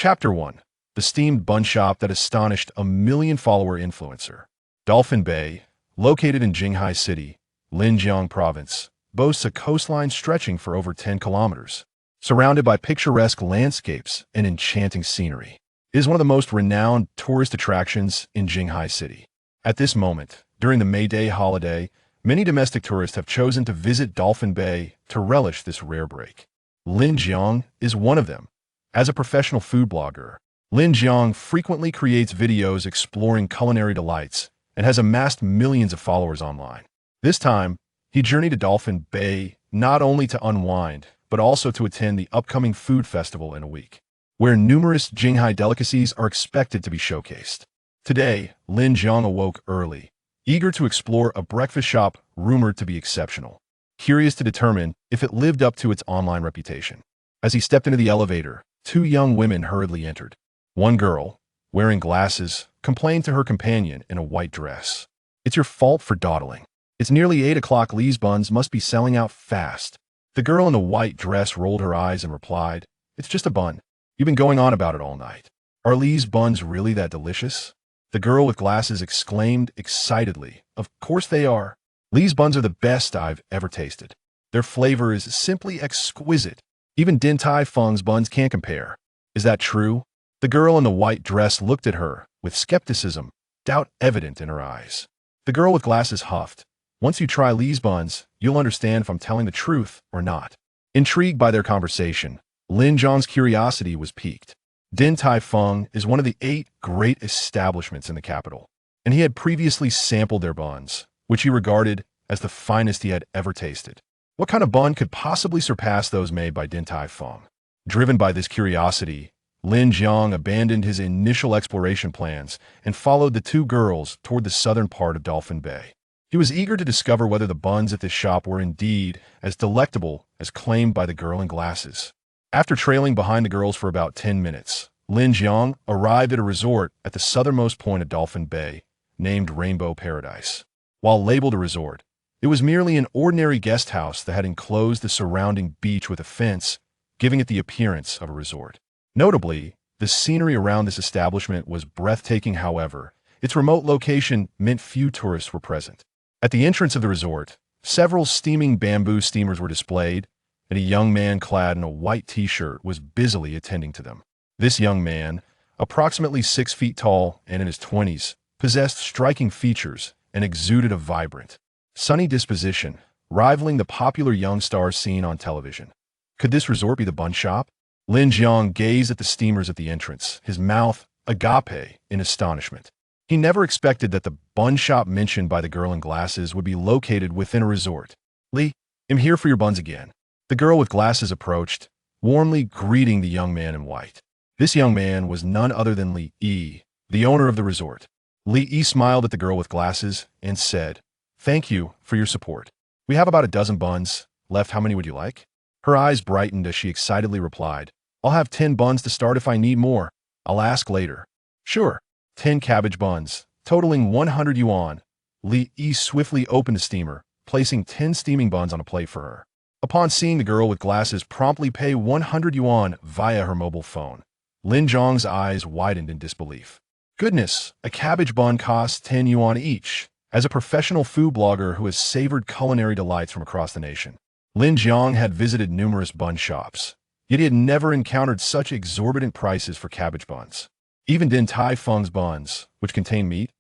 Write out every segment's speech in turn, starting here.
Chapter 1. The steamed bun shop that astonished a million-follower influencer. Dolphin Bay, located in Jinghai City, Linjiang Province, boasts a coastline stretching for over 10 kilometers. Surrounded by picturesque landscapes and enchanting scenery, it is one of the most renowned tourist attractions in Jinghai City. At this moment, during the May Day holiday, many domestic tourists have chosen to visit Dolphin Bay to relish this rare break. Lin Jiang is one of them. As a professional food blogger, Lin Jiang frequently creates videos exploring culinary delights and has amassed millions of followers online. This time, he journeyed to Dolphin Bay not only to unwind, but also to attend the upcoming food festival in a week, where numerous Jinghai delicacies are expected to be showcased. Today, Lin Jiang awoke early, eager to explore a breakfast shop rumored to be exceptional, curious to determine if it lived up to its online reputation. As he stepped into the elevator, two young women hurriedly entered. One girl, wearing glasses, complained to her companion in a white dress. "It's your fault for dawdling. It's nearly 8 o'clock. Lee's buns must be selling out fast." The girl in the white dress rolled her eyes and replied, "It's just a bun. You've been going on about it all night. Are Lee's buns really that delicious?" The girl with glasses exclaimed excitedly, "Of course they are. Lee's buns are the best I've ever tasted. Their flavor is simply exquisite. Even Din Tai Fung's buns can't compare." "Is that true?" The girl in the white dress looked at her with skepticism, doubt evident in her eyes. The girl with glasses huffed, "Once you try Lee's buns, you'll understand if I'm telling the truth or not." Intrigued by their conversation, Lin Jiang's curiosity was piqued. Din Tai Fung is one of the 8 great establishments in the capital, and he had previously sampled their buns, which he regarded as the finest he had ever tasted. What kind of bun could possibly surpass those made by Din Tai Fung? Driven by this curiosity, Lin Jiang abandoned his initial exploration plans and followed the two girls toward the southern part of Dolphin Bay. He was eager to discover whether the buns at this shop were indeed as delectable as claimed by the girl in glasses. After trailing behind the girls for about 10 minutes, Lin Jiang arrived at a resort at the southernmost point of Dolphin Bay, named Rainbow Paradise. While labeled a resort, it was merely an ordinary guest house that had enclosed the surrounding beach with a fence, giving it the appearance of a resort. Notably, the scenery around this establishment was breathtaking. However, its remote location meant few tourists were present. At the entrance of the resort, several steaming bamboo steamers were displayed, and a young man clad in a white t-shirt was busily attending to them. This young man, approximately 6 feet tall and in his 20s, possessed striking features and exuded a vibrant, sunny disposition, rivaling the popular young stars seen on television. Could this resort be the bun shop? Lin Jiang gazed at the steamers at the entrance, his mouth agape in astonishment. He never expected that the bun shop mentioned by the girl in glasses would be located within a resort. "Lee, I'm here for your buns again." The girl with glasses approached, warmly greeting the young man in white. This young man was none other than Li Yi, the owner of the resort. Li Yi smiled at the girl with glasses and said, "Thank you for your support. We have about a dozen buns left. How many would you like?" Her eyes brightened as she excitedly replied, "I'll have 10 buns to start. If I need more, I'll ask later." "Sure." 10 cabbage buns, totaling 100 yuan. Li Yi swiftly opened the steamer, placing 10 steaming buns on a plate for her. Upon seeing the girl with glasses promptly pay 100 yuan via her mobile phone, Lin Jiang's eyes widened in disbelief. Goodness, a cabbage bun costs 10 yuan each. As a professional food blogger who has savored culinary delights from across the nation, Lin Jiang had visited numerous bun shops, yet he had never encountered such exorbitant prices for cabbage buns. Even Din Tai Fung's buns, which contained meat,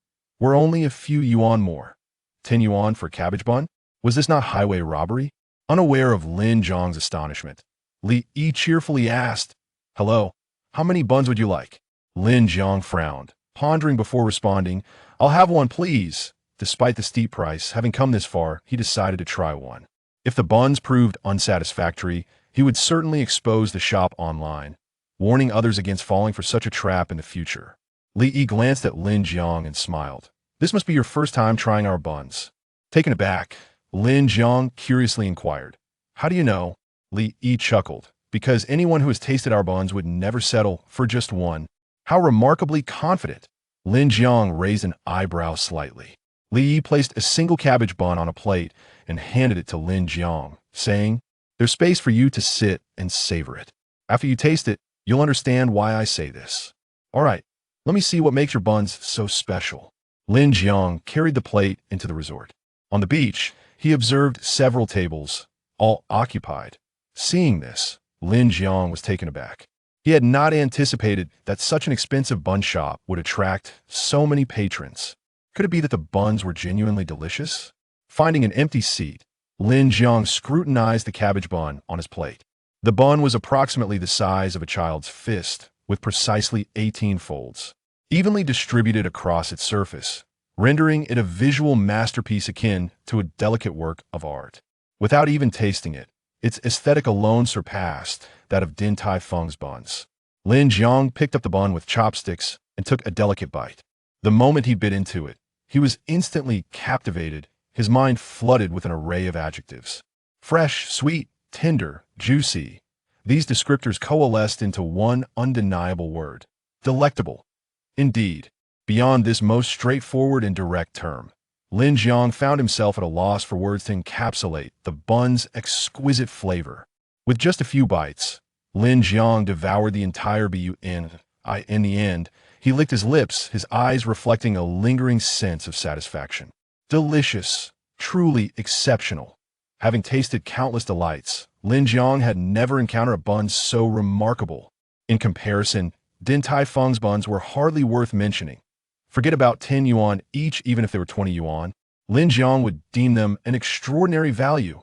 were only a few yuan more. 10 yuan for a cabbage bun? Was this not highway robbery? Unaware of Lin Jiang's astonishment, Li Yi cheerfully asked, "Hello, how many buns would you like?" Lin Jiang frowned, pondering before responding, "I'll have one, please." Despite the steep price, having come this far, he decided to try one. If the buns proved unsatisfactory, he would certainly expose the shop online, warning others against falling for such a trap in the future. Li Yi glanced at Lin Jiang and smiled. "This must be your first time trying our buns." Taken aback, Lin Jiang curiously inquired, "How do you know?" Li Yi chuckled, "Because anyone who has tasted our buns would never settle for just one." How remarkably confident! Lin Jiang raised an eyebrow slightly. Li Yi placed a single cabbage bun on a plate and handed it to Lin Jiang, saying, "There's space for you to sit and savor it. After you taste it, You'll understand why I say this. All right, let me see what makes your buns so special. Lin Jiang carried the plate into the resort. On the beach, he observed several tables, all occupied. Seeing this, Lin Jiang was taken aback. He had not anticipated that such an expensive bun shop would attract so many patrons. Could it be that the buns were genuinely delicious? Finding an empty seat, Lin Jiang scrutinized the cabbage bun on his plate. The bun was approximately the size of a child's fist, with precisely 18 folds, evenly distributed across its surface, rendering it a visual masterpiece akin to a delicate work of art. Without even tasting it, its aesthetic alone surpassed that of Din Tai Fung's buns. Lin Jiang picked up the bun with chopsticks and took a delicate bite. The moment he bit into it, he was instantly captivated, his mind flooded with an array of adjectives. Fresh, sweet, tender, juicy. These descriptors coalesced into one undeniable word: delectable. Indeed, beyond this most straightforward and direct term, Lin Jiang found himself at a loss for words to encapsulate the bun's exquisite flavor. With just a few bites, Lin Jiang devoured the entire bun. In the end, he licked his lips, his eyes reflecting a lingering sense of satisfaction. Delicious, truly exceptional. Having tasted countless delights, Lin Jiang had never encountered a bun so remarkable. In comparison, Din Tai Fung's buns were hardly worth mentioning. Forget about 10 yuan each, even if they were 20 yuan. Lin Jiang would deem them an extraordinary value.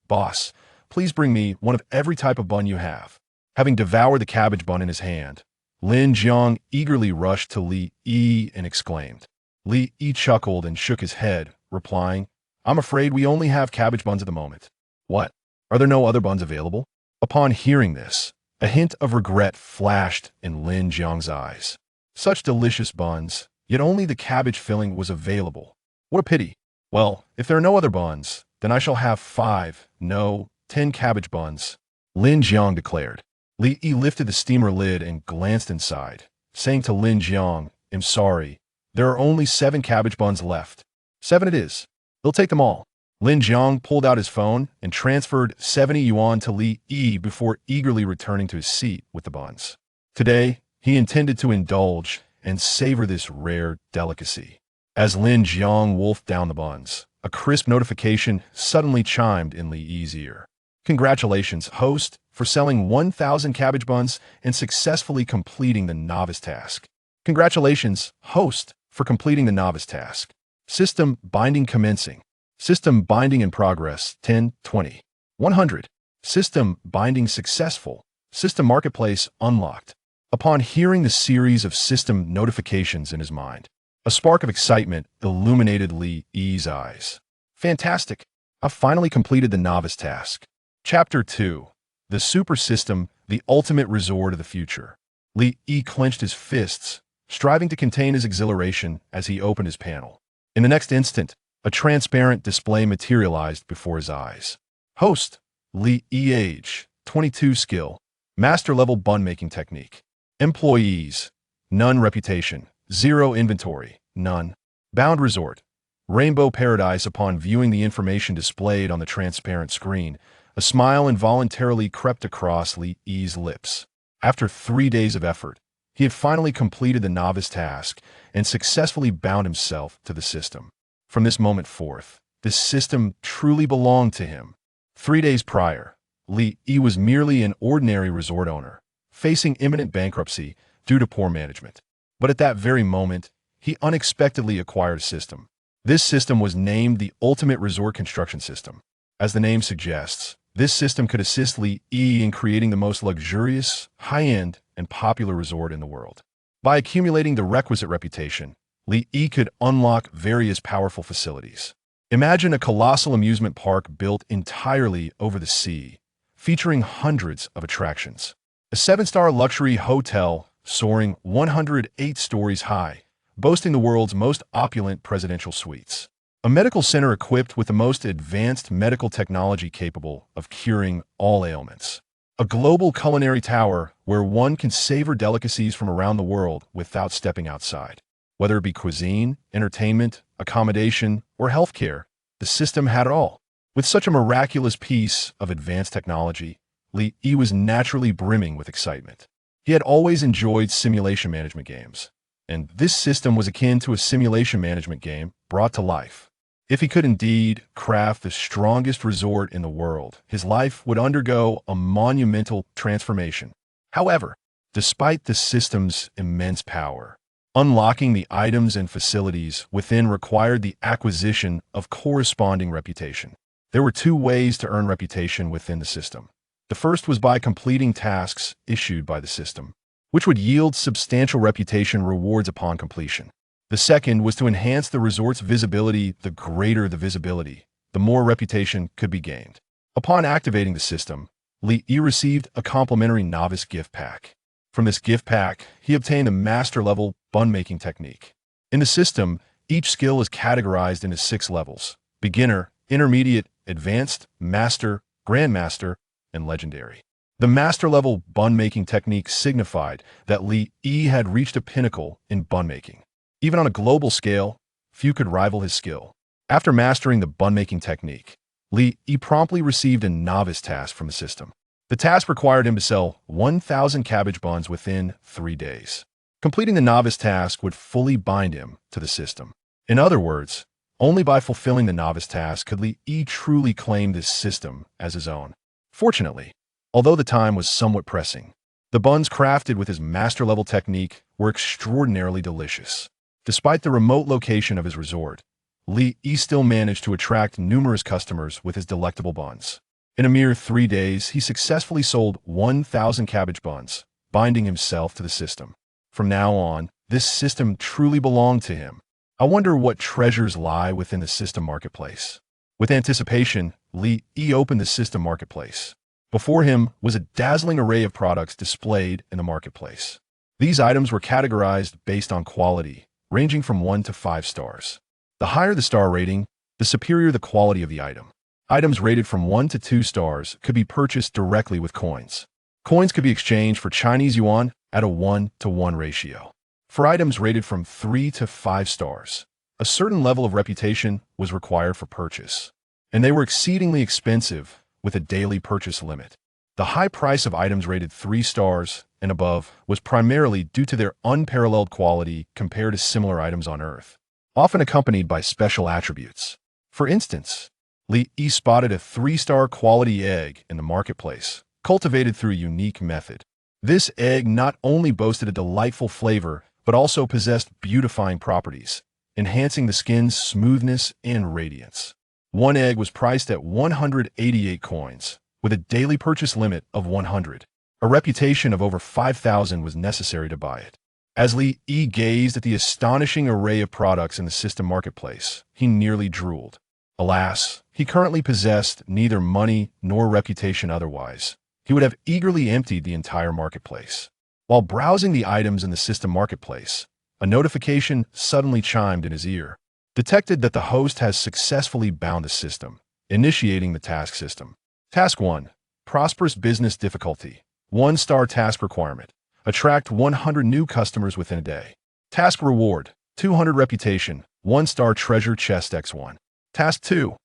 Boss, please bring me one of every type of bun you have. Having devoured the cabbage bun in his hand, Lin Jiang eagerly rushed to Li Yi and exclaimed. Li Yi chuckled and shook his head, replying, I'm afraid we only have cabbage buns at the moment. What? Are there no other buns available? Upon hearing this, a hint of regret flashed in Lin Jiang's eyes. Such delicious buns, yet only the cabbage filling was available. What a pity. Well, if there are no other buns, then I shall have 5, no, 10 cabbage buns, Lin Jiang declared. Li Yi lifted the steamer lid and glanced inside, saying to Lin Jiang, I'm sorry, there are only 7 cabbage buns left. 7 it is. They'll take them all. Lin Jiang pulled out his phone and transferred 70 yuan to Li Yi before eagerly returning to his seat with the buns. Today, he intended to indulge and savor this rare delicacy. As Lin Jiang wolfed down the buns, a crisp notification suddenly chimed in Li Yi's ear. Congratulations, host, for selling 1,000 cabbage buns and successfully completing the novice task. Congratulations, host, for completing the novice task. System binding commencing. System binding in progress, 10, 20, 100. System binding successful. System marketplace unlocked. Upon hearing the series of system notifications in his mind, a spark of excitement illuminated Li Yi's eyes. Fantastic! I've finally completed the novice task. Chapter 2. The Super System, the Ultimate Resort of the Future. Li Yi clenched his fists, striving to contain his exhilaration as he opened his panel. In the next instant, a transparent display materialized before his eyes. Host, Li Yi, age, 22, skill, master-level bun-making technique. Employees, none. Reputation, 0. Inventory, none. Bound resort, Rainbow Paradise. Upon viewing the information displayed on the transparent screen, a smile involuntarily crept across Li Yi's lips. After 3 days of effort, he had finally completed the novice task and successfully bound himself to the system. From this moment forth, this system truly belonged to him. 3 days prior, Li Yi was merely an ordinary resort owner, facing imminent bankruptcy due to poor management. But at that very moment, he unexpectedly acquired a system. This system was named the Ultimate Resort Construction System. As the name suggests, this system could assist Li Yi in creating the most luxurious, high-end, and popular resort in the world. By accumulating the requisite reputation, Li Yi could unlock various powerful facilities. Imagine a colossal amusement park built entirely over the sea, featuring hundreds of attractions. A 7-star luxury hotel soaring 108 stories high, boasting the world's most opulent presidential suites. A medical center equipped with the most advanced medical technology capable of curing all ailments. A global culinary tower where one can savor delicacies from around the world without stepping outside. Whether it be cuisine, entertainment, accommodation, or healthcare, the system had it all. With such a miraculous piece of advanced technology, Li Yi was naturally brimming with excitement. He had always enjoyed simulation management games, and this system was akin to a simulation management game brought to life. If he could indeed craft the strongest resort in the world, his life would undergo a monumental transformation. However, despite the system's immense power, unlocking the items and facilities within required the acquisition of corresponding reputation. There were two ways to earn reputation within the system. The first was by completing tasks issued by the system, which would yield substantial reputation rewards upon completion. The second was to enhance the resort's visibility. The greater the visibility, the more reputation could be gained. Upon activating the system, Li Yi received a complimentary novice gift pack. From this gift pack, he obtained a master-level bun-making technique. In the system, each skill is categorized into 6 levels: beginner, intermediate, advanced, master, grandmaster, and legendary. The master-level bun-making technique signified that Li Yi had reached a pinnacle in bun-making. Even on a global scale, few could rival his skill. After mastering the bun-making technique, Li Yi promptly received a novice task from the system. The task required him to sell 1,000 cabbage buns within 3 days. Completing the novice task would fully bind him to the system. In other words, only by fulfilling the novice task could Li Yi truly claim this system as his own. Fortunately, although the time was somewhat pressing, the buns crafted with his master-level technique were extraordinarily delicious. Despite the remote location of his resort, Li Yi still managed to attract numerous customers with his delectable buns. In a mere 3 days, he successfully sold 1,000 cabbage buns, binding himself to the system. From now on, this system truly belonged to him. I wonder what treasures lie within the system marketplace. With anticipation, Li Yi opened the system marketplace. Before him was a dazzling array of products displayed in the marketplace. These items were categorized based on quality, ranging from 1 to 5 stars. The higher the star rating, the superior the quality of the item. Items rated from 1 to 2 stars could be purchased directly with coins. Coins could be exchanged for Chinese yuan at a 1-to-1 ratio. For items rated from 3 to 5 stars, a certain level of reputation was required for purchase, and they were exceedingly expensive with a daily purchase limit. The high price of items rated 3 stars and above was primarily due to their unparalleled quality compared to similar items on Earth, often accompanied by special attributes. For instance, Li Yi spotted a 3-star quality egg in the marketplace, cultivated through a unique method. This egg not only boasted a delightful flavor, but also possessed beautifying properties, enhancing the skin's smoothness and radiance. One egg was priced at 188 coins, with a daily purchase limit of 100. A reputation of over 5,000 was necessary to buy it. As Li Yi gazed at the astonishing array of products in the system marketplace, he nearly drooled. Alas, he currently possessed neither money nor reputation otherwise. He would have eagerly emptied the entire marketplace. While browsing the items in the system marketplace, a notification suddenly chimed in his ear. Detected that the host has successfully bound the system, initiating the task system. Task 1. Prosperous business difficulty. 1-star task requirement. Attract 100 new customers within a day. Task reward. 200 reputation. 1-star treasure chest X1. Task 2.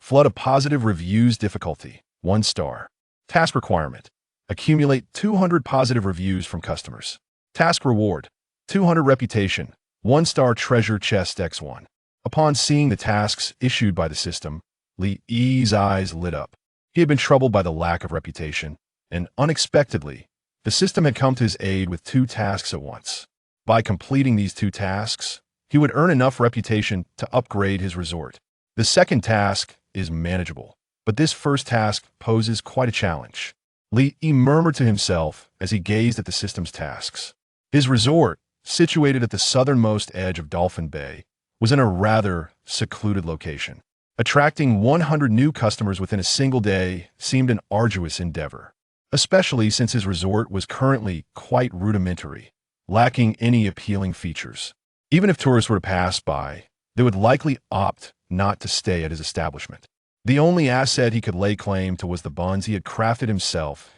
Flood of positive reviews difficulty. 1 star. Task requirement. Accumulate 200 positive reviews from customers. Task reward. 200 reputation. 1-star treasure chest X1. Upon seeing the tasks issued by the system, Li Yi's eyes lit up. He had been troubled by the lack of reputation, and unexpectedly, the system had come to his aid with 2 tasks at once. By completing these 2 tasks, he would earn enough reputation to upgrade his resort. The second task is manageable, but this first task poses quite a challenge. Li Yi murmured to himself as he gazed at the system's tasks. His resort, situated at the southernmost edge of Dolphin Bay, was in a rather secluded location. Attracting 100 new customers within a single day seemed an arduous endeavor, especially since his resort was currently quite rudimentary, lacking any appealing features. Even if tourists were to pass by, they would likely opt not to stay at his establishment. The only asset he could lay claim to was the buns he had crafted himself.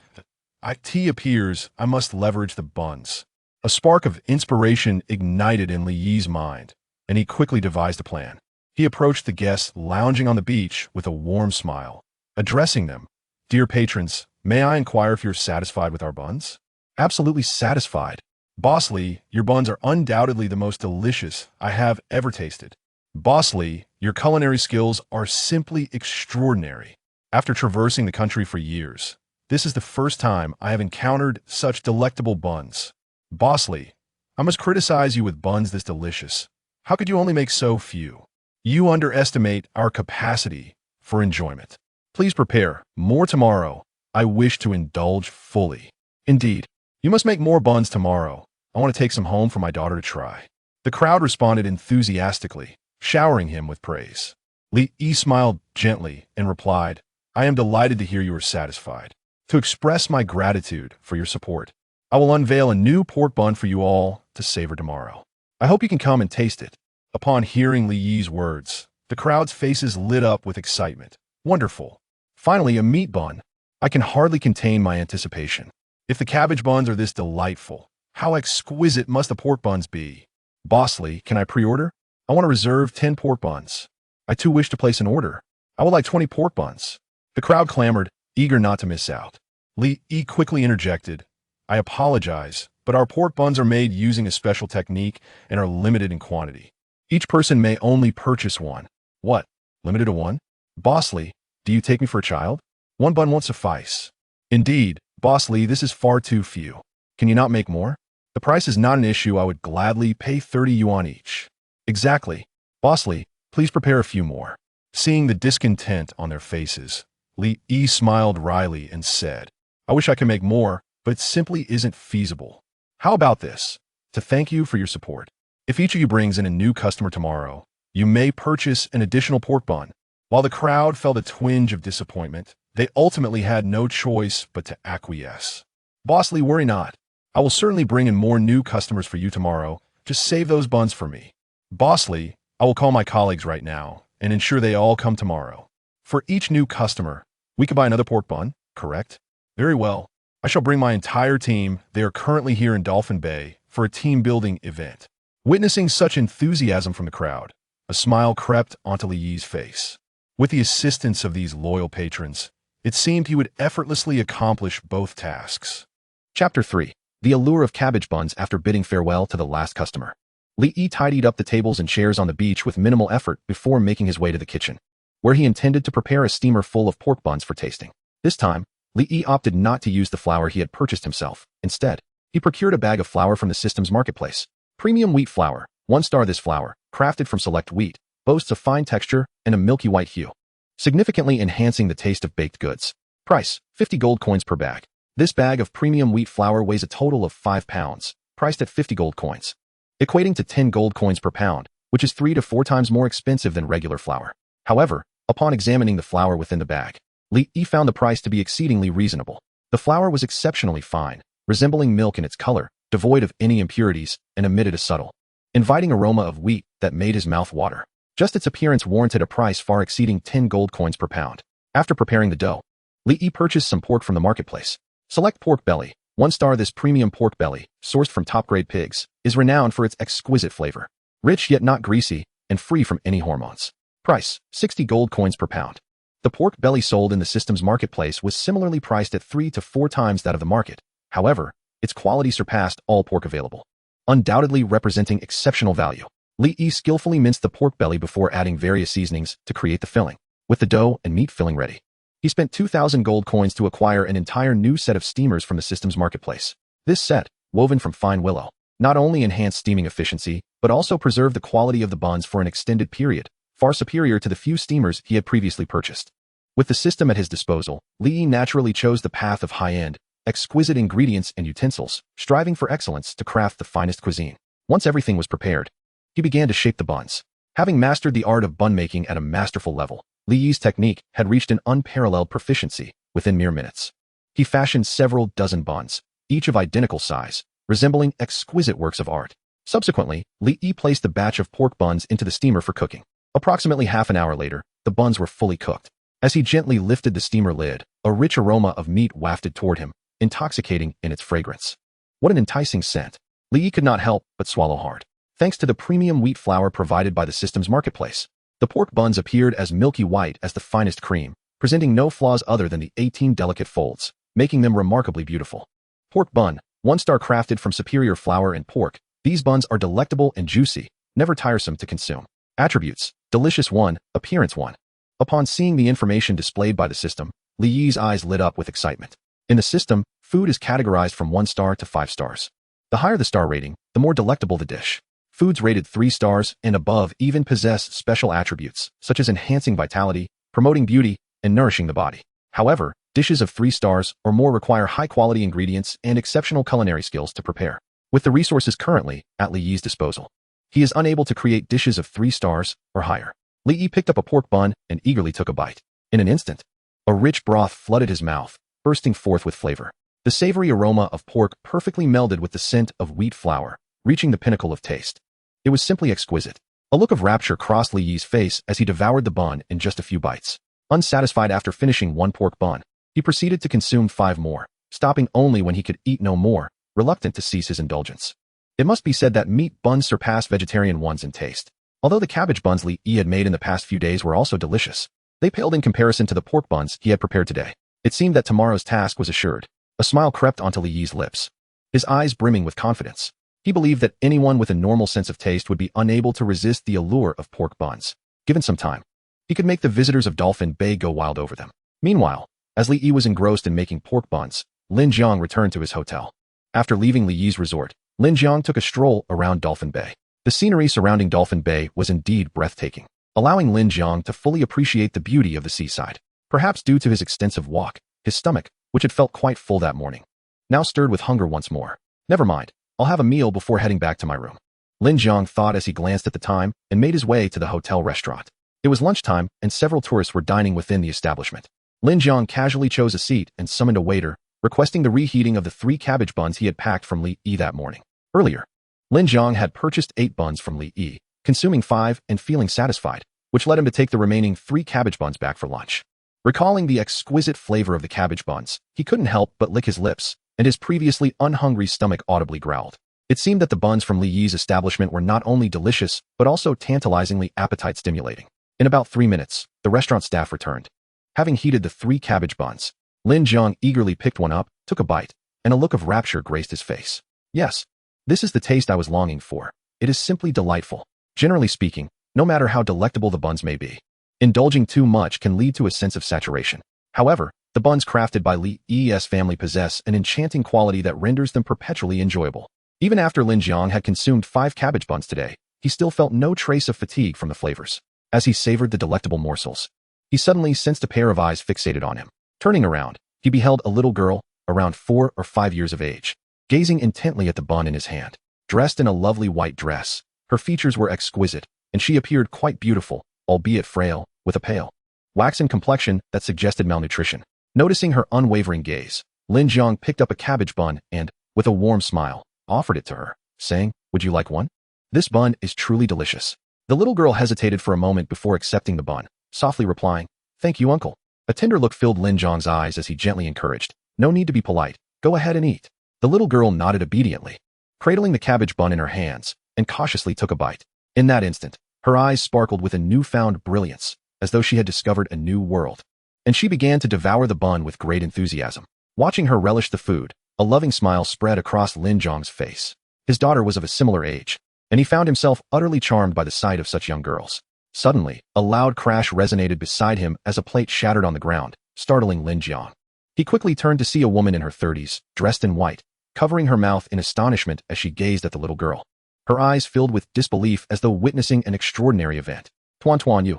It appears I must leverage the buns. A spark of inspiration ignited in Li Yi's mind, and he quickly devised a plan. He approached the guests lounging on the beach with a warm smile. Addressing them, "Dear patrons, may I inquire if you're satisfied with our buns?" absolutely satisfied. Boss Lee, your buns are undoubtedly the most delicious I have ever tasted. Boss Lee, your culinary skills are simply extraordinary. After traversing the country for years, this is the first time I have encountered such delectable buns. Boss Lee, I must criticize you with buns this delicious. How could you only make so few? You underestimate our capacity for enjoyment. Please prepare more tomorrow. I wish to indulge fully. Indeed, you must make more buns tomorrow. I want to take some home for my daughter to try. The crowd responded enthusiastically, showering him with praise. Li Yi smiled gently and replied, I am delighted to hear you are satisfied. To express my gratitude for your support, I will unveil a new pork bun for you all to savor tomorrow. I hope you can come and taste it. Upon hearing Li Yi's words, the crowd's faces lit up with excitement. Wonderful. Finally, a meat bun. I can hardly contain my anticipation. If the cabbage buns are this delightful, how exquisite must the pork buns be? Boss Lee, can I pre-order? I want to reserve 10 pork buns. I too wish to place an order. I would like 20 pork buns. The crowd clamored, eager not to miss out. Li Yi quickly interjected, I apologize, but our pork buns are made using a special technique and are limited in quantity. Each person may only purchase one. What? Limited to one? Boss Lee, do you take me for a child? One bun won't suffice. Indeed, Boss Lee, this is far too few. Can you not make more? The price is not an issue. I would gladly pay 30 yuan each. Exactly. Boss Lee, please prepare a few more. Seeing the discontent on their faces, Li Yi smiled wryly and said, I wish I could make more, but it simply isn't feasible. How about this? To thank you for your support. If each of you brings in a new customer tomorrow, you may purchase an additional pork bun. While the crowd felt a twinge of disappointment, they ultimately had no choice but to acquiesce. Boss Lee, worry not. I will certainly bring in more new customers for you tomorrow. Just save those buns for me. Boss Lee, I will call my colleagues right now and ensure they all come tomorrow. For each new customer, we can buy another pork bun, correct? Very well. I shall bring my entire team. They are currently here in Dolphin Bay for a team-building event. Witnessing such enthusiasm from the crowd, a smile crept onto Li Yi's face. With the assistance of these loyal patrons, it seemed he would effortlessly accomplish both tasks. Chapter 3. The Allure of Cabbage Buns After Bidding Farewell to the Last Customer. Li Yi tidied up the tables and chairs on the beach with minimal effort before making his way to the kitchen, where he intended to prepare a steamer full of pork buns for tasting. This time, Li Yi opted not to use the flour he had purchased himself. Instead, he procured a bag of flour from the system's marketplace. Premium wheat flour. 1 star. This flour, crafted from select wheat, boasts a fine texture and a milky white hue, significantly enhancing the taste of baked goods. Price, 50 gold coins per bag. This bag of premium wheat flour weighs a total of 5 pounds, priced at 50 gold coins, equating to 10 gold coins per pound, which is 3 to 4 times more expensive than regular flour. However, upon examining the flour within the bag, Li Yi found the price to be exceedingly reasonable. The flour was exceptionally fine, resembling milk in its color, devoid of any impurities, and emitted a subtle, inviting aroma of wheat that made his mouth water. Just its appearance warranted a price far exceeding 10 gold coins per pound. After preparing the dough, Li Yi purchased some pork from the marketplace. Select pork belly. 1 star. This premium pork belly, sourced from top-grade pigs, is renowned for its exquisite flavor. Rich yet not greasy, and free from any hormones. Price, 60 gold coins per pound. The pork belly sold in the system's marketplace was similarly priced at 3 to 4 times that of the market. However, its quality surpassed all pork available, undoubtedly representing exceptional value. Li Yi skillfully minced the pork belly before adding various seasonings to create the filling. With the dough and meat filling ready, he spent 2,000 gold coins to acquire an entire new set of steamers from the system's marketplace. This set, woven from fine willow, not only enhanced steaming efficiency, but also preserved the quality of the buns for an extended period, far superior to the few steamers he had previously purchased. With the system at his disposal, Li Yi naturally chose the path of high-end, exquisite ingredients and utensils, striving for excellence to craft the finest cuisine. Once everything was prepared, he began to shape the buns. Having mastered the art of bun making at a masterful level, Li Yi's technique had reached an unparalleled proficiency within mere minutes. He fashioned several dozen buns, each of identical size, resembling exquisite works of art. Subsequently, Li Yi placed the batch of pork buns into the steamer for cooking. Approximately half an hour later, the buns were fully cooked. As he gently lifted the steamer lid, a rich aroma of meat wafted toward him, intoxicating in its fragrance. What an enticing scent! Li Yi could not help but swallow hard. Thanks to the premium wheat flour provided by the system's marketplace, the pork buns appeared as milky white as the finest cream, presenting no flaws other than the 18 delicate folds, making them remarkably beautiful. Pork bun, 1-star crafted from superior flour and pork. These buns are delectable and juicy, never tiresome to consume. Attributes: delicious 1, appearance 1. Upon seeing the information displayed by the system, Li Yi's eyes lit up with excitement. In the system, food is categorized from 1 star to 5 stars. The higher the star rating, the more delectable the dish. Foods rated 3 stars and above even possess special attributes, such as enhancing vitality, promoting beauty, and nourishing the body. However, dishes of 3 stars or more require high-quality ingredients and exceptional culinary skills to prepare. With the resources currently at Li Yi's disposal, he is unable to create dishes of 3 stars or higher. Li Yi picked up a pork bun and eagerly took a bite. In an instant, a rich broth flooded his mouth, bursting forth with flavor. The savory aroma of pork perfectly melded with the scent of wheat flour, reaching the pinnacle of taste. It was simply exquisite. A look of rapture crossed Li Yi's face as he devoured the bun in just a few bites. Unsatisfied after finishing 1 pork bun, he proceeded to consume 5 more, stopping only when he could eat no more, reluctant to cease his indulgence. It must be said that meat buns surpass vegetarian ones in taste. Although the cabbage buns Li Yi had made in the past few days were also delicious, they paled in comparison to the pork buns he had prepared today. It seemed that tomorrow's task was assured. A smile crept onto Li Yi's lips, his eyes brimming with confidence. He believed that anyone with a normal sense of taste would be unable to resist the allure of pork buns. Given some time, he could make the visitors of Dolphin Bay go wild over them. Meanwhile, as Li Yi was engrossed in making pork buns, Lin Jiang returned to his hotel. After leaving Li Yi's resort, Lin Jiang took a stroll around Dolphin Bay. The scenery surrounding Dolphin Bay was indeed breathtaking, allowing Lin Jiang to fully appreciate the beauty of the seaside. Perhaps due to his extensive walk, his stomach, which had felt quite full that morning, now stirred with hunger once more. Never mind, I'll have a meal before heading back to my room, Lin Jiang thought as he glanced at the time and made his way to the hotel restaurant. It was lunchtime and several tourists were dining within the establishment. Lin Jiang casually chose a seat and summoned a waiter, requesting the reheating of the 3 cabbage buns he had packed from Li Yi that morning. Earlier, Lin Jiang had purchased 8 buns from Li Yi, consuming 5 and feeling satisfied, which led him to take the remaining 3 cabbage buns back for lunch. Recalling the exquisite flavor of the cabbage buns, he couldn't help but lick his lips, and his previously unhungry stomach audibly growled. It seemed that the buns from Li Yi's establishment were not only delicious, but also tantalizingly appetite-stimulating. In about 3 minutes, the restaurant staff returned. Having heated the 3 cabbage buns, Lin Jiang eagerly picked one up, took a bite, and a look of rapture graced his face. Yes, this is the taste I was longing for. It is simply delightful. Generally speaking, no matter how delectable the buns may be, indulging too much can lead to a sense of saturation. However, the buns crafted by Li Yi's family possess an enchanting quality that renders them perpetually enjoyable. Even after Lin Jiang had consumed 5 cabbage buns today, he still felt no trace of fatigue from the flavors. As he savored the delectable morsels, he suddenly sensed a pair of eyes fixated on him. Turning around, he beheld a little girl, around 4 or 5 years of age, gazing intently at the bun in his hand. Dressed in a lovely white dress, her features were exquisite, and she appeared quite beautiful, albeit frail, with a pale, waxen complexion that suggested malnutrition. Noticing her unwavering gaze, Lin Jiang picked up a cabbage bun and, with a warm smile, offered it to her, saying, "Would you like one? This bun is truly delicious." The little girl hesitated for a moment before accepting the bun, softly replying, "Thank you, uncle." A tender look filled Lin Jiang's eyes as he gently encouraged, "No need to be polite. Go ahead and eat." The little girl nodded obediently, cradling the cabbage bun in her hands, and cautiously took a bite. In that instant, her eyes sparkled with a newfound brilliance, as though she had discovered a new world. And she began to devour the bun with great enthusiasm. Watching her relish the food, a loving smile spread across Lin Jiang's face. His daughter was of a similar age, and he found himself utterly charmed by the sight of such young girls. Suddenly, a loud crash resonated beside him as a plate shattered on the ground, startling Lin Jiang. He quickly turned to see a woman in her 30s, dressed in white, covering her mouth in astonishment as she gazed at the little girl. Her eyes filled with disbelief as though witnessing an extraordinary event. "Tuan Yu."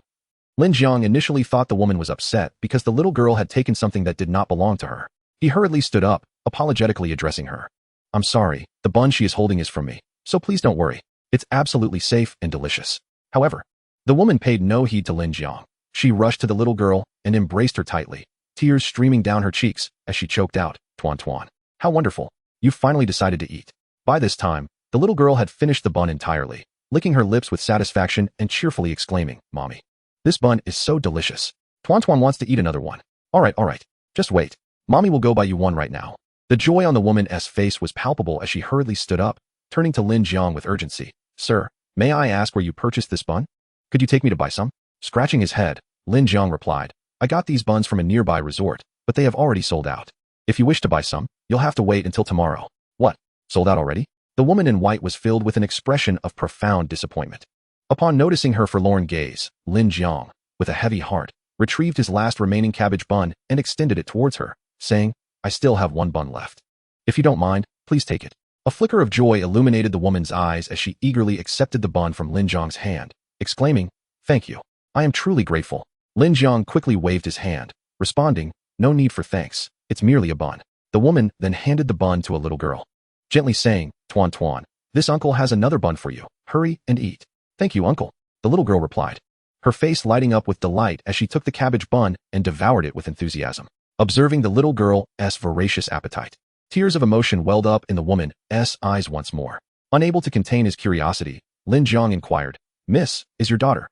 Lin Jiang initially thought the woman was upset because the little girl had taken something that did not belong to her. He hurriedly stood up, apologetically addressing her. "I'm sorry, the bun she is holding is from me, so please don't worry. It's absolutely safe and delicious." However, the woman paid no heed to Lin Jiang. She rushed to the little girl and embraced her tightly, tears streaming down her cheeks as she choked out, Tuan. "How wonderful. You finally decided to eat." By this time, the little girl had finished the bun entirely, licking her lips with satisfaction and cheerfully exclaiming, "Mommy, this bun is so delicious. Tuan wants to eat another one." All right. Just wait. Mommy will go buy you one right now." The joy on the woman's face was palpable as she hurriedly stood up, turning to Lin Jiang with urgency. "Sir, may I ask where you purchased this bun? Could you take me to buy some?" Scratching his head, Lin Jiang replied, "I got these buns from a nearby resort, but they have already sold out. If you wish to buy some, you'll have to wait until tomorrow." "What? Sold out already? The woman in white was filled with an expression of profound disappointment. Upon noticing her forlorn gaze, Lin Jiang, with a heavy heart, retrieved his last remaining cabbage bun and extended it towards her, saying, I still have one bun left. If you don't mind, please take it. A flicker of joy illuminated the woman's eyes as she eagerly accepted the bun from Lin Jiang's hand, exclaiming, Thank you. I am truly grateful. Lin Jiang quickly waved his hand, responding, No need for thanks. It's merely a bun. The woman then handed the bun to a little girl, gently saying, Tuan Tuan, this uncle has another bun for you. Hurry and eat. Thank you, uncle. The little girl replied, her face lighting up with delight as she took the cabbage bun and devoured it with enthusiasm. Observing the little girl's voracious appetite, tears of emotion welled up in the woman's eyes once more. Unable to contain his curiosity, Lin Jiang inquired, Miss, is your daughter?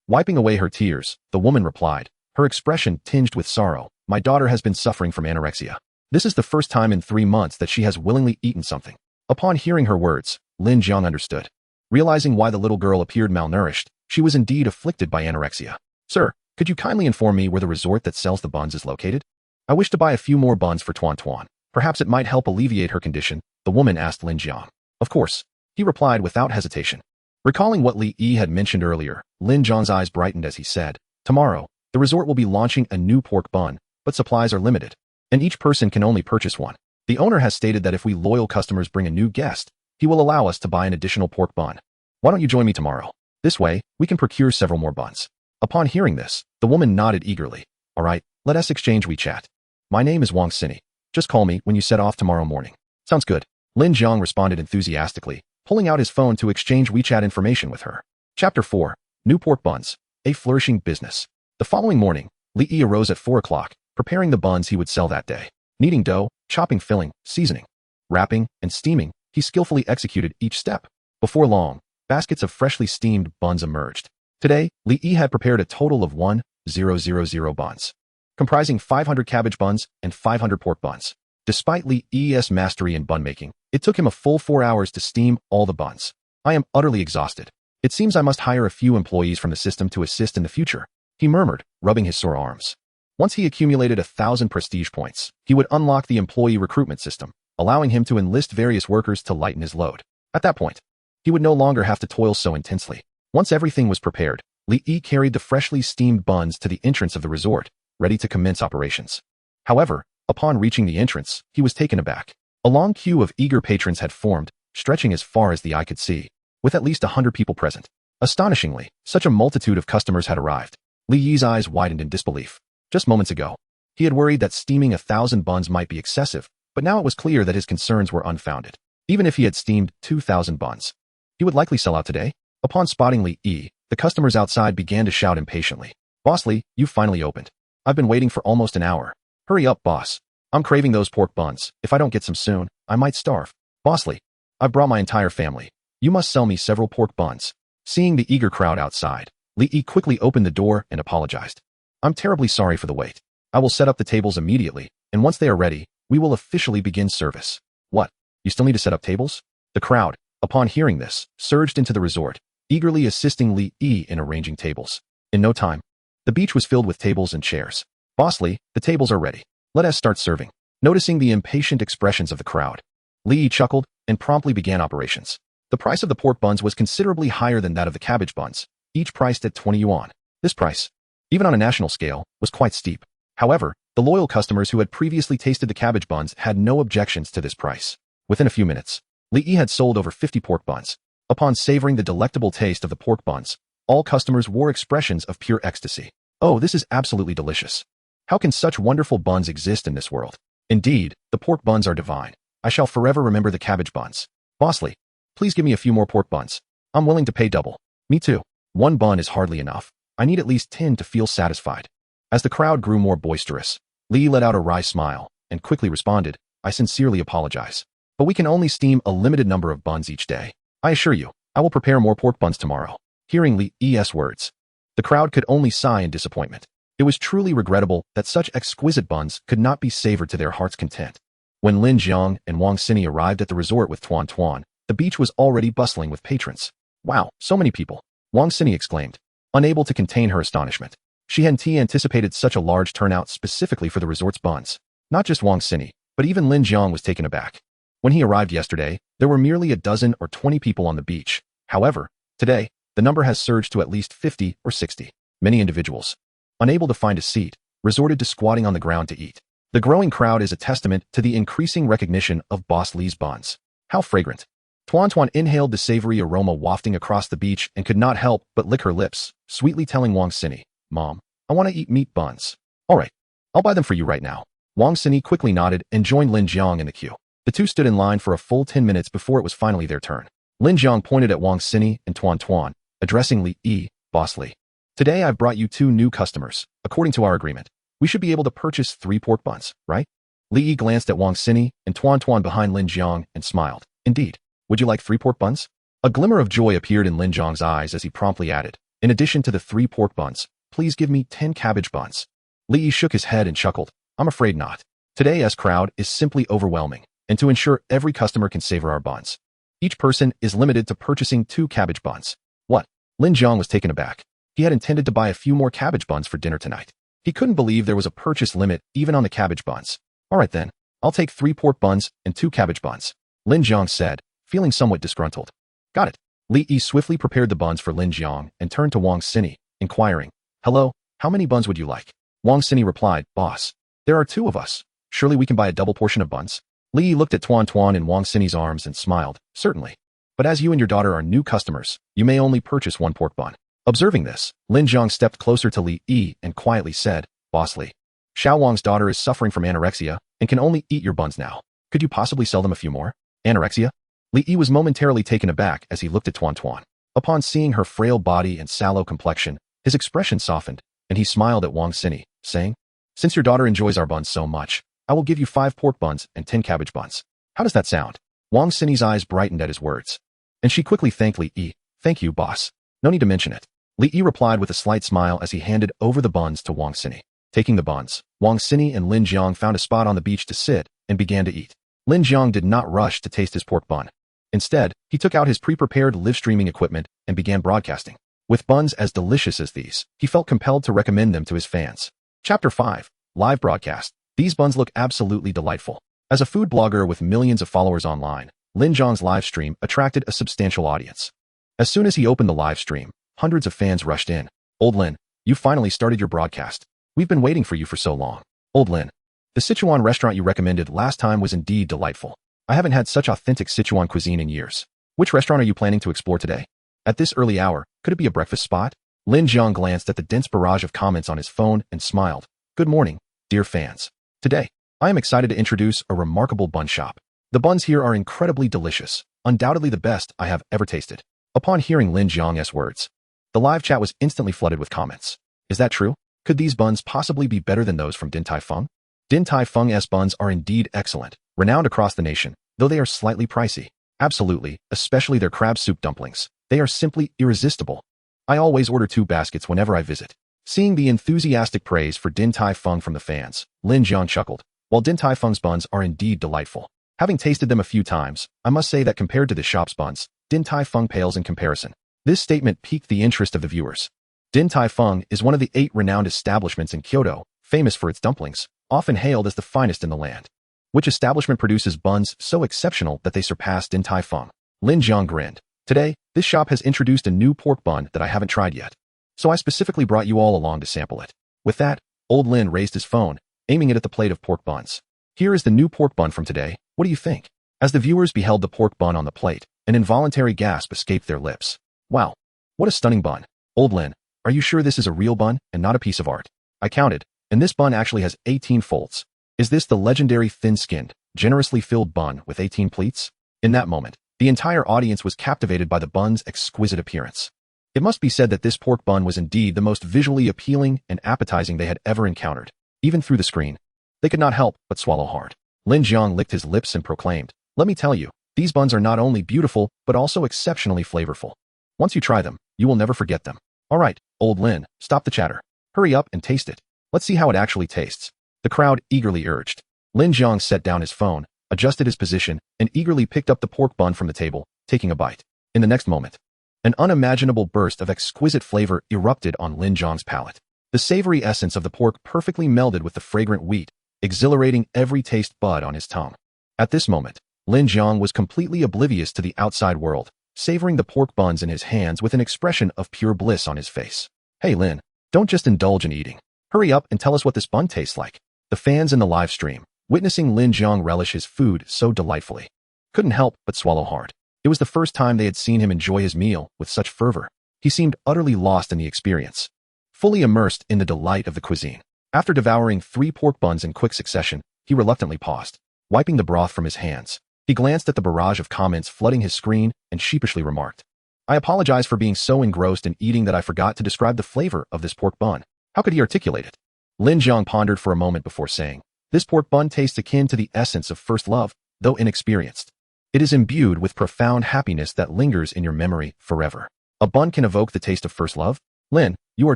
Wiping away her tears, the woman replied, her expression tinged with sorrow, My daughter has been suffering from anorexia. This is the first time in 3 months that she has willingly eaten something. Upon hearing her words, Lin Jiang understood. Realizing why the little girl appeared malnourished, she was indeed afflicted by anorexia. Sir, could you kindly inform me where the resort that sells the buns is located? I wish to buy a few more buns for Tuan Tuan. Perhaps it might help alleviate her condition, the woman asked Lin Jiang. Of course, he replied without hesitation. Recalling what Li Yi had mentioned earlier, Lin Jiang's eyes brightened as he said, Tomorrow, the resort will be launching a new pork bun, but supplies are limited, and each person can only purchase one. The owner has stated that if we loyal customers bring a new guest, he will allow us to buy an additional pork bun. Why don't you join me tomorrow? This way, we can procure several more buns. Upon hearing this, the woman nodded eagerly. All right, let us exchange WeChat. My name is Wang Xini. Just call me when you set off tomorrow morning. Sounds good. Lin Jiang responded enthusiastically, pulling out his phone to exchange WeChat information with her. Chapter 4. New pork buns. A flourishing business. The following morning, Li Yi arose at 4 o'clock, preparing the buns he would sell that day. Kneading dough, chopping filling, seasoning, wrapping, and steaming, he skillfully executed each step. Before long, baskets of freshly steamed buns emerged. Today, Li Yi had prepared a total of 1,000 buns, comprising 500 cabbage buns and 500 pork buns. Despite Li Yi's mastery in bun making, it took him a full 4 hours to steam all the buns. I am utterly exhausted. It seems I must hire a few employees from the system to assist in the future, he murmured, rubbing his sore arms. Once he accumulated 1,000 prestige points, he would unlock the employee recruitment system, allowing him to enlist various workers to lighten his load. At that point, he would no longer have to toil so intensely. Once everything was prepared, Li Yi carried the freshly steamed buns to the entrance of the resort, ready to commence operations. However, upon reaching the entrance, he was taken aback. A long queue of eager patrons had formed, stretching as far as the eye could see, with at least 100 people present. Astonishingly, such a multitude of customers had arrived. Li Yi's eyes widened in disbelief. Just moments ago, he had worried that steaming 1,000 buns might be excessive, but now it was clear that his concerns were unfounded. Even if he had steamed 2,000 buns, he would likely sell out today. Upon spotting Li Yi, the customers outside began to shout impatiently. Boss Li, you finally opened. I've been waiting for almost an hour. Hurry up, boss. I'm craving those pork buns. If I don't get some soon, I might starve. Boss Li, I've brought my entire family. You must sell me several pork buns. Seeing the eager crowd outside, Li Yi quickly opened the door and apologized. I'm terribly sorry for the wait. I will set up the tables immediately, and once they are ready, we will officially begin service. What? You still need to set up tables? The crowd, upon hearing this, surged into the resort, eagerly assisting Li Yi in arranging tables. In no time, the beach was filled with tables and chairs. Boss Li, the tables are ready. Let us start serving. Noticing the impatient expressions of the crowd, Li Yi chuckled and promptly began operations. The price of the pork buns was considerably higher than that of the cabbage buns, each priced at 20 yuan. This price, even on a national scale, was quite steep. However, the loyal customers who had previously tasted the cabbage buns had no objections to this price. Within a few minutes, Li Yi had sold over 50 pork buns. Upon savoring the delectable taste of the pork buns, all customers wore expressions of pure ecstasy. Oh, this is absolutely delicious. How can such wonderful buns exist in this world? Indeed, the pork buns are divine. I shall forever remember the cabbage buns. Boss Li, please give me a few more pork buns. I'm willing to pay double. Me too. One bun is hardly enough. I need at least 10 to feel satisfied. As the crowd grew more boisterous, Li let out a wry smile and quickly responded, I sincerely apologize. But we can only steam a limited number of buns each day. I assure you, I will prepare more pork buns tomorrow. Hearing Li Yi's words, the crowd could only sigh in disappointment. It was truly regrettable that such exquisite buns could not be savored to their heart's content. When Lin Jiang and Wang Xini arrived at the resort with Tuan Tuan, the beach was already bustling with patrons. Wow, so many people! Wang Xini exclaimed, unable to contain her astonishment. She hadn't anticipated such a large turnout specifically for the resort's buns. Not just Wang Xini, but even Lin Jiang was taken aback. When he arrived yesterday, there were merely a dozen or 20 people on the beach. However, today, the number has surged to at least 50 or 60. Many individuals, unable to find a seat, resorted to squatting on the ground to eat. The growing crowd is a testament to the increasing recognition of Boss Lee's buns. How fragrant. Tuan inhaled the savory aroma wafting across the beach and could not help but lick her lips, sweetly telling Wang Sini, "Mom, I want to eat meat buns." "All right, I'll buy them for you right now." Wang Sini quickly nodded and joined Lin Jiang in the queue. The two stood in line for a full 10 minutes before it was finally their turn. Lin Jiang pointed at Wang Sini and Tuan, addressing Li Yi, "Boss Li. Today I've brought you 2 new customers. According to our agreement, we should be able to purchase 3 pork buns, right?" Li Yi glanced at Wang Sini and Tuan behind Lin Jiang and smiled. "Indeed. Would you like 3 pork buns?" A glimmer of joy appeared in Lin Jiang's eyes as he promptly added, "In addition to the 3 pork buns, please give me 10 cabbage buns." Li Yi shook his head and chuckled. "I'm afraid not. Today's crowd is simply overwhelming, and to ensure every customer can savor our buns, each person is limited to purchasing 2 cabbage buns." "What?" Lin Jiang was taken aback. He had intended to buy a few more cabbage buns for dinner tonight. He couldn't believe there was a purchase limit even on the cabbage buns. "All right then, I'll take 3 pork buns and 2 cabbage buns," Lin Jiang said, feeling somewhat disgruntled. "Got it." Li Yi swiftly prepared the buns for Lin Jiang and turned to Wang Sini, inquiring, "Hello, how many buns would you like?" Wang Sini replied, "Boss, there are 2 of us. Surely we can buy a double portion of buns?" Li Yi looked at Tuan in Wang Sini's arms and smiled, "Certainly. But as you and your daughter are new customers, you may only purchase 1 pork bun." Observing this, Lin Jiang stepped closer to Li Yi and quietly said, "Boss Li, Xiao Wang's daughter is suffering from anorexia and can only eat your buns now. Could you possibly sell them a few more?" "Anorexia?" Li Yi was momentarily taken aback as he looked at Tuan. Upon seeing her frail body and sallow complexion, his expression softened, and he smiled at Wang Sini, saying, "Since your daughter enjoys our buns so much, I will give you 5 pork buns and 10 cabbage buns. How does that sound?" Wang Sini's eyes brightened at his words, and she quickly thanked Li Yi. "Thank you, boss. No need to mention it." Li Yi replied with a slight smile as he handed over the buns to Wang Sini. Taking the buns, Wang Sini and Lin Jiang found a spot on the beach to sit and began to eat. Lin Jiang did not rush to taste his pork bun. Instead, he took out his pre-prepared live streaming equipment and began broadcasting. With buns as delicious as these, he felt compelled to recommend them to his fans. Chapter 5. Live Broadcast. These buns look absolutely delightful. As a food blogger with millions of followers online, Lin Jiang's live stream attracted a substantial audience. As soon as he opened the live stream, hundreds of fans rushed in. "Old Lin, you finally started your broadcast. We've been waiting for you for so long." "Old Lin, the Sichuan restaurant you recommended last time was indeed delightful. I haven't had such authentic Sichuan cuisine in years. Which restaurant are you planning to explore today? At this early hour, could it be a breakfast spot?" Lin Jiang glanced at the dense barrage of comments on his phone and smiled. "Good morning, dear fans. Today, I am excited to introduce a remarkable bun shop. The buns here are incredibly delicious, undoubtedly the best I have ever tasted." Upon hearing Lin Jiang's words, the live chat was instantly flooded with comments. "Is that true? Could these buns possibly be better than those from Din Tai Fung?" Din Tai Fung's buns are indeed excellent, renowned across the nation, though they are slightly pricey. Absolutely, especially their crab soup dumplings. They are simply irresistible. I always order 2 baskets whenever I visit. Seeing the enthusiastic praise for Din Tai Fung from the fans, Lin Jiang chuckled. While Din Tai Fung's buns are indeed delightful, having tasted them a few times, I must say that compared to the shop's buns, Din Tai Fung pales in comparison. This statement piqued the interest of the viewers. Din Tai Fung is one of the 8 renowned establishments in Kyoto, famous for its dumplings, often hailed as the finest in the land. Which establishment produces buns so exceptional that they surpass Din Tai Fung? Lin Jiang grinned. "Today, this shop has introduced a new pork bun that I haven't tried yet. So I specifically brought you all along to sample it." With that, old Lin raised his phone, aiming it at the plate of pork buns. "Here is the new pork bun from today. What do you think?" As the viewers beheld the pork bun on the plate, an involuntary gasp escaped their lips. "Wow, what a stunning bun. Old Lin, are you sure this is a real bun and not a piece of art? I counted, and this bun actually has 18 folds. Is this the legendary thin-skinned, generously filled bun with 18 pleats?" In that moment, the entire audience was captivated by the bun's exquisite appearance. It must be said that this pork bun was indeed the most visually appealing and appetizing they had ever encountered. Even through the screen, they could not help but swallow hard. Lin Jiang licked his lips and proclaimed, "Let me tell you, these buns are not only beautiful, but also exceptionally flavorful. Once you try them, you will never forget them." "All right, old Lin, stop the chatter. Hurry up and taste it. Let's see how it actually tastes," the crowd eagerly urged. Lin Jiang set down his phone, adjusted his position, and eagerly picked up the pork bun from the table, taking a bite. In the next moment, an unimaginable burst of exquisite flavor erupted on Lin Jiang's palate. The savory essence of the pork perfectly melded with the fragrant wheat, exhilarating every taste bud on his tongue. At this moment, Lin Jiang was completely oblivious to the outside world, savoring the pork buns in his hands with an expression of pure bliss on his face. Hey Lin, don't just indulge in eating. Hurry up and tell us what this bun tastes like. The fans in the live stream, witnessing Lin Jiang relish his food so delightfully, couldn't help but swallow hard. It was the first time they had seen him enjoy his meal with such fervor. He seemed utterly lost in the experience, fully immersed in the delight of the cuisine. After devouring 3 pork buns in quick succession, he reluctantly paused, wiping the broth from his hands. He glanced at the barrage of comments flooding his screen and sheepishly remarked, "I apologize for being so engrossed in eating that I forgot to describe the flavor of this pork bun." How could he articulate it? Lin Jiang pondered for a moment before saying, "This pork bun tastes akin to the essence of first love, though inexperienced. It is imbued with profound happiness that lingers in your memory forever." A bun can evoke the taste of first love? Lin, you are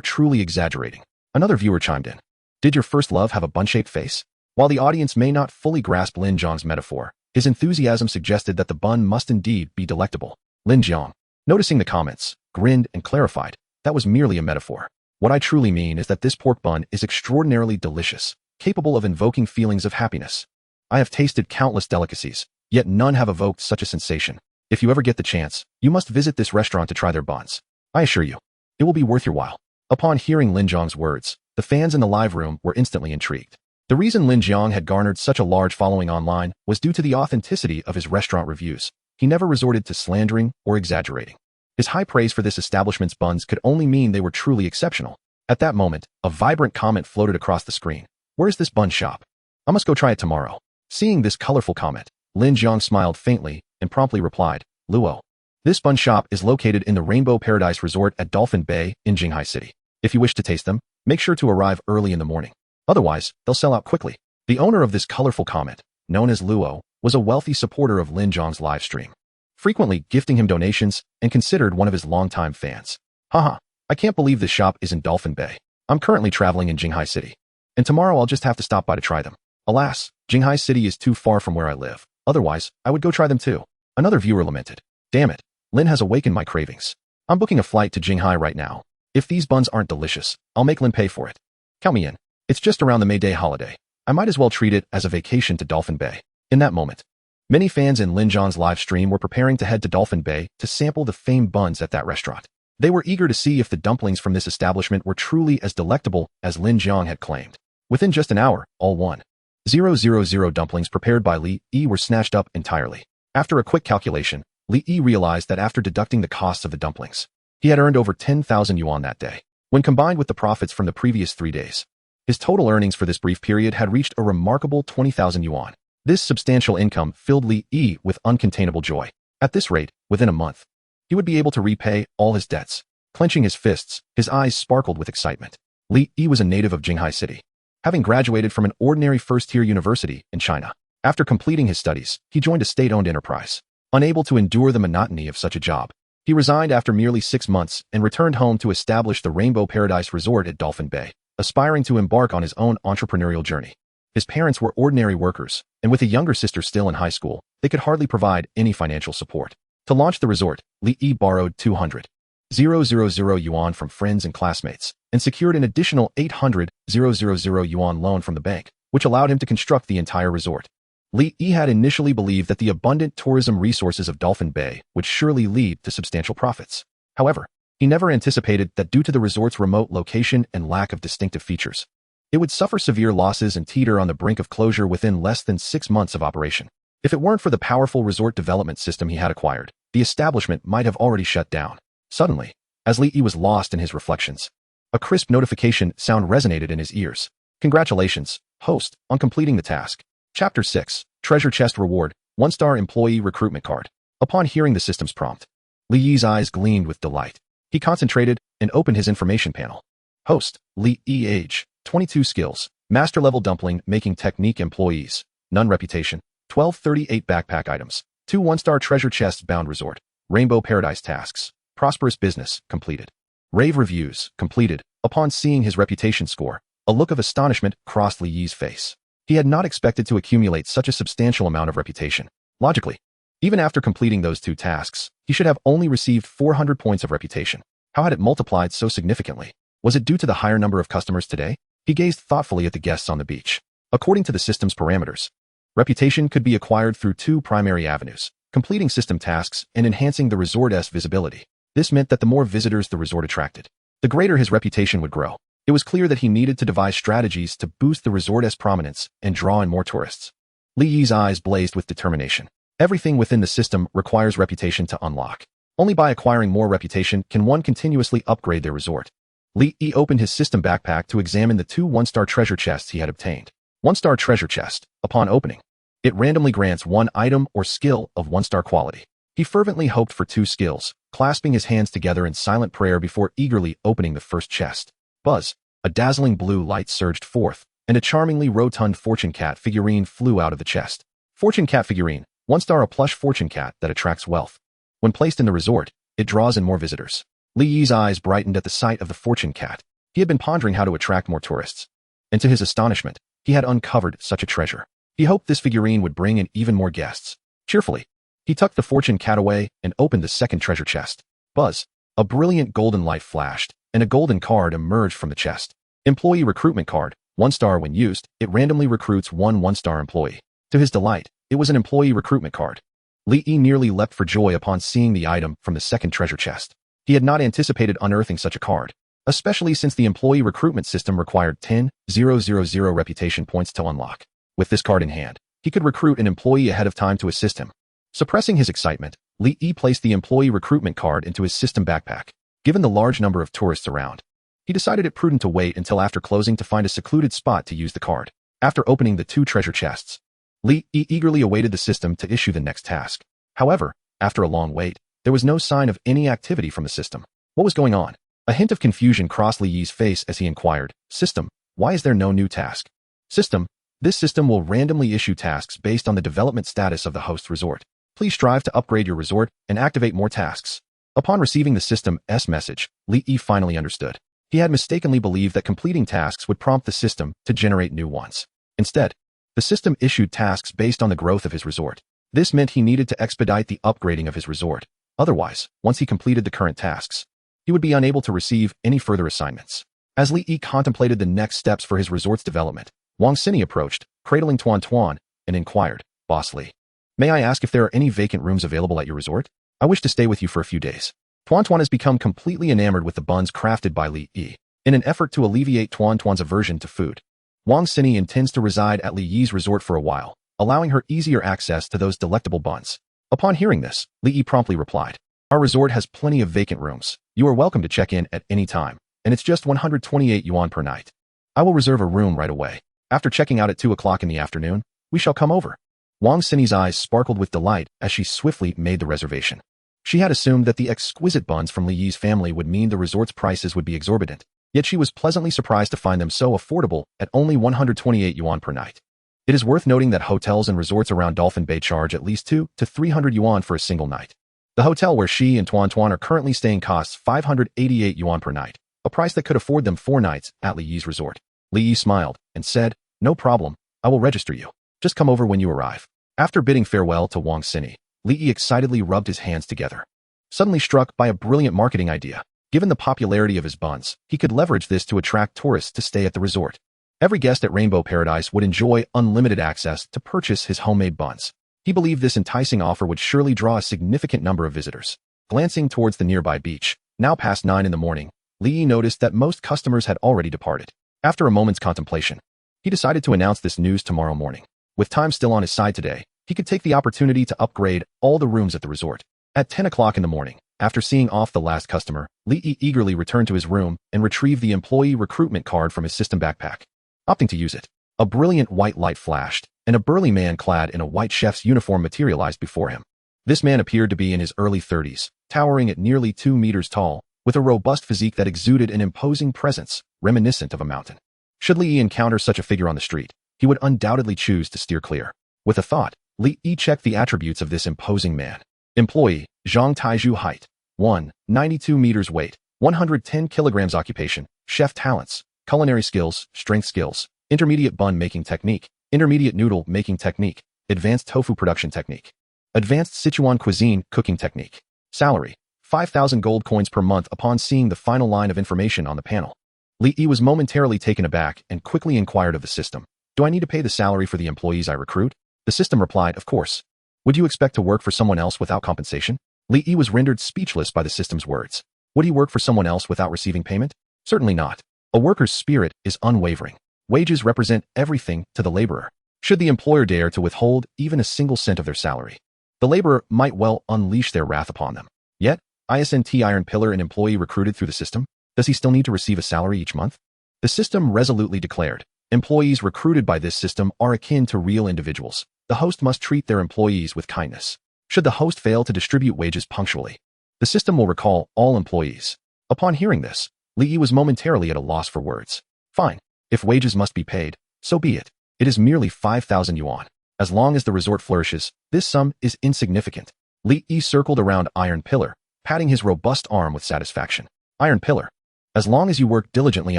truly exaggerating. Another viewer chimed in. Did your first love have a bun-shaped face? While the audience may not fully grasp Lin Jiang's metaphor, his enthusiasm suggested that the bun must indeed be delectable. Lin Jiang, noticing the comments, grinned and clarified, "That was merely a metaphor. What I truly mean is that this pork bun is extraordinarily delicious, capable of invoking feelings of happiness. I have tasted countless delicacies, yet none have evoked such a sensation. If you ever get the chance, you must visit this restaurant to try their buns. I assure you, it will be worth your while." Upon hearing Lin Jiang's words, the fans in the live room were instantly intrigued. The reason Lin Jiang had garnered such a large following online was due to the authenticity of his restaurant reviews. He never resorted to slandering or exaggerating. His high praise for this establishment's buns could only mean they were truly exceptional. At that moment, a vibrant comment floated across the screen. "Where's this bun shop? I must go try it tomorrow." Seeing this colorful comment, Lin Jiang smiled faintly and promptly replied, "Luo. This bun shop is located in the Rainbow Paradise Resort at Dolphin Bay in Jinghai City. If you wish to taste them, make sure to arrive early in the morning. Otherwise, they'll sell out quickly." The owner of this colorful comment, known as Luo, was a wealthy supporter of Lin Jiang's live stream, frequently gifting him donations and considered one of his longtime fans. "Haha, I can't believe this shop is in Dolphin Bay. I'm currently traveling in Jinghai City, and tomorrow I'll just have to stop by to try them. Alas, Jinghai City is too far from where I live. Otherwise, I would go try them too." Another viewer lamented, "Damn it, Lin has awakened my cravings. I'm booking a flight to Jinghai right now. If these buns aren't delicious, I'll make Lin pay for it. Count me in. It's just around the May Day holiday. I might as well treat it as a vacation to Dolphin Bay." In that moment, many fans in Lin Jiang's live stream were preparing to head to Dolphin Bay to sample the famed buns at that restaurant. They were eager to see if the dumplings from this establishment were truly as delectable as Lin Jiang had claimed. Within just an hour, all 1,000 dumplings prepared by Li Yi were snatched up entirely. After a quick calculation, Li Yi realized that after deducting the costs of the dumplings, he had earned over 10,000 yuan that day. When combined with the profits from the previous 3 days, his total earnings for this brief period had reached a remarkable 20,000 yuan. This substantial income filled Li Yi with uncontainable joy. At this rate, within a month, he would be able to repay all his debts. Clenching his fists, his eyes sparkled with excitement. Li Yi was a native of Jinghai City, having graduated from an ordinary first-tier university in China. After completing his studies, he joined a state-owned enterprise. Unable to endure the monotony of such a job, he resigned after merely 6 months and returned home to establish the Rainbow Paradise Resort at Dolphin Bay, aspiring to embark on his own entrepreneurial journey. His parents were ordinary workers, and with a younger sister still in high school, they could hardly provide any financial support. To launch the resort, Li Yi borrowed 200,000 yuan from friends and classmates, and secured an additional 800,000 yuan loan from the bank, which allowed him to construct the entire resort. Li Yi had initially believed that the abundant tourism resources of Dolphin Bay would surely lead to substantial profits. However, he never anticipated that due to the resort's remote location and lack of distinctive features, it would suffer severe losses and teeter on the brink of closure within less than 6 months of operation. If it weren't for the powerful resort development system he had acquired, the establishment might have already shut down. Suddenly, as Li Yi was lost in his reflections, a crisp notification sound resonated in his ears. "Congratulations, host, on completing the task. Chapter 6, Treasure Chest Reward, 1-star Employee Recruitment Card." Upon hearing the system's prompt, Li Yi's eyes gleamed with delight. He concentrated and opened his information panel. Host, Li Yi, age, 22, skills, master-level dumpling making technique, employees, none, reputation, 1238 backpack items, 2 1-star treasure chests, bound resort, Rainbow Paradise tasks, prosperous business, completed. Rave reviews, completed. Upon seeing his reputation score, a look of astonishment crossed Li Yi's face. He had not expected to accumulate such a substantial amount of reputation. Logically, even after completing those 2 tasks, he should have only received 400 points of reputation. How had it multiplied so significantly? Was it due to the higher number of customers today? He gazed thoughtfully at the guests on the beach. According to the system's parameters, Reputation could be acquired through two primary avenues: completing system tasks and enhancing the resort's visibility. This meant that the more visitors the resort attracted, the greater his reputation would grow. It was clear that he needed to devise strategies to boost the resort's prominence and draw in more tourists. Li Yi's eyes blazed with determination. Everything within the system requires reputation to unlock. Only by acquiring more reputation can one continuously upgrade their resort. Li Yi opened his system backpack to examine the two one-star treasure chests he had obtained. One-star treasure chest. Upon opening, it randomly grants one item or skill of one-star quality. He fervently hoped for two skills, clasping his hands together in silent prayer before eagerly opening the first chest. Buzz! A dazzling blue light surged forth, and a charmingly rotund fortune cat figurine flew out of the chest. Fortune cat figurine. One-star, a plush fortune cat that attracts wealth. When placed in the resort, it draws in more visitors. Li Yi's eyes brightened at the sight of the fortune cat. He had been pondering how to attract more tourists. And to his astonishment, he had uncovered such a treasure. He hoped this figurine would bring in even more guests. Cheerfully, he tucked the fortune cat away and opened the second treasure chest. Buzz! A brilliant golden light flashed, and a golden card emerged from the chest. Employee recruitment card. 1 star when used, it randomly recruits one 1-star employee. To his delight, it was an employee recruitment card. Li Yi nearly leapt for joy upon seeing the item from the second treasure chest. He had not anticipated unearthing such a card, especially since the employee recruitment system required 10,000 reputation points to unlock. With this card in hand, he could recruit an employee ahead of time to assist him. Suppressing his excitement, Li Yi placed the employee recruitment card into his system backpack. Given the large number of tourists around, he decided it prudent to wait until after closing to find a secluded spot to use the card. After opening the two treasure chests, Li Yi eagerly awaited the system to issue the next task. However, after a long wait, there was no sign of any activity from the system. What was going on? A hint of confusion crossed Li Yi's face as he inquired, "System, why is there no new task?" "System, this system will randomly issue tasks based on the development status of the host resort. Please strive to upgrade your resort and activate more tasks." Upon receiving the system's message, Li Yi finally understood. He had mistakenly believed that completing tasks would prompt the system to generate new ones. Instead, the system issued tasks based on the growth of his resort. This meant he needed to expedite the upgrading of his resort. Otherwise, once he completed the current tasks, he would be unable to receive any further assignments. As Li Yi contemplated the next steps for his resort's development, Wang Xini approached, cradling Tuan Tuan, and inquired, "Boss Li, may I ask if there are any vacant rooms available at your resort? I wish to stay with you for a few days." Tuan Tuan has become completely enamored with the buns crafted by Li Yi. In an effort to alleviate Tuan Tuan's aversion to food, Wang Xini intends to reside at Li Yi's resort for a while, allowing her easier access to those delectable buns. Upon hearing this, Li Yi promptly replied, "Our resort has plenty of vacant rooms. You are welcome to check in at any time, and it's just 128 yuan per night. I will reserve a room right away. After checking out at 2 o'clock in the afternoon, we shall come over." Wang Xini's eyes sparkled with delight as she swiftly made the reservation. She had assumed that the exquisite buns from Li Yi's family would mean the resort's prices would be exorbitant, yet she was pleasantly surprised to find them so affordable at only 128 yuan per night. It is worth noting that hotels and resorts around Dolphin Bay charge at least 200 to 300 yuan for a single night. The hotel where she and Tuan Tuan are currently staying costs 588 yuan per night, a price that could afford them 4 nights at Li Yi's resort. Li Yi smiled and said, "No problem, I will register you. Just come over when you arrive." After bidding farewell to Wang Xini, Li Yi excitedly rubbed his hands together. Suddenly struck by a brilliant marketing idea, given the popularity of his buns, he could leverage this to attract tourists to stay at the resort. Every guest at Rainbow Paradise would enjoy unlimited access to purchase his homemade buns. He believed this enticing offer would surely draw a significant number of visitors. Glancing towards the nearby beach, now past 9 in the morning, Li Yi noticed that most customers had already departed. After a moment's contemplation, he decided to announce this news tomorrow morning. With time still on his side today, he could take the opportunity to upgrade all the rooms at the resort. At 10 o'clock in the morning, after seeing off the last customer, Li Yi eagerly returned to his room and retrieved the employee recruitment card from his system backpack. Opting to use it, a brilliant white light flashed, and a burly man clad in a white chef's uniform materialized before him. This man appeared to be in his early 30s, towering at nearly 2 meters tall, with a robust physique that exuded an imposing presence, reminiscent of a mountain. Should Li Yi encounter such a figure on the street, he would undoubtedly choose to steer clear. With a thought, Li Yi checked the attributes of this imposing man. Employee, Zhang Taizhu height, 192 meters weight, 110 kilograms occupation, chef talents, culinary skills, strength skills, intermediate bun making technique, intermediate noodle making technique, advanced tofu production technique, advanced Sichuan cuisine cooking technique. Salary, 5,000 gold coins per month. Upon seeing the final line of information on the panel, Li Yi was momentarily taken aback and quickly inquired of the system, "Do I need to pay the salary for the employees I recruit?" The system replied, of course. Would you expect to work for someone else without compensation? Li Yi was rendered speechless by the system's words. Would he work for someone else without receiving payment? Certainly not. A worker's spirit is unwavering. Wages represent everything to the laborer. Should the employer dare to withhold even a single cent of their salary, the laborer might well unleash their wrath upon them. Yet, isn't Iron Pillar an employee recruited through the system? Does he still need to receive a salary each month? The system resolutely declared, employees recruited by this system are akin to real individuals. The host must treat their employees with kindness. Should the host fail to distribute wages punctually, the system will recall all employees. Upon hearing this, Li Yi was momentarily at a loss for words. Fine. If wages must be paid, so be it. It is merely 5,000 yuan. As long as the resort flourishes, this sum is insignificant. Li Yi circled around Iron Pillar, patting his robust arm with satisfaction. Iron Pillar, as long as you work diligently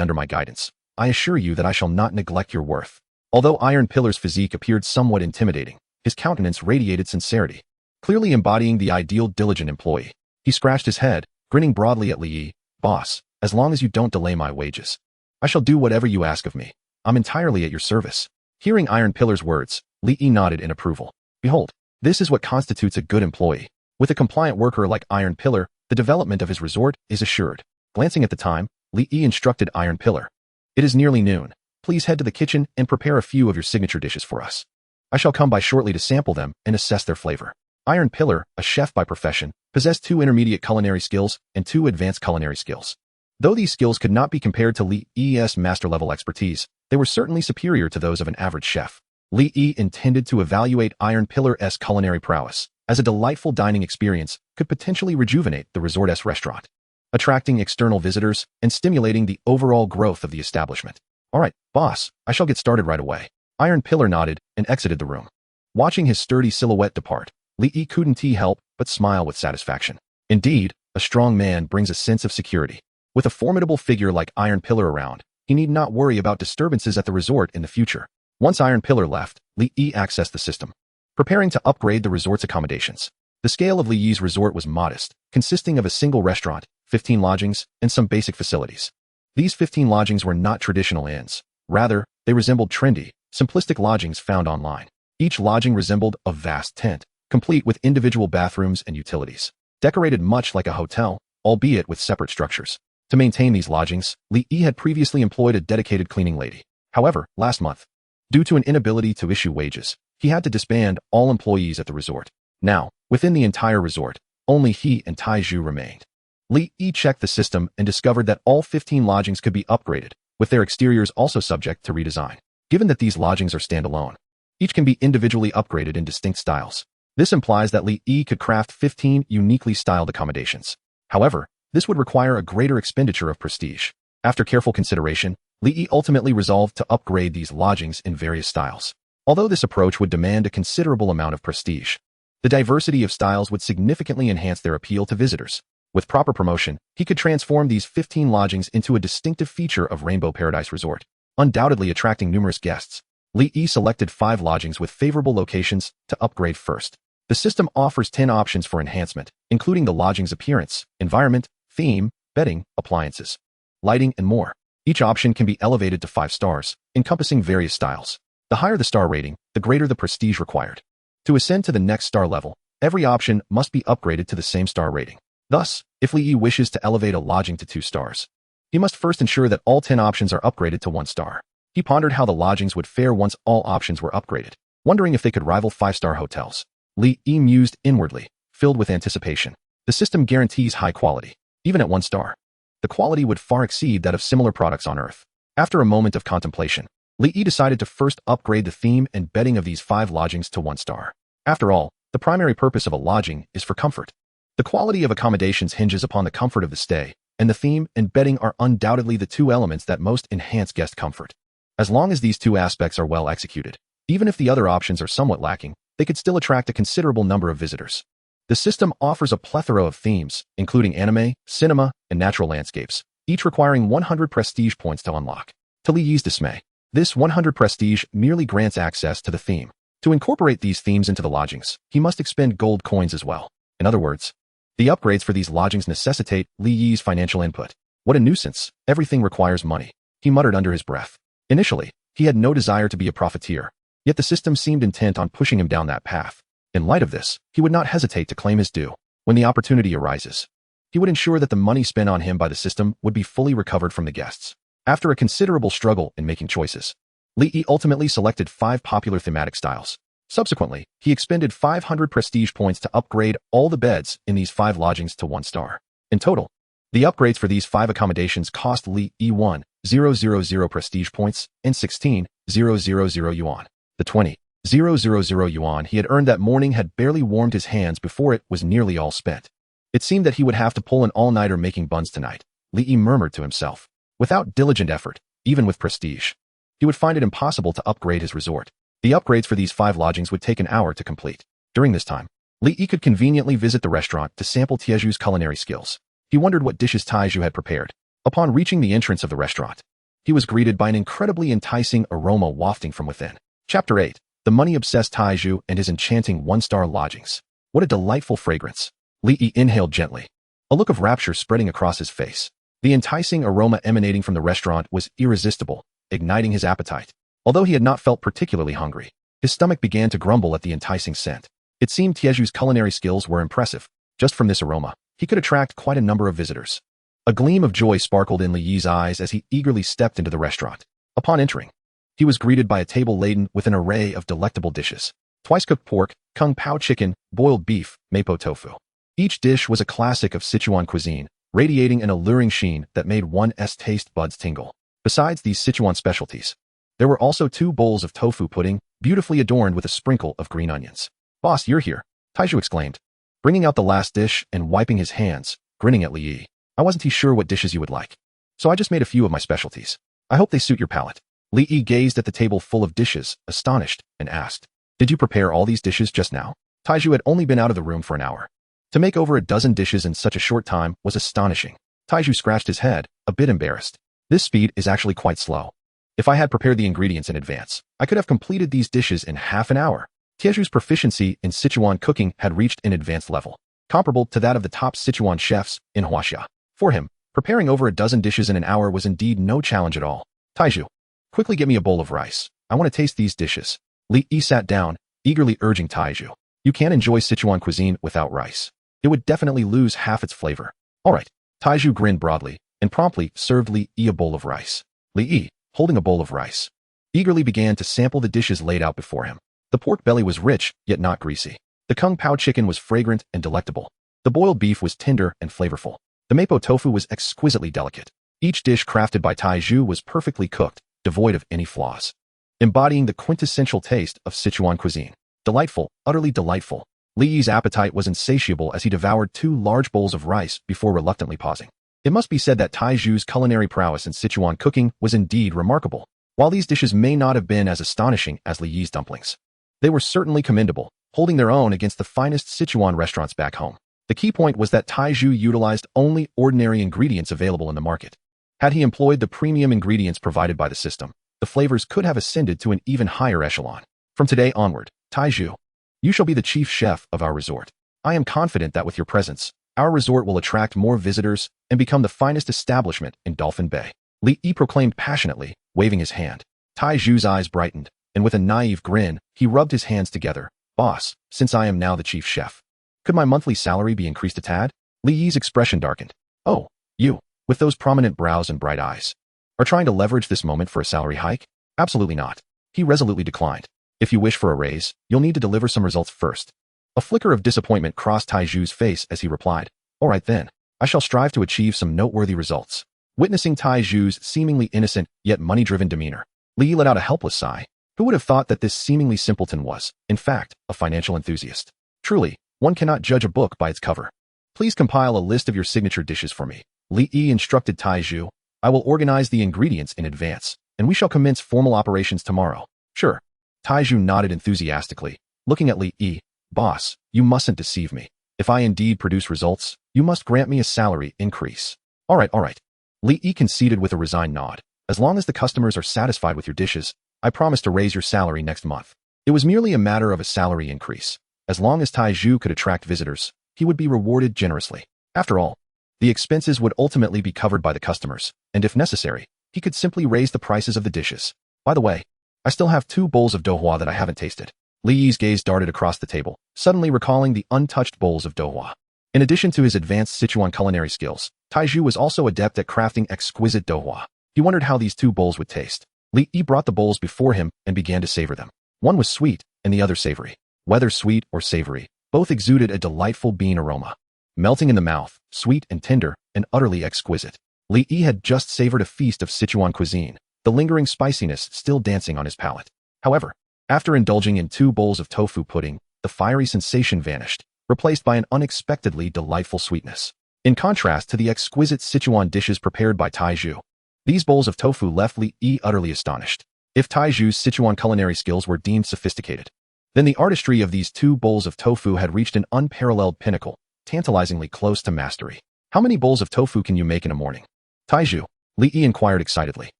under my guidance, I assure you that I shall not neglect your worth. Although Iron Pillar's physique appeared somewhat intimidating, his countenance radiated sincerity, clearly embodying the ideal diligent employee. He scratched his head, grinning broadly at Li Yi. Boss, as long as you don't delay my wages, I shall do whatever you ask of me. I'm entirely at your service. Hearing Iron Pillar's words, Li Yi nodded in approval. Behold, this is what constitutes a good employee. With a compliant worker like Iron Pillar, the development of his resort is assured. Glancing at the time, Li Yi instructed Iron Pillar. It is nearly noon. Please head to the kitchen and prepare a few of your signature dishes for us. I shall come by shortly to sample them and assess their flavor. Iron Pillar, a chef by profession, possessed 2 intermediate culinary skills and 2 advanced culinary skills. Though these skills could not be compared to Li Yi's master-level expertise, they were certainly superior to those of an average chef. Li Yi intended to evaluate Iron Pillar's culinary prowess, as a delightful dining experience could potentially rejuvenate the resort's restaurant, attracting external visitors and stimulating the overall growth of the establishment. All right, boss, I shall get started right away. Iron Pillar nodded and exited the room. Watching his sturdy silhouette depart, Li Yi couldn't help but smile with satisfaction. Indeed, a strong man brings a sense of security. With a formidable figure like Iron Pillar around, he need not worry about disturbances at the resort in the future. Once Iron Pillar left, Li Yi accessed the system, preparing to upgrade the resort's accommodations. The scale of Li Yi's resort was modest, consisting of a single restaurant, 15 lodgings, and some basic facilities. These 15 lodgings were not traditional inns. Rather, they resembled trendy, simplistic lodgings found online. Each lodging resembled a vast tent, complete with individual bathrooms and utilities, decorated much like a hotel, albeit with separate structures. To maintain these lodgings, Li Yi had previously employed a dedicated cleaning lady. However, last month, due to an inability to issue wages, he had to disband all employees at the resort. Now, within the entire resort, only he and Taiju remained. Li Yi checked the system and discovered that all 15 lodgings could be upgraded, with their exteriors also subject to redesign. Given that these lodgings are standalone, each can be individually upgraded in distinct styles. This implies that Li Yi could craft 15 uniquely styled accommodations. However, this would require a greater expenditure of prestige. After careful consideration, Li Yi ultimately resolved to upgrade these lodgings in various styles. Although this approach would demand a considerable amount of prestige, the diversity of styles would significantly enhance their appeal to visitors. With proper promotion, he could transform these 15 lodgings into a distinctive feature of Rainbow Paradise Resort, undoubtedly attracting numerous guests. Li Yi selected 5 lodgings with favorable locations to upgrade first. The system offers 10 options for enhancement, including the lodging's appearance, environment, theme, bedding, appliances, lighting, and more. Each option can be elevated to 5 stars, encompassing various styles. The higher the star rating, the greater the prestige required. To ascend to the next star level, every option must be upgraded to the same star rating. Thus, if Li Yi wishes to elevate a lodging to 2 stars, he must first ensure that all 10 options are upgraded to 1 star. He pondered how the lodgings would fare once all options were upgraded, wondering if they could rival 5-star hotels. Li Yi mused inwardly, filled with anticipation. The system guarantees high quality, even at 1 star. The quality would far exceed that of similar products on Earth. After a moment of contemplation, Li Yi decided to first upgrade the theme and bedding of these 5 lodgings to 1 star. After all, the primary purpose of a lodging is for comfort. The quality of accommodations hinges upon the comfort of the stay, and the theme and bedding are undoubtedly the 2 elements that most enhance guest comfort. As long as these 2 aspects are well executed, even if the other options are somewhat lacking, they could still attract a considerable number of visitors. The system offers a plethora of themes, including anime, cinema, and natural landscapes, each requiring 100 prestige points to unlock. To Li Yi's dismay, this 100 prestige merely grants access to the theme. To incorporate these themes into the lodgings, he must expend gold coins as well. In other words, the upgrades for these lodgings necessitate Li Yi's financial input. What a nuisance, everything requires money, he muttered under his breath. Initially, he had no desire to be a profiteer, Yet the system seemed intent on pushing him down that path. In light of this, he would not hesitate to claim his due when the opportunity arises. He would ensure that the money spent on him by the system would be fully recovered from the guests. After a considerable struggle in making choices, Li ultimately selected 5 popular thematic styles. Subsequently, he expended 500 prestige points to upgrade all the beds in these 5 lodgings to 1 star. In total, the upgrades for these 5 accommodations cost Li 1,000 prestige points and 16,000 yuan. The 20,000 yuan he had earned that morning had barely warmed his hands before it was nearly all spent. It seemed that he would have to pull an all-nighter making buns tonight, Li murmured to himself. Without diligent effort, even with prestige, he would find it impossible to upgrade his resort. The upgrades for these 5 lodgings would take an hour to complete. During this time, Li could conveniently visit the restaurant to sample Tieju's culinary skills. He wondered what dishes Taiju had prepared. Upon reaching the entrance of the restaurant, he was greeted by an incredibly enticing aroma wafting from within. Chapter 8. The money-obsessed Taiju and his enchanting 1-star lodgings. What a delightful fragrance. Li inhaled gently, a look of rapture spreading across his face. The enticing aroma emanating from the restaurant was irresistible, igniting his appetite. Although he had not felt particularly hungry, his stomach began to grumble at the enticing scent. It seemed Tieju's culinary skills were impressive. Just from this aroma, he could attract quite a number of visitors. A gleam of joy sparkled in Li's eyes as he eagerly stepped into the restaurant. Upon entering, he was greeted by a table laden with an array of delectable dishes. Twice-cooked pork, kung pao chicken, boiled beef, mapo tofu. Each dish was a classic of Sichuan cuisine, radiating an alluring sheen that made one's taste buds tingle. Besides these Sichuan specialties, there were also 2 bowls of tofu pudding, beautifully adorned with a sprinkle of green onions. "Boss, you're here," Taiju exclaimed, bringing out the last dish and wiping his hands, grinning at Li. "I wasn't sure what dishes you would like, so I just made a few of my specialties. I hope they suit your palate." Li gazed at the table full of dishes, astonished, and asked, "Did you prepare all these dishes just now?" Taiju had only been out of the room for an hour. To make over a dozen dishes in such a short time was astonishing. Taiju scratched his head, a bit embarrassed. "This speed is actually quite slow. If I had prepared the ingredients in advance, I could have completed these dishes in half an hour." Tieju's proficiency in Sichuan cooking had reached an advanced level, comparable to that of the top Sichuan chefs in Huaxia. For him, preparing over a dozen dishes in an hour was indeed no challenge at all. "Taiju, quickly get me a bowl of rice. I want to taste these dishes." Li sat down, eagerly urging Taiju. "You can't enjoy Sichuan cuisine without rice. It would definitely lose half its flavor." "All right." Taiju grinned broadly and promptly served Li a bowl of rice. Li, holding a bowl of rice, eagerly began to sample the dishes laid out before him. The pork belly was rich, yet not greasy. The kung pao chicken was fragrant and delectable. The boiled beef was tender and flavorful. The mapo tofu was exquisitely delicate. Each dish crafted by Taiju was perfectly cooked, devoid of any flaws, embodying the quintessential taste of Sichuan cuisine. Delightful, utterly delightful. Li's appetite was insatiable as he devoured 2 large bowls of rice before reluctantly pausing. It must be said that Taiju's culinary prowess in Sichuan cooking was indeed remarkable. While these dishes may not have been as astonishing as Li's dumplings, they were certainly commendable, holding their own against the finest Sichuan restaurants back home. The key point was that Taiju utilized only ordinary ingredients available in the market. Had he employed the premium ingredients provided by the system, the flavors could have ascended to an even higher echelon. "From today onward, Taiju, you shall be the chief chef of our resort. I am confident that with your presence, our resort will attract more visitors and become the finest establishment in Dolphin Bay." Li proclaimed passionately, waving his hand. Taiju's eyes brightened, and with a naive grin, he rubbed his hands together. "Boss, since I am now the chief chef, could my monthly salary be increased a tad?" Li's expression darkened. "Oh, you, with those prominent brows and bright eyes, are trying to leverage this moment for a salary hike?" "Absolutely not." He resolutely declined. "If you wish for a raise, you'll need to deliver some results first." A flicker of disappointment crossed Taiju's face as he replied, "All right then, I shall strive to achieve some noteworthy results." Witnessing Taiju's seemingly innocent yet money-driven demeanor, Li let out a helpless sigh. Who would have thought that this seemingly simpleton was, in fact, a financial enthusiast? Truly, one cannot judge a book by its cover. "Please compile a list of your signature dishes for me," Li instructed Taiju. "I will organize the ingredients in advance, and we shall commence formal operations tomorrow." "Sure." Taiju nodded enthusiastically, looking at Li. "Boss, you mustn't deceive me. If I indeed produce results, you must grant me a salary increase." All right. Li conceded with a resigned nod. "As long as the customers are satisfied with your dishes, I promise to raise your salary next month." It was merely a matter of a salary increase. As long as Taiju could attract visitors, he would be rewarded generously. After all, the expenses would ultimately be covered by the customers, and if necessary, he could simply raise the prices of the dishes. By the way, I still have 2 bowls of douhua that I haven't tasted. Li Yi's gaze darted across the table, suddenly recalling the untouched bowls of douhua. In addition to his advanced Sichuan culinary skills, Taiju was also adept at crafting exquisite douhua. He wondered how these 2 bowls would taste. Li Yi brought the bowls before him and began to savor them. One was sweet, and the other savory. Whether sweet or savory, both exuded a delightful bean aroma. Melting in the mouth, sweet and tender, and utterly exquisite. Li Yi had just savored a feast of Sichuan cuisine, the lingering spiciness still dancing on his palate. However, after indulging in 2 bowls of tofu pudding, the fiery sensation vanished, replaced by an unexpectedly delightful sweetness. In contrast to the exquisite Sichuan dishes prepared by Taiju, these bowls of tofu left Li Yi utterly astonished. If Taiju's Sichuan culinary skills were deemed sophisticated, then the artistry of these 2 bowls of tofu had reached an unparalleled pinnacle, tantalizingly close to mastery. How many bowls of tofu can you make in a morning? Taiju, Li Yi inquired excitedly.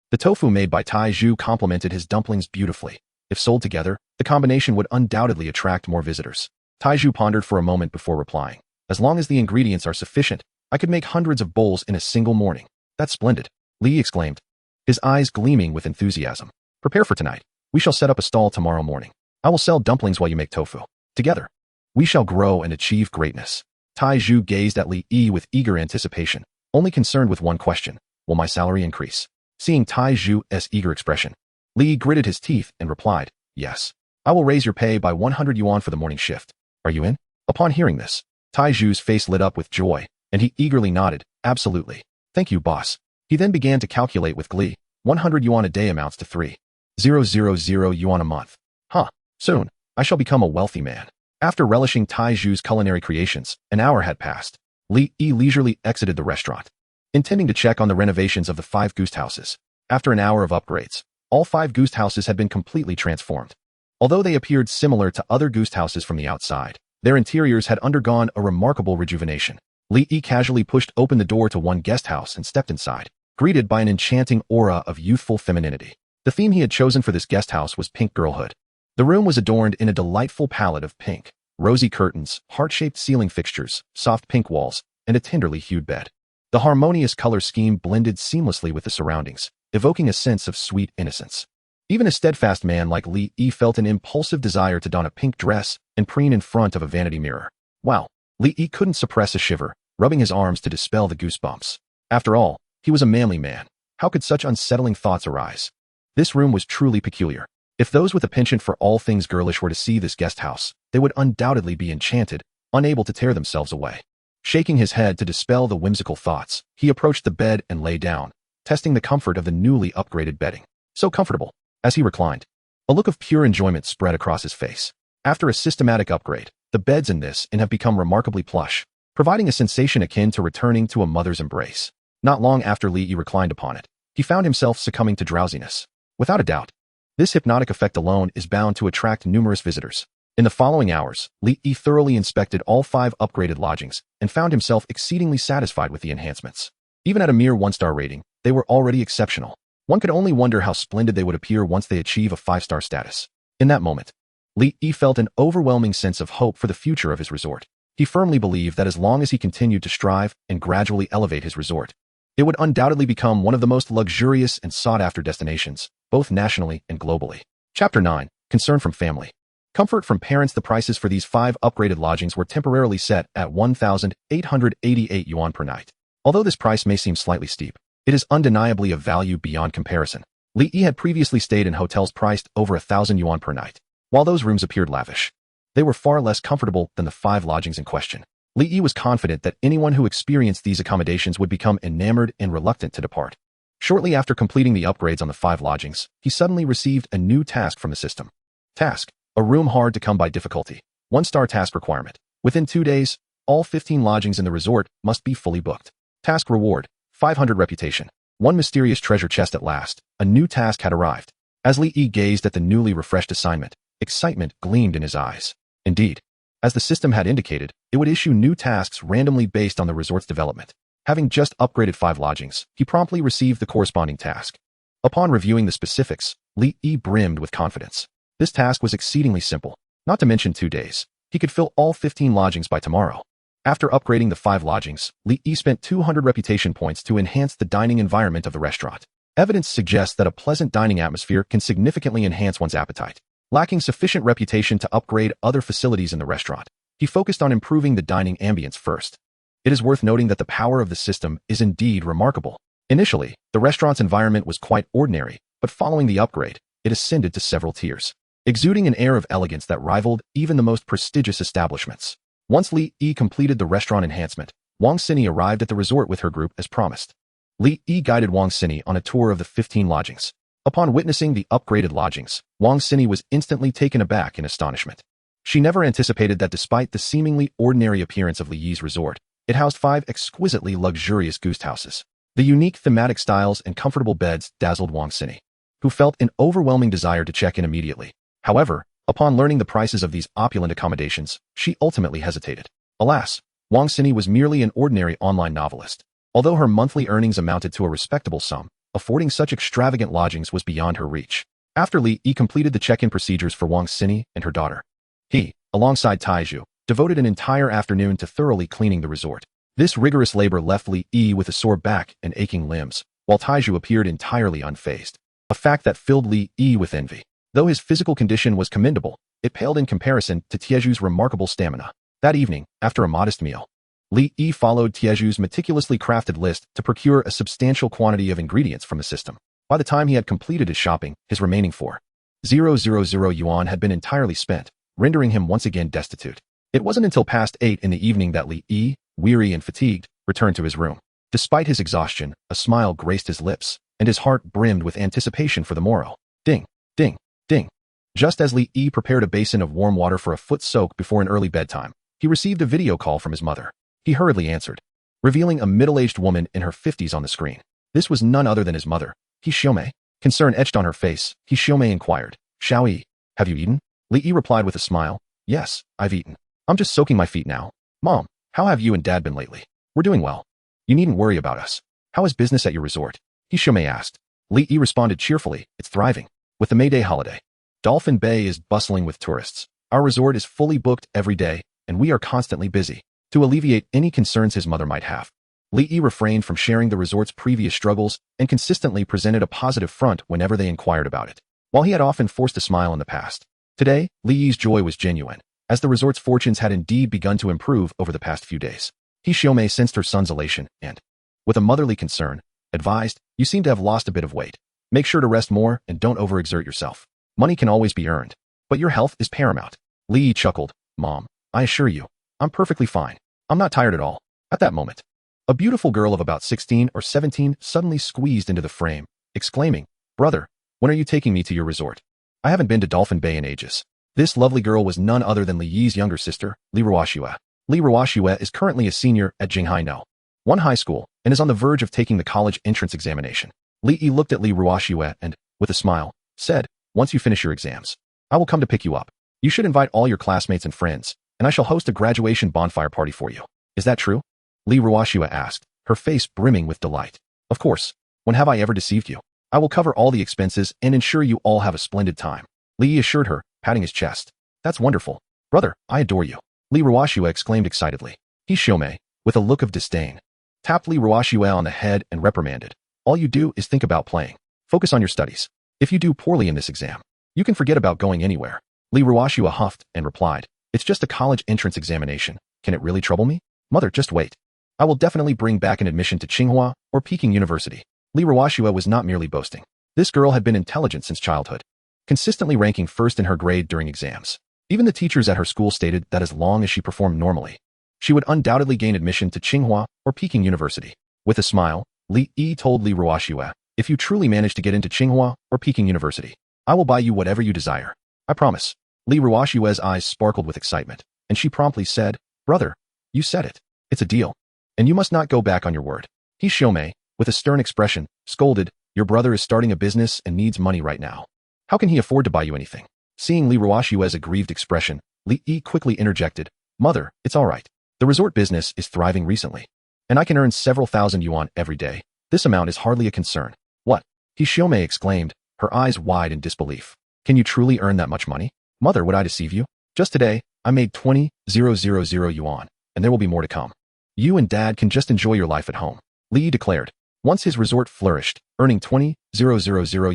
The tofu made by Taiju complemented his dumplings beautifully. If sold together, the combination would undoubtedly attract more visitors. Taiju pondered for a moment before replying. As long as the ingredients are sufficient, I could make hundreds of bowls in a single morning. That's splendid, Li Yi exclaimed, his eyes gleaming with enthusiasm. Prepare for tonight. We shall set up a stall tomorrow morning. I will sell dumplings while you make tofu. Together, we shall grow and achieve greatness. Taiju gazed at Li Yi with eager anticipation, only concerned with one question. Will my salary increase? Seeing Taiju's eager expression, Li Yi gritted his teeth and replied, yes. I will raise your pay by 100 yuan for the morning shift. Are you in? Upon hearing this, Taiju's face lit up with joy, and he eagerly nodded, absolutely. Thank you, boss. He then began to calculate with glee. 100 yuan a day amounts to 3,000 yuan a month. Huh. Soon, I shall become a wealthy man. After relishing Taiju's culinary creations, an hour had passed. Li Yi leisurely exited the restaurant, intending to check on the renovations of the 5 goose houses. After an hour of upgrades, all 5 goose houses had been completely transformed. Although they appeared similar to other goose houses from the outside, their interiors had undergone a remarkable rejuvenation. Li Yi casually pushed open the door to one guest house and stepped inside, greeted by an enchanting aura of youthful femininity. The theme he had chosen for this guest house was pink girlhood. The room was adorned in a delightful palette of pink, rosy curtains, heart-shaped ceiling fixtures, soft pink walls, and a tenderly hued bed. The harmonious color scheme blended seamlessly with the surroundings, evoking a sense of sweet innocence. Even a steadfast man like Li Yi felt an impulsive desire to don a pink dress and preen in front of a vanity mirror. Wow, Li Yi couldn't suppress a shiver, rubbing his arms to dispel the goosebumps. After all, he was a manly man. How could such unsettling thoughts arise? This room was truly peculiar. If those with a penchant for all things girlish were to see this guest house, they would undoubtedly be enchanted, unable to tear themselves away. Shaking his head to dispel the whimsical thoughts, he approached the bed and lay down, testing the comfort of the newly upgraded bedding. So comfortable. As he reclined, a look of pure enjoyment spread across his face. After a systematic upgrade, the beds in this inn have become remarkably plush, providing a sensation akin to returning to a mother's embrace. Not long after Li Yi reclined upon it, he found himself succumbing to drowsiness. Without a doubt, this hypnotic effect alone is bound to attract numerous visitors. In the following hours, Li Yi thoroughly inspected all 5 upgraded lodgings and found himself exceedingly satisfied with the enhancements. Even at a mere 1-star rating, they were already exceptional. One could only wonder how splendid they would appear once they achieve a 5-star status. In that moment, Li Yi felt an overwhelming sense of hope for the future of his resort. He firmly believed that as long as he continued to strive and gradually elevate his resort, it would undoubtedly become one of the most luxurious and sought-after destinations, both nationally and globally. Chapter 9. Concern from Family. Comfort from parents. The prices for these 5 upgraded lodgings were temporarily set at 1,888 yuan per night. Although this price may seem slightly steep, it is undeniably of value beyond comparison. Li Yi had previously stayed in hotels priced over 1,000 yuan per night. While those rooms appeared lavish, they were far less comfortable than the 5 lodgings in question. Li Yi was confident that anyone who experienced these accommodations would become enamored and reluctant to depart. Shortly after completing the upgrades on the 5 lodgings, he suddenly received a new task from the system. Task: a room hard to come by difficulty. 1-star task requirement. Within 2 days, all 15 lodgings in the resort must be fully booked. Task reward: 500 reputation. 1 mysterious treasure chest. At last, a new task had arrived. As Li Yi gazed at the newly refreshed assignment, excitement gleamed in his eyes. Indeed, as the system had indicated, it would issue new tasks randomly based on the resort's development. Having just upgraded 5 lodgings, he promptly received the corresponding task. Upon reviewing the specifics, Li Yi brimmed with confidence. This task was exceedingly simple. Not to mention 2 days, he could fill all 15 lodgings by tomorrow. After upgrading the 5 lodgings, Li Yi spent 200 reputation points to enhance the dining environment of the restaurant. Evidence suggests that a pleasant dining atmosphere can significantly enhance one's appetite. Lacking sufficient reputation to upgrade other facilities in the restaurant, he focused on improving the dining ambience first. It is worth noting that the power of the system is indeed remarkable. Initially, the restaurant's environment was quite ordinary, but following the upgrade, it ascended to several tiers, exuding an air of elegance that rivaled even the most prestigious establishments. Once Li Yi completed the restaurant enhancement, Wang Xini arrived at the resort with her group as promised. Li Yi guided Wang Xini on a tour of the 15 lodgings. Upon witnessing the upgraded lodgings, Wang Xini was instantly taken aback in astonishment. She never anticipated that despite the seemingly ordinary appearance of Li Yi's resort, it housed 5 exquisitely luxurious guest houses. The unique thematic styles and comfortable beds dazzled Wang Xini, who felt an overwhelming desire to check in immediately. However, upon learning the prices of these opulent accommodations, she ultimately hesitated. Alas, Wang Xini was merely an ordinary online novelist. Although her monthly earnings amounted to a respectable sum, affording such extravagant lodgings was beyond her reach. After Li Yi completed the check-in procedures for Wang Xini and her daughter, he, alongside Taizhu, devoted an entire afternoon to thoroughly cleaning the resort. This rigorous labor left Li Yi with a sore back and aching limbs, while Taizhu appeared entirely unfazed, a fact that filled Li Yi with envy. Though his physical condition was commendable, it paled in comparison to Taizhu's remarkable stamina. That evening, after a modest meal, Li Yi followed Taizhu's meticulously crafted list to procure a substantial quantity of ingredients from the system. By the time he had completed his shopping, his remaining 4,000 yuan had been entirely spent, rendering him once again destitute. It wasn't until past 8 in the evening that Li Yi, weary and fatigued, returned to his room. Despite his exhaustion, a smile graced his lips, and his heart brimmed with anticipation for the morrow. Ding, ding, ding. Just as Li Yi prepared a basin of warm water for a foot soak before an early bedtime, he received a video call from his mother. He hurriedly answered, revealing a middle-aged woman in her 50s on the screen. This was none other than his mother, He Xiaomei. Concern etched on her face, He Xiaomei inquired, Xiaoyi, have you eaten? Li Yi replied with a smile, yes, I've eaten. I'm just soaking my feet now. Mom, how have you and Dad been lately? We're doing well. You needn't worry about us. How is business at your resort? He Xiaomei asked. Li Yi responded cheerfully, it's thriving. With the May Day holiday, Dolphin Bay is bustling with tourists. Our resort is fully booked every day, and we are constantly busy. To alleviate any concerns his mother might have, Li Yi refrained from sharing the resort's previous struggles and consistently presented a positive front whenever they inquired about it. While he had often forced a smile in the past, today, Li Yi's joy was genuine, as the resort's fortunes had indeed begun to improve over the past few days. He Xiaomei sensed her son's elation and, with a motherly concern, advised, you seem to have lost a bit of weight. Make sure to rest more and don't overexert yourself. Money can always be earned, but your health is paramount. Li Yi chuckled, Mom, I assure you, I'm perfectly fine. I'm not tired at all. At that moment, a beautiful girl of about 16 or 17 suddenly squeezed into the frame, exclaiming, Brother, when are you taking me to your resort? I haven't been to Dolphin Bay in ages. This lovely girl was none other than Li Yi's younger sister, Li Ruoxue. Li Ruoxue is currently a senior at Jinghai No. 1 high school and is on the verge of taking the college entrance examination. Li Yi looked at Li Ruoxue and, with a smile, said, once you finish your exams, I will come to pick you up. You should invite all your classmates and friends, and I shall host a graduation bonfire party for you. Is that true? Li Ruoxue asked, her face brimming with delight. Of course. When have I ever deceived you? I will cover all the expenses and ensure you all have a splendid time. Li Yi assured her, patting his chest. That's wonderful. Brother, I adore you. Li Ruoxue exclaimed excitedly. He Xiaomei, with a look of disdain, tapped Li Ruoxue on the head and reprimanded. All you do is think about playing. Focus on your studies. If you do poorly in this exam, you can forget about going anywhere. Li Ruoxue huffed and replied, it's just a college entrance examination. Can it really trouble me? Mother, just wait. I will definitely bring back an admission to Tsinghua or Peking University. Li Ruoxue was not merely boasting. This girl had been intelligent since childhood, consistently ranking first in her grade during exams. Even the teachers at her school stated that as long as she performed normally, she would undoubtedly gain admission to Tsinghua or Peking University. With a smile, Li Yi told Li Ruoxue, if you truly manage to get into Tsinghua or Peking University, I will buy you whatever you desire. I promise. Li Ruoxue's eyes sparkled with excitement, and she promptly said, Brother, you said it. It's a deal. And you must not go back on your word. He Xiaomei, with a stern expression, scolded, your brother is starting a business and needs money right now. How can he afford to buy you anything? Seeing Li Ruoxue's aggrieved expression, Li Yi quickly interjected, Mother, it's all right. The resort business is thriving recently, and I can earn several thousand yuan every day. This amount is hardly a concern. What? He Xiaomei exclaimed, her eyes wide in disbelief. Can you truly earn that much money? Mother, would I deceive you? Just today, I made 20,000 yuan, and there will be more to come. You and Dad can just enjoy your life at home. Li Yi declared. Once his resort flourished, earning 20,000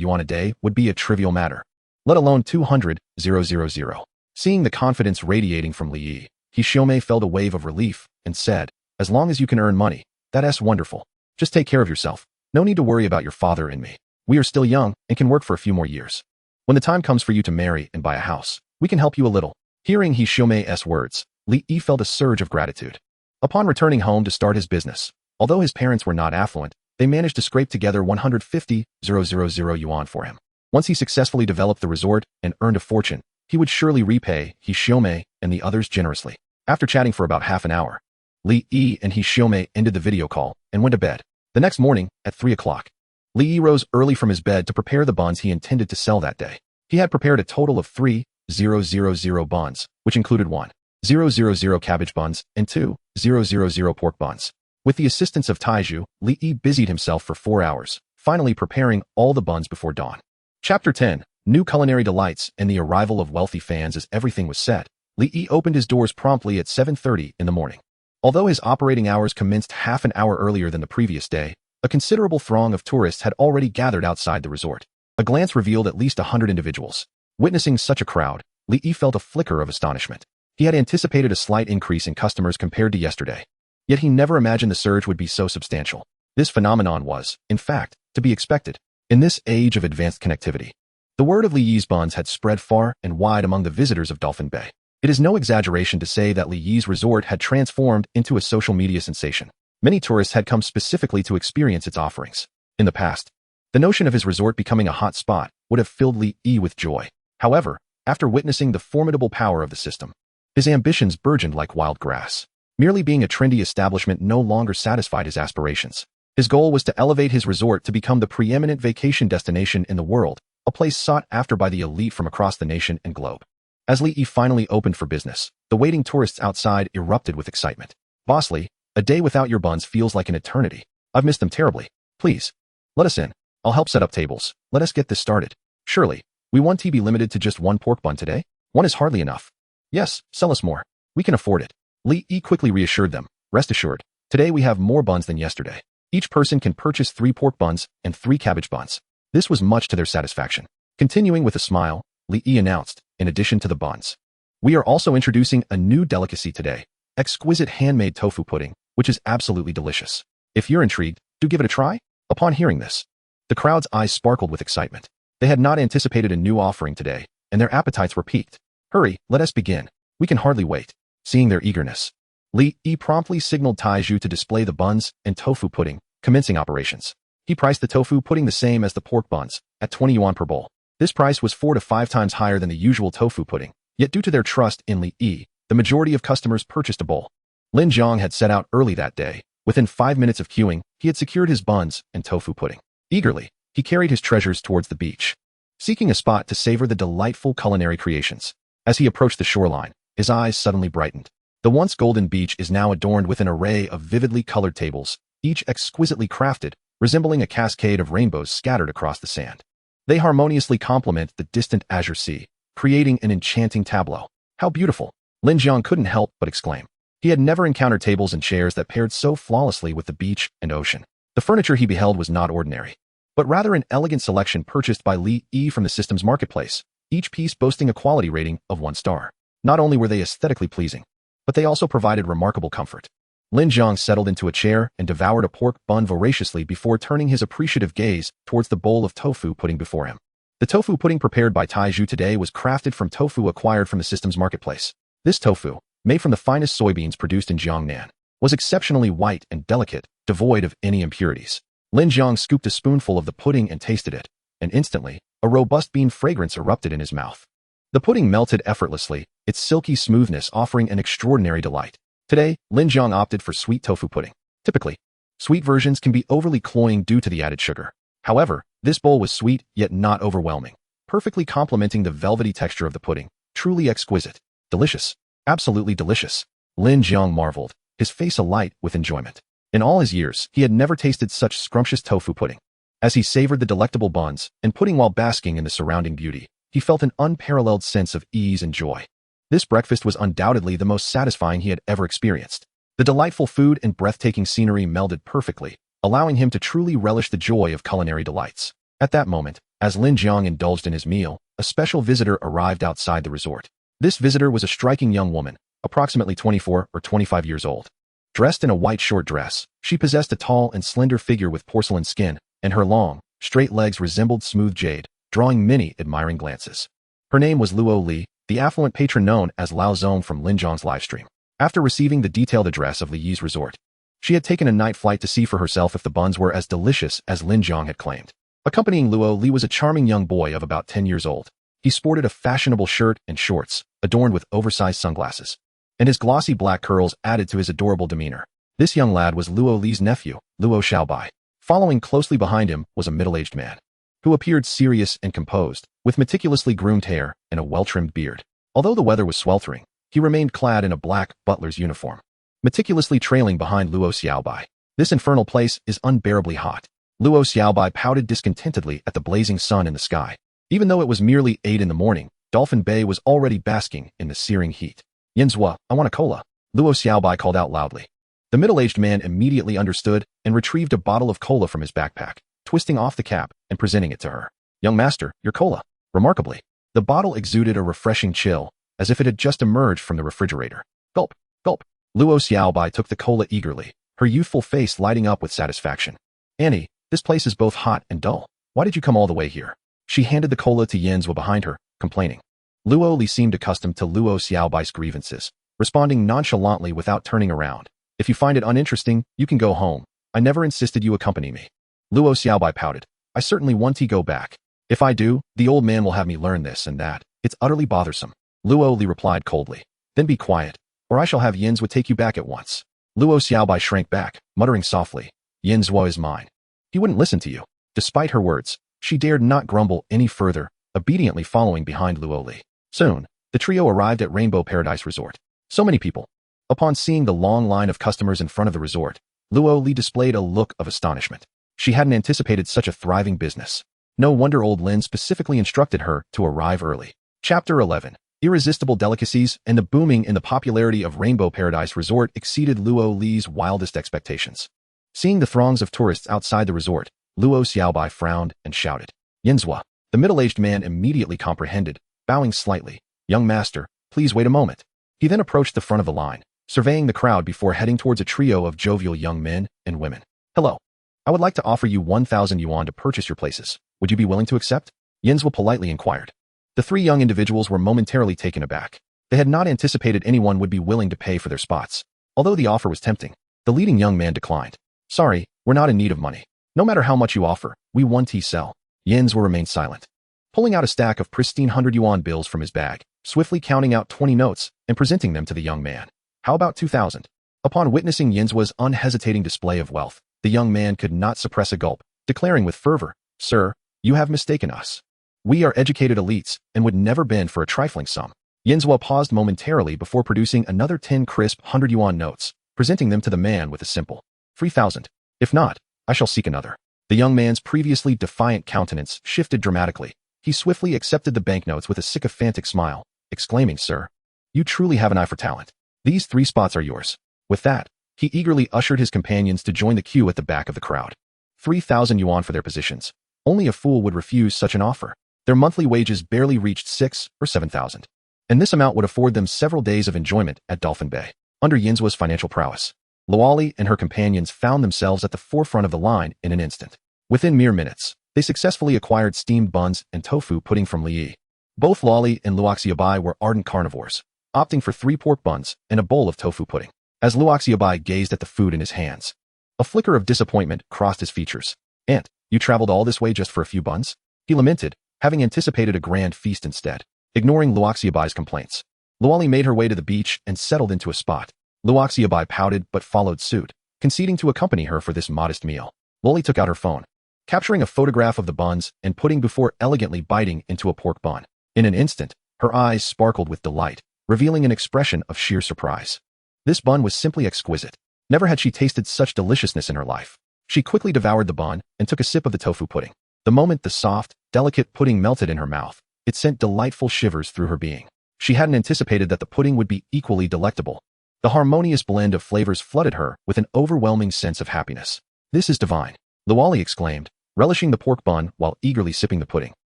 yuan a day would be a trivial matter, let alone 200,000. Seeing the confidence radiating from Li Yi, Xiaomei felt a wave of relief and said, "As long as you can earn money, that's wonderful. Just take care of yourself. No need to worry about your father and me. We are still young and can work for a few more years. When the time comes for you to marry and buy a house, we can help you a little." Hearing Xiaomei's words, Li Yi felt a surge of gratitude. Upon returning home to start his business, although his parents were not affluent, they managed to scrape together 150,000 yuan for him. Once he successfully developed the resort and earned a fortune, he would surely repay Xiaomei and the others generously. After chatting for about half an hour, Li Yi and Xiaomei ended the video call and went to bed. The next morning, at 3 o'clock, Li Yi rose early from his bed to prepare the buns he intended to sell that day. He had prepared a total of 3,000 buns, which included 1,000 cabbage buns and 2,000 pork buns. With the assistance of Taiju, Li Yi busied himself for 4 hours, finally preparing all the buns before dawn. Chapter 10. New culinary delights and the arrival of wealthy fans. As everything was set, Li Yi opened his doors promptly at 7:30 in the morning. Although his operating hours commenced half an hour earlier than the previous day, a considerable throng of tourists had already gathered outside the resort. A glance revealed at least 100 individuals. Witnessing such a crowd, Li Yi felt a flicker of astonishment. He had anticipated a slight increase in customers compared to yesterday. Yet he never imagined the surge would be so substantial. This phenomenon was, in fact, to be expected. In this age of advanced connectivity, the word of Li Yi's buns had spread far and wide among the visitors of Dolphin Bay. It is no exaggeration to say that Li Yi's resort had transformed into a social media sensation. Many tourists had come specifically to experience its offerings. In the past, the notion of his resort becoming a hot spot would have filled Li Yi with joy. However, after witnessing the formidable power of the system, his ambitions burgeoned like wild grass. Merely being a trendy establishment no longer satisfied his aspirations. His goal was to elevate his resort to become the preeminent vacation destination in the world, a place sought after by the elite from across the nation and globe. As Li Yi finally opened for business, the waiting tourists outside erupted with excitement. "Boss Li, a day without your buns feels like an eternity. I've missed them terribly. Please, let us in. I'll help set up tables. Let us get this started. Surely, we won't be limited to just one pork bun today? One is hardly enough. Yes, sell us more. We can afford it." Li Yi quickly reassured them. "Rest assured, today we have more buns than yesterday. Each person can purchase 3 pork buns and 3 cabbage buns." This was much to their satisfaction. Continuing with a smile, Li Yi announced, in addition to the buns, "We are also introducing a new delicacy today, exquisite handmade tofu pudding, which is absolutely delicious. If you're intrigued, do give it a try." Upon hearing this, the crowd's eyes sparkled with excitement. They had not anticipated a new offering today, and their appetites were piqued. "Hurry, let us begin. We can hardly wait." Seeing their eagerness, Li Yi promptly signaled Taiju to display the buns and tofu pudding, commencing operations. He priced the tofu pudding the same as the pork buns, at 20 yuan per bowl. This price was 4 to 5 times higher than the usual tofu pudding, yet due to their trust in Li Yi, the majority of customers purchased a bowl. Lin Jiang had set out early that day. Within 5 minutes of queuing, he had secured his buns and tofu pudding. Eagerly, he carried his treasures towards the beach, seeking a spot to savor the delightful culinary creations. As he approached the shoreline, his eyes suddenly brightened. The once golden beach is now adorned with an array of vividly colored tables, each exquisitely crafted, resembling a cascade of rainbows scattered across the sand. They harmoniously complement the distant azure sea, creating an enchanting tableau. "How beautiful!" Lin Jiang couldn't help but exclaim. He had never encountered tables and chairs that paired so flawlessly with the beach and ocean. The furniture he beheld was not ordinary, but rather an elegant selection purchased by Li Yi from the system's marketplace, each piece boasting a quality rating of 1 star. Not only were they aesthetically pleasing, but they also provided remarkable comfort. Lin Jiang settled into a chair and devoured a pork bun voraciously before turning his appreciative gaze towards the bowl of tofu pudding before him. The tofu pudding prepared by Taiju today was crafted from tofu acquired from the system's marketplace. This tofu, made from the finest soybeans produced in Jiangnan, was exceptionally white and delicate, devoid of any impurities. Lin Jiang scooped a spoonful of the pudding and tasted it, and instantly, a robust bean fragrance erupted in his mouth. The pudding melted effortlessly, its silky smoothness offering an extraordinary delight. Today, Lin Jiang opted for sweet tofu pudding. Typically, sweet versions can be overly cloying due to the added sugar. However, this bowl was sweet yet not overwhelming, perfectly complementing the velvety texture of the pudding. Truly exquisite. Delicious. Absolutely delicious. Lin Jiang marveled, his face alight with enjoyment. In all his years, he had never tasted such scrumptious tofu pudding. As he savored the delectable buns and pudding while basking in the surrounding beauty, he felt an unparalleled sense of ease and joy. This breakfast was undoubtedly the most satisfying he had ever experienced. The delightful food and breathtaking scenery melded perfectly, allowing him to truly relish the joy of culinary delights. At that moment, as Lin Jiang indulged in his meal, a special visitor arrived outside the resort. This visitor was a striking young woman, approximately 24 or 25 years old. Dressed in a white short dress, she possessed a tall and slender figure with porcelain skin, and her long, straight legs resembled smooth jade, drawing many admiring glances. Her name was Luo Li, the affluent patron known as Lao Zong from Lin Jiang's livestream. After receiving the detailed address of Li Yi's resort, she had taken a night flight to see for herself if the buns were as delicious as Lin Jiang had claimed. Accompanying Luo Li was a charming young boy of about 10 years old. He sported a fashionable shirt and shorts, adorned with oversized sunglasses, and his glossy black curls added to his adorable demeanor. This young lad was Luo Li's nephew, Luo Xiaobai. Following closely behind him was a middle-aged man, who appeared serious and composed, with meticulously groomed hair and a well-trimmed beard. Although the weather was sweltering, he remained clad in a black butler's uniform, meticulously trailing behind Luo Xiaobai. This infernal place is unbearably hot. Luo Xiaobai pouted discontentedly at the blazing sun in the sky. Even though it was merely 8 in the morning, Dolphin Bay was already basking in the searing heat. Yinzua, I want a cola, Luo Xiaobai called out loudly. The middle-aged man immediately understood and retrieved a bottle of cola from his backpack, twisting off the cap and presenting it to her. Young master, your cola. Remarkably, the bottle exuded a refreshing chill, as if it had just emerged from the refrigerator. Gulp, gulp. Luo Xiaobai took the cola eagerly, her youthful face lighting up with satisfaction. Annie, this place is both hot and dull. Why did you come all the way here? She handed the cola to Yinzua behind her, complaining. Luo Li seemed accustomed to Luo Xiaobai's grievances, responding nonchalantly without turning around. If you find it uninteresting, you can go home. I never insisted you accompany me. Luo Xiaobai pouted. I certainly want to go back. If I do, the old man will have me learn this and that. It's utterly bothersome. Luo Li replied coldly. Then be quiet, or I shall have Yinzua take you back at once. Luo Xiaobai shrank back, muttering softly. Yinzua is mine. He wouldn't listen to you. Despite her words, she dared not grumble any further, obediently following behind Luo Li. Soon, the trio arrived at Rainbow Paradise Resort. So many people. Upon seeing the long line of customers in front of the resort, Luo Li displayed a look of astonishment. She hadn't anticipated such a thriving business. No wonder old Lin specifically instructed her to arrive early. Chapter 11. Irresistible delicacies and the booming in the popularity of Rainbow Paradise Resort exceeded Luo Li's wildest expectations. Seeing the throngs of tourists outside the resort, Luo Xiaobai frowned and shouted. Yinzua. The middle-aged man immediately comprehended, bowing slightly. Young master, please wait a moment. He then approached the front of the line, surveying the crowd before heading towards a trio of jovial young men and women. Hello. I would like to offer you 1,000 yuan to purchase your places. Would you be willing to accept? Yinzua politely inquired. The three young individuals were momentarily taken aback. They had not anticipated anyone would be willing to pay for their spots. Although the offer was tempting, the leading young man declined. Sorry, we're not in need of money. No matter how much you offer, we want to sell. Yinzua remained silent. Pulling out a stack of pristine 100 yuan bills from his bag, swiftly counting out 20 notes and presenting them to the young man. How about 2,000? Upon witnessing Yinzua's unhesitating display of wealth, the young man could not suppress a gulp, declaring with fervor, Sir, you have mistaken us. We are educated elites and would never bend for a trifling sum. Yinzua paused momentarily before producing another 10 crisp 100 yuan notes, presenting them to the man with a simple 3,000. If not, I shall seek another. The young man's previously defiant countenance shifted dramatically. He swiftly accepted the banknotes with a sycophantic smile, exclaiming, Sir, you truly have an eye for talent. These 3 spots are yours. With that, he eagerly ushered his companions to join the queue at the back of the crowd. 3,000 yuan for their positions. Only a fool would refuse such an offer. Their monthly wages barely reached 6 or 7,000. And this amount would afford them several days of enjoyment at Dolphin Bay. Under Yinzua's financial prowess, Luali and her companions found themselves at the forefront of the line in an instant. Within mere minutes, they successfully acquired steamed buns and tofu pudding from Li Yi. Both Luali and Luoxiabai were ardent carnivores, opting for 3 pork buns and a bowl of tofu pudding. As Luoxiabai gazed at the food in his hands, a flicker of disappointment crossed his features. Aunt, you traveled all this way just for a few buns? He lamented, having anticipated a grand feast instead. Ignoring Luoxiabai's complaints, Luali made her way to the beach and settled into a spot. Luoxiabai pouted but followed suit, conceding to accompany her for this modest meal. Luali took out her phone, capturing a photograph of the buns and pudding before elegantly biting into a pork bun. In an instant, her eyes sparkled with delight, revealing an expression of sheer surprise. This bun was simply exquisite. Never had she tasted such deliciousness in her life. She quickly devoured the bun and took a sip of the tofu pudding. The moment the soft, delicate pudding melted in her mouth, it sent delightful shivers through her being. She hadn't anticipated that the pudding would be equally delectable. The harmonious blend of flavors flooded her with an overwhelming sense of happiness. This is divine, Luoli exclaimed, relishing the pork bun while eagerly sipping the pudding,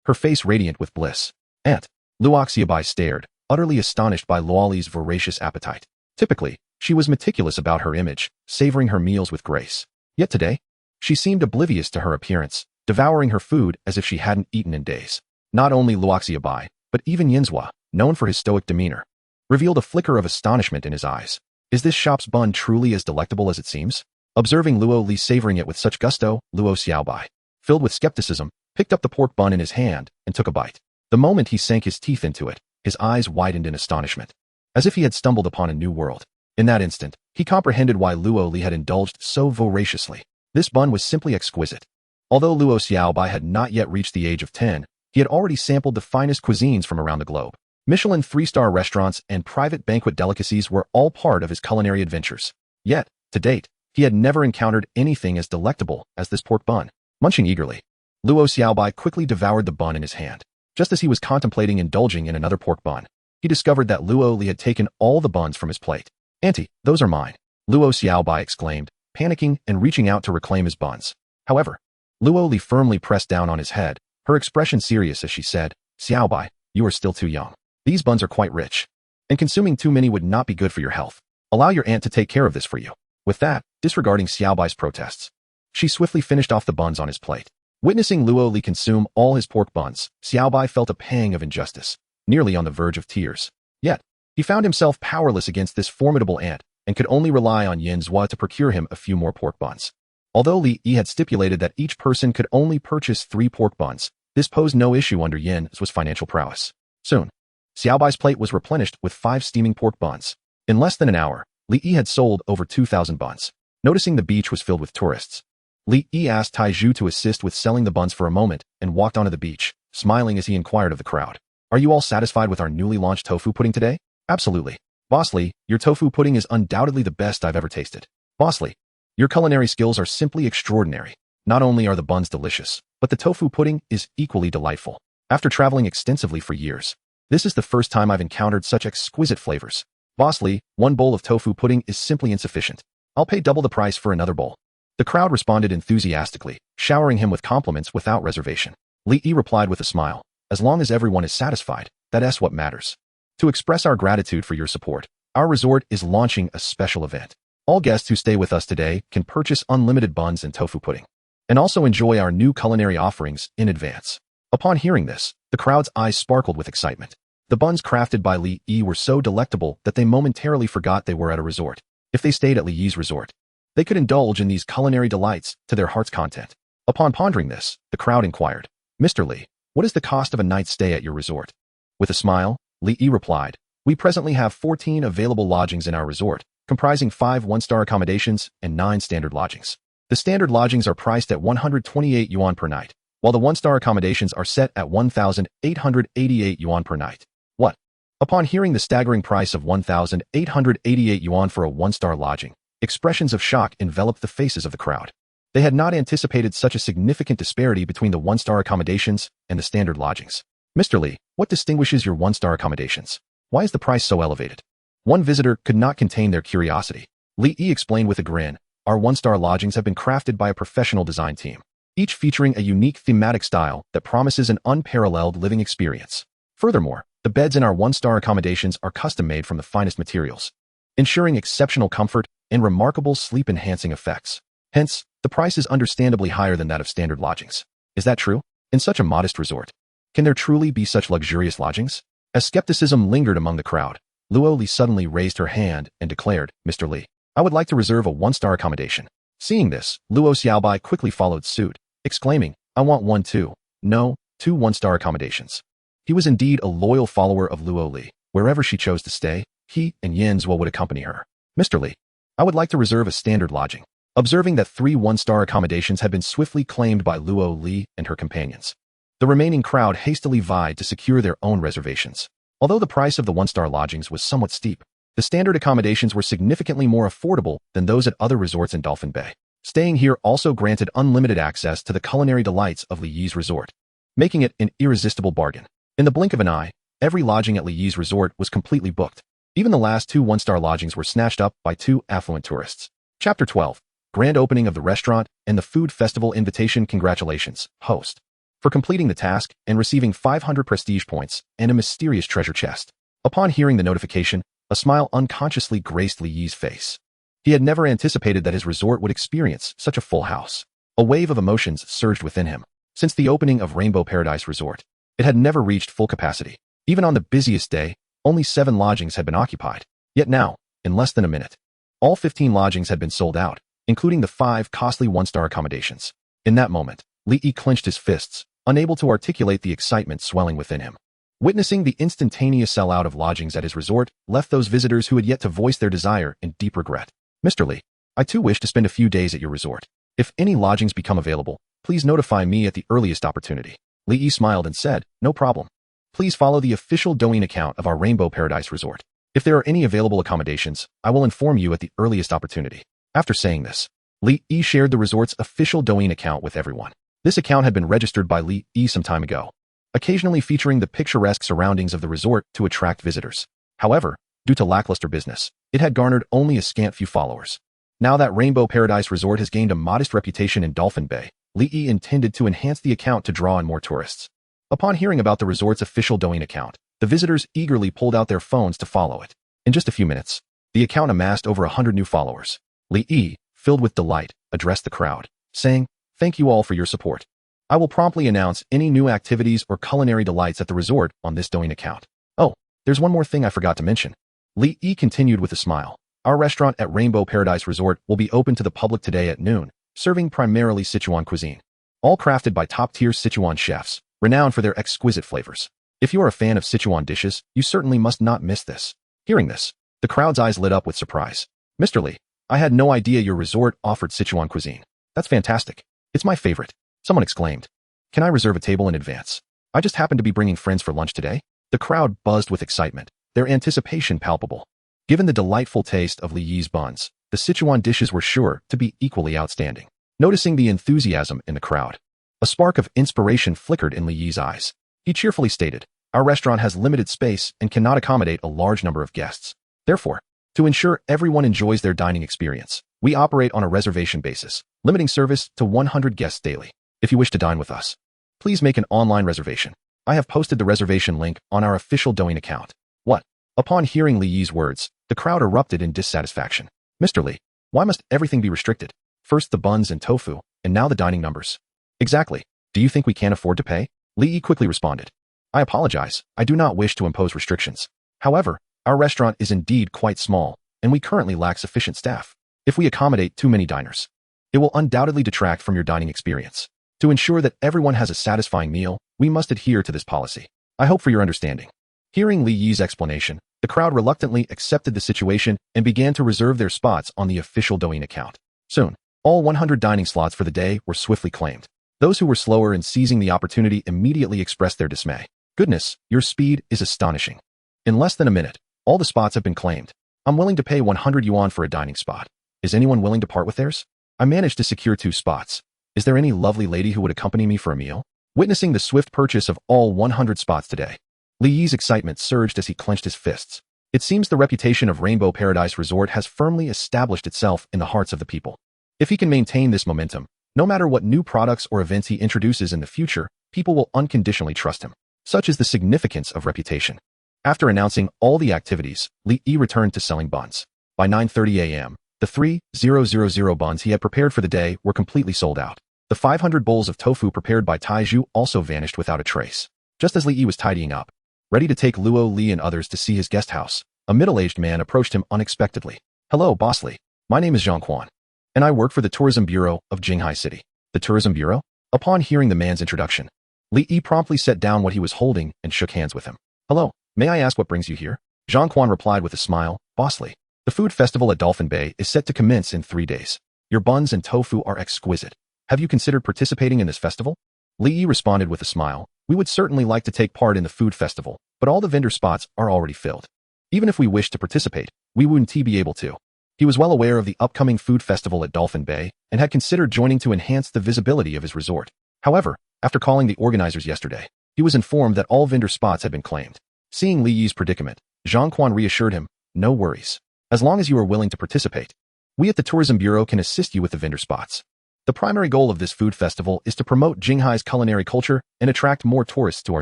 her face radiant with bliss. Aunt Luoxiabai stared, utterly astonished by Luoli's voracious appetite. Typically, she was meticulous about her image, savoring her meals with grace. Yet today, she seemed oblivious to her appearance, devouring her food as if she hadn't eaten in days. Not only Luoxiabai, but even Yinzhua, known for his stoic demeanor, revealed a flicker of astonishment in his eyes. Is this shop's bun truly as delectable as it seems? Observing Luo Li savoring it with such gusto, Luo Xiaobai, filled with skepticism, picked up the pork bun in his hand and took a bite. The moment he sank his teeth into it, his eyes widened in astonishment, as if he had stumbled upon a new world. In that instant, he comprehended why Luo Li had indulged so voraciously. This bun was simply exquisite. Although Luo Xiaobai had not yet reached the age of 10, he had already sampled the finest cuisines from around the globe. Michelin 3-star restaurants and private banquet delicacies were all part of his culinary adventures. Yet, to date, he had never encountered anything as delectable as this pork bun. Munching eagerly, Luo Xiaobai quickly devoured the bun in his hand. Just as he was contemplating indulging in another pork bun, he discovered that Luo Li had taken all the buns from his plate. Auntie, those are mine, Luo Xiaobai exclaimed, panicking and reaching out to reclaim his buns. However, Luo Li firmly pressed down on his head, her expression serious as she said, Xiaobai, you are still too young. These buns are quite rich, and consuming too many would not be good for your health. Allow your aunt to take care of this for you. With that, disregarding Xiaobai's protests, she swiftly finished off the buns on his plate. Witnessing Luo Li consume all his pork buns, Xiaobai felt a pang of injustice, nearly on the verge of tears. Yet, he found himself powerless against this formidable aunt and could only rely on Yinzhua to procure him a few more pork buns. Although Li Yi had stipulated that each person could only purchase 3 pork buns, this posed no issue under Yinzhua's financial prowess. Soon, Xiaobai's plate was replenished with 5 steaming pork buns. In less than an hour, Li Yi had sold over 2,000 buns. Noticing the beach was filled with tourists, Li Yi asked Taizhu to assist with selling the buns for a moment and walked onto the beach, smiling as he inquired of the crowd. Are you all satisfied with our newly launched tofu pudding today? Absolutely. Boss Li, your tofu pudding is undoubtedly the best I've ever tasted. Boss Li, your culinary skills are simply extraordinary. Not only are the buns delicious, but the tofu pudding is equally delightful. After traveling extensively for years, this is the first time I've encountered such exquisite flavors. Boss Li, 1 bowl of tofu pudding is simply insufficient. I'll pay double the price for another bowl. The crowd responded enthusiastically, showering him with compliments without reservation. Li Yi replied with a smile, as long as everyone is satisfied, that's what matters. To express our gratitude for your support, our resort is launching a special event. All guests who stay with us today can purchase unlimited buns and tofu pudding, and also enjoy our new culinary offerings in advance. Upon hearing this, the crowd's eyes sparkled with excitement. The buns crafted by Li Yi were so delectable that they momentarily forgot they were at a resort. If they stayed at Li Yi's resort, they could indulge in these culinary delights to their heart's content. Upon pondering this, the crowd inquired, Mr. Li, what is the cost of a night's stay at your resort? With a smile, Li Yi replied, we presently have 14 available lodgings in our resort, comprising 5 one-star accommodations and 9 standard lodgings. The standard lodgings are priced at 128 yuan per night, while the one-star accommodations are set at 1,888 yuan per night. What? Upon hearing the staggering price of 1,888 yuan for a one-star lodging, expressions of shock enveloped the faces of the crowd. They had not anticipated such a significant disparity between the one-star accommodations and the standard lodgings. Mr. Li, what distinguishes your one-star accommodations? Why is the price so elevated? One visitor could not contain their curiosity. Li Yi explained with a grin, our one-star lodgings have been crafted by a professional design team, each featuring a unique thematic style that promises an unparalleled living experience. Furthermore, the beds in our one-star accommodations are custom-made from the finest materials, ensuring exceptional comfort and remarkable sleep-enhancing effects. Hence, the price is understandably higher than that of standard lodgings. Is that true? In such a modest resort, can there truly be such luxurious lodgings? As skepticism lingered among the crowd, Luo Li suddenly raised her hand and declared, Mr. Li, I would like to reserve a one-star accommodation. Seeing this, Luo Xiaobai quickly followed suit, exclaiming, I want 1 too. No, 2 one-star accommodations. He was indeed a loyal follower of Luo Li. Wherever she chose to stay, he and Yinzhua would accompany her. Mr. Li, I would like to reserve a standard lodging. Observing that 3 one-star accommodations had been swiftly claimed by Luo Li and her companions, the remaining crowd hastily vied to secure their own reservations. Although the price of the one-star lodgings was somewhat steep, the standard accommodations were significantly more affordable than those at other resorts in Dolphin Bay. Staying here also granted unlimited access to the culinary delights of Li Yi's resort, making it an irresistible bargain. In the blink of an eye, every lodging at Li Yi's resort was completely booked. Even the last 2 one-star lodgings were snatched up by 2 affluent tourists. Chapter 12. Grand opening of the restaurant and the food festival invitation. Congratulations, host, for completing the task and receiving 500 prestige points and a mysterious treasure chest. Upon hearing the notification, a smile unconsciously graced Li Yi's face. He had never anticipated that his resort would experience such a full house. A wave of emotions surged within him. Since the opening of Rainbow Paradise Resort, it had never reached full capacity. Even on the busiest day, only 7 lodgings had been occupied. Yet now, in less than a minute, all 15 lodgings had been sold out, including the 5 costly 1-star accommodations. In that moment, Li Yi clenched his fists, unable to articulate the excitement swelling within him. Witnessing the instantaneous sellout of lodgings at his resort left those visitors who had yet to voice their desire in deep regret. Mr. Li, I too wish to spend a few days at your resort. If any lodgings become available, please notify me at the earliest opportunity. Li Yi smiled and said, no problem. Please follow the official Douyin account of our Rainbow Paradise Resort. If there are any available accommodations, I will inform you at the earliest opportunity. After saying this, Li Yi shared the resort's official Douyin account with everyone. This account had been registered by Li Yi some time ago, occasionally featuring the picturesque surroundings of the resort to attract visitors. However, due to lackluster business, it had garnered only a scant few followers. Now that Rainbow Paradise Resort has gained a modest reputation in Dolphin Bay, Li Yi intended to enhance the account to draw in more tourists. Upon hearing about the resort's official Douyin account, the visitors eagerly pulled out their phones to follow it. In just a few minutes, the account amassed over 100 new followers. Li Yi, filled with delight, addressed the crowd, saying, "Thank you all for your support. I will promptly announce any new activities or culinary delights at the resort on this Douyin account. Oh, there's one more thing I forgot to mention." Li Yi continued with a smile. Our restaurant at Rainbow Paradise Resort will be open to the public today at noon, serving primarily Sichuan cuisine, all crafted by top-tier Sichuan chefs, renowned for their exquisite flavors. If you are a fan of Sichuan dishes, you certainly must not miss this. Hearing this, the crowd's eyes lit up with surprise. Mr. Li, I had no idea your resort offered Sichuan cuisine. That's fantastic. It's my favorite. Someone exclaimed. Can I reserve a table in advance? I just happen to be bringing friends for lunch today. The crowd buzzed with excitement, their anticipation palpable. Given the delightful taste of Li Yi's buns, the Sichuan dishes were sure to be equally outstanding. Noticing the enthusiasm in the crowd, a spark of inspiration flickered in Li Yi's eyes. He cheerfully stated, our restaurant has limited space and cannot accommodate a large number of guests. Therefore, to ensure everyone enjoys their dining experience, we operate on a reservation basis, limiting service to 100 guests daily. If you wish to dine with us, please make an online reservation. I have posted the reservation link on our official Douyin account. What? Upon hearing Li Yi's words, the crowd erupted in dissatisfaction. Mr. Li, why must everything be restricted? First the buns and tofu, and now the dining numbers. Exactly. Do you think we can't afford to pay? Li Yi quickly responded. I apologize. I do not wish to impose restrictions. However, our restaurant is indeed quite small, and we currently lack sufficient staff. If we accommodate too many diners, it will undoubtedly detract from your dining experience. To ensure that everyone has a satisfying meal, we must adhere to this policy. I hope for your understanding. Hearing Li Yi's explanation, the crowd reluctantly accepted the situation and began to reserve their spots on the official Douyin account. Soon, all 100 dining slots for the day were swiftly claimed. Those who were slower in seizing the opportunity immediately expressed their dismay. Goodness, your speed is astonishing. In less than a minute, all the spots have been claimed. I'm willing to pay 100 yuan for a dining spot. Is anyone willing to part with theirs? I managed to secure 2 spots. Is there any lovely lady who would accompany me for a meal? Witnessing the swift purchase of all 100 spots today, Li Yi's excitement surged as he clenched his fists. It seems the reputation of Rainbow Paradise Resort has firmly established itself in the hearts of the people. If he can maintain this momentum, no matter what new products or events he introduces in the future, people will unconditionally trust him. Such is the significance of reputation. After announcing all the activities, Li Yi returned to selling buns. By 9:30 a.m., the 3,000 buns he had prepared for the day were completely sold out. The 500 bowls of tofu prepared by Taizhu also vanished without a trace. Just as Li Yi was tidying up, ready to take Luo Li and others to see his guest house, a middle-aged man approached him unexpectedly. Hello, Boss Li. My name is Zhang Quan, and I work for the Tourism Bureau of Jinghai City. The Tourism Bureau? Upon hearing the man's introduction, Li Yi promptly set down what he was holding and shook hands with him. Hello, may I ask what brings you here? Zhang Quan replied with a smile, Boss Li. The food festival at Dolphin Bay is set to commence in 3 days. Your buns and tofu are exquisite. Have you considered participating in this festival? Li Yi responded with a smile. We would certainly like to take part in the food festival, but all the vendor spots are already filled. Even if we wished to participate, we wouldn't be able to. He was well aware of the upcoming food festival at Dolphin Bay and had considered joining to enhance the visibility of his resort. However, after calling the organizers yesterday, he was informed that all vendor spots had been claimed. Seeing Li Yi's predicament, Zhang Quan reassured him, no worries. As long as you are willing to participate, We at the Tourism Bureau can assist you with the vendor spots. The primary goal of this food festival is to promote Jinghai's culinary culture and attract more tourists to our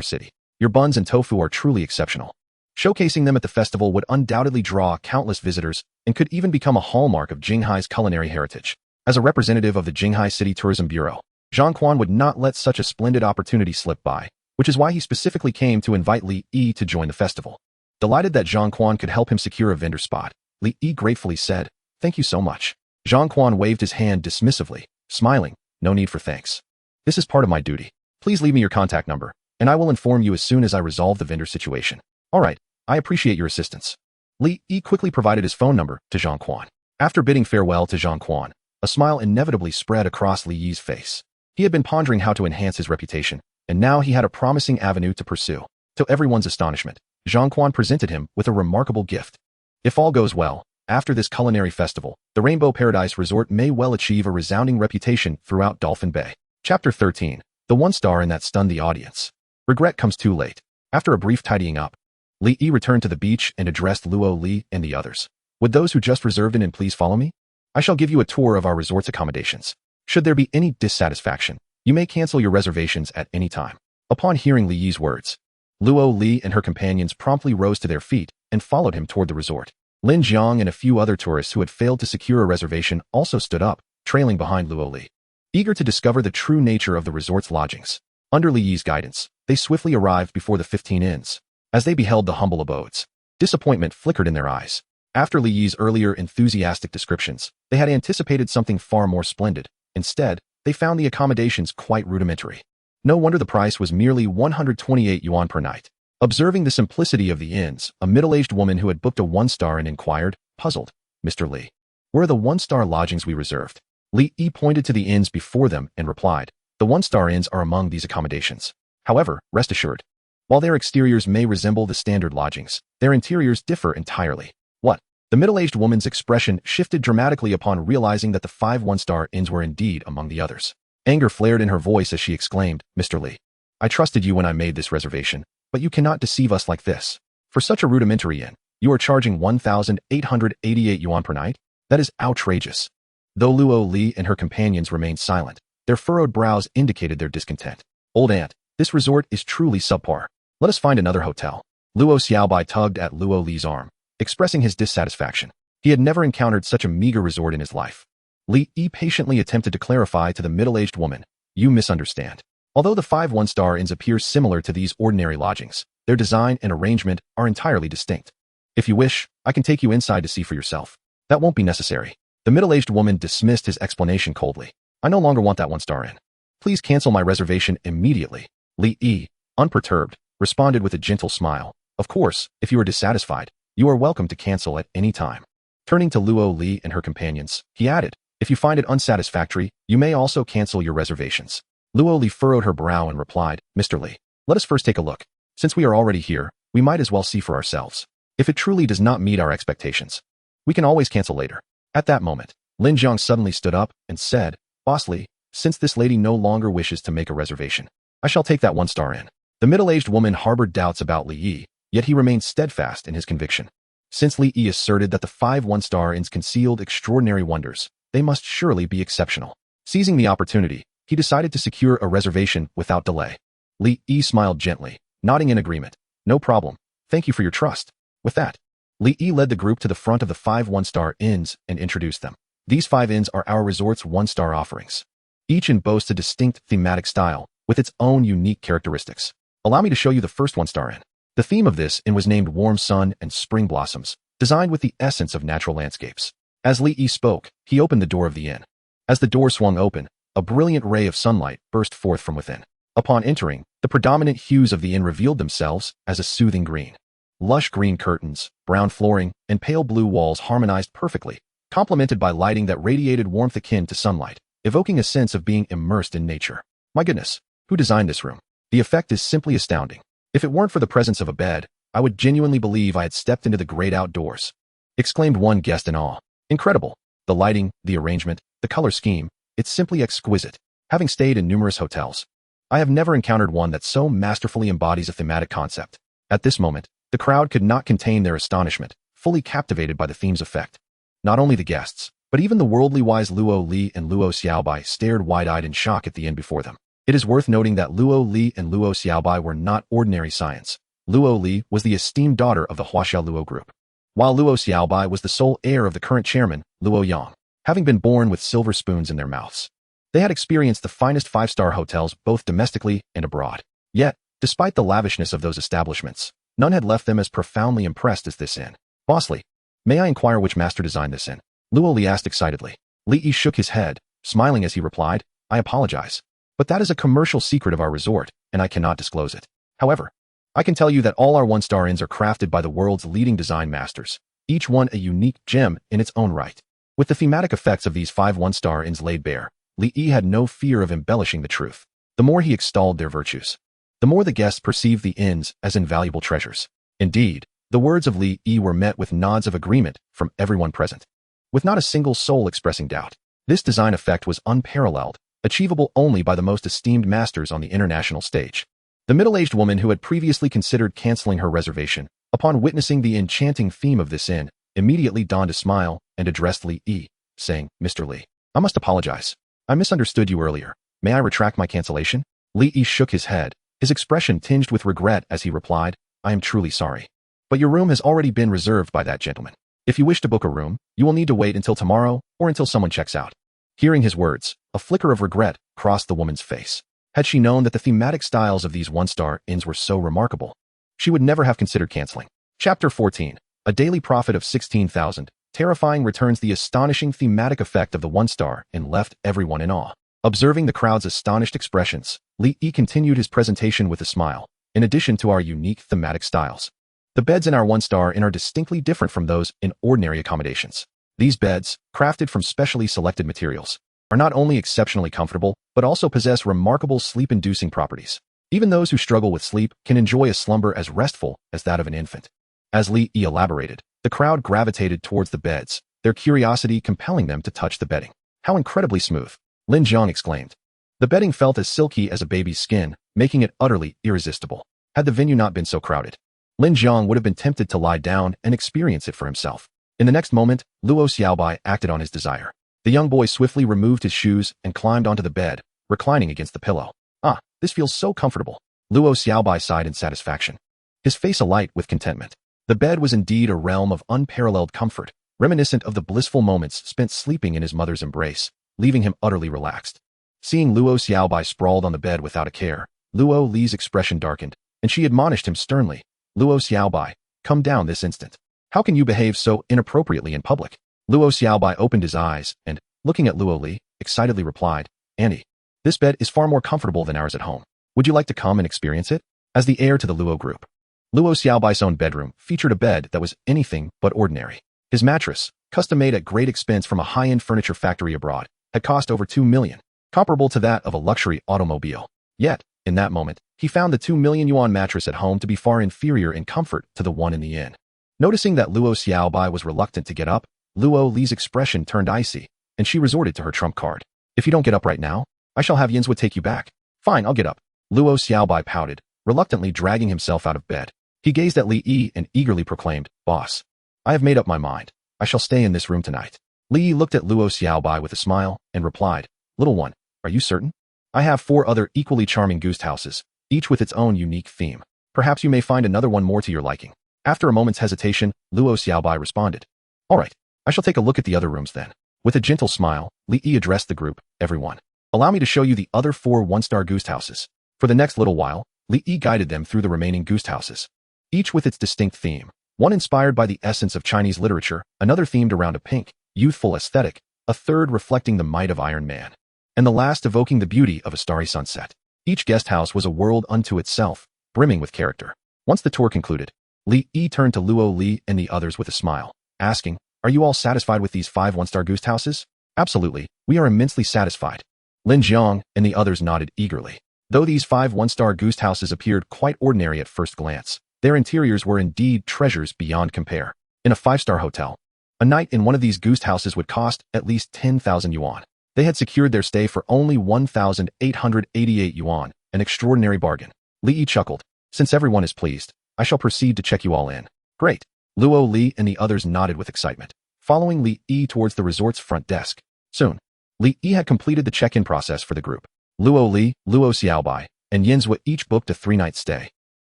city. Your buns and tofu are truly exceptional. Showcasing them at the festival would undoubtedly draw countless visitors and could even become a hallmark of Jinghai's culinary heritage. As a representative of the Jinghai City Tourism Bureau, Zhang Quan would not let such a splendid opportunity slip by, which is why he specifically came to invite Li Yi to join the festival. Delighted that Zhang Quan could help him secure a vendor spot, Li Yi gratefully said, "Thank you so much." Zhang Quan waved his hand dismissively, smiling, "No need for thanks. This is part of my duty. Please leave me your contact number, and I will inform you as soon as I resolve the vendor situation." "All right, I appreciate your assistance." Li Yi quickly provided his phone number to Zhang Quan. After bidding farewell to Zhang Quan, a smile inevitably spread across Li Yi's face. He had been pondering how to enhance his reputation, and now he had a promising avenue to pursue. To everyone's astonishment, Zhang Quan presented him with a remarkable gift. If all goes well, after this culinary festival, the Rainbow Paradise Resort may well achieve a resounding reputation throughout Dolphin Bay. Chapter 13. The one star in that stunned the audience. Regret comes too late. After a brief tidying up, Li Yi returned to the beach and addressed Luo Li and the others. "Would those who just reserved an inn please follow me? I shall give you a tour of our resort's accommodations. Should there be any dissatisfaction, you may cancel your reservations at any time." Upon hearing Li Yi's words, Luo Li and her companions promptly rose to their feet and followed him toward the resort. Lin Jiang and a few other tourists who had failed to secure a reservation also stood up, trailing behind Luo Li. Eager to discover the true nature of the resort's lodgings, under Li Yi's guidance, they swiftly arrived before the 15 inns. As they beheld the humble abodes, disappointment flickered in their eyes. After Li Yi's earlier enthusiastic descriptions, they had anticipated something far more splendid. Instead, they found the accommodations quite rudimentary. No wonder the price was merely 128 yuan per night. Observing the simplicity of the inns, a middle-aged woman who had booked a one-star inn inquired, puzzled, "Mr. Li, where are the one-star lodgings we reserved?" Li Yi pointed to the inns before them and replied, "The one-star inns are among these accommodations. However, rest assured, while their exteriors may resemble the standard lodgings, their interiors differ entirely." "What?" The middle-aged woman's expression shifted dramatically upon realizing that the 5 one-star inns were indeed among the others. Anger flared in her voice as she exclaimed, "Mr. Li, I trusted you when I made this reservation, but you cannot deceive us like this. For such a rudimentary inn, you are charging 1,888 yuan per night? That is outrageous." Though Luo Li and her companions remained silent, their furrowed brows indicated their discontent. "Old aunt, this resort is truly subpar. Let us find another hotel." Luo Xiaobai tugged at Luo Li's arm, expressing his dissatisfaction. He had never encountered such a meager resort in his life. Li Yi patiently attempted to clarify to the middle-aged woman, "You misunderstand. Although the 5 one-star inns appear similar to these ordinary lodgings, their design and arrangement are entirely distinct. If you wish, I can take you inside to see for yourself." "That won't be necessary." The middle-aged woman dismissed his explanation coldly. "I no longer want that one-star inn. Please cancel my reservation immediately." Li Yi, unperturbed, responded with a gentle smile, "Of course, if you are dissatisfied, you are welcome to cancel at any time." Turning to Luo Li and her companions, he added, "If you find it unsatisfactory, you may also cancel your reservations." Luo Li furrowed her brow and replied, "Mr. Li, let us first take a look. Since we are already here, we might as well see for ourselves. If it truly does not meet our expectations, we can always cancel later." At that moment, Lin Jiang suddenly stood up and said, "Boss Li, since this lady no longer wishes to make a reservation, I shall take that one-star inn." The middle-aged woman harbored doubts about Li Yi, yet he remained steadfast in his conviction. Since Li Yi asserted that the 5 one-star inns concealed extraordinary wonders, they must surely be exceptional. Seizing the opportunity, he decided to secure a reservation without delay. Li Yi smiled gently, nodding in agreement. "No problem. Thank you for your trust." With that, Li Yi led the group to the front of the 5 one-star inns and introduced them. "These 5 inns are our resort's one-star offerings. Each inn boasts a distinct thematic style, with its own unique characteristics. Allow me to show you the first one-star inn." The theme of this inn was named Warm Sun and Spring Blossoms, designed with the essence of natural landscapes. As Li Yi spoke, he opened the door of the inn. As the door swung open, a brilliant ray of sunlight burst forth from within. Upon entering, the predominant hues of the inn revealed themselves as a soothing green. Lush green curtains, brown flooring, and pale blue walls harmonized perfectly, complemented by lighting that radiated warmth akin to sunlight, evoking a sense of being immersed in nature. "My goodness, who designed this room? The effect is simply astounding. If it weren't for the presence of a bed, I would genuinely believe I had stepped into the great outdoors," exclaimed one guest in awe. "Incredible. The lighting, the arrangement, the color scheme, it's simply exquisite." Having stayed in numerous hotels, I have never encountered one that so masterfully embodies a thematic concept. At this moment, the crowd could not contain their astonishment, fully captivated by the theme's effect. Not only the guests, But even the worldly wise Luo Li and Luo Xiaobai stared wide-eyed in shock at the inn before them. It is worth noting that Luo Li and Luo Xiaobai were not ordinary scions. Luo Li was the esteemed daughter of the Huaxia Luo group, while Luo Xiaobai was the sole heir of the current chairman, Luo Yang, having been born with silver spoons in their mouths. They had experienced the finest five-star hotels both domestically and abroad. Yet, despite the lavishness of those establishments, none had left them as profoundly impressed as this inn. "Bossly, may I inquire which master designed this inn?" Luo Li asked excitedly. Li Yi shook his head, smiling as he replied, "I apologize, but that is a commercial secret of our resort, and I cannot disclose it. However, I can tell you that all our one-star inns are crafted by the world's leading design masters, each one a unique gem in its own right." With the thematic effects of these 5 one-star inns laid bare, Li Yi had no fear of embellishing the truth. The more he extolled their virtues, the more the guests perceived the inns as invaluable treasures. Indeed, the words of Li Yi were met with nods of agreement from everyone present, with not a single soul expressing doubt. This design effect was unparalleled, achievable only by the most esteemed masters on the international stage. The middle-aged woman who had previously considered canceling her reservation, upon witnessing the enchanting theme of this inn, immediately donned a smile and addressed Li Yi, saying, "Mr. Li, I must apologize. I misunderstood you earlier. May I retract my cancellation?" Li Yi shook his head, his expression tinged with regret as he replied, "I am truly sorry. But your room has already been reserved by that gentleman. If you wish to book a room, you will need to wait until tomorrow or until someone checks out." Hearing his words, a flicker of regret crossed the woman's face. Had she known that the thematic styles of these one-star inns were so remarkable, she would never have considered canceling. Chapter 14. A daily profit of 16,000. Terrifying returns. The astonishing thematic effect of the one-star inn left everyone in awe. Observing the crowd's astonished expressions, Li Yi continued his presentation with a smile. In addition to our unique thematic styles, the beds in our one-star inn are distinctly different from those in ordinary accommodations. These beds, crafted from specially selected materials, are not only exceptionally comfortable, but also possess remarkable sleep-inducing properties. Even those who struggle with sleep can enjoy a slumber as restful as that of an infant. As Li Yi elaborated, the crowd gravitated towards the beds, their curiosity compelling them to touch the bedding. "How incredibly smooth!" Lin Jiang exclaimed. The bedding felt as silky as a baby's skin, making it utterly irresistible. Had the venue not been so crowded, Lin Jiang would have been tempted to lie down and experience it for himself. In the next moment, Luo Xiaobai acted on his desire. The young boy swiftly removed his shoes and climbed onto the bed, reclining against the pillow. "Ah, this feels so comfortable." Luo Xiaobai sighed in satisfaction, his face alight with contentment. The bed was indeed a realm of unparalleled comfort, reminiscent of the blissful moments spent sleeping in his mother's embrace, leaving him utterly relaxed. Seeing Luo Xiaobai sprawled on the bed without a care, Luo Li's expression darkened, and she admonished him sternly, "Luo Xiaobai, come down this instant. How can you behave so inappropriately in public?" Luo Xiaobai opened his eyes and, looking at Luo Li, excitedly replied, "Auntie, this bed is far more comfortable than ours at home. Would you like to come and experience it?" As the heir to the Luo group, Luo Xiaobai's own bedroom featured a bed that was anything but ordinary. His mattress, custom-made at great expense from a high-end furniture factory abroad, had cost over 2 million, comparable to that of a luxury automobile. Yet, in that moment, he found the 2 million yuan mattress at home to be far inferior in comfort to the one in the inn. Noticing that Luo Xiaobai was reluctant to get up, Luo Li's expression turned icy, and she resorted to her trump card. "If you don't get up right now, I shall have Yinswood take you back." "Fine, I'll get up." Luo Xiaobai pouted, reluctantly dragging himself out of bed. He gazed at Li Yi and eagerly proclaimed, "Boss, I have made up my mind. I shall stay in this room tonight." Li Yi looked at Luo Xiaobai with a smile and replied, "Little one, are you certain? I have 4 other equally charming goose houses, each with its own unique theme. Perhaps you may find another one more to your liking." After a moment's hesitation, Luo Xiaobai responded, "All right, I shall take a look at the other rooms then." With a gentle smile, Li Yi addressed the group, "Everyone, allow me to show you the other 4 one-star goose houses." For the next little while, Li Yi guided them through the remaining goose houses, each with its distinct theme, one inspired by the essence of Chinese literature, another themed around a pink, youthful aesthetic, a third reflecting the might of Iron Man, and the last evoking the beauty of a starry sunset. Each guest house was a world unto itself, brimming with character. Once the tour concluded, Li Yi turned to Luo Li and the others with a smile, asking, "Are you all satisfied with these 5 one-star goose houses?" "Absolutely, we are immensely satisfied." Lin Jiang and the others nodded eagerly. Though these 5 one-star goose houses appeared quite ordinary at first glance, their interiors were indeed treasures beyond compare. In a 5-star hotel, a night in one of these goose houses would cost at least 10,000 yuan. They had secured their stay for only 1,888 yuan, an extraordinary bargain. Li Yi chuckled. "Since everyone is pleased, I shall proceed to check you all in." "Great." Luo Li and the others nodded with excitement. following Li Yi towards the resort's front desk. Soon, Li Yi had completed the check-in process for the group. Luo Li, Luo Xiaobai, and Yinzhua each booked a 3-night stay,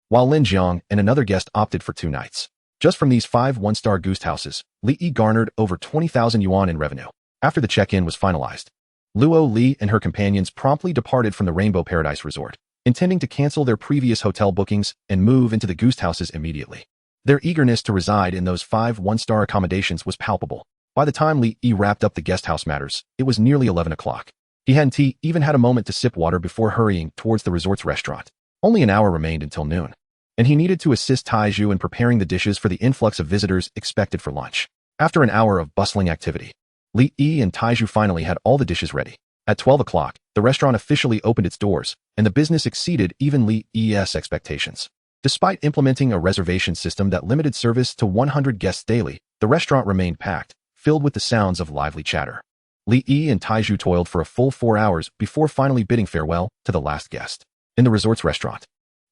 while Lin Jiang and another guest opted for 2 nights. Just from these 5 one-star guest houses, Li Yi garnered over 20,000 yuan in revenue. After the check-in was finalized, Luo Li and her companions promptly departed from the Rainbow Paradise Resort, intending to cancel their previous hotel bookings and move into the guest houses immediately. Their eagerness to reside in those 5 one-star accommodations was palpable. By the time Li Yi wrapped up the guest house matters, it was nearly 11 o'clock. He hadn't even had a moment to sip water before hurrying towards the resort's restaurant. Only an hour remained until noon, and he needed to assist Taiju in preparing the dishes for the influx of visitors expected for lunch. After an hour of bustling activity, Li Yi and Taiju finally had all the dishes ready. At 12 o'clock, the restaurant officially opened its doors, and the business exceeded even Li Yi's expectations. Despite implementing a reservation system that limited service to 100 guests daily, the restaurant remained packed, filled with the sounds of lively chatter. Li Yi and Taiju toiled for a full 4 hours before finally bidding farewell to the last guest. In the resort's restaurant,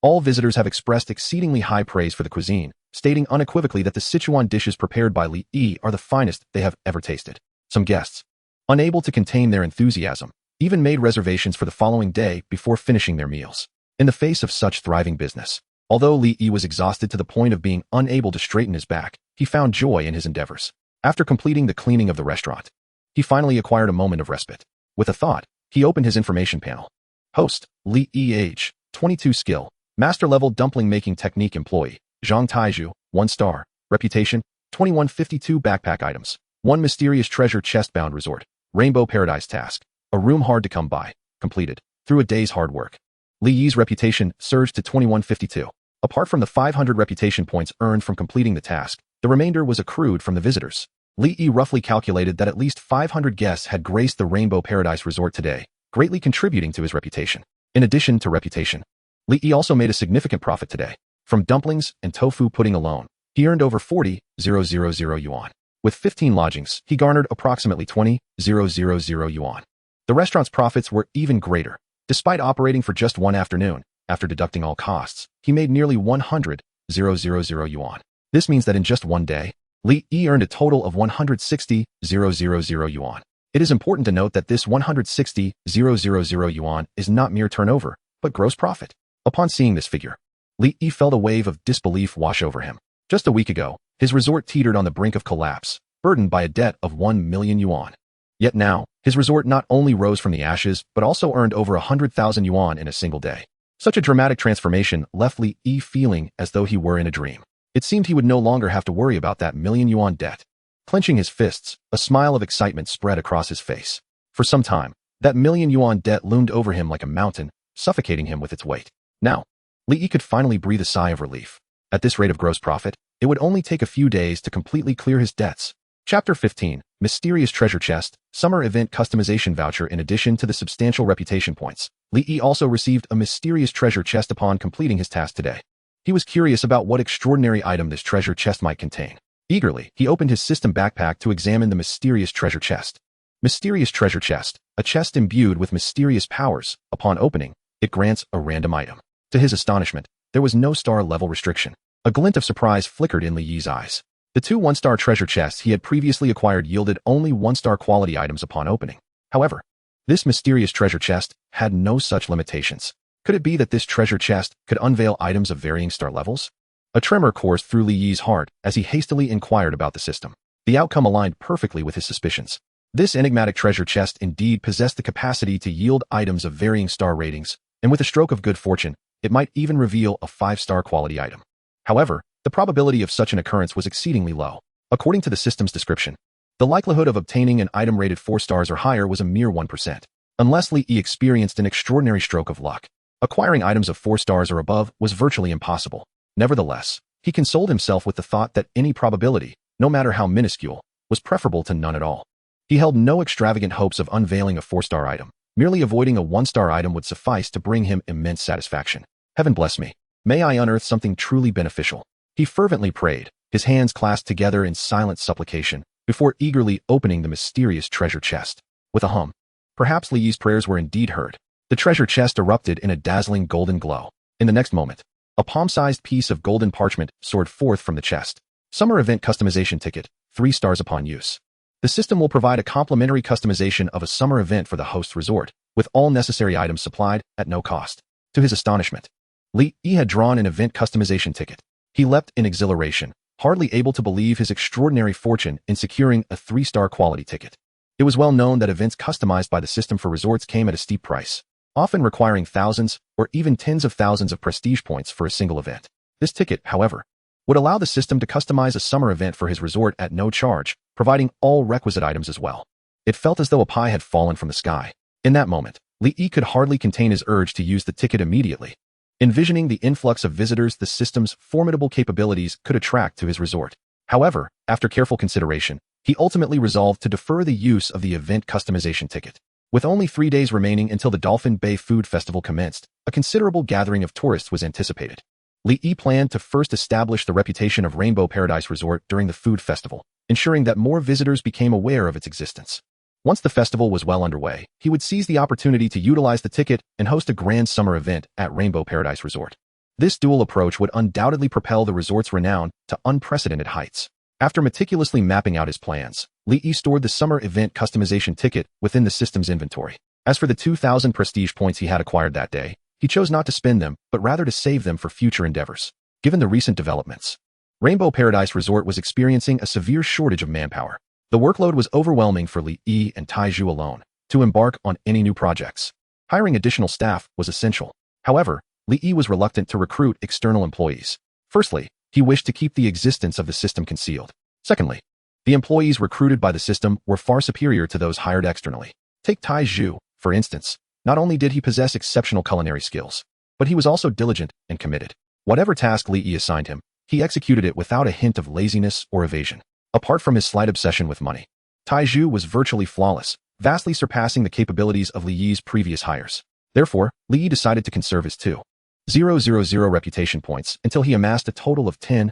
all visitors have expressed exceedingly high praise for the cuisine, stating unequivocally that the Sichuan dishes prepared by Li Yi are the finest they have ever tasted. Some guests, unable to contain their enthusiasm, even made reservations for the following day before finishing their meals. In the face of such thriving business, although Li Yi was exhausted to the point of being unable to straighten his back, he found joy in his endeavors. After completing the cleaning of the restaurant, he finally acquired a moment of respite. With a thought, he opened his information panel. Host, Li Yi, age, 22, skill, master-level dumpling-making technique employee, Zhang Taiju, 1 star, reputation, 2152 backpack items, 1 mysterious treasure chest-bound resort, Rainbow Paradise task, a room hard to come by, completed, through a day's hard work. Li Yi's reputation surged to 2152. Apart from the 500 reputation points earned from completing the task, the remainder was accrued from the visitors. Li Yi roughly calculated that at least 500 guests had graced the Rainbow Paradise Resort today, greatly contributing to his reputation. In addition to reputation, Li Yi also made a significant profit today. From dumplings and tofu pudding alone, he earned over 40,000 yuan. With 15 lodgings, he garnered approximately 20,000 yuan. The restaurant's profits were even greater. Despite operating for just 1 afternoon, after deducting all costs, he made nearly 100,000 yuan. This means that in just 1 day, Li Yi earned a total of 160,000 yuan. It is important to note that this 160,000 yuan is not mere turnover, but gross profit. Upon seeing this figure, Li Yi felt a wave of disbelief wash over him. Just a week ago, his resort teetered on the brink of collapse, burdened by a debt of 1 million yuan. Yet now, his resort not only rose from the ashes, but also earned over 100,000 yuan in a single day. Such a dramatic transformation left Li Yi feeling as though he were in a dream. It seemed he would no longer have to worry about that million yuan debt. Clenching his fists, a smile of excitement spread across his face. For some time, that million yuan debt loomed over him like a mountain, suffocating him with its weight. Now, Li Yi could finally breathe a sigh of relief. At this rate of gross profit, it would only take a few days to completely clear his debts. Chapter 15, Mysterious Treasure Chest, Summer Event Customization Voucher. In addition to the substantial reputation points, Li Yi also received a mysterious treasure chest upon completing his task today. He was curious about what extraordinary item this treasure chest might contain. Eagerly, he opened his system backpack to examine the mysterious treasure chest. Mysterious treasure chest, a chest imbued with mysterious powers. Upon opening, it grants a random item. To his astonishment, there was no star-level restriction. A glint of surprise flickered in Li Yi's eyes. The 2 one-star treasure chests he had previously acquired yielded only 1-star quality items upon opening. However, this mysterious treasure chest had no such limitations. Could it be that this treasure chest could unveil items of varying star levels? A tremor coursed through Li Yi's heart as he hastily inquired about the system. The outcome aligned perfectly with his suspicions. This enigmatic treasure chest indeed possessed the capacity to yield items of varying star ratings, and with a stroke of good fortune, it might even reveal a 5-star quality item. However, the probability of such an occurrence was exceedingly low. According to the system's description, the likelihood of obtaining an item rated 4 stars or higher was a mere 1%. Unless Li Yi experienced an extraordinary stroke of luck, acquiring items of 4 stars or above was virtually impossible. Nevertheless, he consoled himself with the thought that any probability, no matter how minuscule, was preferable to none at all. He held no extravagant hopes of unveiling a 4-star item. Merely avoiding a 1-star item would suffice to bring him immense satisfaction. Heaven bless me. May I unearth something truly beneficial. He fervently prayed, his hands clasped together in silent supplication, before eagerly opening the mysterious treasure chest. With a hum, perhaps Li Yi's prayers were indeed heard. The treasure chest erupted in a dazzling golden glow. In the next moment, a palm-sized piece of golden parchment soared forth from the chest. Summer Event Customization Ticket, 3 stars upon use. The system will provide a complimentary customization of a summer event for the host resort, with all necessary items supplied at no cost. To his astonishment, Li Yi had drawn an event customization ticket. He leapt in exhilaration, hardly able to believe his extraordinary fortune in securing a 3-star quality ticket. It was well known that events customized by the system for resorts came at a steep price, often requiring thousands or even tens of thousands of prestige points for a single event. This ticket, however, would allow the system to customize a summer event for his resort at no charge, providing all requisite items as well. It felt as though a pie had fallen from the sky. In that moment, Li Yi could hardly contain his urge to use the ticket immediately, envisioning the influx of visitors the system's formidable capabilities could attract to his resort. However, after careful consideration, he ultimately resolved to defer the use of the event customization ticket. With only 3 days remaining until the Dolphin Bay Food Festival commenced, a considerable gathering of tourists was anticipated. Li Yi planned to first establish the reputation of Rainbow Paradise Resort during the food festival, ensuring that more visitors became aware of its existence. Once the festival was well underway, he would seize the opportunity to utilize the ticket and host a grand summer event at Rainbow Paradise Resort. This dual approach would undoubtedly propel the resort's renown to unprecedented heights. After meticulously mapping out his plans, Li Yi stored the summer event customization ticket within the system's inventory. As for the 2,000 prestige points he had acquired that day, he chose not to spend them, but rather to save them for future endeavors. Given the recent developments, Rainbow Paradise Resort was experiencing a severe shortage of manpower. The workload was overwhelming for Li Yi and Taizhu alone to embark on any new projects. Hiring additional staff was essential. However, Li Yi was reluctant to recruit external employees. Firstly, he wished to keep the existence of the system concealed. Secondly, the employees recruited by the system were far superior to those hired externally. Take Taizhu, for instance. Not only did he possess exceptional culinary skills, but he was also diligent and committed. Whatever task Li Yi assigned him, he executed it without a hint of laziness or evasion. Apart from his slight obsession with money, Taizhu was virtually flawless, vastly surpassing the capabilities of Li Yi's previous hires. Therefore, Li Yi decided to conserve his 2,000 reputation points until he amassed a total of 10,000,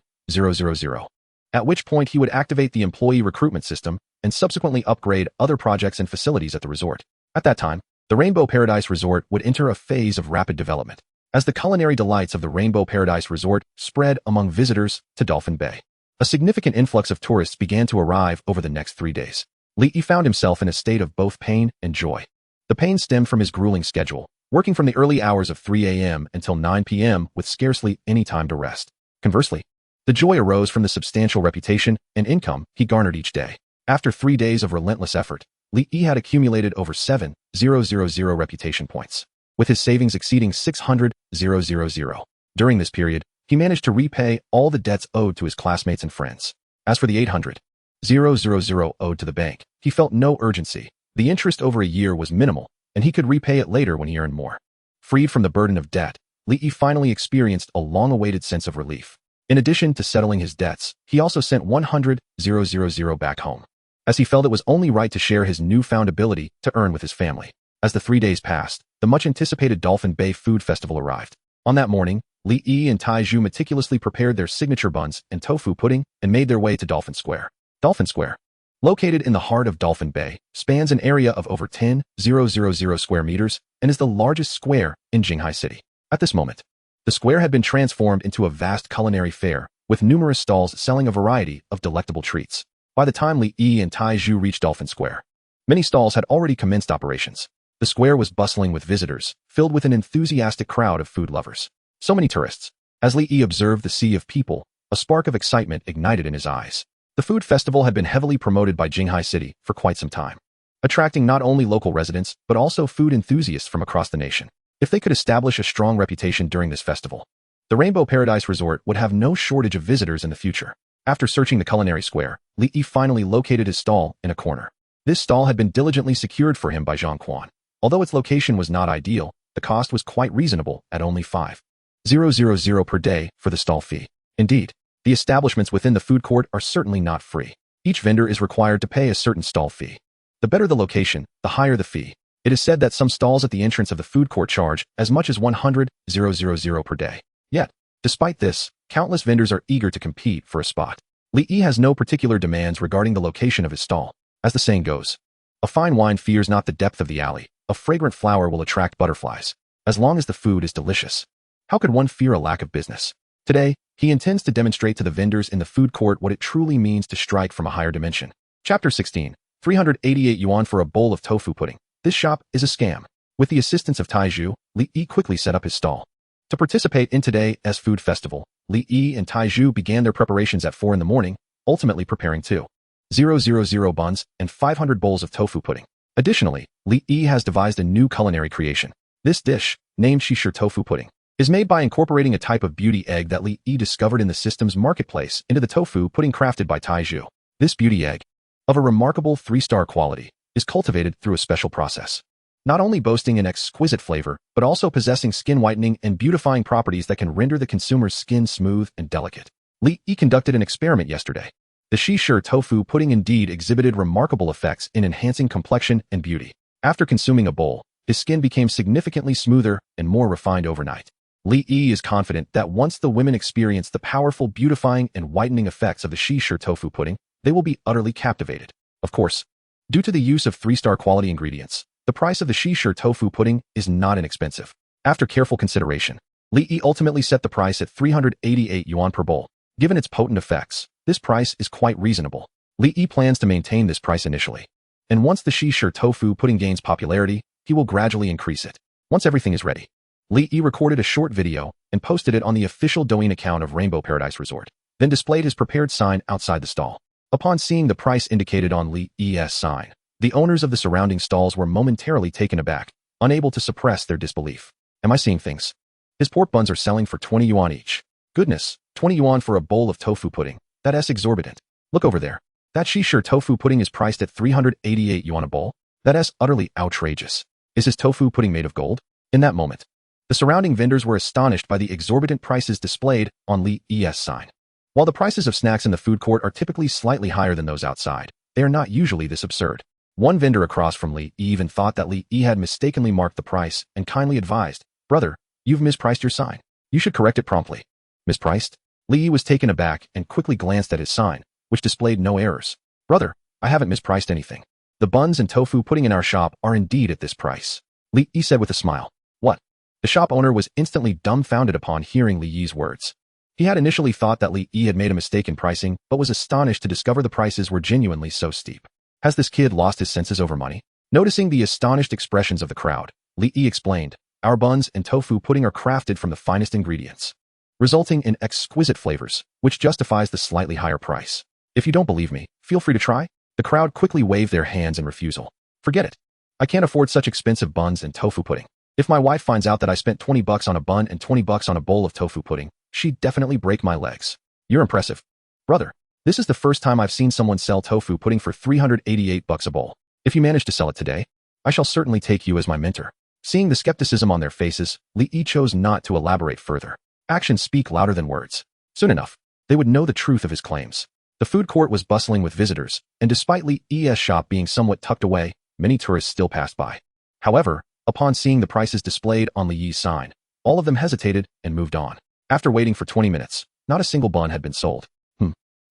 at which point he would activate the employee recruitment system and subsequently upgrade other projects and facilities at the resort. At that time, the Rainbow Paradise Resort would enter a phase of rapid development, as the culinary delights of the Rainbow Paradise Resort spread among visitors to Dolphin Bay. A significant influx of tourists began to arrive over the next 3 days. Li Yi found himself in a state of both pain and joy. The pain stemmed from his grueling schedule, working from the early hours of 3 a.m. until 9 p.m. with scarcely any time to rest. Conversely, the joy arose from the substantial reputation and income he garnered each day. After 3 days of relentless effort, Li Yi had accumulated over 7,000 reputation points, with his savings exceeding 600,000. During this period, he managed to repay all the debts owed to his classmates and friends. As for the 800,000 owed to the bank, he felt no urgency. The interest over a year was minimal, and he could repay it later when he earned more. Freed from the burden of debt, Li Yi finally experienced a long-awaited sense of relief. In addition to settling his debts, he also sent 100,000 back home, as he felt it was only right to share his newfound ability to earn with his family. As the 3 days passed, the much-anticipated Dolphin Bay Food Festival arrived. On that morning, Li Yi and Taizhu meticulously prepared their signature buns and tofu pudding and made their way to Dolphin Square. Dolphin Square, located in the heart of Dolphin Bay, spans an area of over 10,000 square meters and is the largest square in Jinghai City. At this moment, the square had been transformed into a vast culinary fair, with numerous stalls selling a variety of delectable treats. By the time Li Yi and Taizhu reached Dolphin Square, many stalls had already commenced operations. The square was bustling with visitors, filled with an enthusiastic crowd of food lovers. So many tourists. As Li Yi observed the sea of people, a spark of excitement ignited in his eyes. The food festival had been heavily promoted by Jinghai City for quite some time, attracting not only local residents, but also food enthusiasts from across the nation. If they could establish a strong reputation during this festival, the Rainbow Paradise Resort would have no shortage of visitors in the future. After searching the culinary square, Li Yi finally located his stall in a corner. This stall had been diligently secured for him by Zhang Quan. Although its location was not ideal, the cost was quite reasonable at only 5,000 per day for the stall fee. Indeed, the establishments within the food court are certainly not free. Each vendor is required to pay a certain stall fee. The better the location, the higher the fee. It is said that some stalls at the entrance of the food court charge as much as 100,000 per day. Yet, despite this, countless vendors are eager to compete for a spot. Li Yi has no particular demands regarding the location of his stall. As the saying goes, a fine wine fears not the depth of the alley. A fragrant flower will attract butterflies, as long as the food is delicious. How could one fear a lack of business? Today, he intends to demonstrate to the vendors in the food court what it truly means to strike from a higher dimension. Chapter 16. 388 yuan for a bowl of tofu pudding. This shop is a scam. With the assistance of Taiju, Li Yi quickly set up his stall. To participate in today's food festival, Li Yi and Taiju began their preparations at 4 in the morning, ultimately preparing 2,000 buns and 500 bowls of tofu pudding. Additionally, Li Yi has devised a new culinary creation. This dish, named Shisher tofu pudding, is made by incorporating a type of beauty egg that Li Yi discovered in the system's marketplace into the tofu pudding crafted by Taiju. This beauty egg, of a remarkable 3-star quality, is cultivated through a special process. Not only boasting an exquisite flavor, but also possessing skin whitening and beautifying properties that can render the consumer's skin smooth and delicate. Li Yi conducted an experiment yesterday. The Shisher tofu pudding indeed exhibited remarkable effects in enhancing complexion and beauty. After consuming a bowl, his skin became significantly smoother and more refined overnight. Li Yi is confident that once the women experience the powerful beautifying and whitening effects of the Shisher tofu pudding, they will be utterly captivated. Of course, due to the use of 3-star quality ingredients, the price of the Shisher tofu pudding is not inexpensive. After careful consideration, Li Yi ultimately set the price at 388 yuan per bowl. Given its potent effects, this price is quite reasonable. Li Yi plans to maintain this price initially. And once the Shisher tofu pudding gains popularity, he will gradually increase it. Once everything is ready, Li Yi recorded a short video and posted it on the official Douyin account of Rainbow Paradise Resort, then displayed his prepared sign outside the stall. Upon seeing the price indicated on Li Yi's sign, the owners of the surrounding stalls were momentarily taken aback, unable to suppress their disbelief. Am I seeing things? His pork buns are selling for 20 yuan each. Goodness, 20 yuan for a bowl of tofu pudding. That's exorbitant. Look over there. That Shisher tofu pudding is priced at 388 yuan a bowl. That's utterly outrageous. Is his tofu pudding made of gold? In that moment, the surrounding vendors were astonished by the exorbitant prices displayed on Li Yi's sign. While the prices of snacks in the food court are typically slightly higher than those outside, they are not usually this absurd. One vendor across from Li Yi even thought that Li Yi had mistakenly marked the price and kindly advised, "Brother, you've mispriced your sign. You should correct it promptly." Mispriced? Li Yi was taken aback and quickly glanced at his sign, which displayed no errors. "Brother, I haven't mispriced anything. The buns and tofu pudding in our shop are indeed at this price," Li Yi said with a smile. "What?" The shop owner was instantly dumbfounded upon hearing Li Yi's words. He had initially thought that Li Yi had made a mistake in pricing, but was astonished to discover the prices were genuinely so steep. Has this kid lost his senses over money? Noticing the astonished expressions of the crowd, Li Yi explained, "Our buns and tofu pudding are crafted from the finest ingredients, resulting in exquisite flavors, which justifies the slightly higher price. If you don't believe me, feel free to try." The crowd quickly waved their hands in refusal. "Forget it. I can't afford such expensive buns and tofu pudding. If my wife finds out that I spent 20 bucks on a bun and 20 bucks on a bowl of tofu pudding, she'd definitely break my legs." "You're impressive. Brother, this is the first time I've seen someone sell tofu pudding for 388 bucks a bowl. If you manage to sell it today, I shall certainly take you as my mentor." Seeing the skepticism on their faces, Li Yi chose not to elaborate further. Actions speak louder than words. Soon enough, they would know the truth of his claims. The food court was bustling with visitors, and despite Li Yi's shop being somewhat tucked away, many tourists still passed by. However, upon seeing the prices displayed on Li Yi's sign, all of them hesitated and moved on. After waiting for 20 minutes, not a single bun had been sold.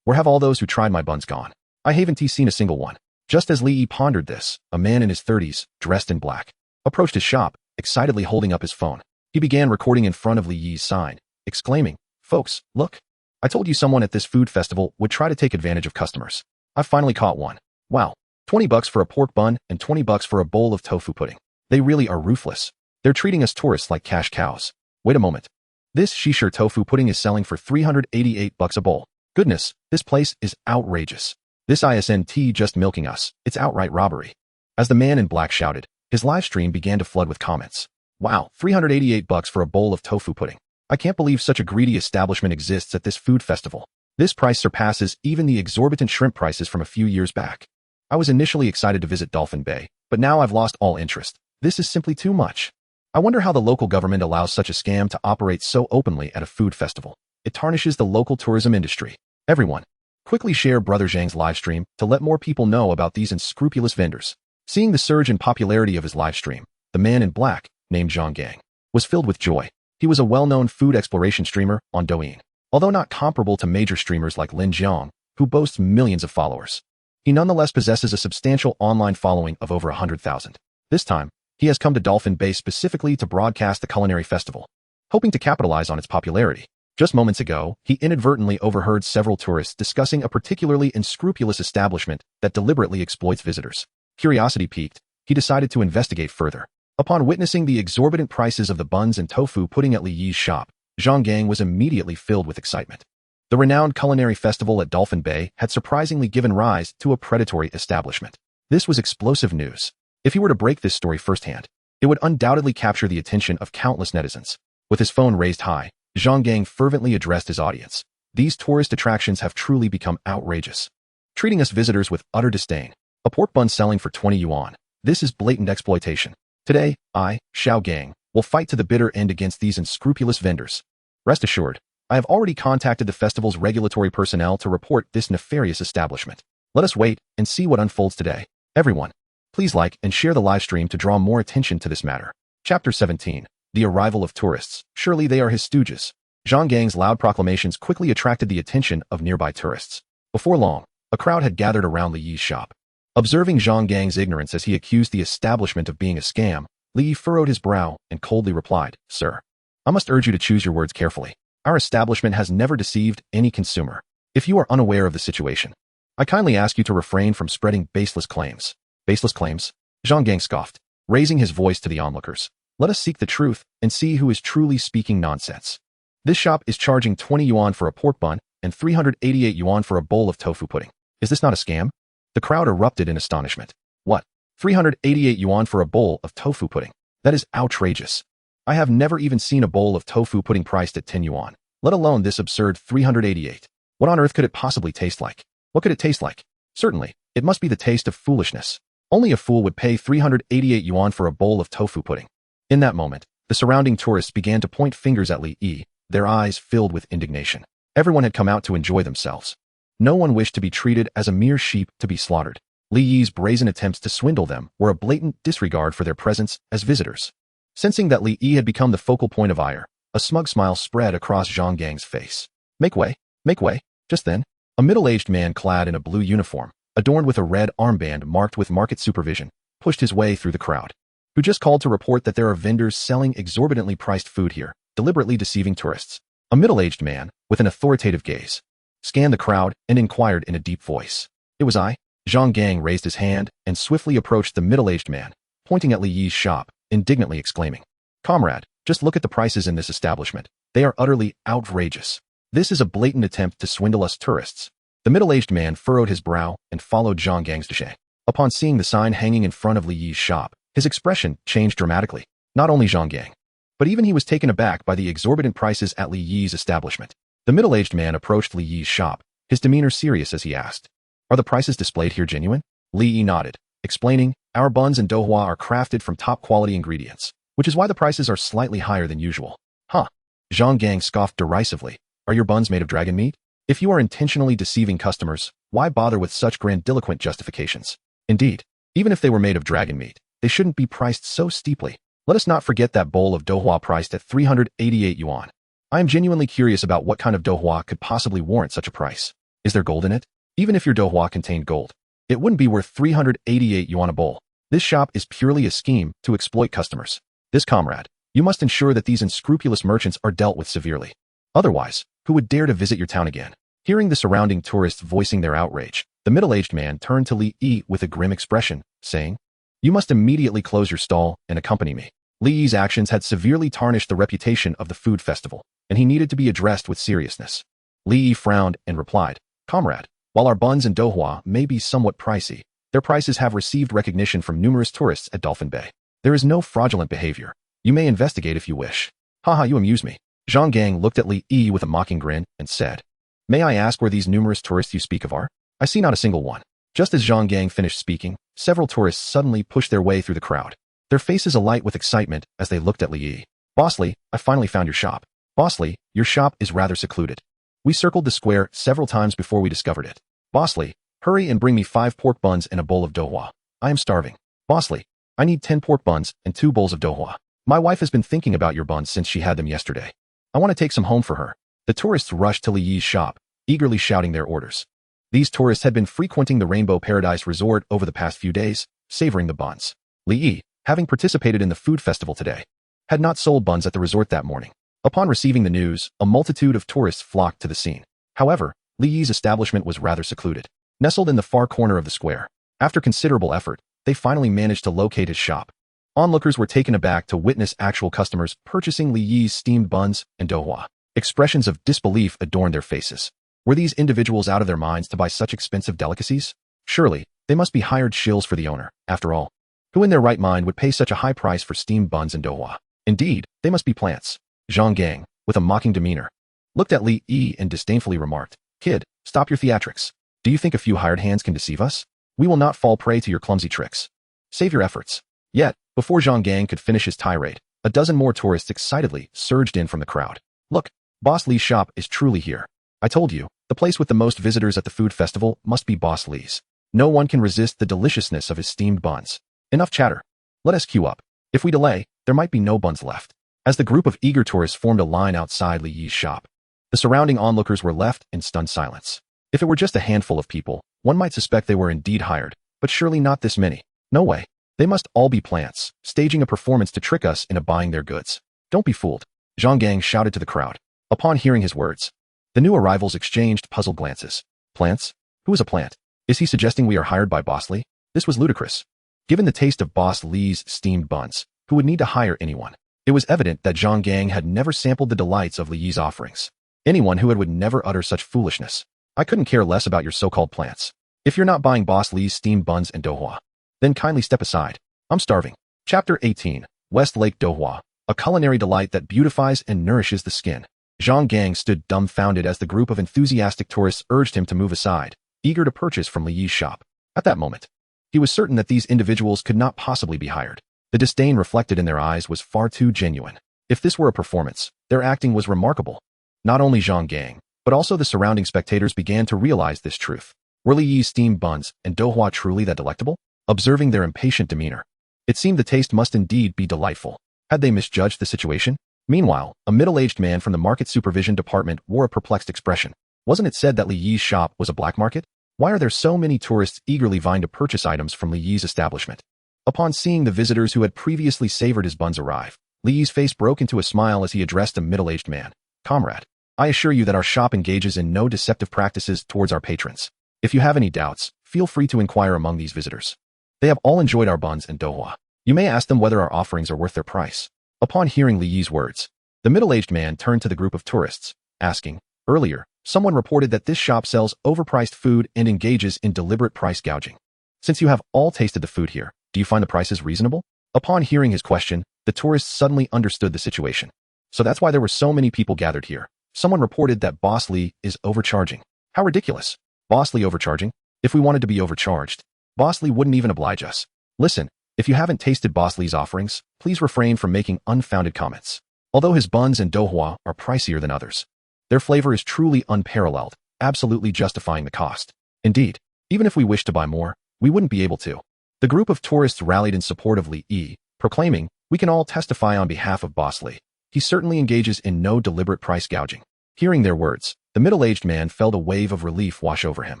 Where have all those who tried my buns gone? I haven't seen a single one. Just as Li Yi pondered this, a man in his 30s, dressed in black, approached his shop, excitedly holding up his phone. He began recording in front of Li Yi's sign, exclaiming, "Folks, look. I told you someone at this food festival would try to take advantage of customers. I finally caught one. Wow, 20 bucks for a pork bun and 20 bucks for a bowl of tofu pudding. They really are ruthless. They're treating us tourists like cash cows. Wait a moment. This Shisher tofu pudding is selling for 388 bucks a bowl. Goodness, this place is outrageous. This isn't just milking us, it's outright robbery." As the man in black shouted, his live stream began to flood with comments. "Wow, 388 bucks for a bowl of tofu pudding. I can't believe such a greedy establishment exists at this food festival. This price surpasses even the exorbitant shrimp prices from a few years back. I was initially excited to visit Dolphin Bay, but now I've lost all interest. This is simply too much. I wonder how the local government allows such a scam to operate so openly at a food festival. It tarnishes the local tourism industry." Everyone, quickly share Brother Zhang's livestream to let more people know about these unscrupulous vendors. Seeing the surge in popularity of his livestream, the man in black, named Zhang Gang, was filled with joy. He was a well-known food exploration streamer on Douyin. Although not comparable to major streamers like Lin Jiang, who boasts millions of followers, he nonetheless possesses a substantial online following of over 100,000. This time, he has come to Dolphin Bay specifically to broadcast the culinary festival, hoping to capitalize on its popularity. Just moments ago, he inadvertently overheard several tourists discussing a particularly unscrupulous establishment that deliberately exploits visitors. Curiosity piqued, he decided to investigate further. Upon witnessing the exorbitant prices of the buns and tofu pudding at Li Yi's shop, Zhang Gang was immediately filled with excitement. The renowned culinary festival at Dolphin Bay had surprisingly given rise to a predatory establishment. This was explosive news. If he were to break this story firsthand, it would undoubtedly capture the attention of countless netizens. With his phone raised high, Zhang Gang fervently addressed his audience. These tourist attractions have truly become outrageous, treating us visitors with utter disdain. A pork bun selling for 20 yuan. This is blatant exploitation. Today, I, Xiao Gang, will fight to the bitter end against these unscrupulous vendors. Rest assured, I have already contacted the festival's regulatory personnel to report this nefarious establishment. Let us wait and see what unfolds today. Everyone, please like and share the live stream to draw more attention to this matter. Chapter 17. The arrival of tourists. Surely they are his stooges. Zhang Gang's loud proclamations quickly attracted the attention of nearby tourists. Before long, a crowd had gathered around Li Yi's shop. Observing Zhang Gang's ignorance as he accused the establishment of being a scam, Li Yi furrowed his brow and coldly replied, "Sir, I must urge you to choose your words carefully. Our establishment has never deceived any consumer. If you are unaware of the situation, I kindly ask you to refrain from spreading baseless claims." Baseless claims? Zhang Gang scoffed, raising his voice to the onlookers. Let us seek the truth and see who is truly speaking nonsense. This shop is charging 20 yuan for a pork bun and 388 yuan for a bowl of tofu pudding. Is this not a scam? The crowd erupted in astonishment. What? 388 yuan for a bowl of tofu pudding? That is outrageous. I have never even seen a bowl of tofu pudding priced at 10 yuan, let alone this absurd 388. What on earth could it possibly taste like? What could it taste like? Certainly, it must be the taste of foolishness. Only a fool would pay 388 yuan for a bowl of tofu pudding. In that moment, the surrounding tourists began to point fingers at Li Yi, their eyes filled with indignation. Everyone had come out to enjoy themselves. No one wished to be treated as a mere sheep to be slaughtered. Li Yi's brazen attempts to swindle them were a blatant disregard for their presence as visitors. Sensing that Li Yi had become the focal point of ire, a smug smile spread across Zhang Gang's face. Make way, make way. Just then, a middle-aged man clad in a blue uniform, adorned with a red armband marked with market supervision, pushed his way through the crowd. Who just called to report that there are vendors selling exorbitantly priced food here, deliberately deceiving tourists. A middle-aged man, with an authoritative gaze, scanned the crowd and inquired in a deep voice. It was I. Zhang Gang raised his hand and swiftly approached the middle-aged man, pointing at Li Yi's shop, indignantly exclaiming, "Comrade, just look at the prices in this establishment. They are utterly outrageous. This is a blatant attempt to swindle us tourists." The middle-aged man furrowed his brow and followed Zhang Gang's direction. Upon seeing the sign hanging in front of Li Yi's shop, his expression changed dramatically. Not only Zhang Gang, but even he was taken aback by the exorbitant prices at Li Yi's establishment. The middle-aged man approached Li Yi's shop, his demeanor serious as he asked, "Are the prices displayed here genuine?" Li Yi nodded, explaining, "Our buns and douhua are crafted from top-quality ingredients, which is why the prices are slightly higher than usual." Huh? Zhang Gang scoffed derisively. "Are your buns made of dragon meat? If you are intentionally deceiving customers, why bother with such grandiloquent justifications? Indeed, even if they were made of dragon meat, they shouldn't be priced so steeply. Let us not forget that bowl of douhua priced at 388 yuan. I am genuinely curious about what kind of douhua could possibly warrant such a price. Is there gold in it? Even if your douhua contained gold, it wouldn't be worth 388 yuan a bowl. This shop is purely a scheme to exploit customers. This comrade, you must ensure that these unscrupulous merchants are dealt with severely. Otherwise, who would dare to visit your town again?" Hearing the surrounding tourists voicing their outrage, the middle-aged man turned to Li Yi with a grim expression, saying, "You must immediately close your stall and accompany me." Li Yi's actions had severely tarnished the reputation of the food festival, and he needed to be addressed with seriousness. Li Yi frowned and replied, "Comrade, while our buns and douhua may be somewhat pricey, their prices have received recognition from numerous tourists at Dolphin Bay. There is no fraudulent behavior. You may investigate if you wish." "Haha, you amuse me." Zhang Gang looked at Li Yi with a mocking grin and said, "May I ask where these numerous tourists you speak of are? I see not a single one." Just as Zhang Gang finished speaking, several tourists suddenly pushed their way through the crowd, their faces alight with excitement as they looked at Li Yi. "Boss Li, I finally found your shop. Boss Li, your shop is rather secluded. We circled the square several times before we discovered it. Boss Li, hurry and bring me 5 pork buns and a bowl of douhua. I am starving. Boss Li, I need 10 pork buns and 2 bowls of douhua. My wife has been thinking about your buns since she had them yesterday. I want to take some home for her." The tourists rushed to Li Yi's shop, eagerly shouting their orders. These tourists had been frequenting the Rainbow Paradise Resort over the past few days, savoring the buns. Li Yi, having participated in the food festival today, had not sold buns at the resort that morning. Upon receiving the news, a multitude of tourists flocked to the scene. However, Li Yi's establishment was rather secluded, nestled in the far corner of the square. After considerable effort, they finally managed to locate his shop. Onlookers were taken aback to witness actual customers purchasing Li Yi's steamed buns and douhua. Expressions of disbelief adorned their faces. Were these individuals out of their minds to buy such expensive delicacies? Surely, they must be hired shills for the owner, after all. Who in their right mind would pay such a high price for steamed buns and douhua? Indeed, they must be plants. Zhang Gang, with a mocking demeanor, looked at Li Yi and disdainfully remarked, "Kid, stop your theatrics. Do you think a few hired hands can deceive us? We will not fall prey to your clumsy tricks. Save your efforts." Yet, before Zhang Gang could finish his tirade, a dozen more tourists excitedly surged in from the crowd. "Look, Boss Li's shop is truly here. I told you, the place with the most visitors at the food festival must be Boss Li's. No one can resist the deliciousness of his steamed buns. Enough chatter. Let us queue up. If we delay, there might be no buns left." As the group of eager tourists formed a line outside Li Yi's shop, the surrounding onlookers were left in stunned silence. If it were just a handful of people, one might suspect they were indeed hired, but surely not this many. No way. They must all be plants, staging a performance to trick us into buying their goods. Don't be fooled, Zhang Gang shouted to the crowd. Upon hearing his words, the new arrivals exchanged puzzled glances. Plants? Who is a plant? Is he suggesting we are hired by Boss Li? This was ludicrous. Given the taste of Boss Li's steamed buns, who would need to hire anyone? It was evident that Zhang Gang had never sampled the delights of Li Yi's offerings. Anyone who would never utter such foolishness. I couldn't care less about your so-called plants. If you're not buying Boss Li's steamed buns and douhua, then kindly step aside. I'm starving. Chapter 18, West Lake Douhua, a culinary delight that beautifies and nourishes the skin. Zhang Gang stood dumbfounded as the group of enthusiastic tourists urged him to move aside, eager to purchase from Li Yi's shop. At that moment, he was certain that these individuals could not possibly be hired. The disdain reflected in their eyes was far too genuine. If this were a performance, their acting was remarkable. Not only Zhang Gang, but also the surrounding spectators began to realize this truth. Were Li Yi's steamed buns and douhua truly that delectable? Observing their impatient demeanor, it seemed the taste must indeed be delightful. Had they misjudged the situation? Meanwhile, a middle-aged man from the market supervision department wore a perplexed expression. Wasn't it said that Li Yi's shop was a black market? Why are there so many tourists eagerly vying to purchase items from Li Yi's establishment? Upon seeing the visitors who had previously savored his buns arrive, Li Yi's face broke into a smile as he addressed a middle-aged man. "Comrade, I assure you that our shop engages in no deceptive practices towards our patrons. If you have any doubts, feel free to inquire among these visitors. They have all enjoyed our buns and douhua. You may ask them whether our offerings are worth their price." Upon hearing Li Yi's words, the middle-aged man turned to the group of tourists, asking, "Earlier, someone reported that this shop sells overpriced food and engages in deliberate price gouging. Since you have all tasted the food here, do you find the prices reasonable?" Upon hearing his question, the tourists suddenly understood the situation. So that's why there were so many people gathered here. Someone reported that Boss Li is overcharging. How ridiculous. Boss Li overcharging? If we wanted to be overcharged, Boss Li wouldn't even oblige us. Listen, if you haven't tasted Boss Li's offerings, please refrain from making unfounded comments. Although his buns and douhua are pricier than others, their flavor is truly unparalleled, absolutely justifying the cost. Indeed, even if we wished to buy more, we wouldn't be able to. The group of tourists rallied in support of Li Yi, proclaiming, "We can all testify on behalf of Boss Li. He certainly engages in no deliberate price gouging." Hearing their words, the middle-aged man felt a wave of relief wash over him.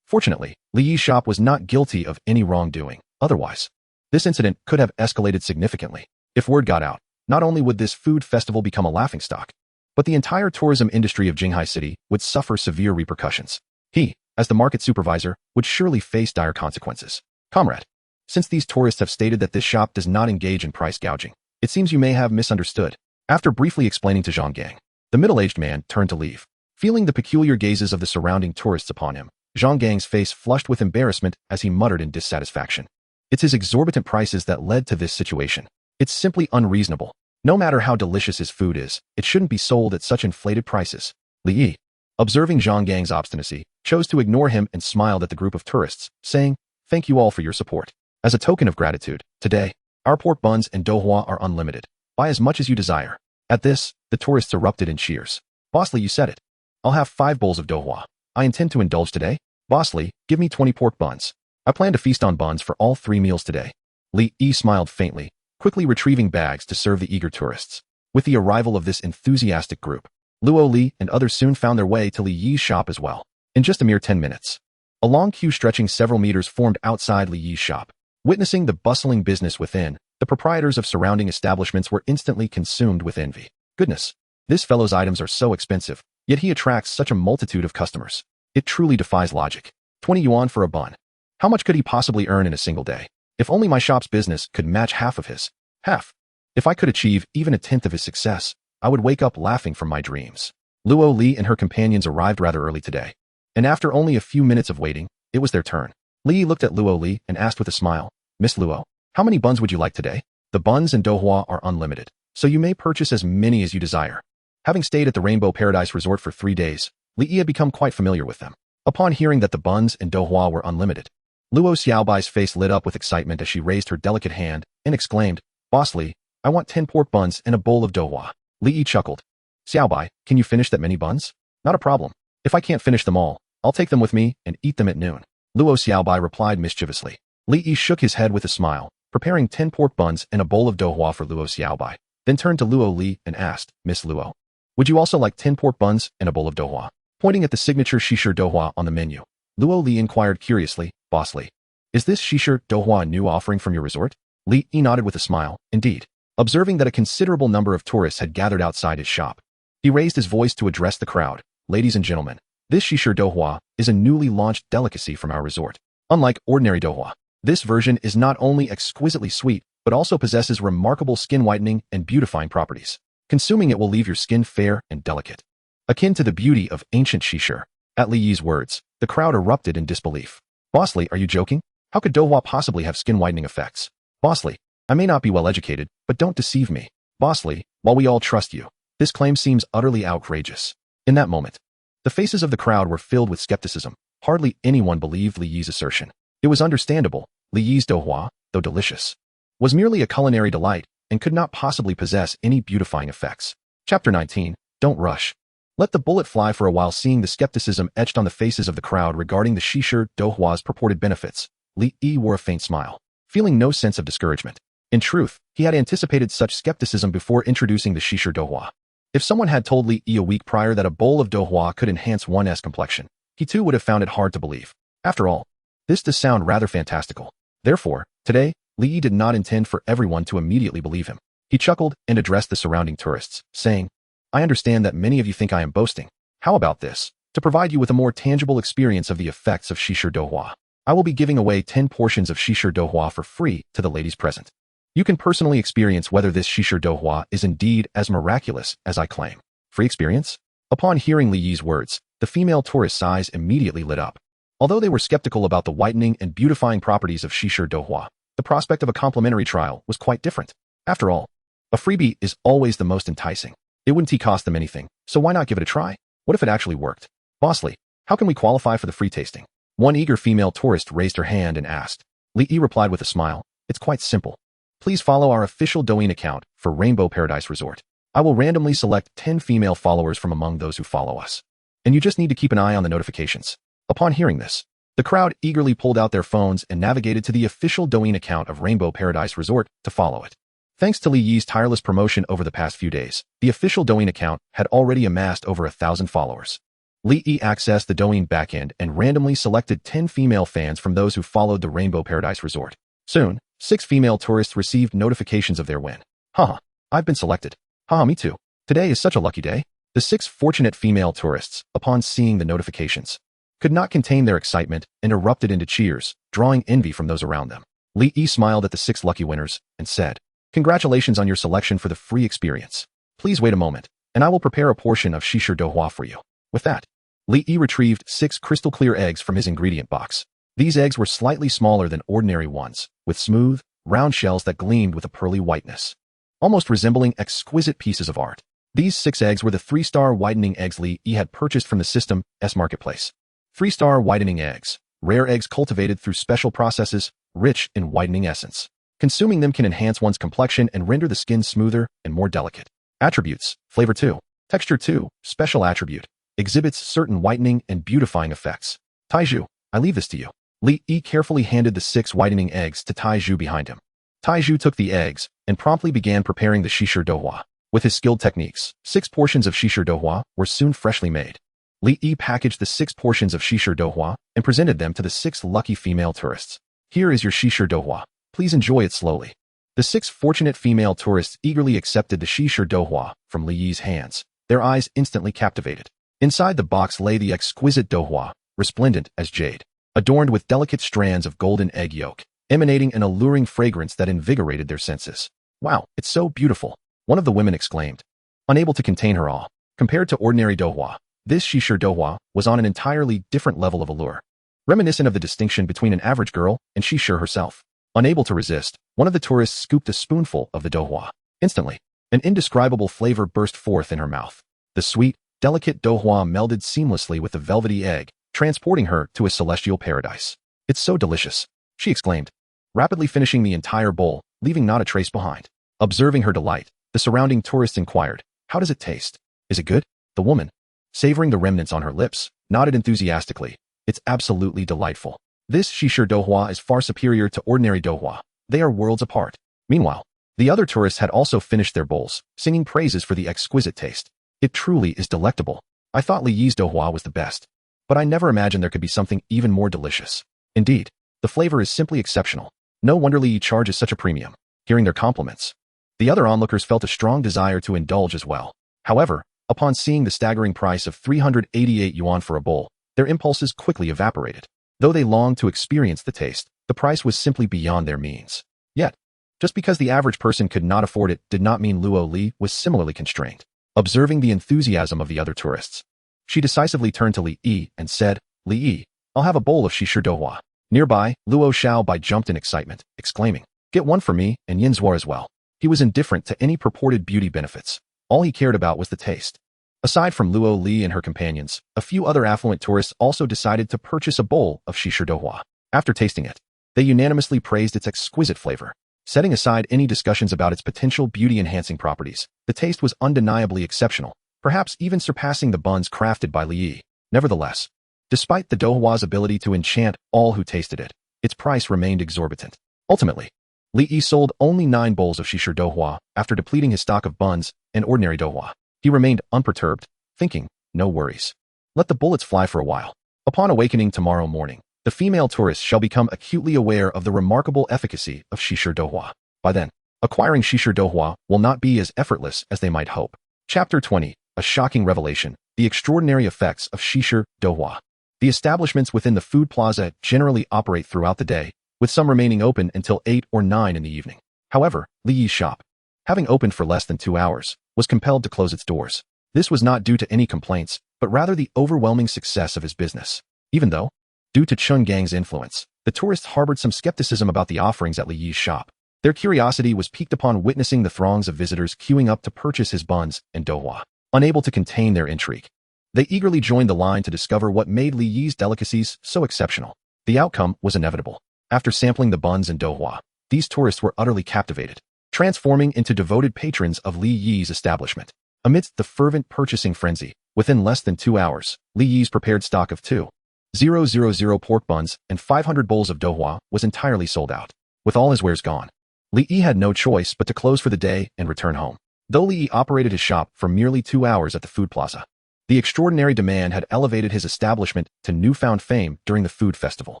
Fortunately, Li Yi's shop was not guilty of any wrongdoing. Otherwise, this incident could have escalated significantly. If word got out, not only would this food festival become a laughingstock, but the entire tourism industry of Jinghai City would suffer severe repercussions. He, as the market supervisor, would surely face dire consequences. "Comrade, since these tourists have stated that this shop does not engage in price gouging, it seems you may have misunderstood." After briefly explaining to Zhang Gang, the middle-aged man turned to leave. Feeling the peculiar gazes of the surrounding tourists upon him, Zhang Gang's face flushed with embarrassment as he muttered in dissatisfaction. It's his exorbitant prices that led to this situation. It's simply unreasonable. No matter how delicious his food is, it shouldn't be sold at such inflated prices. Li Yi, observing Zhang Gang's obstinacy, chose to ignore him and smiled at the group of tourists, saying, "Thank you all for your support. As a token of gratitude, today, our pork buns and douhua are unlimited. Buy as much as you desire." At this, the tourists erupted in cheers. "Boss Li, you said it. I'll have 5 bowls of douhua. I intend to indulge today. Boss Li, give me 20 pork buns. I plan to feast on buns for all 3 meals today." Li Yi smiled faintly, quickly retrieving bags to serve the eager tourists. With the arrival of this enthusiastic group, Luo Li and others soon found their way to Li Yi's shop as well. In just a mere 10 minutes, a long queue stretching several meters formed outside Li Yi's shop. Witnessing the bustling business within, the proprietors of surrounding establishments were instantly consumed with envy. Goodness, This fellow's items are so expensive, yet he attracts such a multitude of customers. It truly defies logic. 20 yuan for a bun. How much could he possibly earn in a single day? If only my shop's business could match half of his. Half. If I could achieve even a tenth of his success, I would wake up laughing from my dreams. Luo Li and her companions arrived rather early today. And after only a few minutes of waiting, it was their turn. Li looked at Luo Li and asked with a smile, Miss Luo, how many buns would you like today? The buns in Dohua are unlimited, so you may purchase as many as you desire. Having stayed at the Rainbow Paradise Resort for 3 days, Li had become quite familiar with them. Upon hearing that the buns in Dohua were unlimited, Luo Xiaobai's face lit up with excitement as she raised her delicate hand and exclaimed, Boss Li, I want 10 pork buns and a bowl of Dohua. Li chuckled. Xiaobai, can you finish that many buns? Not a problem. If I can't finish them all, I'll take them with me and eat them at noon. Luo Xiaobai replied mischievously. Li shook his head with a smile, preparing 10 pork buns and a bowl of Dohua for Luo Xiaobai, then turned to Luo Li and asked, Miss Luo, would you also like 10 pork buns and a bowl of Dohua? Pointing at the signature Shisher Dohua on the menu, Luo Li inquired curiously, Boss Li, is this Shisher Dohua a new offering from your resort? Li nodded with a smile, indeed. Observing that a considerable number of tourists had gathered outside his shop, he raised his voice to address the crowd. Ladies and gentlemen, this Shisher Dohua is a newly launched delicacy from our resort. Unlike ordinary Dohua, this version is not only exquisitely sweet, but also possesses remarkable skin whitening and beautifying properties. Consuming it will leave your skin fair and delicate, akin to the beauty of ancient Shisher. At Li Yi's words, the crowd erupted in disbelief. Boss Li, are you joking? How could Dohua possibly have skin whitening effects? Boss Li, I may not be well educated, but don't deceive me. Boss Li, while we all trust you, this claim seems utterly outrageous. In that moment, the faces of the crowd were filled with skepticism. Hardly anyone believed Li Yi's assertion. It was understandable. Li Yi's Dohua, though delicious, was merely a culinary delight and could not possibly possess any beautifying effects. Chapter 19. Don't rush. Let the bullet fly for a while. Seeing the skepticism etched on the faces of the crowd regarding the Shisher Dohua's purported benefits, Li Yi wore a faint smile, feeling no sense of discouragement. In truth, he had anticipated such skepticism before introducing the Shisher Dohua. If someone had told Li Yi a week prior that a bowl of Dohua could enhance one's complexion, he too would have found it hard to believe. After all, this does sound rather fantastical. Therefore, today, Li Yi did not intend for everyone to immediately believe him. He chuckled and addressed the surrounding tourists, saying, I understand that many of you think I am boasting. How about this? To provide you with a more tangible experience of the effects of Shisher Dohua, I will be giving away 10 portions of Shisher Dohua for free to the ladies present. You can personally experience whether this Shisher Dohua is indeed as miraculous as I claim. Free experience? Upon hearing Li Yi's words, the female tourists' eyes immediately lit up. Although they were skeptical about the whitening and beautifying properties of Shisher Dohua, the prospect of a complimentary trial was quite different. After all, a freebie is always the most enticing. It wouldn't cost them anything, so why not give it a try? What if it actually worked? Boss Li, how can we qualify for the free tasting? One eager female tourist raised her hand and asked. Li Yi replied with a smile, it's quite simple. Please follow our official Douyin account for Rainbow Paradise Resort. I will randomly select 10 female followers from among those who follow us. And you just need to keep an eye on the notifications. Upon hearing this, the crowd eagerly pulled out their phones and navigated to the official Douyin account of Rainbow Paradise Resort to follow it. Thanks to Li Yi's tireless promotion over the past few days, the official Douyin account had already amassed over 1,000 followers. Li Yi accessed the Douyin backend and randomly selected 10 female fans from those who followed the Rainbow Paradise Resort. Soon, 6 female tourists received notifications of their win. Haha, I've been selected. Haha, me too. Today is such a lucky day. The 6 fortunate female tourists, upon seeing the notifications, could not contain their excitement and erupted into cheers, drawing envy from those around them. Li Yi smiled at the 6 lucky winners and said, Congratulations on your selection for the free experience. Please wait a moment, and I will prepare a portion of Shisher Dohua for you. With that, Li Yi retrieved 6 crystal-clear eggs from his ingredient box. These eggs were slightly smaller than ordinary ones, with smooth, round shells that gleamed with a pearly whiteness, almost resembling exquisite pieces of art. These 6 eggs were the 3-star whitening eggs Li Yi had purchased from the System's marketplace. 3-star whitening eggs, rare eggs cultivated through special processes, rich in whitening essence. Consuming them can enhance one's complexion and render the skin smoother and more delicate. Attributes: flavor 2, texture 2, special attribute, exhibits certain whitening and beautifying effects. Taizhu, I leave this to you. Li Yi carefully handed the 6 whitening eggs to Taizhu behind him. Taizhu took the eggs and promptly began preparing the Shisher Dohua. With his skilled techniques, 6 portions of Shisher Dohua were soon freshly made. Li Yi packaged the 6 portions of Shisher Dohua and presented them to the 6 lucky female tourists. Here is your Shisher Dohua. Please enjoy it slowly. The 6 fortunate female tourists eagerly accepted the Shisher Dohua from Li Yi's hands, their eyes instantly captivated. Inside the box lay the exquisite douhua, resplendent as jade, adorned with delicate strands of golden egg yolk, emanating an alluring fragrance that invigorated their senses. "Wow, it's so beautiful," one of the women exclaimed, unable to contain her awe. Compared to ordinary douhua, this Shishir douhua was on an entirely different level of allure, reminiscent of the distinction between an average girl and Shishir herself. Unable to resist, one of the tourists scooped a spoonful of the douhua. Instantly, an indescribable flavor burst forth in her mouth. The sweet, delicate douhua melded seamlessly with the velvety egg, transporting her to a celestial paradise. "It's so delicious," she exclaimed, rapidly finishing the entire bowl, leaving not a trace behind. Observing her delight, the surrounding tourists inquired, "How does it taste? Is it good?" The woman, savoring the remnants on her lips, nodded enthusiastically. "It's absolutely delightful. This Shishir douhua is far superior to ordinary douhua. They are worlds apart." Meanwhile, the other tourists had also finished their bowls, singing praises for the exquisite taste. "It truly is delectable. I thought Li Yi's douhua was the best, but I never imagined there could be something even more delicious. Indeed, the flavor is simply exceptional. No wonder Li Yi charges such a premium." Hearing their compliments, the other onlookers felt a strong desire to indulge as well. However, upon seeing the staggering price of 388 yuan for a bowl, their impulses quickly evaporated. Though they longed to experience the taste, the price was simply beyond their means. Yet, just because the average person could not afford it did not mean Luo Li was similarly constrained. Observing the enthusiasm of the other tourists, she decisively turned to Li Yi and said, "Li Yi, I'll have a bowl of Shishir douhua." Nearby, Luo Xiaobai jumped in excitement, exclaiming, "Get one for me and Yin Zuo as well." He was indifferent to any purported beauty benefits. All he cared about was the taste. Aside from Luo Li and her companions, a few other affluent tourists also decided to purchase a bowl of Shishir douhua. After tasting it, they unanimously praised its exquisite flavor. Setting aside any discussions about its potential beauty-enhancing properties, the taste was undeniably exceptional, perhaps even surpassing the buns crafted by Li Yi. Nevertheless, despite the douhua's ability to enchant all who tasted it, its price remained exorbitant. Ultimately, Li Yi sold only 9 bowls of Shishir douhua after depleting his stock of buns and ordinary douhua. He remained unperturbed, thinking, "No worries. Let the bullets fly for a while." Upon awakening tomorrow morning, the female tourists shall become acutely aware of the remarkable efficacy of Shishir douhua. By then, acquiring Shishir douhua will not be as effortless as they might hope. Chapter 20, A Shocking Revelation, The Extraordinary Effects of Shishir douhua. The establishments within the food plaza generally operate throughout the day, with some remaining open until 8 or 9 in the evening. However, Li Yi's shop, having opened for less than 2 hours, was compelled to close its doors. This was not due to any complaints, but rather the overwhelming success of his business. Even though, due to Chun Gang's influence, the tourists harbored some skepticism about the offerings at Li Yi's shop. Their curiosity was piqued upon witnessing the throngs of visitors queuing up to purchase his buns and douhua. Unable to contain their intrigue, they eagerly joined the line to discover what made Li Yi's delicacies so exceptional. The outcome was inevitable. After sampling the buns and douhua, these tourists were utterly captivated, transforming into devoted patrons of Li Yi's establishment. Amidst the fervent purchasing frenzy, within less than 2 hours, Li Yi's prepared stock of 2,000 pork buns and 500 bowls of douhua was entirely sold out. With all his wares gone, Li Yi had no choice but to close for the day and return home. Though Li Yi operated his shop for merely 2 hours at the food plaza, the extraordinary demand had elevated his establishment to newfound fame during the food festival.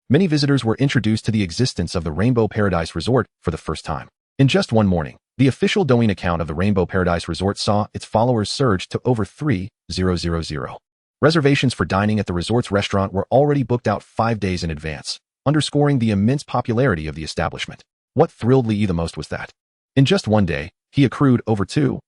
Many visitors were introduced to the existence of the Rainbow Paradise Resort for the first time. In just one morning, the official Douyin account of the Rainbow Paradise Resort saw its followers surge to over 3,000. Reservations for dining at the resort's restaurant were already booked out 5 days in advance, underscoring the immense popularity of the establishment. What thrilled Li Yi the most was that, in just one day, he accrued over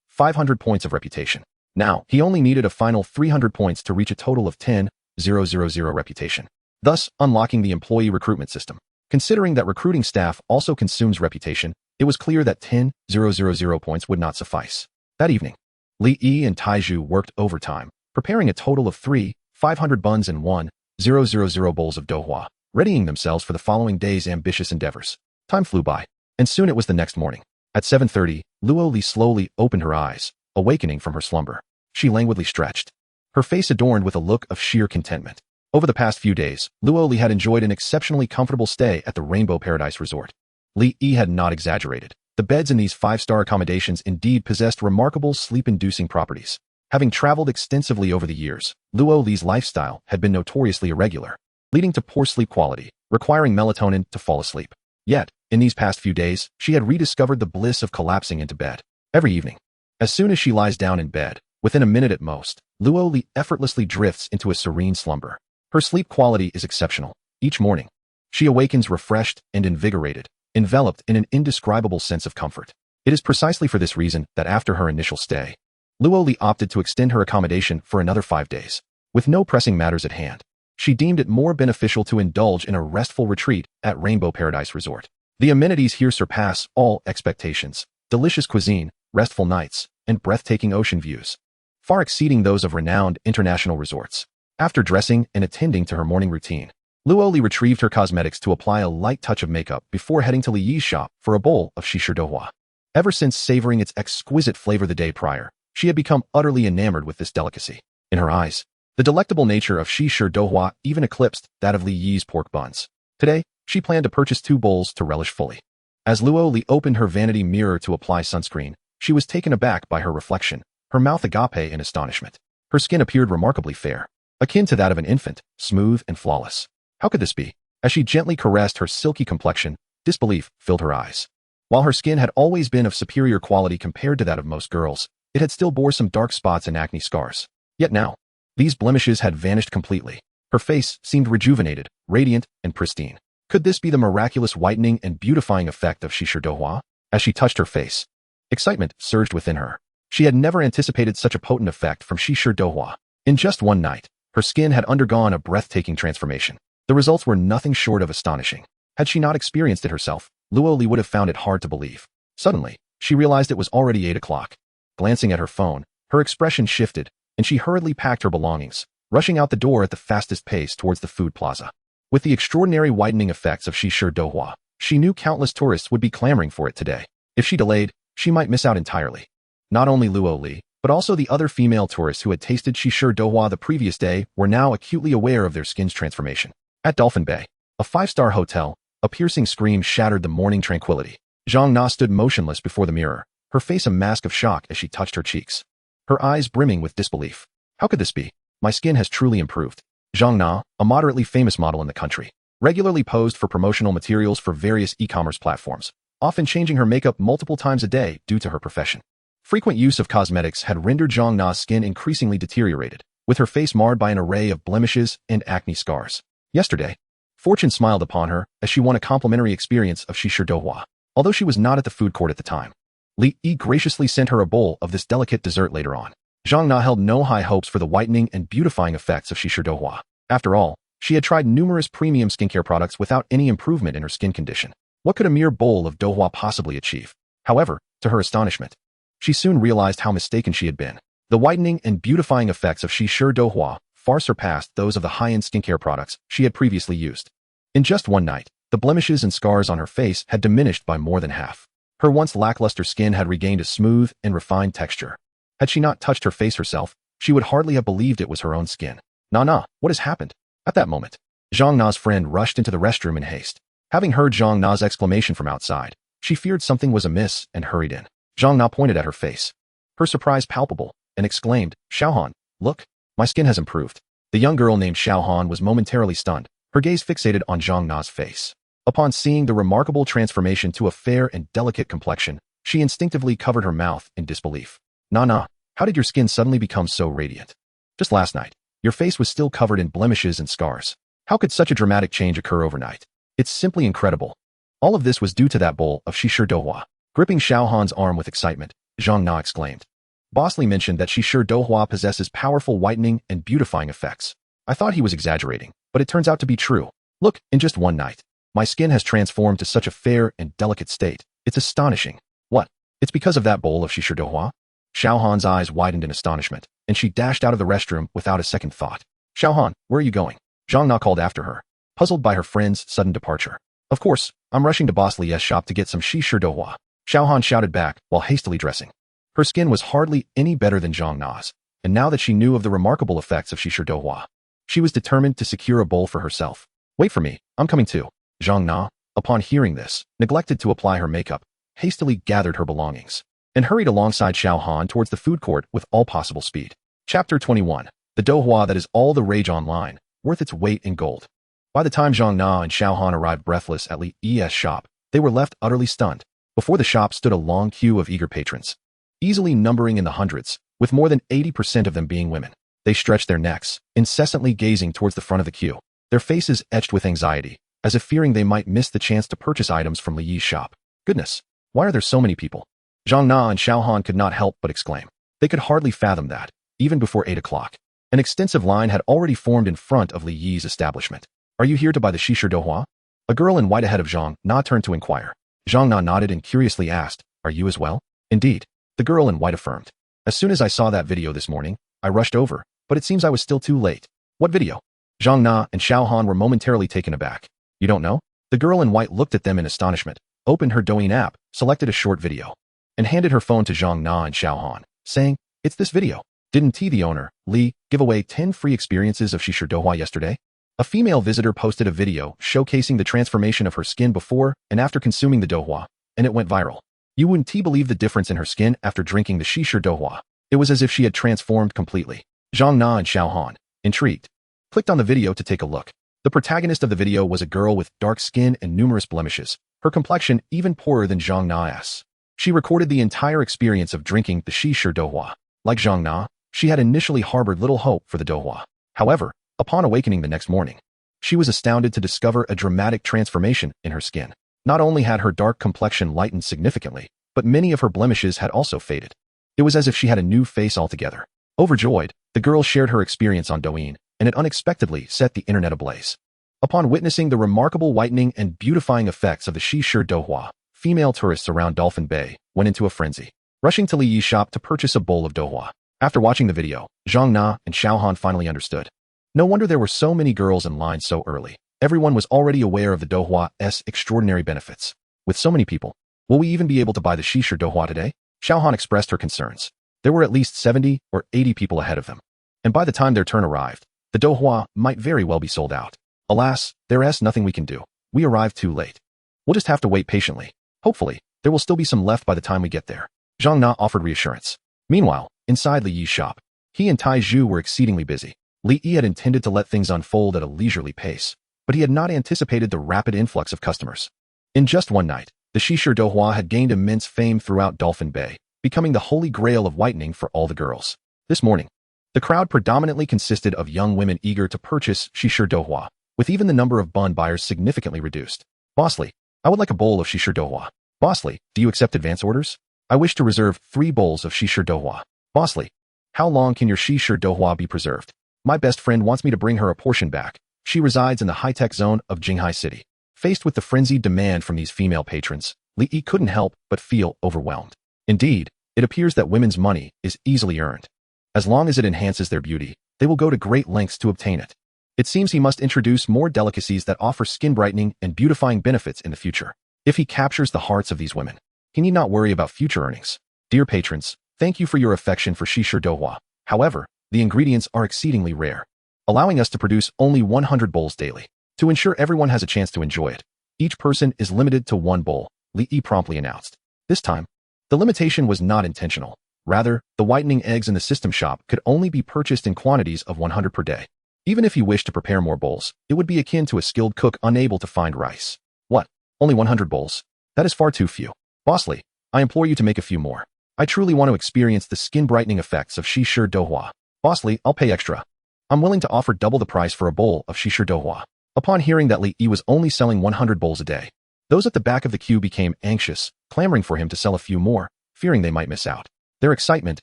500 points of reputation. Now, he only needed a final 300 points to reach a total of 10,000 reputation, thus unlocking the employee recruitment system. Considering that recruiting staff also consumes reputation, it was clear that 10,000 points would not suffice. That evening, Li Yi and Taizhu worked overtime, preparing a total of 500 buns and 1,000 bowls of douhua, readying themselves for the following day's ambitious endeavors. Time flew by, and soon it was the next morning. At 7:30, Luo Li slowly opened her eyes, awakening from her slumber. She languidly stretched, her face adorned with a look of sheer contentment. Over the past few days, Luo Li had enjoyed an exceptionally comfortable stay at the Rainbow Paradise Resort. Li Yi had not exaggerated. The beds in these 5-star accommodations indeed possessed remarkable sleep-inducing properties. Having traveled extensively over the years, Luo Li's lifestyle had been notoriously irregular, leading to poor sleep quality, requiring melatonin to fall asleep. Yet, in these past few days, she had rediscovered the bliss of collapsing into bed. Every evening, as soon as she lies down in bed, Within a minute at most, Luo Li effortlessly drifts into a serene slumber. Her sleep quality is exceptional. Each morning, she awakens refreshed and invigorated, enveloped in an indescribable sense of comfort. It is precisely for this reason that after her initial stay, Luo Li opted to extend her accommodation for another 5 days. With no pressing matters at hand, she deemed it more beneficial to indulge in a restful retreat at Rainbow Paradise Resort. The amenities here surpass all expectations: delicious cuisine, restful nights, and breathtaking ocean views, far exceeding those of renowned international resorts. After dressing and attending to her morning routine, Luo Li retrieved her cosmetics to apply a light touch of makeup before heading to Li Yi's shop for a bowl of Shisher Dohua. Ever since savoring its exquisite flavor the day prior, she had become utterly enamored with this delicacy. In her eyes, the delectable nature of Shisher Dohua even eclipsed that of Li Yi's pork buns. Today, she planned to purchase 2 bowls to relish fully. As Luo Li opened her vanity mirror to apply sunscreen, she was taken aback by her reflection, her mouth agape in astonishment. Her skin appeared remarkably fair, akin to that of an infant, smooth and flawless. How could this be? As she gently caressed her silky complexion, disbelief filled her eyes. While her skin had always been of superior quality compared to that of most girls, it had still bore some dark spots and acne scars. Yet now, these blemishes had vanished completely. Her face seemed rejuvenated, radiant, and pristine. Could this be the miraculous whitening and beautifying effect of Shisher Dohua? As she touched her face, excitement surged within her. She had never anticipated such a potent effect from Shisher Dohua. In just one night, her skin had undergone a breathtaking transformation. The results were nothing short of astonishing. Had she not experienced it herself, Luo Li would have found it hard to believe. Suddenly, she realized it was already 8 o'clock. Glancing at her phone, her expression shifted, and she hurriedly packed her belongings, rushing out the door at the fastest pace towards the food plaza. With the extraordinary whitening effects of Shisher Dohua, she knew countless tourists would be clamoring for it today. If she delayed, she might miss out entirely. Not only Luo Li, but also the other female tourists who had tasted Shisher Dohua the previous day were now acutely aware of their skin's transformation. At Dolphin Bay, a 5-star hotel, a piercing scream shattered the morning tranquility. Zhang Na stood motionless before the mirror, her face a mask of shock as she touched her cheeks, her eyes brimming with disbelief. How could this be? My skin has truly improved. Zhang Na, a moderately famous model in the country, regularly posed for promotional materials for various e-commerce platforms, often changing her makeup multiple times a day due to her profession. Frequent use of cosmetics had rendered Zhang Na's skin increasingly deteriorated, with her face marred by an array of blemishes and acne scars. Yesterday, fortune smiled upon her as she won a complimentary experience of Shisher Dohua. Although she was not at the food court at the time, Li Yi graciously sent her a bowl of this delicate dessert later on. Zhang Na held no high hopes for the whitening and beautifying effects of Shisher Dohua. After all, she had tried numerous premium skincare products without any improvement in her skin condition. What could a mere bowl of Dohua possibly achieve? However, to her astonishment, she soon realized how mistaken she had been. The whitening and beautifying effects of Shisher Dohua far surpassed those of the high-end skincare products she had previously used. In just one night, the blemishes and scars on her face had diminished by more than half. Her once lackluster skin had regained a smooth and refined texture. Had she not touched her face herself, she would hardly have believed it was her own skin. Na, what has happened? At that moment, Zhang Na's friend rushed into the restroom in haste. Having heard Zhang Na's exclamation from outside, she feared something was amiss and hurried in. Zhang Na pointed at her face, her surprise palpable, and exclaimed, "Xiaohan, look, my skin has improved." The young girl named Xiaohan was momentarily stunned, her gaze fixated on Zhang Na's face. Upon seeing the remarkable transformation to a fair and delicate complexion, she instinctively covered her mouth in disbelief. Na, how did your skin suddenly become so radiant? Just last night, your face was still covered in blemishes and scars. How could such a dramatic change occur overnight? It's simply incredible. All of this was due to that bowl of Shisher Dohua. Gripping Xiaohan's arm with excitement, Zhang Na exclaimed. Boss Li mentioned that Shisher Dohua possesses powerful whitening and beautifying effects. I thought he was exaggerating, but it turns out to be true. Look, in just one night, my skin has transformed to such a fair and delicate state. It's astonishing. What? It's because of that bowl of Shisher Dohua? Xiaohan's eyes widened in astonishment, and she dashed out of the restroom without a second thought. Xiaohan, where are you going? Zhang Na called after her, puzzled by her friend's sudden departure. Of course, I'm rushing to Boss Li's shop to get some Shisher Dohua, Xiaohan shouted back while hastily dressing. Her skin was hardly any better than Zhang Na's, and now that she knew of the remarkable effects of Shisher Dohua, she was determined to secure a bowl for herself. Wait for me, I'm coming too. Zhang Na, upon hearing this, neglected to apply her makeup, hastily gathered her belongings, and hurried alongside Xiaohan towards the food court with all possible speed. Chapter 21. The Dohua that is all the rage online, worth its weight in gold. By the time Zhang Na and Xiaohan arrived breathless at Li Yi's shop, they were left utterly stunned. Before the shop stood a long queue of eager patrons, easily numbering in the hundreds, with more than 80% of them being women. They stretched their necks, incessantly gazing towards the front of the queue, their faces etched with anxiety, as if fearing they might miss the chance to purchase items from Li Yi's shop. Goodness, why are there so many people? Zhang Na and Xiao Han could not help but exclaim. They could hardly fathom that, even before 8 o'clock. An extensive line had already formed in front of Li Yi's establishment. Are you here to buy the Shi Dohua? A girl in white ahead of Zhang Na turned to inquire. Zhang Na nodded and curiously asked, are you as well? Indeed, the girl in white affirmed. As soon as I saw that video this morning, I rushed over, but it seems I was still too late. What video? Zhang Na and Xiao Han were momentarily taken aback. You don't know? The girl in white looked at them in astonishment, opened her Douyin app, selected a short video, and handed her phone to Zhang Na and Xiao Han, saying, it's this video. Didn't the owner, Li, give away 10 free experiences of Shi Dohua yesterday? A female visitor posted a video showcasing the transformation of her skin before and after consuming the Dohua, and it went viral. You wouldn't believe the difference in her skin after drinking the Shi Dohua. It was as if she had transformed completely. Zhang Na and Xiao Han, intrigued, clicked on the video to take a look. The protagonist of the video was a girl with dark skin and numerous blemishes, her complexion even poorer than Zhang Na's. She recorded the entire experience of drinking the Shi Dohua. Like Zhang Na, she had initially harbored little hope for the Dohua. However, upon awakening the next morning, she was astounded to discover a dramatic transformation in her skin. Not only had her dark complexion lightened significantly, but many of her blemishes had also faded. It was as if she had a new face altogether. Overjoyed, the girl shared her experience on Douyin, and it unexpectedly set the internet ablaze. Upon witnessing the remarkable whitening and beautifying effects of the Shi Dohua, female tourists around Dolphin Bay went into a frenzy, rushing to Li Yi's shop to purchase a bowl of Dohua. After watching the video, Zhang Na and Xiao Han finally understood. No wonder there were so many girls in line so early. Everyone was already aware of the Dohua's extraordinary benefits. With so many people, will we even be able to buy the Shi Dohua today? Xiao Han expressed her concerns. There were at least 70 or 80 people ahead of them, and by the time their turn arrived, the Dohua might very well be sold out. Alas, there's nothing we can do. We arrived too late. We'll just have to wait patiently. Hopefully, there will still be some left by the time we get there. Zhang Na offered reassurance. Meanwhile, inside Li Yi's shop, he and Tai Zhu were exceedingly busy. Li Yi had intended to let things unfold at a leisurely pace, but he had not anticipated the rapid influx of customers. In just one night, the Shi Dohua had gained immense fame throughout Dolphin Bay, becoming the holy grail of whitening for all the girls. This morning, the crowd predominantly consisted of young women eager to purchase Shi Dohua, with even the number of bun buyers significantly reduced. Bossly, I would like a bowl of Shi Dohua. Bossly, do you accept advance orders? I wish to reserve 3 bowls of Shi Dohua. Bossly, how long can your Shi Dohua be preserved? My best friend wants me to bring her a portion back. She resides in the high-tech zone of Jinghai City. Faced with the frenzied demand from these female patrons, Li Yi couldn't help but feel overwhelmed. Indeed, it appears that women's money is easily earned. As long as it enhances their beauty, they will go to great lengths to obtain it. It seems he must introduce more delicacies that offer skin brightening and beautifying benefits in the future. If he captures the hearts of these women, he need not worry about future earnings. Dear patrons, thank you for your affection for Shi Dohua. However, the ingredients are exceedingly rare, allowing us to produce only 100 bowls daily. To ensure everyone has a chance to enjoy it, each person is limited to 1 bowl, Li Yi promptly announced. This time, the limitation was not intentional. Rather, the whitening eggs in the system shop could only be purchased in quantities of 100 per day. Even if you wish to prepare more bowls, it would be akin to a skilled cook unable to find rice. What? Only 100 bowls? That is far too few. Bossly, I implore you to make a few more. I truly want to experience the skin brightening effects of Shi Dohua. Bossly, I'll pay extra. I'm willing to offer double the price for a bowl of Shi Dohua. Upon hearing that Li Yi was only selling 100 bowls a day, those at the back of the queue became anxious, clamoring for him to sell a few more, fearing they might miss out. Their excitement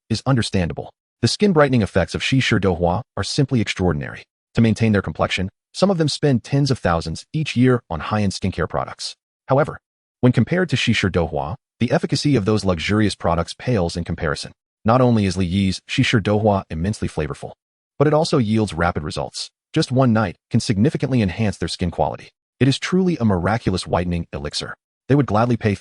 is understandable. The skin brightening effects of Shi Dohua are simply extraordinary. To maintain their complexion, some of them spend tens of thousands each year on high-end skincare products. However, when compared to Shi Dohua, the efficacy of those luxurious products pales in comparison. Not only is Li Yi's Shi Dohua immensely flavorful, but it also yields rapid results. Just one night can significantly enhance their skin quality. It is truly a miraculous whitening elixir. They would gladly pay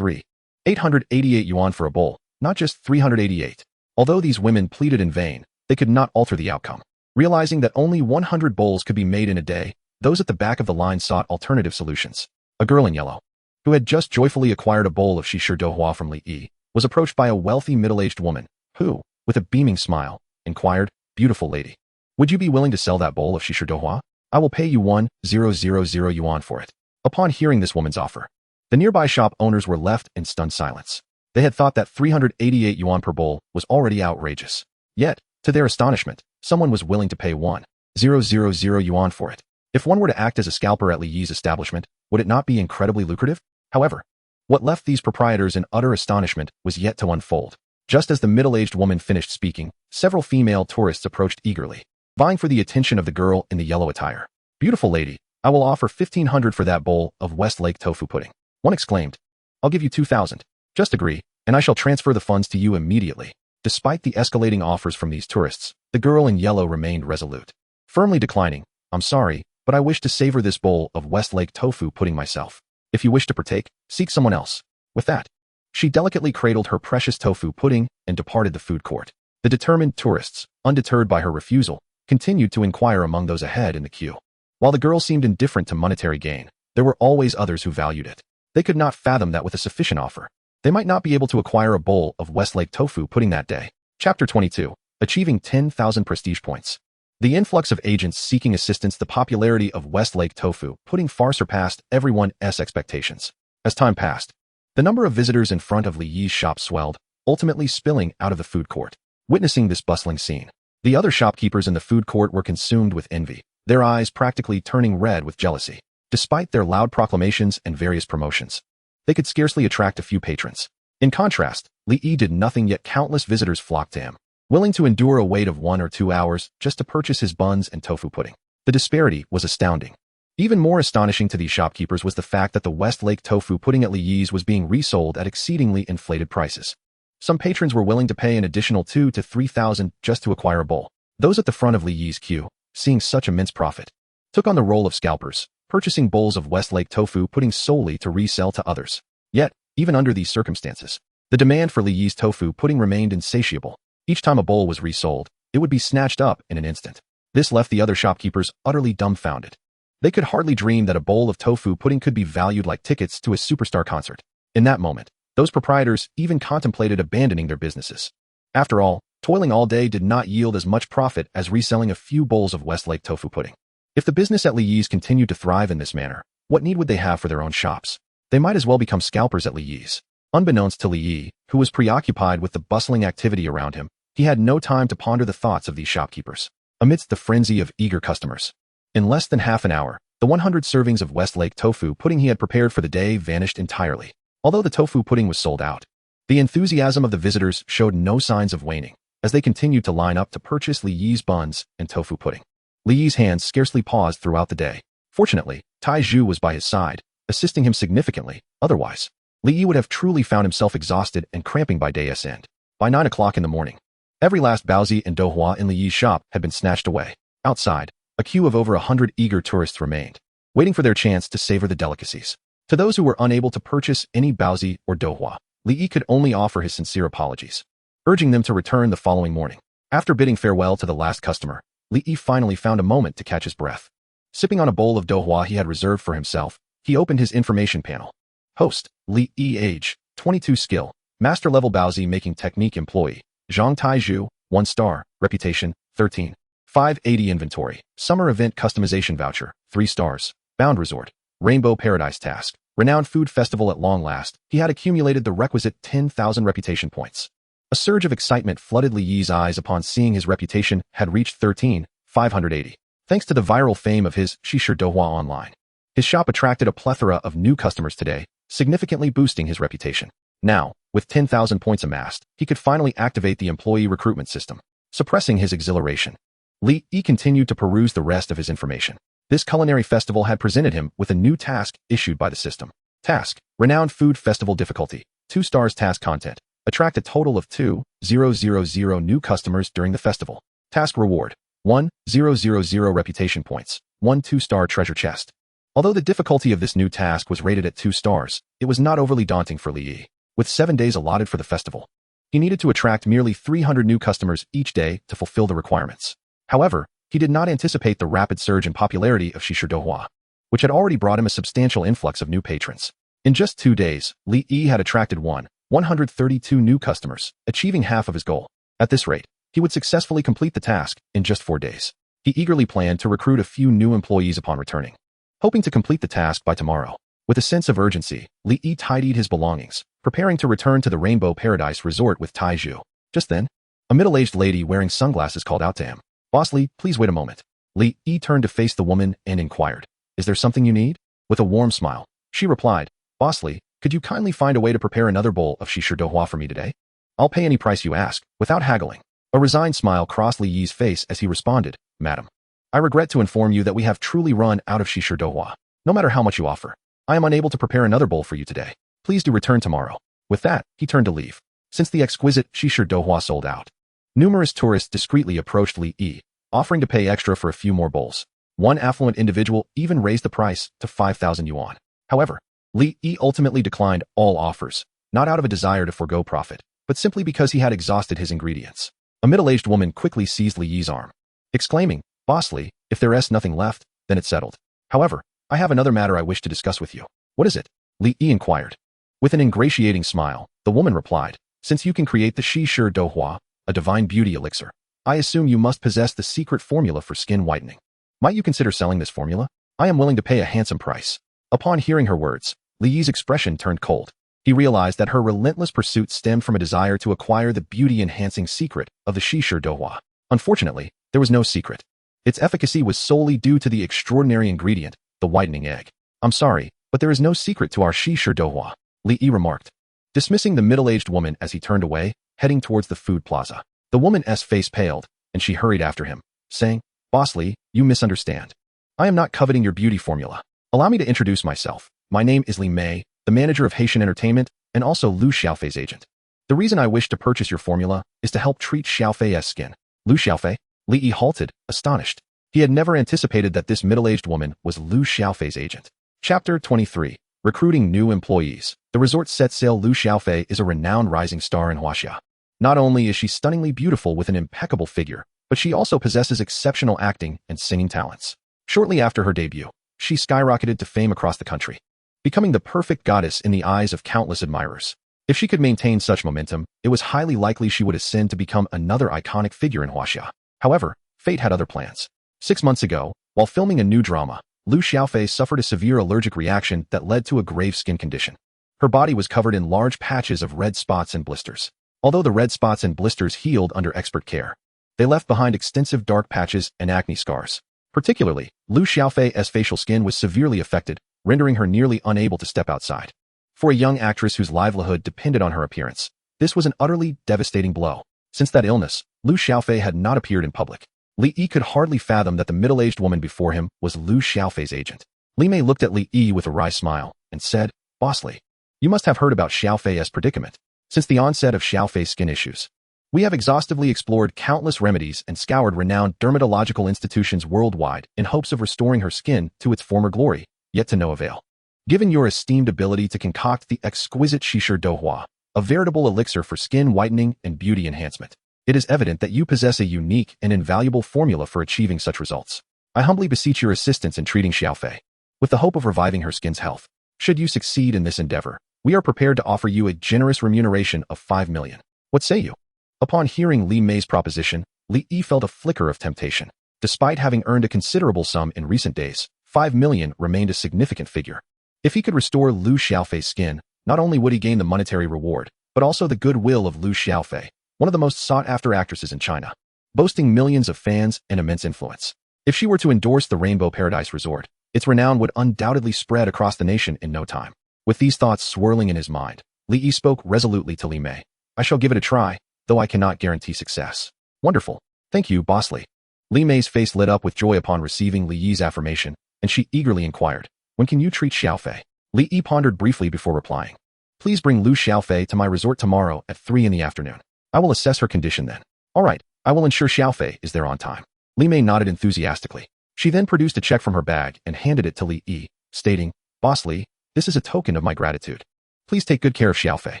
888 yuan for a bowl, not just 388. Although these women pleaded in vain, they could not alter the outcome. Realizing that only 100 bowls could be made in a day, those at the back of the line sought alternative solutions. A girl in yellow, who had just joyfully acquired a bowl of Shi Dohua from Li Yi, was approached by a wealthy middle-aged woman, who, with a beaming smile, inquired, "Beautiful lady, would you be willing to sell that bowl of Shi Dohua? I will pay you 1,000 yuan for it." Upon hearing this woman's offer, the nearby shop owners were left in stunned silence. They had thought that 388 yuan per bowl was already outrageous. Yet, to their astonishment, someone was willing to pay 1,000 yuan for it. If one were to act as a scalper at Li Yi's establishment, would it not be incredibly lucrative? However, what left these proprietors in utter astonishment was yet to unfold. Just as the middle-aged woman finished speaking, several female tourists approached eagerly, vying for the attention of the girl in the yellow attire. "Beautiful lady, I will offer 1,500 for that bowl of Westlake tofu pudding." One exclaimed. "I'll give you 2,000. Just agree, and I shall transfer the funds to you immediately." Despite the escalating offers from these tourists, the girl in yellow remained resolute, firmly declining. "I'm sorry, but I wish to savor this bowl of Westlake tofu pudding myself. If you wish to partake, seek someone else." With that, she delicately cradled her precious tofu pudding and departed the food court. The determined tourists, undeterred by her refusal, continued to inquire among those ahead in the queue. While the girl seemed indifferent to monetary gain, there were always others who valued it. They could not fathom that with a sufficient offer, they might not be able to acquire a bowl of Westlake tofu pudding that day. Chapter 22. Achieving 10,000 prestige points. The influx of agents seeking assistance. The popularity of Westlake tofu pudding far surpassed everyone's expectations. As time passed, the number of visitors in front of Li Yi's shop swelled, ultimately spilling out of the food court. Witnessing this bustling scene, the other shopkeepers in the food court were consumed with envy, their eyes practically turning red with jealousy. Despite their loud proclamations and various promotions, they could scarcely attract a few patrons. In contrast, Li Yi did nothing, yet countless visitors flocked to him, willing to endure a wait of 1 or 2 hours just to purchase his buns and tofu pudding. The disparity was astounding. Even more astonishing to these shopkeepers was the fact that the Westlake tofu pudding at Li Yi's was being resold at exceedingly inflated prices. Some patrons were willing to pay an additional 2,000 to 3,000 just to acquire a bowl. Those at the front of Li Yi's queue, seeing such immense profit, took on the role of scalpers, purchasing bowls of Westlake tofu pudding solely to resell to others. Yet, even under these circumstances, the demand for Li Yi's tofu pudding remained insatiable. Each time a bowl was resold, it would be snatched up in an instant. This left the other shopkeepers utterly dumbfounded. They could hardly dream that a bowl of tofu pudding could be valued like tickets to a superstar concert. In that moment, those proprietors even contemplated abandoning their businesses. After all, toiling all day did not yield as much profit as reselling a few bowls of Westlake tofu pudding. If the business at Li Yi's continued to thrive in this manner, what need would they have for their own shops? They might as well become scalpers at Li Yi's. Unbeknownst to Li Yi, who was preoccupied with the bustling activity around him, he had no time to ponder the thoughts of these shopkeepers. Amidst the frenzy of eager customers, in less than half an hour, the 100 servings of Westlake tofu pudding he had prepared for the day vanished entirely. Although the tofu pudding was sold out, the enthusiasm of the visitors showed no signs of waning, as they continued to line up to purchase Li Yi's buns and tofu pudding. Li Yi's hands scarcely paused throughout the day. Fortunately, Tai Zhu was by his side, assisting him significantly. Otherwise, Li Yi would have truly found himself exhausted and cramping by day's end. By 9 o'clock in the morning, every last baozi and douhua in Li Yi's shop had been snatched away. Outside, a queue of over 100 eager tourists remained, waiting for their chance to savor the delicacies. To those who were unable to purchase any baozi or douhua, Li Yi could only offer his sincere apologies, urging them to return the following morning. After bidding farewell to the last customer, Li Yi finally found a moment to catch his breath. Sipping on a bowl of douhua he had reserved for himself, he opened his information panel. Host, Li Yi. Age, 22. Skill, Master Level Baozi Making Technique. Employee, Zhang Taizhu, 1 star. Reputation, 13. 580. Inventory, Summer Event Customization Voucher, 3 stars. Bound Resort, Rainbow Paradise Task, Renowned Food Festival. At long last, he had accumulated the requisite 10,000 reputation points. A surge of excitement flooded Li Yi's eyes upon seeing his reputation had reached 13,580. Thanks to the viral fame of his Shishir Douhua online, his shop attracted a plethora of new customers today, significantly boosting his reputation. Now, with 10,000 points amassed, he could finally activate the employee recruitment system. Suppressing his exhilaration, Li Yi continued to peruse the rest of his information. This culinary festival had presented him with a new task issued by the system. Task, Renowned Food Festival. Difficulty, 2 stars. Task content, attract a total of 2,000 new customers during the festival. Task reward, 1,000 reputation points, 1 2-star treasure chest. Although the difficulty of this new task was rated at 2 stars, it was not overly daunting for Li Yi. With 7 days allotted for the festival, he needed to attract merely 300 new customers each day to fulfill the requirements. However, he did not anticipate the rapid surge in popularity of Shishir Douhua, which had already brought him a substantial influx of new patrons. In just 2 days, Li Yi had attracted 132 new customers, achieving half of his goal. At this rate, he would successfully complete the task in just 4 days. He eagerly planned to recruit a few new employees upon returning, hoping to complete the task by tomorrow. With a sense of urgency, Li Yi tidied his belongings, preparing to return to the Rainbow Paradise Resort with Tai Zhu. Just then, A middle-aged lady wearing sunglasses called out to him. "Boss Li, please wait a moment." Li Yi turned to face the woman and inquired, "Is there something you need?" With a warm smile, she replied, "Boss Li, could you kindly find a way to prepare another bowl of shishi douhua for me today? I'll pay any price you ask, without haggling." A resigned smile crossed Li Yi's face as he responded, "Madam, I regret to inform you that we have truly run out of shishi douhua. No matter how much you offer, I am unable to prepare another bowl for you today. Please do return tomorrow." With that, he turned to leave, since the exquisite shishi douhua sold out. Numerous tourists discreetly approached Li Yi, offering to pay extra for a few more bowls. One affluent individual even raised the price to 5,000 yuan. However, Li Yi ultimately declined all offers, not out of a desire to forego profit, but simply because he had exhausted his ingredients. A middle-aged woman quickly seized Li Yi's arm, exclaiming, "Boss Li, if there is nothing left, then it's settled. However, I have another matter I wish to discuss with you." "What is it?" Li Yi inquired. With an ingratiating smile, the woman replied, "Since you can create the shishi douhua, a divine beauty elixir, I assume you must possess the secret formula for skin whitening. Might you consider selling this formula? I am willing to pay a handsome price." Upon hearing her words, Li Yi's expression turned cold. He realized that her relentless pursuit stemmed from a desire to acquire the beauty-enhancing secret of the shishi douhua. Unfortunately, there was no secret. Its efficacy was solely due to the extraordinary ingredient, the whitening egg. "I'm sorry, but there is no secret to our shishi douhua," Li Yi remarked, dismissing the middle-aged woman as he turned away, heading towards the food plaza. The woman's face paled, and she hurried after him, saying, "Boss Li, you misunderstand. I am not coveting your beauty formula. Allow me to introduce myself. My name is Li Mei, the manager of Haitian Entertainment, and also Lu Xiaofei's agent. The reason I wish to purchase your formula is to help treat Xiaofei's skin." "Lu Xiaofei?" Li Yi halted, astonished. He had never anticipated that this middle-aged woman was Lu Xiaofei's agent. Chapter 23. Recruiting New Employees. The resort sets sail. Lu Xiaofei is a renowned rising star in Huaxia. Not only is she stunningly beautiful with an impeccable figure, but she also possesses exceptional acting and singing talents. Shortly after her debut, she skyrocketed to fame across the country, becoming the perfect goddess in the eyes of countless admirers. If she could maintain such momentum, it was highly likely she would ascend to become another iconic figure in Huaxia. However, fate had other plans. 6 months ago, while filming a new drama, Lu Xiaofei suffered a severe allergic reaction that led to a grave skin condition. Her body was covered in large patches of red spots and blisters. Although the red spots and blisters healed under expert care, they left behind extensive dark patches and acne scars. Particularly, Lu Xiaofei's facial skin was severely affected, rendering her nearly unable to step outside. For a young actress whose livelihood depended on her appearance, this was an utterly devastating blow. Since that illness, Lu Xiaofei had not appeared in public. Li Yi could hardly fathom that the middle-aged woman before him was Lu Xiaofei's agent. Li Mei looked at Li Yi with a wry smile and said, "Boss Li, you must have heard about Xiaofei's predicament. Since the onset of Xiaofei's skin issues, we have exhaustively explored countless remedies and scoured renowned dermatological institutions worldwide in hopes of restoring her skin to its former glory, yet to no avail. Given your esteemed ability to concoct the exquisite shishi douhua, a veritable elixir for skin whitening and beauty enhancement, it is evident that you possess a unique and invaluable formula for achieving such results. I humbly beseech your assistance in treating Xiaofei, with the hope of reviving her skin's health. Should you succeed in this endeavor, we are prepared to offer you a generous remuneration of 5 million. What say you?" Upon hearing Li Mei's proposition, Li Yi felt a flicker of temptation. Despite having earned a considerable sum in recent days, 5 million remained a significant figure. If he could restore Lu Xiaofei's skin, not only would he gain the monetary reward, but also the goodwill of Lu Xiaofei, one of the most sought-after actresses in China, boasting millions of fans and immense influence. If she were to endorse the Rainbow Paradise Resort, its renown would undoubtedly spread across the nation in no time. With these thoughts swirling in his mind, Li Yi spoke resolutely to Li Mei. "I shall give it a try, though I cannot guarantee success." "Wonderful. Thank you, Boss Li." Li Mei's face lit up with joy upon receiving Li Yi's affirmation, and she eagerly inquired, "When can you treat Xiaofei?" Li Yi pondered briefly before replying, "Please bring Lu Xiaofei to my resort tomorrow at 3 in the afternoon. I will assess her condition then." "All right, I will ensure Xiaofei is there on time." Li Mei nodded enthusiastically. She then produced a check from her bag and handed it to Li Yi, stating, "Boss Li, this is a token of my gratitude. Please take good care of Xiaofei."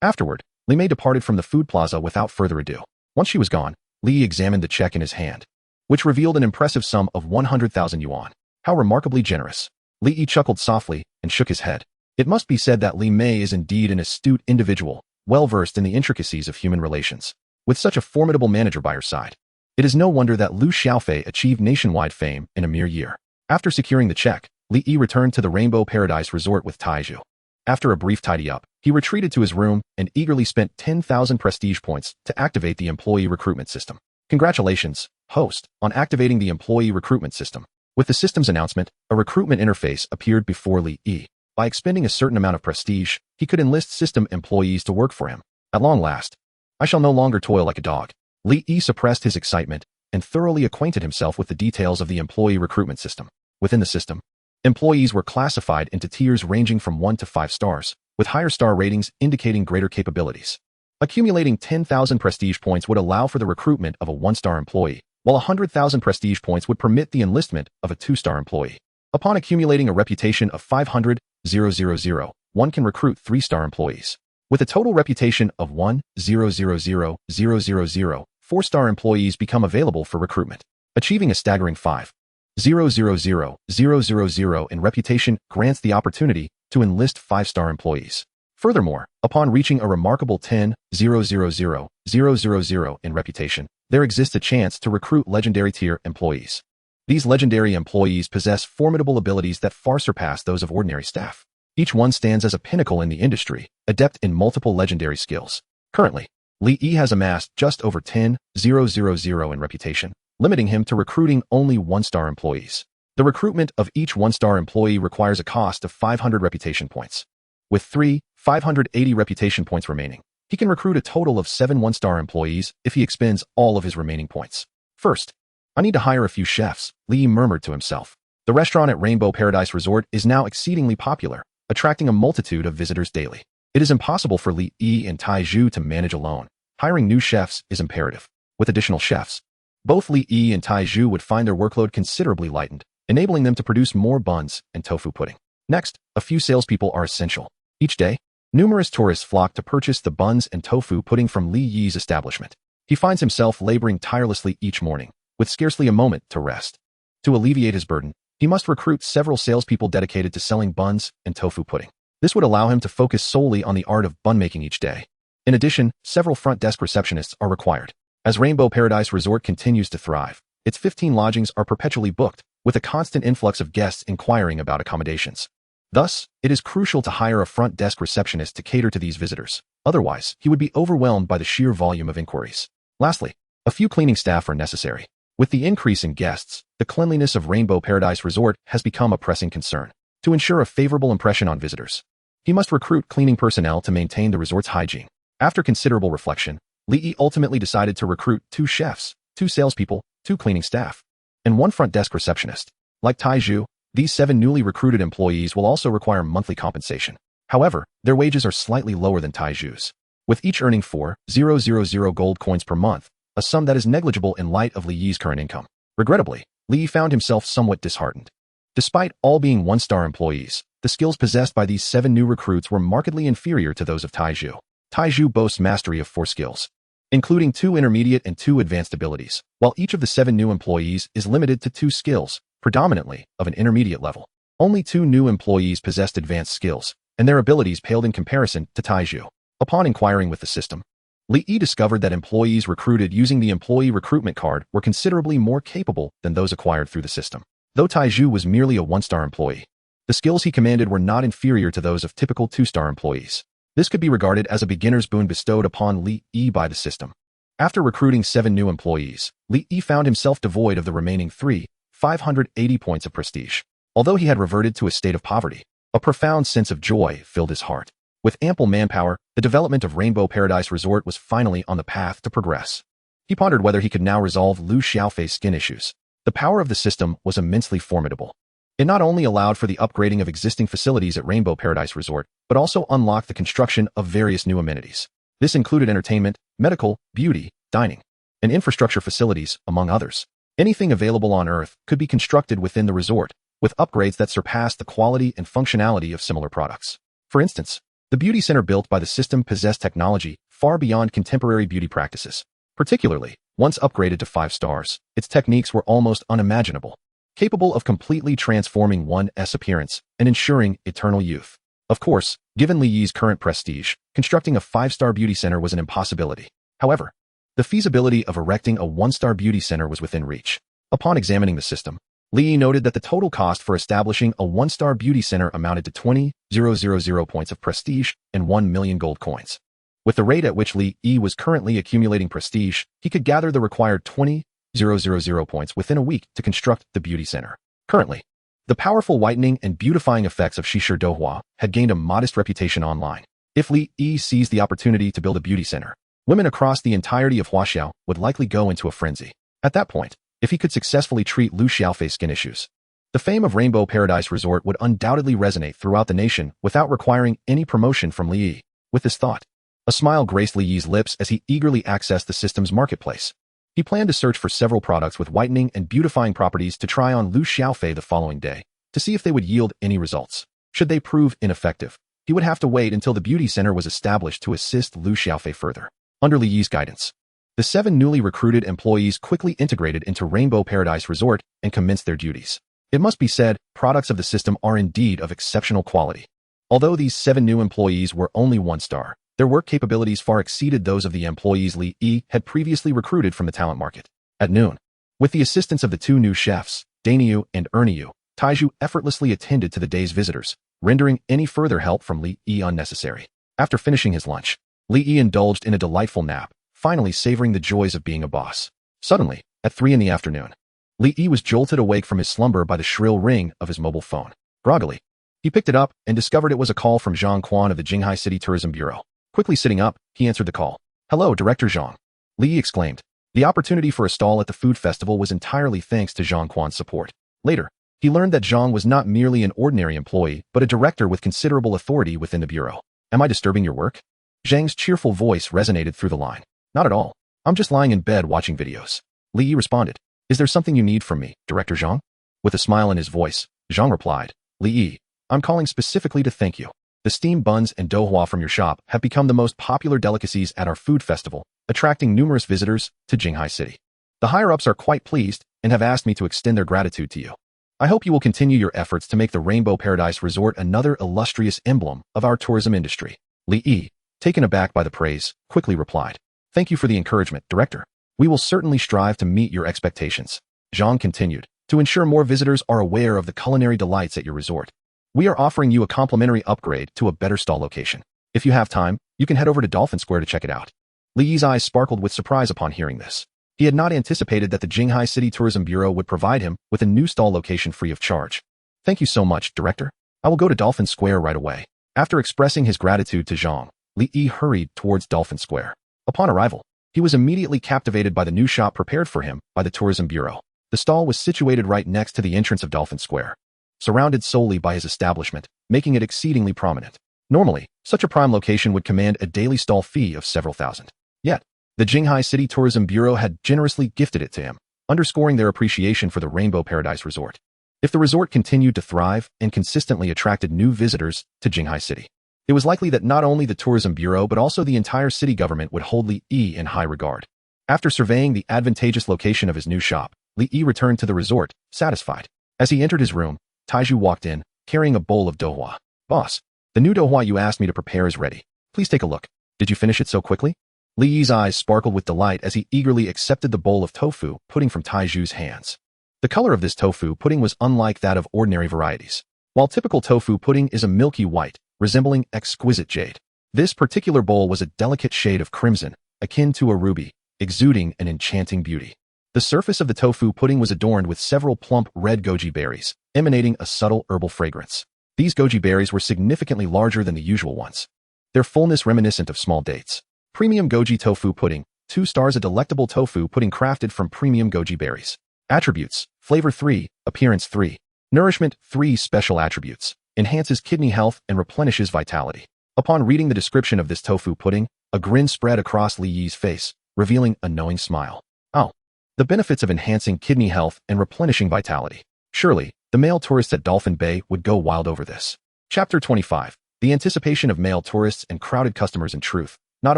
Afterward, Li Mei departed from the food plaza without further ado. Once she was gone, Li Yi examined the check in his hand, which revealed an impressive sum of 100,000 yuan. How remarkably generous. Li Yi chuckled softly and shook his head. It must be said that Li Mei is indeed an astute individual, well-versed in the intricacies of human relations. With such a formidable manager by her side, it is no wonder that Lu Xiaofei achieved nationwide fame in a mere year. After securing the check, Li Yi returned to the Rainbow Paradise Resort with Taizhu. After a brief tidy-up, He retreated to his room and eagerly spent 10,000 prestige points to activate the employee recruitment system. Congratulations, host, on activating the employee recruitment system. With the system's announcement, a recruitment interface appeared before Li Yi. By expending a certain amount of prestige, he could enlist system employees to work for him. At long last, I shall no longer toil like a dog. Li Yi suppressed his excitement and thoroughly acquainted himself with the details of the employee recruitment system. Within the system, employees were classified into tiers ranging from 1 to 5 stars, with higher star ratings indicating greater capabilities. Accumulating 10,000 prestige points would allow for the recruitment of a 1-star employee, while 100,000 prestige points would permit the enlistment of a 2-star employee. Upon accumulating a reputation of 500,000, one can recruit 3-star employees. With a total reputation of 1,000,000, 4-star employees become available for recruitment. Achieving a staggering 5,000,000 in reputation grants the opportunity to enlist 5-star employees. Furthermore, upon reaching a remarkable 10,000,000 in reputation, there exists a chance to recruit legendary tier employees. These legendary employees possess formidable abilities that far surpass those of ordinary staff. Each one stands as a pinnacle in the industry, adept in multiple legendary skills. Currently, Li Yi has amassed just over 10,000 in reputation, limiting him to recruiting only 1-star employees. The recruitment of each 1-star employee requires a cost of 500 reputation points. With 580 reputation points remaining, he can recruit a total of 7 1-star employees if he expends all of his remaining points. First, I need to hire a few chefs, Li Yi murmured to himself. The restaurant at Rainbow Paradise Resort is now exceedingly popular, attracting a multitude of visitors daily. It is impossible for Li Yi and Taizhu to manage alone. Hiring new chefs is imperative. With additional chefs, both Li Yi and Taizhu would find their workload considerably lightened, enabling them to produce more buns and tofu pudding. Next, a few salespeople are essential. Each day, numerous tourists flock to purchase the buns and tofu pudding from Li Yi's establishment. He finds himself laboring tirelessly each morning, with scarcely a moment to rest. To alleviate his burden, he must recruit several salespeople dedicated to selling buns and tofu pudding. This would allow him to focus solely on the art of bun making each day. In addition, several front desk receptionists are required. As Rainbow Paradise Resort continues to thrive, its 15 lodgings are perpetually booked, with a constant influx of guests inquiring about accommodations. Thus, it is crucial to hire a front desk receptionist to cater to these visitors. Otherwise, he would be overwhelmed by the sheer volume of inquiries. Lastly, a few cleaning staff are necessary. With the increase in guests, the cleanliness of Rainbow Paradise Resort has become a pressing concern. To ensure a favorable impression on visitors, he must recruit cleaning personnel to maintain the resort's hygiene. After considerable reflection, Li Yi ultimately decided to recruit 2 chefs, 2 salespeople, 2 cleaning staff, and 1 front desk receptionist. Like Taizhu, these 7 newly recruited employees will also require monthly compensation. However, their wages are slightly lower than Taizhu's, with each earning 4,000 gold coins per month, a sum that is negligible in light of Li Yi's current income. Regrettably, Li Yi found himself somewhat disheartened. Despite all being 1-star employees, the skills possessed by these 7 new recruits were markedly inferior to those of Taizhu. Taizhu boasts mastery of 4 skills, including 2 intermediate and 2 advanced abilities, while each of the 7 new employees is limited to 2 skills, predominantly of an intermediate level. Only 2 new employees possessed advanced skills, and their abilities paled in comparison to Taizhu. Upon inquiring with the system, Li Yi discovered that employees recruited using the employee recruitment card were considerably more capable than those acquired through the system. Though Taizhu was merely a 1-star employee, the skills he commanded were not inferior to those of typical 2-star employees. This could be regarded as a beginner's boon bestowed upon Li Yi by the system. After recruiting 7 new employees, Li Yi found himself devoid of the remaining 580 points of prestige. Although he had reverted to a state of poverty, a profound sense of joy filled his heart. With ample manpower, the development of Rainbow Paradise Resort was finally on the path to progress. He pondered whether he could now resolve Lu Xiaofei's skin issues. The power of the system was immensely formidable. It not only allowed for the upgrading of existing facilities at Rainbow Paradise Resort, but also unlocked the construction of various new amenities. This included entertainment, medical, beauty, dining, and infrastructure facilities, among others. Anything available on Earth could be constructed within the resort, with upgrades that surpassed the quality and functionality of similar products. For instance, the beauty center built by the system possessed technology far beyond contemporary beauty practices. Particularly, once upgraded to 5 stars, its techniques were almost unimaginable, capable of completely transforming one's appearance and ensuring eternal youth. Of course, given Li Yi's current prestige, constructing a 5-star beauty center was an impossibility. However, the feasibility of erecting a 1-star beauty center was within reach. Upon examining the system, Li noted that the total cost for establishing a one-star beauty center amounted to 20,000 points of prestige and 1 million gold coins. With the rate at which Li was currently accumulating prestige, he could gather the required 20,000 points within a week to construct the beauty center. Currently, the powerful whitening and beautifying effects of Shisher Dohua had gained a modest reputation online. If Li seized the opportunity to build a beauty center, women across the entirety of Huaxiao would likely go into a frenzy. At that point, if he could successfully treat Lu Xiaofei's skin issues, the fame of Rainbow Paradise Resort would undoubtedly resonate throughout the nation without requiring any promotion from Li. With this thought, a smile graced Li's lips as he eagerly accessed the system's marketplace. He planned to search for several products with whitening and beautifying properties to try on Lu Xiaofei the following day, to see if they would yield any results. Should they prove ineffective, he would have to wait until the beauty center was established to assist Lu Xiaofei further. Under Li's guidance, the 7 newly recruited employees quickly integrated into Rainbow Paradise Resort and commenced their duties. It must be said, products of the system are indeed of exceptional quality. Although these 7 new employees were only 1-star, their work capabilities far exceeded those of the employees Li had previously recruited from the talent market. At noon, with the assistance of the 2 new chefs, Daniu and Erniu, Taiju effortlessly attended to the day's visitors, rendering any further help from Li unnecessary. After finishing his lunch, Li indulged in a delightful nap, finally savoring the joys of being a boss. Suddenly, at 3 in the afternoon, Li was jolted awake from his slumber by the shrill ring of his mobile phone. Groggily, he picked it up and discovered it was a call from Zhang Quan of the Jinghai City Tourism Bureau. Quickly sitting up, he answered the call. "Hello, Director Zhang," Li exclaimed. The opportunity for a stall at the food festival was entirely thanks to Zhang Quan's support. Later, he learned that Zhang was not merely an ordinary employee, but a director with considerable authority within the bureau. "Am I disturbing your work?" Zhang's cheerful voice resonated through the line. "Not at all. I'm just lying in bed watching videos," Li responded. "Is there something you need from me, Director Zhang?" With a smile in his voice, Zhang replied, "Li, I'm calling specifically to thank you. The steamed buns and douhua from your shop have become the most popular delicacies at our food festival, attracting numerous visitors to Jinghai City. The higher-ups are quite pleased and have asked me to extend their gratitude to you. I hope you will continue your efforts to make the Rainbow Paradise Resort another illustrious emblem of our tourism industry." Li, taken aback by the praise, quickly replied, "Thank you for the encouragement, Director. We will certainly strive to meet your expectations." Zhang continued, "To ensure more visitors are aware of the culinary delights at your resort, we are offering you a complimentary upgrade to a better stall location. If you have time, you can head over to Dolphin Square to check it out." Li's eyes sparkled with surprise upon hearing this. He had not anticipated that the Jinghai City Tourism Bureau would provide him with a new stall location free of charge. "Thank you so much, Director. I will go to Dolphin Square right away." After expressing his gratitude to Zhang, Li hurried towards Dolphin Square. Upon arrival, he was immediately captivated by the new shop prepared for him by the Tourism Bureau. The stall was situated right next to the entrance of Dolphin Square, surrounded solely by his establishment, making it exceedingly prominent. Normally, such a prime location would command a daily stall fee of several thousand. Yet, the Jinghai City Tourism Bureau had generously gifted it to him, underscoring their appreciation for the Rainbow Paradise Resort. If the resort continued to thrive and consistently attracted new visitors to Jinghai City, it was likely that not only the Tourism Bureau but also the entire city government would hold Li in high regard. After surveying the advantageous location of his new shop, Li returned to the resort, satisfied. As he entered his room, Taiju walked in, carrying a bowl of douhua. "Boss, the new douhua you asked me to prepare is ready. Please take a look. Did you finish it so quickly?" Li's eyes sparkled with delight as he eagerly accepted the bowl of tofu pudding from Taiju's hands. The color of this tofu pudding was unlike that of ordinary varieties. While typical tofu pudding is a milky white, resembling exquisite jade, this particular bowl was a delicate shade of crimson, akin to a ruby, exuding an enchanting beauty. The surface of the tofu pudding was adorned with several plump red goji berries, emanating a subtle herbal fragrance. These goji berries were significantly larger than the usual ones, their fullness reminiscent of small dates. Premium goji tofu pudding, 2 stars. A delectable tofu pudding crafted from premium goji berries. Attributes: flavor 3, appearance 3, nourishment 3. Special attributes: enhances kidney health and replenishes vitality. Upon reading the description of this tofu pudding, a grin spread across Li's face, revealing a knowing smile. Oh, the benefits of enhancing kidney health and replenishing vitality. Surely, the male tourists at Dolphin Bay would go wild over this. Chapter 25. The anticipation of male tourists and crowded customers. In truth, not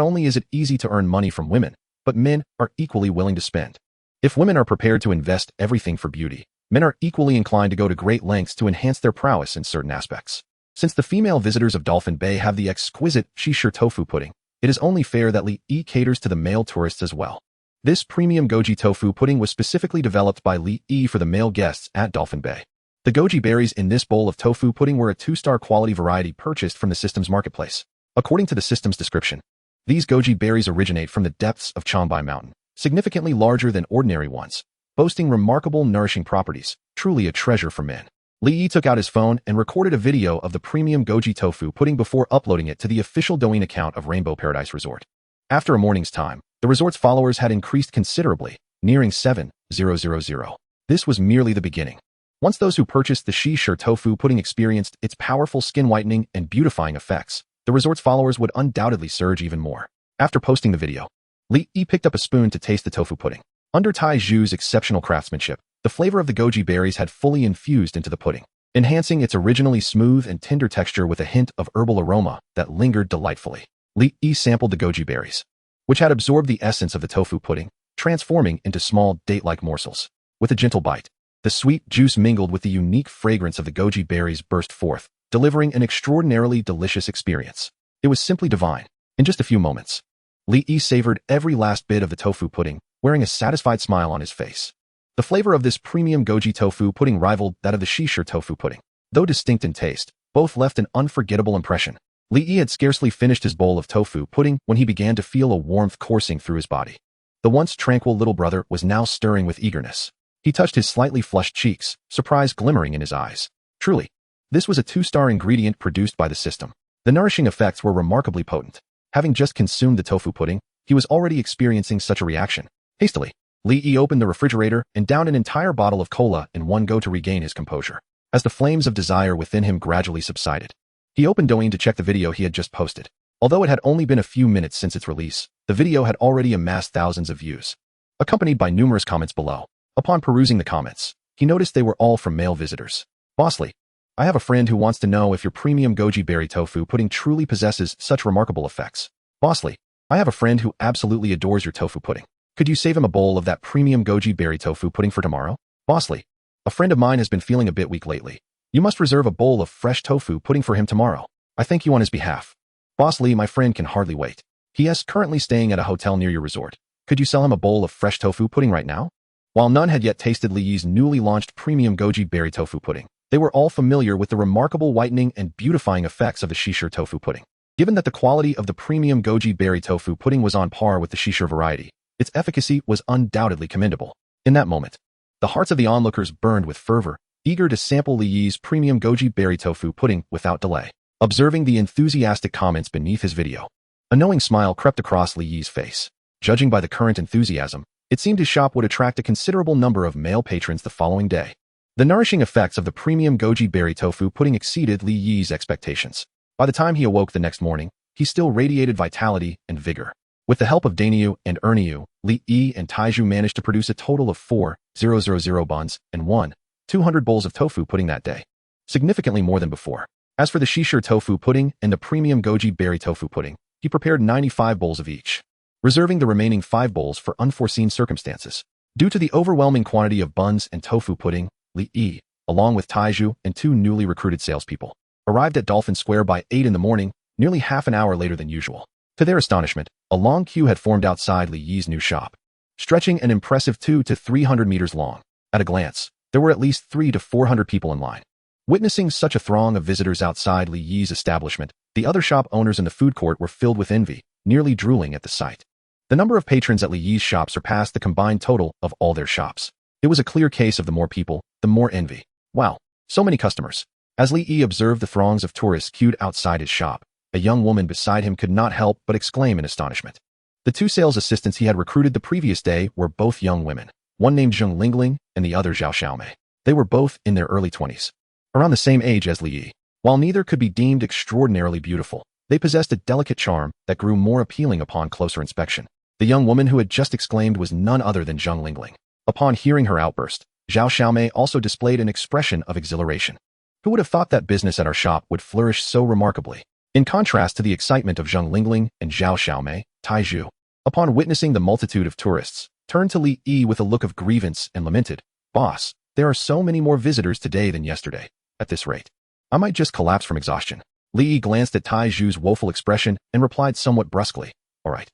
only is it easy to earn money from women, but men are equally willing to spend. If women are prepared to invest everything for beauty, men are equally inclined to go to great lengths to enhance their prowess in certain aspects. Since the female visitors of Dolphin Bay have the exquisite Shisher tofu pudding, it is only fair that Li caters to the male tourists as well. This premium goji tofu pudding was specifically developed by Li Yi for the male guests at Dolphin Bay. The goji berries in this bowl of tofu pudding were a 2-star quality variety purchased from the system's marketplace. According to the system's description, these goji berries originate from the depths of Changbai Mountain, significantly larger than ordinary ones, boasting remarkable nourishing properties, truly a treasure for men. Li Yi took out his phone and recorded a video of the premium goji tofu pudding before uploading it to the official Douyin account of Rainbow Paradise Resort. After a morning's time, the resort's followers had increased considerably, nearing 7,000. This was merely the beginning. Once those who purchased the Shi-Shi tofu pudding experienced its powerful skin whitening and beautifying effects, the resort's followers would undoubtedly surge even more. After posting the video, Li Yi picked up a spoon to taste the tofu pudding. Under Tai Zhu's exceptional craftsmanship, the flavor of the goji berries had fully infused into the pudding, enhancing its originally smooth and tender texture with a hint of herbal aroma that lingered delightfully. Li Yi sampled the goji berries, which had absorbed the essence of the tofu pudding, transforming into small, date-like morsels. With a gentle bite, the sweet juice mingled with the unique fragrance of the goji berries burst forth, delivering an extraordinarily delicious experience. It was simply divine. In just a few moments, Li Yi savored every last bit of the tofu pudding, wearing a satisfied smile on his face. The flavor of this premium goji tofu pudding rivaled that of the Shi-Shi tofu pudding. Though distinct in taste, both left an unforgettable impression. Li Yi had scarcely finished his bowl of tofu pudding when he began to feel a warmth coursing through his body. The once tranquil little brother was now stirring with eagerness. He touched his slightly flushed cheeks, surprise glimmering in his eyes. Truly, this was a 2-star ingredient produced by the system. The nourishing effects were remarkably potent. Having just consumed the tofu pudding, he was already experiencing such a reaction. Hastily, Li Yi opened the refrigerator and downed an entire bottle of cola in one go to regain his composure. As the flames of desire within him gradually subsided, he opened Douyin to check the video he had just posted. Although it had only been a few minutes since its release, the video had already amassed thousands of views, accompanied by numerous comments below. Upon perusing the comments, he noticed they were all from male visitors. Bossly, I have a friend who wants to know if your premium goji berry tofu pudding truly possesses such remarkable effects. Bossly, I have a friend who absolutely adores your tofu pudding. Could you save him a bowl of that premium goji berry tofu pudding for tomorrow? Bossly, a friend of mine has been feeling a bit weak lately. You must reserve a bowl of fresh tofu pudding for him tomorrow. I thank you on his behalf. Bossly, my friend can hardly wait. He is currently staying at a hotel near your resort. Could you sell him a bowl of fresh tofu pudding right now? While none had yet tasted Li Yi's newly launched premium goji berry tofu pudding, they were all familiar with the remarkable whitening and beautifying effects of the Shi-Shi tofu pudding. Given that the quality of the premium goji berry tofu pudding was on par with the Shi-Shi variety, its efficacy was undoubtedly commendable. In that moment, the hearts of the onlookers burned with fervor, eager to sample Li Yi's premium goji berry tofu pudding without delay. Observing the enthusiastic comments beneath his video, a knowing smile crept across Li Yi's face. Judging by the current enthusiasm, it seemed his shop would attract a considerable number of male patrons the following day. The nourishing effects of the premium goji berry tofu pudding exceeded Li Yi's expectations. By the time he awoke the next morning, he still radiated vitality and vigor. With the help of Daniu and Erniu, Li Yi and Taizhu managed to produce a total of 4,000 buns and 1,200 bowls of tofu pudding that day, significantly more than before. As for the Shi-Shi tofu pudding and the premium goji berry tofu pudding, he prepared 95 bowls of each, reserving the remaining 5 bowls for unforeseen circumstances. Due to the overwhelming quantity of buns and tofu pudding, Li Yi, along with Taizhu and 2 newly recruited salespeople, arrived at Dolphin Square by 8 in the morning, nearly half an hour later than usual. To their astonishment, a long queue had formed outside Li Yi's new shop, stretching an impressive 200 to 300 meters long. At a glance, there were at least 300 to 400 people in line. Witnessing such a throng of visitors outside Li Yi's establishment, the other shop owners in the food court were filled with envy, nearly drooling at the sight. The number of patrons at Li Yi's shop surpassed the combined total of all their shops. It was a clear case of the more people, the more envy. Wow, so many customers. As Li Yi observed the throngs of tourists queued outside his shop, a young woman beside him could not help but exclaim in astonishment. The 2 sales assistants he had recruited the previous day were both young women, one named Zheng Lingling and the other Zhao Xiaomei. They were both in their early 20s, around the same age as Li Yi. While neither could be deemed extraordinarily beautiful, they possessed a delicate charm that grew more appealing upon closer inspection. The young woman who had just exclaimed was none other than Zheng Lingling. Upon hearing her outburst, Zhao Xiaomei also displayed an expression of exhilaration. Who would have thought that business at our shop would flourish so remarkably? In contrast to the excitement of Zheng Lingling and Zhao Xiaomei, Taizhu, upon witnessing the multitude of tourists, turned to Li Yi with a look of grievance and lamented, "Boss, there are so many more visitors today than yesterday. At this rate, I might just collapse from exhaustion." Li Yi glanced at Taizhu's woeful expression and replied somewhat brusquely, "All right.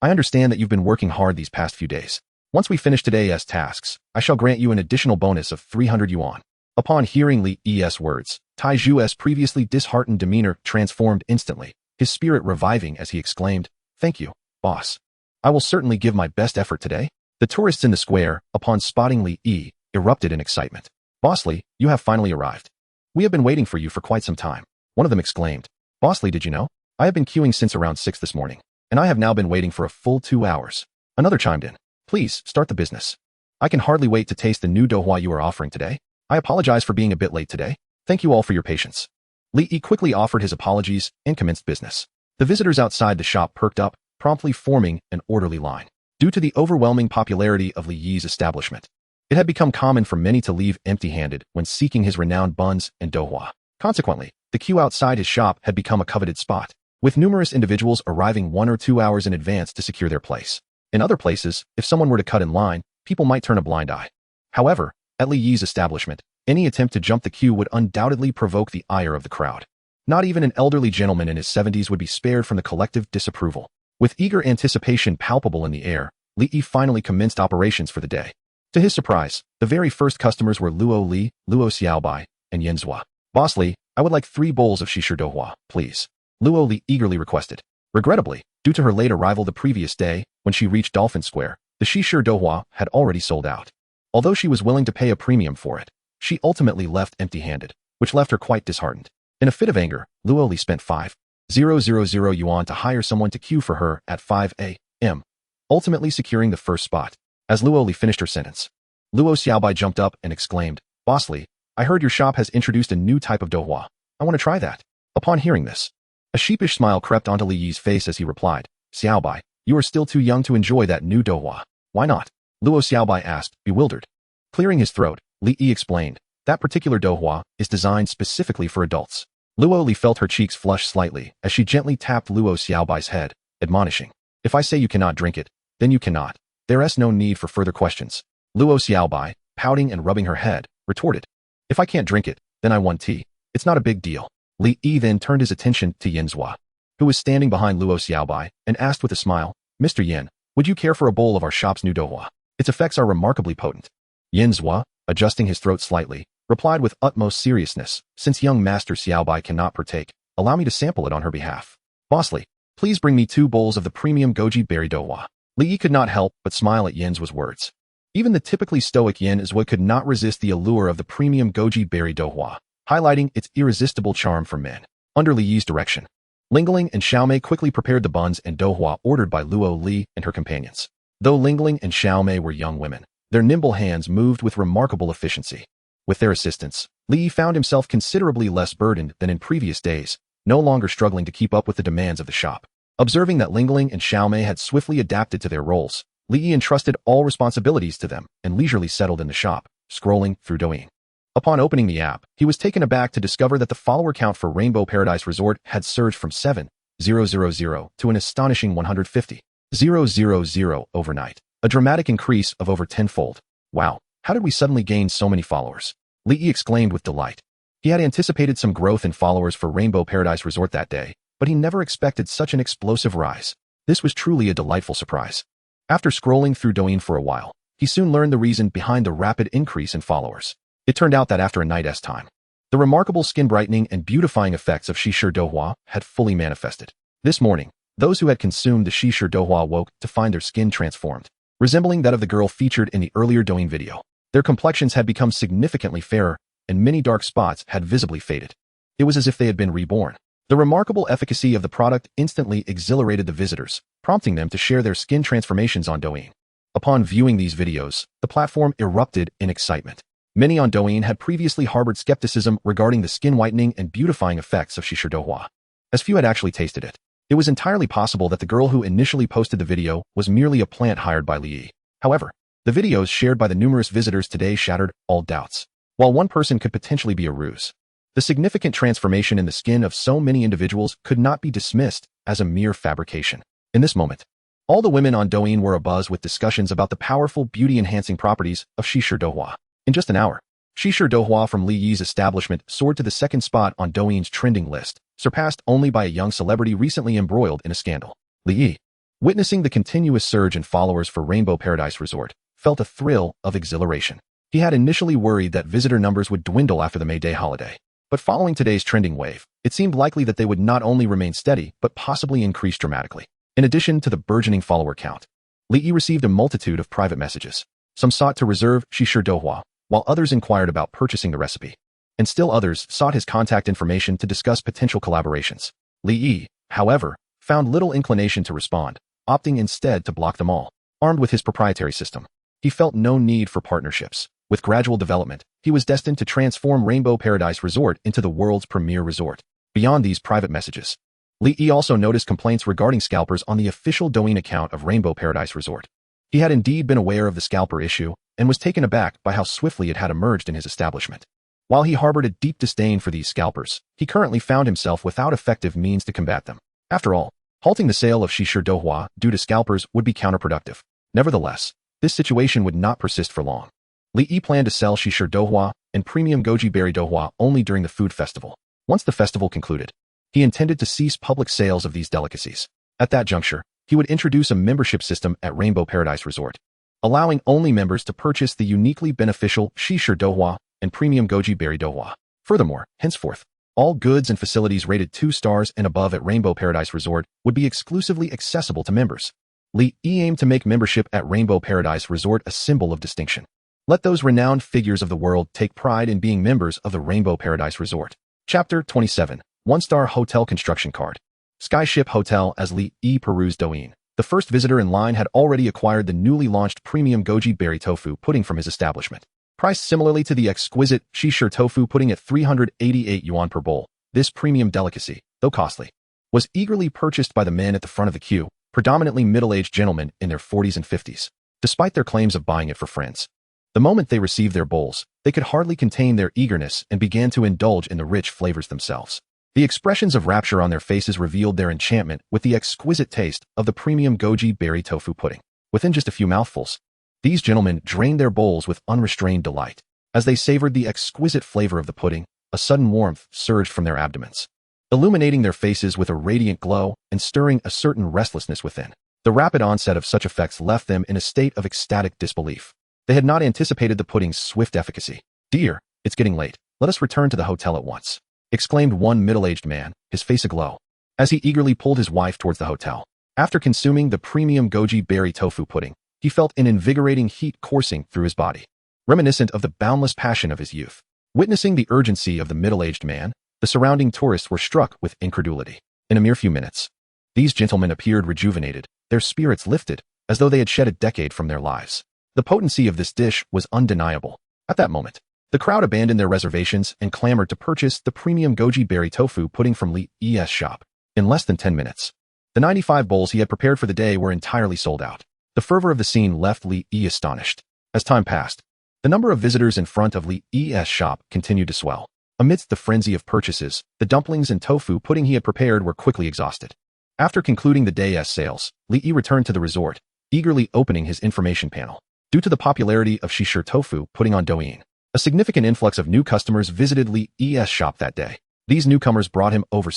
I understand that you've been working hard these past few days. Once we finish today's tasks, I shall grant you an additional bonus of 300 yuan. Upon hearing Li Yi's words, Tai Zhu's previously disheartened demeanor transformed instantly, his spirit reviving as he exclaimed, "Thank you, boss. I will certainly give my best effort today." The tourists in the square, upon spotting Li Yi, erupted in excitement. "Boss Li, you have finally arrived. We have been waiting for you for quite some time." One of them exclaimed, "Boss Li, did you know? I have been queuing since around 6 this morning, and I have now been waiting for a full 2 hours." Another chimed in, "Please, start the business. I can hardly wait to taste the new douhua you are offering today. I apologize for being a bit late today. Thank you all for your patience." Li Yi quickly offered his apologies and commenced business. The visitors outside the shop perked up, promptly forming an orderly line. Due to the overwhelming popularity of Li Yi's establishment, it had become common for many to leave empty-handed when seeking his renowned buns and douhua. Consequently, the queue outside his shop had become a coveted spot, with numerous individuals arriving 1 or 2 hours in advance to secure their place. In other places, if someone were to cut in line, people might turn a blind eye. However, at Li Yi's establishment, any attempt to jump the queue would undoubtedly provoke the ire of the crowd. Not even an elderly gentleman in his 70s would be spared from the collective disapproval. With eager anticipation palpable in the air, Li Yi finally commenced operations for the day. To his surprise, the very first customers were Luo Li, Luo Xiaobai, and Yen Zhua. "Boss Li, I would like 3 bowls of Shisher douhua, please," Luo Li eagerly requested. Regrettably, due to her late arrival the previous day, when she reached Dolphin Square, the Shisher douhua had already sold out. Although she was willing to pay a premium for it, she ultimately left empty-handed, which left her quite disheartened. In a fit of anger, Luo Li spent 5,000 yuan to hire someone to queue for her at 5 a.m., ultimately securing the first spot. As Luo Li finished her sentence, Luo Xiaobai jumped up and exclaimed, "Boss Li, I heard your shop has introduced a new type of douhua. I want to try that." Upon hearing this, a sheepish smile crept onto Li Yi's face as he replied, "Xiaobai, you are still too young to enjoy that new douhua. Why not?" Luo Xiaobai asked, bewildered. Clearing his throat, Li Yi explained, "That particular douhua is designed specifically for adults." Luo Li felt her cheeks flush slightly as she gently tapped Luo Xiaobai's head, admonishing, "If I say you cannot drink it, then you cannot. There's no need for further questions." Luo Xiaobai, pouting and rubbing her head, retorted, "If I can't drink it, then I want tea. It's not a big deal." Li Yi then turned his attention to Yen Zhua, who was standing behind Luo Xiaobai, and asked with a smile, "Mr. Yen, would you care for a bowl of our shop's new douhua? Its effects are remarkably potent." Yen Zhua, adjusting his throat slightly, replied with utmost seriousness, "Since young Master Xiaobai cannot partake, allow me to sample it on her behalf. Boss Li, please bring me 2 bowls of the premium goji berry douhua." Li Yi could not help but smile at Yen Zhua's words. Even the typically stoic Yen Zhua could not resist the allure of the premium goji berry douhua, highlighting its irresistible charm for men. Under Li Yi's direction, Lingling and Xiaomei quickly prepared the buns and douhua ordered by Luo Li and her companions. Though Lingling and Xiaomei were young women, their nimble hands moved with remarkable efficiency. With their assistance, Li Yi found himself considerably less burdened than in previous days, no longer struggling to keep up with the demands of the shop. Observing that Lingling and Xiaomei had swiftly adapted to their roles, Li Yi entrusted all responsibilities to them and leisurely settled in the shop, scrolling through Douyin. Upon opening the app, he was taken aback to discover that the follower count for Rainbow Paradise Resort had surged from 7,000 to an astonishing 150,000 overnight, a dramatic increase of over 10-fold. "Wow, how did we suddenly gain so many followers?" Li Yi exclaimed with delight. He had anticipated some growth in followers for Rainbow Paradise Resort that day, but he never expected such an explosive rise. This was truly a delightful surprise. After scrolling through Douyin for a while, he soon learned the reason behind the rapid increase in followers. It turned out that after a night's time, the remarkable skin brightening and beautifying effects of Shisher douhua had fully manifested. This morning, those who had consumed the Shisher douhua woke to find their skin transformed, resembling that of the girl featured in the earlier Douyin video. Their complexions had become significantly fairer, and many dark spots had visibly faded. It was as if they had been reborn. The remarkable efficacy of the product instantly exhilarated the visitors, prompting them to share their skin transformations on Douyin. Upon viewing these videos, the platform erupted in excitement. Many on Douyin had previously harbored skepticism regarding the skin whitening and beautifying effects of Shisher douhua, as few had actually tasted it. It was entirely possible that the girl who initially posted the video was merely a plant hired by Li Yi. However, the videos shared by the numerous visitors today shattered all doubts. While one person could potentially be a ruse, the significant transformation in the skin of so many individuals could not be dismissed as a mere fabrication. In this moment, all the women on Douyin were abuzz with discussions about the powerful beauty-enhancing properties of Shisher douhua. In just an hour, Shisher douhua from Li Yi's establishment soared to the 2nd spot on Douyin's trending list, surpassed only by a young celebrity recently embroiled in a scandal. Li Yi, Witnessing the continuous surge in followers for Rainbow Paradise Resort felt a thrill of exhilaration. He had initially worried that visitor numbers would dwindle after the May Day holiday. But following today's trending wave, it seemed likely that they would not only remain steady, but possibly increase dramatically. In addition to the burgeoning follower count, Li Yi received a multitude of private messages. Some sought to reserve Shisher Dohua, while others inquired about purchasing the recipe. And still others sought his contact information to discuss potential collaborations. Li Yi, however, found little inclination to respond, opting instead to block them all. Armed with his proprietary system, he felt no need for partnerships. With gradual development, he was destined to transform Rainbow Paradise Resort into the world's premier resort. Beyond these private messages, Li Yi also noticed complaints regarding scalpers on the official Douyin account of Rainbow Paradise Resort. He had indeed been aware of the scalper issue and was taken aback by how swiftly it had emerged in his establishment. While he harbored a deep disdain for these scalpers, he currently found himself without effective means to combat them. After all, halting the sale of Shisher Dohua due to scalpers would be counterproductive. Nevertheless, this situation would not persist for long. Li Yi planned to sell Shisher Dohua and premium goji berry dohua only during the food festival. Once the festival concluded, he intended to cease public sales of these delicacies. At that juncture, he would introduce a membership system at Rainbow Paradise Resort, allowing only members to purchase the uniquely beneficial Shisher Dohua and premium goji berry dohua. Furthermore, henceforth, all goods and facilities rated 2 stars and above at Rainbow Paradise Resort would be exclusively accessible to members. Li Yi aimed to make membership at Rainbow Paradise Resort a symbol of distinction. Let those renowned figures of the world take pride in being members of the Rainbow Paradise Resort. Chapter 27. 1-Star Hotel Construction Card. Skyship Hotel. As Li Yi perused Douyin, the first visitor in line had already acquired the newly launched premium goji berry tofu pudding from his establishment. Priced similarly to the exquisite Shisher tofu pudding at 388 yuan per bowl, this premium delicacy, though costly, was eagerly purchased by the men at the front of the queue, predominantly middle-aged gentlemen in their 40s and 50s. Despite their claims of buying it for friends, the moment they received their bowls, they could hardly contain their eagerness and began to indulge in the rich flavors themselves. The expressions of rapture on their faces revealed their enchantment with the exquisite taste of the premium goji berry tofu pudding. Within just a few mouthfuls, these gentlemen drained their bowls with unrestrained delight. As they savored the exquisite flavor of the pudding, a sudden warmth surged from their abdomens, illuminating their faces with a radiant glow and stirring a certain restlessness within. The rapid onset of such effects left them in a state of ecstatic disbelief. They had not anticipated the pudding's swift efficacy. "Dear, it's getting late. Let us return to the hotel at once," exclaimed one middle-aged man, his face aglow, as he eagerly pulled his wife towards the hotel. After consuming the premium goji berry tofu pudding, he felt an invigorating heat coursing through his body, reminiscent of the boundless passion of his youth. Witnessing the urgency of the middle-aged man, the surrounding tourists were struck with incredulity. In a mere few minutes, these gentlemen appeared rejuvenated, their spirits lifted, as though they had shed a decade from their lives. The potency of this dish was undeniable. At that moment, the crowd abandoned their reservations and clamored to purchase the premium goji berry tofu pudding from Li Yi's shop. In less than 10 minutes, the 95 bowls he had prepared for the day were entirely sold out. The fervor of the scene left Li Yi astonished. As time passed, the number of visitors in front of Li Yi's shop continued to swell. Amidst the frenzy of purchases, the dumplings and tofu pudding he had prepared were quickly exhausted. After concluding the day's sales, Li Yi returned to the resort, eagerly opening his information panel. Due to the popularity of Shisher tofu pudding on Douyin, a significant influx of new customers visited Li Yi's shop that day. These newcomers brought him over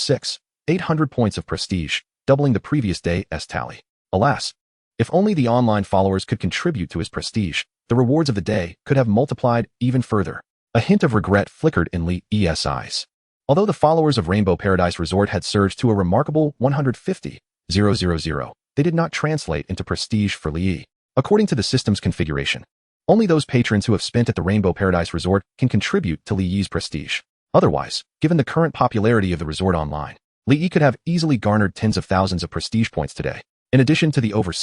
800 points of prestige, doubling the previous day's tally. Alas, if only the online followers could contribute to his prestige, the rewards of the day could have multiplied even further. A hint of regret flickered in Li Yi's eyes. Although the followers of Rainbow Paradise Resort had surged to a remarkable 150,000, they did not translate into prestige for Li Yi. According to the system's configuration, only those patrons who have spent at the Rainbow Paradise Resort can contribute to Li Yi's prestige. Otherwise, given the current popularity of the resort online, Li Yi could have easily garnered tens of thousands of prestige points today. In addition to the over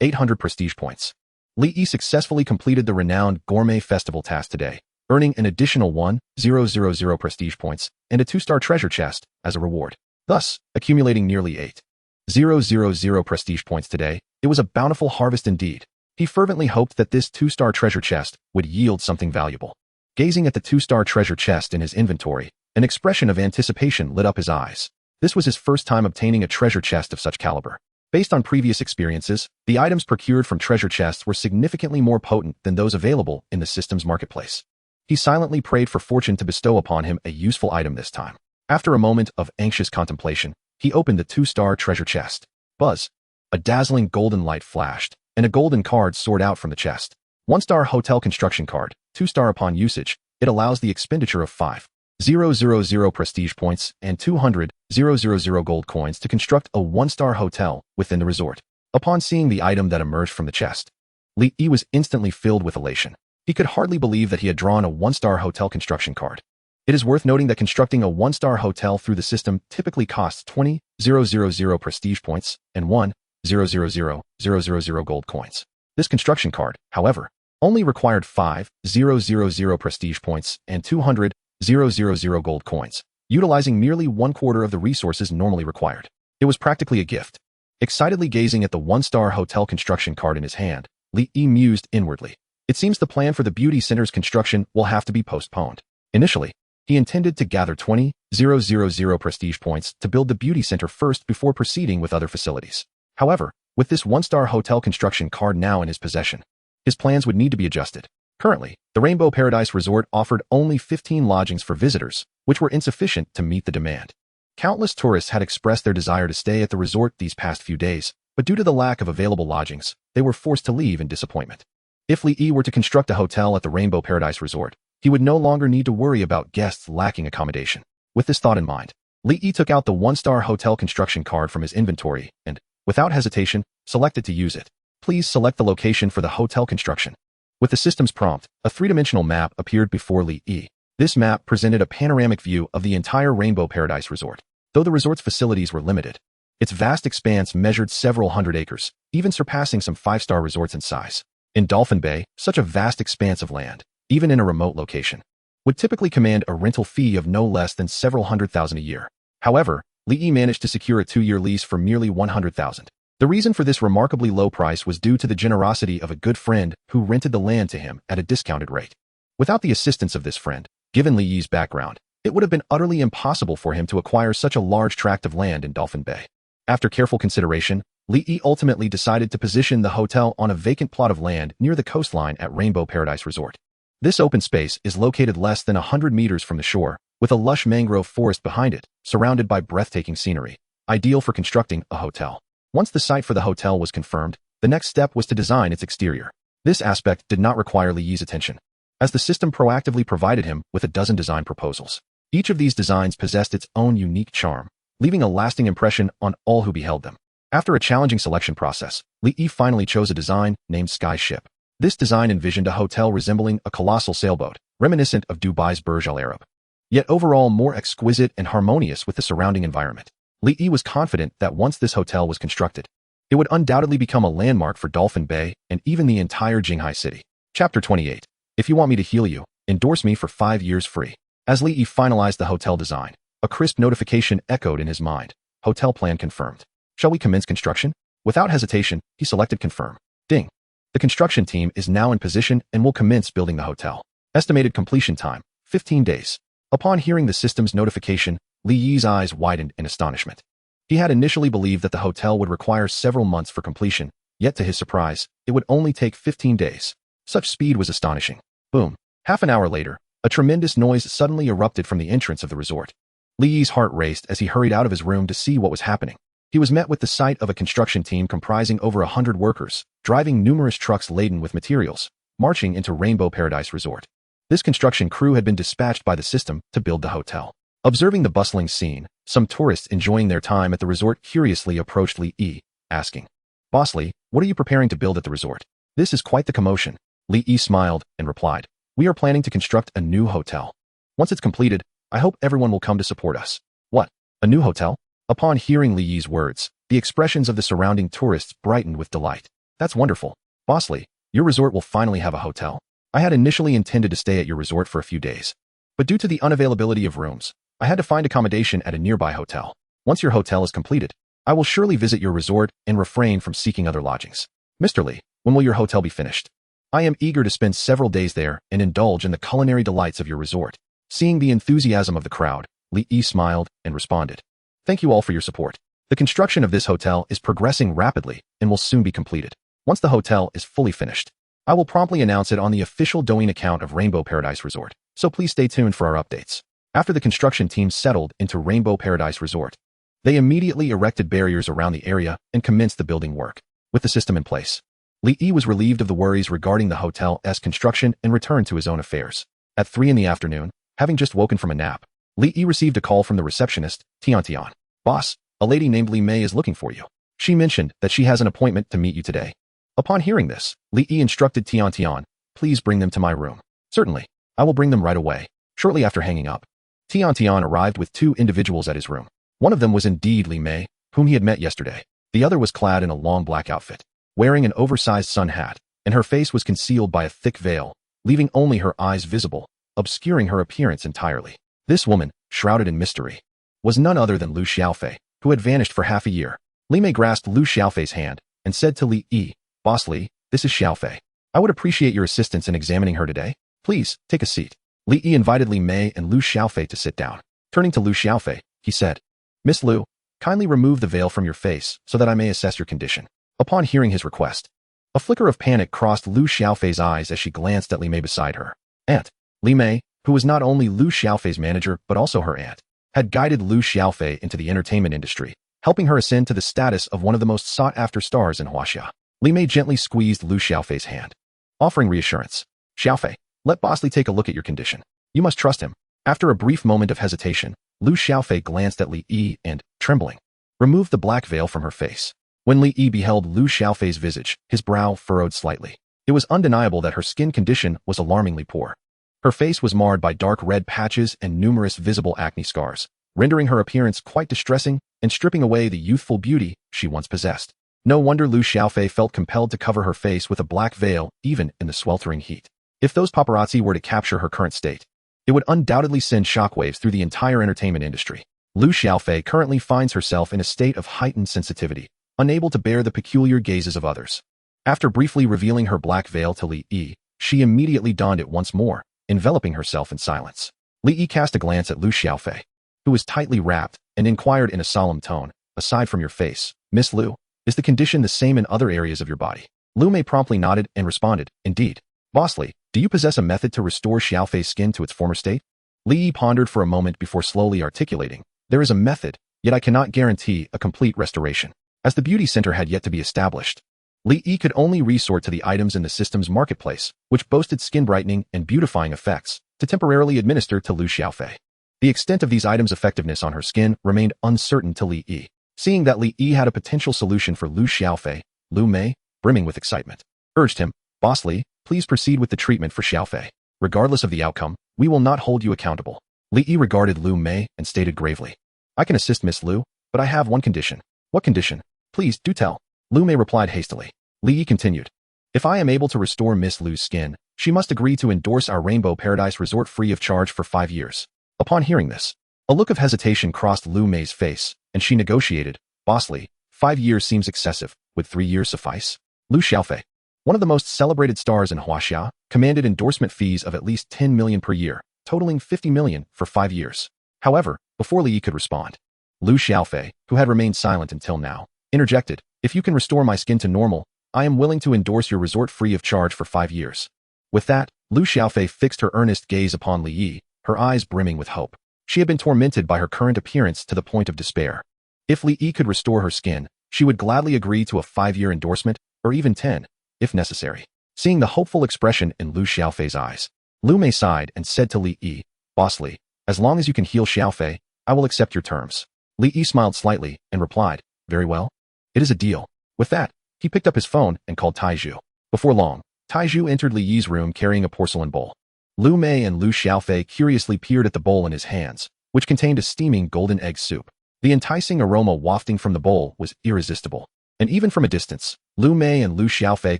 800 prestige points, Li Yi successfully completed the renowned Gourmet Festival task today, earning an additional 1,000 prestige points and a 2-star treasure chest as a reward, thus accumulating nearly 8,000 prestige points today. It was a bountiful harvest indeed. He fervently hoped that this 2-star treasure chest would yield something valuable. Gazing at the 2-star treasure chest in his inventory, an expression of anticipation lit up his eyes. This was his first time obtaining a treasure chest of such caliber. Based on previous experiences, the items procured from treasure chests were significantly more potent than those available in the system's marketplace. He silently prayed for fortune to bestow upon him a useful item this time. After a moment of anxious contemplation, he opened the 2-star treasure chest. Buzz! a dazzling golden light flashed, and a golden card soared out from the chest. 1-star hotel construction card, 2-star upon usage. It allows the expenditure of 5,000 prestige points and 200,000 gold coins to construct a 1-star hotel within the resort. Upon seeing the item that emerged from the chest, Li Yi was instantly filled with elation. He could hardly believe that he had drawn a 1-star hotel construction card. It is worth noting that constructing a 1-star hotel through the system typically costs 20,000 prestige points and 1,000 gold coins. This construction card, however, only required 5,000 prestige points and 200,000 gold coins, utilizing merely 1/4 of the resources normally required. It was practically a gift. Excitedly gazing at the 1-star hotel construction card in his hand, Li Yi mused inwardly. It seems the plan for the beauty center's construction will have to be postponed. Initially, he intended to gather 20,000 prestige points to build the beauty center first before proceeding with other facilities. However, with this 1-star hotel construction card now in his possession, his plans would need to be adjusted. Currently, the Rainbow Paradise Resort offered only 15 lodgings for visitors, which were insufficient to meet the demand. Countless tourists had expressed their desire to stay at the resort these past few days, but due to the lack of available lodgings, they were forced to leave in disappointment. If Li Yi were to construct a hotel at the Rainbow Paradise Resort, he would no longer need to worry about guests lacking accommodation. With this thought in mind, Li Yi took out the 1-star hotel construction card from his inventory and, without hesitation, selected to use it. Please select the location for the hotel construction. With the system's prompt, a 3-dimensional map appeared before Li Yi. This map presented a panoramic view of the entire Rainbow Paradise Resort. Though the resort's facilities were limited, its vast expanse measured several hundred acres, even surpassing some 5-star resorts in size. In Dolphin Bay, such a vast expanse of land, even in a remote location, would typically command a rental fee of no less than several $100,000 a year. However, Li Yi managed to secure a 2-year lease for merely $100,000. The reason for this remarkably low price was due to the generosity of a good friend who rented the land to him at a discounted rate. Without the assistance of this friend, given Li Yi's background, it would have been utterly impossible for him to acquire such a large tract of land in Dolphin Bay. After careful consideration, Li Yi ultimately decided to position the hotel on a vacant plot of land near the coastline at Rainbow Paradise Resort. This open space is located less than 100 meters from the shore, with a lush mangrove forest behind it, surrounded by breathtaking scenery, ideal for constructing a hotel. Once the site for the hotel was confirmed, the next step was to design its exterior. This aspect did not require Li Yi's attention, as the system proactively provided him with a dozen design proposals. Each of these designs possessed its own unique charm, leaving a lasting impression on all who beheld them. After a challenging selection process, Li Yi finally chose a design named Sky Ship. This design envisioned a hotel resembling a colossal sailboat, reminiscent of Dubai's Burj Al Arab, yet overall more exquisite and harmonious with the surrounding environment. Li Yi was confident that once this hotel was constructed, it would undoubtedly become a landmark for Dolphin Bay and even the entire Jinghai city. Chapter 28. If you want me to heal you, endorse me for 5 years free. As Li Yi finalized the hotel design, a crisp notification echoed in his mind. Hotel plan confirmed. Shall we commence construction? Without hesitation, he selected confirm. Ding. The construction team is now in position and will commence building the hotel. Estimated completion time, 15 days. Upon hearing the system's notification, Li Yi's eyes widened in astonishment. He had initially believed that the hotel would require several months for completion, yet to his surprise, it would only take 15 days. Such speed was astonishing. Boom. Half an hour later, a tremendous noise suddenly erupted from the entrance of the resort. Li Yi's heart raced as he hurried out of his room to see what was happening. He was met with the sight of a construction team comprising over 100 workers, driving numerous trucks laden with materials, marching into Rainbow Paradise Resort. This construction crew had been dispatched by the system to build the hotel. Observing the bustling scene, some tourists enjoying their time at the resort curiously approached Li Yi, asking, "Boss Li, what are you preparing to build at the resort? This is quite the commotion." Li Yi smiled and replied, "We are planning to construct a new hotel. Once it's completed, I hope everyone will come to support us." "What? A new hotel?" Upon hearing Li Yi's words, the expressions of the surrounding tourists brightened with delight. "That's wonderful. Boss Li, your resort will finally have a hotel. I had initially intended to stay at your resort for a few days, but due to the unavailability of rooms, I had to find accommodation at a nearby hotel. Once your hotel is completed, I will surely visit your resort and refrain from seeking other lodgings. Mr. Li, when will your hotel be finished? I am eager to spend several days there and indulge in the culinary delights of your resort." Seeing the enthusiasm of the crowd, Li Yi smiled and responded, "Thank you all for your support. The construction of this hotel is progressing rapidly and will soon be completed. Once the hotel is fully finished, I will promptly announce it on the official Douyin account of Rainbow Paradise Resort, so please stay tuned for our updates." After the construction team settled into Rainbow Paradise Resort, They immediately erected barriers around the area and commenced the building work. With the system in place, Li Yi was relieved of the worries regarding the hotel's construction and returned to his own affairs. At 3 in the afternoon, having just woken from a nap, Li Yi received a call from the receptionist, Tian Tian. "Boss, a lady named Li Mei is looking for you. She mentioned that she has an appointment to meet you today." Upon hearing this, Li Yi instructed Tian Tian, "Please bring them to my room." "Certainly, I will bring them right away." Shortly after hanging up, Tian Tian arrived with 2 individuals at his room. One of them was indeed Li Mei, whom he had met yesterday. The other was clad in a long black outfit, wearing an oversized sun hat, and her face was concealed by a thick veil, leaving only her eyes visible, obscuring her appearance entirely. This woman, shrouded in mystery, was none other than Lu Xiaofei, who had vanished for half a year. Li Mei grasped Lu Xiaofei's hand and said to Li Yi, "Boss Li, this is Xiaofei. I would appreciate your assistance in examining her today. Please, take a seat." Li Yi invited Li Mei and Lu Xiaofei to sit down. Turning to Lu Xiaofei, he said, "Miss Lu, kindly remove the veil from your face so that I may assess your condition." Upon hearing his request, a flicker of panic crossed Lu Xiaofei's eyes as she glanced at Li Mei beside her. Aunt. Li Mei, who was not only Lu Xiaofei's manager but also her aunt, had guided Lu Xiaofei into the entertainment industry, helping her ascend to the status of one of the most sought-after stars in Huaxia. Li Mei gently squeezed Lu Xiaofei's hand, offering reassurance. "Xiaofei, let Boss Li take a look at your condition. You must trust him." After a brief moment of hesitation, Lu Xiaofei glanced at Li Yi and, trembling, removed the black veil from her face. When Li Yi beheld Lu Xiaofei's visage, his brow furrowed slightly. It was undeniable that her skin condition was alarmingly poor. Her face was marred by dark red patches and numerous visible acne scars, rendering her appearance quite distressing and stripping away the youthful beauty she once possessed. No wonder Lu Xiaofei felt compelled to cover her face with a black veil even in the sweltering heat. If those paparazzi were to capture her current state, it would undoubtedly send shockwaves through the entire entertainment industry. Lu Xiaofei currently finds herself in a state of heightened sensitivity, unable to bear the peculiar gazes of others. After briefly revealing her black veil to Li Yi, she immediately donned it once more, enveloping herself in silence. Li Yi cast a glance at Lu Xiaofei, who was tightly wrapped, and inquired in a solemn tone, "Aside from your face, Miss Lu, is the condition the same in other areas of your body?" Lu Mei promptly nodded and responded, "Indeed. Boss Li, do you possess a method to restore Xiaofei's skin to its former state?" Li Yi pondered for a moment before slowly articulating, "There is a method, yet I cannot guarantee a complete restoration." As the beauty center had yet to be established, Li Yi could only resort to the items in the system's marketplace, which boasted skin brightening and beautifying effects, to temporarily administer to Lu Xiaofei. The extent of these items' effectiveness on her skin remained uncertain to Li Yi. Seeing that Li Yi had a potential solution for Lu Xiaofei, Lu Mei, brimming with excitement, urged him, "Boss Li, please proceed with the treatment for Xiaofei. Regardless of the outcome, we will not hold you accountable." Li Yi regarded Lu Mei and stated gravely, "I can assist Miss Lu, but I have one condition." "What condition? Please, do tell." Lu Mei replied hastily. Li Yi continued, "If I am able to restore Miss Lu's skin, she must agree to endorse our Rainbow Paradise Resort free of charge for 5 years. Upon hearing this, a look of hesitation crossed Lu Mei's face, and she negotiated, "Boss Li, 5 years seems excessive. Would 3 years suffice?" Lu Xiaofei, one of the most celebrated stars in Huaxia, commanded endorsement fees of at least 10 million per year, totaling 50 million for 5 years. However, before Li Yi could respond, Lu Xiaofei, who had remained silent until now, interjected, "If you can restore my skin to normal, I am willing to endorse your resort free of charge for 5 years." With that, Lu Xiaofei fixed her earnest gaze upon Li Yi, her eyes brimming with hope. She had been tormented by her current appearance to the point of despair. If Li Yi could restore her skin, she would gladly agree to a 5-year endorsement, or even 10, if necessary. Seeing the hopeful expression in Lu Xiaofei's eyes, Lu Mei sighed and said to Li Yi, "Boss Li, as long as you can heal Xiaofei, I will accept your terms." Li Yi smiled slightly and replied, "Very well. It is a deal." With that, he picked up his phone and called Taizhu. Before long, Taizhu entered Li Yi's room carrying a porcelain bowl. Lu Mei and Lu Xiaofei curiously peered at the bowl in his hands, which contained a steaming golden egg soup. The enticing aroma wafting from the bowl was irresistible, and even from a distance, Lu Mei and Lu Xiaofei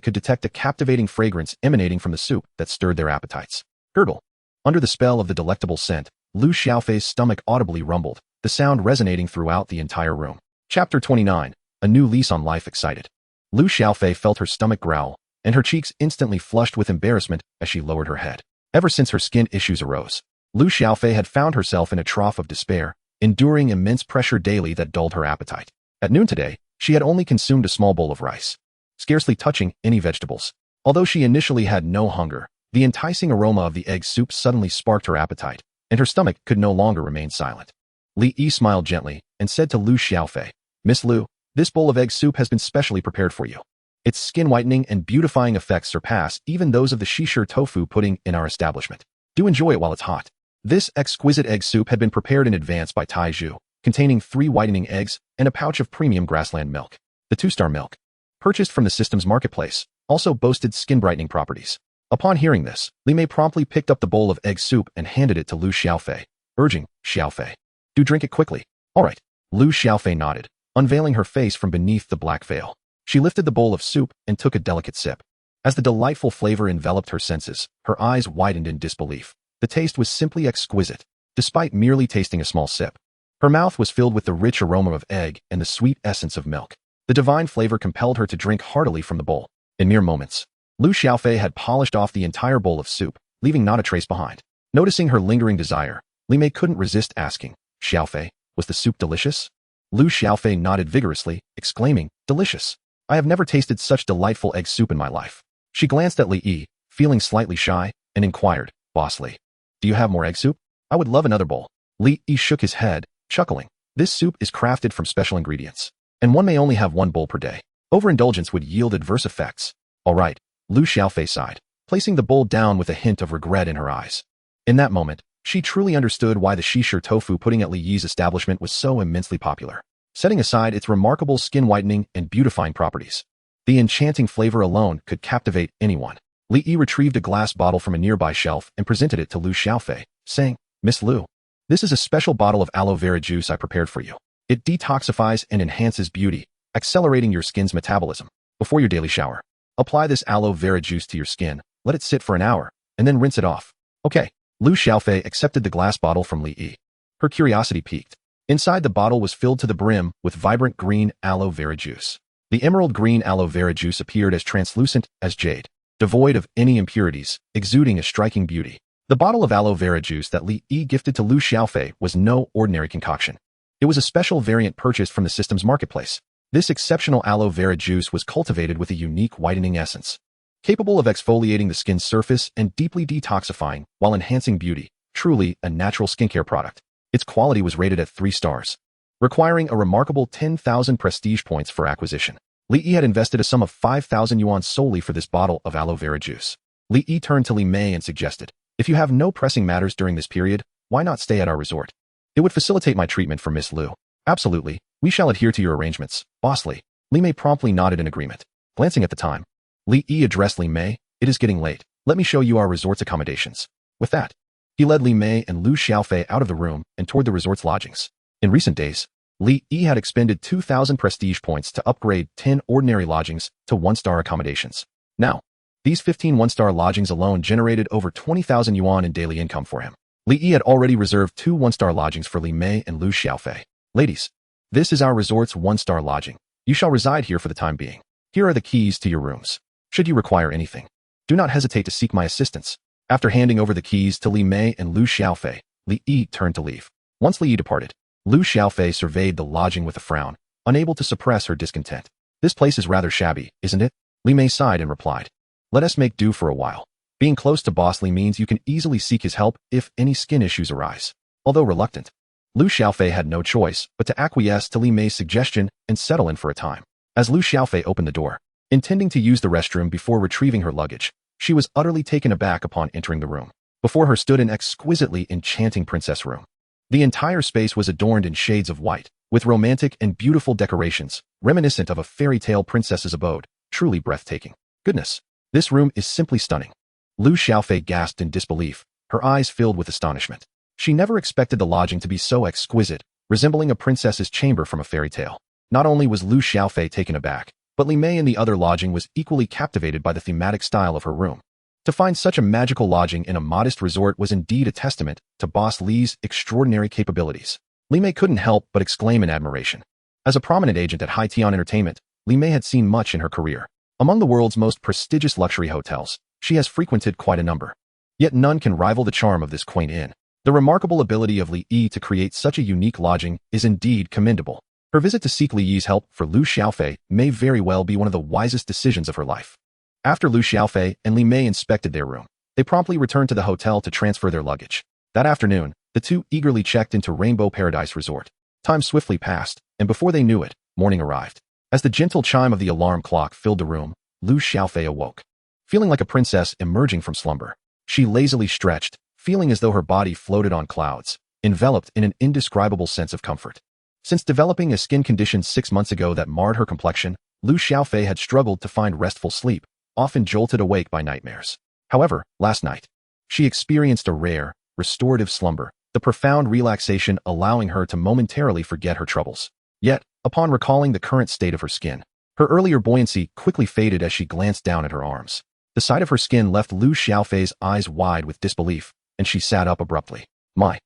could detect a captivating fragrance emanating from the soup that stirred their appetites. Gurgle. Under the spell of the delectable scent, Lu Xiaofei's stomach audibly rumbled, the sound resonating throughout the entire room. Chapter 29. A new lease on life excited. Lu Xiaofei felt her stomach growl, and her cheeks instantly flushed with embarrassment as she lowered her head. Ever since her skin issues arose, Lu Xiaofei had found herself in a trough of despair, enduring immense pressure daily that dulled her appetite. At noon today, she had only consumed a small bowl of rice, scarcely touching any vegetables. Although she initially had no hunger, the enticing aroma of the egg soup suddenly sparked her appetite, and her stomach could no longer remain silent. Li Yi smiled gently and and said to Lu Xiaofei, "Miss Lu, this bowl of egg soup has been specially prepared for you. Its skin-whitening and beautifying effects surpass even those of the Shishir tofu pudding in our establishment. Do enjoy it while it's hot." This exquisite egg soup had been prepared in advance by Tai Zhu, containing 3 whitening eggs and a pouch of premium grassland milk. The 2-star milk, purchased from the system's marketplace, also boasted skin-brightening properties. Upon hearing this, Li Mei promptly picked up the bowl of egg soup and handed it to Lu Xiaofei, urging, "Xiaofei, do drink it quickly." "All right." Lu Xiaofei nodded, unveiling her face from beneath the black veil. She lifted the bowl of soup and took a delicate sip. As the delightful flavor enveloped her senses, her eyes widened in disbelief. The taste was simply exquisite, despite merely tasting a small sip. Her mouth was filled with the rich aroma of egg and the sweet essence of milk. The divine flavor compelled her to drink heartily from the bowl. In mere moments, Lu Xiaofei had polished off the entire bowl of soup, leaving not a trace behind. Noticing her lingering desire, Li Mei couldn't resist asking, "Xiaofei, was the soup delicious?" Lu Xiaofei nodded vigorously, exclaiming, "Delicious. I have never tasted such delightful egg soup in my life." She glanced at Li Yi, feeling slightly shy, and inquired, "Boss Li, do you have more egg soup? I would love another bowl." Li Yi shook his head, chuckling. "This soup is crafted from special ingredients, and one may only have 1 bowl per day. Overindulgence would yield adverse effects." "All right," Lu Xiaofei sighed, placing the bowl down with a hint of regret in her eyes. In that moment, she truly understood why the Shishir tofu pudding at Li Yi's establishment was so immensely popular. Setting aside its remarkable skin-whitening and beautifying properties, the enchanting flavor alone could captivate anyone. Li Yi retrieved a glass bottle from a nearby shelf and presented it to Lu Xiaofei, saying, "Miss Lu, this is a special bottle of aloe vera juice I prepared for you. It detoxifies and enhances beauty, accelerating your skin's metabolism. Before your daily shower, apply this aloe vera juice to your skin, let it sit for an hour, and then rinse it off." "Okay." Lu Xiaofei accepted the glass bottle from Li Yi. Her curiosity piqued. Inside the bottle was filled to the brim with vibrant green aloe vera juice. The emerald green aloe vera juice appeared as translucent as jade, devoid of any impurities, exuding a striking beauty. The bottle of aloe vera juice that Li Yi gifted to Lu Xiaofei was no ordinary concoction. It was a special variant purchased from the system's marketplace. This exceptional aloe vera juice was cultivated with a unique whitening essence, capable of exfoliating the skin's surface and deeply detoxifying while enhancing beauty. Truly a natural skincare product. Its quality was rated at 3 stars, requiring a remarkable 10,000 prestige points for acquisition. Li Yi had invested a sum of 5,000 yuan solely for this bottle of aloe vera juice. Li Yi turned to Li Mei and suggested, "If you have no pressing matters during this period, why not stay at our resort? It would facilitate my treatment for Miss Lu." "Absolutely, we shall adhere to your arrangements, Boss Li." Li Mei promptly nodded in agreement. Glancing at the time, Li Yi addressed Li Mei, "It is getting late. Let me show you our resort's accommodations." With that, he led Li Mei and Lu Xiaofei out of the room and toward the resort's lodgings. In recent days, Li Yi had expended 2,000 prestige points to upgrade 10 ordinary lodgings to 1-star accommodations. Now, these 15 1-star lodgings alone generated over 20,000 yuan in daily income for him. Li Yi had already reserved 2 1-star lodgings for Li Mei and Lu Xiaofei. "Ladies, this is our resort's 1-star lodging. You shall reside here for the time being. Here are the keys to your rooms. Should you require anything, do not hesitate to seek my assistance." After handing over the keys to Li Mei and Lu Xiaofei, Li Yi turned to leave. Once Li Yi departed, Lu Xiaofei surveyed the lodging with a frown, unable to suppress her discontent. "This place is rather shabby, isn't it?" Li Mei sighed and replied, "Let us make do for a while. Being close to Boss Li means you can easily seek his help if any skin issues arise." Although reluctant, Lu Xiaofei had no choice but to acquiesce to Li Mei's suggestion and settle in for a time. As Lu Xiaofei opened the door, intending to use the restroom before retrieving her luggage, she was utterly taken aback upon entering the room. Before her stood an exquisitely enchanting princess room. The entire space was adorned in shades of white, with romantic and beautiful decorations, reminiscent of a fairy tale princess's abode, truly breathtaking. "Goodness, this room is simply stunning." Lu Xiaofei gasped in disbelief, her eyes filled with astonishment. She never expected the lodging to be so exquisite, resembling a princess's chamber from a fairy tale. Not only was Lu Xiaofei taken aback, but Li Mei in the other lodging was equally captivated by the thematic style of her room. To find such a magical lodging in a modest resort was indeed a testament to Boss Li's extraordinary capabilities. Li Mei couldn't help but exclaim in admiration. As a prominent agent at Hai Tian Entertainment, Li Mei had seen much in her career. Among the world's most prestigious luxury hotels, she has frequented quite a number. Yet none can rival the charm of this quaint inn. The remarkable ability of Li Yi to create such a unique lodging is indeed commendable. Her visit to seek Li Yi's help for Lu Xiaofei may very well be one of the wisest decisions of her life. After Lu Xiaofei and Li Mei inspected their room, they promptly returned to the hotel to transfer their luggage. That afternoon, the two eagerly checked into Rainbow Paradise Resort. Time swiftly passed, and before they knew it, morning arrived. As the gentle chime of the alarm clock filled the room, Lu Xiaofei awoke. Feeling like a princess emerging from slumber, she lazily stretched, feeling as though her body floated on clouds, enveloped in an indescribable sense of comfort. Since developing a skin condition 6 months ago that marred her complexion, Lu Xiaofei had struggled to find restful sleep, often jolted awake by nightmares. However, last night, she experienced a rare, restorative slumber, the profound relaxation allowing her to momentarily forget her troubles. Yet, upon recalling the current state of her skin, her earlier buoyancy quickly faded as she glanced down at her arms. The sight of her skin left Lu Xiaofei's eyes wide with disbelief, and she sat up abruptly. My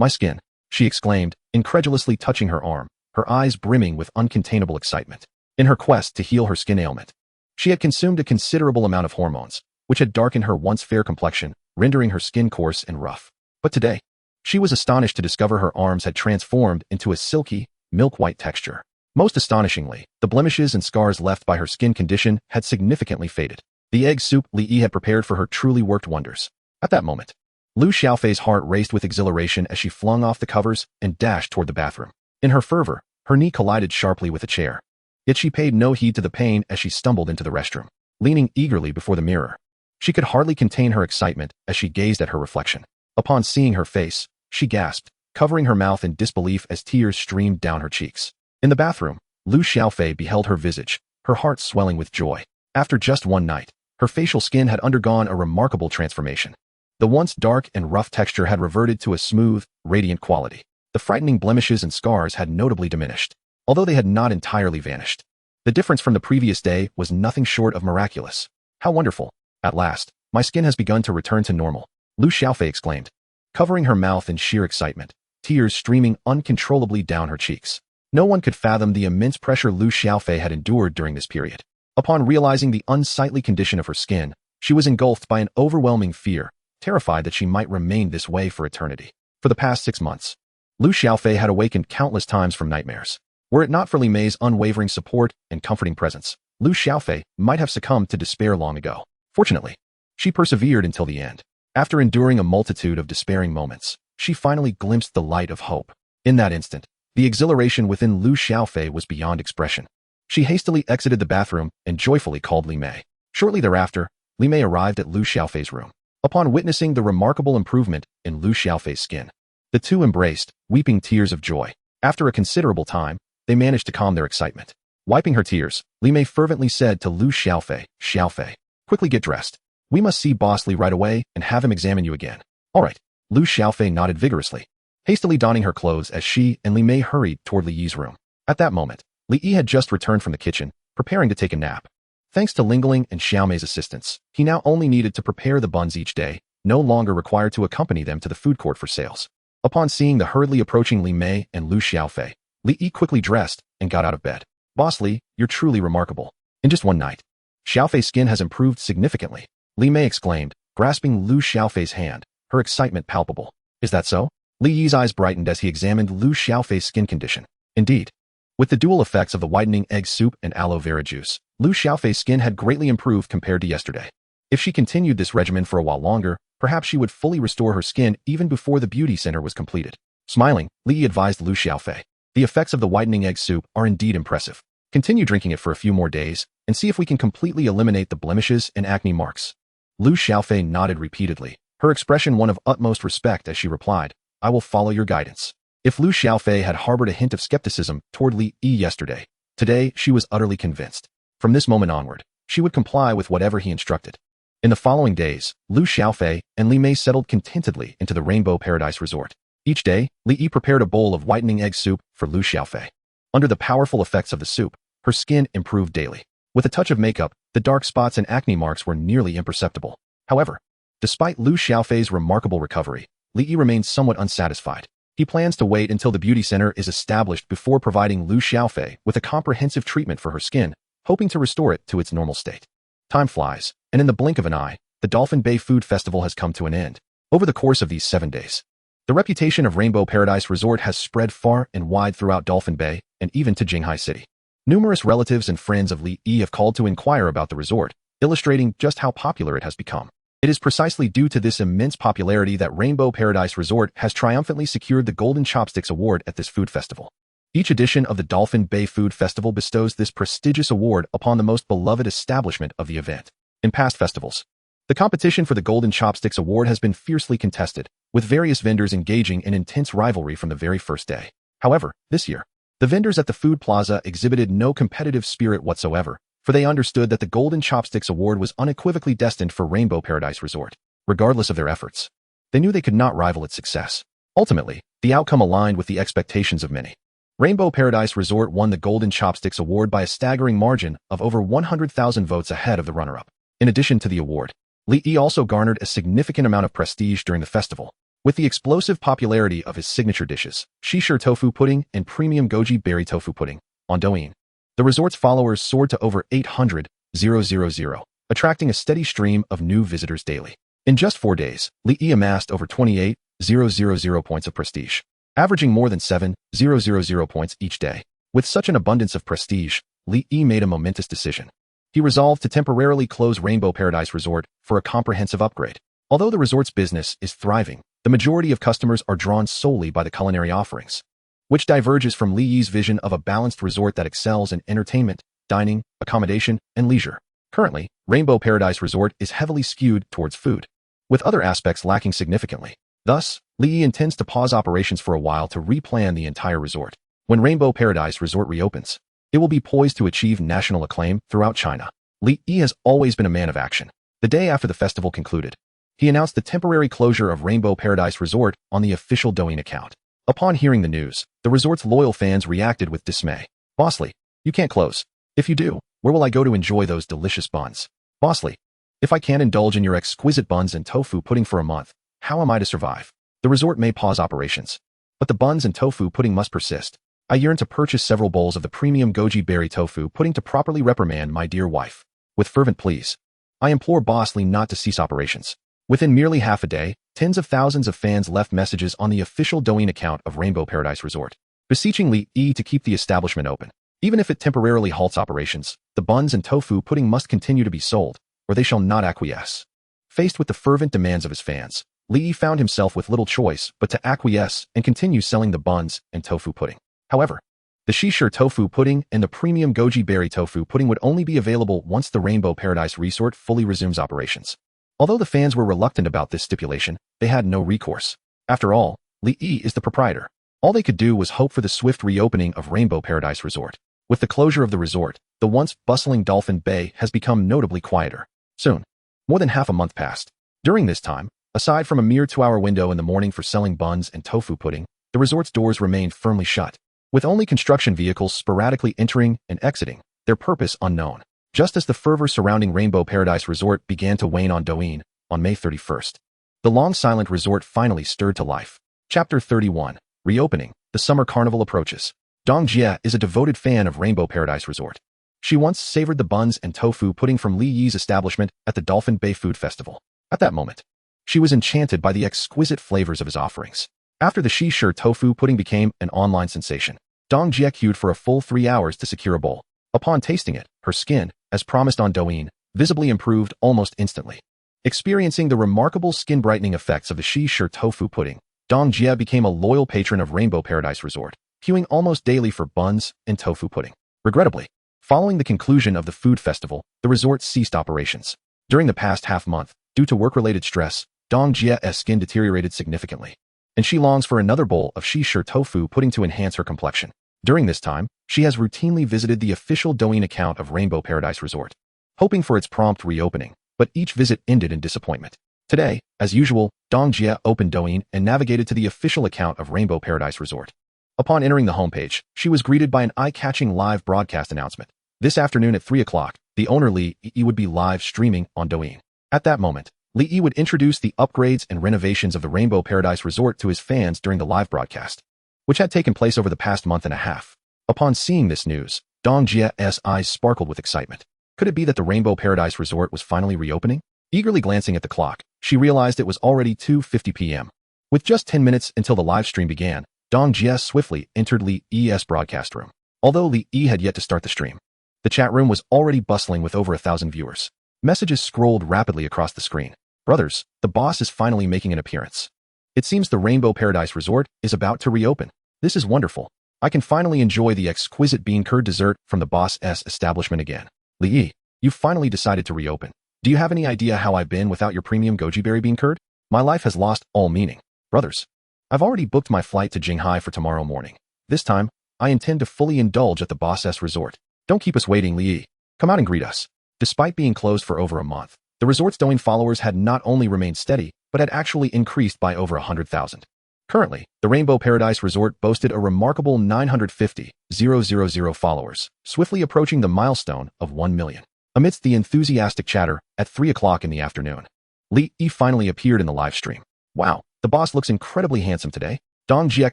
skin, she exclaimed, incredulously touching her arm, her eyes brimming with uncontainable excitement. In her quest to heal her skin ailment, she had consumed a considerable amount of hormones, which had darkened her once fair complexion, rendering her skin coarse and rough. But today, she was astonished to discover her arms had transformed into a silky, milk-white texture. Most astonishingly, the blemishes and scars left by her skin condition had significantly faded. The egg soup Li Yi had prepared for her truly worked wonders. At that moment, Lu Xiaofei's heart raced with exhilaration as she flung off the covers and dashed toward the bathroom. In her fervor, her knee collided sharply with a chair. Yet she paid no heed to the pain as she stumbled into the restroom, leaning eagerly before the mirror. She could hardly contain her excitement as she gazed at her reflection. Upon seeing her face, she gasped, covering her mouth in disbelief as tears streamed down her cheeks. In the bathroom, Lu Xiaofei beheld her visage, her heart swelling with joy. After just one night, her facial skin had undergone a remarkable transformation. The once dark and rough texture had reverted to a smooth, radiant quality. The frightening blemishes and scars had notably diminished, although they had not entirely vanished. The difference from the previous day was nothing short of miraculous. How wonderful! At last, my skin has begun to return to normal, Lu Xiaofei exclaimed, covering her mouth in sheer excitement, tears streaming uncontrollably down her cheeks. No one could fathom the immense pressure Lu Xiaofei had endured during this period. Upon realizing the unsightly condition of her skin, she was engulfed by an overwhelming fear, terrified that she might remain this way for eternity. For the past 6 months, Lu Xiaofei had awakened countless times from nightmares. Were it not for Li Mei's unwavering support and comforting presence, Lu Xiaofei might have succumbed to despair long ago. Fortunately, she persevered until the end. After enduring a multitude of despairing moments, she finally glimpsed the light of hope. In that instant, the exhilaration within Lu Xiaofei was beyond expression. She hastily exited the bathroom and joyfully called Li Mei. Shortly thereafter, Li Mei arrived at Lu Xiaofei's room. Upon witnessing the remarkable improvement in Lu Xiaofei's skin, the two embraced, weeping tears of joy. After a considerable time, they managed to calm their excitement. Wiping her tears, Li Mei fervently said to Lu Xiaofei, "Xiaofei, quickly get dressed. We must see Boss Li right away and have him examine you again." "All right." Lu Xiaofei nodded vigorously, hastily donning her clothes as she and Li Mei hurried toward Li Yi's room. At that moment, Li Yi had just returned from the kitchen, preparing to take a nap. Thanks to Lingling and Xiaomei's assistance, he now only needed to prepare the buns each day, no longer required to accompany them to the food court for sales. Upon seeing the hurriedly approaching Li Mei and Lu Xiaofei, Li Yi quickly dressed and got out of bed. "Boss Li, you're truly remarkable. In just one night, Xiaofei's skin has improved significantly," Li Mei exclaimed, grasping Lu Xiaofei's hand, her excitement palpable. "Is that so?" Li Yi's eyes brightened as he examined Lu Xiaofei's skin condition. Indeed, with the dual effects of the whitening egg soup and aloe vera juice, Lu Xiaofei's skin had greatly improved compared to yesterday. If she continued this regimen for a while longer, perhaps she would fully restore her skin even before the beauty center was completed. Smiling, Li Yi advised Lu Xiaofei, "The effects of the whitening egg soup are indeed impressive. Continue drinking it for a few more days, and see if we can completely eliminate the blemishes and acne marks." Lu Xiaofei nodded repeatedly, her expression one of utmost respect as she replied, "I will follow your guidance." If Lu Xiaofei had harbored a hint of skepticism toward Li Yi yesterday, today she was utterly convinced. From this moment onward, she would comply with whatever he instructed. In the following days, Lu Xiaofei and Li Mei settled contentedly into the Rainbow Paradise Resort. Each day, Li Yi prepared a bowl of whitening egg soup for Lu Xiaofei. Under the powerful effects of the soup, her skin improved daily. With a touch of makeup, the dark spots and acne marks were nearly imperceptible. However, despite Lu Xiaofei's remarkable recovery, Li Yi remains somewhat unsatisfied. He plans to wait until the beauty center is established before providing Lu Xiaofei with a comprehensive treatment for her skin, hoping to restore it to its normal state. Time flies, and in the blink of an eye, the Dolphin Bay Food Festival has come to an end. Over the course of these 7 days, the reputation of Rainbow Paradise Resort has spread far and wide throughout Dolphin Bay and even to Jinghai City. Numerous relatives and friends of Li Yi have called to inquire about the resort, illustrating just how popular it has become. It is precisely due to this immense popularity that Rainbow Paradise Resort has triumphantly secured the Golden Chopsticks Award at this food festival. Each edition of the Dolphin Bay Food Festival bestows this prestigious award upon the most beloved establishment of the event. In past festivals, the competition for the Golden Chopsticks Award has been fiercely contested, with various vendors engaging in intense rivalry from the very first day. However, this year, the vendors at the Food Plaza exhibited no competitive spirit whatsoever, for they understood that the Golden Chopsticks Award was unequivocally destined for Rainbow Paradise Resort. Regardless of their efforts, they knew they could not rival its success. Ultimately, the outcome aligned with the expectations of many. Rainbow Paradise Resort won the Golden Chopsticks Award by a staggering margin of over 100,000 votes ahead of the runner-up. In addition to the award, Li also garnered a significant amount of prestige during the festival, with the explosive popularity of his signature dishes, Shishir tofu pudding and premium goji berry tofu pudding, on Douyin. The resort's followers soared to over 800,000, attracting a steady stream of new visitors daily. In just 4 days, Li amassed over 28,000 points of prestige, averaging more than 7,000 points each day. With such an abundance of prestige, Li made a momentous decision. He resolved to temporarily close Rainbow Paradise Resort for a comprehensive upgrade. Although the resort's business is thriving, the majority of customers are drawn solely by the culinary offerings, which diverges from Li's vision of a balanced resort that excels in entertainment, dining, accommodation, and leisure. Currently, Rainbow Paradise Resort is heavily skewed towards food, with other aspects lacking significantly. Thus, Li intends to pause operations for a while to replan the entire resort. When Rainbow Paradise Resort reopens, it will be poised to achieve national acclaim throughout China. Li has always been a man of action. The day after the festival concluded, he announced the temporary closure of Rainbow Paradise Resort on the official Douyin account. Upon hearing the news, the resort's loyal fans reacted with dismay. "Boss Li, you can't close. If you do, where will I go to enjoy those delicious buns? Boss Li, if I can't indulge in your exquisite buns and tofu pudding for a month, how am I to survive? The resort may pause operations, but the buns and tofu pudding must persist. I yearn to purchase several bowls of the premium goji berry tofu pudding to properly reprimand my dear wife. With fervent pleas, I implore Boss Li not to cease operations." Within merely half a day, tens of thousands of fans left messages on the official Douyin account of Rainbow Paradise Resort, beseeching Li to keep the establishment open. Even if it temporarily halts operations, the buns and tofu pudding must continue to be sold, or they shall not acquiesce. Faced with the fervent demands of his fans, Li found himself with little choice but to acquiesce and continue selling the buns and tofu pudding. However, the Shishir tofu pudding and the premium goji berry tofu pudding would only be available once the Rainbow Paradise Resort fully resumes operations. Although the fans were reluctant about this stipulation, they had no recourse. After all, Li is the proprietor. All they could do was hope for the swift reopening of Rainbow Paradise Resort. With the closure of the resort, the once bustling Dolphin Bay has become notably quieter. Soon, more than half a month passed. During this time, aside from a mere 2-hour window in the morning for selling buns and tofu pudding, the resort's doors remained firmly shut, with only construction vehicles sporadically entering and exiting, their purpose unknown. Just as the fervor surrounding Rainbow Paradise Resort began to wane on Douyin, on May 31st, the long-silent resort finally stirred to life. Chapter 31. Reopening. The summer carnival approaches. Dong Jie is a devoted fan of Rainbow Paradise Resort. She once savored the buns and tofu pudding from Li Yi's establishment at the Dolphin Bay Food Festival. At that moment, she was enchanted by the exquisite flavors of his offerings. After the Shishir tofu pudding became an online sensation, Dong Jie queued for a full 3 hours to secure a bowl. Upon tasting it, her skin, as promised on Douyin, visibly improved almost instantly. Experiencing the remarkable skin-brightening effects of the Shishir tofu pudding, Dong Jie became a loyal patron of Rainbow Paradise Resort, queuing almost daily for buns and tofu pudding. Regrettably, following the conclusion of the food festival, the resort ceased operations. During the past half-month, due to work-related stress, Dong Jie's skin deteriorated significantly, and she longs for another bowl of Shishir tofu pudding to enhance her complexion. During this time, she has routinely visited the official Douyin account of Rainbow Paradise Resort, hoping for its prompt reopening, but each visit ended in disappointment. Today, as usual, Dong Jie opened Douyin and navigated to the official account of Rainbow Paradise Resort. Upon entering the homepage, she was greeted by an eye-catching live broadcast announcement. This afternoon at 3 o'clock, the owner Li would be live streaming on Douyin. At that moment, Li would introduce the upgrades and renovations of the Rainbow Paradise Resort to his fans during the live broadcast, which had taken place over the past month and a half. Upon seeing this news, Dong Jie's eyes sparkled with excitement. Could it be that the Rainbow Paradise Resort was finally reopening? Eagerly glancing at the clock, she realized it was already 2:50 p.m. With just 10 minutes until the live stream began, Dong Jie swiftly entered Li's broadcast room. Although Li had yet to start the stream, the chat room was already bustling with over 1,000 viewers. Messages scrolled rapidly across the screen. Brothers, the boss is finally making an appearance. It seems the Rainbow Paradise Resort is about to reopen. This is wonderful. I can finally enjoy the exquisite bean curd dessert from the boss's establishment again. Li, you've finally decided to reopen. Do you have any idea how I've been without your premium goji berry bean curd? My life has lost all meaning. Brothers, I've already booked my flight to Jinghai for tomorrow morning. This time, I intend to fully indulge at the boss's resort. Don't keep us waiting, Li. Come out and greet us. Despite being closed for over a month, the resort's Douyin followers had not only remained steady, but had actually increased by over 100,000. Currently, the Rainbow Paradise Resort boasted a remarkable 950,000 followers, swiftly approaching the milestone of 1 million. Amidst the enthusiastic chatter, at 3 o'clock in the afternoon, Li finally appeared in the live stream. Wow, the boss looks incredibly handsome today. Dong Jia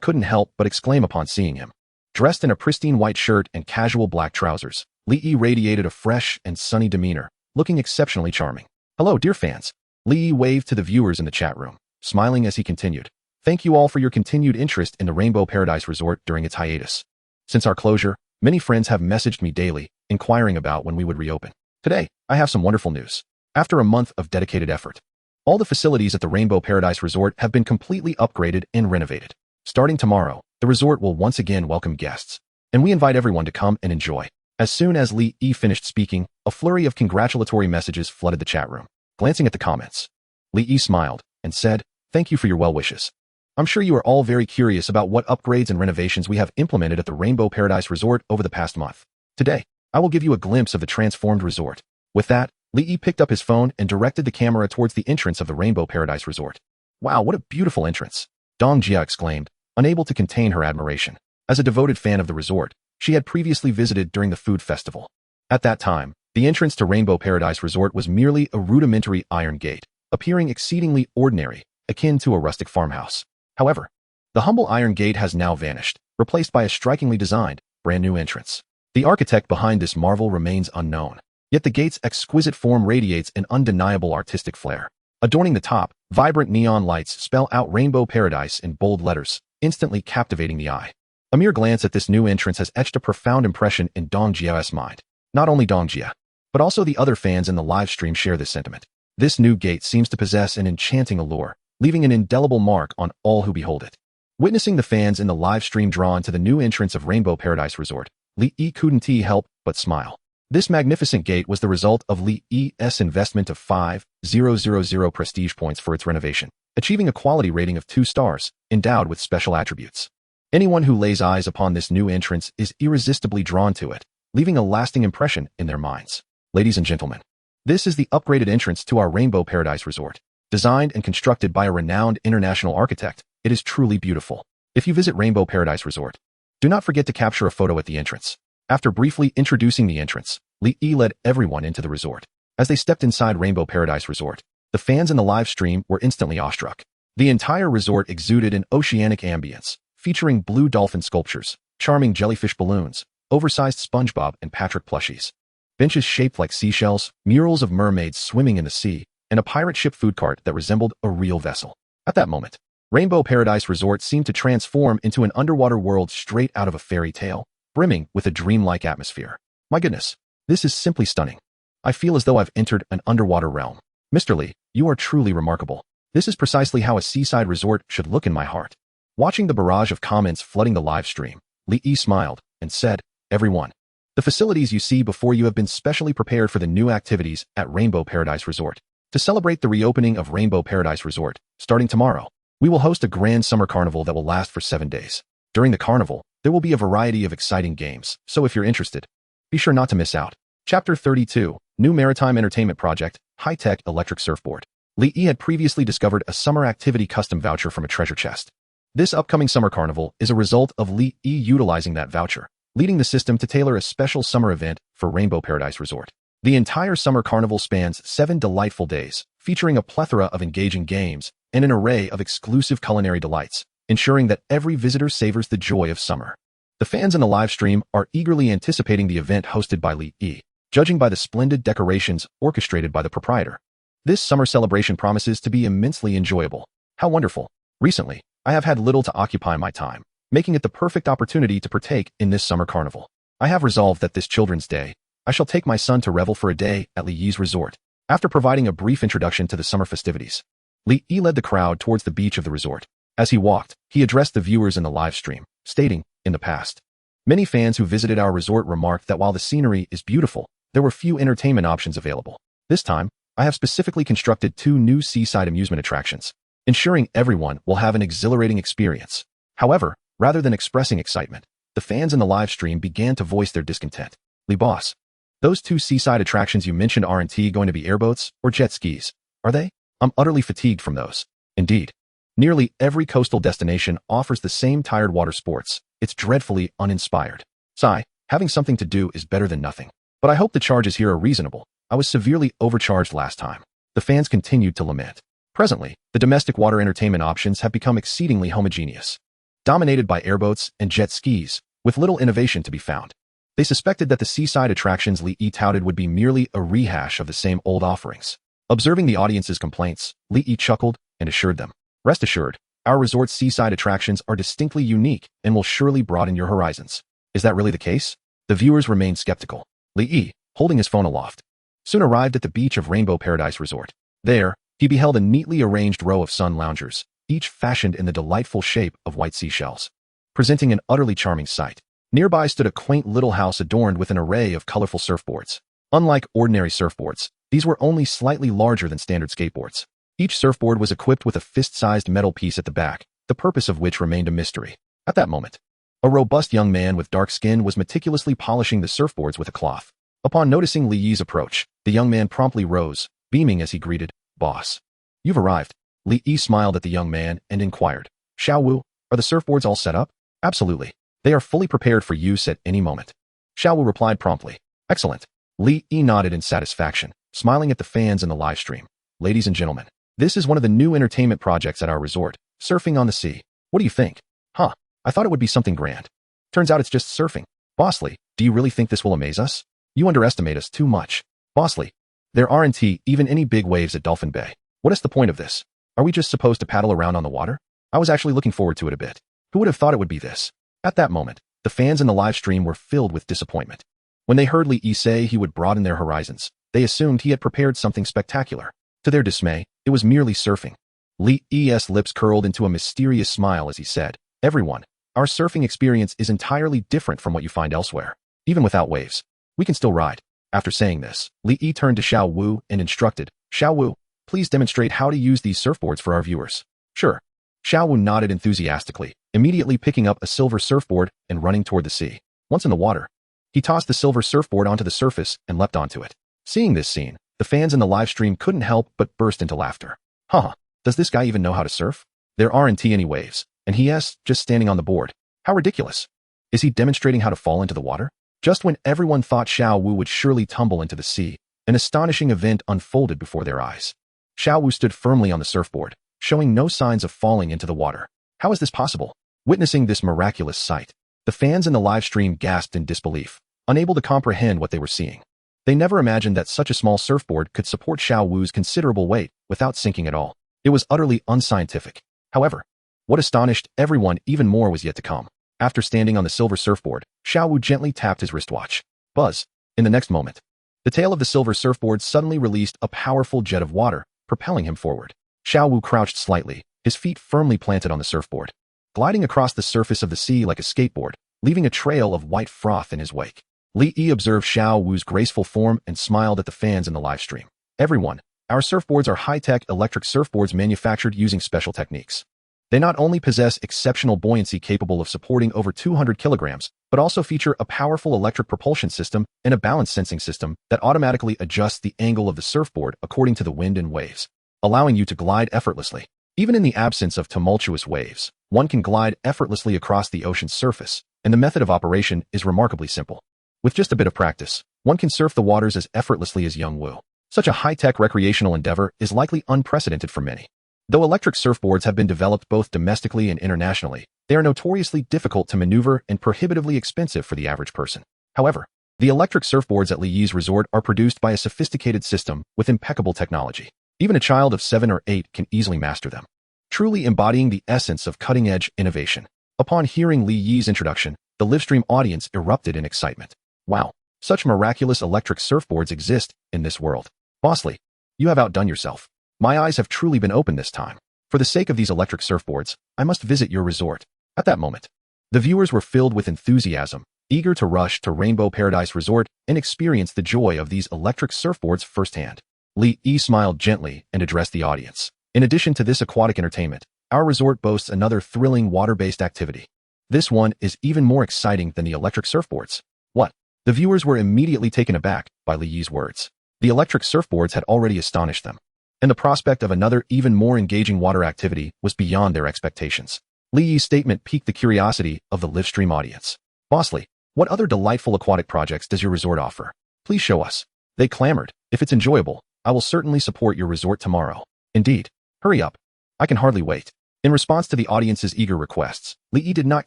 couldn't help but exclaim upon seeing him. Dressed in a pristine white shirt and casual black trousers, Li radiated a fresh and sunny demeanor, looking exceptionally charming. Hello, dear fans. Li waved to the viewers in the chat room, smiling as he continued. Thank you all for your continued interest in the Rainbow Paradise Resort during its hiatus. Since our closure, many friends have messaged me daily, inquiring about when we would reopen. Today, I have some wonderful news. After a month of dedicated effort, all the facilities at the Rainbow Paradise Resort have been completely upgraded and renovated. Starting tomorrow, the resort will once again welcome guests, and we invite everyone to come and enjoy. As soon as Li finished speaking, a flurry of congratulatory messages flooded the chat room. Glancing at the comments, Li smiled and said, "Thank you for your well wishes. I'm sure you are all very curious about what upgrades and renovations we have implemented at the Rainbow Paradise Resort over the past month. Today, I will give you a glimpse of the transformed resort." With that, Li picked up his phone and directed the camera towards the entrance of the Rainbow Paradise Resort. Wow, what a beautiful entrance! Dong Jia exclaimed, unable to contain her admiration. As a devoted fan of the resort, she had previously visited during the food festival. At that time, the entrance to Rainbow Paradise Resort was merely a rudimentary iron gate, appearing exceedingly ordinary, akin to a rustic farmhouse. However, the humble iron gate has now vanished, replaced by a strikingly designed, brand new entrance. The architect behind this marvel remains unknown, yet the gate's exquisite form radiates an undeniable artistic flair. Adorning the top, vibrant neon lights spell out Rainbow Paradise in bold letters, instantly captivating the eye. A mere glance at this new entrance has etched a profound impression in Dong Jia's mind. Not only Dong Jia, but also the other fans in the live stream share this sentiment. This new gate seems to possess an enchanting allure, leaving an indelible mark on all who behold it. Witnessing the fans in the live stream drawn to the new entrance of Rainbow Paradise Resort, Li couldn't help but smile. This magnificent gate was the result of Li's investment of 5,000 prestige points for its renovation, achieving a quality rating of 2 stars, endowed with special attributes. Anyone who lays eyes upon this new entrance is irresistibly drawn to it, leaving a lasting impression in their minds. Ladies and gentlemen, this is the upgraded entrance to our Rainbow Paradise Resort. Designed and constructed by a renowned international architect, it is truly beautiful. If you visit Rainbow Paradise Resort, do not forget to capture a photo at the entrance. After briefly introducing the entrance, Li led everyone into the resort. As they stepped inside Rainbow Paradise Resort, the fans in the live stream were instantly awestruck. The entire resort exuded an oceanic ambience, featuring blue dolphin sculptures, charming jellyfish balloons, oversized SpongeBob and Patrick plushies, benches shaped like seashells, murals of mermaids swimming in the sea, and a pirate ship food cart that resembled a real vessel. At that moment, Rainbow Paradise Resort seemed to transform into an underwater world straight out of a fairy tale, brimming with a dreamlike atmosphere. My goodness, this is simply stunning. I feel as though I've entered an underwater realm. Mr. Li, you are truly remarkable. This is precisely how a seaside resort should look in my heart. Watching the barrage of comments flooding the live stream, Li smiled and said, "Everyone, the facilities you see before you have been specially prepared for the new activities at Rainbow Paradise Resort. To celebrate the reopening of Rainbow Paradise Resort, starting tomorrow, we will host a grand summer carnival that will last for 7 days. During the carnival, there will be a variety of exciting games, so if you're interested, be sure not to miss out." Chapter 32, New Maritime Entertainment Project, High-Tech Electric Surfboard. Li had previously discovered a summer activity custom voucher from a treasure chest. This upcoming summer carnival is a result of Li utilizing that voucher, leading the system to tailor a special summer event for Rainbow Paradise Resort. The entire summer carnival spans 7 delightful days, featuring a plethora of engaging games and an array of exclusive culinary delights, ensuring that every visitor savors the joy of summer. The fans in the live stream are eagerly anticipating the event hosted by Li, judging by the splendid decorations orchestrated by the proprietor. This summer celebration promises to be immensely enjoyable. How wonderful! Recently, I have had little to occupy my time, making it the perfect opportunity to partake in this summer carnival. I have resolved that this Children's Day, I shall take my son to revel for a day at Li's resort. After providing a brief introduction to the summer festivities, Li Yi led the crowd towards the beach of the resort. As he walked, he addressed the viewers in the live stream, stating, "In the past, many fans who visited our resort remarked that while the scenery is beautiful, there were few entertainment options available. This time, I have specifically constructed 2 new seaside amusement attractions, ensuring everyone will have an exhilarating experience." However, rather than expressing excitement, the fans in the live stream began to voice their discontent. "Li boss, those 2 seaside attractions you mentioned aren't going to be airboats or jet skis, are they? I'm utterly fatigued from those." Indeed, nearly every coastal destination offers the same tired water sports. It's dreadfully uninspired. Sigh, having something to do is better than nothing. But I hope the charges here are reasonable. I was severely overcharged last time. The fans continued to lament. Presently, the domestic water entertainment options have become exceedingly homogeneous, dominated by airboats and jet skis, with little innovation to be found. They suspected that the seaside attractions Li Yi touted would be merely a rehash of the same old offerings. Observing the audience's complaints, Li Yi chuckled and assured them, "Rest assured, our resort's seaside attractions are distinctly unique and will surely broaden your horizons." Is that really the case? The viewers remained skeptical. Li Yi, holding his phone aloft, soon arrived at the beach of Rainbow Paradise Resort. There, he beheld a neatly arranged row of sun loungers, each fashioned in the delightful shape of white seashells, presenting an utterly charming sight. Nearby stood a quaint little house adorned with an array of colorful surfboards. Unlike ordinary surfboards, these were only slightly larger than standard skateboards. Each surfboard was equipped with a fist-sized metal piece at the back, the purpose of which remained a mystery. At that moment, a robust young man with dark skin was meticulously polishing the surfboards with a cloth. Upon noticing Li Yi's approach, the young man promptly rose, beaming as he greeted, "Boss, you've arrived." Li Yi smiled at the young man and inquired, "Xiao Wu, are the surfboards all set up?" "Absolutely. They are fully prepared for use at any moment." Xiao Wu replied promptly. "Excellent." Li Yi nodded in satisfaction, smiling at the fans in the live stream. "Ladies and gentlemen, this is one of the new entertainment projects at our resort, surfing on the sea. What do you think?" "Huh, I thought it would be something grand. Turns out it's just surfing." "Boss Li, do you really think this will amaze us? You underestimate us too much." "Boss Li, there aren't even any big waves at Dolphin Bay. What is the point of this? Are we just supposed to paddle around on the water?" I was actually looking forward to it a bit. Who would have thought it would be this? At that moment, the fans in the live stream were filled with disappointment. When they heard Li Yi say he would broaden their horizons, they assumed he had prepared something spectacular. To their dismay, it was merely surfing. Li Yi's lips curled into a mysterious smile as he said, "Everyone, our surfing experience is entirely different from what you find elsewhere. Even without waves, we can still ride." After saying this, Li Yi turned to Xiao Wu and instructed, "Xiao Wu, please demonstrate how to use these surfboards for our viewers." "Sure." Xiao Wu nodded enthusiastically, immediately picking up a silver surfboard and running toward the sea. Once in the water, he tossed the silver surfboard onto the surface and leapt onto it. Seeing this scene, the fans in the live stream couldn't help but burst into laughter. "Huh, does this guy even know how to surf? There aren't any waves, and he's just standing on the board. How ridiculous. Is he demonstrating how to fall into the water?" Just when everyone thought Xiao Wu would surely tumble into the sea, an astonishing event unfolded before their eyes. Xiao Wu stood firmly on the surfboard, showing no signs of falling into the water. How is this possible? Witnessing this miraculous sight, the fans in the live stream gasped in disbelief, unable to comprehend what they were seeing. They never imagined that such a small surfboard could support Xiao Wu's considerable weight without sinking at all. It was utterly unscientific. However, what astonished everyone even more was yet to come. After standing on the silver surfboard, Xiao Wu gently tapped his wristwatch. Buzz! In the next moment, the tail of the silver surfboard suddenly released a powerful jet of water, propelling him forward. Xiao Wu crouched slightly, his feet firmly planted on the surfboard, gliding across the surface of the sea like a skateboard, leaving a trail of white froth in his wake. Li Yi observed Xiao Wu's graceful form and smiled at the fans in the live stream. "Everyone, our surfboards are high-tech electric surfboards manufactured using special techniques. They not only possess exceptional buoyancy capable of supporting over 200 kilograms, but also feature a powerful electric propulsion system and a balance sensing system that automatically adjusts the angle of the surfboard according to the wind and waves, allowing you to glide effortlessly. Even in the absence of tumultuous waves, one can glide effortlessly across the ocean's surface, and the method of operation is remarkably simple. With just a bit of practice, one can surf the waters as effortlessly as young Wu. Such a high-tech recreational endeavor is likely unprecedented for many. Though electric surfboards have been developed both domestically and internationally, they are notoriously difficult to maneuver and prohibitively expensive for the average person. However, the electric surfboards at Li Yi's resort are produced by a sophisticated system with impeccable technology. Even a child of 7 or 8 can easily master them, truly embodying the essence of cutting-edge innovation. Upon hearing Li Yi's introduction, the livestream audience erupted in excitement. "Wow, such miraculous electric surfboards exist in this world. Boss Li, You have outdone yourself. My eyes have truly been opened this time. For the sake of these electric surfboards, I must visit your resort. At that moment, the viewers were filled with enthusiasm, eager to rush to Rainbow Paradise Resort and experience the joy of these electric surfboards firsthand. Li Yi smiled gently and addressed the audience. In addition to this aquatic entertainment, our resort boasts another thrilling water-based activity. This one is even more exciting than the electric surfboards. What? The viewers were immediately taken aback by Li Yi's words. The electric surfboards had already astonished them, and the prospect of another even more engaging water activity was beyond their expectations. Li Yi's statement piqued the curiosity of the livestream audience. Boss Li, what other delightful aquatic projects does your resort offer? Please show us. They clamored. If it's enjoyable, I will certainly support your resort tomorrow. Indeed. Hurry up. I can hardly wait. In response to the audience's eager requests, Li Yi did not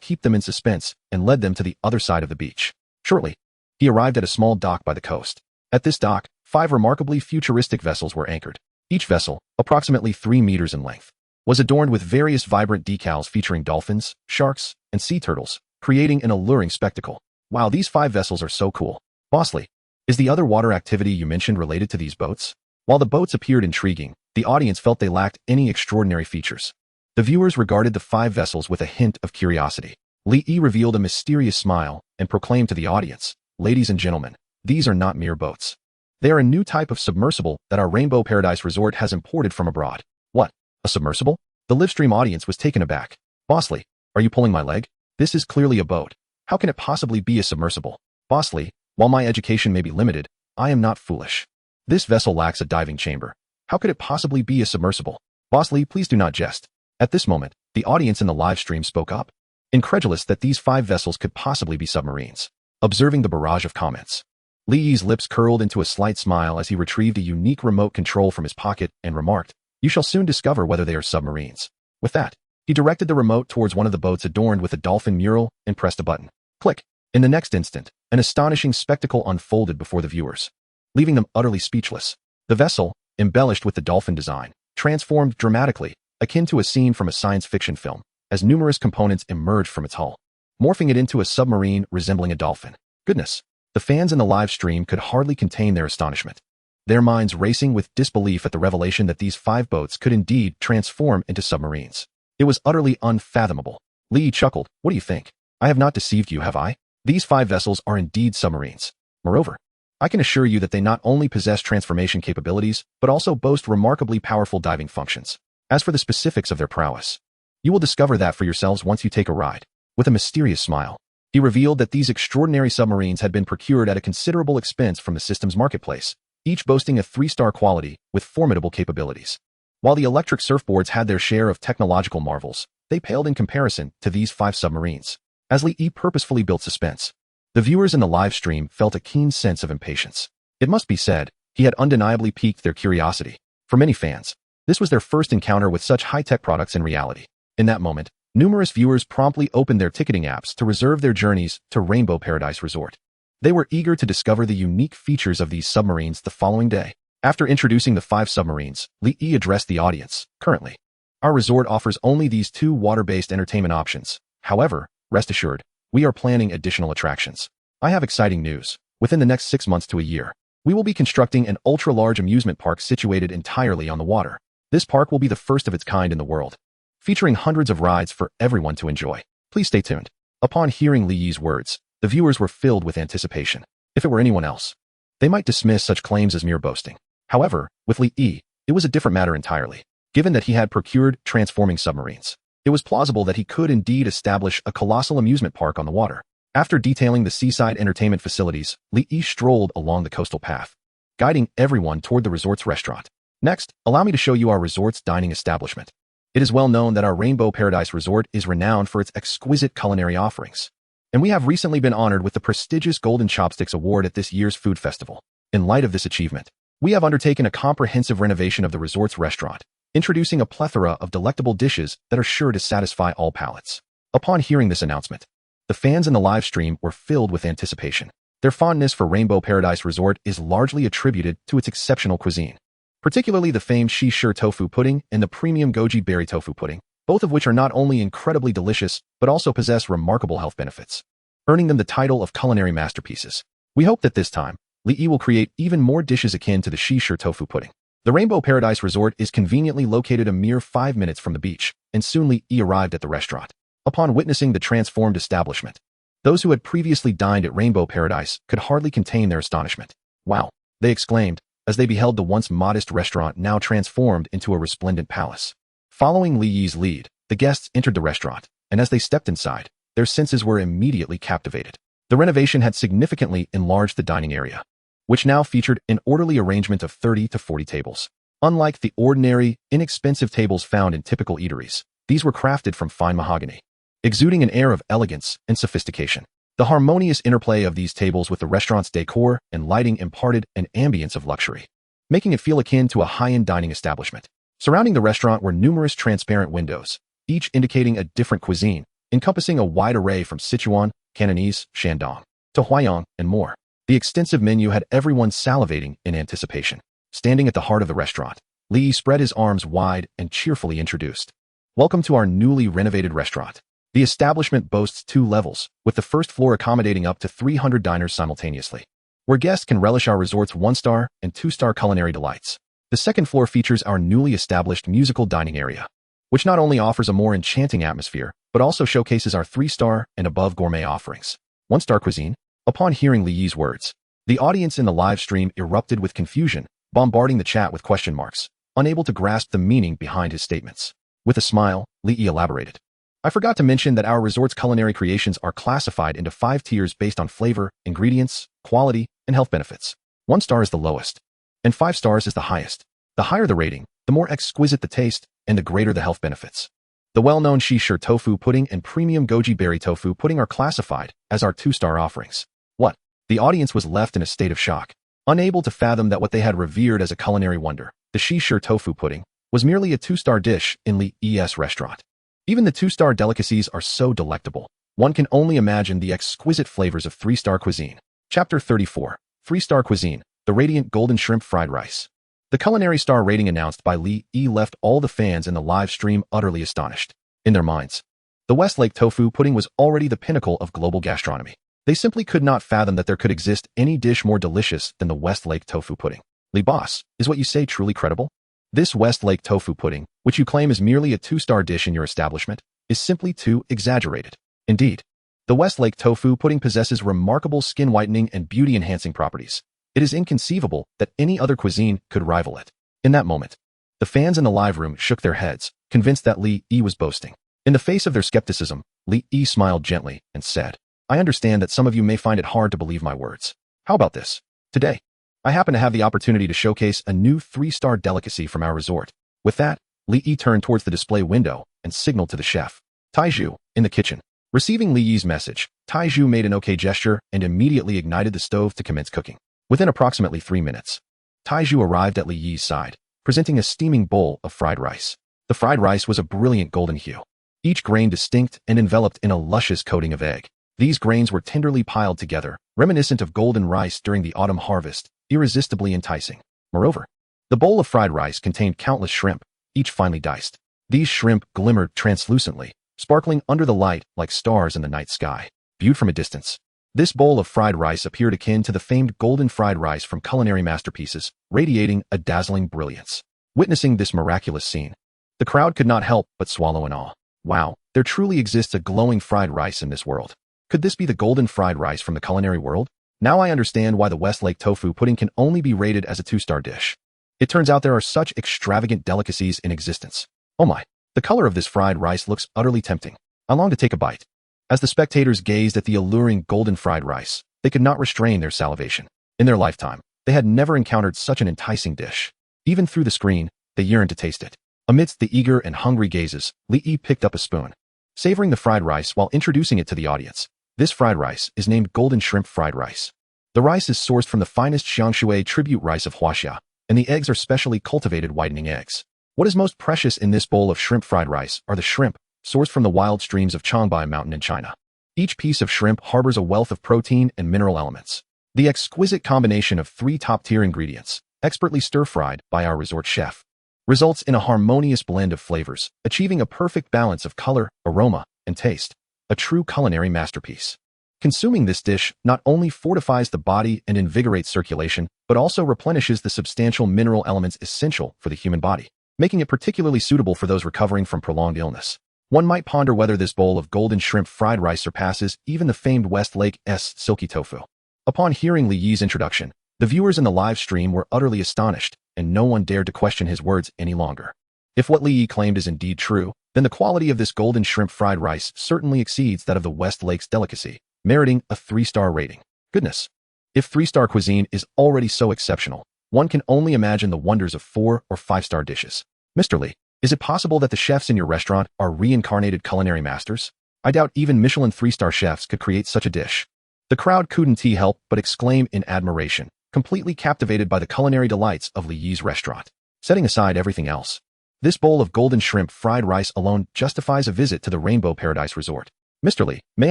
keep them in suspense and led them to the other side of the beach. Shortly, he arrived at a small dock by the coast. At this dock, 5 remarkably futuristic vessels were anchored. Each vessel, approximately 3 meters in length, was adorned with various vibrant decals featuring dolphins, sharks, and sea turtles, creating an alluring spectacle. Wow, these 5 vessels are so cool. Boss Li, is the other water activity you mentioned related to these boats? While the boats appeared intriguing, the audience felt they lacked any extraordinary features. The viewers regarded the 5 vessels with a hint of curiosity. Li Yi revealed a mysterious smile and proclaimed to the audience, "Ladies and gentlemen, these are not mere boats. They are a new type of submersible that our Rainbow Paradise Resort has imported from abroad." What? A submersible? The livestream audience was taken aback. Boss Li, are you pulling my leg? This is clearly a boat. How can it possibly be a submersible? Boss Li, while my education may be limited, I am not foolish. This vessel lacks a diving chamber. How could it possibly be a submersible? Boss Li, please do not jest. At this moment, the audience in the live stream spoke up, incredulous that these 5 vessels could possibly be submarines. Observing the barrage of comments, Li Yi's lips curled into a slight smile as he retrieved a unique remote control from his pocket and remarked, "You shall soon discover whether they are submarines." With that, he directed the remote towards one of the boats adorned with a dolphin mural and pressed a button. Click. In the next instant, an astonishing spectacle unfolded before the viewers, leaving them utterly speechless. The vessel, embellished with the dolphin design, transformed dramatically, akin to a scene from a science fiction film, as numerous components emerged from its hull, morphing it into a submarine resembling a dolphin. Goodness! The fans in the live stream could hardly contain their astonishment, their minds racing with disbelief at the revelation that these 5 boats could indeed transform into submarines. It was utterly unfathomable. Li Yi chuckled. "What do you think? I have not deceived you, have I? These 5 vessels are indeed submarines. Moreover, I can assure you that they not only possess transformation capabilities, but also boast remarkably powerful diving functions. As for the specifics of their prowess, you will discover that for yourselves once you take a ride." With a mysterious smile, he revealed that these extraordinary submarines had been procured at a considerable expense from the system's marketplace, each boasting a 3-star quality with formidable capabilities. While the electric surfboards had their share of technological marvels, they paled in comparison to these 5 submarines. As Li Yi purposefully built suspense, the viewers in the live stream felt a keen sense of impatience. It must be said, he had undeniably piqued their curiosity. For many fans, this was their first encounter with such high-tech products in reality. In that moment, numerous viewers promptly opened their ticketing apps to reserve their journeys to Rainbow Paradise Resort. They were eager to discover the unique features of these submarines the following day. After introducing the 5 submarines, Li Yi addressed the audience. "Currently, our resort offers only these 2 water-based entertainment options. However, rest assured, we are planning additional attractions. I have exciting news. Within the next 6 months to a year, we will be constructing an ultra-large amusement park situated entirely on the water. This park will be the first of its kind in the world, featuring hundreds of rides for everyone to enjoy. Please stay tuned." Upon hearing Li Yi's words, the viewers were filled with anticipation. If it were anyone else, they might dismiss such claims as mere boasting. However, with Li Yi, it was a different matter entirely. Given that he had procured transforming submarines, it was plausible that he could indeed establish a colossal amusement park on the water. After detailing the seaside entertainment facilities, Li Yi strolled along the coastal path, guiding everyone toward the resort's restaurant. "Next, allow me to show you our resort's dining establishment. It is well known that our Rainbow Paradise Resort is renowned for its exquisite culinary offerings, and we have recently been honored with the prestigious Golden Chopsticks Award at this year's food festival. In light of this achievement, we have undertaken a comprehensive renovation of the resort's restaurant, introducing a plethora of delectable dishes that are sure to satisfy all palates." Upon hearing this announcement, the fans in the live stream were filled with anticipation. Their fondness for Rainbow Paradise Resort is largely attributed to its exceptional cuisine, particularly the famed shi-shi tofu pudding and the premium goji berry tofu pudding, both of which are not only incredibly delicious, but also possess remarkable health benefits, earning them the title of culinary masterpieces. We hope that this time, Li Yi will create even more dishes akin to the shi-shi tofu pudding. The Rainbow Paradise Resort is conveniently located a mere 5 minutes from the beach, and soon Li arrived at the restaurant. Upon witnessing the transformed establishment, those who had previously dined at Rainbow Paradise could hardly contain their astonishment. "Wow!" they exclaimed, as they beheld the once modest restaurant now transformed into a resplendent palace. Following Li Yi's lead, the guests entered the restaurant, and as they stepped inside, their senses were immediately captivated. The renovation had significantly enlarged the dining area, which now featured an orderly arrangement of 30 to 40 tables. Unlike the ordinary, inexpensive tables found in typical eateries, these were crafted from fine mahogany, exuding an air of elegance and sophistication. The harmonious interplay of these tables with the restaurant's decor and lighting imparted an ambience of luxury, making it feel akin to a high-end dining establishment. Surrounding the restaurant were numerous transparent windows, each indicating a different cuisine, encompassing a wide array from Sichuan, Cantonese, Shandong, to Huayong, and more. The extensive menu had everyone salivating in anticipation. Standing at the heart of the restaurant, Li spread his arms wide and cheerfully introduced. "Welcome to our newly renovated restaurant." The establishment boasts 2 levels, with the first floor accommodating up to 300 diners simultaneously, where guests can relish our resort's 1-star and 2-star culinary delights. The second floor features our newly established musical dining area, which not only offers a more enchanting atmosphere, but also showcases our 3-star and above gourmet offerings. 1-star cuisine. Upon hearing Li Yi's words, the audience in the live stream erupted with confusion, bombarding the chat with question marks, unable to grasp the meaning behind his statements. With a smile, Li Yi elaborated. "I forgot to mention that our resort's culinary creations are classified into 5 tiers based on flavor, ingredients, quality, and health benefits. 1 star is the lowest, and 5 stars is the highest. The higher the rating, the more exquisite the taste, and the greater the health benefits. The well-known Shi-Shi tofu pudding and premium goji berry tofu pudding are classified as our 2-star offerings." What? The audience was left in a state of shock, unable to fathom that what they had revered as a culinary wonder, the Shi-Shi tofu pudding, was merely a 2-star dish in Li Yi's restaurant. Even the 2-star delicacies are so delectable, one can only imagine the exquisite flavors of 3-star cuisine. Chapter 34. 3-star cuisine, the radiant golden shrimp fried rice. The culinary star rating announced by Li Yi left all the fans in the live stream utterly astonished. In their minds, the Westlake tofu pudding was already the pinnacle of global gastronomy. They simply could not fathom that there could exist any dish more delicious than the Westlake tofu pudding. "Li boss, is what you say truly credible? This Westlake tofu pudding, which you claim is merely a 2-star dish in your establishment, is simply too exaggerated." Indeed, the Westlake tofu pudding possesses remarkable skin whitening and beauty-enhancing properties. It is inconceivable that any other cuisine could rival it. In that moment, the fans in the live room shook their heads, convinced that Li Yi was boasting. In the face of their skepticism, Li Yi smiled gently and said, "I understand that some of you may find it hard to believe my words. How about this? Today, I happen to have the opportunity to showcase a new 3-star delicacy from our resort." With that, Li Yi turned towards the display window and signaled to the chef, Taizhu, in the kitchen. Receiving Li Yi's message, Taizhu made an okay gesture and immediately ignited the stove to commence cooking. Within approximately 3 minutes, Taizhu arrived at Li Yi's side, presenting a steaming bowl of fried rice. The fried rice was a brilliant golden hue, each grain distinct and enveloped in a luscious coating of egg. These grains were tenderly piled together, reminiscent of golden rice during the autumn harvest, irresistibly enticing. Moreover, the bowl of fried rice contained countless shrimp, each finely diced. These shrimp glimmered translucently, sparkling under the light like stars in the night sky. Viewed from a distance, this bowl of fried rice appeared akin to the famed golden fried rice from culinary masterpieces, radiating a dazzling brilliance. Witnessing this miraculous scene, the crowd could not help but swallow in awe. Wow, there truly exists a glowing fried rice in this world. Could this be the golden fried rice from the culinary world? Now I understand why the Westlake tofu pudding can only be rated as a 2-star dish. It turns out there are such extravagant delicacies in existence. Oh my, the color of this fried rice looks utterly tempting. I long to take a bite. As the spectators gazed at the alluring golden fried rice, they could not restrain their salivation. In their lifetime, they had never encountered such an enticing dish. Even through the screen, they yearned to taste it. Amidst the eager and hungry gazes, Li Yi picked up a spoon, savoring the fried rice while introducing it to the audience. This fried rice is named golden shrimp fried rice. The rice is sourced from the finest Xiangshui tribute rice of Huaxia, and the eggs are specially cultivated whitening eggs. What is most precious in this bowl of shrimp fried rice are the shrimp, sourced from the wild streams of Changbai Mountain in China. Each piece of shrimp harbors a wealth of protein and mineral elements. The exquisite combination of 3 top-tier ingredients, expertly stir-fried by our resort chef, results in a harmonious blend of flavors, achieving a perfect balance of color, aroma, and taste. A true culinary masterpiece. Consuming this dish not only fortifies the body and invigorates circulation, but also replenishes the substantial mineral elements essential for the human body, making it particularly suitable for those recovering from prolonged illness. One might ponder whether this bowl of golden shrimp fried rice surpasses even the famed Westlake's silky tofu. Upon hearing Li Yi's introduction, the viewers in the live stream were utterly astonished, and no one dared to question his words any longer. If what Li Yi claimed is indeed true, then the quality of this golden shrimp fried rice certainly exceeds that of the Westlake's delicacy, meriting a 3-star rating. Goodness! If 3-star cuisine is already so exceptional, one can only imagine the wonders of 4 or 5-star dishes. Mr. Li, is it possible that the chefs in your restaurant are reincarnated culinary masters? I doubt even Michelin 3-star chefs could create such a dish. The crowd couldn't help but exclaim in admiration, completely captivated by the culinary delights of Li Yi's restaurant. Setting aside everything else, this bowl of golden shrimp fried rice alone justifies a visit to the Rainbow Paradise Resort. Mr. Li, may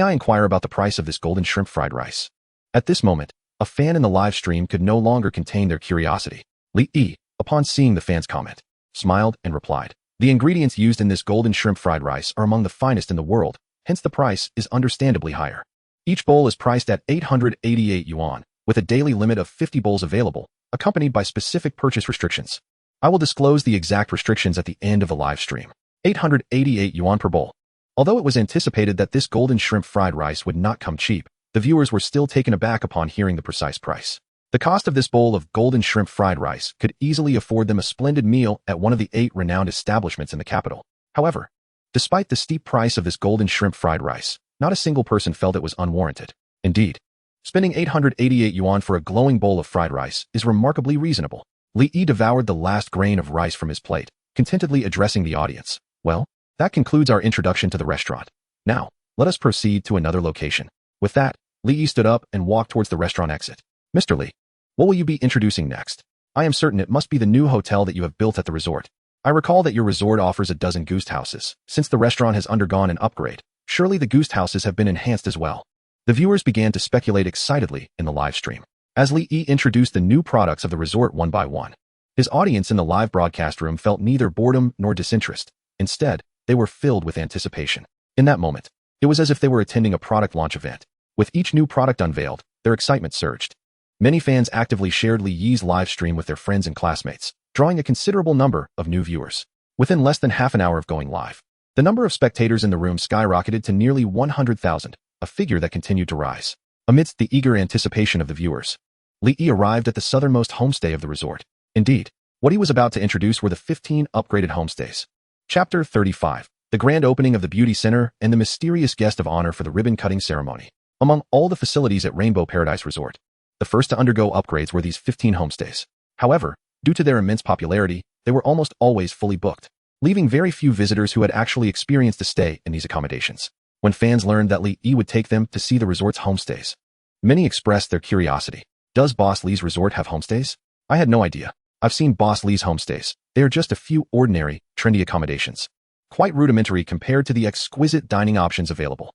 I inquire about the price of this golden shrimp fried rice? At this moment, a fan in the live stream could no longer contain their curiosity. Li Yi, upon seeing the fan's comment, smiled and replied, "The ingredients used in this golden shrimp fried rice are among the finest in the world, hence the price is understandably higher. Each bowl is priced at 888 yuan, with a daily limit of 50 bowls available, accompanied by specific purchase restrictions. I will disclose the exact restrictions at the end of the live stream. 888 yuan per bowl." Although it was anticipated that this golden shrimp fried rice would not come cheap, the viewers were still taken aback upon hearing the precise price. The cost of this bowl of golden shrimp fried rice could easily afford them a splendid meal at one of the 8 renowned establishments in the capital. However, despite the steep price of this golden shrimp fried rice, not a single person felt it was unwarranted. Indeed, spending 888 yuan for a glowing bowl of fried rice is remarkably reasonable. Li Yi devoured the last grain of rice from his plate, contentedly addressing the audience. Well, that concludes our introduction to the restaurant. Now, let us proceed to another location. With that, Li Yi stood up and walked towards the restaurant exit. Mr. Li, what will you be introducing next? I am certain it must be the new hotel that you have built at the resort. I recall that your resort offers a dozen guest houses. Since the restaurant has undergone an upgrade, surely the guest houses have been enhanced as well. The viewers began to speculate excitedly in the live stream, as Li Yi introduced the new products of the resort one by one. His audience in the live broadcast room felt neither boredom nor disinterest. Instead, they were filled with anticipation. In that moment, it was as if they were attending a product launch event. With each new product unveiled, their excitement surged. Many fans actively shared Li Yi's live stream with their friends and classmates, drawing a considerable number of new viewers. Within less than half an hour of going live, the number of spectators in the room skyrocketed to nearly 100,000, a figure that continued to rise. Amidst the eager anticipation of the viewers, Li Yi arrived at the southernmost homestay of the resort. Indeed, what he was about to introduce were the 15 upgraded homestays. Chapter 35. The grand opening of the beauty center and the mysterious guest of honor for the ribbon-cutting ceremony. Among all the facilities at Rainbow Paradise Resort, the first to undergo upgrades were these 15 homestays. However, due to their immense popularity, they were almost always fully booked, leaving very few visitors who had actually experienced a stay in these accommodations. When fans learned that Li Yi would take them to see the resort's homestays, many expressed their curiosity. Does Boss Li's resort have homestays? I had no idea. I've seen Boss Li's homestays. They are just a few ordinary, trendy accommodations. Quite rudimentary compared to the exquisite dining options available.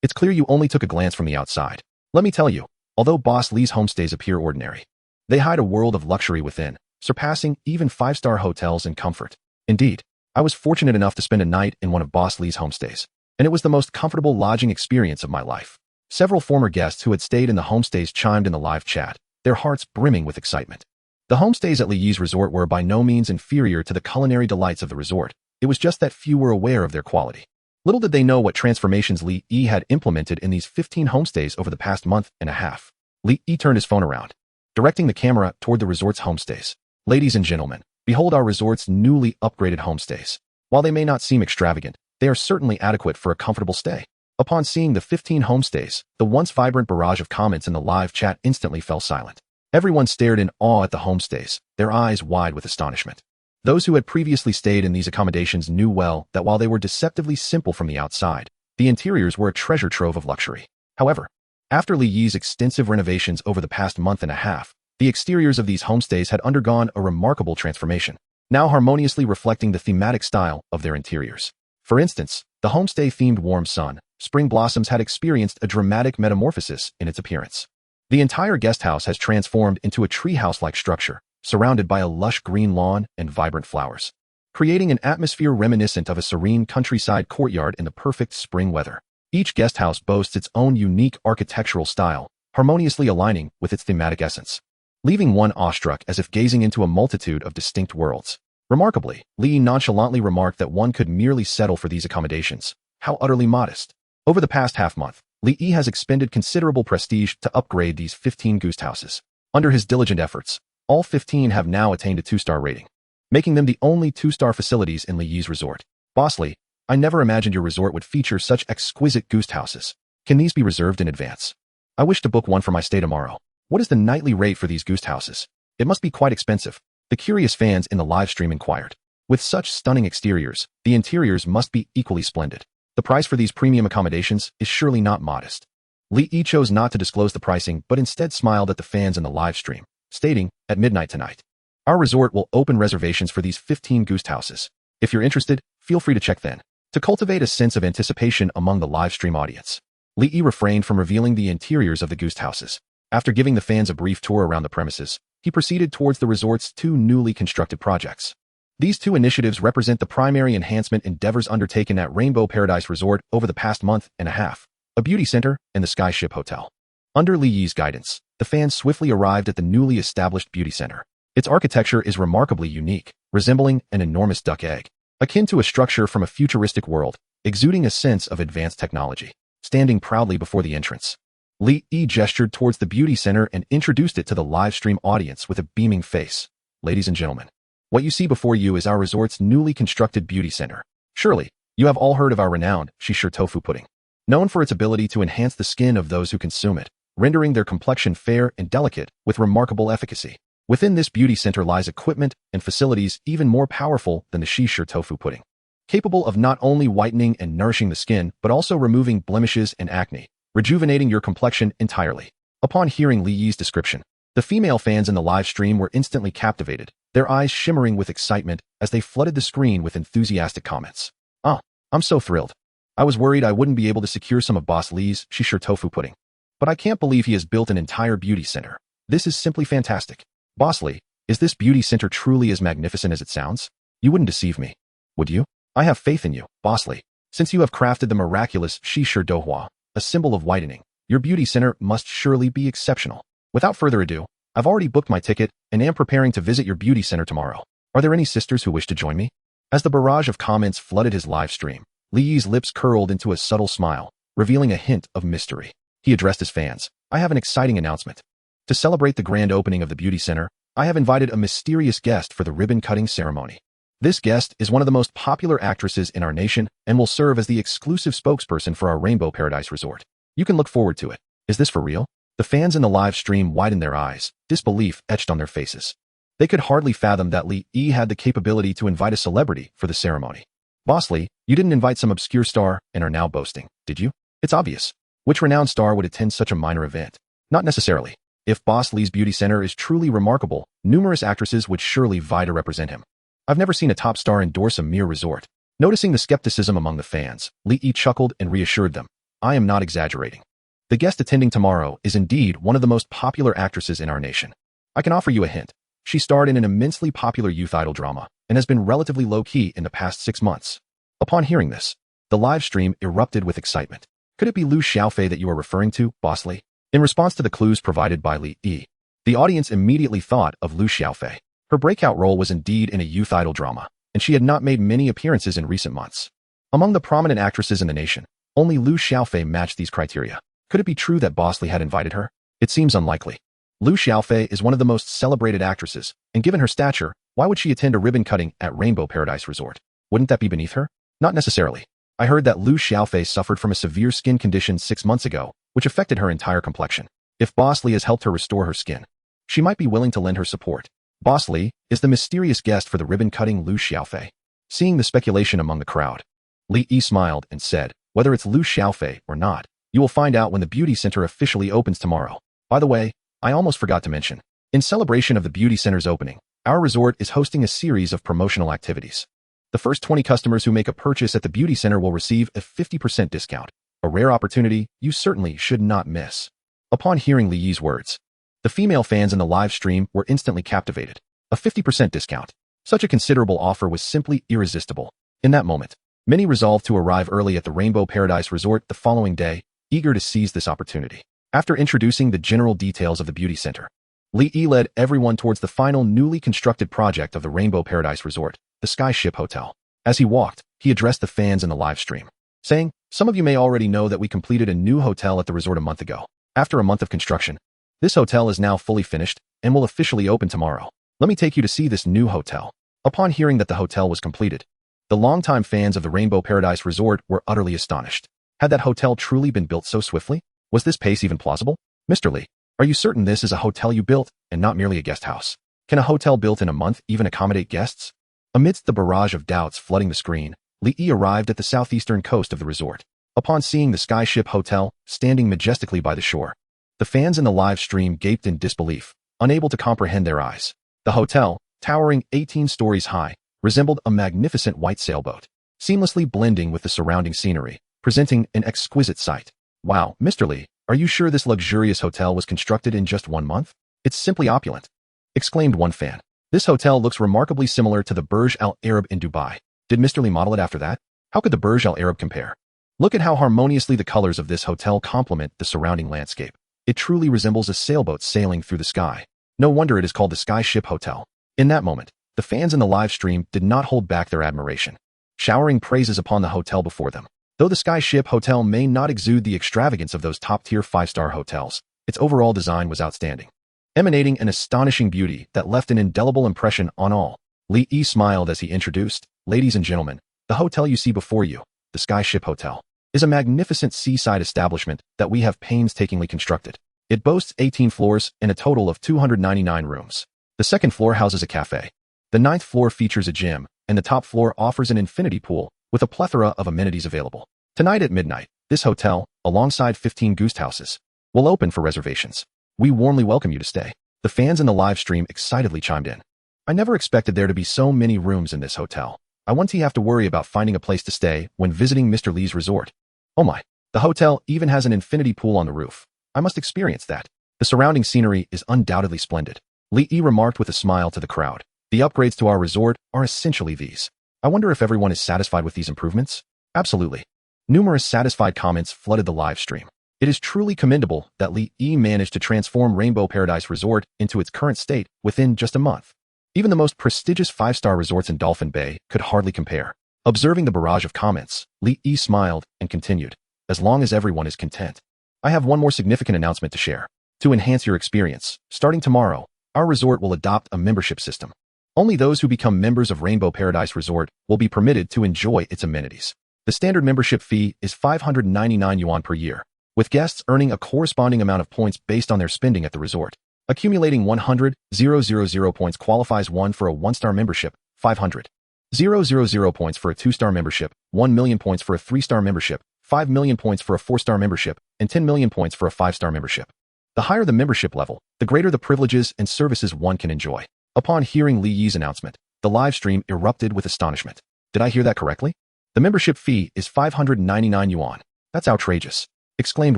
It's clear you only took a glance from the outside. Let me tell you, although Boss Li's homestays appear ordinary, they hide a world of luxury within, surpassing even 5-star hotels in comfort. Indeed, I was fortunate enough to spend a night in one of Boss Li's homestays, and it was the most comfortable lodging experience of my life. Several former guests who had stayed in the homestays chimed in the live chat, their hearts brimming with excitement. The homestays at Li Yi's resort were by no means inferior to the culinary delights of the resort. It was just that few were aware of their quality. Little did they know what transformations Li Yi had implemented in these 15 homestays over the past month and a half. Li Yi turned his phone around, directing the camera toward the resort's homestays. Ladies and gentlemen, behold our resort's newly upgraded homestays. While they may not seem extravagant, they are certainly adequate for a comfortable stay. Upon seeing the 15 homestays, the once vibrant barrage of comments in the live chat instantly fell silent. Everyone stared in awe at the homestays, their eyes wide with astonishment. Those who had previously stayed in these accommodations knew well that while they were deceptively simple from the outside, the interiors were a treasure trove of luxury. However, after Li Yi's extensive renovations over the past month and a half, the exteriors of these homestays had undergone a remarkable transformation, now harmoniously reflecting the thematic style of their interiors. For instance, the homestay-themed warm sun, spring blossoms had experienced a dramatic metamorphosis in its appearance. The entire guesthouse has transformed into a treehouse-like structure, surrounded by a lush green lawn and vibrant flowers, creating an atmosphere reminiscent of a serene countryside courtyard in the perfect spring weather. Each guest house boasts its own unique architectural style, harmoniously aligning with its thematic essence, leaving one awestruck as if gazing into a multitude of distinct worlds. Remarkably, Li nonchalantly remarked that one could merely settle for these accommodations. How utterly modest. Over the past half-month, Li has expended considerable prestige to upgrade these 15 guest houses. Under his diligent efforts, all 15 have now attained a 2-star rating, making them the only 2-star facilities in Li's resort. Boss Li, I never imagined your resort would feature such exquisite guest houses. Can these be reserved in advance? I wish to book one for my stay tomorrow. What is the nightly rate for these guest houses? It must be quite expensive. The curious fans in the live stream inquired. With such stunning exteriors, the interiors must be equally splendid. The price for these premium accommodations is surely not modest. Li chose not to disclose the pricing but instead smiled at the fans in the live stream, stating, at midnight tonight, our resort will open reservations for these 15 guest houses. If you're interested, feel free to check then. To cultivate a sense of anticipation among the live stream audience, Li refrained from revealing the interiors of the guest houses. After giving the fans a brief tour around the premises, he proceeded towards the resort's 2 newly constructed projects. These 2 initiatives represent the primary enhancement endeavors undertaken at Rainbow Paradise Resort over the past month and a half, a beauty center and the Skyship Hotel. Under Li's guidance, the fans swiftly arrived at the newly established beauty center. Its architecture is remarkably unique, resembling an enormous duck egg, akin to a structure from a futuristic world, exuding a sense of advanced technology. Standing proudly before the entrance, Li gestured towards the beauty center and introduced it to the live stream audience with a beaming face. Ladies and gentlemen, what you see before you is our resort's newly constructed beauty center. Surely, you have all heard of our renowned Shisher tofu pudding, known for its ability to enhance the skin of those who consume it, rendering their complexion fair and delicate with remarkable efficacy. Within this beauty center lies equipment and facilities even more powerful than the Shisher tofu pudding, capable of not only whitening and nourishing the skin, but also removing blemishes and acne, rejuvenating your complexion entirely. Upon hearing Li's description, the female fans in the live stream were instantly captivated, their eyes shimmering with excitement as they flooded the screen with enthusiastic comments. Oh, I'm so thrilled. I was worried I wouldn't be able to secure some of Boss Li's Shisher tofu pudding. But I can't believe he has built an entire beauty center. This is simply fantastic. Boss Li, is this beauty center truly as magnificent as it sounds? You wouldn't deceive me, would you? I have faith in you, Boss Li. Since you have crafted the miraculous Shisher dohua, a symbol of whitening, your beauty center must surely be exceptional. Without further ado, I've already booked my ticket and am preparing to visit your beauty center tomorrow. Are there any sisters who wish to join me? As the barrage of comments flooded his live stream, Li's lips curled into a subtle smile, revealing a hint of mystery. He addressed his fans. I have an exciting announcement. To celebrate the grand opening of the beauty center, I have invited a mysterious guest for the ribbon-cutting ceremony. This guest is one of the most popular actresses in our nation and will serve as the exclusive spokesperson for our Rainbow Paradise Resort. You can look forward to it. Is this for real? The fans in the live stream widened their eyes, disbelief etched on their faces. They could hardly fathom that Li had the capability to invite a celebrity for the ceremony. Boss Li, you didn't invite some obscure star and are now boasting, did you? It's obvious. Which renowned star would attend such a minor event? Not necessarily. If Boss Li's beauty center is truly remarkable, numerous actresses would surely vie to represent him. I've never seen a top star endorse a mere resort. Noticing the skepticism among the fans, Li chuckled and reassured them. I am not exaggerating. The guest attending tomorrow is indeed one of the most popular actresses in our nation. I can offer you a hint. She starred in an immensely popular youth idol drama and has been relatively low-key in the past 6 months. Upon hearing this, the live stream erupted with excitement. Could it be Lu Xiaofei that you are referring to, Boss Li? In response to the clues provided by Li, the audience immediately thought of Lu Xiaofei. Her breakout role was indeed in a youth idol drama, and she had not made many appearances in recent months. Among the prominent actresses in the nation, only Lu Xiaofei matched these criteria. Could it be true that Boss Li had invited her? It seems unlikely. Lu Xiaofei is one of the most celebrated actresses, and given her stature, why would she attend a ribbon cutting at Rainbow Paradise Resort? Wouldn't that be beneath her? Not necessarily. I heard that Lu Xiaofei suffered from a severe skin condition 6 months ago, which affected her entire complexion. If Boss Li has helped her restore her skin, she might be willing to lend her support. Boss Li is the mysterious guest for the ribbon-cutting Lu Xiaofei. Seeing the speculation among the crowd, Li smiled and said, whether it's Lu Xiaofei or not, you will find out when the beauty center officially opens tomorrow. By the way, I almost forgot to mention, in celebration of the beauty center's opening, our resort is hosting a series of promotional activities. The first 20 customers who make a purchase at the beauty center will receive a 50% discount, a rare opportunity you certainly should not miss. Upon hearing Li's words, the female fans in the live stream were instantly captivated. A 50% discount. Such a considerable offer was simply irresistible. In that moment, Many resolved to arrive early at the Rainbow Paradise Resort the following day, eager to seize this opportunity. After introducing the general details of the beauty center, Li Yi led everyone towards the final newly constructed project of the Rainbow Paradise Resort, the Skyship Hotel. As he walked, he addressed the fans in the live stream, saying, "Some of you may already know that we completed a new hotel at the resort a month ago. After a month of construction, this hotel is now fully finished and will officially open tomorrow. Let me take you to see this new hotel." Upon hearing that the hotel was completed, the longtime fans of the Rainbow Paradise Resort were utterly astonished. Had that hotel truly been built so swiftly? Was this pace even plausible? "Mr. Li, are you certain this is a hotel you built and not merely a guest house? Can a hotel built in a month even accommodate guests?" Amidst the barrage of doubts flooding the screen, Li Yi arrived at the southeastern coast of the resort. Upon seeing the Skyship Hotel standing majestically by the shore, the fans in the live stream gaped in disbelief, unable to comprehend their eyes. The hotel, towering 18 stories high, resembled a magnificent white sailboat, seamlessly blending with the surrounding scenery, presenting an exquisite sight. "Wow, Mr. Li, are you sure this luxurious hotel was constructed in just 1 month? It's simply opulent," exclaimed one fan. "This hotel looks remarkably similar to the Burj Al Arab in Dubai. Did Mr. Li model it after that? How could the Burj Al Arab compare? Look at how harmoniously the colors of this hotel complement the surrounding landscape. It truly resembles a sailboat sailing through the sky. No wonder it is called the Skyship Hotel." In that moment, the fans in the live stream did not hold back their admiration, showering praises upon the hotel before them. Though the Skyship Hotel may not exude the extravagance of those top-tier 5-star hotels, its overall design was outstanding, emanating an astonishing beauty that left an indelible impression on all. Li Yi smiled as he introduced, "Ladies and gentlemen, the hotel you see before you, the Skyship Hotel, is a magnificent seaside establishment that we have painstakingly constructed. It boasts 18 floors and a total of 299 rooms. The second floor houses a cafe. The 9th floor features a gym, and the top floor offers an infinity pool with a plethora of amenities available. Tonight at midnight, this hotel, alongside 15 guest houses, will open for reservations. We warmly welcome you to stay." The fans in the live stream excitedly chimed in. "I never expected there to be so many rooms in this hotel. I won't have to worry about finding a place to stay when visiting Mr. Li's resort. Oh my, the hotel even has an infinity pool on the roof. I must experience that. The surrounding scenery is undoubtedly splendid." Li Yi remarked with a smile to the crowd. "The upgrades to our resort are essentially these. I wonder if everyone is satisfied with these improvements?" "Absolutely." Numerous satisfied comments flooded the live stream. It is truly commendable that Li Yi managed to transform Rainbow Paradise Resort into its current state within just a month. Even the most prestigious 5-star resorts in Dolphin Bay could hardly compare. Observing the barrage of comments, Li Yi smiled and continued, "As long as everyone is content. I have one more significant announcement to share. To enhance your experience, starting tomorrow, our resort will adopt a membership system. Only those who become members of Rainbow Paradise Resort will be permitted to enjoy its amenities. The standard membership fee is 599 yuan per year, with guests earning a corresponding amount of points based on their spending at the resort. Accumulating 100,000 points qualifies one for a 1-star membership, 500,000 points for a 2-star membership, 1 million points for a 3-star membership, 5 million points for a 4-star membership, and 10 million points for a 5-star membership. The higher the membership level, the greater the privileges and services one can enjoy." Upon hearing Li Yi's announcement, the live stream erupted with astonishment. "Did I hear that correctly? The membership fee is 599 yuan. That's outrageous," exclaimed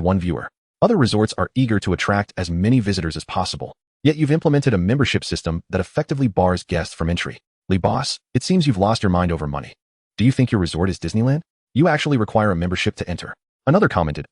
one viewer. "Other resorts are eager to attract as many visitors as possible, yet you've implemented a membership system that effectively bars guests from entry. Li boss, it seems you've lost your mind over money. Do you think your resort is Disneyland? You actually require a membership to enter." Another commented,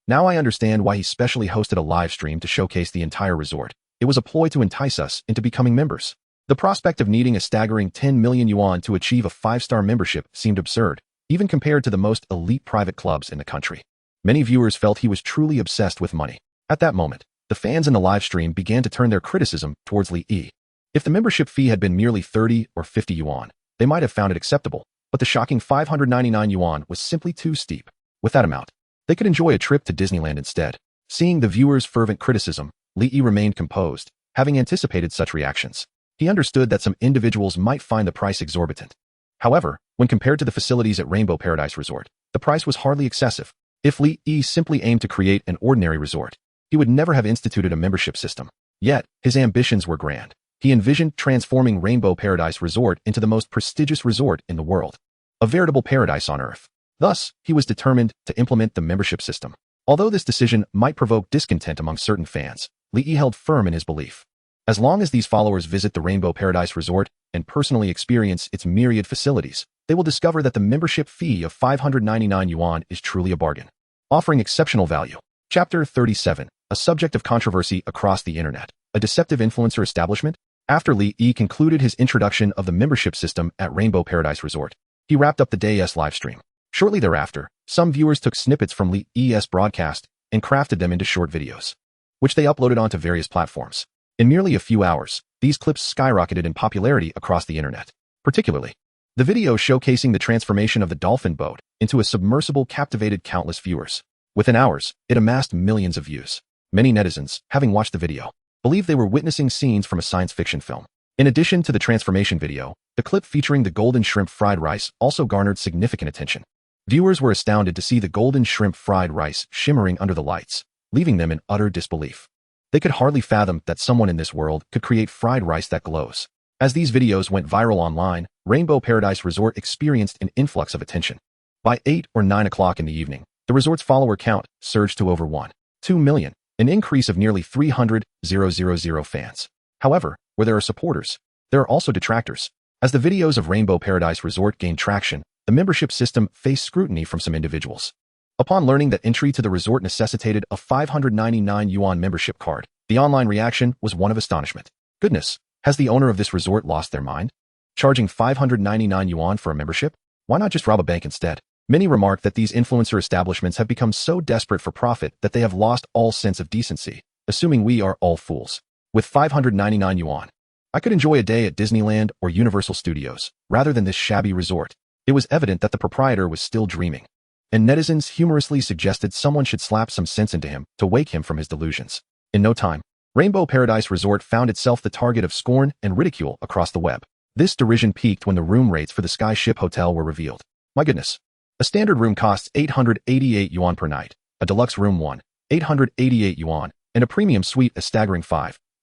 "Now I understand why he specially hosted a live stream to showcase the entire resort. It was a ploy to entice us into becoming members." The prospect of needing a staggering 10 million yuan to achieve a 5-star membership seemed absurd, even compared to the most elite private clubs in the country. Many viewers felt he was truly obsessed with money. At that moment, the fans in the live stream began to turn their criticism towards Li Yi. If the membership fee had been merely 30 or 50 yuan, they might have found it acceptable, but the shocking 599 yuan was simply too steep. With that amount, they could enjoy a trip to Disneyland instead. Seeing the viewers' fervent criticism, Li Yi remained composed, having anticipated such reactions. He understood that some individuals might find the price exorbitant. However, when compared to the facilities at Rainbow Paradise Resort, the price was hardly excessive. If Li Yi simply aimed to create an ordinary resort, he would never have instituted a membership system. Yet, his ambitions were grand. He envisioned transforming Rainbow Paradise Resort into the most prestigious resort in the world, a veritable paradise on earth. Thus, he was determined to implement the membership system. Although this decision might provoke discontent among certain fans, Li Yi held firm in his belief. As long as these followers visit the Rainbow Paradise Resort and personally experience its myriad facilities, they will discover that the membership fee of 599 yuan is truly a bargain, offering exceptional value. Chapter 37, a subject of controversy across the internet, a deceptive influencer establishment. After Li Yi concluded his introduction of the membership system at Rainbow Paradise Resort, he wrapped up the day's livestream. Shortly thereafter, some viewers took snippets from Li Yi's broadcast and crafted them into short videos, which they uploaded onto various platforms. In merely a few hours, these clips skyrocketed in popularity across the internet. Particularly, the video showcasing the transformation of the dolphin boat into a submersible captivated countless viewers. Within hours, it amassed millions of views. Many netizens, having watched the video, believed they were witnessing scenes from a science fiction film. In addition to the transformation video, the clip featuring the golden shrimp fried rice also garnered significant attention. Viewers were astounded to see the golden shrimp fried rice shimmering under the lights, leaving them in utter disbelief. They could hardly fathom that someone in this world could create fried rice that glows. As these videos went viral online, Rainbow Paradise Resort experienced an influx of attention. By 8 or 9 o'clock in the evening, the resort's follower count surged to over 1.2 million, an increase of nearly 300,000 fans. However, where there are supporters, there are also detractors. As the videos of Rainbow Paradise Resort gained traction, the membership system faced scrutiny from some individuals. Upon learning that entry to the resort necessitated a 599 yuan membership card, the online reaction was one of astonishment. Goodness, has the owner of this resort lost their mind? Charging 599 yuan for a membership? Why not just rob a bank instead? Many remark that these influencer establishments have become so desperate for profit that they have lost all sense of decency, assuming we are all fools. With 599 yuan, I could enjoy a day at Disneyland or Universal Studios, rather than this shabby resort. It was evident that the proprietor was still dreaming, and netizens humorously suggested someone should slap some sense into him to wake him from his delusions. In no time, Rainbow Paradise Resort found itself the target of scorn and ridicule across the web. This derision peaked when the room rates for the Sky Ship Hotel were revealed. My goodness. A standard room costs 888 yuan per night, a deluxe room 888 yuan, and a premium suite a staggering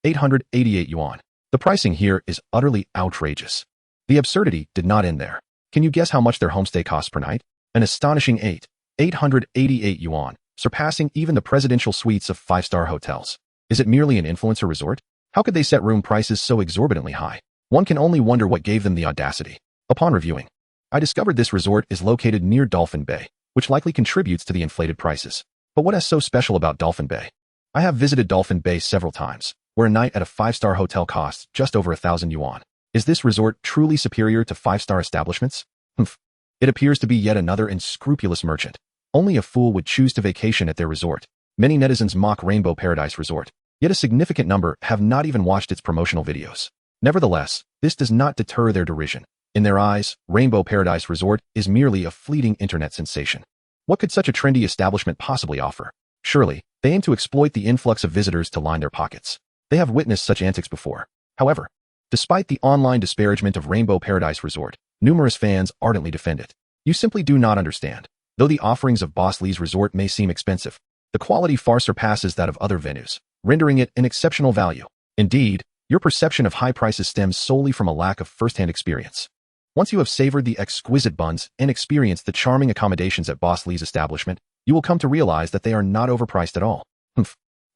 888 yuan. The pricing here is utterly outrageous. The absurdity did not end there. Can you guess how much their homestay costs per night? An astonishing 888 yuan, surpassing even the presidential suites of 5-star hotels. Is it merely an influencer resort? How could they set room prices so exorbitantly high? One can only wonder what gave them the audacity. Upon reviewing, I discovered this resort is located near Dolphin Bay, which likely contributes to the inflated prices. But what is so special about Dolphin Bay? I have visited Dolphin Bay several times, where a night at a 5-star hotel costs just over 1,000 yuan. Is this resort truly superior to 5-star establishments? It appears to be yet another unscrupulous merchant. Only a fool would choose to vacation at their resort. Many netizens mock Rainbow Paradise Resort, yet a significant number have not even watched its promotional videos. Nevertheless, this does not deter their derision. In their eyes, Rainbow Paradise Resort is merely a fleeting internet sensation. What could such a trendy establishment possibly offer? Surely, they aim to exploit the influx of visitors to line their pockets. They have witnessed such antics before. However, despite the online disparagement of Rainbow Paradise Resort, numerous fans ardently defend it. You simply do not understand. Though the offerings of Boss Li's resort may seem expensive, the quality far surpasses that of other venues, rendering it an exceptional value. Indeed, your perception of high prices stems solely from a lack of first-hand experience. Once you have savored the exquisite buns and experienced the charming accommodations at Boss Li's establishment, you will come to realize that they are not overpriced at all.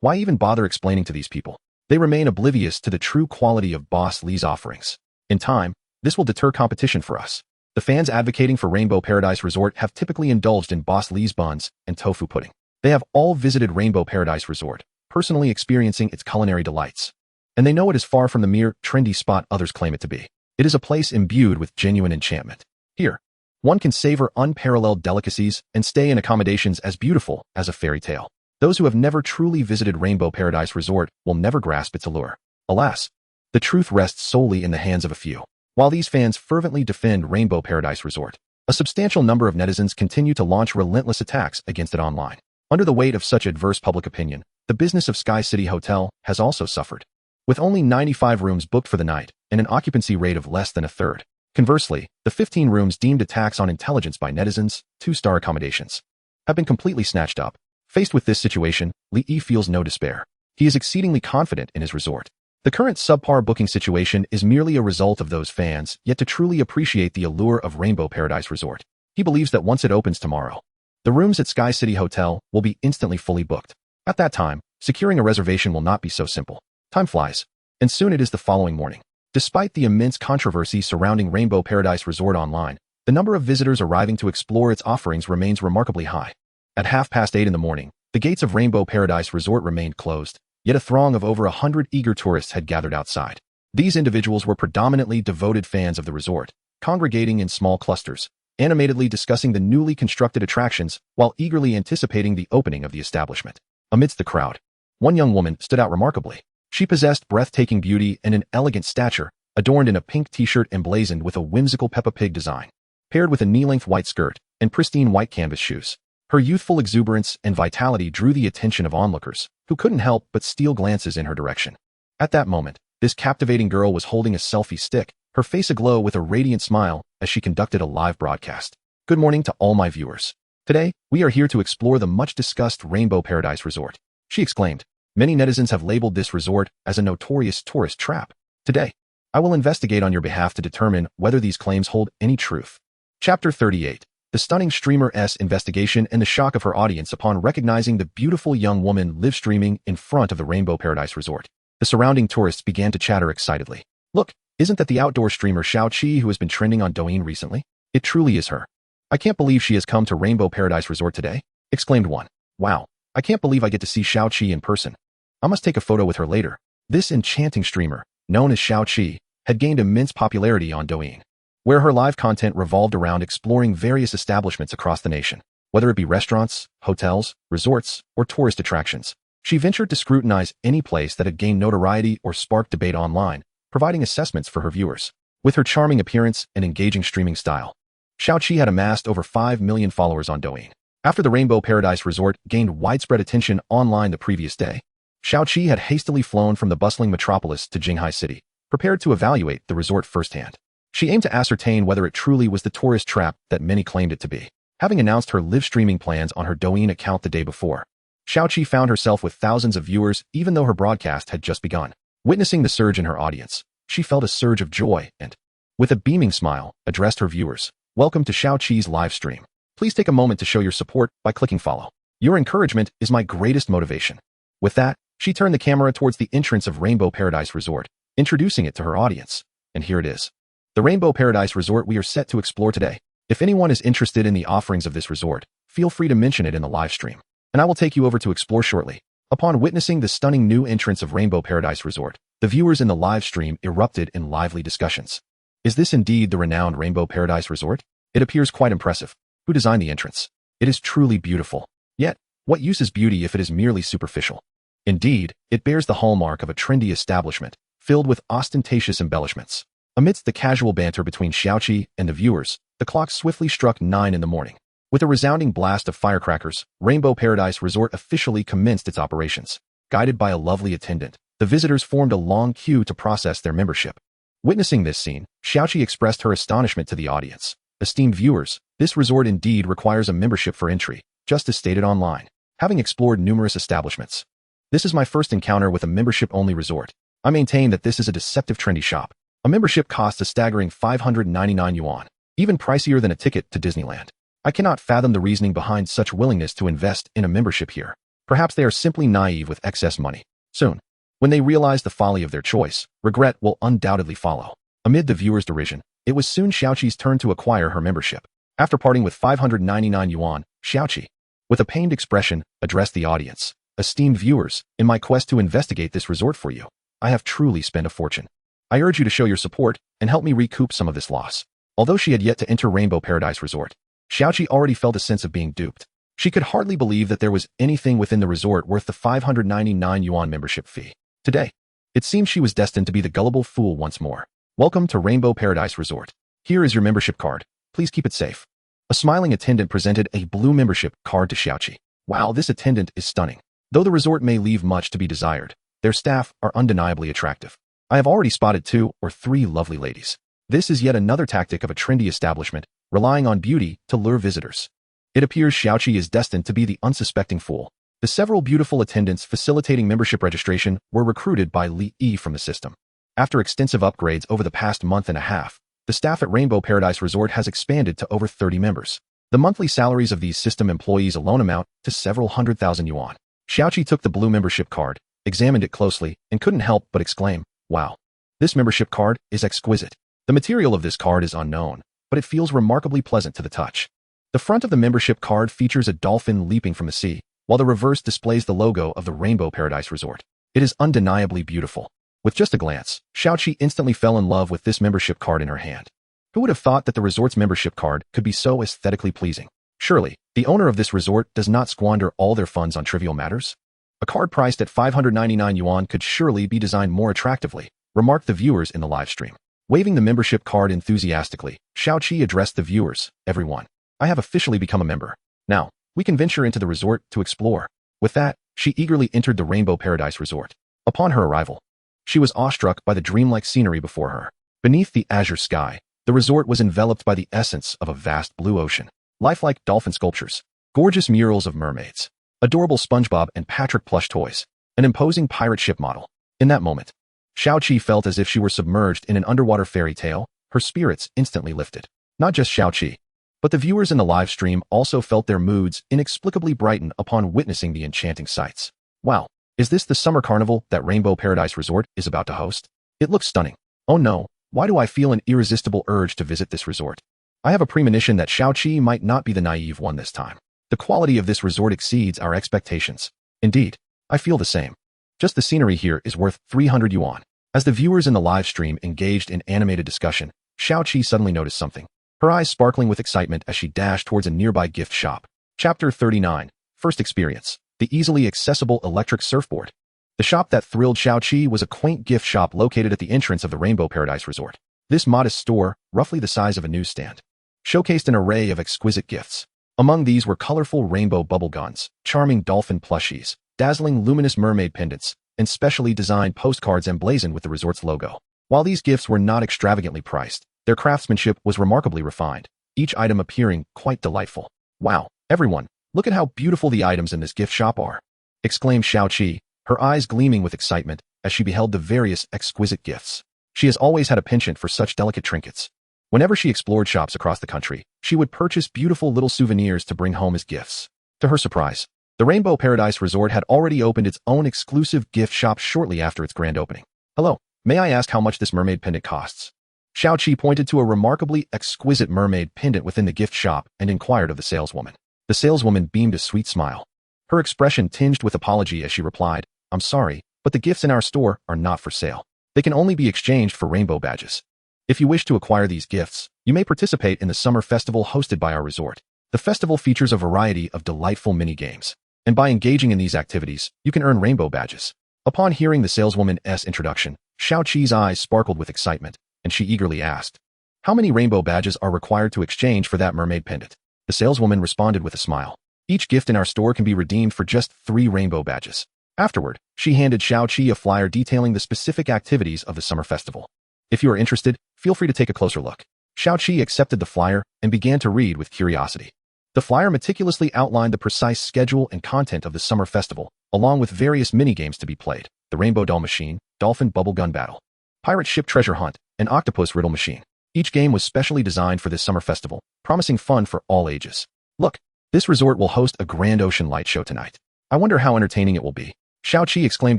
Why even bother explaining to these people? They remain oblivious to the true quality of Boss Li's offerings. In time, this will deter competition for us. The fans advocating for Rainbow Paradise Resort have typically indulged in Boss Li's buns and tofu pudding. They have all visited Rainbow Paradise Resort, personally experiencing its culinary delights. And they know it is far from the mere trendy spot others claim it to be. It is a place imbued with genuine enchantment. Here, one can savor unparalleled delicacies and stay in accommodations as beautiful as a fairy tale. Those who have never truly visited Rainbow Paradise Resort will never grasp its allure. Alas, the truth rests solely in the hands of a few. While these fans fervently defend Rainbow Paradise Resort, a substantial number of netizens continue to launch relentless attacks against it online. Under the weight of such adverse public opinion, the business of Sky City Hotel has also suffered. With only 95 rooms booked for the night and an occupancy rate of less than a third. Conversely, the 15 rooms deemed attacks on intelligence by netizens, 2-star accommodations, have been completely snatched up. Faced with this situation, Li Yi feels no despair. He is exceedingly confident in his resort. The current subpar booking situation is merely a result of those fans yet to truly appreciate the allure of Rainbow Paradise Resort. He believes that once it opens tomorrow, the rooms at Sky City Hotel will be instantly fully booked. At that time, securing a reservation will not be so simple. Time flies, and soon it is the following morning. Despite the immense controversy surrounding Rainbow Paradise Resort online, The number of visitors arriving to explore its offerings remains remarkably high. At 8:30 in the morning, the gates of Rainbow Paradise Resort remained closed, yet a throng of over 100 eager tourists had gathered outside. These individuals were predominantly devoted fans of the resort, congregating in small clusters, animatedly discussing the newly constructed attractions while eagerly anticipating the opening of the establishment. Amidst the crowd, one young woman stood out remarkably. She possessed breathtaking beauty and an elegant stature, adorned in a pink t-shirt emblazoned with a whimsical Peppa Pig design, paired with a knee-length white skirt and pristine white canvas shoes. Her youthful exuberance and vitality drew the attention of onlookers, who couldn't help but steal glances in her direction. At that moment, this captivating girl was holding a selfie stick, her face aglow with a radiant smile as she conducted a live broadcast. Good morning to all my viewers. Today, we are here to explore the much-discussed Rainbow Paradise Resort, she exclaimed. Many netizens have labeled this resort as a notorious tourist trap. Today, I will investigate on your behalf to determine whether these claims hold any truth. Chapter 38. The stunning streamer's investigation and the shock of her audience upon recognizing the beautiful young woman live streaming in front of the Rainbow Paradise Resort. The surrounding tourists began to chatter excitedly. Look, isn't that the outdoor streamer Xiao-Chi who has been trending on Douyin recently? It truly is her. I can't believe she has come to Rainbow Paradise Resort today, exclaimed one. Wow, I can't believe I get to see Xiao-Chi in person. I must take a photo with her later. This enchanting streamer, known as Xiao-Chi, had gained immense popularity on Douyin, where her live content revolved around exploring various establishments across the nation. Whether it be restaurants, hotels, resorts, or tourist attractions, she ventured to scrutinize any place that had gained notoriety or sparked debate online, providing assessments for her viewers. With her charming appearance and engaging streaming style, Xiao-Chi had amassed over 5 million followers on Douyin. After the Rainbow Paradise Resort gained widespread attention online the previous day, Xiao-Chi had hastily flown from the bustling metropolis to Jinghai City, prepared to evaluate the resort firsthand. She aimed to ascertain whether it truly was the tourist trap that many claimed it to be. Having announced her live streaming plans on her Douyin account the day before, Xiao-Chi found herself with thousands of viewers even though her broadcast had just begun. Witnessing the surge in her audience, she felt a surge of joy and, with a beaming smile, addressed her viewers. Welcome to Xiao-Chi's live stream. Please take a moment to show your support by clicking follow. Your encouragement is my greatest motivation. With that, she turned the camera towards the entrance of Rainbow Paradise Resort, introducing it to her audience. And here it is. The Rainbow Paradise Resort we are set to explore today. If anyone is interested in the offerings of this resort, feel free to mention it in the live stream, and I will take you over to explore shortly. Upon witnessing the stunning new entrance of Rainbow Paradise Resort, the viewers in the live stream erupted in lively discussions. Is this indeed the renowned Rainbow Paradise Resort? It appears quite impressive. Who designed the entrance? It is truly beautiful. Yet, what use is beauty if it is merely superficial? Indeed, it bears the hallmark of a trendy establishment, filled with ostentatious embellishments. Amidst the casual banter between Xiao-Chi and the viewers, the clock swiftly struck 9 in the morning. With a resounding blast of firecrackers, Rainbow Paradise Resort officially commenced its operations. Guided by a lovely attendant, the visitors formed a long queue to process their membership. Witnessing this scene, Xiao-Chi expressed her astonishment to the audience. Esteemed viewers, this resort indeed requires a membership for entry, just as stated online. Having explored numerous establishments, this is my first encounter with a membership-only resort. I maintain that this is a deceptive trendy shop. A membership costs a staggering 599 yuan, even pricier than a ticket to Disneyland. I cannot fathom the reasoning behind such willingness to invest in a membership here. Perhaps they are simply naive with excess money. Soon, when they realize the folly of their choice, regret will undoubtedly follow. Amid the viewers' derision, it was soon Xiao-Chi's turn to acquire her membership. After parting with 599 yuan, Xiao-Chi, with a pained expression, addressed the audience. Esteemed viewers, in my quest to investigate this resort for you, I have truly spent a fortune. I urge you to show your support and help me recoup some of this loss. Although she had yet to enter Rainbow Paradise Resort, Xiao-Chi already felt a sense of being duped. She could hardly believe that there was anything within the resort worth the 599 yuan membership fee. Today, it seemed she was destined to be the gullible fool once more. Welcome to Rainbow Paradise Resort. Here is your membership card. Please keep it safe. A smiling attendant presented a blue membership card to Xiao-Chi. Wow, this attendant is stunning. Though the resort may leave much to be desired, their staff are undeniably attractive. I have already spotted 2 or 3 lovely ladies. This is yet another tactic of a trendy establishment, relying on beauty to lure visitors. It appears Xiao-Chi is destined to be the unsuspecting fool. The several beautiful attendants facilitating membership registration were recruited by Li Yi from the system. After extensive upgrades over the past month and a half, the staff at Rainbow Paradise Resort has expanded to over 30 members. The monthly salaries of these system employees alone amount to several 100,000 yuan. Xiao-Chi took the blue membership card, examined it closely, and couldn't help but exclaim, wow, this membership card is exquisite. The material of this card is unknown, but it feels remarkably pleasant to the touch. The front of the membership card features a dolphin leaping from the sea, while the reverse displays the logo of the Rainbow Paradise Resort. It is undeniably beautiful. With just a glance, Xiaoqi instantly fell in love with this membership card in her hand. Who would have thought that the resort's membership card could be so aesthetically pleasing? Surely, the owner of this resort does not squander all their funds on trivial matters? A card priced at 599 yuan could surely be designed more attractively, remarked the viewers in the live stream. Waving the membership card enthusiastically, Xiaoqi addressed the viewers, "Everyone, I have officially become a member. Now, we can venture into the resort to explore." With that, she eagerly entered the Rainbow Paradise Resort. Upon her arrival, she was awestruck by the dreamlike scenery before her. Beneath the azure sky, the resort was enveloped by the essence of a vast blue ocean. Lifelike dolphin sculptures, gorgeous murals of mermaids, adorable SpongeBob and Patrick plush toys, an imposing pirate ship model. In that moment, Xiaoqi felt as if she were submerged in an underwater fairy tale. Her spirits instantly lifted. Not just Xiaoqi, but the viewers in the live stream also felt their moods inexplicably brighten upon witnessing the enchanting sights. Wow, is this the summer carnival that Rainbow Paradise Resort is about to host? It looks stunning. Oh no, why do I feel an irresistible urge to visit this resort? I have a premonition that Xiaoqi might not be the naive one this time. The quality of this resort exceeds our expectations. Indeed, I feel the same. Just the scenery here is worth 300 yuan. As the viewers in the live stream engaged in animated discussion, Xiaoqi suddenly noticed something. Her eyes sparkling with excitement as she dashed towards a nearby gift shop. Chapter 39. First Experience. The easily accessible electric surfboard. The shop that thrilled Xiaoqi was a quaint gift shop located at the entrance of the Rainbow Paradise Resort. This modest store, roughly the size of a newsstand, showcased an array of exquisite gifts. Among these were colorful rainbow bubble guns, charming dolphin plushies, dazzling luminous mermaid pendants, and specially designed postcards emblazoned with the resort's logo. While these gifts were not extravagantly priced, their craftsmanship was remarkably refined, each item appearing quite delightful. "Wow, everyone, look at how beautiful the items in this gift shop are," exclaimed Xiaoqi, her eyes gleaming with excitement as she beheld the various exquisite gifts. She has always had a penchant for such delicate trinkets. Whenever she explored shops across the country, she would purchase beautiful little souvenirs to bring home as gifts. To her surprise, the Rainbow Paradise Resort had already opened its own exclusive gift shop shortly after its grand opening. "Hello, may I ask how much this mermaid pendant costs?" Xiaoqi pointed to a remarkably exquisite mermaid pendant within the gift shop and inquired of the saleswoman. The saleswoman beamed a sweet smile. Her expression tinged with apology as she replied, "I'm sorry, but the gifts in our store are not for sale. They can only be exchanged for rainbow badges. If you wish to acquire these gifts, you may participate in the summer festival hosted by our resort. The festival features a variety of delightful mini-games, and by engaging in these activities, you can earn rainbow badges." Upon hearing the saleswoman's introduction, Xiaoqi's eyes sparkled with excitement, and she eagerly asked, "How many rainbow badges are required to exchange for that mermaid pendant?" The saleswoman responded with a smile. "Each gift in our store can be redeemed for just 3 rainbow badges." Afterward, she handed Xiaoqi a flyer detailing the specific activities of the summer festival. "If you are interested, feel free to take a closer look." Xiaoqi accepted the flyer and began to read with curiosity. The flyer meticulously outlined the precise schedule and content of the summer festival, along with various mini-games to be played: the Rainbow Doll Machine, Dolphin Bubble Gun Battle, Pirate Ship Treasure Hunt, and Octopus Riddle Machine. Each game was specially designed for this summer festival, promising fun for all ages. "Look, this resort will host a grand ocean light show tonight. I wonder how entertaining it will be," Xiaoqi exclaimed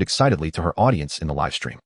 excitedly to her audience in the live stream.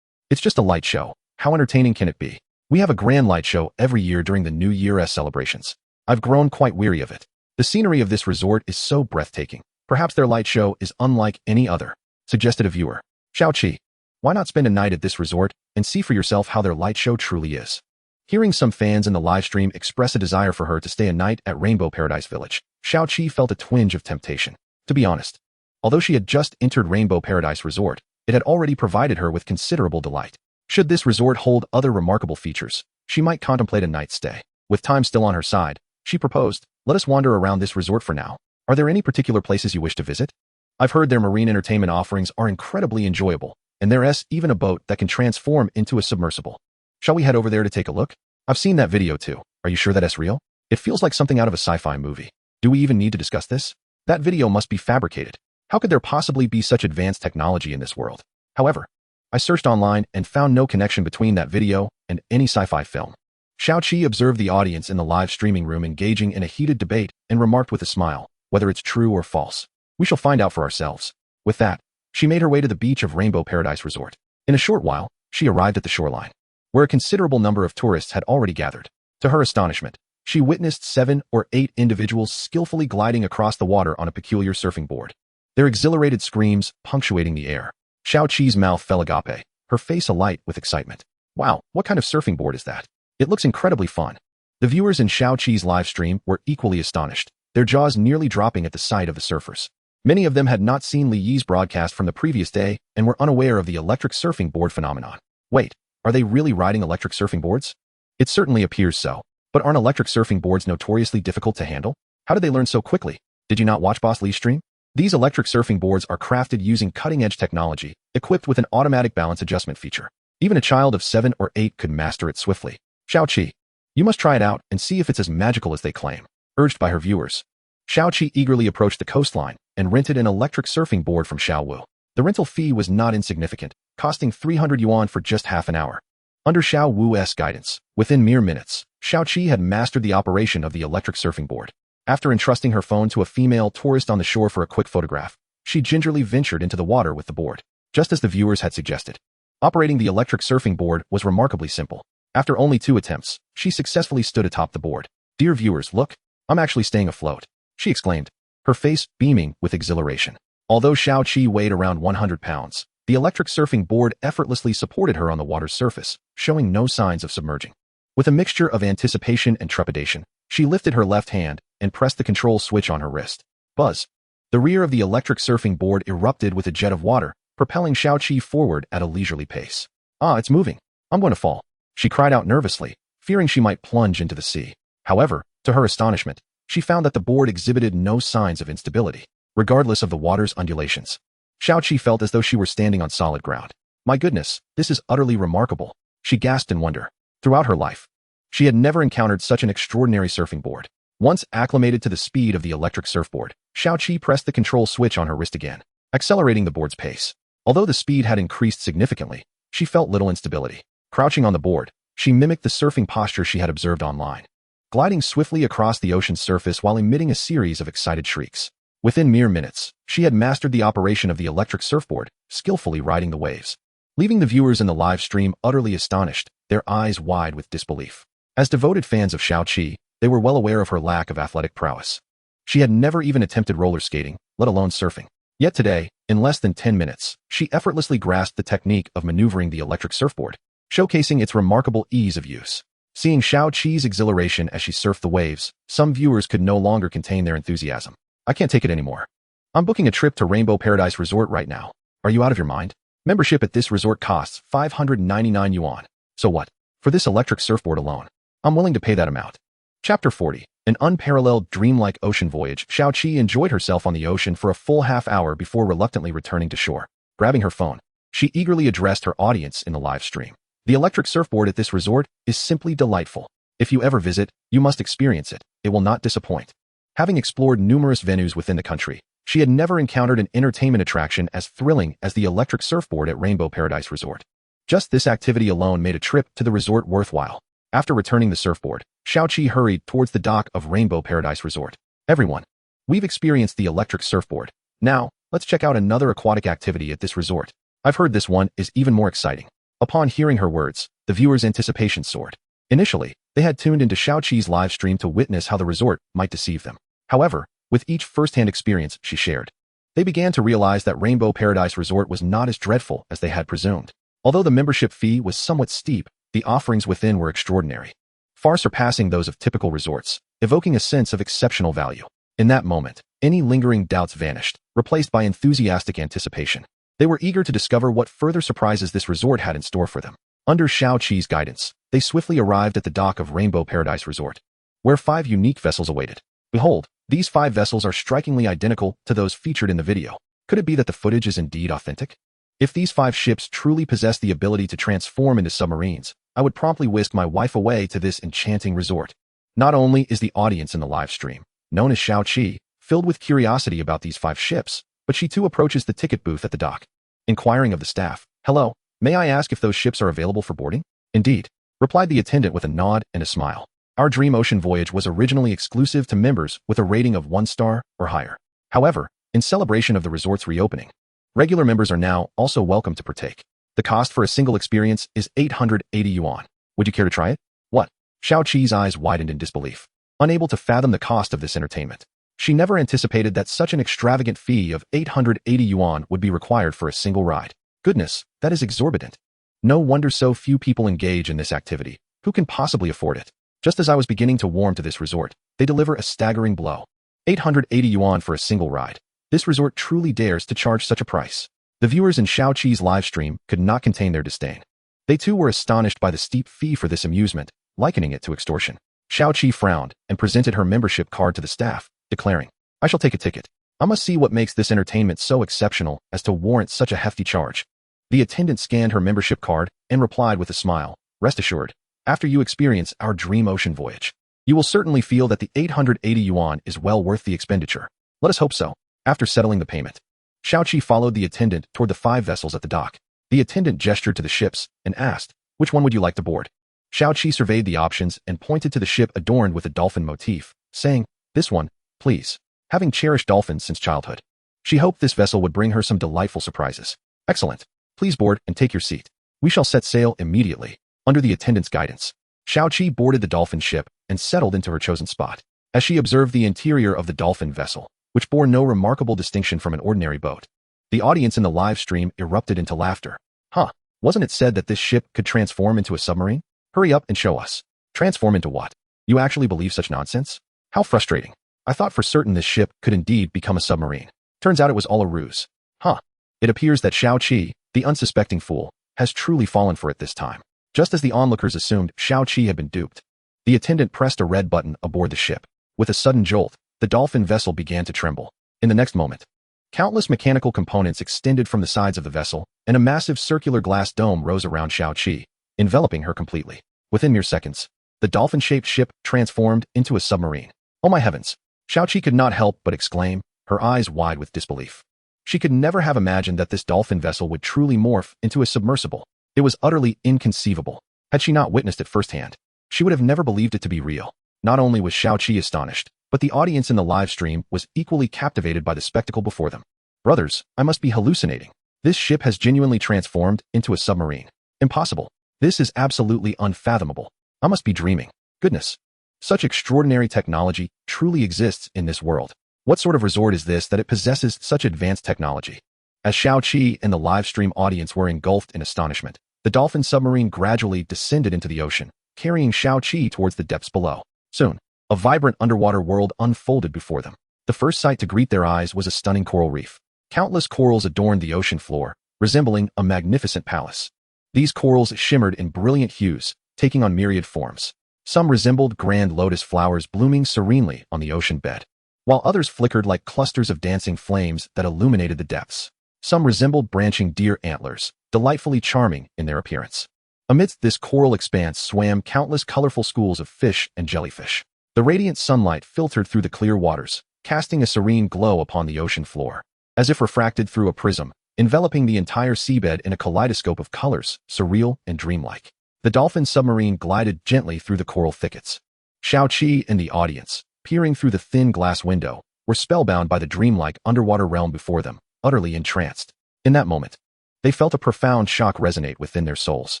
"It's just a light show. How entertaining can it be? We have a grand light show every year during the New Year's celebrations. I've grown quite weary of it. The scenery of this resort is so breathtaking. Perhaps their light show is unlike any other," suggested a viewer. "Xiaoqi, why not spend a night at this resort and see for yourself how their light show truly is?" Hearing some fans in the live stream express a desire for her to stay a night at Rainbow Paradise Village, Xiaoqi felt a twinge of temptation. To be honest, although she had just entered Rainbow Paradise Resort, it had already provided her with considerable delight. Should this resort hold other remarkable features, she might contemplate a night's stay. With time still on her side, she proposed, "Let us wander around this resort for now. Are there any particular places you wish to visit? I've heard their marine entertainment offerings are incredibly enjoyable, and there's even a boat that can transform into a submersible. Shall we head over there to take a look? I've seen that video too. Are you sure that's real? It feels like something out of a sci-fi movie. Do we even need to discuss this? That video must be fabricated. How could there possibly be such advanced technology in this world?" However, I searched online and found no connection between that video and any sci-fi film. Xiaoqi observed the audience in the live streaming room engaging in a heated debate and remarked with a smile, "Whether it's true or false, we shall find out for ourselves." With that, she made her way to the beach of Rainbow Paradise Resort. In a short while, she arrived at the shoreline, where a considerable number of tourists had already gathered. To her astonishment, she witnessed 7 or 8 individuals skillfully gliding across the water on a peculiar surfing board. Their exhilarated screams punctuating the air. Xiaoqi's mouth fell agape, her face alight with excitement. Wow, what kind of surfing board is that? It looks incredibly fun. The viewers in Xiaoqi's live stream were equally astonished, their jaws nearly dropping at the sight of the surfers. Many of them had not seen Li Yi's broadcast from the previous day and were unaware of the electric surfing board phenomenon. Wait, are they really riding electric surfing boards? It certainly appears so, but aren't electric surfing boards notoriously difficult to handle? How did they learn so quickly? Did you not watch Boss Li's stream? These electric surfing boards are crafted using cutting-edge technology, equipped with an automatic balance adjustment feature. Even a child of 7 or 8 could master it swiftly. Xiaoqi, you must try it out and see if it's as magical as they claim, urged by her viewers. Xiaoqi eagerly approached the coastline and rented an electric surfing board from Xiaowu. The rental fee was not insignificant, costing 300 yuan for just half an hour. Under Xiaowu's guidance, within mere minutes, Xiaoqi had mastered the operation of the electric surfing board. After entrusting her phone to a female tourist on the shore for a quick photograph, she gingerly ventured into the water with the board, just as the viewers had suggested. Operating the electric surfing board was remarkably simple. After only 2 attempts, she successfully stood atop the board. Dear viewers, look, I'm actually staying afloat, she exclaimed, her face beaming with exhilaration. Although Xiaoqi weighed around 100 pounds, the electric surfing board effortlessly supported her on the water's surface, showing no signs of submerging. With a mixture of anticipation and trepidation, she lifted her left hand and pressed the control switch on her wrist. Buzz! The rear of the electric surfing board erupted with a jet of water, propelling Xiaoqi forward at a leisurely pace. Ah, it's moving. I'm going to fall, she cried out nervously, fearing she might plunge into the sea. However, to her astonishment, she found that the board exhibited no signs of instability, regardless of the water's undulations. Xiaoqi felt as though she were standing on solid ground. My goodness, this is utterly remarkable, she gasped in wonder. Throughout her life, she had never encountered such an extraordinary surfing board. Once acclimated to the speed of the electric surfboard, Xiaoqi pressed the control switch on her wrist again, accelerating the board's pace. Although the speed had increased significantly, she felt little instability. Crouching on the board, she mimicked the surfing posture she had observed online, gliding swiftly across the ocean's surface while emitting a series of excited shrieks. Within mere minutes, she had mastered the operation of the electric surfboard, skillfully riding the waves, leaving the viewers in the live stream utterly astonished, their eyes wide with disbelief. As devoted fans of Xiaoqi, they were well aware of her lack of athletic prowess. She had never even attempted roller skating, let alone surfing. Yet today, in less than 10 minutes, she effortlessly grasped the technique of maneuvering the electric surfboard, showcasing its remarkable ease of use. Seeing Xiaoqi's exhilaration as she surfed the waves, some viewers could no longer contain their enthusiasm. I can't take it anymore. I'm booking a trip to Rainbow Paradise Resort right now. Are you out of your mind? Membership at this resort costs 599 yuan. So what? For this electric surfboard alone, I'm willing to pay that amount. Chapter 40. An unparalleled dreamlike ocean voyage. Xiaoqi enjoyed herself on the ocean for a full half hour before reluctantly returning to shore. Grabbing her phone, she eagerly addressed her audience in the live stream. The electric surfboard at this resort is simply delightful. If you ever visit, you must experience it. It will not disappoint. Having explored numerous venues within the country, she had never encountered an entertainment attraction as thrilling as the electric surfboard at Rainbow Paradise Resort. Just this activity alone made a trip to the resort worthwhile. After returning the surfboard, Xiaoqi hurried towards the dock of Rainbow Paradise Resort. Everyone, we've experienced the electric surfboard. Now, let's check out another aquatic activity at this resort. I've heard this one is even more exciting. Upon hearing her words, the viewers' anticipation soared. Initially, they had tuned into Xiaoqi's live stream to witness how the resort might deceive them. However, with each first-hand experience she shared, they began to realize that Rainbow Paradise Resort was not as dreadful as they had presumed. Although the membership fee was somewhat steep, the offerings within were extraordinary, far surpassing those of typical resorts, evoking a sense of exceptional value. In that moment, any lingering doubts vanished, replaced by enthusiastic anticipation. They were eager to discover what further surprises this resort had in store for them. Under Xiaoqi's guidance, they swiftly arrived at the dock of Rainbow Paradise Resort, where 5 unique vessels awaited. Behold, these 5 vessels are strikingly identical to those featured in the video. Could it be that the footage is indeed authentic? If these 5 ships truly possess the ability to transform into submarines, I would promptly whisk my wife away to this enchanting resort. Not only is the audience in the live stream, known as Xiaoqi, filled with curiosity about these 5 ships, but she too approaches the ticket booth at the dock, inquiring of the staff, "Hello, may I ask if those ships are available for boarding?" "Indeed," replied the attendant with a nod and a smile. "Our dream ocean voyage was originally exclusive to members with a rating of 1 star or higher. However, in celebration of the resort's reopening, regular members are now also welcome to partake. The cost for a single experience is 880 yuan. Would you care to try it?" "What? Xiaoqi's eyes widened in disbelief, unable to fathom the cost of this entertainment. She never anticipated that such an extravagant fee of 880 yuan would be required for a single ride. Goodness, that is exorbitant. No wonder so few people engage in this activity. Who can possibly afford it? Just as I was beginning to warm to this resort, they deliver a staggering blow. 880 yuan for a single ride. This resort truly dares to charge such a price. The viewers in Xiaoqi's live stream could not contain their disdain. They too were astonished by the steep fee for this amusement, likening it to extortion. Xiaoqi frowned and presented her membership card to the staff, declaring, "I shall take a ticket. I must see what makes this entertainment so exceptional as to warrant such a hefty charge." The attendant scanned her membership card and replied with a smile, "Rest assured, after you experience our dream ocean voyage, you will certainly feel that the 880 yuan is well worth the expenditure. Let us hope so." After settling the payment, Xiaoqi followed the attendant toward the 5 vessels at the dock. The attendant gestured to the ships and asked, "Which one would you like to board?" Xiaoqi surveyed the options and pointed to the ship adorned with a dolphin motif, saying, "This one, please." Having cherished dolphins since childhood, she hoped this vessel would bring her some delightful surprises. "Excellent. Please board and take your seat. We shall set sail immediately." Under the attendant's guidance, Xiaoqi boarded the dolphin ship and settled into her chosen spot. As she observed the interior of the dolphin vessel, which bore no remarkable distinction from an ordinary boat, the audience in the live stream erupted into laughter. "Huh, wasn't it said that this ship could transform into a submarine? Hurry up and show us." "Transform into what? You actually believe such nonsense? How frustrating. I thought for certain this ship could indeed become a submarine. Turns out it was all a ruse." "Huh." It appears that Xiaoqi, the unsuspecting fool, has truly fallen for it this time. Just as the onlookers assumed Xiaoqi had been duped, the attendant pressed a red button aboard the ship. With a sudden jolt, the dolphin vessel began to tremble. In the next moment, countless mechanical components extended from the sides of the vessel, and a massive circular glass dome rose around Xiaoqi, enveloping her completely. Within mere seconds, the dolphin-shaped ship transformed into a submarine. "Oh my heavens!" Xiaoqi could not help but exclaim, her eyes wide with disbelief. She could never have imagined that this dolphin vessel would truly morph into a submersible. It was utterly inconceivable. Had she not witnessed it firsthand, she would have never believed it to be real. Not only was Xiaoqi astonished, but the audience in the live stream was equally captivated by the spectacle before them. "Brothers, I must be hallucinating. This ship has genuinely transformed into a submarine. Impossible. This is absolutely unfathomable. I must be dreaming. Goodness. Such extraordinary technology truly exists in this world. What sort of resort is this that it possesses such advanced technology?" As Xiaoqi and the live stream audience were engulfed in astonishment, the dolphin submarine gradually descended into the ocean, carrying Xiaoqi towards the depths below. Soon, a vibrant underwater world unfolded before them. The first sight to greet their eyes was a stunning coral reef. Countless corals adorned the ocean floor, resembling a magnificent palace. These corals shimmered in brilliant hues, taking on myriad forms. Some resembled grand lotus flowers blooming serenely on the ocean bed, while others flickered like clusters of dancing flames that illuminated the depths. Some resembled branching deer antlers, delightfully charming in their appearance. Amidst this coral expanse swam countless colorful schools of fish and jellyfish. The radiant sunlight filtered through the clear waters, casting a serene glow upon the ocean floor, as if refracted through a prism, enveloping the entire seabed in a kaleidoscope of colors, surreal and dreamlike. The dolphin submarine glided gently through the coral thickets. Xiaoqi and the audience, peering through the thin glass window, were spellbound by the dreamlike underwater realm before them, utterly entranced. In that moment, they felt a profound shock resonate within their souls.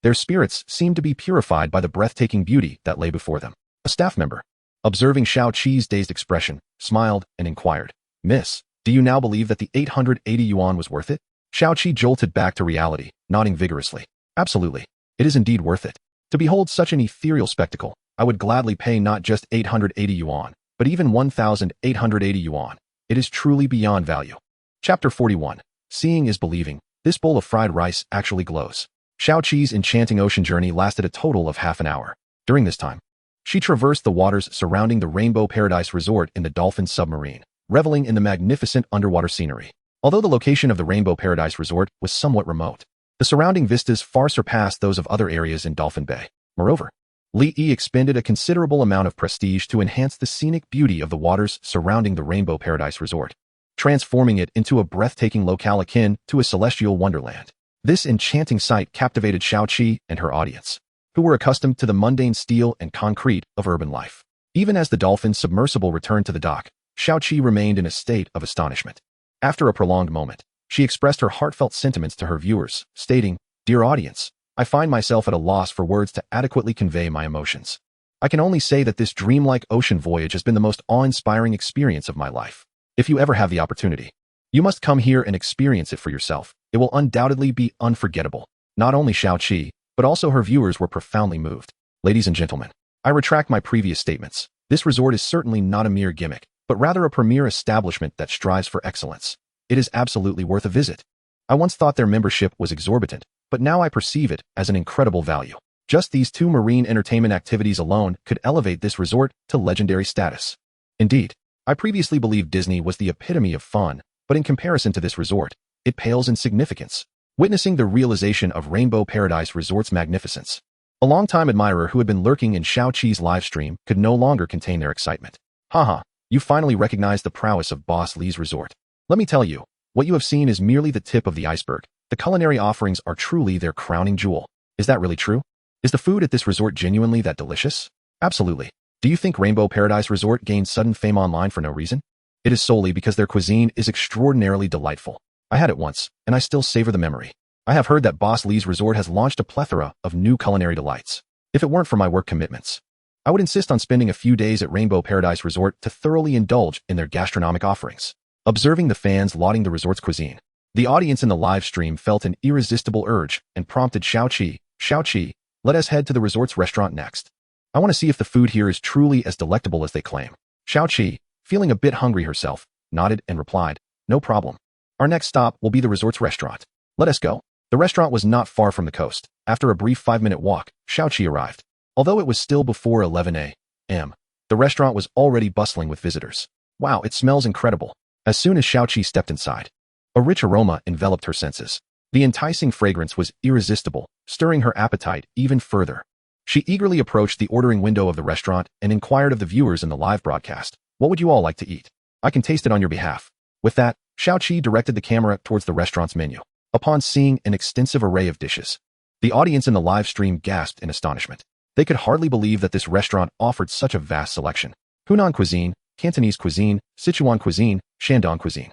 Their spirits seemed to be purified by the breathtaking beauty that lay before them. A staff member, observing Xiaoqi's dazed expression, smiled and inquired, "Miss, do you now believe that the 880 yuan was worth it?" Xiaoqi jolted back to reality, nodding vigorously. "Absolutely. It is indeed worth it. To behold such an ethereal spectacle, I would gladly pay not just 880 yuan, but even 1,880 yuan. It is truly beyond value." Chapter 41. Seeing is believing. This bowl of fried rice actually glows. Xiaoqi's enchanting ocean journey lasted a total of half an hour. During this time, she traversed the waters surrounding the Rainbow Paradise Resort in the Dolphin submarine, reveling in the magnificent underwater scenery. Although the location of the Rainbow Paradise Resort was somewhat remote, the surrounding vistas far surpassed those of other areas in Dolphin Bay. Moreover, Li Yi expended a considerable amount of prestige to enhance the scenic beauty of the waters surrounding the Rainbow Paradise Resort, transforming it into a breathtaking locale akin to a celestial wonderland. This enchanting sight captivated Xiaoqi and her audience, who were accustomed to the mundane steel and concrete of urban life. Even as the dolphin submersible returned to the dock, Xiaoqi remained in a state of astonishment. After a prolonged moment, she expressed her heartfelt sentiments to her viewers, stating, "Dear audience, I find myself at a loss for words to adequately convey my emotions. I can only say that this dreamlike ocean voyage has been the most awe-inspiring experience of my life. If you ever have the opportunity, you must come here and experience it for yourself. It will undoubtedly be unforgettable. Not only Xiaoqi, but also her viewers were profoundly moved. Ladies and gentlemen, I retract my previous statements. This resort is certainly not a mere gimmick, but rather a premier establishment that strives for excellence. It is absolutely worth a visit. I once thought their membership was exorbitant, but now I perceive it as an incredible value. Just these two marine entertainment activities alone could elevate this resort to legendary status. Indeed, I previously believed Disney was the epitome of fun, but in comparison to this resort, it pales in significance. Witnessing the realization of Rainbow Paradise Resort's magnificence, a longtime admirer who had been lurking in Xiaoqi's livestream could no longer contain their excitement. Haha, you finally recognized the prowess of Boss Lee's resort. Let me tell you, what you have seen is merely the tip of the iceberg. The culinary offerings are truly their crowning jewel. Is that really true? Is the food at this resort genuinely that delicious? Absolutely. Do you think Rainbow Paradise Resort gained sudden fame online for no reason? It is solely because their cuisine is extraordinarily delightful. I had it once, and I still savor the memory. I have heard that Boss Lee's Resort has launched a plethora of new culinary delights. If it weren't for my work commitments, I would insist on spending a few days at Rainbow Paradise Resort to thoroughly indulge in their gastronomic offerings. Observing the fans lauding the resort's cuisine, the audience in the live stream felt an irresistible urge and prompted Xiaoqi, let us head to the resort's restaurant next. I want to see if the food here is truly as delectable as they claim. Xiaoqi, feeling a bit hungry herself, nodded and replied, no problem. Our next stop will be the resort's restaurant. Let us go. The restaurant was not far from the coast. After a brief 5-minute walk, Xiaoqi arrived. Although it was still before 11 a.m., the restaurant was already bustling with visitors. Wow, it smells incredible. As soon as Xiaoqi stepped inside, a rich aroma enveloped her senses. The enticing fragrance was irresistible, stirring her appetite even further. She eagerly approached the ordering window of the restaurant and inquired of the viewers in the live broadcast, what would you all like to eat? I can taste it on your behalf. With that, Xiaoqi directed the camera towards the restaurant's menu. Upon seeing an extensive array of dishes, the audience in the live stream gasped in astonishment. They could hardly believe that this restaurant offered such a vast selection. Hunan cuisine, Cantonese cuisine, Sichuan cuisine, Shandong cuisine.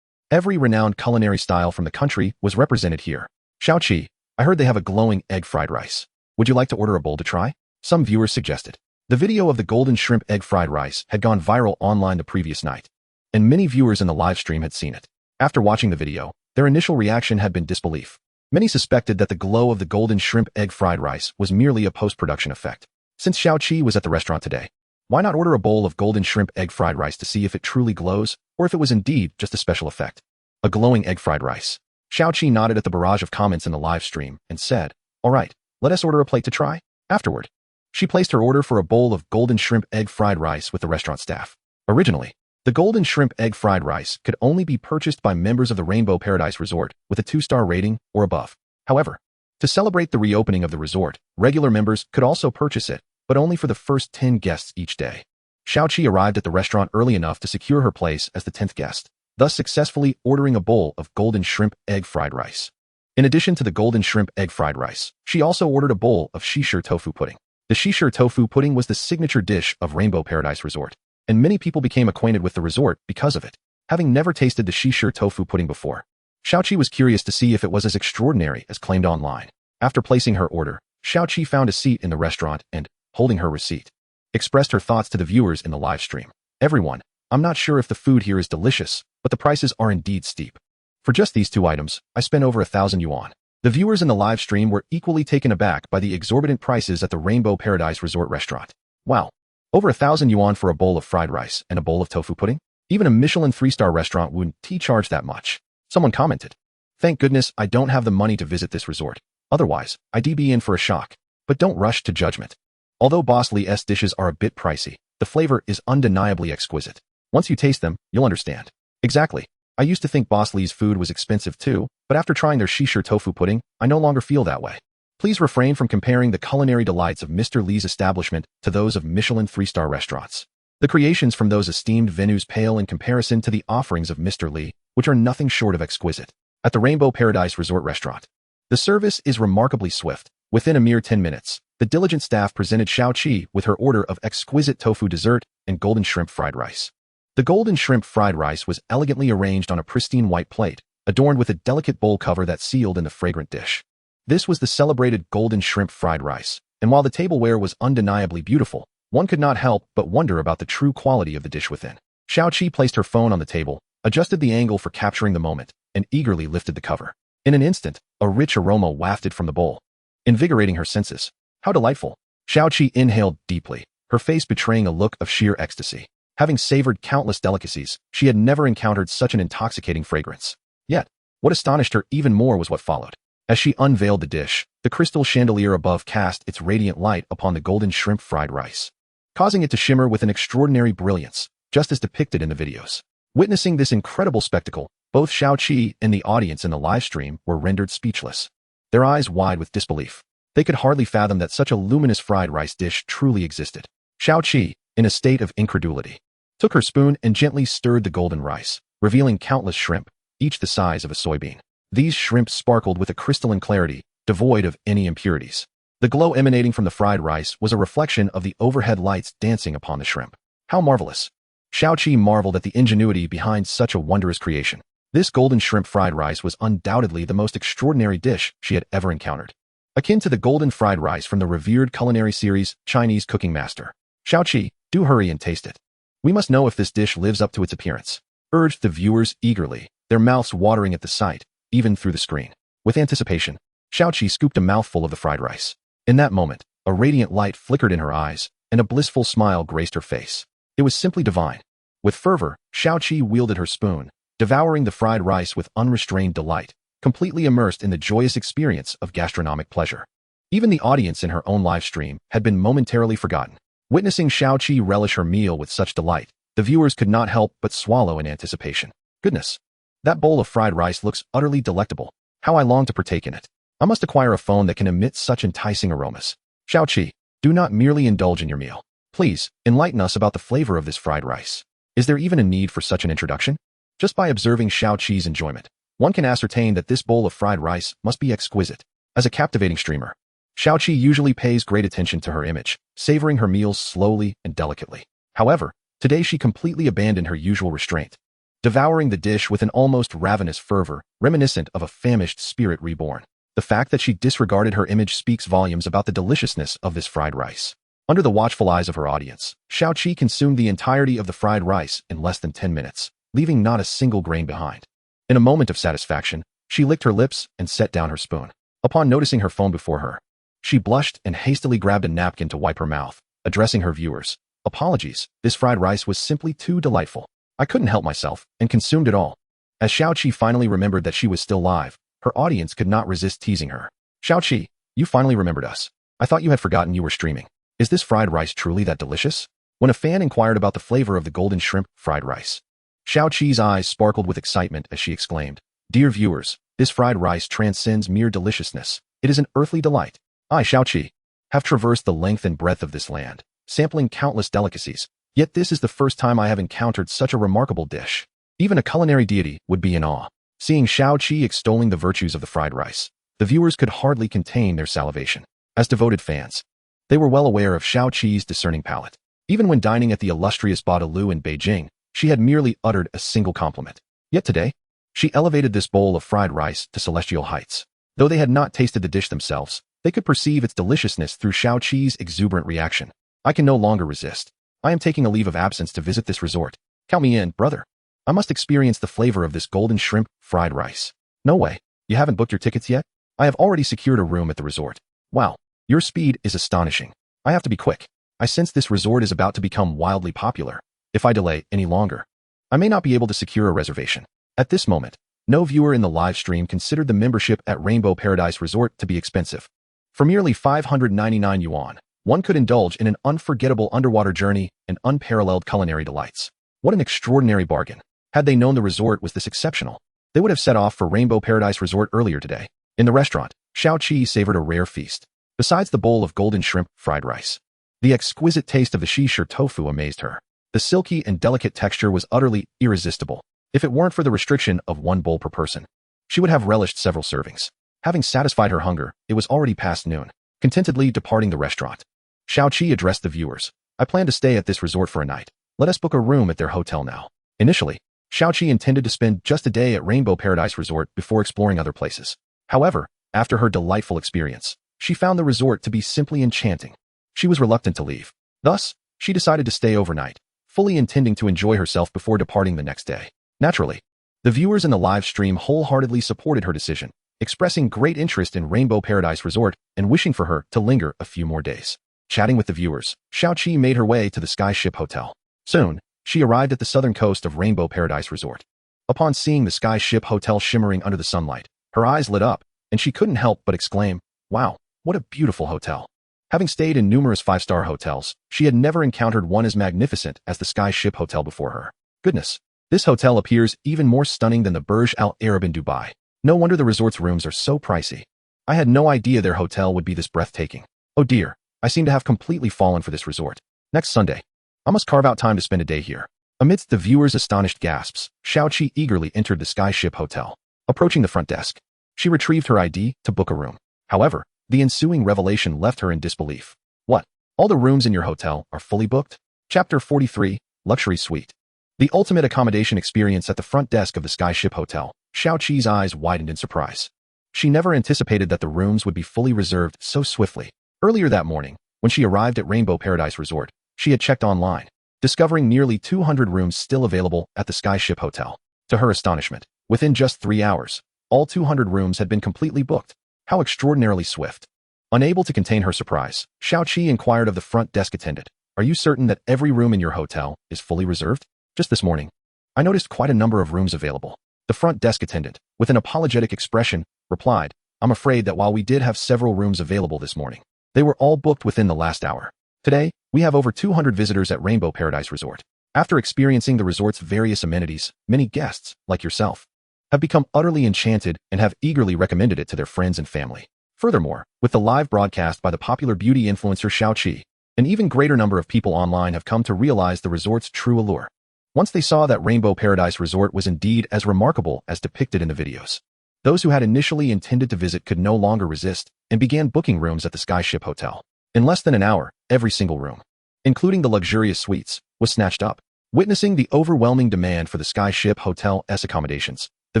Every renowned culinary style from the country was represented here. Xiaoqi, I heard they have a glowing egg fried rice. Would you like to order a bowl to try? Some viewers suggested. The video of the golden shrimp egg fried rice had gone viral online the previous night, and many viewers in the live stream had seen it. After watching the video, their initial reaction had been disbelief. Many suspected that the glow of the golden shrimp egg fried rice was merely a post-production effect. Since Xiaoqi was at the restaurant today, why not order a bowl of golden shrimp egg fried rice to see if it truly glows, or if it was indeed just a special effect? A glowing egg fried rice. Xiaoqi nodded at the barrage of comments in the live stream and said, all right, let us order a plate to try. Afterward, she placed her order for a bowl of golden shrimp egg fried rice with the restaurant staff. Originally, the golden shrimp egg fried rice could only be purchased by members of the Rainbow Paradise Resort with a 2-star rating or above. However, to celebrate the reopening of the resort, regular members could also purchase it, but only for the first 10 guests each day. Xiaoqi arrived at the restaurant early enough to secure her place as the 10th guest, thus successfully ordering a bowl of golden shrimp egg fried rice. In addition to the golden shrimp egg fried rice, she also ordered a bowl of shishir tofu pudding. The shishir tofu pudding was the signature dish of Rainbow Paradise Resort, and many people became acquainted with the resort because of it. Having never tasted the shishir tofu pudding before, Xiaoqi was curious to see if it was as extraordinary as claimed online. After placing her order, Xiaoqi found a seat in the restaurant and, holding her receipt, expressed her thoughts to the viewers in the live stream. Everyone, I'm not sure if the food here is delicious, but the prices are indeed steep. For just these 2 items, I spent over 1,000 yuan. The viewers in the live stream were equally taken aback by the exorbitant prices at the Rainbow Paradise Resort restaurant. Wow, over 1,000 yuan for a bowl of fried rice and a bowl of tofu pudding? Even a Michelin 3-star restaurant wouldn't charge that much. Someone commented, thank goodness I don't have the money to visit this resort. Otherwise, I'd be in for a shock. But don't rush to judgment. Although Boss Lee's dishes are a bit pricey, the flavor is undeniably exquisite. Once you taste them, you'll understand. Exactly. I used to think Boss Lee's food was expensive too, but after trying their shishir tofu pudding, I no longer feel that way. Please refrain from comparing the culinary delights of Mr. Lee's establishment to those of Michelin 3-star restaurants. The creations from those esteemed venues pale in comparison to the offerings of Mr. Lee, which are nothing short of exquisite. At the Rainbow Paradise Resort restaurant, the service is remarkably swift. Within a mere 10 minutes, the diligent staff presented Xiaoqi with her order of exquisite tofu dessert and golden shrimp fried rice. The golden shrimp fried rice was elegantly arranged on a pristine white plate, adorned with a delicate bowl cover that sealed in the fragrant dish. This was the celebrated golden shrimp fried rice, And while the tableware was undeniably beautiful, one could not help but wonder about the true quality of the dish within. Xiaoqi placed her phone on the table, adjusted the angle for capturing the moment, and eagerly lifted the cover. In an instant, a rich aroma wafted from the bowl, invigorating her senses. How delightful! Xiaoqi inhaled deeply, her face betraying a look of sheer ecstasy. Having savored countless delicacies, she had never encountered such an intoxicating fragrance. Yet, what astonished her even more was what followed. As she unveiled the dish, the crystal chandelier above cast its radiant light upon the golden shrimp fried rice, causing it to shimmer with an extraordinary brilliance, just as depicted in the videos. Witnessing this incredible spectacle, both Xiaoqi and the audience in the live stream were rendered speechless, their eyes wide with disbelief. They could hardly fathom that such a luminous fried rice dish truly existed. Xiaoqi, in a state of incredulity, took her spoon and gently stirred the golden rice, revealing countless shrimp, each the size of a soybean. These shrimp sparkled with a crystalline clarity, devoid of any impurities. The glow emanating from the fried rice was a reflection of the overhead lights dancing upon the shrimp. How marvelous! Xiaoqi marveled at the ingenuity behind such a wondrous creation. This golden shrimp fried rice was undoubtedly the most extraordinary dish she had ever encountered. Akin to the golden fried rice from the revered culinary series Chinese Cooking Master. Xiaoqi, do hurry and taste it. We must know if this dish lives up to its appearance, urged the viewers eagerly, their mouths watering at the sight, even through the screen. With anticipation, Xiaoqi scooped a mouthful of the fried rice. In that moment, a radiant light flickered in her eyes, and a blissful smile graced her face. It was simply divine. With fervor, Xiaoqi wielded her spoon, devouring the fried rice with unrestrained delight, completely immersed in the joyous experience of gastronomic pleasure. Even the audience in her own live stream had been momentarily forgotten. Witnessing Xiaoqi relish her meal with such delight, the viewers could not help but swallow in anticipation. Goodness! That bowl of fried rice looks utterly delectable. How I long to partake in it. I must acquire a phone that can emit such enticing aromas. Xiaoqi, do not merely indulge in your meal. Please, enlighten us about the flavor of this fried rice. Is there even a need for such an introduction? Just by observing Xiaoqi's enjoyment, one can ascertain that this bowl of fried rice must be exquisite. As a captivating streamer, Xiaoqi usually pays great attention to her image, savoring her meals slowly and delicately. However, today she completely abandoned her usual restraint, devouring the dish with an almost ravenous fervor, reminiscent of a famished spirit reborn. The fact that she disregarded her image speaks volumes about the deliciousness of this fried rice. Under the watchful eyes of her audience, Xiaoqi consumed the entirety of the fried rice in less than 10 minutes, leaving not a single grain behind. In a moment of satisfaction, she licked her lips and set down her spoon. Upon noticing her phone before her, she blushed and hastily grabbed a napkin to wipe her mouth, addressing her viewers. Apologies, this fried rice was simply too delightful. I couldn't help myself and consumed it all. As Xiaoqi finally remembered that she was still live, her audience could not resist teasing her. Xiaoqi, you finally remembered us. I thought you had forgotten you were streaming. Is this fried rice truly that delicious? When a fan inquired about the flavor of the golden shrimp fried rice, Xiaoqi's eyes sparkled with excitement as she exclaimed, Dear viewers, this fried rice transcends mere deliciousness. It is an earthly delight. I, Xiaoqi, have traversed the length and breadth of this land, sampling countless delicacies, yet this is the first time I have encountered such a remarkable dish. Even a culinary deity would be in awe. Seeing Xiaoqi extolling the virtues of the fried rice, the viewers could hardly contain their salivation. As devoted fans, they were well aware of Xiaoqi's discerning palate. Even when dining at the illustrious Badalu in Beijing, she had merely uttered a single compliment. Yet today, she elevated this bowl of fried rice to celestial heights. Though they had not tasted the dish themselves, they could perceive its deliciousness through Xiaoqi's exuberant reaction. I can no longer resist. I am taking a leave of absence to visit this resort. Count me in, brother. I must experience the flavor of this golden shrimp fried rice. No way. You haven't booked your tickets yet? I have already secured a room at the resort. Wow. Your speed is astonishing. I have to be quick. I sense this resort is about to become wildly popular. If I delay any longer, I may not be able to secure a reservation. At this moment, no viewer in the live stream considered the membership at Rainbow Paradise Resort to be expensive. For merely 599 yuan, one could indulge in an unforgettable underwater journey and unparalleled culinary delights. What an extraordinary bargain. Had they known the resort was this exceptional, they would have set off for Rainbow Paradise Resort earlier today. In the restaurant, Xiaoqi savored a rare feast. Besides the bowl of golden shrimp fried rice, the exquisite taste of the Shishir tofu amazed her. The silky and delicate texture was utterly irresistible. If it weren't for the restriction of one bowl per person, she would have relished several servings. Having satisfied her hunger, it was already past noon. Contentedly departing the restaurant, Xiaoqi addressed the viewers. I plan to stay at this resort for a night. Let us book a room at their hotel now. Initially, Xiaoqi intended to spend just a day at Rainbow Paradise Resort before exploring other places. However, after her delightful experience, she found the resort to be simply enchanting. She was reluctant to leave. Thus, she decided to stay overnight, fully intending to enjoy herself before departing the next day. Naturally, the viewers in the live stream wholeheartedly supported her decision, expressing great interest in Rainbow Paradise Resort and wishing for her to linger a few more days. Chatting with the viewers, Xiaoqi made her way to the Skyship Hotel. Soon, she arrived at the southern coast of Rainbow Paradise Resort. Upon seeing the Skyship Hotel shimmering under the sunlight, her eyes lit up, and she couldn't help but exclaim, "Wow, what a beautiful hotel." Having stayed in numerous five-star hotels, she had never encountered one as magnificent as the Skyship Hotel before her. Goodness, this hotel appears even more stunning than the Burj Al Arab in Dubai. No wonder the resort's rooms are so pricey. I had no idea their hotel would be this breathtaking. Oh dear, I seem to have completely fallen for this resort. Next Sunday, I must carve out time to spend a day here. Amidst the viewers' astonished gasps, Xiaoqi eagerly entered the Skyship Hotel. Approaching the front desk, she retrieved her ID to book a room. However, the ensuing revelation left her in disbelief. What? All the rooms in your hotel are fully booked? Chapter 43, Luxury Suite. The ultimate accommodation experience at the front desk of the Skyship Hotel. Xiaoqi's eyes widened in surprise. She never anticipated that the rooms would be fully reserved so swiftly. Earlier that morning, when she arrived at Rainbow Paradise Resort, she had checked online, discovering nearly 200 rooms still available at the Skyship Hotel. To her astonishment, within just 3 hours, all 200 rooms had been completely booked. How extraordinarily swift. Unable to contain her surprise, Xiaoqi inquired of the front desk attendant, "Are you certain that every room in your hotel is fully reserved? Just this morning, I noticed quite a number of rooms available." The front desk attendant, with an apologetic expression, replied, "I'm afraid that while we did have several rooms available this morning, they were all booked within the last hour. Today, we have over 200 visitors at Rainbow Paradise Resort. After experiencing the resort's various amenities, many guests, like yourself, have become utterly enchanted and have eagerly recommended it to their friends and family. Furthermore, with the live broadcast by the popular beauty influencer Xiaoqi, an even greater number of people online have come to realize the resort's true allure. Once they saw that Rainbow Paradise Resort was indeed as remarkable as depicted in the videos, those who had initially intended to visit could no longer resist and began booking rooms at the Skyship Hotel. In less than an hour, every single room, including the luxurious suites, was snatched up. Witnessing the overwhelming demand for the Skyship Hotel's accommodations, the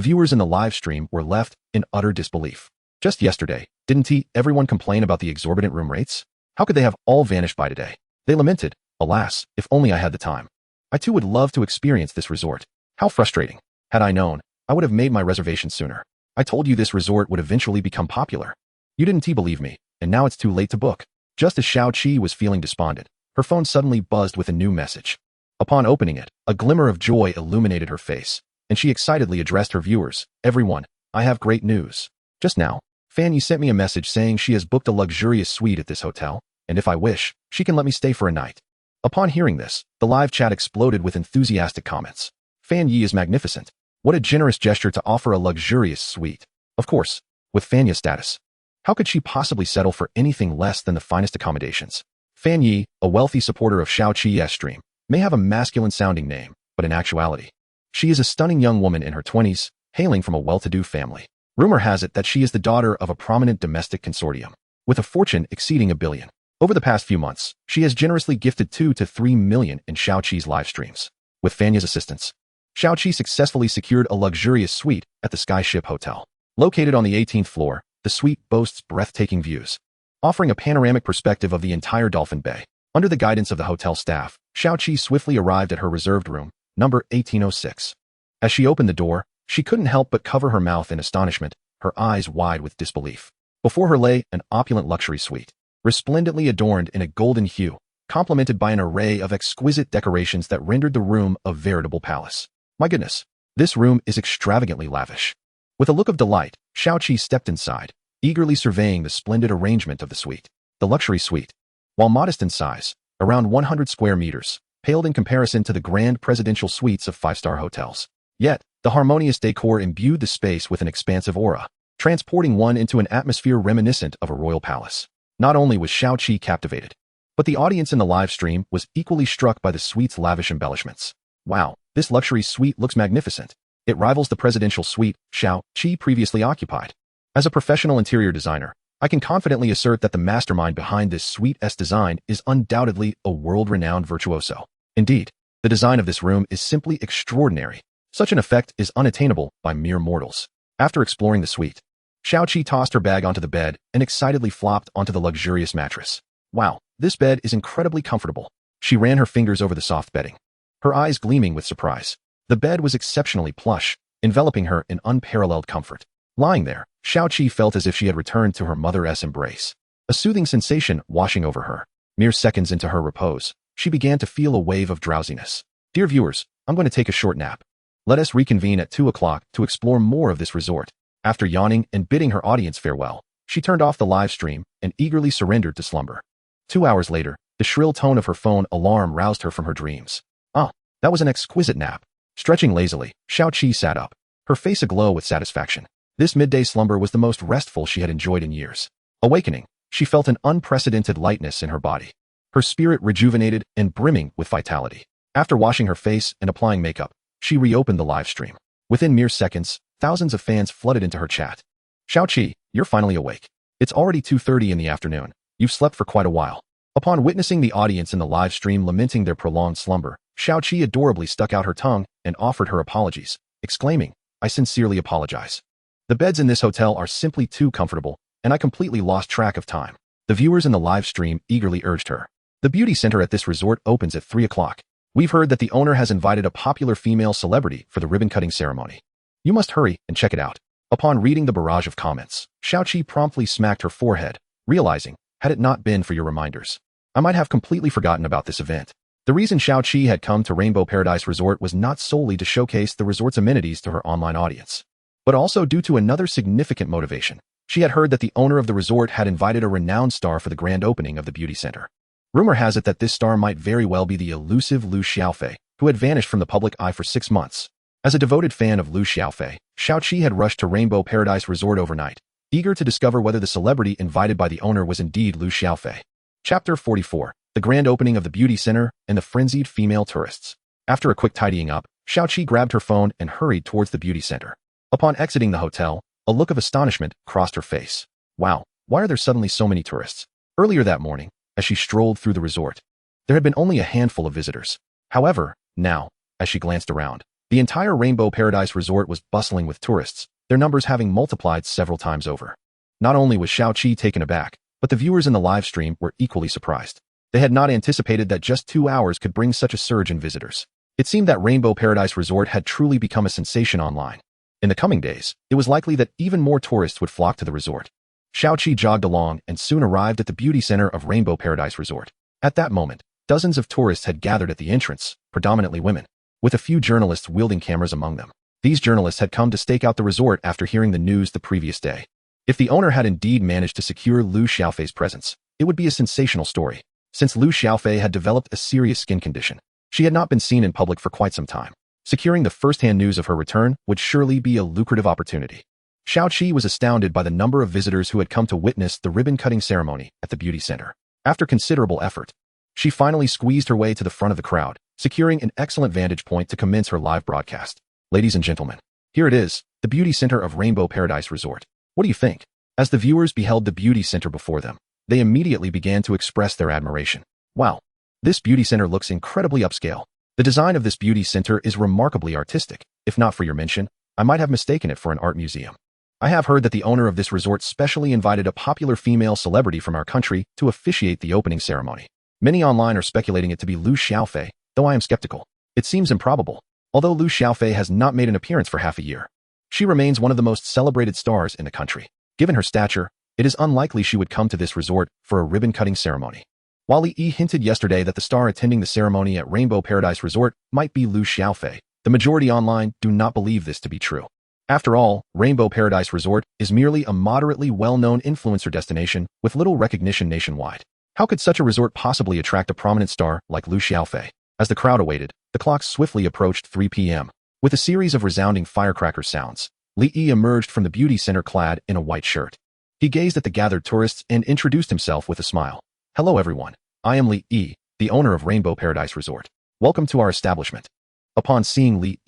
viewers in the live stream were left in utter disbelief. Just yesterday, didn't everyone complain about the exorbitant room rates? How could they have all vanished by today? They lamented, "Alas, if only I had the time. I too would love to experience this resort. How frustrating. Had I known, I would have made my reservation sooner. I told you this resort would eventually become popular. You didn't believe me, and now it's too late to book." Just as Xiaoqi was feeling despondent, her phone suddenly buzzed with a new message. Upon opening it, a glimmer of joy illuminated her face, and she excitedly addressed her viewers, "Everyone, I have great news. Just now, Fanny sent me a message saying she has booked a luxurious suite at this hotel, and if I wish, she can let me stay for a night." Upon hearing this, the live chat exploded with enthusiastic comments. "Fan Yi is magnificent. What a generous gesture to offer a luxurious suite. Of course, with Fanya's status, how could she possibly settle for anything less than the finest accommodations?" Fan Yi, a wealthy supporter of Xiaoqi's stream, may have a masculine-sounding name, but in actuality, she is a stunning young woman in her 20s, hailing from a well-to-do family. Rumor has it that she is the daughter of a prominent domestic consortium, with a fortune exceeding $1 billion. Over the past few months, she has generously gifted 2 to 3 million in Xiaoqi's live streams. With Fanya's assistance, Xiaoqi successfully secured a luxurious suite at the Skyship Hotel. Located on the 18th floor, the suite boasts breathtaking views, offering a panoramic perspective of the entire Dolphin Bay. Under the guidance of the hotel staff, Xiaoqi swiftly arrived at her reserved room, number 1806. As she opened the door, she couldn't help but cover her mouth in astonishment, her eyes wide with disbelief. Before her lay an opulent luxury suite, resplendently adorned in a golden hue, complemented by an array of exquisite decorations that rendered the room a veritable palace. My goodness, this room is extravagantly lavish. With a look of delight, Xiaoqi stepped inside, eagerly surveying the splendid arrangement of the suite. The luxury suite, while modest in size, around 100 square meters, paled in comparison to the grand presidential suites of five-star hotels. Yet, the harmonious decor imbued the space with an expansive aura, transporting one into an atmosphere reminiscent of a royal palace. Not only was Xiaoqi captivated, but the audience in the live stream was equally struck by the suite's lavish embellishments. Wow, this luxury suite looks magnificent. It rivals the presidential suite Xiaoqi previously occupied. As a professional interior designer, I can confidently assert that the mastermind behind this suite's design is undoubtedly a world-renowned virtuoso. Indeed, the design of this room is simply extraordinary. Such an effect is unattainable by mere mortals. After exploring the suite, Xiaoqi tossed her bag onto the bed and excitedly flopped onto the luxurious mattress. Wow, this bed is incredibly comfortable. She ran her fingers over the soft bedding, her eyes gleaming with surprise. The bed was exceptionally plush, enveloping her in unparalleled comfort. Lying there, Xiaoqi felt as if she had returned to her mother's embrace. A soothing sensation washing over her. Mere seconds into her repose, she began to feel a wave of drowsiness. Dear viewers, I'm going to take a short nap. Let us reconvene at 2 o'clock to explore more of this resort. After yawning and bidding her audience farewell, she turned off the live stream and eagerly surrendered to slumber. 2 hours later, the shrill tone of her phone alarm roused her from her dreams. Ah, that was an exquisite nap. Stretching lazily, Xiaoqi sat up, her face aglow with satisfaction. This midday slumber was the most restful she had enjoyed in years. Awakening, she felt an unprecedented lightness in her body, her spirit rejuvenated and brimming with vitality. After washing her face and applying makeup, she reopened the live stream. Within mere seconds, thousands of fans flooded into her chat. Xiaoqi, you're finally awake. It's already 2:30 in the afternoon. You've slept for quite a while. Upon witnessing the audience in the live stream lamenting their prolonged slumber, Xiaoqi adorably stuck out her tongue and offered her apologies, exclaiming, I sincerely apologize. The beds in this hotel are simply too comfortable, and I completely lost track of time. The viewers in the live stream eagerly urged her. The beauty center at this resort opens at 3 o'clock. We've heard that the owner has invited a popular female celebrity for the ribbon-cutting ceremony. You must hurry and check it out. Upon reading the barrage of comments, Xiaoqi promptly smacked her forehead, realizing, had it not been for your reminders, I might have completely forgotten about this event. The reason Xiaoqi had come to Rainbow Paradise Resort was not solely to showcase the resort's amenities to her online audience, but also due to another significant motivation. She had heard that the owner of the resort had invited a renowned star for the grand opening of the beauty center. Rumor has it that this star might very well be the elusive Liu Xiaofei, who had vanished from the public eye for 6 months. As a devoted fan of Liu Xiaofei, Xiaoqi had rushed to Rainbow Paradise Resort overnight, eager to discover whether the celebrity invited by the owner was indeed Liu Xiaofei. Chapter 44. The grand opening of the beauty center and the frenzied female tourists. After a quick tidying up, Xiaoqi grabbed her phone and hurried towards the beauty center. Upon exiting the hotel, a look of astonishment crossed her face. Wow, why are there suddenly so many tourists? Earlier that morning, as she strolled through the resort, there had been only a handful of visitors. However, now, as she glanced around, the entire Rainbow Paradise Resort was bustling with tourists, their numbers having multiplied several times over. Not only was Xiaoqi taken aback, but the viewers in the live stream were equally surprised. They had not anticipated that just 2 hours could bring such a surge in visitors. It seemed that Rainbow Paradise Resort had truly become a sensation online. In the coming days, it was likely that even more tourists would flock to the resort. Xiaoqi jogged along and soon arrived at the beauty center of Rainbow Paradise Resort. At that moment, dozens of tourists had gathered at the entrance, predominantly women, with a few journalists wielding cameras among them. These journalists had come to stake out the resort after hearing the news the previous day. If the owner had indeed managed to secure Liu Xiaofei's presence, it would be a sensational story. Since Liu Xiaofei had developed a serious skin condition, she had not been seen in public for quite some time. Securing the first-hand news of her return would surely be a lucrative opportunity. Xiaoqi was astounded by the number of visitors who had come to witness the ribbon-cutting ceremony at the beauty center. After considerable effort, she finally squeezed her way to the front of the crowd, securing an excellent vantage point to commence her live broadcast. Ladies and gentlemen, here it is, the beauty center of Rainbow Paradise Resort. What do you think? As the viewers beheld the beauty center before them, they immediately began to express their admiration. Wow, this beauty center looks incredibly upscale. The design of this beauty center is remarkably artistic. If not for your mention, I might have mistaken it for an art museum. I have heard that the owner of this resort specially invited a popular female celebrity from our country to officiate the opening ceremony. Many online are speculating it to be Liu Xiaofei, though I am skeptical. It seems improbable. Although Liu Xiaofei has not made an appearance for half a year, she remains one of the most celebrated stars in the country. Given her stature, it is unlikely she would come to this resort for a ribbon-cutting ceremony. While Li hinted yesterday that the star attending the ceremony at Rainbow Paradise Resort might be Liu Xiaofei, the majority online do not believe this to be true. After all, Rainbow Paradise Resort is merely a moderately well-known influencer destination with little recognition nationwide. How could such a resort possibly attract a prominent star like Liu Xiaofei? As the crowd awaited, the clock swiftly approached 3 p.m. With a series of resounding firecracker sounds, Li emerged from the beauty center clad in a white shirt. He gazed at the gathered tourists and introduced himself with a smile. Hello everyone, I am Li, the owner of Rainbow Paradise Resort. Welcome to our establishment. Upon seeing Li,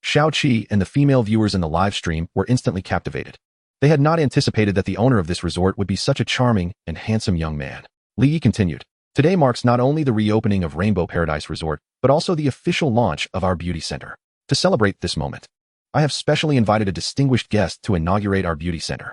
Xiaoqi and the female viewers in the live stream were instantly captivated. They had not anticipated that the owner of this resort would be such a charming and handsome young man. Li continued. Today marks not only the reopening of Rainbow Paradise Resort, but also the official launch of our beauty center. To celebrate this moment, I have specially invited a distinguished guest to inaugurate our beauty center.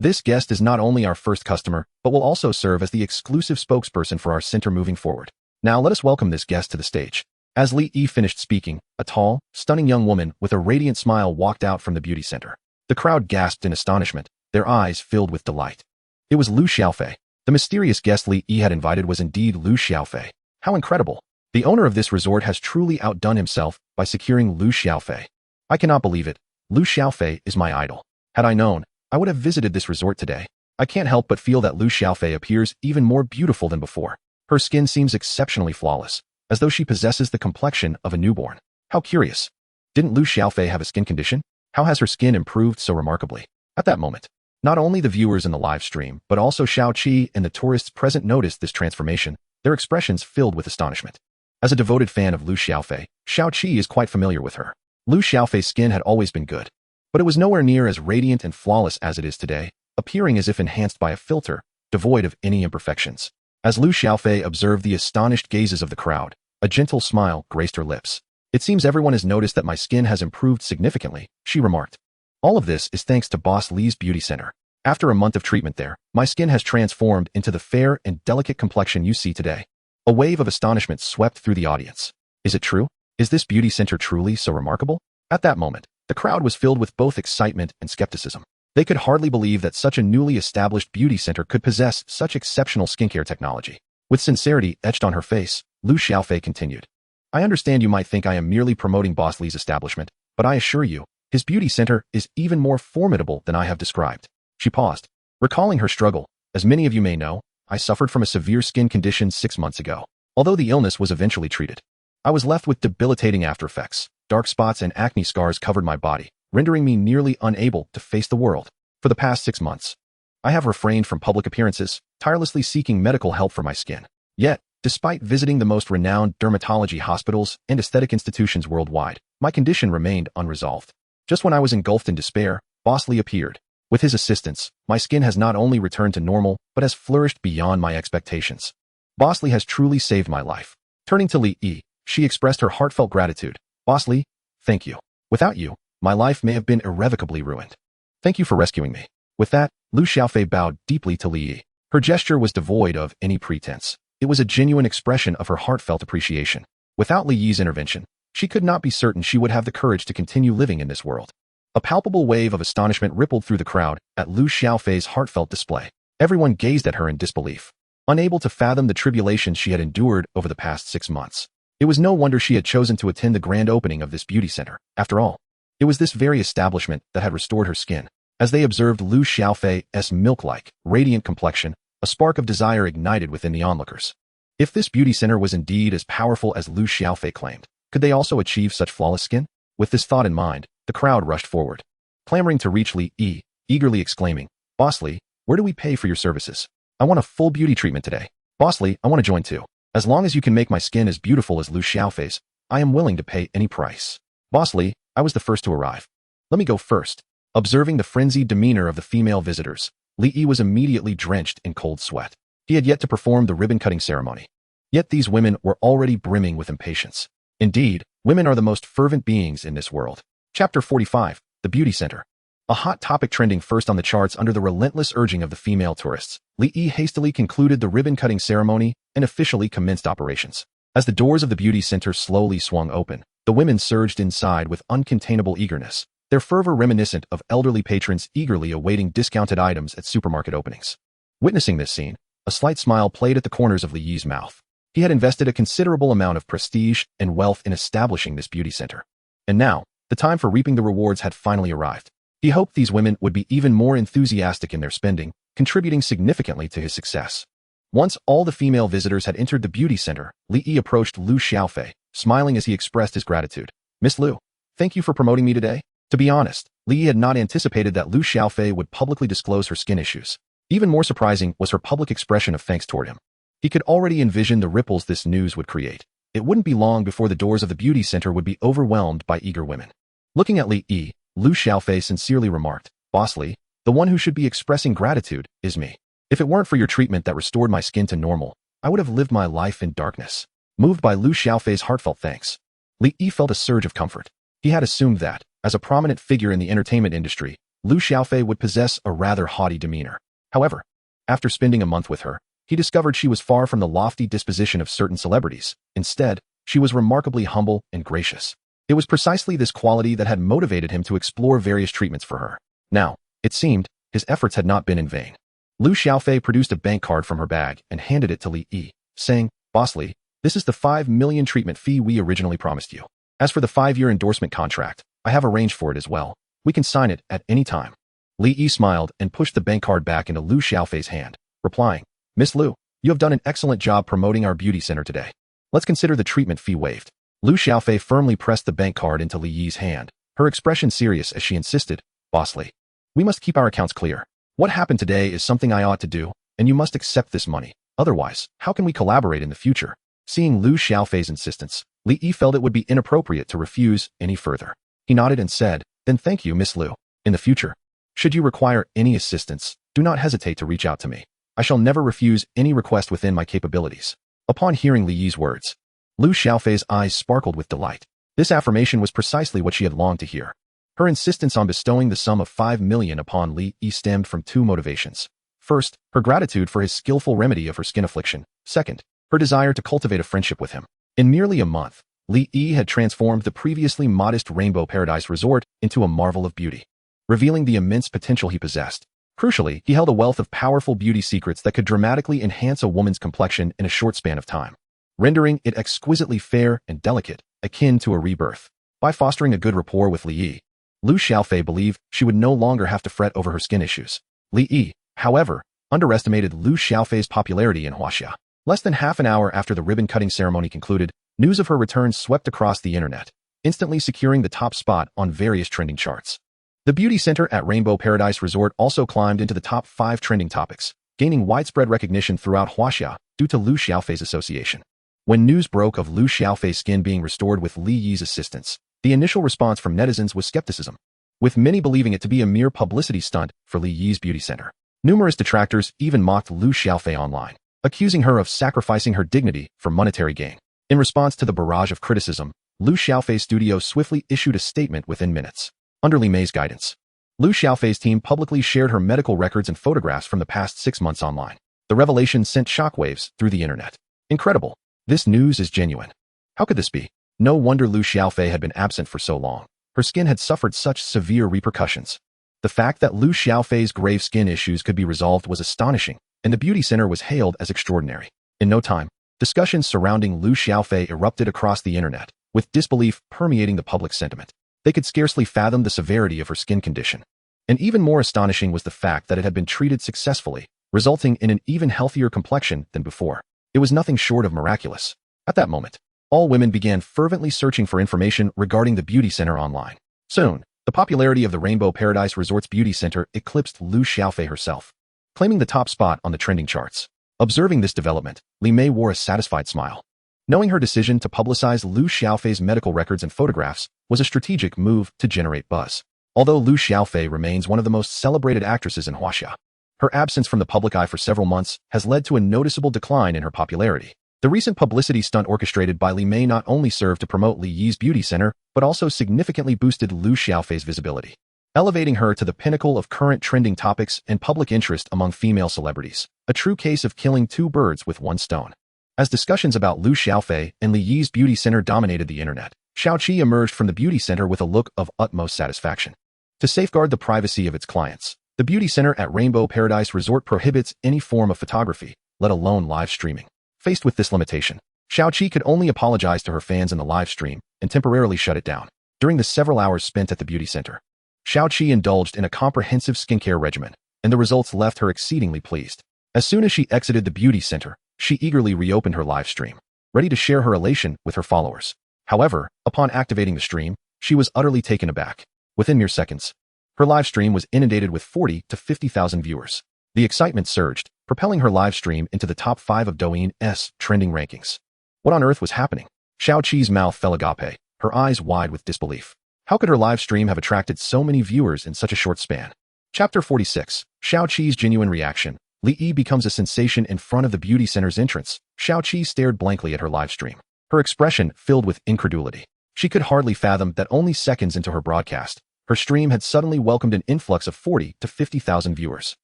This guest is not only our first customer, but will also serve as the exclusive spokesperson for our center moving forward. Now let us welcome this guest to the stage. As Li Yi finished speaking, a tall, stunning young woman with a radiant smile walked out from the beauty center. The crowd gasped in astonishment, their eyes filled with delight. It was Lu Xiaofei. The mysterious guest Li Yi had invited was indeed Lu Xiaofei. How incredible! The owner of this resort has truly outdone himself by securing Lu Xiaofei. I cannot believe it. Lu Xiaofei is my idol. Had I known, I would have visited this resort today. I can't help but feel that Lu Xiaofei appears even more beautiful than before. Her skin seems exceptionally flawless, as though she possesses the complexion of a newborn. How curious. Didn't Lu Xiaofei have a skin condition? How has her skin improved so remarkably? At that moment, not only the viewers in the live stream, but also Xiao Qi and the tourists present noticed this transformation, their expressions filled with astonishment. As a devoted fan of Lu Xiaofei, Xiao Qi is quite familiar with her. Lu Xiaofei's skin had always been good, but it was nowhere near as radiant and flawless as it is today, appearing as if enhanced by a filter, devoid of any imperfections. As Lu Xiaofei observed the astonished gazes of the crowd, a gentle smile graced her lips. It seems everyone has noticed that my skin has improved significantly, she remarked. All of this is thanks to Boss Li's beauty center. After a month of treatment there, my skin has transformed into the fair and delicate complexion you see today. A wave of astonishment swept through the audience. Is it true? Is this beauty center truly so remarkable? At that moment, the crowd was filled with both excitement and skepticism. They could hardly believe that such a newly established beauty center could possess such exceptional skincare technology. With sincerity etched on her face, Lu Xiaofei continued. I understand you might think I am merely promoting Boss Li's establishment, but I assure you, his beauty center is even more formidable than I have described. She paused, recalling her struggle. As many of you may know, I suffered from a severe skin condition 6 months ago. Although the illness was eventually treated, I was left with debilitating aftereffects. Dark spots and acne scars covered my body, rendering me nearly unable to face the world. For the past 6 months, I have refrained from public appearances, tirelessly seeking medical help for my skin. Yet, despite visiting the most renowned dermatology hospitals and aesthetic institutions worldwide, my condition remained unresolved. Just when I was engulfed in despair, Boss Li appeared. With his assistance, my skin has not only returned to normal, but has flourished beyond my expectations. Boss Li has truly saved my life. Turning to Li Yi, she expressed her heartfelt gratitude. Boss Li, thank you. Without you, my life may have been irrevocably ruined. Thank you for rescuing me. With that, Lu Xiaofei bowed deeply to Li Yi. Her gesture was devoid of any pretense. It was a genuine expression of her heartfelt appreciation. Without Li Yi's intervention, she could not be certain she would have the courage to continue living in this world. A palpable wave of astonishment rippled through the crowd at Lu Xiaofei's heartfelt display. Everyone gazed at her in disbelief, unable to fathom the tribulations she had endured over the past 6 months. It was no wonder she had chosen to attend the grand opening of this beauty center. After all, it was this very establishment that had restored her skin. As they observed Lu Xiaofei's milk-like, radiant complexion, a spark of desire ignited within the onlookers. If this beauty center was indeed as powerful as Lu Xiaofei claimed, could they also achieve such flawless skin? With this thought in mind, the crowd rushed forward, clamoring to reach Li Yi, eagerly exclaiming, Boss Li, where do we pay for your services? I want a full beauty treatment today. Boss Li, I want to join too. As long as you can make my skin as beautiful as Lu Xiaofei's, I am willing to pay any price. Boss Li, I was the first to arrive. Let me go first. Observing the frenzied demeanor of the female visitors, Li Yi was immediately drenched in cold sweat. He had yet to perform the ribbon-cutting ceremony. Yet these women were already brimming with impatience. Indeed, women are the most fervent beings in this world. Chapter 45, The Beauty Center. A hot topic trending first on the charts under the relentless urging of the female tourists, Li Yi hastily concluded the ribbon-cutting ceremony and officially commenced operations. As the doors of the beauty center slowly swung open, the women surged inside with uncontainable eagerness, their fervor reminiscent of elderly patrons eagerly awaiting discounted items at supermarket openings. Witnessing this scene, a slight smile played at the corners of Li Yi's mouth. He had invested a considerable amount of prestige and wealth in establishing this beauty center. And now, the time for reaping the rewards had finally arrived. He hoped these women would be even more enthusiastic in their spending, contributing significantly to his success. Once all the female visitors had entered the beauty center, Li Yi approached Lu Xiaofei, smiling as he expressed his gratitude. Miss Lu, thank you for promoting me today. To be honest, Li Yi had not anticipated that Lu Xiaofei would publicly disclose her skin issues. Even more surprising was her public expression of thanks toward him. He could already envision the ripples this news would create. It wouldn't be long before the doors of the beauty center would be overwhelmed by eager women. Looking at Li Yi, Lu Xiaofei sincerely remarked, Boss Li, the one who should be expressing gratitude is me. If it weren't for your treatment that restored my skin to normal, I would have lived my life in darkness. Moved by Lu Xiaofei's heartfelt thanks, Li Yi felt a surge of comfort. He had assumed that, as a prominent figure in the entertainment industry, Lu Xiaofei would possess a rather haughty demeanor. However, after spending a month with her, he discovered she was far from the lofty disposition of certain celebrities. Instead, she was remarkably humble and gracious. It was precisely this quality that had motivated him to explore various treatments for her. Now, it seemed, his efforts had not been in vain. Lu Xiaofei produced a bank card from her bag and handed it to Li Yi, saying, "Boss Li, this is the 5 million treatment fee we originally promised you. As for the 5-year endorsement contract, I have arranged for it as well. We can sign it at any time." Li Yi smiled and pushed the bank card back into Lu Xiaofei's hand, replying, "Miss Lu, you have done an excellent job promoting our beauty center today. Let's consider the treatment fee waived." Lu Xiaofei firmly pressed the bank card into Li Yi's hand, her expression serious as she insisted, "Boss Li, we must keep our accounts clear. What happened today is something I ought to do, and you must accept this money. Otherwise, how can we collaborate in the future?" Seeing Lu Xiaofei's insistence, Li Yi felt it would be inappropriate to refuse any further. He nodded and said, "Then thank you, Miss Lu. In the future, should you require any assistance, do not hesitate to reach out to me. I shall never refuse any request within my capabilities." Upon hearing Li Yi's words, Lu Xiaofei's eyes sparkled with delight. This affirmation was precisely what she had longed to hear. Her insistence on bestowing the sum of 5 million upon Li Yi stemmed from 2 motivations. First, her gratitude for his skillful remedy of her skin affliction. Second, her desire to cultivate a friendship with him. In merely a month, Li Yi had transformed the previously modest Rainbow Paradise Resort into a marvel of beauty, revealing the immense potential he possessed. Crucially, he held a wealth of powerful beauty secrets that could dramatically enhance a woman's complexion in a short span of time, rendering it exquisitely fair and delicate, akin to a rebirth. By fostering a good rapport with Li Yi, Lu Xiaofei believed she would no longer have to fret over her skin issues. Li Yi, however, underestimated Lu Xiaofei's popularity in Huaxia. Less than half an hour after the ribbon-cutting ceremony concluded, news of her return swept across the internet, instantly securing the top spot on various trending charts. The beauty center at Rainbow Paradise Resort also climbed into the top 5 trending topics, gaining widespread recognition throughout Huaxia due to Lu Xiaofei's association. When news broke of Lu Xiaofei's skin being restored with Li Yi's assistance, the initial response from netizens was skepticism, with many believing it to be a mere publicity stunt for Li Yi's beauty center. Numerous detractors even mocked Lu Xiaofei online, accusing her of sacrificing her dignity for monetary gain. In response to the barrage of criticism, Lu Xiaofei's studio swiftly issued a statement within minutes. Under Li Mei's guidance, Lu Xiaofei's team publicly shared her medical records and photographs from the past 6 months online. The revelation sent shockwaves through the internet. "Incredible. This news is genuine. How could this be?" No wonder Lu Xiaofei had been absent for so long. Her skin had suffered such severe repercussions. The fact that Lu Xiaofei's grave skin issues could be resolved was astonishing, and the beauty center was hailed as extraordinary. In no time, discussions surrounding Lu Xiaofei erupted across the internet, with disbelief permeating the public sentiment. They could scarcely fathom the severity of her skin condition. And even more astonishing was the fact that it had been treated successfully, resulting in an even healthier complexion than before. It was nothing short of miraculous. At that moment, all women began fervently searching for information regarding the beauty center online. Soon, the popularity of the Rainbow Paradise Resort's beauty center eclipsed Lu Xiaofei herself, claiming the top spot on the trending charts. Observing this development, Li Mei wore a satisfied smile. Knowing her decision to publicize Lu Xiaofei's medical records and photographs was a strategic move to generate buzz. Although Lu Xiaofei remains one of the most celebrated actresses in Huaxia, her absence from the public eye for several months has led to a noticeable decline in her popularity. The recent publicity stunt orchestrated by Li Mei not only served to promote Li Yi's beauty center, but also significantly boosted Lu Xiaofei's visibility, elevating her to the pinnacle of current trending topics and public interest among female celebrities, a true case of killing 2 birds with 1 stone. As discussions about Lu Xiaofei and Li Yi's beauty center dominated the internet, Xiaoqi emerged from the beauty center with a look of utmost satisfaction. To safeguard the privacy of its clients, the beauty center at Rainbow Paradise Resort prohibits any form of photography, let alone live streaming. Faced with this limitation, Xiaoqi could only apologize to her fans in the live stream and temporarily shut it down. During the several hours spent at the beauty center, Xiaoqi indulged in a comprehensive skincare regimen, and the results left her exceedingly pleased. As soon as she exited the beauty center, she eagerly reopened her live stream, ready to share her elation with her followers. However, upon activating the stream, she was utterly taken aback. Within mere seconds, her live stream was inundated with 40 to 50,000 viewers. The excitement surged, propelling her live stream into the top 5 of Douyin's trending rankings. What on earth was happening? Xiaoqi's mouth fell agape, her eyes wide with disbelief. How could her live stream have attracted so many viewers in such a short span? Chapter 46. Xiaoqi's genuine reaction. Li Yi becomes a sensation in front of the beauty center's entrance. Xiaoqi stared blankly at her live stream, her expression filled with incredulity. She could hardly fathom that only seconds into her broadcast, her stream had suddenly welcomed an influx of 40 to 50,000 viewers.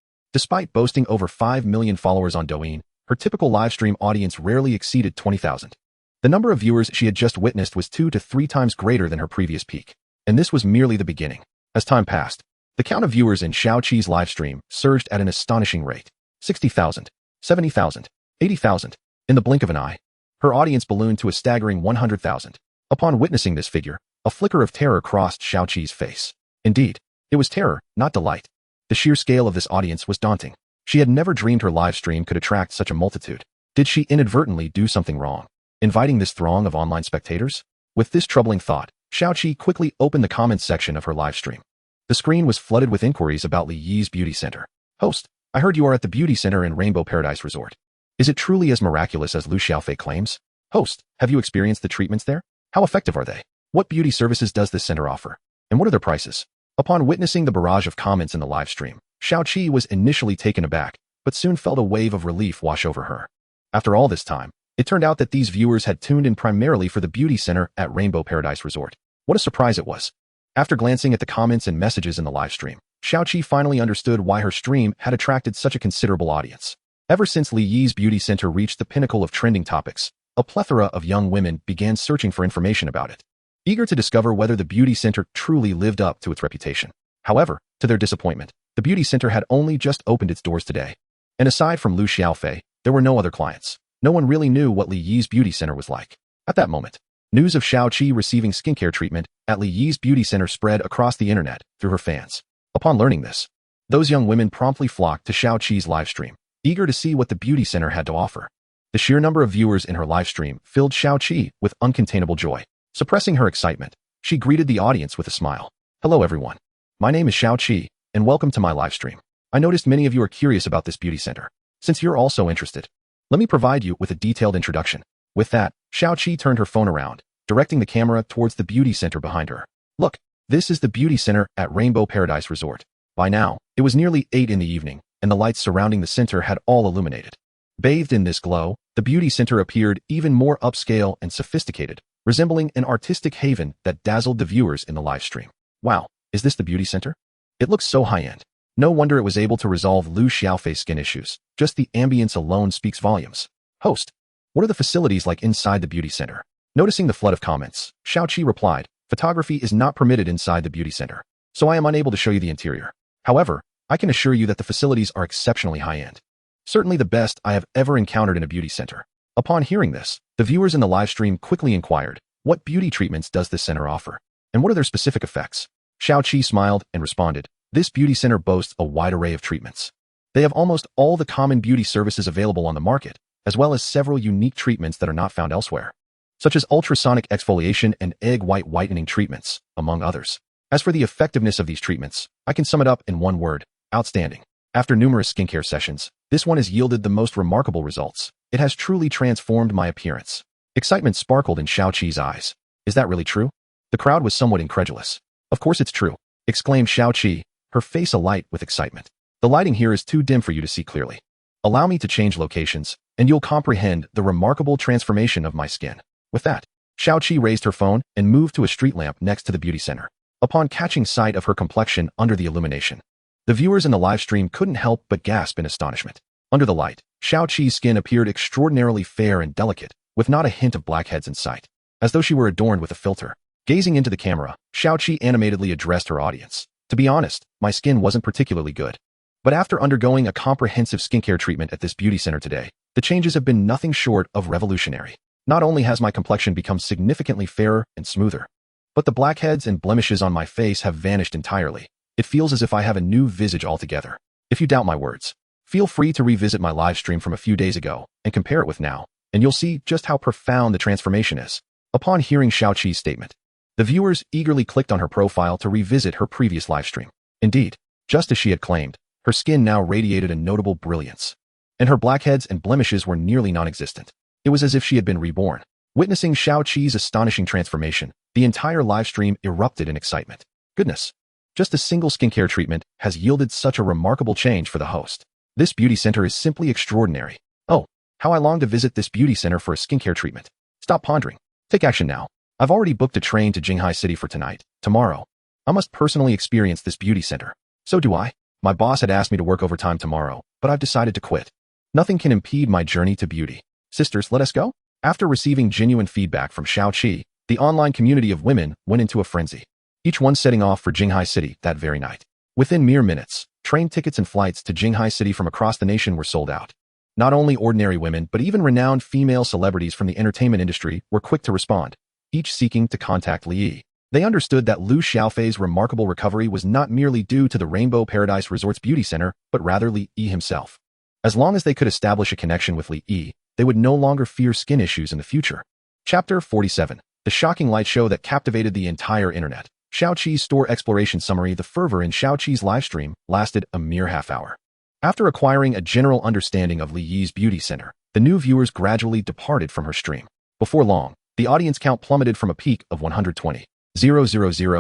Despite boasting over 5 million followers on Douyin, her typical livestream audience rarely exceeded 20,000. The number of viewers she had just witnessed was 2 to 3 times greater than her previous peak. And this was merely the beginning. As time passed, the count of viewers in Xiaoqi's livestream surged at an astonishing rate. 60,000, 70,000, 80,000. In the blink of an eye, her audience ballooned to a staggering 100,000. Upon witnessing this figure, a flicker of terror crossed Xiaoqi's face. Indeed, it was terror, not delight. The sheer scale of this audience was daunting. She had never dreamed her live stream could attract such a multitude. Did she inadvertently do something wrong, inviting this throng of online spectators? With this troubling thought, Xiaoqi quickly opened the comments section of her live stream. The screen was flooded with inquiries about Li Yi's beauty center. Host, I heard you are at the beauty center in Rainbow Paradise Resort. Is it truly as miraculous as Lu Xiaofei claims? Host, have you experienced the treatments there? How effective are they? What beauty services does this center offer? And what are their prices? Upon witnessing the barrage of comments in the live stream, Xiaoqi was initially taken aback, but soon felt a wave of relief wash over her. After all this time, it turned out that these viewers had tuned in primarily for the beauty center at Rainbow Paradise Resort. What a surprise it was. After glancing at the comments and messages in the live stream, Xiaoqi finally understood why her stream had attracted such a considerable audience. Ever since Li Yi's beauty center reached the pinnacle of trending topics, a plethora of young women began searching for information about it, eager to discover whether the beauty center truly lived up to its reputation. However, to their disappointment, the beauty center had only just opened its doors today. And aside from Lu Xiaofei, there were no other clients. No one really knew what Li Yi's beauty center was like. At that moment, news of Xiaoqi receiving skincare treatment at Li Yi's beauty center spread across the internet through her fans. Upon learning this, those young women promptly flocked to Xiaoqi's live stream, eager to see what the beauty center had to offer. The sheer number of viewers in her live stream filled Xiaoqi with uncontainable joy. Suppressing her excitement, she greeted the audience with a smile. Hello everyone. My name is Xiaoqi, and welcome to my live stream. I noticed many of you are curious about this beauty center. Since you're also interested, let me provide you with a detailed introduction. With that, Xiaoqi turned her phone around, directing the camera towards the beauty center behind her. Look, this is the beauty center at Rainbow Paradise Resort. By now, it was nearly 8 in the evening, and the lights surrounding the center had all illuminated. Bathed in this glow, the beauty center appeared even more upscale and sophisticated, resembling an artistic haven that dazzled the viewers in the live stream. Wow, is this the beauty center? It looks so high-end. No wonder it was able to resolve Lu Xiaofei's skin issues. Just the ambience alone speaks volumes. Host, what are the facilities like inside the beauty center? Noticing the flood of comments, Xiaoqi replied, photography is not permitted inside the beauty center, so I am unable to show you the interior. However, I can assure you that the facilities are exceptionally high-end. Certainly the best I have ever encountered in a beauty center. Upon hearing this, the viewers in the live stream quickly inquired, what beauty treatments does this center offer? And what are their specific effects? Xiaoqi smiled and responded, this beauty center boasts a wide array of treatments. They have almost all the common beauty services available on the market, as well as several unique treatments that are not found elsewhere, such as ultrasonic exfoliation and egg white whitening treatments, among others. As for the effectiveness of these treatments, I can sum it up in one word: outstanding. After numerous skincare sessions, this one has yielded the most remarkable results. It has truly transformed my appearance. Excitement sparkled in Xiaoqi's eyes. Is that really true? The crowd was somewhat incredulous. Of course it's true, exclaimed Xiaoqi, her face alight with excitement. The lighting here is too dim for you to see clearly. Allow me to change locations, and you'll comprehend the remarkable transformation of my skin. With that, Xiaoqi raised her phone and moved to a street lamp next to the beauty center. Upon catching sight of her complexion under the illumination, the viewers in the live stream couldn't help but gasp in astonishment. Under the light, Xiaoqi's skin appeared extraordinarily fair and delicate, with not a hint of blackheads in sight, as though she were adorned with a filter. Gazing into the camera, Xiaoqi animatedly addressed her audience. To be honest, my skin wasn't particularly good. But after undergoing a comprehensive skincare treatment at this beauty center today, the changes have been nothing short of revolutionary. Not only has my complexion become significantly fairer and smoother, but the blackheads and blemishes on my face have vanished entirely. It feels as if I have a new visage altogether. If you doubt my words, feel free to revisit my live stream from a few days ago and compare it with now, and you'll see just how profound the transformation is. Upon hearing Xiaoqi's statement, the viewers eagerly clicked on her profile to revisit her previous live stream. Indeed, just as she had claimed, her skin now radiated a notable brilliance, and her blackheads and blemishes were nearly non-existent. It was as if she had been reborn. Witnessing Xiaoqi's astonishing transformation, the entire live stream erupted in excitement. Goodness! Just a single skincare treatment has yielded such a remarkable change for the host. This beauty center is simply extraordinary. Oh, how I long to visit this beauty center for a skincare treatment. Stop pondering. Take action now. I've already booked a train to Jinghai City for tonight, tomorrow. I must personally experience this beauty center. So do I. My boss had asked me to work overtime tomorrow, but I've decided to quit. Nothing can impede my journey to beauty. Sisters, let us go? After receiving genuine feedback from Shaoqi, the online community of women went into a frenzy. Each one setting off for Jinghai City that very night. Within mere minutes, train tickets and flights to Jinghai City from across the nation were sold out. Not only ordinary women, but even renowned female celebrities from the entertainment industry were quick to respond, each seeking to contact Li Yi. They understood that Liu Xiaofei's remarkable recovery was not merely due to the Rainbow Paradise Resort's beauty center, but rather Li Yi himself. As long as they could establish a connection with Li Yi, they would no longer fear skin issues in the future. Chapter 47. The shocking light show that captivated the entire internet. Shaoqi's store exploration summary. The fervor in Shaoqi's livestream lasted a mere half hour. After acquiring a general understanding of Li Yi's beauty center, the new viewers gradually departed from her stream. Before long, the audience count plummeted from a peak of 120,000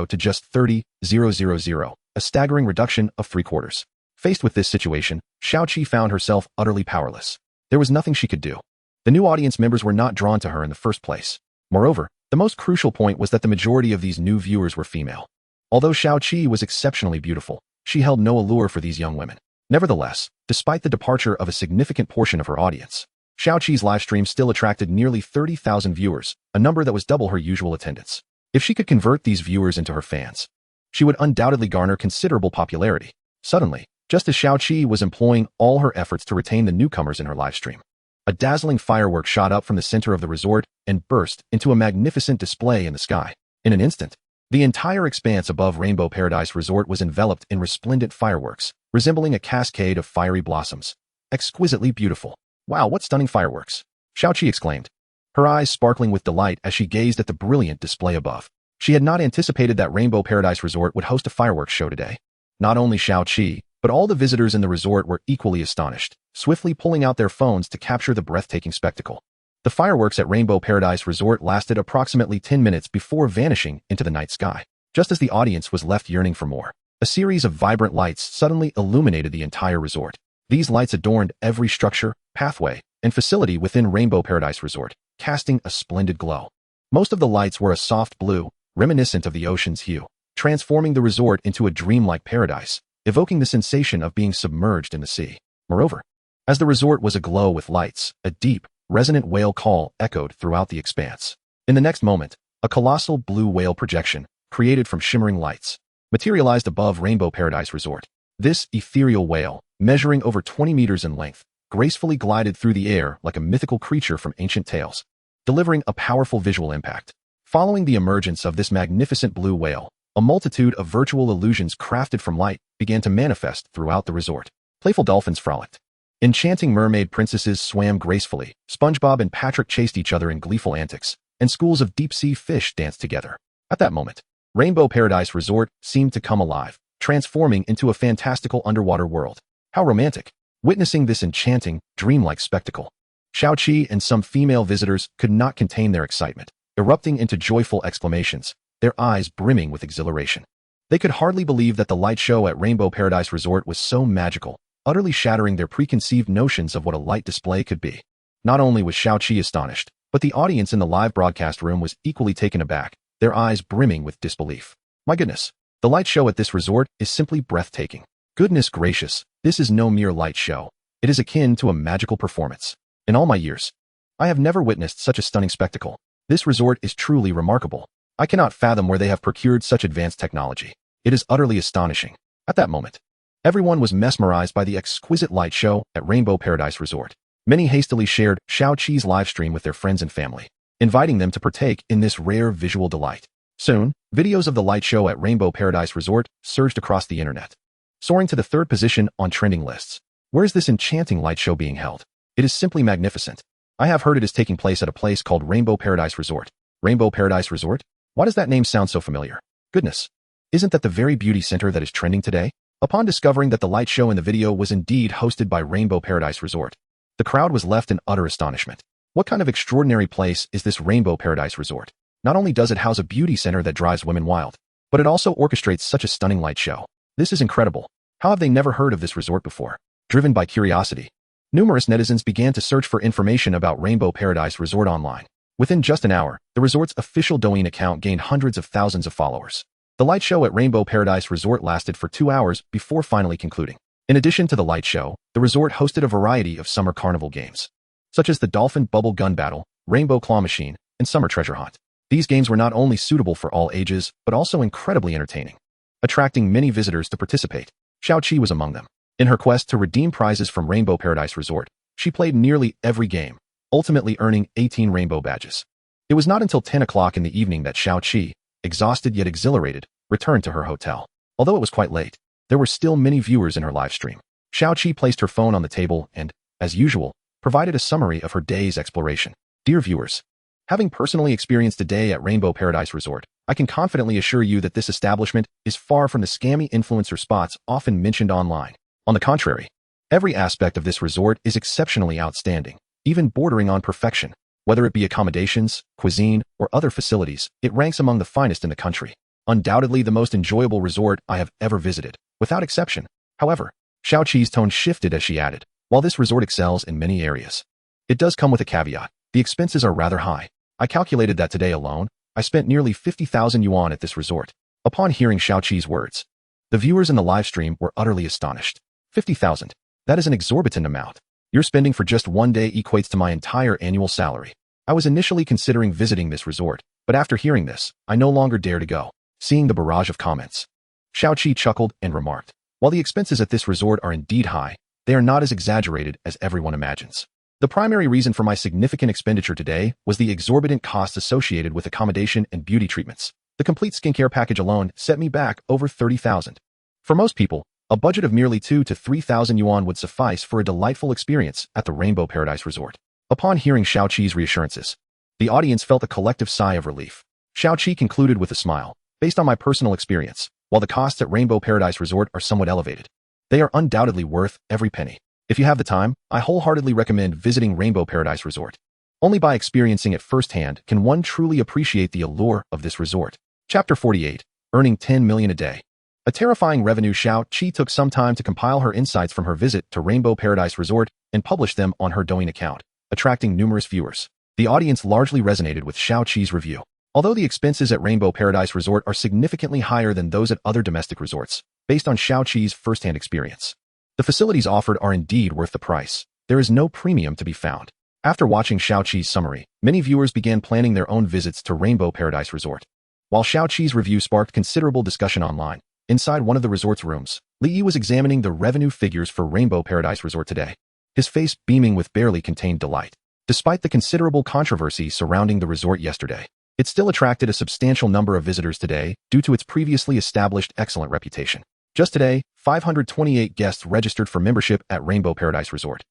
to just 30,000, a staggering reduction of 3/4. Faced with this situation, Shaoqi found herself utterly powerless. There was nothing she could do. The new audience members were not drawn to her in the first place. Moreover, the most crucial point was that the majority of these new viewers were female. Although Shaoqi was exceptionally beautiful, she held no allure for these young women. Nevertheless, despite the departure of a significant portion of her audience, Shaoqi's livestream still attracted nearly 30,000 viewers, a number that was double her usual attendance. If she could convert these viewers into her fans, she would undoubtedly garner considerable popularity. Suddenly, just as Shaoqi was employing all her efforts to retain the newcomers in her livestream, a dazzling firework shot up from the center of the resort and burst into a magnificent display in the sky. In an instant, the entire expanse above Rainbow Paradise Resort was enveloped in resplendent fireworks, resembling a cascade of fiery blossoms. Exquisitely beautiful. Wow, what stunning fireworks! Shaoqi exclaimed, her eyes sparkling with delight as she gazed at the brilliant display above. She had not anticipated that Rainbow Paradise Resort would host a fireworks show today. Not only Shaoqi, but all the visitors in the resort were equally astonished, swiftly pulling out their phones to capture the breathtaking spectacle. The fireworks at Rainbow Paradise Resort lasted approximately 10 minutes before vanishing into the night sky. Just as the audience was left yearning for more, a series of vibrant lights suddenly illuminated the entire resort. These lights adorned every structure, pathway, and facility within Rainbow Paradise Resort, casting a splendid glow. Most of the lights were a soft blue, reminiscent of the ocean's hue, transforming the resort into a dreamlike paradise, evoking the sensation of being submerged in the sea. Moreover, as the resort was aglow with lights, a deep, resonant whale call echoed throughout the expanse. In the next moment, a colossal blue whale projection, created from shimmering lights, materialized above Rainbow Paradise Resort. This ethereal whale, measuring over 20 meters in length, gracefully glided through the air like a mythical creature from ancient tales, delivering a powerful visual impact. Following the emergence of this magnificent blue whale, a multitude of virtual illusions crafted from light began to manifest throughout the resort. Playful dolphins frolicked. Enchanting mermaid princesses swam gracefully, SpongeBob and Patrick chased each other in gleeful antics, and schools of deep-sea fish danced together. At that moment, Rainbow Paradise Resort seemed to come alive, transforming into a fantastical underwater world. How romantic! Witnessing this enchanting, dreamlike spectacle, Shaoqi and some female visitors could not contain their excitement, erupting into joyful exclamations, their eyes brimming with exhilaration. They could hardly believe that the light show at Rainbow Paradise Resort was so magical, utterly shattering their preconceived notions of what a light display could be. Not only was Shaoqi astonished, but the audience in the live broadcast room was equally taken aback, their eyes brimming with disbelief. My goodness, the light show at this resort is simply breathtaking. Goodness gracious, this is no mere light show. It is akin to a magical performance. In all my years, I have never witnessed such a stunning spectacle. This resort is truly remarkable. I cannot fathom where they have procured such advanced technology. It is utterly astonishing. At that moment, everyone was mesmerized by the exquisite light show at Rainbow Paradise Resort. Many hastily shared Shaoqi's livestream with their friends and family, inviting them to partake in this rare visual delight. Soon, videos of the light show at Rainbow Paradise Resort surged across the internet, soaring to the 3rd position on trending lists. Where is this enchanting light show being held? It is simply magnificent. I have heard it is taking place at a place called Rainbow Paradise Resort. Rainbow Paradise Resort? Why does that name sound so familiar? Goodness, isn't that the very beauty center that is trending today? Upon discovering that the light show in the video was indeed hosted by Rainbow Paradise Resort, the crowd was left in utter astonishment. What kind of extraordinary place is this Rainbow Paradise Resort? Not only does it house a beauty center that drives women wild, but it also orchestrates such a stunning light show. This is incredible. How have they never heard of this resort before? Driven by curiosity, numerous netizens began to search for information about Rainbow Paradise Resort online. Within just an hour, the resort's official Douyin account gained hundreds of thousands of followers. The light show at Rainbow Paradise Resort lasted for 2 hours before finally concluding. In addition to the light show, the resort hosted a variety of summer carnival games, such as the Dolphin Bubble Gun Battle, Rainbow Claw Machine, and Summer Treasure Hunt. These games were not only suitable for all ages, but also incredibly entertaining, attracting many visitors to participate. Xiaoqi was among them. In her quest to redeem prizes from Rainbow Paradise Resort, she played nearly every game, ultimately earning 18 rainbow badges. It was not until 10 o'clock in the evening that Xiaoqi, exhausted yet exhilarated, returned to her hotel. Although it was quite late, there were still many viewers in her live stream. Xiaoqi placed her phone on the table and, as usual, provided a summary of her day's exploration. Dear viewers, having personally experienced a day at Rainbow Paradise Resort, I can confidently assure you that this establishment is far from the scammy influencer spots often mentioned online. On the contrary, every aspect of this resort is exceptionally outstanding, even bordering on perfection. Whether it be accommodations, cuisine, or other facilities, it ranks among the finest in the country. Undoubtedly the most enjoyable resort I have ever visited, without exception. However, Xiaoqi's tone shifted as she added, while this resort excels in many areas, it does come with a caveat. The expenses are rather high. I calculated that today alone, I spent nearly 50,000 yuan at this resort. Upon hearing Xiaoqi's words, the viewers in the live stream were utterly astonished. 50,000. That is an exorbitant amount. Your spending for just one day equates to my entire annual salary. I was initially considering visiting this resort, but after hearing this, I no longer dare to go. Seeing the barrage of comments, Xiaoqi chuckled and remarked, while the expenses at this resort are indeed high, they are not as exaggerated as everyone imagines. The primary reason for my significant expenditure today was the exorbitant costs associated with accommodation and beauty treatments. The complete skincare package alone set me back over 30,000. For most people, a budget of merely 2,000 to 3,000 yuan would suffice for a delightful experience at the Rainbow Paradise Resort. Upon hearing Xiaoqi's reassurances, the audience felt a collective sigh of relief. Xiaoqi concluded with a smile. Based on my personal experience, while the costs at Rainbow Paradise Resort are somewhat elevated, they are undoubtedly worth every penny. If you have the time, I wholeheartedly recommend visiting Rainbow Paradise Resort. Only by experiencing it firsthand can one truly appreciate the allure of this resort. Chapter 48. Earning 10 million a day. A terrifying revenue. Xiaoqi took some time to compile her insights from her visit to Rainbow Paradise Resort and published them on her Douyin account, attracting numerous viewers. The audience largely resonated with Xiaoqi's review. Although the expenses at Rainbow Paradise Resort are significantly higher than those at other domestic resorts, based on Xiaoqi's first-hand experience, the facilities offered are indeed worth the price. There is no premium to be found. After watching Xiaoqi's summary, many viewers began planning their own visits to Rainbow Paradise Resort. While Xiaoqi's review sparked considerable discussion online, inside one of the resort's rooms, Li Yi was examining the revenue figures for Rainbow Paradise Resort today, his face beaming with barely contained delight. Despite the considerable controversy surrounding the resort yesterday, it still attracted a substantial number of visitors today due to its previously established excellent reputation. Just today, 528 guests registered for membership at Rainbow Paradise Resort,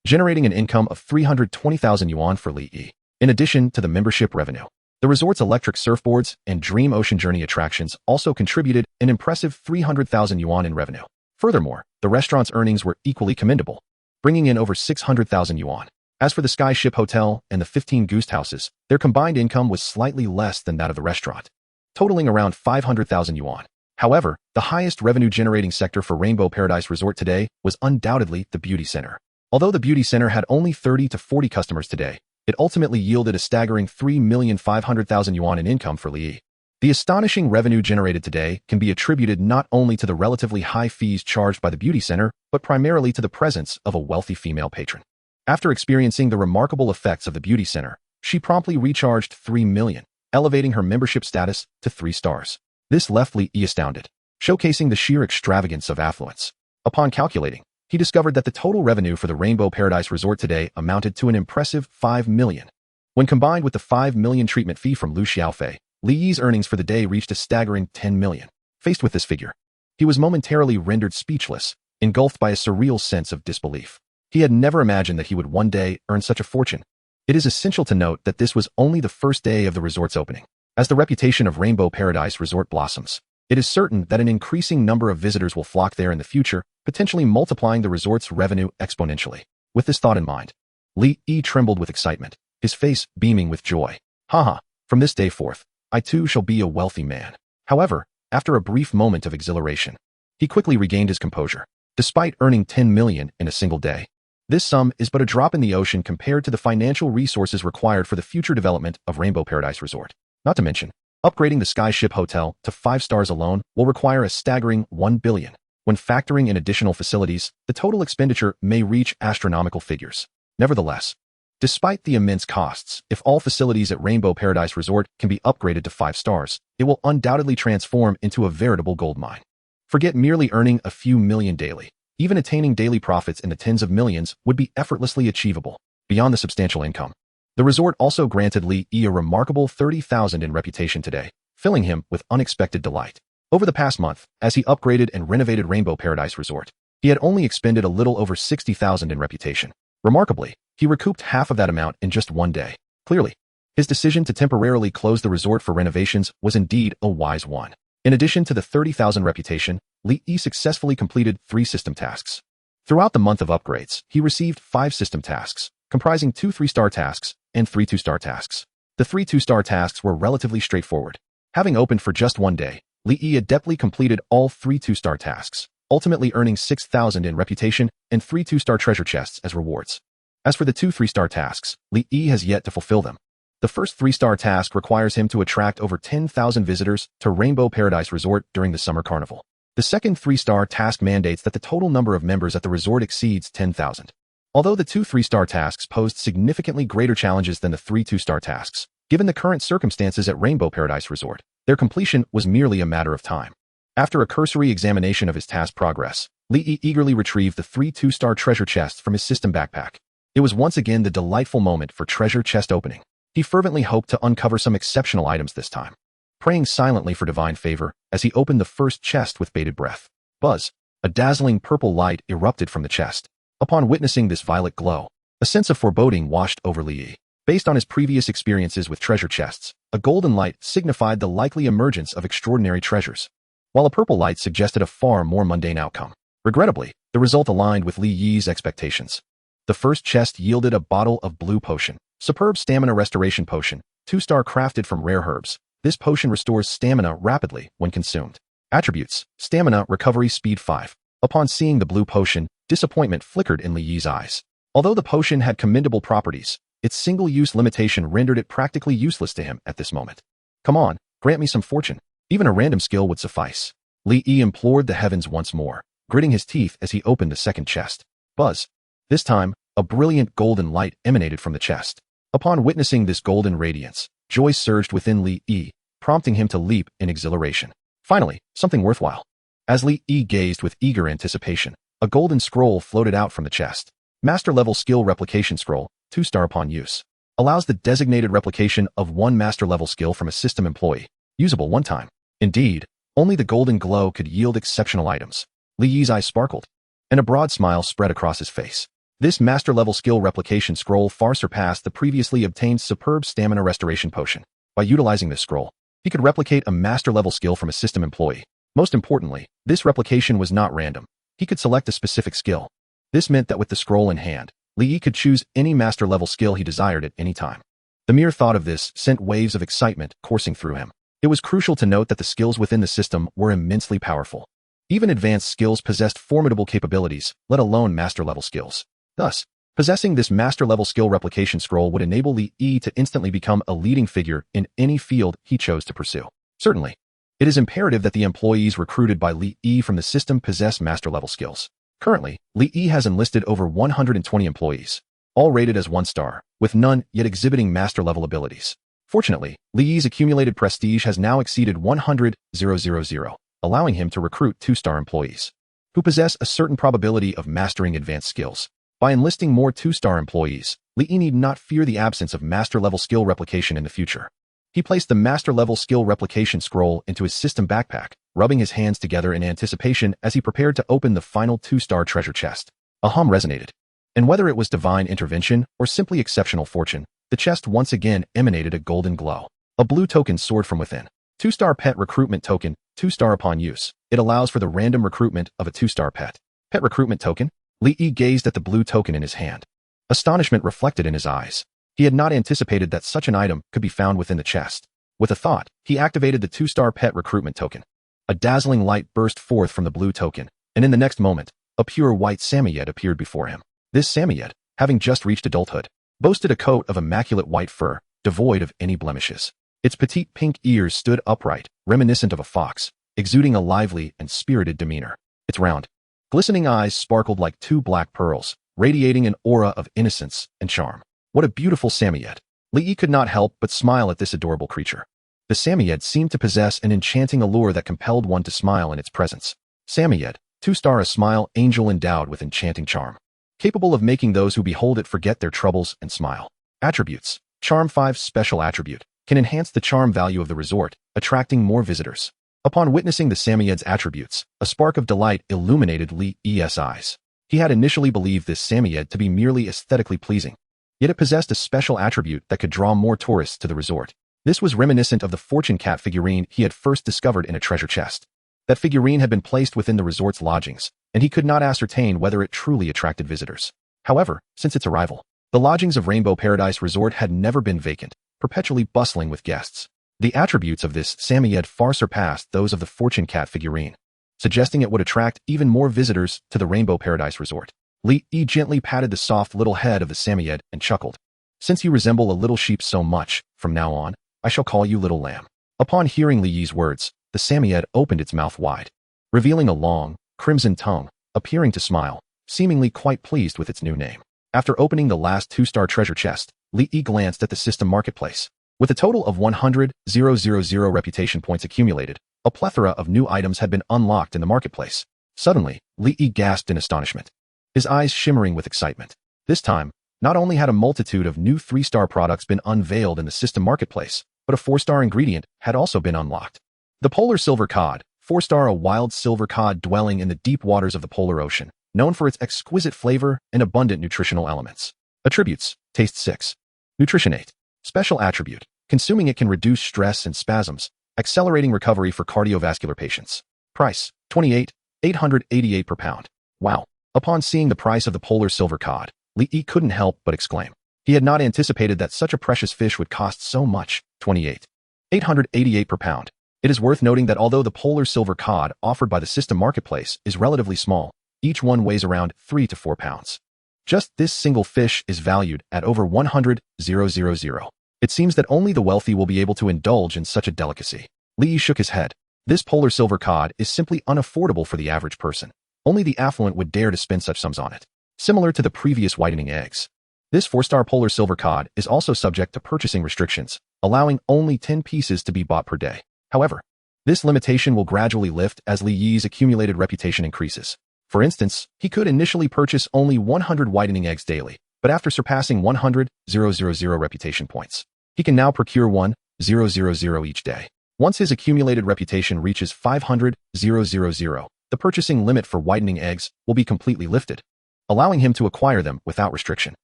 generating an income of 320,000 yuan for Li Yi. In addition to the membership revenue, the resort's electric surfboards and Dream Ocean Journey attractions also contributed an impressive 300,000 yuan in revenue. Furthermore, the restaurant's earnings were equally commendable, bringing in over 600,000 yuan. As for the Sky Ship Hotel and the 15 Goose Houses, their combined income was slightly less than that of the restaurant, totaling around 500,000 yuan. However, the highest revenue-generating sector for Rainbow Paradise Resort today was undoubtedly the beauty center. Although the beauty center had only 30 to 40 customers today, it ultimately yielded a staggering 3,500,000 yuan in income for Li Yi. The astonishing revenue generated today can be attributed not only to the relatively high fees charged by the beauty center, but primarily to the presence of a wealthy female patron. After experiencing the remarkable effects of the beauty center, she promptly recharged 3 million, elevating her membership status to 3 stars. This left Li Yi astounded, showcasing the sheer extravagance of affluence. Upon calculating, he discovered that the total revenue for the Rainbow Paradise Resort today amounted to an impressive 5 million. When combined with the 5 million treatment fee from Lu Xiaofei, Li Yi's earnings for the day reached a staggering 10 million. Faced with this figure, he was momentarily rendered speechless, engulfed by a surreal sense of disbelief. He had never imagined that he would one day earn such a fortune. It is essential to note that this was only the first day of the resort's opening. As the reputation of Rainbow Paradise Resort blossoms, it is certain that an increasing number of visitors will flock there in the future, potentially multiplying the resort's revenue exponentially. With this thought in mind, Li Yi trembled with excitement, his face beaming with joy. Haha, from this day forth, I too shall be a wealthy man. However, after a brief moment of exhilaration, he quickly regained his composure. Despite earning 10 million in a single day, this sum is but a drop in the ocean compared to the financial resources required for the future development of Rainbow Paradise Resort. Not to mention, Upgrading the Skyship Hotel to 5 stars alone will require a staggering $1 billion. When factoring in additional facilities, the total expenditure may reach astronomical figures. Nevertheless, despite the immense costs, if all facilities at Rainbow Paradise Resort can be upgraded to 5 stars, it will undoubtedly transform into a veritable gold mine. Forget merely earning a few million daily. Even attaining daily profits in the tens of millions would be effortlessly achievable. Beyond the substantial income, the resort also granted Li Yi a remarkable 30,000 in reputation today, filling him with unexpected delight. Over the past month, as he upgraded and renovated Rainbow Paradise Resort, he had only expended a little over 60,000 in reputation. Remarkably, he recouped half of that amount in just one day. Clearly, his decision to temporarily close the resort for renovations was indeed a wise one. In addition to the 30,000 reputation, Li Yi successfully completed 3 system tasks. Throughout the month of upgrades, he received 5 system tasks, comprising 2 3-star tasks and 3 2-star tasks. The 3 2-star tasks were relatively straightforward. Having opened for just one day, Li Yi adeptly completed all 3 2-star tasks, ultimately earning 6,000 in reputation and 3 2-star treasure chests as rewards. As for the 2 3-star tasks, Li Yi has yet to fulfill them. The first 3-star task requires him to attract over 10,000 visitors to Rainbow Paradise Resort during the summer carnival. The second 3-star task mandates that the total number of members at the resort exceeds 10,000. Although the 2 3-star tasks posed significantly greater challenges than the 3 2-star tasks, given the current circumstances at Rainbow Paradise Resort, their completion was merely a matter of time. After a cursory examination of his task progress, Li Yi eagerly retrieved the 3 2-star treasure chests from his system backpack. It was once again the delightful moment for treasure chest opening. He fervently hoped to uncover some exceptional items this time, praying silently for divine favor as he opened the first chest with bated breath. Buzz! A dazzling purple light erupted from the chest. Upon witnessing this violet glow, a sense of foreboding washed over Li Yi. Based on his previous experiences with treasure chests, a golden light signified the likely emergence of extraordinary treasures, while a purple light suggested a far more mundane outcome. Regrettably, the result aligned with Li Yi's expectations. The first chest yielded a bottle of blue potion, superb stamina restoration potion, 2-star crafted from rare herbs. This potion restores stamina rapidly when consumed. Attributes: stamina recovery speed 5. Upon seeing the blue potion, disappointment flickered in Li Yi's eyes. Although the potion had commendable properties, its single-use limitation rendered it practically useless to him at this moment. Come on, grant me some fortune. Even a random skill would suffice. Li Yi implored the heavens once more, gritting his teeth as he opened the second chest. Buzz! This time, a brilliant golden light emanated from the chest. Upon witnessing this golden radiance, joy surged within Li Yi, prompting him to leap in exhilaration. Finally, something worthwhile. As Li Yi gazed with eager anticipation, a golden scroll floated out from the chest. Master-level skill replication scroll, 2-star upon use. Allows the designated replication of one master-level skill from a system employee. Usable one time. Indeed, only the golden glow could yield exceptional items. Li Yi's eyes sparkled, and a broad smile spread across his face. This master-level skill replication scroll far surpassed the previously obtained superb stamina restoration potion. By utilizing this scroll, he could replicate a master-level skill from a system employee. Most importantly, this replication was not random. He could select a specific skill. This meant that with the scroll in hand, Li Yi could choose any master-level skill he desired at any time. The mere thought of this sent waves of excitement coursing through him. It was crucial to note that the skills within the system were immensely powerful. Even advanced skills possessed formidable capabilities, let alone master-level skills. Thus, possessing this master-level skill replication scroll would enable Li Yi to instantly become a leading figure in any field he chose to pursue. Certainly, it is imperative that the employees recruited by Li Yi from the system possess master-level skills. Currently, Li Yi has enlisted over 120 employees, all rated as 1-star, with none yet exhibiting master-level abilities. Fortunately, Li Yi's accumulated prestige has now exceeded 100,000, allowing him to recruit 2-star employees, who possess a certain probability of mastering advanced skills. By enlisting more 2-star employees, Li Yi need not fear the absence of master-level skill replication in the future. He placed the master-level skill replication scroll into his system backpack, rubbing his hands together in anticipation as he prepared to open the final 2-star treasure chest. A hum resonated, and whether it was divine intervention or simply exceptional fortune, the chest once again emanated a golden glow. A blue token soared from within. 2-star pet recruitment token, 2-star upon use. It allows for the random recruitment of a 2-star pet. Pet recruitment token? Li Yi gazed at the blue token in his hand. Astonishment reflected in his eyes. He had not anticipated that such an item could be found within the chest. With a thought, he activated the 2-star pet recruitment token. A dazzling light burst forth from the blue token, and in the next moment, a pure white Samoyed appeared before him. This Samoyed, having just reached adulthood, boasted a coat of immaculate white fur, devoid of any blemishes. Its petite pink ears stood upright, reminiscent of a fox, exuding a lively and spirited demeanor. Its round, glistening eyes sparkled like two black pearls, radiating an aura of innocence and charm. What a beautiful Samiyed! Li Yi could not help but smile at this adorable creature. The Samiyed seemed to possess an enchanting allure that compelled one to smile in its presence. Samiyed, 2-star, a smile angel endowed with enchanting charm, capable of making those who behold it forget their troubles and smile. Attributes. Charm 5 special attribute, can enhance the charm value of the resort, attracting more visitors. Upon witnessing the Samiyed's attributes, a spark of delight illuminated Li Yi's eyes. He had initially believed this Samiyed to be merely aesthetically pleasing, yet it possessed a special attribute that could draw more tourists to the resort. This was reminiscent of the fortune cat figurine he had first discovered in a treasure chest. That figurine had been placed within the resort's lodgings, and he could not ascertain whether it truly attracted visitors. However, since its arrival, the lodgings of Rainbow Paradise Resort had never been vacant, perpetually bustling with guests. The attributes of this Samiyed far surpassed those of the fortune cat figurine, suggesting it would attract even more visitors to the Rainbow Paradise Resort. Li Yi gently patted the soft little head of the Samiyed and chuckled. Since you resemble a little sheep so much, from now on, I shall call you Little Lamb. Upon hearing Li Yi's words, the Samiyed opened its mouth wide, revealing a long, crimson tongue, appearing to smile, seemingly quite pleased with its new name. After opening the last 2-star treasure chest, Li Yi glanced at the system marketplace. With a total of 100,000 reputation points accumulated, a plethora of new items had been unlocked in the marketplace. Suddenly, Li Yi gasped in astonishment, his eyes shimmering with excitement. This time, not only had a multitude of new 3-star products been unveiled in the system marketplace, but a 4-star ingredient had also been unlocked. The polar silver cod, 4-star, a wild silver cod dwelling in the deep waters of the polar ocean, known for its exquisite flavor and abundant nutritional elements. Attributes. Taste 6. Nutrition 8. Special attribute. Consuming it can reduce stress and spasms, accelerating recovery for cardiovascular patients. Price. 28,888 per pound. Wow. Upon seeing the price of the polar silver cod, Li Yi couldn't help but exclaim. He had not anticipated that such a precious fish would cost so much. 28,888 per pound. It is worth noting that although the polar silver cod offered by the system marketplace is relatively small, each one weighs around 3 to 4 pounds. Just this single fish is valued at over 100,000. It seems that only the wealthy will be able to indulge in such a delicacy. Li Yi shook his head. This polar silver cod is simply unaffordable for the average person. Only the affluent would dare to spend such sums on it. Similar to the previous whitening eggs, this 4-star polar silver cod is also subject to purchasing restrictions, allowing only 10 pieces to be bought per day. However, this limitation will gradually lift as Li Yi's accumulated reputation increases. For instance, he could initially purchase only 100 whitening eggs daily, but after surpassing 100,000 reputation points, he can now procure 1,000 each day. Once his accumulated reputation reaches 500,000, the purchasing limit for whitening eggs will be completely lifted, allowing him to acquire them without restriction.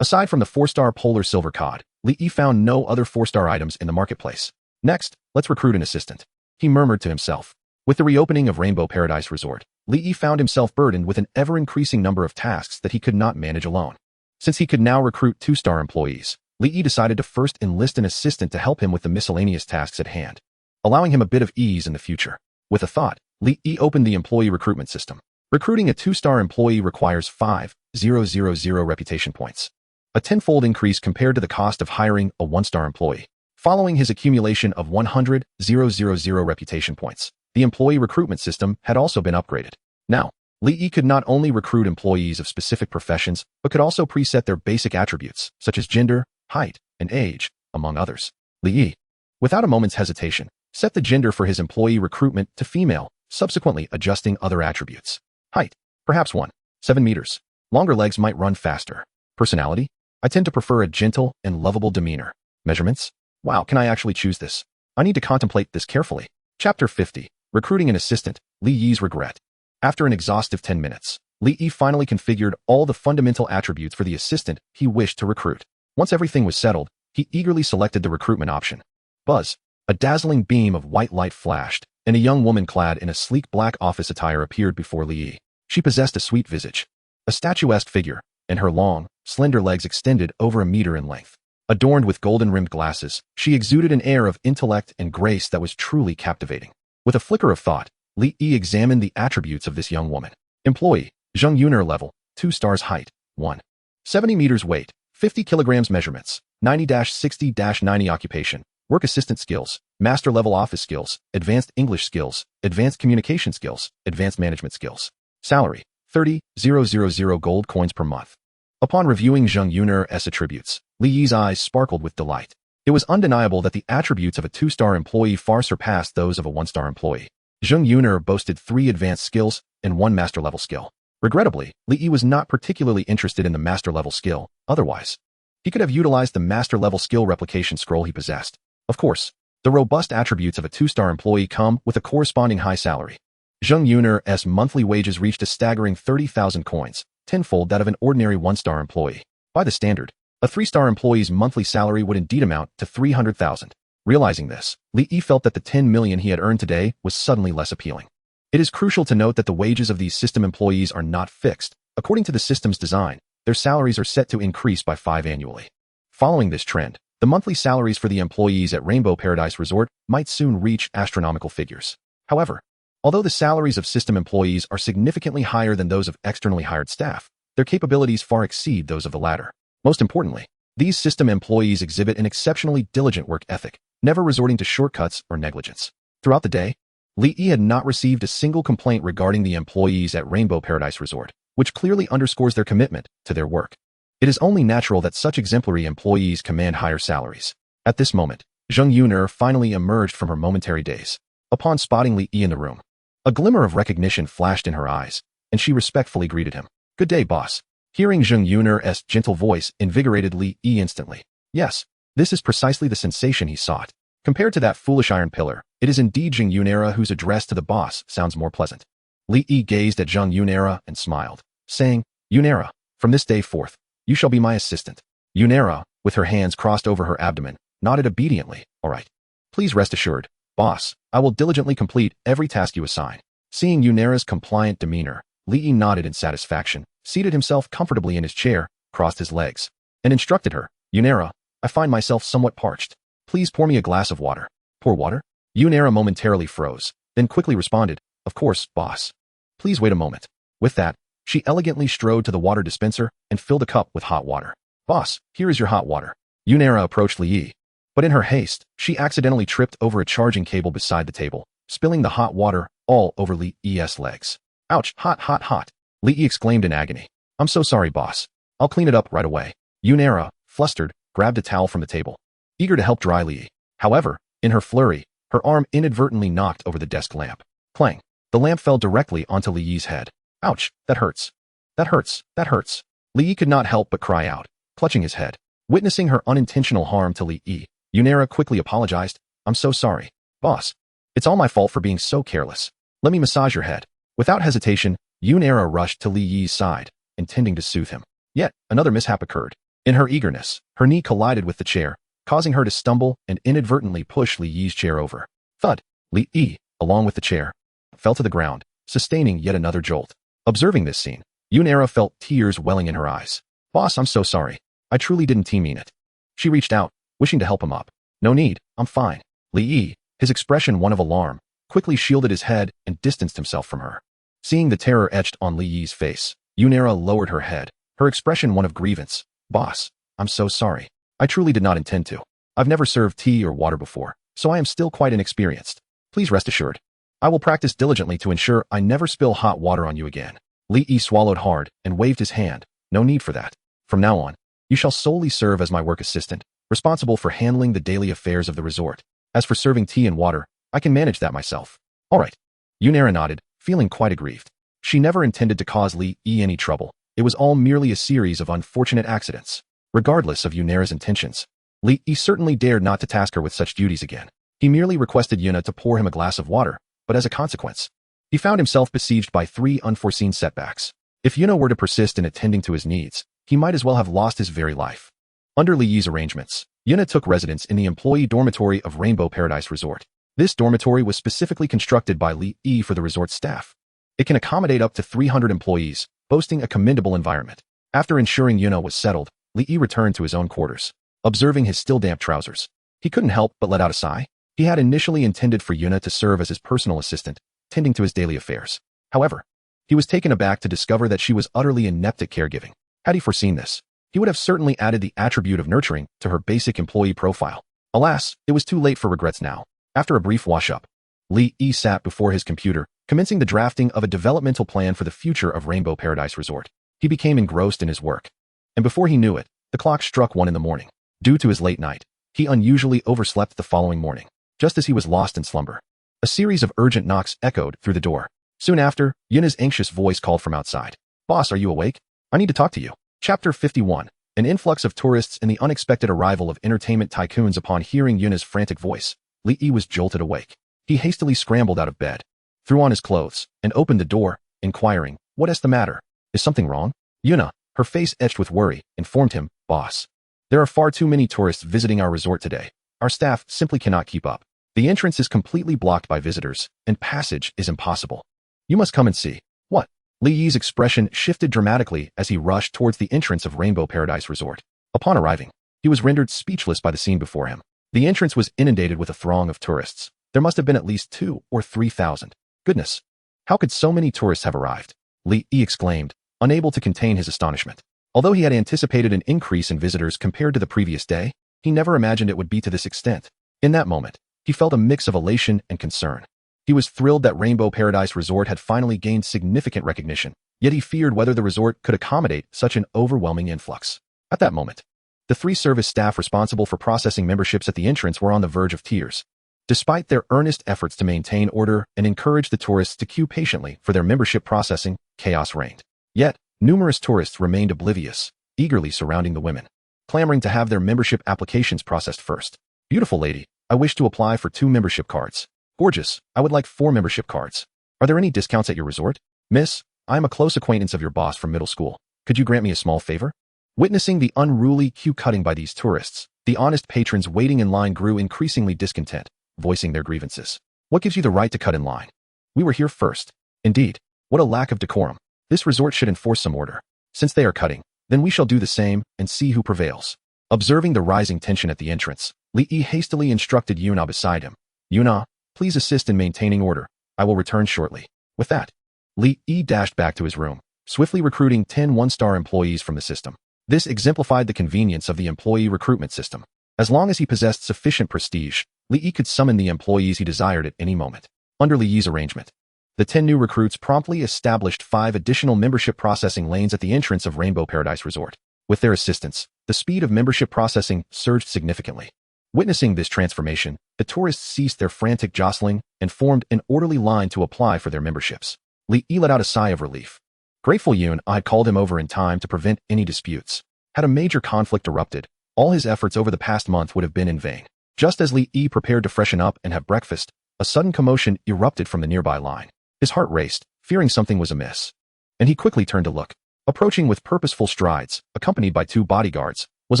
Aside from the 4-star polar silver cod, Li Yi found no other 4-star items in the marketplace. Next, let's recruit an assistant, he murmured to himself. With the reopening of Rainbow Paradise Resort, Li Yi found himself burdened with an ever-increasing number of tasks that he could not manage alone. Since he could now recruit 2-star employees, Li Yi decided to first enlist an assistant to help him with the miscellaneous tasks at hand, allowing him a bit of ease in the future. With a thought, Li Yi opened the employee recruitment system. Recruiting a 2-star employee requires 5,000 reputation points, a 10-fold increase compared to the cost of hiring a 1-star employee. Following his accumulation of 100,000 reputation points, the employee recruitment system had also been upgraded. Now, Li Yi could not only recruit employees of specific professions, but could also preset their basic attributes, such as gender, height, and age, among others. Li Yi, without a moment's hesitation, set the gender for his employee recruitment to female, subsequently adjusting other attributes. Height, perhaps 1.7 meters. Longer legs might run faster. Personality, I tend to prefer a gentle and lovable demeanor. Measurements, wow, can I actually choose this? I need to contemplate this carefully. Chapter 50. Recruiting an assistant, Li Yi's regret. After an exhaustive 10 minutes, Li Yi finally configured all the fundamental attributes for the assistant he wished to recruit. Once everything was settled, he eagerly selected the recruitment option. Buzz, a dazzling beam of white light flashed, and a young woman clad in a sleek black office attire appeared before Li Yi. She possessed a sweet visage, a statuesque figure, and her long, slender legs extended over a meter in length. Adorned with golden-rimmed glasses, she exuded an air of intellect and grace that was truly captivating. With a flicker of thought, Li Yi examined the attributes of this young woman. Employee, Zheng Yuner level, 2 stars height, 1.70 meters weight, 50 kilograms measurements, 90-60-90 occupation, work assistant skills, master-level office skills, advanced English skills, advanced communication skills, advanced management skills. Salary, 30,000 gold coins per month. Upon reviewing Zheng Yun'er's attributes, Li Yi's eyes sparkled with delight. It was undeniable that the attributes of a 2-star employee far surpassed those of a 1-star employee. Zheng Yun'er boasted 3 advanced skills and 1 master-level skill. Regrettably, Li Yi was not particularly interested in the master-level skill, otherwise he could have utilized the master-level skill replication scroll he possessed. Of course, the robust attributes of a 2-star employee come with a corresponding high salary. Zheng Yun'er's monthly wages reached a staggering 30,000 coins, tenfold that of an ordinary 1-star employee. By the standard, a 3-star employee's monthly salary would indeed amount to 300,000. Realizing this, Li Yi felt that the 10 million he had earned today was suddenly less appealing. It is crucial to note that the wages of these system employees are not fixed. According to the system's design, their salaries are set to increase by 5 annually. Following this trend, the monthly salaries for the employees at Rainbow Paradise Resort might soon reach astronomical figures. However, although the salaries of system employees are significantly higher than those of externally hired staff, their capabilities far exceed those of the latter. Most importantly, these system employees exhibit an exceptionally diligent work ethic, never resorting to shortcuts or negligence. Throughout the day, Li Yi had not received a single complaint regarding the employees at Rainbow Paradise Resort, which clearly underscores their commitment to their work. It is only natural that such exemplary employees command higher salaries. At this moment, Zheng Yun'er finally emerged from her momentary daze. Upon spotting Li Yi in the room, a glimmer of recognition flashed in her eyes, and she respectfully greeted him. "Good day, boss." Hearing Zheng Yun'er's gentle voice invigorated Li Yi instantly. Yes, this is precisely the sensation he sought. Compared to that foolish iron pillar, it is indeed Zheng Yun'er whose address to the boss sounds more pleasant. Li Yi gazed at Zheng Yun'er and smiled, saying, "Yun'er, from this day forth, you shall be my assistant." Yun'er, with her hands crossed over her abdomen, nodded obediently. "All right. Please rest assured, boss, I will diligently complete every task you assign." Seeing Yun'er's compliant demeanor, Li Yi nodded in satisfaction, seated himself comfortably in his chair, crossed his legs, and instructed her, "Yun'er, I find myself somewhat parched. Please pour me a glass of water." "Pour water?" Yun'er momentarily froze, then quickly responded, "Of course, boss. Please wait a moment." With that, she elegantly strode to the water dispenser and filled a cup with hot water. "Boss, here is your hot water." Yun'er approached Li Yi, but in her haste, she accidentally tripped over a charging cable beside the table, spilling the hot water all over Li Yi's legs. "Ouch, hot, hot, hot." Li Yi exclaimed in agony. "I'm so sorry, boss. I'll clean it up right away." Yun'er, flustered, grabbed a towel from the table, eager to help dry Li Yi. However, in her flurry, her arm inadvertently knocked over the desk lamp. Clang! The lamp fell directly onto Li Yi's head. "Ouch, that hurts. That hurts, that hurts." Li Yi could not help but cry out, clutching his head. Witnessing her unintentional harm to Li Yi, Yun'er quickly apologized. "I'm so sorry, boss. It's all my fault for being so careless. Let me massage your head." Without hesitation, Yun'er rushed to Li Yi's side, intending to soothe him. Yet, another mishap occurred. In her eagerness, her knee collided with the chair, causing her to stumble and inadvertently push Li Yi's chair over. Thud! Li Yi, along with the chair, fell to the ground, sustaining yet another jolt. Observing this scene, Yun'er felt tears welling in her eyes. "Boss, I'm so sorry. I truly didn't mean it." She reached out, wishing to help him up. "No need, I'm fine." Li Yi, his expression one of alarm, quickly shielded his head and distanced himself from her. Seeing the terror etched on Li Yi's face, Yun'er lowered her head, her expression one of grievance. "Boss, I'm so sorry. I truly did not intend to. I've never served tea or water before, so I am still quite inexperienced. Please rest assured. I will practice diligently to ensure I never spill hot water on you again." Li Yi swallowed hard and waved his hand. "No need for that. From now on, you shall solely serve as my work assistant, responsible for handling the daily affairs of the resort. As for serving tea and water, I can manage that myself." "All right." Yun'er nodded, feeling quite aggrieved. She never intended to cause Li Yi any trouble. It was all merely a series of unfortunate accidents. Regardless of Yun'er's intentions, Li Yi certainly dared not to task her with such duties again. He merely requested Yuna to pour him a glass of water, but as a consequence, he found himself besieged by 3 unforeseen setbacks. If Yuna were to persist in attending to his needs, he might as well have lost his very life. Under Li Yi's arrangements, Yuna took residence in the employee dormitory of Rainbow Paradise Resort. This dormitory was specifically constructed by Li Yi for the resort staff. It can accommodate up to 300 employees, boasting a commendable environment. After ensuring Yuna was settled, Li Yi returned to his own quarters. Observing his still damp trousers, he couldn't help but let out a sigh. He had initially intended for Yuna to serve as his personal assistant, tending to his daily affairs. However, he was taken aback to discover that she was utterly inept at caregiving. Had he foreseen this, he would have certainly added the attribute of nurturing to her basic employee profile. Alas, it was too late for regrets now. After a brief wash-up, Li Yi sat before his computer, commencing the drafting of a developmental plan for the future of Rainbow Paradise Resort. He became engrossed in his work. And before he knew it, the clock struck 1 in the morning. Due to his late night, he unusually overslept the following morning. Just as he was lost in slumber, a series of urgent knocks echoed through the door. Soon after, Yuna's anxious voice called from outside. "Boss, are you awake? I need to talk to you." Chapter 51. An influx of tourists and the unexpected arrival of entertainment tycoons. Upon hearing Yuna's frantic voice, Li Yi was jolted awake. He hastily scrambled out of bed, threw on his clothes, and opened the door, inquiring, "What is the matter? Is something wrong?" Yuna, her face etched with worry, informed him, "Boss, there are far too many tourists visiting our resort today. Our staff simply cannot keep up. The entrance is completely blocked by visitors, and passage is impossible. You must come and see." "What?" Li Yi's expression shifted dramatically as he rushed towards the entrance of Rainbow Paradise Resort. Upon arriving, he was rendered speechless by the scene before him. The entrance was inundated with a throng of tourists. There must have been at least 2,000 or 3,000. Goodness! How could so many tourists have arrived? Li Yi exclaimed, unable to contain his astonishment. Although he had anticipated an increase in visitors compared to the previous day, he never imagined it would be to this extent. In that moment, he felt a mix of elation and concern. He was thrilled that Rainbow Paradise Resort had finally gained significant recognition, yet he feared whether the resort could accommodate such an overwhelming influx. At that moment, the 3 service staff responsible for processing memberships at the entrance were on the verge of tears. Despite their earnest efforts to maintain order and encourage the tourists to queue patiently for their membership processing, chaos reigned. Yet, numerous tourists remained oblivious, eagerly surrounding the women, clamoring to have their membership applications processed first. "Beautiful lady, I wish to apply for 2 membership cards." "Gorgeous, I would like 4 membership cards." "Are there any discounts at your resort?" "Miss, I am a close acquaintance of your boss from middle school. Could you grant me a small favor?" Witnessing the unruly queue cutting by these tourists, the honest patrons waiting in line grew increasingly discontent, voicing their grievances. "What gives you the right to cut in line? We were here first." "Indeed, what a lack of decorum. This resort should enforce some order. Since they are cutting, then we shall do the same and see who prevails." Observing the rising tension at the entrance, Li Yi hastily instructed Yuna beside him. "Yuna, please assist in maintaining order. I will return shortly." With that, Li Yi dashed back to his room, swiftly recruiting 10 one-star employees from the system. This exemplified the convenience of the employee recruitment system. As long as he possessed sufficient prestige, Li Yi could summon the employees he desired at any moment. Under Li Yi's arrangement, the 10 new recruits promptly established 5 additional membership processing lanes at the entrance of Rainbow Paradise Resort. With their assistance, the speed of membership processing surged significantly. Witnessing this transformation, the tourists ceased their frantic jostling and formed an orderly line to apply for their memberships. Li Yi let out a sigh of relief. Grateful Yun had called him over in time to prevent any disputes. Had a major conflict erupted, all his efforts over the past month would have been in vain. Just as Li Yi prepared to freshen up and have breakfast, a sudden commotion erupted from the nearby line. His heart raced, fearing something was amiss. And he quickly turned to look. Approaching with purposeful strides, accompanied by 2 bodyguards, was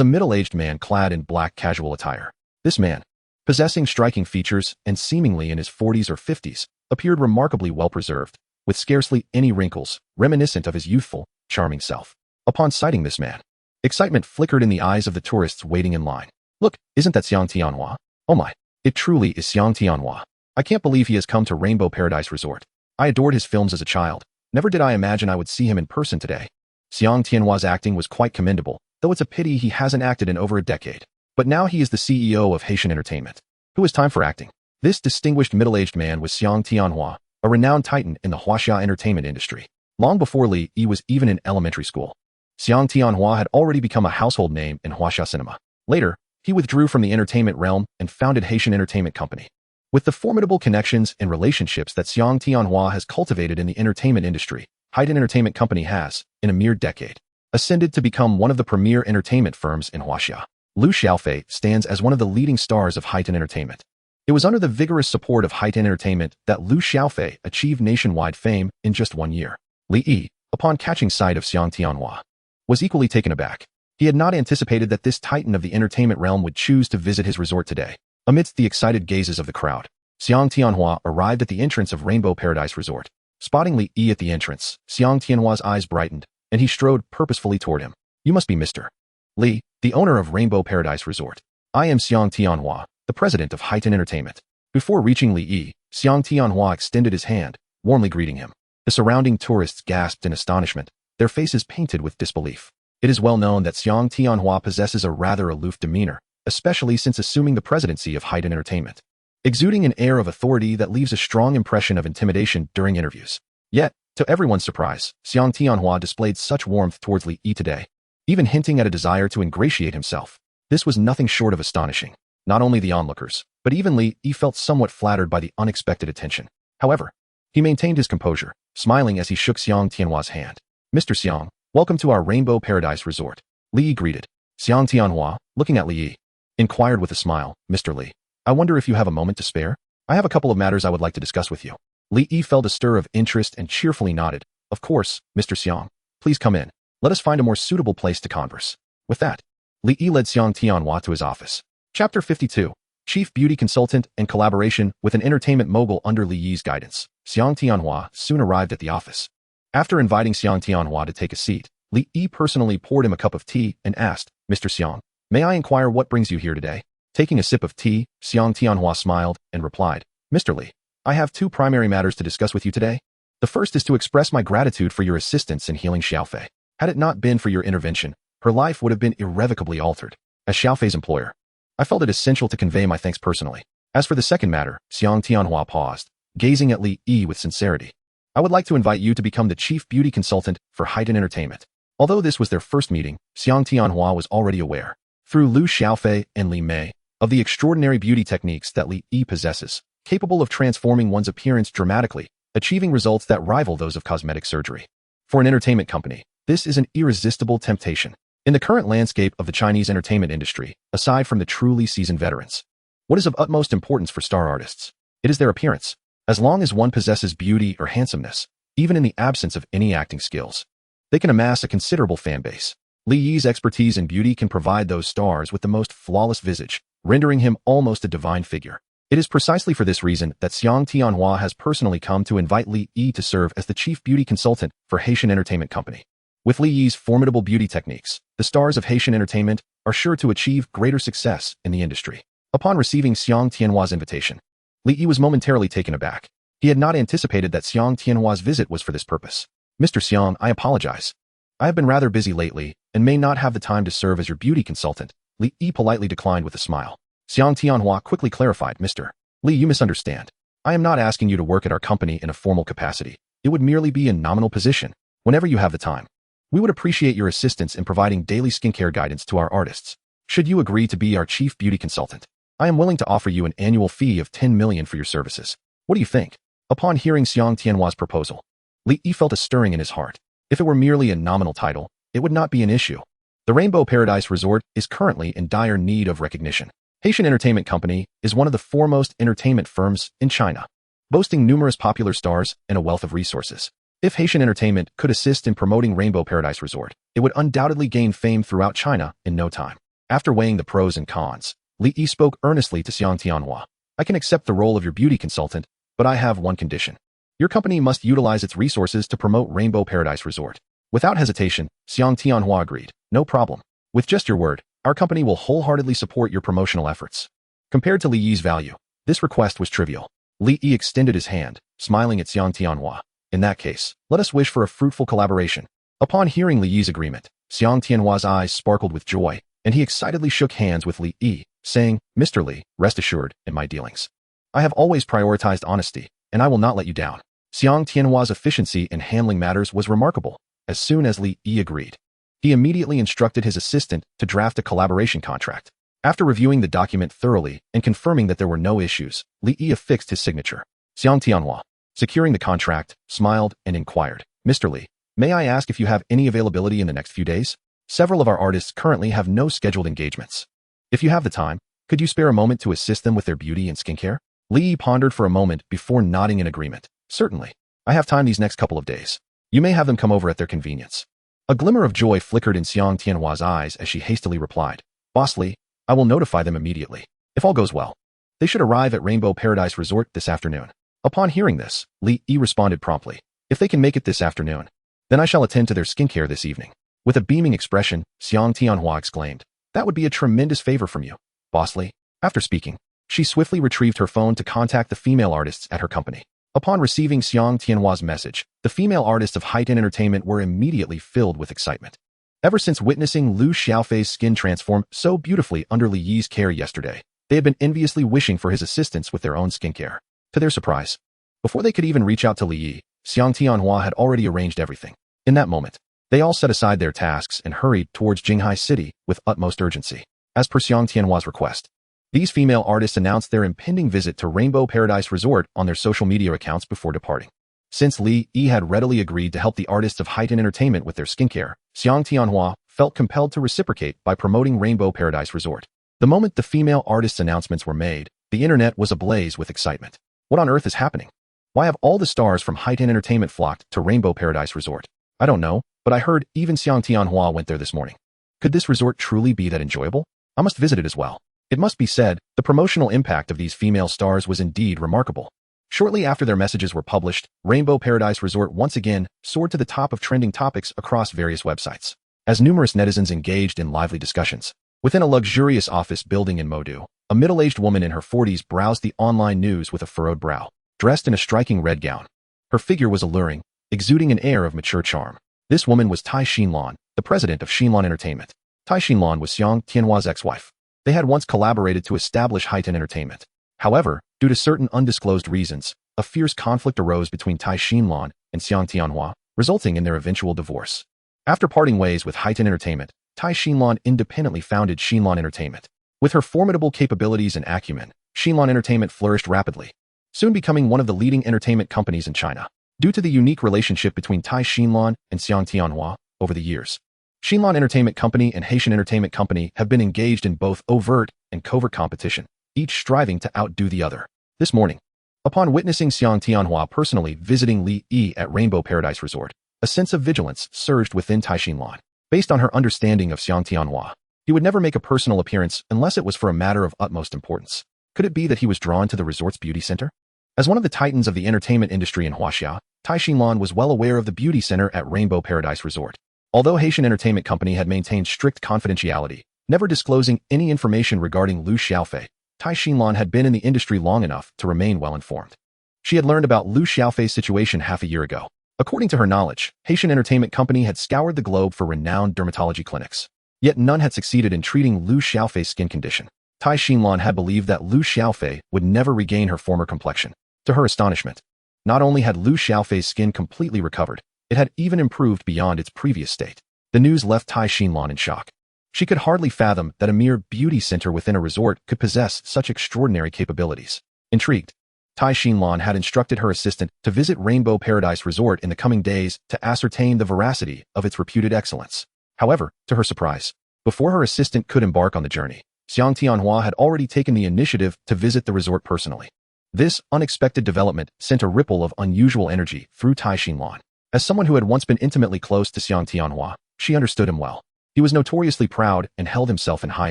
a middle-aged man clad in black casual attire. This man, possessing striking features and seemingly in his 40s or 50s, appeared remarkably well-preserved, with scarcely any wrinkles, reminiscent of his youthful, charming self. Upon sighting this man, excitement flickered in the eyes of the tourists waiting in line. "Look, isn't that Xiang Tianhua? Oh my, it truly is Xiang Tianhua. I can't believe he has come to Rainbow Paradise Resort. I adored his films as a child. Never did I imagine I would see him in person today." Xiang Tianhua's acting was quite commendable, though it's a pity he hasn't acted in over a decade. But now he is the CEO of Haitian Entertainment. Who has time for acting? This distinguished middle-aged man was Xiang Tianhua, a renowned titan in the Huaxia entertainment industry. Long before Li Yi was even in elementary school, Xiang Tianhua had already become a household name in Huaxia cinema. Later, he withdrew from the entertainment realm and founded Haitian Entertainment Company. With the formidable connections and relationships that Xiang Tianhua has cultivated in the entertainment industry, Haitian Entertainment Company has, in a mere decade, ascended to become one of the premier entertainment firms in Huaxia. Liu Xiaofei stands as one of the leading stars of Haitian Entertainment. It was under the vigorous support of Haitian Entertainment that Liu Xiaofei achieved nationwide fame in just 1 year. Li Yi, upon catching sight of Xiang Tianhua, was equally taken aback. He had not anticipated that this titan of the entertainment realm would choose to visit his resort today. Amidst the excited gazes of the crowd, Xiang Tianhua arrived at the entrance of Rainbow Paradise Resort. Spotting Li Yi at the entrance, Xiang Tianhua's eyes brightened, and he strode purposefully toward him. "You must be Mr. Li, the owner of Rainbow Paradise Resort. I am Xiang Tianhua, the president of Haitian Entertainment." Before reaching Li Yi, Xiang Tianhua extended his hand, warmly greeting him. The surrounding tourists gasped in astonishment, their faces painted with disbelief. It is well known that Xiang Tianhua possesses a rather aloof demeanor, especially since assuming the presidency of Haydn Entertainment, exuding an air of authority that leaves a strong impression of intimidation during interviews. Yet, to everyone's surprise, Xiang Tianhua displayed such warmth towards Li Yi today, even hinting at a desire to ingratiate himself. This was nothing short of astonishing. Not only the onlookers, but even Li Yi felt somewhat flattered by the unexpected attention. However, he maintained his composure, smiling as he shook Xiang Tianhua's hand. "Mr. Xiang, welcome to our Rainbow Paradise Resort," Li Yi greeted. Xiang Tianhua, looking at Li Yi, inquired with a smile, "Mr. Li, I wonder if you have a moment to spare? I have a couple of matters I would like to discuss with you." Li Yi felt a stir of interest and cheerfully nodded. "Of course, Mr. Xiang. Please come in. Let us find a more suitable place to converse." With that, Li Yi led Xiang Tianhua to his office. Chapter 52. Chief Beauty Consultant and Collaboration with an Entertainment Mogul under Li Yi's guidance. Xiang Tianhua soon arrived at the office. After inviting Xiang Tianhua to take a seat, Li Yi personally poured him a cup of tea and asked, "Mr. Xiang, may I inquire what brings you here today?" Taking a sip of tea, Xiang Tianhua smiled and replied, "Mr. Li, I have two primary matters to discuss with you today. The first is to express my gratitude for your assistance in healing Xiaofei. Had it not been for your intervention, her life would have been irrevocably altered. As Xiaofei's employer, I felt it essential to convey my thanks personally. As for the second matter," Xiang Tianhua paused, gazing at Li Yi with sincerity, "I would like to invite you to become the chief beauty consultant for Haydn Entertainment." Although this was their first meeting, Xiang Tianhua was already aware, through Lu Xiaofei and Li Mei, of the extraordinary beauty techniques that Li Yi possesses, capable of transforming one's appearance dramatically, achieving results that rival those of cosmetic surgery. For an entertainment company, this is an irresistible temptation. In the current landscape of the Chinese entertainment industry, aside from the truly seasoned veterans, what is of utmost importance for star artists? It is their appearance. As long as one possesses beauty or handsomeness, even in the absence of any acting skills, they can amass a considerable fan base. Li Yi's expertise in beauty can provide those stars with the most flawless visage, rendering him almost a divine figure. It is precisely for this reason that Xiang Tianhua has personally come to invite Li Yi to serve as the chief beauty consultant for Haitian Entertainment Company. With Li Yi's formidable beauty techniques, the stars of Haitian Entertainment are sure to achieve greater success in the industry. Upon receiving Xiang Tianhua's invitation, Li Yi was momentarily taken aback. He had not anticipated that Xiang Tianhua's visit was for this purpose. "Mr. Xiang, I apologize. I have been rather busy lately and may not have the time to serve as your beauty consultant," Li Yi politely declined with a smile. Xiang Tianhua quickly clarified, "Mr. Li, you misunderstand. I am not asking you to work at our company in a formal capacity. It would merely be a nominal position. Whenever you have the time, we would appreciate your assistance in providing daily skincare guidance to our artists. Should you agree to be our chief beauty consultant, I am willing to offer you an annual fee of 10 million for your services. What do you think?" Upon hearing Xiang Tianhua's proposal, Li Yi felt a stirring in his heart. If it were merely a nominal title, it would not be an issue. The Rainbow Paradise Resort is currently in dire need of recognition. Haitian Entertainment Company is one of the foremost entertainment firms in China, boasting numerous popular stars and a wealth of resources. If Haitian Entertainment could assist in promoting Rainbow Paradise Resort, it would undoubtedly gain fame throughout China in no time. After weighing the pros and cons, Li Yi spoke earnestly to Xiang Tianhua. "I can accept the role of your beauty consultant, but I have one condition. Your company must utilize its resources to promote Rainbow Paradise Resort." Without hesitation, Xiang Tianhua agreed. "No problem. With just your word, our company will wholeheartedly support your promotional efforts." Compared to Li Yi's value, this request was trivial. Li Yi extended his hand, smiling at Xiang Tianhua. "In that case, let us wish for a fruitful collaboration." Upon hearing Li Yi's agreement, Xiang Tianhua's eyes sparkled with joy, and he excitedly shook hands with Li Yi, saying, "Mr. Li, rest assured, in my dealings, I have always prioritized honesty, and I will not let you down." Xiang Tianhua's efficiency in handling matters was remarkable. As soon as Li Yi agreed, he immediately instructed his assistant to draft a collaboration contract. After reviewing the document thoroughly and confirming that there were no issues, Li Yi affixed his signature. Xiang Tianhua, securing the contract, smiled and inquired, "Mr. Li, may I ask if you have any availability in the next few days? Several of our artists currently have no scheduled engagements. If you have the time, could you spare a moment to assist them with their beauty and skincare?" Li Yi pondered for a moment before nodding in agreement. "Certainly. I have time these next couple of days. You may have them come over at their convenience." A glimmer of joy flickered in Xiang Tianhua's eyes as she hastily replied, "Boss Li, I will notify them immediately. If all goes well, they should arrive at Rainbow Paradise Resort this afternoon." Upon hearing this, Li Yi responded promptly, "If they can make it this afternoon, then I shall attend to their skincare this evening." With a beaming expression, Xiang Tianhua exclaimed, "That would be a tremendous favor from you, Boss Li." After speaking, she swiftly retrieved her phone to contact the female artists at her company. Upon receiving Xiang Tianhua's message, the female artists of Haydn Entertainment were immediately filled with excitement. Ever since witnessing Liu Xiaofei's skin transform so beautifully under Li Yi's care yesterday, they had been enviously wishing for his assistance with their own skincare. To their surprise, before they could even reach out to Li Yi, Xiang Tianhua had already arranged everything. In that moment, they all set aside their tasks and hurried towards Jinghai City with utmost urgency. As per Xiang Tianhua's request, these female artists announced their impending visit to Rainbow Paradise Resort on their social media accounts before departing. Since Li Yi had readily agreed to help the artists of Heighten Entertainment with their skincare, Xiang Tianhua felt compelled to reciprocate by promoting Rainbow Paradise Resort. The moment the female artists' announcements were made, the internet was ablaze with excitement. What on earth is happening? Why have all the stars from Heighten Entertainment flocked to Rainbow Paradise Resort? I don't know, but I heard even Xiang Tianhua went there this morning. Could this resort truly be that enjoyable? I must visit it as well. It must be said, the promotional impact of these female stars was indeed remarkable. Shortly after their messages were published, Rainbow Paradise Resort once again soared to the top of trending topics across various websites. As numerous netizens engaged in lively discussions, within a luxurious office building in Modu, a middle-aged woman in her 40s browsed the online news with a furrowed brow, dressed in a striking red gown. Her figure was alluring, exuding an air of mature charm. This woman was Tai Xinlan, the president of Xinlan Entertainment. Tai Xinlan was Xiang Tianhua's ex-wife. They had once collaborated to establish Heighten Entertainment. However, due to certain undisclosed reasons, a fierce conflict arose between Tai Xinlan and Xiang Tianhua, resulting in their eventual divorce. After parting ways with Heighten Entertainment, Tai Xinlan independently founded Xinlan Entertainment. With her formidable capabilities and acumen, Xinlan Entertainment flourished rapidly, soon becoming one of the leading entertainment companies in China. Due to the unique relationship between Tai Xinlan and Xiang Tianhua over the years, Xinlan Entertainment Company and Haitian Entertainment Company have been engaged in both overt and covert competition, each striving to outdo the other. This morning, upon witnessing Xiang Tianhua personally visiting Li Yi at Rainbow Paradise Resort, a sense of vigilance surged within Tai Xinlan. Based on her understanding of Xiang Tianhua, he would never make a personal appearance unless it was for a matter of utmost importance. Could it be that he was drawn to the resort's beauty center? As one of the titans of the entertainment industry in Huaxia, Tai Xinlan was well aware of the beauty center at Rainbow Paradise Resort. Although Haitian Entertainment Company had maintained strict confidentiality, never disclosing any information regarding Liu Xiaofei, Tai Xinlan had been in the industry long enough to remain well informed. She had learned about Liu Xiaofei's situation half a year ago. According to her knowledge, Haitian Entertainment Company had scoured the globe for renowned dermatology clinics. Yet none had succeeded in treating Liu Xiaofei's skin condition. Tai Xinlan had believed that Liu Xiaofei would never regain her former complexion. To her astonishment, not only had Liu Xiaofei's skin completely recovered, it had even improved beyond its previous state. The news left Tai Xinlan in shock. She could hardly fathom that a mere beauty center within a resort could possess such extraordinary capabilities. Intrigued, Tai Xinlan had instructed her assistant to visit Rainbow Paradise Resort in the coming days to ascertain the veracity of its reputed excellence. However, to her surprise, before her assistant could embark on the journey, Xiang Tianhua had already taken the initiative to visit the resort personally. This unexpected development sent a ripple of unusual energy through Tai Xinlan. As someone who had once been intimately close to Xiang Tianhua, she understood him well. He was notoriously proud and held himself in high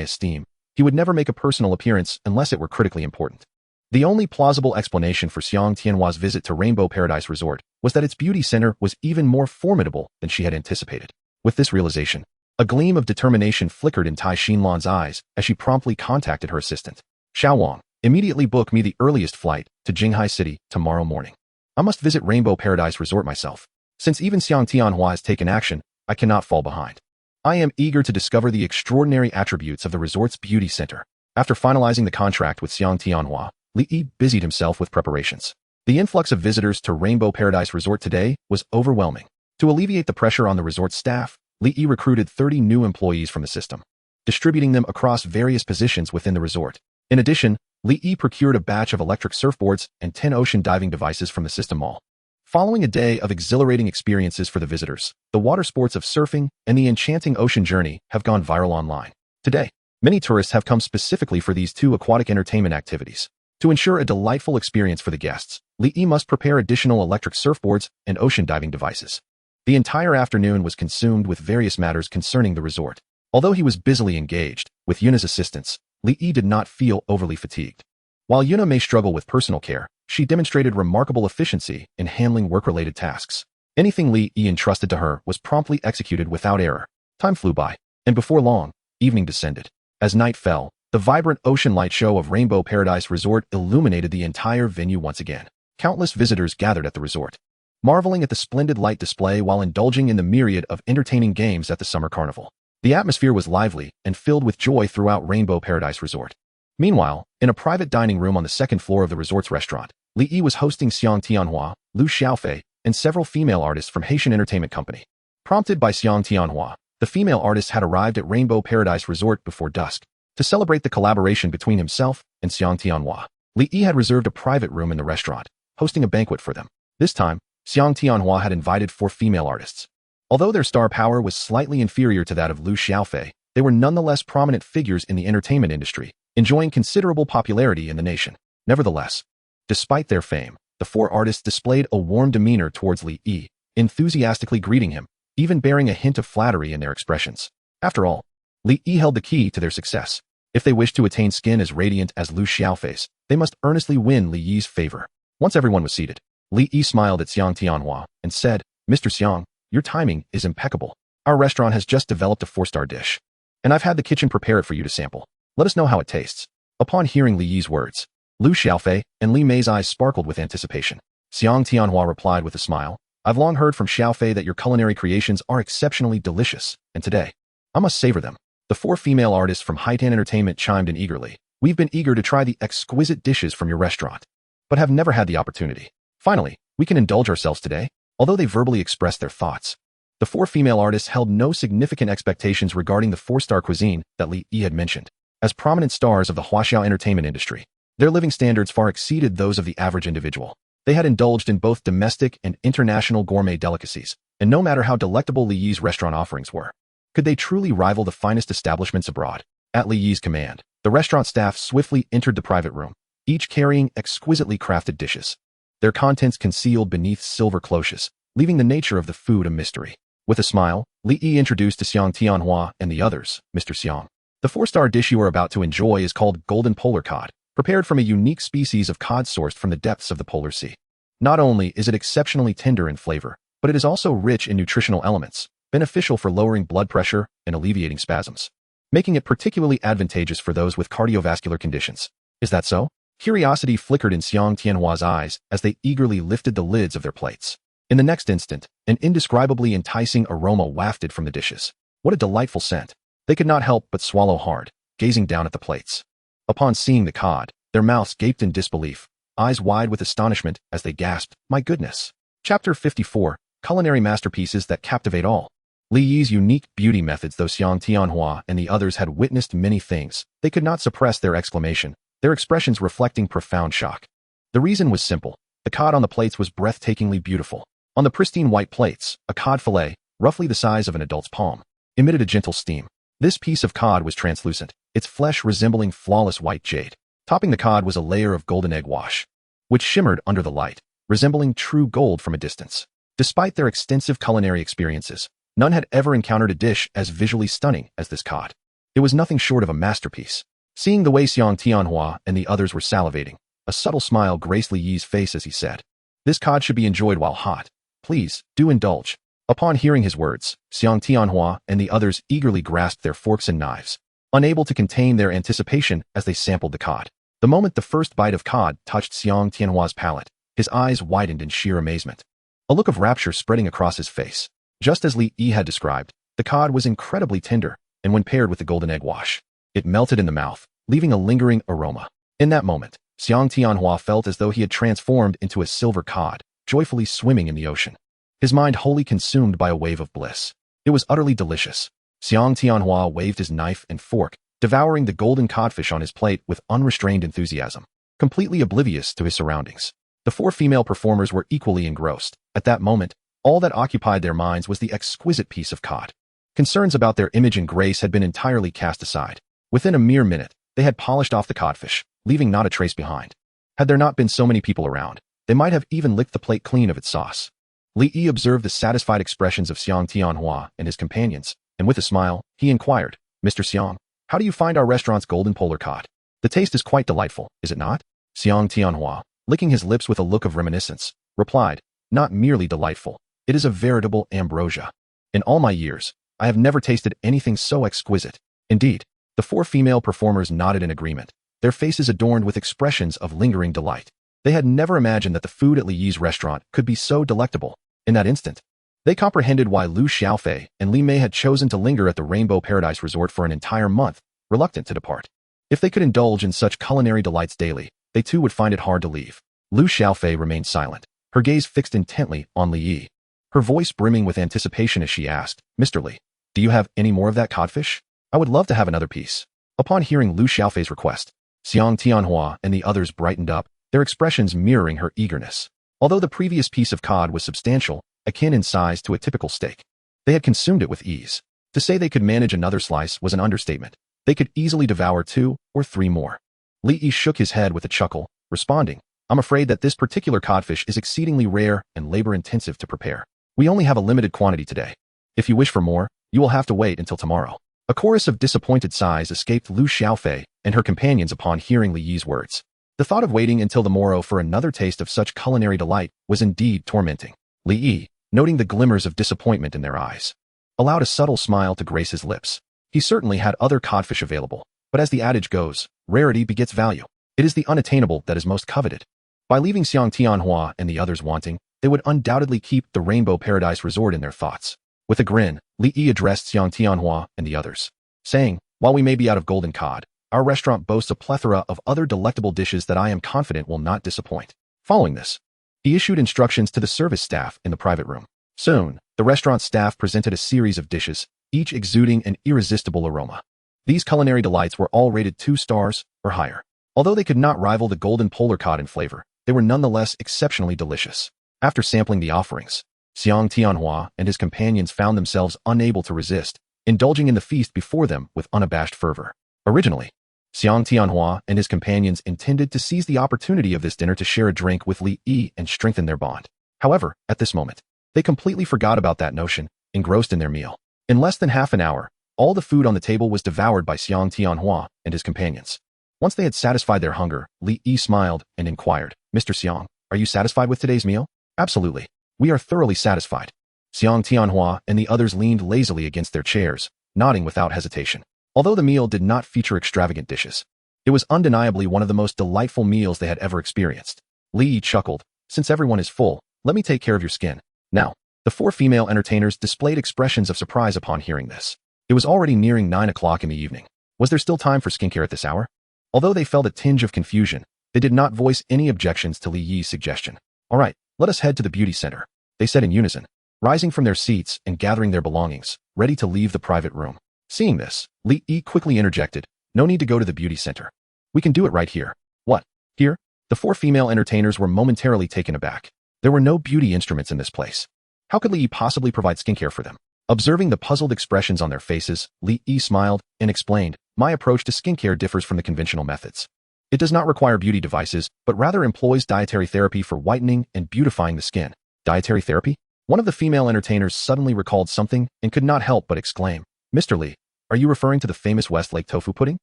esteem. He would never make a personal appearance unless it were critically important. The only plausible explanation for Xiang Tianhua's visit to Rainbow Paradise Resort was that its beauty center was even more formidable than she had anticipated. With this realization, a gleam of determination flickered in Tai Xinlan's eyes as she promptly contacted her assistant. Xiao Wang, immediately book me the earliest flight to Jinghai City tomorrow morning. I must visit Rainbow Paradise Resort myself. Since even Xiang Tianhua has taken action, I cannot fall behind. I am eager to discover the extraordinary attributes of the resort's beauty center. After finalizing the contract with Xiang Tianhua, Li Yi busied himself with preparations. The influx of visitors to Rainbow Paradise Resort today was overwhelming. To alleviate the pressure on the resort staff, Li Yi recruited 30 new employees from the system, distributing them across various positions within the resort. In addition, Li Yi procured a batch of electric surfboards and 10 ocean diving devices from the system mall. Following a day of exhilarating experiences for the visitors, the water sports of surfing and the enchanting ocean journey have gone viral online. Today, many tourists have come specifically for these two aquatic entertainment activities. To ensure a delightful experience for the guests, Li Yi must prepare additional electric surfboards and ocean diving devices. The entire afternoon was consumed with various matters concerning the resort. Although he was busily engaged with Yuna's assistance, Li Yi did not feel overly fatigued. While Yuna may struggle with personal care, she demonstrated remarkable efficiency in handling work-related tasks. Anything Li Yi entrusted to her was promptly executed without error. Time flew by, and before long, evening descended. As night fell, the vibrant ocean light show of Rainbow Paradise Resort illuminated the entire venue once again. Countless visitors gathered at the resort. marveling at the splendid light display while indulging in the myriad of entertaining games at the summer carnival. The atmosphere was lively and filled with joy throughout Rainbow Paradise Resort. Meanwhile, in a private dining room on the second floor of the resort's restaurant, Li Yi was hosting Xiang Tianhua, Lu Xiaofei, and several female artists from Haitian Entertainment Company. Prompted by Xiang Tianhua, the female artists had arrived at Rainbow Paradise Resort before dusk. To celebrate the collaboration between himself and Xiang Tianhua, Li Yi had reserved a private room in the restaurant, hosting a banquet for them. This time, Xiang Tianhua had invited 4 female artists. Although their star power was slightly inferior to that of Lu Xiaofei, they were nonetheless prominent figures in the entertainment industry, enjoying considerable popularity in the nation. Nevertheless, despite their fame, the 4 artists displayed a warm demeanor towards Li Yi, enthusiastically greeting him, even bearing a hint of flattery in their expressions. After all, Li Yi held the key to their success. If they wished to attain skin as radiant as Lu Xiaofei's, they must earnestly win Li Yi's favor. Once everyone was seated, Li Yi smiled at Xiang Tianhua and said, "Mr. Xiang, your timing is impeccable. Our restaurant has just developed a 4-star dish, and I've had the kitchen prepare it for you to sample. Let us know how it tastes." Upon hearing Li Yi's words, Lu Xiaofei and Li Mei's eyes sparkled with anticipation. Xiang Tianhua replied with a smile, "I've long heard from Xiaofei that your culinary creations are exceptionally delicious, and today, I must savor them." The 4 female artists from Haitian Entertainment chimed in eagerly. "We've been eager to try the exquisite dishes from your restaurant, but have never had the opportunity. Finally, we can indulge ourselves today." Although they verbally expressed their thoughts, the 4 female artists held no significant expectations regarding the 4-star cuisine that Li Yi had mentioned. As prominent stars of the Huaxiao entertainment industry, their living standards far exceeded those of the average individual. They had indulged in both domestic and international gourmet delicacies, and no matter how delectable Li Yi's restaurant offerings were, could they truly rival the finest establishments abroad? At Li Yi's command, the restaurant staff swiftly entered the private room, each carrying exquisitely crafted dishes, their contents concealed beneath silver cloches, leaving the nature of the food a mystery. With a smile, Li Yi introduced to Xiang Tianhua and the others, "Mr. Xiang, the 4-star dish you are about to enjoy is called golden polar cod, prepared from a unique species of cod sourced from the depths of the polar sea. Not only is it exceptionally tender in flavor, but it is also rich in nutritional elements, beneficial for lowering blood pressure and alleviating spasms, making it particularly advantageous for those with cardiovascular conditions." "Is that so?" Curiosity flickered in Xiang Tianhua's eyes as they eagerly lifted the lids of their plates. In the next instant, an indescribably enticing aroma wafted from the dishes. What a delightful scent! They could not help but swallow hard, gazing down at the plates. Upon seeing the cod, their mouths gaped in disbelief, eyes wide with astonishment as they gasped, "My goodness!" Chapter 54, Culinary Masterpieces That Captivate All. Li Yi's unique beauty methods. Though Xiang Tianhua and the others had witnessed many things, they could not suppress their exclamation, their expressions reflecting profound shock. The reason was simple. The cod on the plates was breathtakingly beautiful. On the pristine white plates, a cod fillet, roughly the size of an adult's palm, emitted a gentle steam. This piece of cod was translucent, its flesh resembling flawless white jade. Topping the cod was a layer of golden egg wash, which shimmered under the light, resembling true gold from a distance. Despite their extensive culinary experiences, none had ever encountered a dish as visually stunning as this cod. It was nothing short of a masterpiece. Seeing the way Xiang Tianhua and the others were salivating, a subtle smile graced Li Yi's face as he said, "This cod should be enjoyed while hot. Please, do indulge." Upon hearing his words, Xiang Tianhua and the others eagerly grasped their forks and knives, unable to contain their anticipation as they sampled the cod. The moment the first bite of cod touched Xiang Tianhua's palate, his eyes widened in sheer amazement, a look of rapture spreading across his face. Just as Li Yi had described, the cod was incredibly tender, and when paired with the golden egg wash, it melted in the mouth, leaving a lingering aroma. In that moment, Xiang Tianhua felt as though he had transformed into a silver cod, joyfully swimming in the ocean, his mind wholly consumed by a wave of bliss. It was utterly delicious. Xiang Tianhua waved his knife and fork, devouring the golden codfish on his plate with unrestrained enthusiasm, completely oblivious to his surroundings. The 4 female performers were equally engrossed. At that moment, all that occupied their minds was the exquisite piece of cod. Concerns about their image and grace had been entirely cast aside. Within a mere minute, they had polished off the codfish, leaving not a trace behind. Had there not been so many people around, they might have even licked the plate clean of its sauce. Li Yi observed the satisfied expressions of Xiang Tianhua and his companions, and with a smile, he inquired, "Mr. Xiang, how do you find our restaurant's golden polar cod? The taste is quite delightful, is it not?" Xiang Tianhua, licking his lips with a look of reminiscence, replied, "Not merely delightful, it is a veritable ambrosia. In all my years, I have never tasted anything so exquisite." Indeed, the 4 female performers nodded in agreement, their faces adorned with expressions of lingering delight. They had never imagined that the food at Li Yi's restaurant could be so delectable. In that instant, they comprehended why Lu Xiaofei and Li Mei had chosen to linger at the Rainbow Paradise Resort for an entire month, reluctant to depart. If they could indulge in such culinary delights daily, they too would find it hard to leave. Lu Xiaofei remained silent, her gaze fixed intently on Li Yi, her voice brimming with anticipation as she asked, "Mr. Li, do you have any more of that codfish? I would love to have another piece." Upon hearing Lu Xiaofei's request, Xiang Tianhua and the others brightened up, their expressions mirroring her eagerness. Although the previous piece of cod was substantial, akin in size to a typical steak, they had consumed it with ease. To say they could manage another slice was an understatement. They could easily devour 2 or 3 more. Li Yi shook his head with a chuckle, responding, "I'm afraid that this particular codfish is exceedingly rare and labor-intensive to prepare. We only have a limited quantity today. If you wish for more, you will have to wait until tomorrow." A chorus of disappointed sighs escaped Lu Xiaofei and her companions upon hearing Li Yi's words. The thought of waiting until the morrow for another taste of such culinary delight was indeed tormenting. Li Yi, noting the glimmers of disappointment in their eyes, allowed a subtle smile to grace his lips. He certainly had other codfish available, but as the adage goes, rarity begets value. It is the unattainable that is most coveted. By leaving Xiang Tianhua and the others wanting, they would undoubtedly keep the Rainbow Paradise Resort in their thoughts. With a grin, Li Yi addressed Xiang Tianhua and the others, saying, "While we may be out of golden cod, our restaurant boasts a plethora of other delectable dishes that I am confident will not disappoint." Following this, he issued instructions to the service staff in the private room. Soon, the restaurant staff presented a series of dishes, each exuding an irresistible aroma. These culinary delights were all rated 2 stars or higher. Although they could not rival the golden polar cod in flavor, they were nonetheless exceptionally delicious. After sampling the offerings, Xiang Tianhua and his companions found themselves unable to resist, indulging in the feast before them with unabashed fervor. Originally, Xiang Tianhua and his companions intended to seize the opportunity of this dinner to share a drink with Li Yi and strengthen their bond. However, at this moment, they completely forgot about that notion, engrossed in their meal. In less than half an hour, all the food on the table was devoured by Xiang Tianhua and his companions. Once they had satisfied their hunger, Li Yi smiled and inquired, "Mr. Xiang, are you satisfied with today's meal?" "Absolutely. We are thoroughly satisfied." Xiang Tianhua and the others leaned lazily against their chairs, nodding without hesitation. Although the meal did not feature extravagant dishes, it was undeniably one of the most delightful meals they had ever experienced. Li Yi chuckled, "Since everyone is full, let me take care of your skin." Now, the 4 female entertainers displayed expressions of surprise upon hearing this. It was already nearing 9 o'clock in the evening. Was there still time for skincare at this hour? Although they felt a tinge of confusion, they did not voice any objections to Li Yi's suggestion. "All right, let us head to the beauty center," they said in unison, rising from their seats and gathering their belongings, ready to leave the private room. Seeing this, Li Yi quickly interjected, "No need to go to the beauty center. We can do it right here." "What? Here?" The 4 female entertainers were momentarily taken aback. There were no beauty instruments in this place. How could Li Yi possibly provide skincare for them? Observing the puzzled expressions on their faces, Li Yi smiled and explained, "My approach to skincare differs from the conventional methods. It does not require beauty devices, but rather employs dietary therapy for whitening and beautifying the skin." Dietary therapy? One of the female entertainers suddenly recalled something and could not help but exclaim, "Mr. Li, are you referring to the famous Westlake tofu pudding?"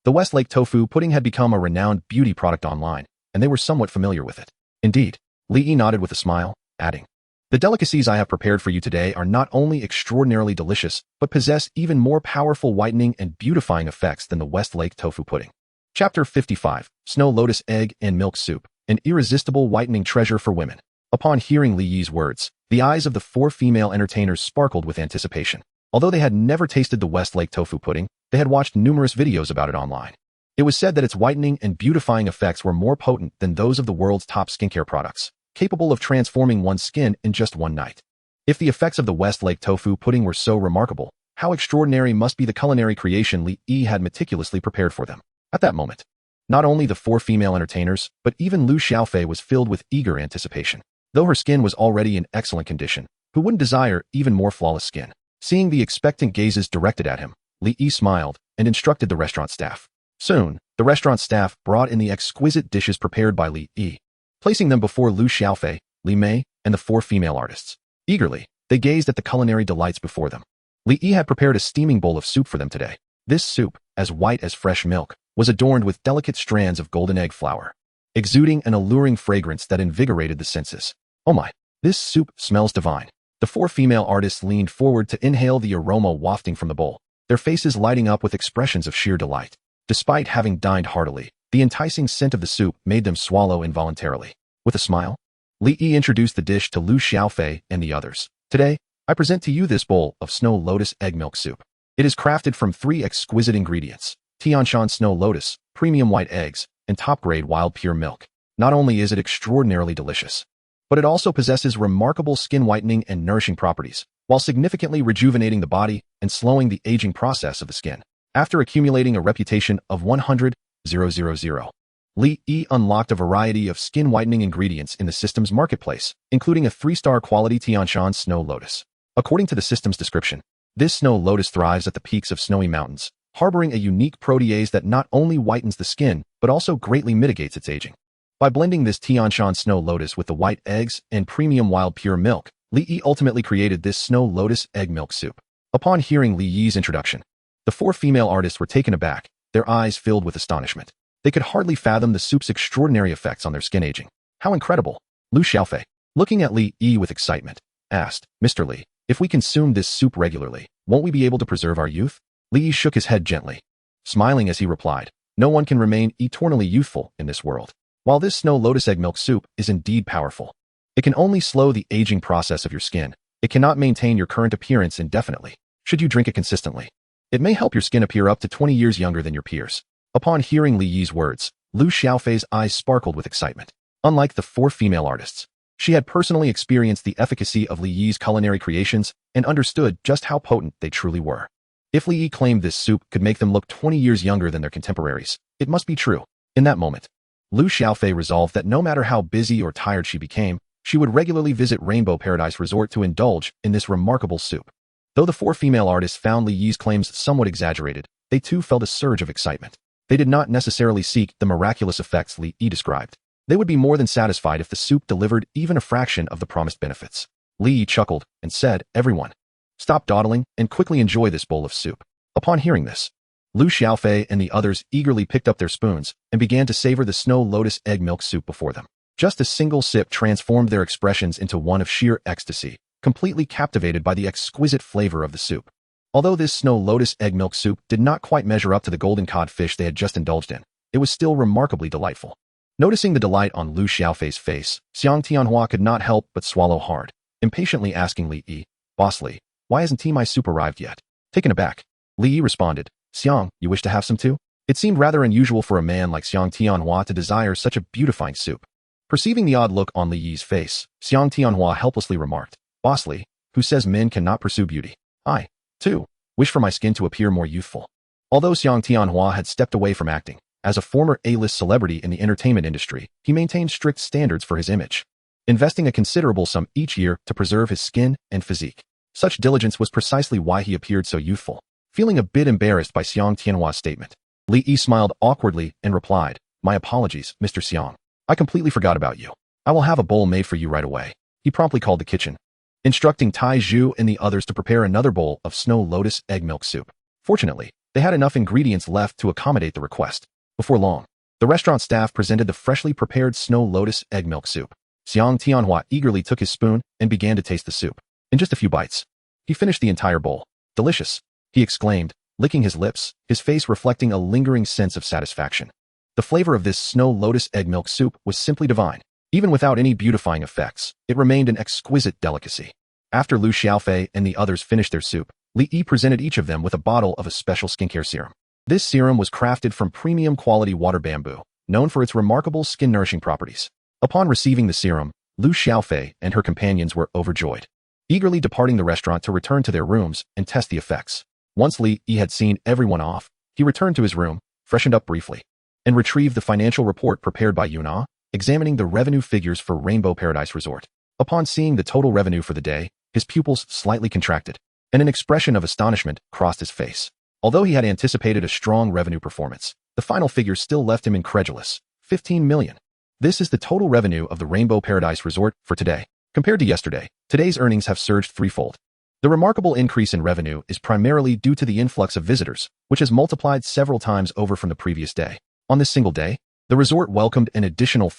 The Westlake tofu pudding had become a renowned beauty product online, and they were somewhat familiar with it. Indeed, Li Yi nodded with a smile, adding, "The delicacies I have prepared for you today are not only extraordinarily delicious, but possess even more powerful whitening and beautifying effects than the Westlake tofu pudding." Chapter 55, Snow Lotus Egg and Milk Soup, an irresistible whitening treasure for women. Upon hearing Li Yi's words, the eyes of the 4 female entertainers sparkled with anticipation. Although they had never tasted the Westlake tofu pudding, they had watched numerous videos about it online. It was said that its whitening and beautifying effects were more potent than those of the world's top skincare products, capable of transforming one's skin in just one night. If the effects of the Westlake tofu pudding were so remarkable, how extraordinary must be the culinary creation Li Yi had meticulously prepared for them. At that moment, not only the 4 female entertainers, but even Lu Xiaofei was filled with eager anticipation. Though her skin was already in excellent condition, who wouldn't desire even more flawless skin? Seeing the expectant gazes directed at him, Li Yi smiled and instructed the restaurant staff. Soon, the restaurant staff brought in the exquisite dishes prepared by Li Yi, placing them before Lu Xiaofei, Li Mei, and the 4 female artists. Eagerly, they gazed at the culinary delights before them. Li Yi had prepared a steaming bowl of soup for them today. This soup, as white as fresh milk, was adorned with delicate strands of golden egg flour, exuding an alluring fragrance that invigorated the senses. "Oh my, this soup smells divine." The 4 female artists leaned forward to inhale the aroma wafting from the bowl, their faces lighting up with expressions of sheer delight. Despite having dined heartily, the enticing scent of the soup made them swallow involuntarily. With a smile, Li Yi introduced the dish to Lu Xiaofei and the others. Today, I present to you this bowl of snow lotus egg milk soup. It is crafted from 3 exquisite ingredients: Tianshan snow lotus, premium white eggs, and top-grade wild pure milk. Not only is it extraordinarily delicious, but it also possesses remarkable skin whitening and nourishing properties, while significantly rejuvenating the body and slowing the aging process of the skin. After accumulating a reputation of 100,000, Li Yi unlocked a variety of skin-whitening ingredients in the system's marketplace, including a 3-star quality Tianshan snow lotus. According to the system's description, this snow lotus thrives at the peaks of snowy mountains, harboring a unique protease that not only whitens the skin, but also greatly mitigates its aging. By blending this Tianshan snow lotus with the white eggs and premium wild pure milk, Li Yi ultimately created this snow lotus egg milk soup. Upon hearing Li Yi's introduction, the 4 female artists were taken aback, their eyes filled with astonishment. They could hardly fathom the soup's extraordinary effects on their skin aging. How incredible! Lu Xiaofei, looking at Li Yi with excitement, asked, "Mr. Li, if we consume this soup regularly, won't we be able to preserve our youth?" Li Yi shook his head gently, smiling as he replied, "No one can remain eternally youthful in this world. While this snow lotus egg milk soup is indeed powerful, it can only slow the aging process of your skin. It cannot maintain your current appearance indefinitely. Should you drink it consistently, it may help your skin appear up to 20 years younger than your peers." Upon hearing Li Yi's words, Lu Xiaofei's eyes sparkled with excitement. Unlike the 4 female artists, she had personally experienced the efficacy of Li Yi's culinary creations and understood just how potent they truly were. If Li Yi claimed this soup could make them look 20 years younger than their contemporaries, it must be true. In that moment, Lu Xiaofei resolved that no matter how busy or tired she became, she would regularly visit Rainbow Paradise Resort to indulge in this remarkable soup. Though the 4 female artists found Li Yi's claims somewhat exaggerated, they too felt a surge of excitement. They did not necessarily seek the miraculous effects Li Yi described. They would be more than satisfied if the soup delivered even a fraction of the promised benefits. Li Yi chuckled and said, "Everyone, stop dawdling and quickly enjoy this bowl of soup." Upon hearing this, Lu Xiaofei and the others eagerly picked up their spoons and began to savor the snow lotus egg milk soup before them. Just a single sip transformed their expressions into one of sheer ecstasy, completely captivated by the exquisite flavor of the soup. Although this snow lotus egg milk soup did not quite measure up to the golden cod fish they had just indulged in, it was still remarkably delightful. Noticing the delight on Lu Xiaofei's face, Xiang Tianhua could not help but swallow hard, impatiently asking Li Yi, "Boss Li, why hasn't my soup arrived yet?" Taken aback, Li Yi responded, "Xiang, you wish to have some too?" It seemed rather unusual for a man like Xiang Tianhua to desire such a beautifying soup. Perceiving the odd look on Li Yi's face, Xiang Tianhua helplessly remarked, "Boss Li, who says men cannot pursue beauty? I, too, wish for my skin to appear more youthful." Although Xiang Tianhua had stepped away from acting, as a former A-list celebrity in the entertainment industry, he maintained strict standards for his image, investing a considerable sum each year to preserve his skin and physique. Such diligence was precisely why he appeared so youthful. Feeling a bit embarrassed by Xiang Tianhua's statement, Li Yi smiled awkwardly and replied, "My apologies, Mr. Xiang. I completely forgot about you. I will have a bowl made for you right away." He promptly called the kitchen, instructing Tai Zhu and the others to prepare another bowl of snow lotus egg milk soup. Fortunately, they had enough ingredients left to accommodate the request. Before long, the restaurant staff presented the freshly prepared snow lotus egg milk soup. Xiang Tianhua eagerly took his spoon and began to taste the soup. In just a few bites, he finished the entire bowl. "Delicious," he exclaimed, licking his lips, his face reflecting a lingering sense of satisfaction. The flavor of this snow lotus egg milk soup was simply divine. Even without any beautifying effects, it remained an exquisite delicacy. After Lu Xiaofei and the others finished their soup, Li Yi presented each of them with a bottle of a special skincare serum. This serum was crafted from premium quality water bamboo, known for its remarkable skin-nourishing properties. Upon receiving the serum, Lu Xiaofei and her companions were overjoyed, eagerly departing the restaurant to return to their rooms and test the effects. Once Li Yi had seen everyone off, he returned to his room, freshened up briefly, and retrieved the financial report prepared by Yuna, examining the revenue figures for Rainbow Paradise Resort. Upon seeing the total revenue for the day, his pupils slightly contracted, and an expression of astonishment crossed his face. Although he had anticipated a strong revenue performance, the final figure still left him incredulous: 15 million. This is the total revenue of the Rainbow Paradise Resort for today. Compared to yesterday, today's earnings have surged threefold. The remarkable increase in revenue is primarily due to the influx of visitors, which has multiplied several times over from the previous day. On this single day, the resort welcomed an additional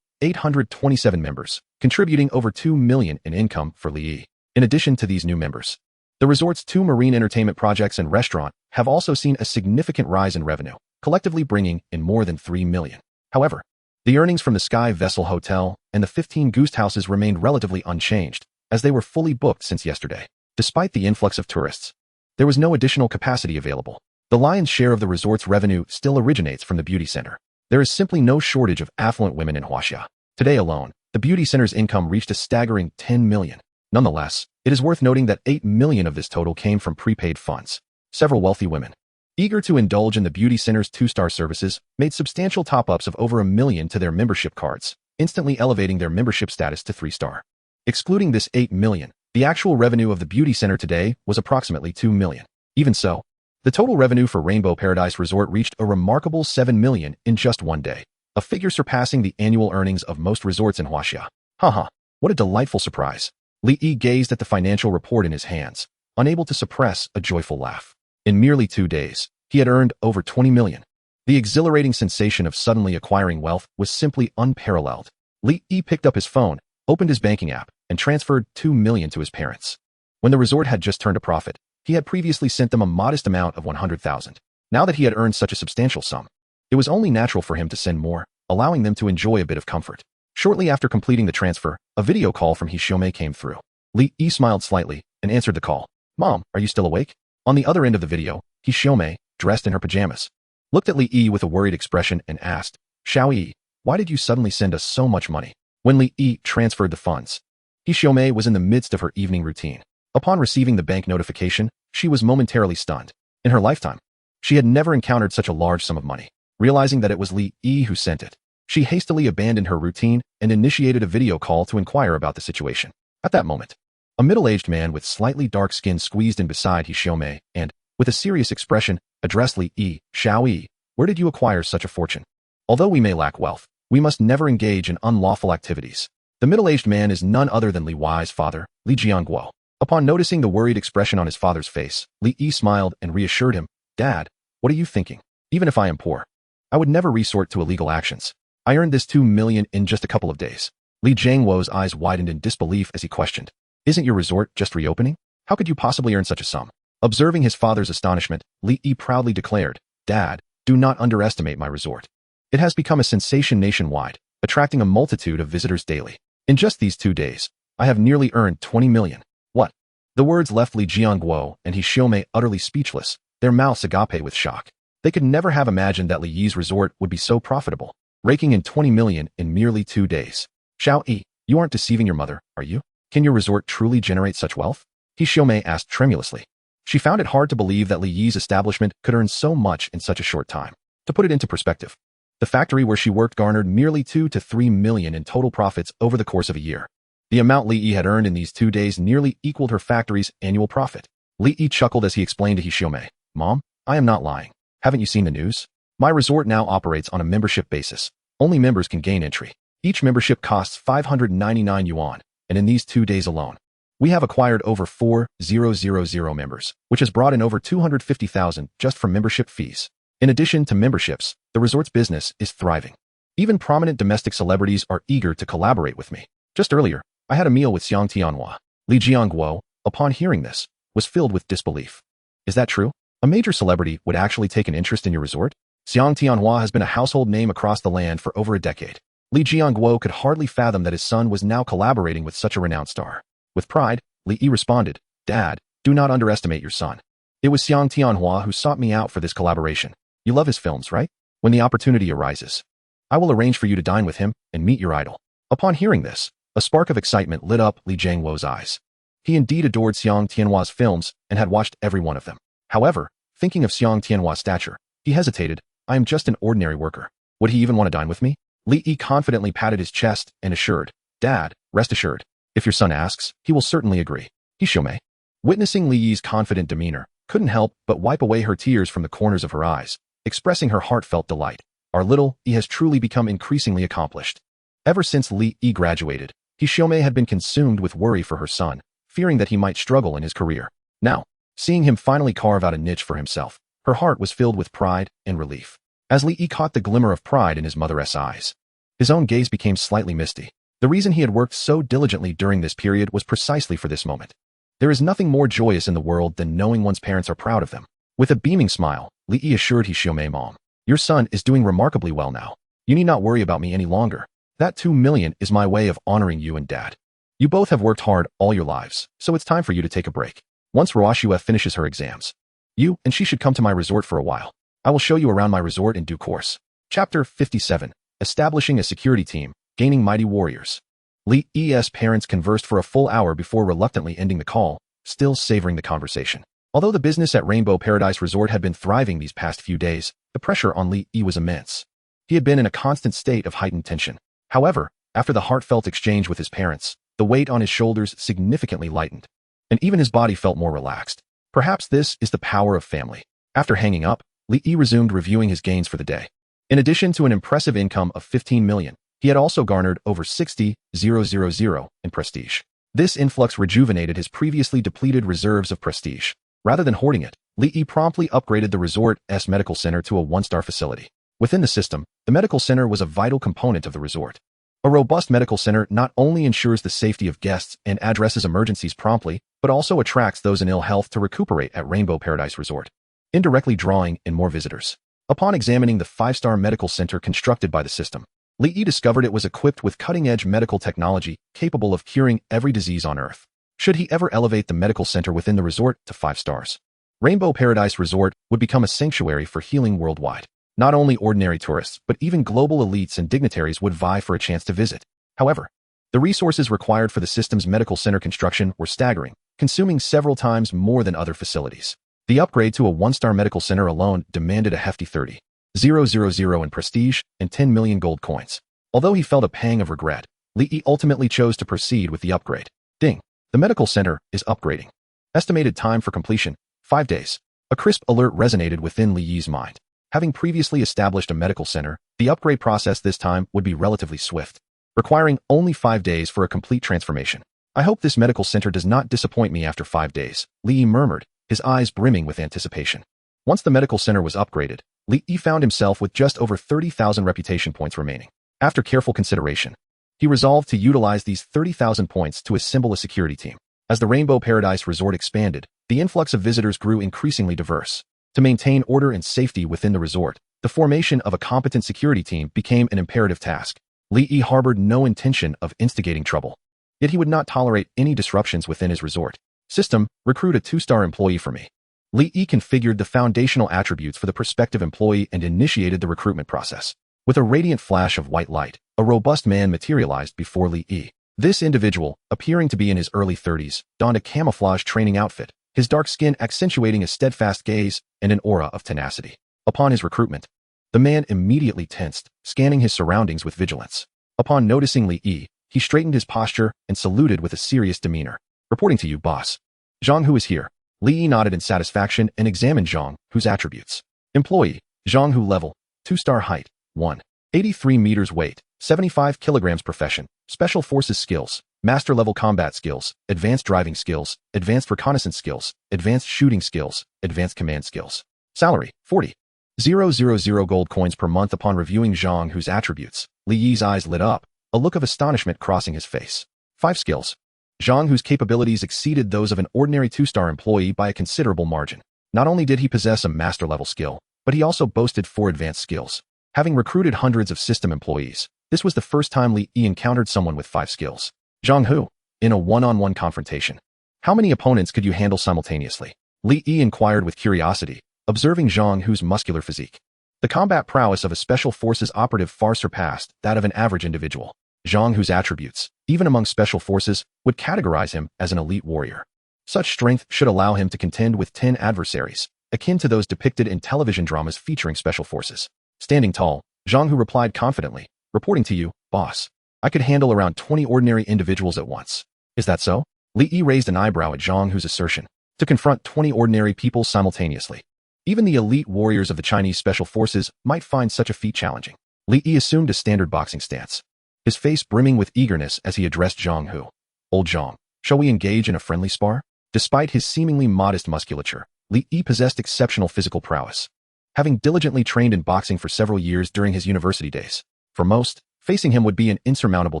827 members, contributing over 2 million in income for Li Yi. In addition to these new members, the resort's 2 marine entertainment projects and restaurant have also seen a significant rise in revenue, collectively bringing in more than 3 million. However, The earnings from the Sky Vessel Hotel and the 15 Goose Houses remained relatively unchanged, as they were fully booked since yesterday. Despite the influx of tourists, there was no additional capacity available. The lion's share of the resort's revenue still originates from the beauty center. There is simply no shortage of affluent women in Huaxia. Today alone, the beauty center's income reached a staggering 10 million. Nonetheless, it is worth noting that 8 million of this total came from prepaid funds. Several wealthy women, eager to indulge in the beauty center's 2-star services, made substantial top-ups of over 1 million to their membership cards, instantly elevating their membership status to 3-star. Excluding this 8 million, the actual revenue of the beauty center today was approximately 2 million. Even so, the total revenue for Rainbow Paradise Resort reached a remarkable 7 million in just one day, a figure surpassing the annual earnings of most resorts in Huaxia. Haha, what a delightful surprise. Li Yi gazed at the financial report in his hands, unable to suppress a joyful laugh. In merely 2 days, he had earned over 20 million. The exhilarating sensation of suddenly acquiring wealth was simply unparalleled. Li Yi picked up his phone, opened his banking app, and transferred 2 million to his parents. When the resort had just turned a profit, he had previously sent them a modest amount of 100,000. Now that he had earned such a substantial sum, it was only natural for him to send more, allowing them to enjoy a bit of comfort. Shortly after completing the transfer, a video call from Xiaomei came through. Li Yi smiled slightly and answered the call. "Mom, are you still awake?" On the other end of the video, Xiaomei, dressed in her pajamas, looked at Li Yi with a worried expression and asked, "Xiao Yi, why did you suddenly send us so much money?" When Li Yi transferred the funds, Xiaomei was in the midst of her evening routine. Upon receiving the bank notification, she was momentarily stunned. In her lifetime, she had never encountered such a large sum of money. Realizing that it was Li Yi who sent it, she hastily abandoned her routine and initiated a video call to inquire about the situation. At that moment, a middle-aged man with slightly dark skin squeezed in beside Xiaomei and, with a serious expression, addressed Li Yi. "Xiao Yi, where did you acquire such a fortune? Although we may lack wealth, we must never engage in unlawful activities." The middle-aged man is none other than Li Wei's father, Li Jiangguo. Upon noticing the worried expression on his father's face, Li Yi smiled and reassured him, "Dad, what are you thinking? Even if I am poor, I would never resort to illegal actions. I earned this 2 million in just a couple of days." Li Jiangguo's eyes widened in disbelief as he questioned, "Isn't your resort just reopening? How could you possibly earn such a sum?" Observing his father's astonishment, Li Yi proudly declared, "Dad, do not underestimate my resort. It has become a sensation nationwide, attracting a multitude of visitors daily. In just these 2 days, I have nearly earned 20 million. What?" The words left Li Jiangguo and Xiaomei utterly speechless, their mouths agape with shock. They could never have imagined that Li Yi's resort would be so profitable, raking in 20 million in merely 2 days. "Xiao Yi, you aren't deceiving your mother, are you? Can your resort truly generate such wealth?" Xiaomei asked tremulously. She found it hard to believe that Li Yi's establishment could earn so much in such a short time. To put it into perspective, the factory where she worked garnered merely 2 to 3 million in total profits over the course of a year. The amount Li Yi had earned in these 2 days nearly equaled her factory's annual profit. Li Yi chuckled as he explained to Xiaomei, "Mom, I am not lying. Haven't you seen the news? My resort now operates on a membership basis. Only members can gain entry. Each membership costs 599 yuan, and in these 2 days alone, we have acquired over 4,000 members, which has brought in over 250,000 just from membership fees. In addition to memberships, the resort's business is thriving. Even prominent domestic celebrities are eager to collaborate with me. Just earlier, I had a meal with Xiang Tianhua." Li Jiangguo, upon hearing this, was filled with disbelief. "Is that true? A major celebrity would actually take an interest in your resort?" Xiang Tianhua has been a household name across the land for over a decade. Li Jiangguo could hardly fathom that his son was now collaborating with such a renowned star. With pride, Li Yi responded, "Dad, do not underestimate your son. It was Xiang Tianhua who sought me out for this collaboration. You love his films, right? When the opportunity arises, I will arrange for you to dine with him and meet your idol." Upon hearing this, a spark of excitement lit up Li Jiangguo's eyes. He indeed adored Xiang Tianhua's films and had watched every one of them. However, thinking of Xiang Tianhua's stature, he hesitated. "I am just an ordinary worker. Would he even want to dine with me?" Li Yi confidently patted his chest and assured, "Dad, rest assured. If your son asks, he will certainly agree." Xiaomei, witnessing Li Yi's confident demeanor, couldn't help but wipe away her tears from the corners of her eyes, expressing her heartfelt delight. Our little Yi has truly become increasingly accomplished. Ever since Li Yi graduated, Xiaomei had been consumed with worry for her son, fearing that he might struggle in his career. Now, seeing him finally carve out a niche for himself, her heart was filled with pride and relief. As Li Yi caught the glimmer of pride in his mother's eyes, his own gaze became slightly misty. The reason he had worked so diligently during this period was precisely for this moment. There is nothing more joyous in the world than knowing one's parents are proud of them. With a beaming smile, Li Yi assured Xiaomei, "Mom, your son is doing remarkably well now. You need not worry about me any longer. That 2 million is my way of honoring you and Dad. You both have worked hard all your lives, so it's time for you to take a break. Once Roashua finishes her exams, you and she should come to my resort for a while. I will show you around my resort in due course. Chapter 57. Establishing a security team, gaining mighty warriors. Li Yi's parents conversed for a full hour before reluctantly ending the call, still savoring the conversation. Although the business at Rainbow Paradise Resort had been thriving these past few days, the pressure on Li Yi was immense. He had been in a constant state of heightened tension. However, after the heartfelt exchange with his parents, the weight on his shoulders significantly lightened, and even his body felt more relaxed. Perhaps this is the power of family. After hanging up, Li Yi resumed reviewing his gains for the day. In addition to an impressive income of 15 million, he had also garnered over 60,000 in prestige. This influx rejuvenated his previously depleted reserves of prestige. Rather than hoarding it, Li Yi promptly upgraded the resort's medical center to a one-star facility. Within the system, the medical center was a vital component of the resort. A robust medical center not only ensures the safety of guests and addresses emergencies promptly, but also attracts those in ill health to recuperate at Rainbow Paradise Resort, indirectly drawing in more visitors. Upon examining the 5-star medical center constructed by the system, Li Yi discovered it was equipped with cutting-edge medical technology capable of curing every disease on Earth. Should he ever elevate the medical center within the resort to 5 stars, Rainbow Paradise Resort would become a sanctuary for healing worldwide. Not only ordinary tourists, but even global elites and dignitaries would vie for a chance to visit. However, the resources required for the system's medical center construction were staggering, consuming several times more than other facilities. The upgrade to a 1-star medical center alone demanded a hefty 30,000 in prestige and 10 million gold coins. Although he felt a pang of regret, Li Yi ultimately chose to proceed with the upgrade. Ding! The medical center is upgrading. Estimated time for completion, 5 days. A crisp alert resonated within Li Yi's mind. Having previously established a medical center, the upgrade process this time would be relatively swift, requiring only 5 days for a complete transformation. I hope this medical center does not disappoint me after 5 days, Li Yi murmured, his eyes brimming with anticipation. Once the medical center was upgraded, Li Yi found himself with just over 30,000 reputation points remaining. After careful consideration, he resolved to utilize these 30,000 points to assemble a security team. As the Rainbow Paradise Resort expanded, the influx of visitors grew increasingly diverse. To maintain order and safety within the resort, the formation of a competent security team became an imperative task. Li Yi harbored no intention of instigating trouble, yet he would not tolerate any disruptions within his resort. System, recruit a 2-star employee for me. Li Yi configured the foundational attributes for the prospective employee and initiated the recruitment process. With a radiant flash of white light, a robust man materialized before Li Yi. This individual, appearing to be in his early 30s, donned a camouflage training outfit, his dark skin accentuating a steadfast gaze and an aura of tenacity. Upon his recruitment, the man immediately tensed, scanning his surroundings with vigilance. Upon noticing Li Yi, he straightened his posture and saluted with a serious demeanor. Reporting to you, boss. Zhang Hu is here. Li Yi nodded in satisfaction and examined Zhang Hu's attributes. Employee, Zhang Hu level, 2-star height, 183 meters weight, 75 kilograms profession, special forces skills, master level combat skills, advanced driving skills, advanced reconnaissance skills, advanced shooting skills, advanced command skills. Salary, 40,000 gold coins per month. Upon reviewing Zhang Hu's attributes, Li Yi's eyes lit up, a look of astonishment crossing his face. 5 skills. Zhang Hu's capabilities exceeded those of an ordinary 2-star employee by a considerable margin. Not only did he possess a master-level skill, but he also boasted 4 advanced skills. Having recruited hundreds of system employees, this was the first time Li Yi encountered someone with 5 skills. Zhang Hu, in a one-on-one confrontation. How many opponents could you handle simultaneously? Li Yi inquired with curiosity, observing Zhang Hu's muscular physique. The combat prowess of a special forces operative far surpassed that of an average individual. Zhang Hu's attributes, even among special forces, would categorize him as an elite warrior. Such strength should allow him to contend with 10 adversaries, akin to those depicted in television dramas featuring special forces. Standing tall, Zhang Hu replied confidently, reporting to you, boss. I could handle around 20 ordinary individuals at once. Is that so? Li Yi raised an eyebrow at Zhang Hu's assertion. To confront 20 ordinary people simultaneously. Even the elite warriors of the Chinese special forces might find such a feat challenging. Li Yi assumed a standard boxing stance, his face brimming with eagerness as he addressed Zhang Hu. Old Zhang, shall we engage in a friendly spar? Despite his seemingly modest musculature, Li Yi possessed exceptional physical prowess, having diligently trained in boxing for several years during his university days. For most, facing him would be an insurmountable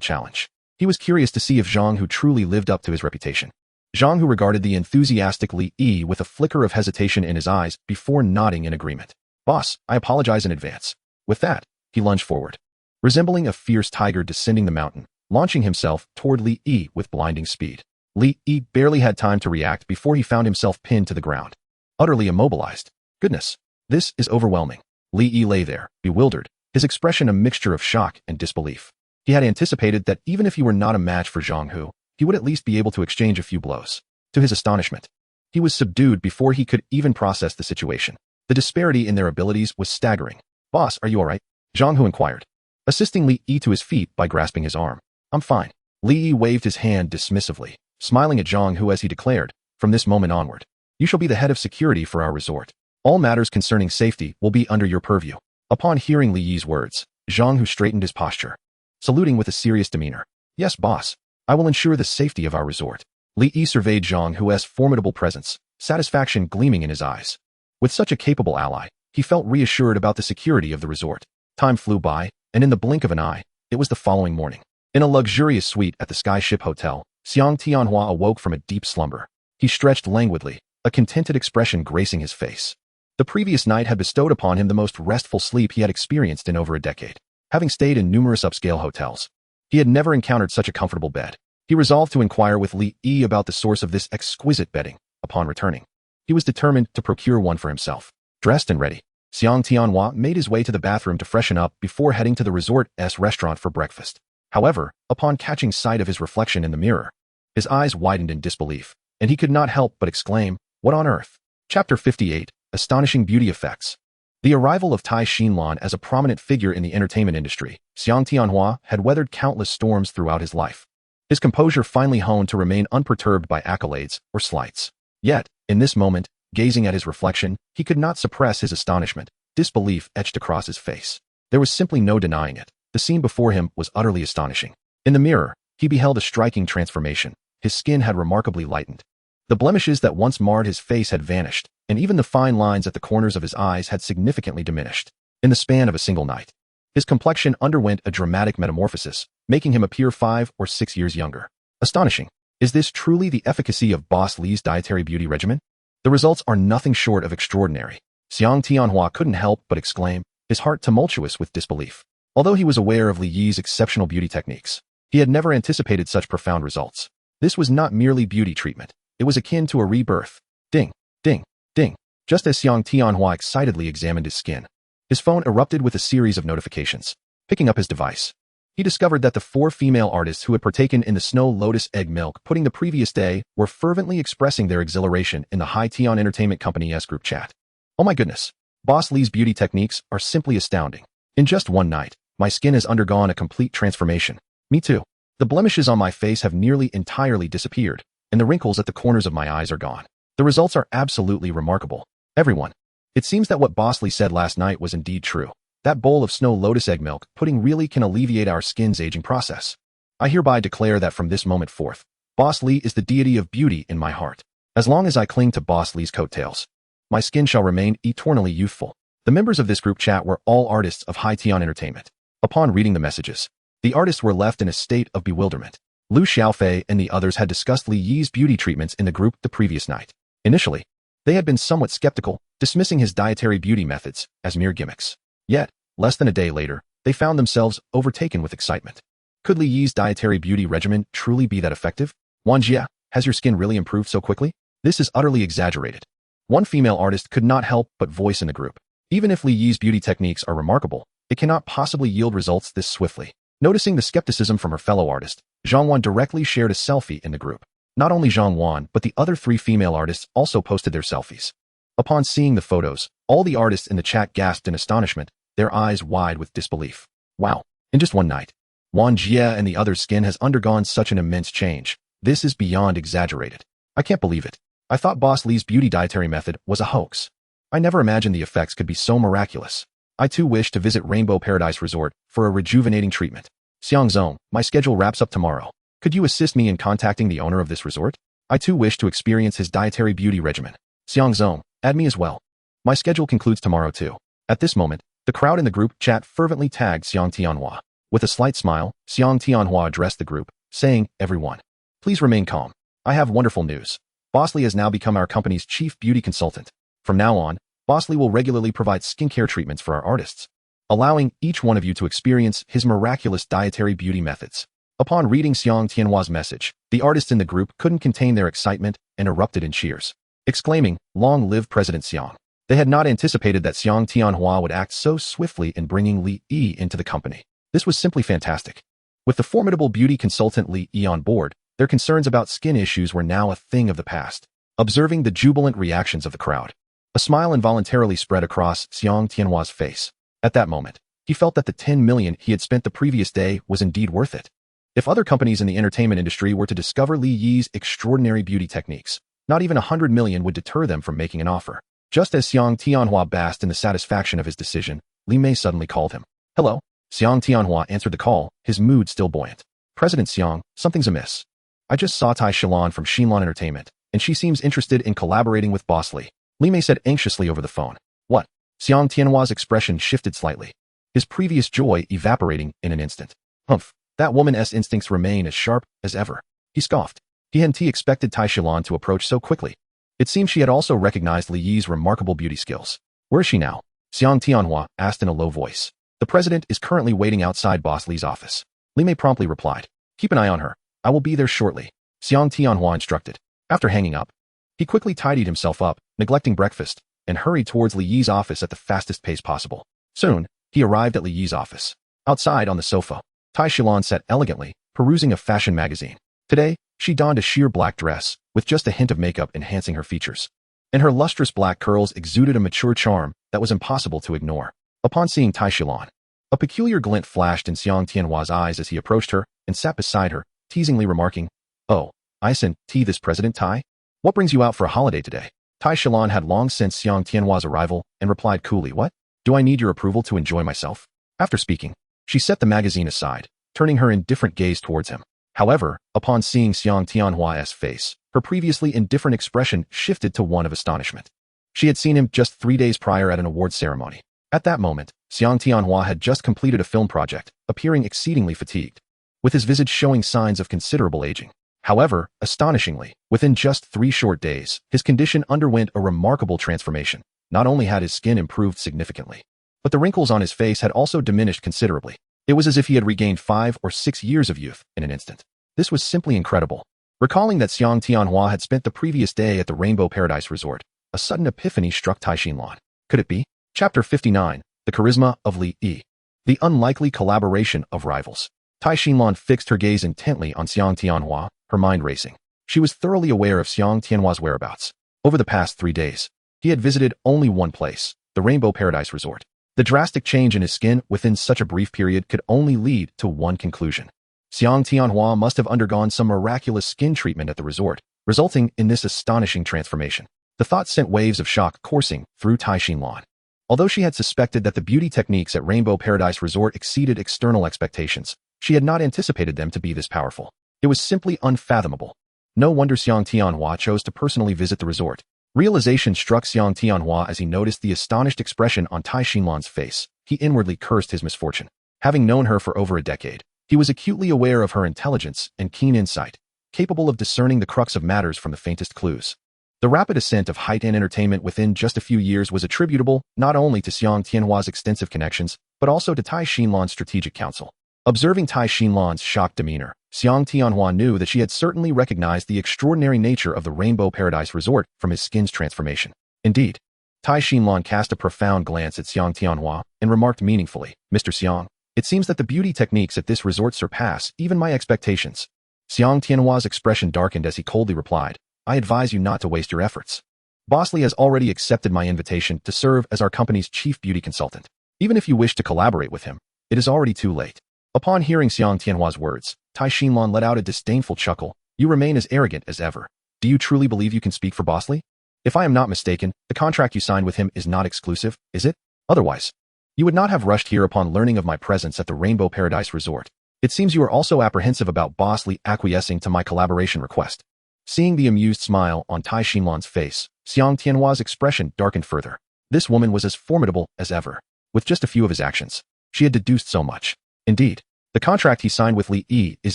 challenge. He was curious to see if Zhang Hu truly lived up to his reputation. Zhang Hu regarded the enthusiastic Li Yi with a flicker of hesitation in his eyes before nodding in agreement. Boss, I apologize in advance. With that, he lunged forward. resembling a fierce tiger descending the mountain, launching himself toward Li Yi with blinding speed. Li Yi barely had time to react before he found himself pinned to the ground, utterly immobilized. Goodness, this is overwhelming. Li Yi lay there, bewildered, his expression a mixture of shock and disbelief. He had anticipated that even if he were not a match for Zhang Hu, he would at least be able to exchange a few blows. To his astonishment, he was subdued before he could even process the situation. The disparity in their abilities was staggering. "Boss, are you all right?" Zhang Hu inquired, assisting Li Yi to his feet by grasping his arm. "I'm fine." Li Yi waved his hand dismissively, smiling at Zhang Hu as he declared, "From this moment onward, you shall be the head of security for our resort. All matters concerning safety will be under your purview." Upon hearing Li Yi's words, Zhang Hu straightened his posture, saluting with a serious demeanor. "Yes, boss. I will ensure the safety of our resort." Li Yi surveyed Zhang Hu's formidable presence, satisfaction gleaming in his eyes. With such a capable ally, he felt reassured about the security of the resort. Time flew by, and in the blink of an eye, it was the following morning. In a luxurious suite at the Skyship Hotel, Xiang Tianhua awoke from a deep slumber. He stretched languidly, a contented expression gracing his face. The previous night had bestowed upon him the most restful sleep he had experienced in over a decade. Having stayed in numerous upscale hotels, he had never encountered such a comfortable bed. He resolved to inquire with Li Yi about the source of this exquisite bedding. Upon returning, he was determined to procure one for himself. Dressed and ready, Xiang Tianhua made his way to the bathroom to freshen up before heading to the resort's restaurant for breakfast. However, upon catching sight of his reflection in the mirror, his eyes widened in disbelief, and he could not help but exclaim, "What on earth?" Chapter 58, Astonishing Beauty Effects. The arrival of Tai Xinlan as a prominent figure in the entertainment industry, Xiang Tianhua had weathered countless storms throughout his life. His composure finally honed to remain unperturbed by accolades or slights. Yet, in this moment, gazing at his reflection, he could not suppress his astonishment. Disbelief etched across his face. There was simply no denying it. The scene before him was utterly astonishing. In the mirror, he beheld a striking transformation. His skin had remarkably lightened. The blemishes that once marred his face had vanished, and even the fine lines at the corners of his eyes had significantly diminished. In the span of a single night, his complexion underwent a dramatic metamorphosis, making him appear 5 or 6 years younger. Astonishing. Is this truly the efficacy of Boss Li's dietary beauty regimen? The results are nothing short of extraordinary. Xiang Tianhua couldn't help but exclaim, his heart tumultuous with disbelief. Although he was aware of Li Yi's exceptional beauty techniques, he had never anticipated such profound results. This was not merely beauty treatment. It was akin to a rebirth. Ding, ding, ding. Just as Xiang Tianhua excitedly examined his skin, his phone erupted with a series of notifications. Picking up his device, he discovered that the 4 female artists who had partaken in the Snow Lotus Egg Milk pudding the previous day were fervently expressing their exhilaration in the Hai Tian Entertainment Company's group chat. "Oh my goodness, Boss Li's beauty techniques are simply astounding. In just one night, my skin has undergone a complete transformation. Me too. The blemishes on my face have nearly entirely disappeared, and the wrinkles at the corners of my eyes are gone. The results are absolutely remarkable. Everyone. It seems that what Boss Li said last night was indeed true. That bowl of Snow Lotus Egg Milk pudding really can alleviate our skin's aging process. I hereby declare that from this moment forth, Boss Li is the deity of beauty in my heart. As long as I cling to Boss Li's coattails, my skin shall remain eternally youthful." The members of this group chat were all artists of Hai Tian Entertainment. Upon reading the messages, the artists were left in a state of bewilderment. Lu Xiaofei and the others had discussed Li Yi's beauty treatments in the group the previous night. Initially, they had been somewhat skeptical, dismissing his dietary beauty methods as mere gimmicks. Yet, less than a day later, they found themselves overtaken with excitement. Could Li Yi's dietary beauty regimen truly be that effective? "Wang Jia, has your skin really improved so quickly? This is utterly exaggerated." One female artist could not help but voice in the group. Even if Li Yi's beauty techniques are remarkable, it cannot possibly yield results this swiftly. Noticing the skepticism from her fellow artist, Zhang Wan directly shared a selfie in the group. Not only Zhang Wan, but the other 3 female artists also posted their selfies. Upon seeing the photos, all the artists in the chat gasped in astonishment, their eyes wide with disbelief. Wow, in just one night, Wang Jia and the others' skin has undergone such an immense change. This is beyond exaggerated. I can't believe it. I thought Boss Li's beauty dietary method was a hoax. I never imagined the effects could be so miraculous. I too wish to visit Rainbow Paradise Resort for a rejuvenating treatment. Xiang Zong, my schedule wraps up tomorrow. Could you assist me in contacting the owner of this resort? I too wish to experience his dietary beauty regimen. Xiang Zong, add me as well. My schedule concludes tomorrow too. At this moment, the crowd in the group chat fervently tagged Xiang Tianhua. With a slight smile, Xiang Tianhua addressed the group, saying, "Everyone, please remain calm. I have wonderful news. Boss Li has now become our company's chief beauty consultant. From now on, Boss Li will regularly provide skincare treatments for our artists. allowing each one of you to experience his miraculous dietary beauty methods. Upon reading Xiang Tianhua's message, the artists in the group couldn't contain their excitement and erupted in cheers, exclaiming, "Long live President Xiang." They had not anticipated that Xiang Tianhua would act so swiftly in bringing Li Yi into the company. This was simply fantastic. With the formidable beauty consultant Li Yi on board, their concerns about skin issues were now a thing of the past. Observing the jubilant reactions of the crowd, a smile involuntarily spread across Xiang Tianhua's face. At that moment, he felt that the 10 million he had spent the previous day was indeed worth it. If other companies in the entertainment industry were to discover Li Yi's extraordinary beauty techniques, not even 100 million would deter them from making an offer. Just as Xiang Tianhua basked in the satisfaction of his decision, Li Mei suddenly called him. "Hello?" Xiang Tianhua answered the call, his mood still buoyant. "President Xiang, something's amiss. I just saw Tai Shilan from Xinlan Entertainment, and she seems interested in collaborating with Boss Li." Li Mei said anxiously over the phone. "What?" Xiang Tianhua's expression shifted slightly, his previous joy evaporating in an instant. "Humph, that woman's instincts remain as sharp as ever." He scoffed. He hadn't expected Tai Shilan to approach so quickly. It seemed she had also recognized Li Yi's remarkable beauty skills. "Where is she now?" Xiang Tianhua asked in a low voice. "The president is currently waiting outside Boss Li's office." Li Mei promptly replied. "Keep an eye on her. I will be there shortly," Xiang Tianhua instructed. After hanging up, he quickly tidied himself up, neglecting breakfast, and hurried towards Li Yi's office at the fastest pace possible. Soon, he arrived at Li Yi's office. Outside on the sofa, Tai Shilan sat elegantly, perusing a fashion magazine. Today, she donned a sheer black dress, with just a hint of makeup enhancing her features. And her lustrous black curls exuded a mature charm that was impossible to ignore. Upon seeing Tai Shilan, a peculiar glint flashed in Xiang Tianhua's eyes as he approached her and sat beside her, teasingly remarking, "Oh, I sent this President Tai? What brings you out for a holiday today?" Tai Shilan had long sensed Xiang Tianhua's arrival and replied coolly, "What? Do I need your approval to enjoy myself?" After speaking, she set the magazine aside, turning her indifferent gaze towards him. However, upon seeing Xiang Tianhua's face, her previously indifferent expression shifted to one of astonishment. She had seen him just 3 days prior at an awards ceremony. At that moment, Xiang Tianhua had just completed a film project, appearing exceedingly fatigued, with his visage showing signs of considerable aging. However, astonishingly, within just 3 short days, his condition underwent a remarkable transformation. Not only had his skin improved significantly, but the wrinkles on his face had also diminished considerably. It was as if he had regained 5 or 6 years of youth in an instant. This was simply incredible. Recalling that Xiang Tianhua had spent the previous day at the Rainbow Paradise Resort, a sudden epiphany struck Tai Shilan. Could it be? Chapter 59, The Charisma of Li Yi. The unlikely collaboration of rivals. Tai Shilan fixed her gaze intently on Xiang Tianhua, her mind racing. She was thoroughly aware of Xiang Tianhua's whereabouts. Over the past 3 days, he had visited only one place, the Rainbow Paradise Resort. The drastic change in his skin within such a brief period could only lead to one conclusion. Xiang Tianhua must have undergone some miraculous skin treatment at the resort, resulting in this astonishing transformation. The thought sent waves of shock coursing through Tai Shilan. Although she had suspected that the beauty techniques at Rainbow Paradise Resort exceeded external expectations, she had not anticipated them to be this powerful. It was simply unfathomable. No wonder Xiang Tianhua chose to personally visit the resort. Realization struck Xiang Tianhua as he noticed the astonished expression on Tai Shilan's face. He inwardly cursed his misfortune. Having known her for over a decade, he was acutely aware of her intelligence and keen insight, capable of discerning the crux of matters from the faintest clues. The rapid ascent of height and entertainment within just a few years was attributable not only to Xiang Tianhua's extensive connections, but also to Tai Shilan's strategic counsel. Observing Tai Shilan's shocked demeanor, Xiang Tianhua knew that she had certainly recognized the extraordinary nature of the Rainbow Paradise Resort from his skin's transformation. Indeed, Tai Shilan cast a profound glance at Xiang Tianhua and remarked meaningfully, "Mr. Xiang, it seems that the beauty techniques at this resort surpass even my expectations." Xiang Tianhua's expression darkened as he coldly replied, "I advise you not to waste your efforts. Boss Li has already accepted my invitation to serve as our company's chief beauty consultant. Even if you wish to collaborate with him, it is already too late." Upon hearing Xiang Tianhua's words, Tai Shilan let out a disdainful chuckle. "You remain as arrogant as ever. Do you truly believe you can speak for Boss Li? If I am not mistaken, the contract you signed with him is not exclusive, is it? Otherwise, you would not have rushed here upon learning of my presence at the Rainbow Paradise Resort. It seems you are also apprehensive about Boss Li acquiescing to my collaboration request." Seeing the amused smile on Tai Shilan's face, Xiang Tianhua's expression darkened further. This woman was as formidable as ever. With just a few of his actions, she had deduced so much. Indeed, the contract he signed with Li Yi is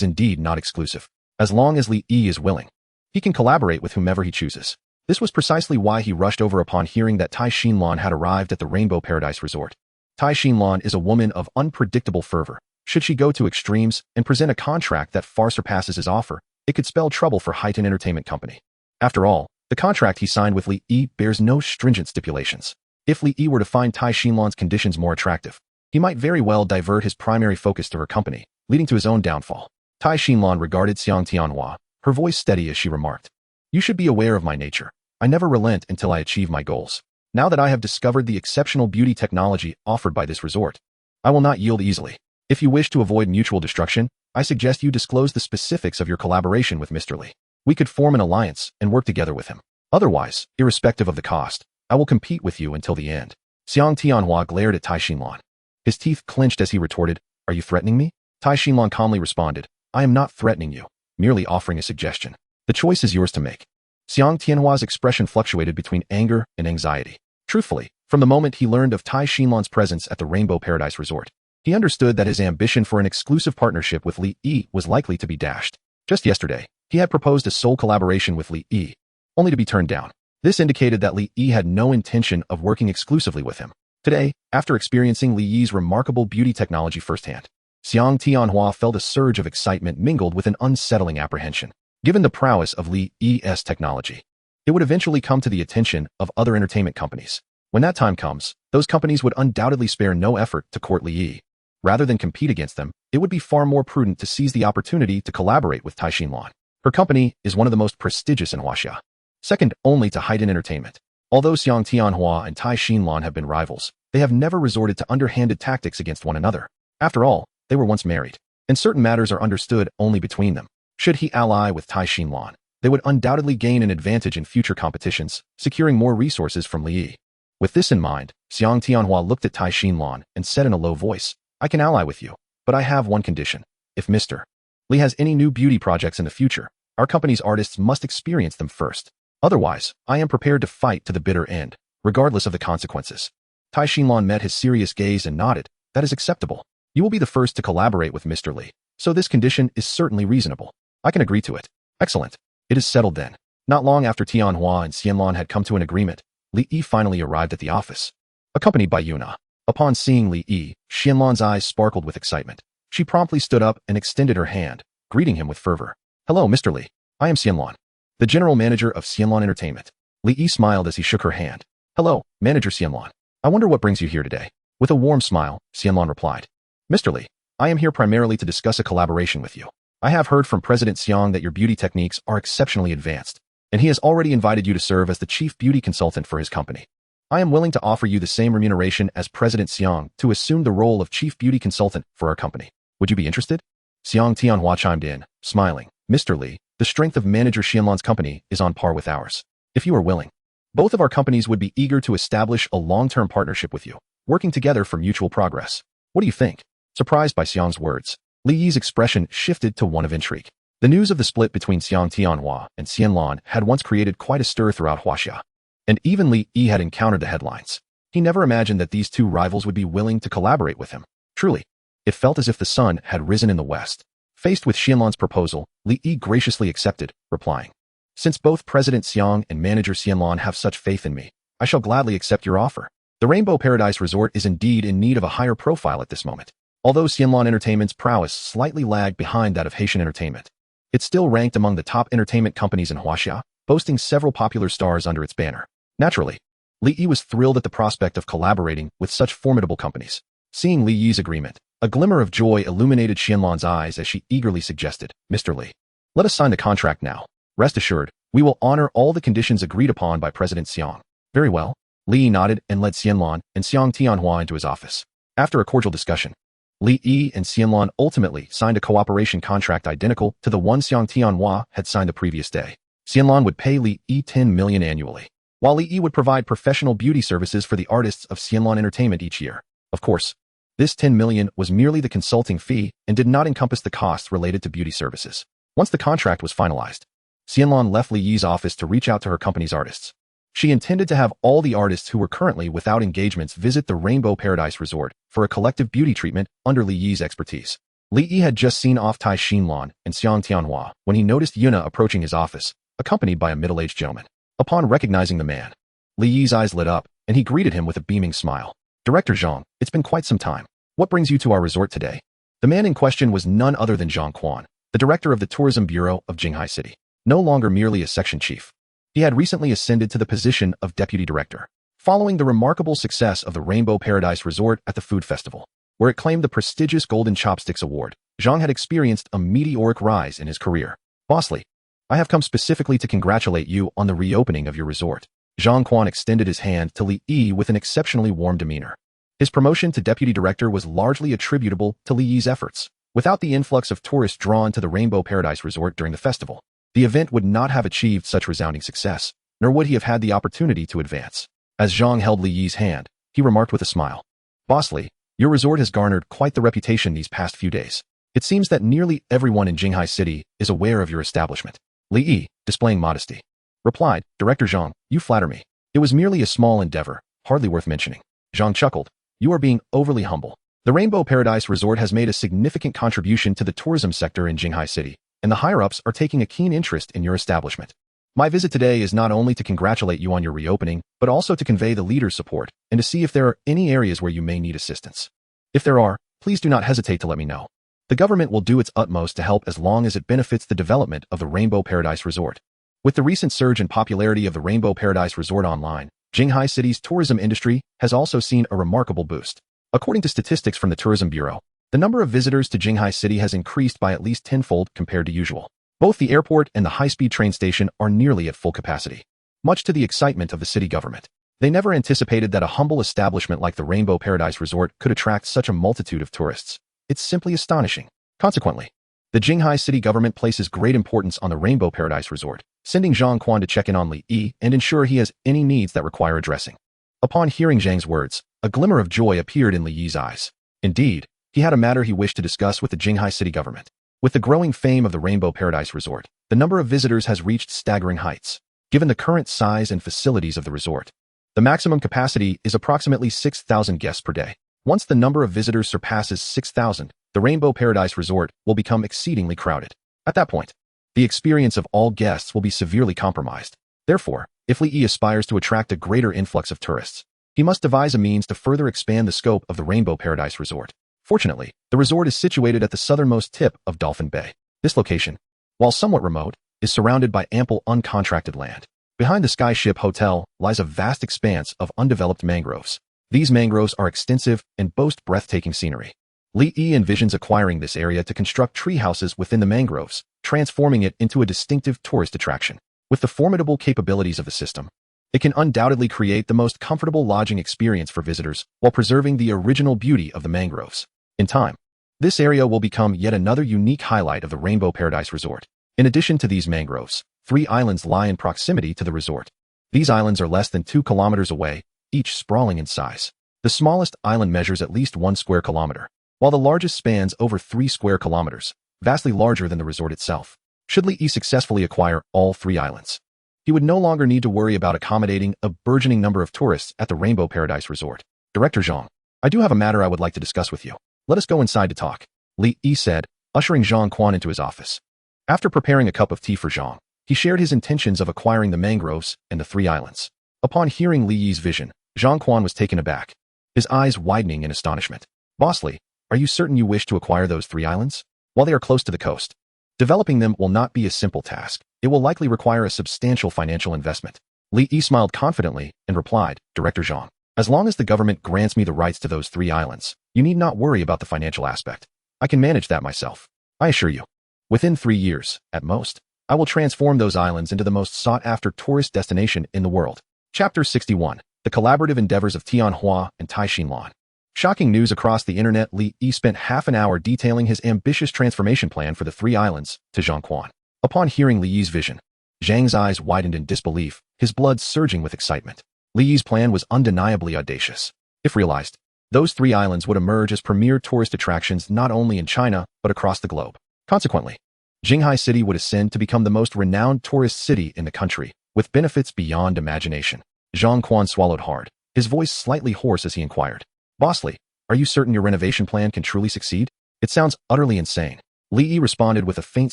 indeed not exclusive. As long as Li Yi is willing, he can collaborate with whomever he chooses. This was precisely why he rushed over upon hearing that Tai Shilan had arrived at the Rainbow Paradise Resort. Tai Xinlan is a woman of unpredictable fervor. Should she go to extremes and present a contract that far surpasses his offer, it could spell trouble for Highton Entertainment Company. After all, the contract he signed with Li Yi bears no stringent stipulations. If Li Yi were to find Tai Xinlan's conditions more attractive, he might very well divert his primary focus to her company, leading to his own downfall. Tai Xinlan regarded Xiang Tianhua, her voice steady as she remarked, "You should be aware of my nature. I never relent until I achieve my goals. Now that I have discovered the exceptional beauty technology offered by this resort, I will not yield easily. If you wish to avoid mutual destruction, I suggest you disclose the specifics of your collaboration with Mr. Li. We could form an alliance and work together with him. Otherwise, irrespective of the cost, I will compete with you until the end." Xiang Tianhua glared at Tai Xinlan. His teeth clenched as he retorted, "Are you threatening me?" Tai Xinlan calmly responded, "I am not threatening you, merely offering a suggestion. The choice is yours to make." Xiang Tianhua's expression fluctuated between anger and anxiety. Truthfully, from the moment he learned of Tai Xinlan's presence at the Rainbow Paradise Resort, he understood that his ambition for an exclusive partnership with Li Yi was likely to be dashed. Just yesterday, he had proposed a sole collaboration with Li Yi, only to be turned down. This indicated that Li Yi had no intention of working exclusively with him. Today, after experiencing Li Yi's remarkable beauty technology firsthand, Xiang Tianhua felt a surge of excitement mingled with an unsettling apprehension. Given the prowess of Li Yi's technology, it would eventually come to the attention of other entertainment companies. When that time comes, those companies would undoubtedly spare no effort to court Li Yi. Rather than compete against them, it would be far more prudent to seize the opportunity to collaborate with Tai Xinlan. Her company is one of the most prestigious in Huaxia, second only to Highton Entertainment. Although Xiang Tianhua and Tai Xinlan have been rivals, they have never resorted to underhanded tactics against one another. After all, they were once married, and certain matters are understood only between them. Should he ally with Tai Xinlan, they would undoubtedly gain an advantage in future competitions, securing more resources from Li Yi. With this in mind, Xiang Tianhua looked at Tai Xinlan and said in a low voice, "I can ally with you, but I have one condition. If Mr. Li has any new beauty projects in the future, our company's artists must experience them first. Otherwise, I am prepared to fight to the bitter end, regardless of the consequences." Tai Xinlan met his serious gaze and nodded, "That is acceptable. You will be the first to collaborate with Mr. Li, so this condition is certainly reasonable. I can agree to it." "Excellent. It is settled then." Not long after Tianhua and Xianlan had come to an agreement, Li Yi finally arrived at the office, accompanied by Yuna. Upon seeing Li Yi, Xianlan's eyes sparkled with excitement. She promptly stood up and extended her hand, greeting him with fervor. "Hello, Mr. Li. I am Xianlan, the general manager of Xianlan Entertainment." Li Yi smiled as he shook her hand. "Hello, Manager Xianlan. I wonder what brings you here today." With a warm smile, Xianlan replied, "Mr. Li, I am here primarily to discuss a collaboration with you. I have heard from President Xiang that your beauty techniques are exceptionally advanced, and he has already invited you to serve as the chief beauty consultant for his company. I am willing to offer you the same remuneration as President Xiang to assume the role of chief beauty consultant for our company. Would you be interested?" Xiang Tianhua chimed in, smiling. "Mr. Li, the strength of Manager Xianlan's company is on par with ours. If you are willing, both of our companies would be eager to establish a long-term partnership with you, working together for mutual progress. What do you think?" Surprised by Xiang's words, Li Yi's expression shifted to one of intrigue. The news of the split between Xiang Tianhua and Xianlan had once created quite a stir throughout Huaxia, and even Li Yi had encountered the headlines. He never imagined that these two rivals would be willing to collaborate with him. Truly, it felt as if the sun had risen in the west. Faced with Xianlan's proposal, Li Yi graciously accepted, replying, "Since both President Xiang and Manager Xianlan have such faith in me, I shall gladly accept your offer." The Rainbow Paradise Resort is indeed in need of a higher profile at this moment. Although Xianlan Entertainment's prowess slightly lagged behind that of Haitian Entertainment, it still ranked among the top entertainment companies in Huaxia, boasting several popular stars under its banner. Naturally, Li Yi was thrilled at the prospect of collaborating with such formidable companies. Seeing Li Yi's agreement, a glimmer of joy illuminated Xianlan's eyes as she eagerly suggested, "Mr. Li, let us sign the contract now. Rest assured, we will honor all the conditions agreed upon by President Xiang." "Very well." Li Yi nodded and led Xianlan and Xiang Tianhua into his office. After a cordial discussion, Li Yi and Xianlan ultimately signed a cooperation contract identical to the one Xiang Tianhua had signed the previous day. Xianlan would pay Li Yi 10 million annually, while Li Yi would provide professional beauty services for the artists of Xianlan Entertainment each year. Of course, this 10 million was merely the consulting fee and did not encompass the costs related to beauty services. Once the contract was finalized, Xianlan left Li Yi's office to reach out to her company's artists. She intended to have all the artists who were currently without engagements visit the Rainbow Paradise Resort for a collective beauty treatment under Li Yi's expertise. Li Yi had just seen off Tai Xinlan and Xiang Tianhua when he noticed Yuna approaching his office, accompanied by a middle-aged gentleman. Upon recognizing the man, Li Yi's eyes lit up, and he greeted him with a beaming smile. Director Zhang, it's been quite some time. What brings you to our resort today? The man in question was none other than Zhang Quan, the director of the Tourism Bureau of Jinghai City. No longer merely a section chief. He had recently ascended to the position of deputy director, following the remarkable success of the Rainbow Paradise Resort at the food festival, where it claimed the prestigious Golden Chopsticks Award. Zhang had experienced a meteoric rise in his career. Bossly, I have come specifically to congratulate you on the reopening of your resort. Zhang Quan extended his hand to Li Yi with an exceptionally warm demeanor. His promotion to deputy director was largely attributable to Li Yi's efforts. Without the influx of tourists drawn to the Rainbow Paradise Resort during the festival, the event would not have achieved such resounding success, nor would he have had the opportunity to advance. As Zhang held Li Yi's hand, he remarked with a smile, Bossly, your resort has garnered quite the reputation these past few days. It seems that nearly everyone in Jinghai City is aware of your establishment. Li Yi, displaying modesty, replied, Director Zhang, you flatter me. It was merely a small endeavor, hardly worth mentioning. Zhang chuckled, you are being overly humble. The Rainbow Paradise Resort has made a significant contribution to the tourism sector in Jinghai City, and the higher-ups are taking a keen interest in your establishment. My visit today is not only to congratulate you on your reopening, but also to convey the leader's support and to see if there are any areas where you may need assistance. If there are, please do not hesitate to let me know. The government will do its utmost to help as long as it benefits the development of the Rainbow Paradise Resort. With the recent surge in popularity of the Rainbow Paradise Resort online, Jinghai City's tourism industry has also seen a remarkable boost. According to statistics from the Tourism Bureau, the number of visitors to Jinghai City has increased by at least tenfold compared to usual. Both the airport and the high-speed train station are nearly at full capacity, much to the excitement of the city government. They never anticipated that a humble establishment like the Rainbow Paradise Resort could attract such a multitude of tourists. It's simply astonishing. Consequently, the Jinghai City government places great importance on the Rainbow Paradise Resort, sending Zhang Quan to check in on Li Yi and ensure he has any needs that require addressing. Upon hearing Zhang's words, a glimmer of joy appeared in Li Yi's eyes. Indeed, he had a matter he wished to discuss with the Jinghai City government. With the growing fame of the Rainbow Paradise Resort, the number of visitors has reached staggering heights. Given the current size and facilities of the resort, the maximum capacity is approximately 6,000 guests per day. Once the number of visitors surpasses 6,000, the Rainbow Paradise Resort will become exceedingly crowded. At that point, the experience of all guests will be severely compromised. Therefore, if Li Yi aspires to attract a greater influx of tourists, he must devise a means to further expand the scope of the Rainbow Paradise Resort. Fortunately, the resort is situated at the southernmost tip of Dolphin Bay. This location, while somewhat remote, is surrounded by ample uncontracted land. Behind the Skyship Hotel lies a vast expanse of undeveloped mangroves. These mangroves are extensive and boast breathtaking scenery. Li Yi envisions acquiring this area to construct tree houses within the mangroves, transforming it into a distinctive tourist attraction. With the formidable capabilities of the system, it can undoubtedly create the most comfortable lodging experience for visitors while preserving the original beauty of the mangroves. In time, this area will become yet another unique highlight of the Rainbow Paradise Resort. In addition to these mangroves, 3 islands lie in proximity to the resort. These islands are less than 2 kilometers away, each sprawling in size. The smallest island measures at least 1 square kilometer, while the largest spans over 3 square kilometers, vastly larger than the resort itself. Should Li Yi successfully acquire all 3 islands, he would no longer need to worry about accommodating a burgeoning number of tourists at the Rainbow Paradise Resort. Director Zhang, I do have a matter I would like to discuss with you. Let us go inside to talk, Li Yi said, ushering Zhang Quan into his office. After preparing a cup of tea for Zhang, he shared his intentions of acquiring the mangroves and the 3 islands. Upon hearing Li Yi's vision, Zhang Quan was taken aback, his eyes widening in astonishment. Bossly, are you certain you wish to acquire those 3 islands? While they are close to the coast, developing them will not be a simple task. It will likely require a substantial financial investment. Li Yi smiled confidently and replied, Director Zhang, as long as the government grants me the rights to those 3 islands, you need not worry about the financial aspect. I can manage that myself. I assure you. Within 3 years, at most, I will transform those islands into the most sought-after tourist destination in the world. Chapter 61. The Collaborative Endeavors of Tianhua and Tai Xinlan. Shocking news across the internet. Li Yi spent half an hour detailing his ambitious transformation plan for the 3 islands to Zhang Quan. Upon hearing Li Yi's vision, Zhang's eyes widened in disbelief, his blood surging with excitement. Li Yi's plan was undeniably audacious. If realized, those 3 islands would emerge as premier tourist attractions not only in China, but across the globe. Consequently, Jinghai City would ascend to become the most renowned tourist city in the country, with benefits beyond imagination. Zhang Quan swallowed hard, his voice slightly hoarse as he inquired, Bossly, are you certain your renovation plan can truly succeed? It sounds utterly insane. Li Yi responded with a faint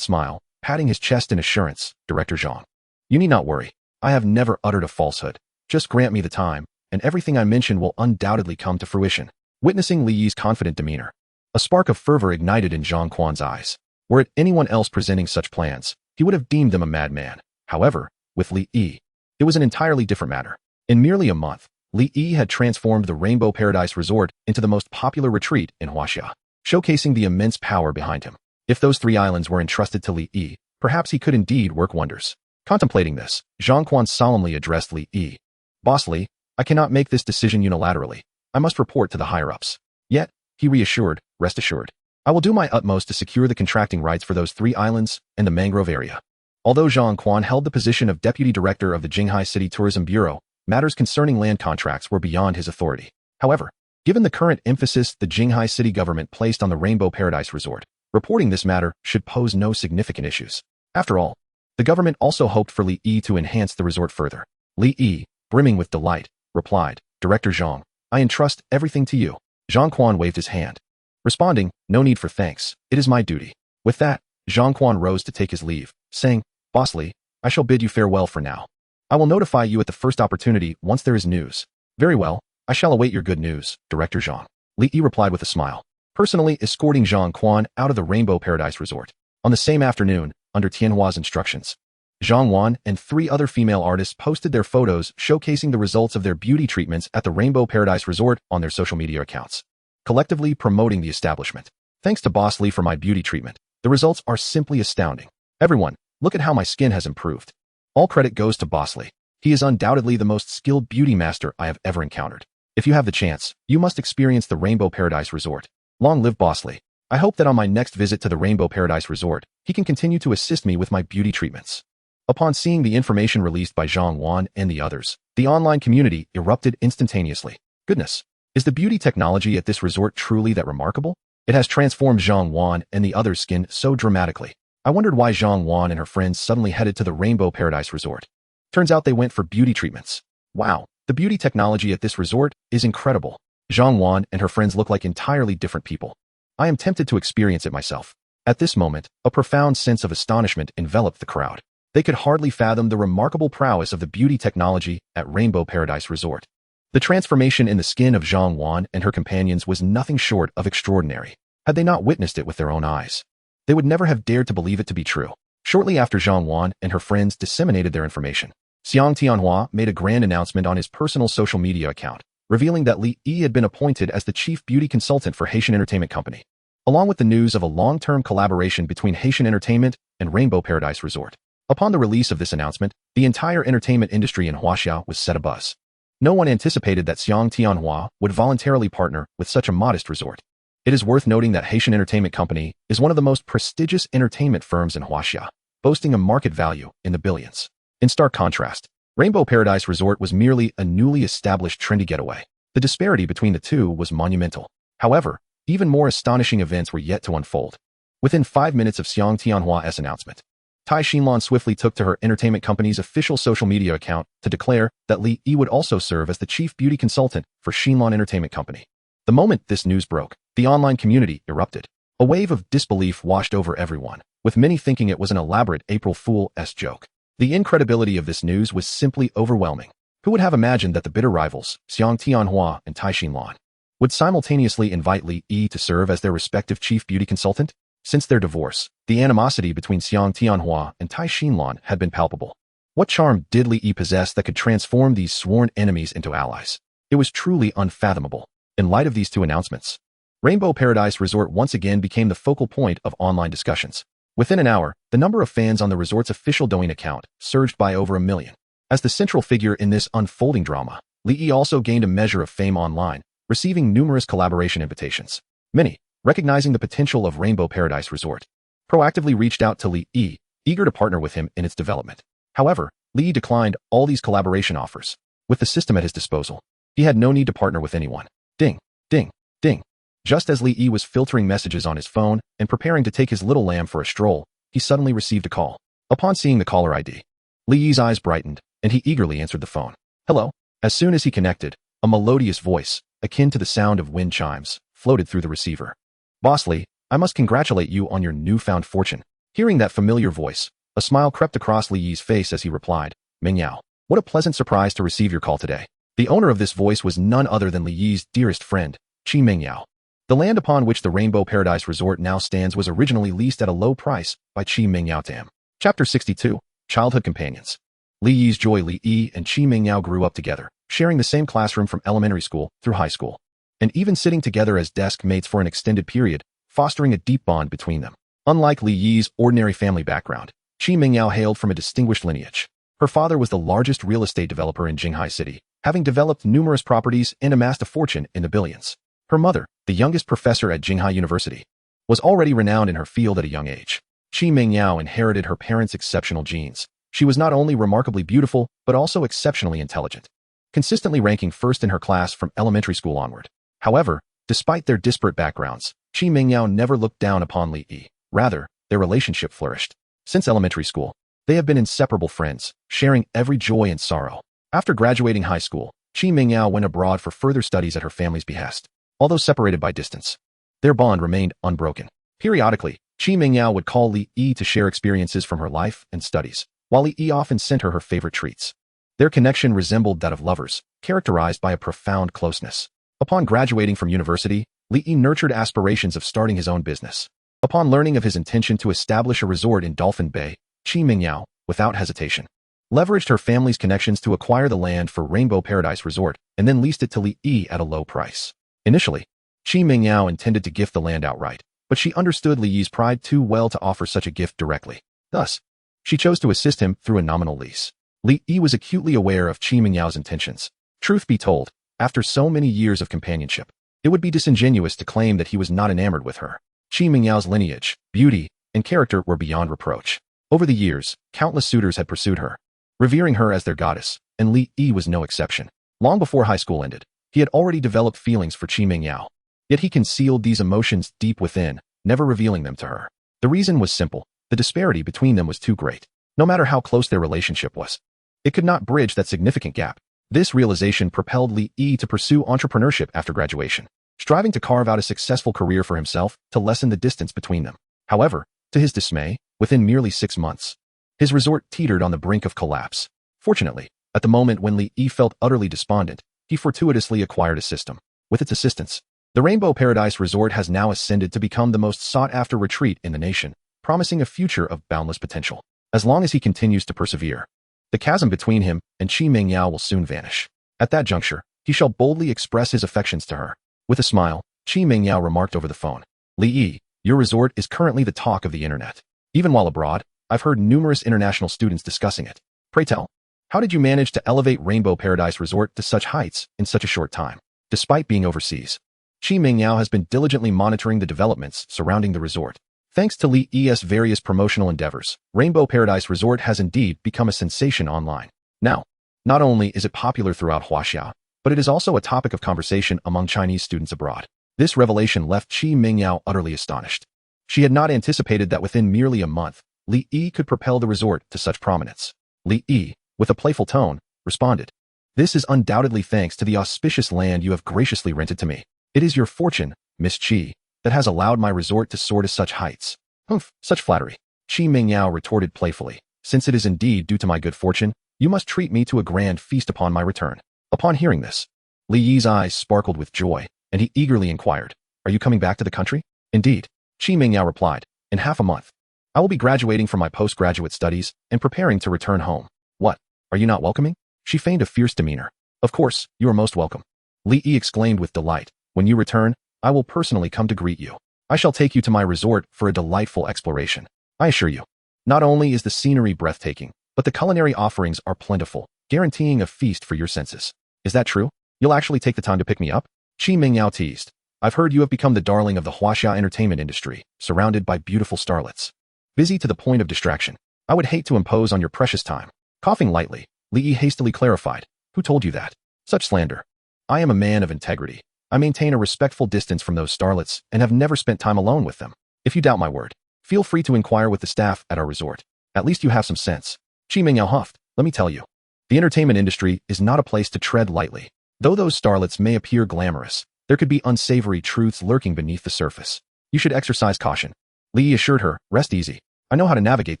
smile, patting his chest in assurance, Director Zhang. You need not worry. I have never uttered a falsehood. Just grant me the time, and everything I mention will undoubtedly come to fruition. Witnessing Li Yi's confident demeanor, a spark of fervor ignited in Zhang Quan's eyes. Were it anyone else presenting such plans, he would have deemed them a madman. However, with Li Yi, it was an entirely different matter. In merely a month, Li Yi had transformed the Rainbow Paradise Resort into the most popular retreat in Huaxia, showcasing the immense power behind him. If those 3 islands were entrusted to Li Yi, perhaps he could indeed work wonders. Contemplating this, Zhang Quan solemnly addressed Li Yi. Boss Li, I cannot make this decision unilaterally. I must report to the higher-ups. Yet, he reassured, rest assured, I will do my utmost to secure the contracting rights for those 3 islands and the mangrove area. Although Zhang Quan held the position of deputy director of the Jinghai City Tourism Bureau, matters concerning land contracts were beyond his authority. However, given the current emphasis the Jinghai City government placed on the Rainbow Paradise Resort, reporting this matter should pose no significant issues. After all, the government also hoped for Li Yi to enhance the resort further. Li Yi, brimming with delight, replied, Director Zhang, I entrust everything to you. Zhang Quan waved his hand, responding, no need for thanks, it is my duty. With that, Zhang Quan rose to take his leave, saying, Boss Li, I shall bid you farewell for now. I will notify you at the first opportunity once there is news. Very well, I shall await your good news, Director Zhang. Li Yi replied with a smile, personally escorting Zhang Quan out of the Rainbow Paradise Resort. On the same afternoon, under Tianhua's instructions, Zhang Wan and 3 other female artists posted their photos showcasing the results of their beauty treatments at the Rainbow Paradise Resort on their social media accounts, collectively promoting the establishment. Thanks to Boss Li for my beauty treatment, the results are simply astounding. Everyone, look at how my skin has improved. All credit goes to Boss Li. He is undoubtedly the most skilled beauty master I have ever encountered. If you have the chance, you must experience the Rainbow Paradise Resort. Long live Boss Li. I hope that on my next visit to the Rainbow Paradise Resort, he can continue to assist me with my beauty treatments. Upon seeing the information released by Zhang Wan and the others, the online community erupted instantaneously. Goodness, is the beauty technology at this resort truly that remarkable? It has transformed Zhang Wan and the others' skin so dramatically. I wondered why Zhang Wan and her friends suddenly headed to the Rainbow Paradise Resort. Turns out they went for beauty treatments. Wow, the beauty technology at this resort is incredible. Zhang Wan and her friends look like entirely different people. I am tempted to experience it myself. At this moment, a profound sense of astonishment enveloped the crowd. They could hardly fathom the remarkable prowess of the beauty technology at Rainbow Paradise Resort. The transformation in the skin of Zhang Wan and her companions was nothing short of extraordinary. Had they not witnessed it with their own eyes, they would never have dared to believe it to be true. Shortly after Zhang Wan and her friends disseminated their information, Xiang Tianhua made a grand announcement on his personal social media account, revealing that Li Yi had been appointed as the chief beauty consultant for Haitian Entertainment Company, along with the news of a long-term collaboration between Haitian Entertainment and Rainbow Paradise Resort. Upon the release of this announcement, the entire entertainment industry in Huaxia was set abuzz. No one anticipated that Xiang Tianhua would voluntarily partner with such a modest resort. It is worth noting that Haitian Entertainment Company is one of the most prestigious entertainment firms in Huaxia, boasting a market value in the billions. In stark contrast, Rainbow Paradise Resort was merely a newly established trendy getaway. The disparity between the two was monumental. However, even more astonishing events were yet to unfold. Within 5 minutes of Xiang Tianhua's announcement, Tai Xinlan swiftly took to her entertainment company's official social media account to declare that Li Yi would also serve as the chief beauty consultant for Xinlan Entertainment Company. The moment this news broke, the online community erupted. A wave of disbelief washed over everyone, with many thinking it was an elaborate April Fool's joke. The incredibility of this news was simply overwhelming. Who would have imagined that the bitter rivals, Xiang Tianhua and Tai Xinlan, would simultaneously invite Li Yi to serve as their respective chief beauty consultant? Since their divorce, the animosity between Xiang Tianhua and Tai Xinlan had been palpable. What charm did Li Yi possess that could transform these sworn enemies into allies? It was truly unfathomable. In light of these two announcements, Rainbow Paradise Resort once again became the focal point of online discussions. Within an hour, the number of fans on the resort's official Douyin account surged by over 1 million. As the central figure in this unfolding drama, Li Yi also gained a measure of fame online, receiving numerous collaboration invitations. Many, recognizing the potential of Rainbow Paradise Resort, proactively reached out to Li Yi, eager to partner with him in its development. However, Li Yi declined all these collaboration offers. With the system at his disposal, he had no need to partner with anyone. Ding, ding, ding. Just as Li Yi was filtering messages on his phone and preparing to take his little lamb for a stroll, he suddenly received a call. Upon seeing the caller ID, Li Yi's eyes brightened, and he eagerly answered the phone. Hello. As soon as he connected, a melodious voice, akin to the sound of wind chimes, floated through the receiver. Boss Li, I must congratulate you on your newfound fortune. Hearing that familiar voice, a smile crept across Li Yi's face as he replied, Mingyao, what a pleasant surprise to receive your call today. The owner of this voice was none other than Li Yi's dearest friend, Qi Mingyao. The land upon which the Rainbow Paradise Resort now stands was originally leased at a low price by Qi Mingyao to him. Chapter 62. Childhood Companions. Li Yi's Joy Li Yi and Qi Mingyao grew up together, sharing the same classroom from elementary school through high school, and even sitting together as desk mates for an extended period, fostering a deep bond between them. Unlike Li Yi's ordinary family background, Qi Mingyao hailed from a distinguished lineage. Her father was the largest real estate developer in Jinghai City, having developed numerous properties and amassed a fortune in the billions. Her mother, the youngest professor at Jinghai University, was already renowned in her field at a young age. Qi Mingyao inherited her parents' exceptional genes. She was not only remarkably beautiful, but also exceptionally intelligent, consistently ranking first in her class from elementary school onward. However, despite their disparate backgrounds, Qi Mingyao never looked down upon Li Yi. Rather, their relationship flourished. Since elementary school, they have been inseparable friends, sharing every joy and sorrow. After graduating high school, Qi Mingyao went abroad for further studies at her family's behest. Although separated by distance, their bond remained unbroken. Periodically, Qi Mingyao would call Li Yi to share experiences from her life and studies, while Li Yi often sent her favorite treats. Their connection resembled that of lovers, characterized by a profound closeness. Upon graduating from university, Li Yi nurtured aspirations of starting his own business. Upon learning of his intention to establish a resort in Dolphin Bay, Qi Mingyao, without hesitation, leveraged her family's connections to acquire the land for Rainbow Paradise Resort and then leased it to Li Yi at a low price. Initially, Qi Mingyao intended to gift the land outright, but she understood Li Yi's pride too well to offer such a gift directly. Thus, she chose to assist him through a nominal lease. Li Yi was acutely aware of Qi Mingyao's intentions. Truth be told, after so many years of companionship, it would be disingenuous to claim that he was not enamored with her. Qi Mingyao's lineage, beauty, and character were beyond reproach. Over the years, countless suitors had pursued her, revering her as their goddess, and Li Yi was no exception. Long before high school ended, he had already developed feelings for Qi Mingyao. Yet he concealed these emotions deep within, never revealing them to her. The reason was simple. The disparity between them was too great. No matter how close their relationship was, it could not bridge that significant gap. This realization propelled Li Yi to pursue entrepreneurship after graduation, striving to carve out a successful career for himself to lessen the distance between them. However, to his dismay, within merely 6 months, his resort teetered on the brink of collapse. Fortunately, at the moment when Li Yi felt utterly despondent, he fortuitously acquired a system. With its assistance, the Rainbow Paradise Resort has now ascended to become the most sought-after retreat in the nation, promising a future of boundless potential. As long as he continues to persevere, the chasm between him and Qi Mingyao will soon vanish. At that juncture, he shall boldly express his affections to her. With a smile, Qi Mingyao remarked over the phone, "Li Yi, your resort is currently the talk of the internet. Even while abroad, I've heard numerous international students discussing it. Pray tell, how did you manage to elevate Rainbow Paradise Resort to such heights in such a short time?" Despite being overseas, Qi Mingyao has been diligently monitoring the developments surrounding the resort. Thanks to Li Yi's various promotional endeavors, Rainbow Paradise Resort has indeed become a sensation online. Now, not only is it popular throughout Huaxia, but it is also a topic of conversation among Chinese students abroad. This revelation left Qi Mingyao utterly astonished. She had not anticipated that within merely a month, Li Yi could propel the resort to such prominence. Li Yi, with a playful tone, responded, "This is undoubtedly thanks to the auspicious land you have graciously rented to me. It is your fortune, Miss Qi, that has allowed my resort to soar to such heights." "Humph, such flattery," Qi Mingyao retorted playfully. "Since it is indeed due to my good fortune, you must treat me to a grand feast upon my return." Upon hearing this, Li Yi's eyes sparkled with joy, and he eagerly inquired, "Are you coming back to the country?" "Indeed," Qi Mingyao replied, "in half a month. I will be graduating from my postgraduate studies and preparing to return home." "What? Are you not welcoming?" She feigned a fierce demeanor. "Of course, you are most welcome," Li Yi exclaimed with delight. "When you return, I will personally come to greet you. I shall take you to my resort for a delightful exploration. I assure you, not only is the scenery breathtaking, but the culinary offerings are plentiful, guaranteeing a feast for your senses." "Is that true? You'll actually take the time to pick me up?" Qi Mingyao teased. "I've heard you have become the darling of the Huaxia entertainment industry, surrounded by beautiful starlets, busy to the point of distraction. I would hate to impose on your precious time." Coughing lightly, Li Yi hastily clarified, "Who told you that? Such slander. I am a man of integrity. I maintain a respectful distance from those starlets and have never spent time alone with them. If you doubt my word, feel free to inquire with the staff at our resort. At least you have some sense." Qi Mingyao huffed, "Let me tell you, the entertainment industry is not a place to tread lightly. Though those starlets may appear glamorous, there could be unsavory truths lurking beneath the surface. You should exercise caution." Li Yi assured her, "Rest easy. I know how to navigate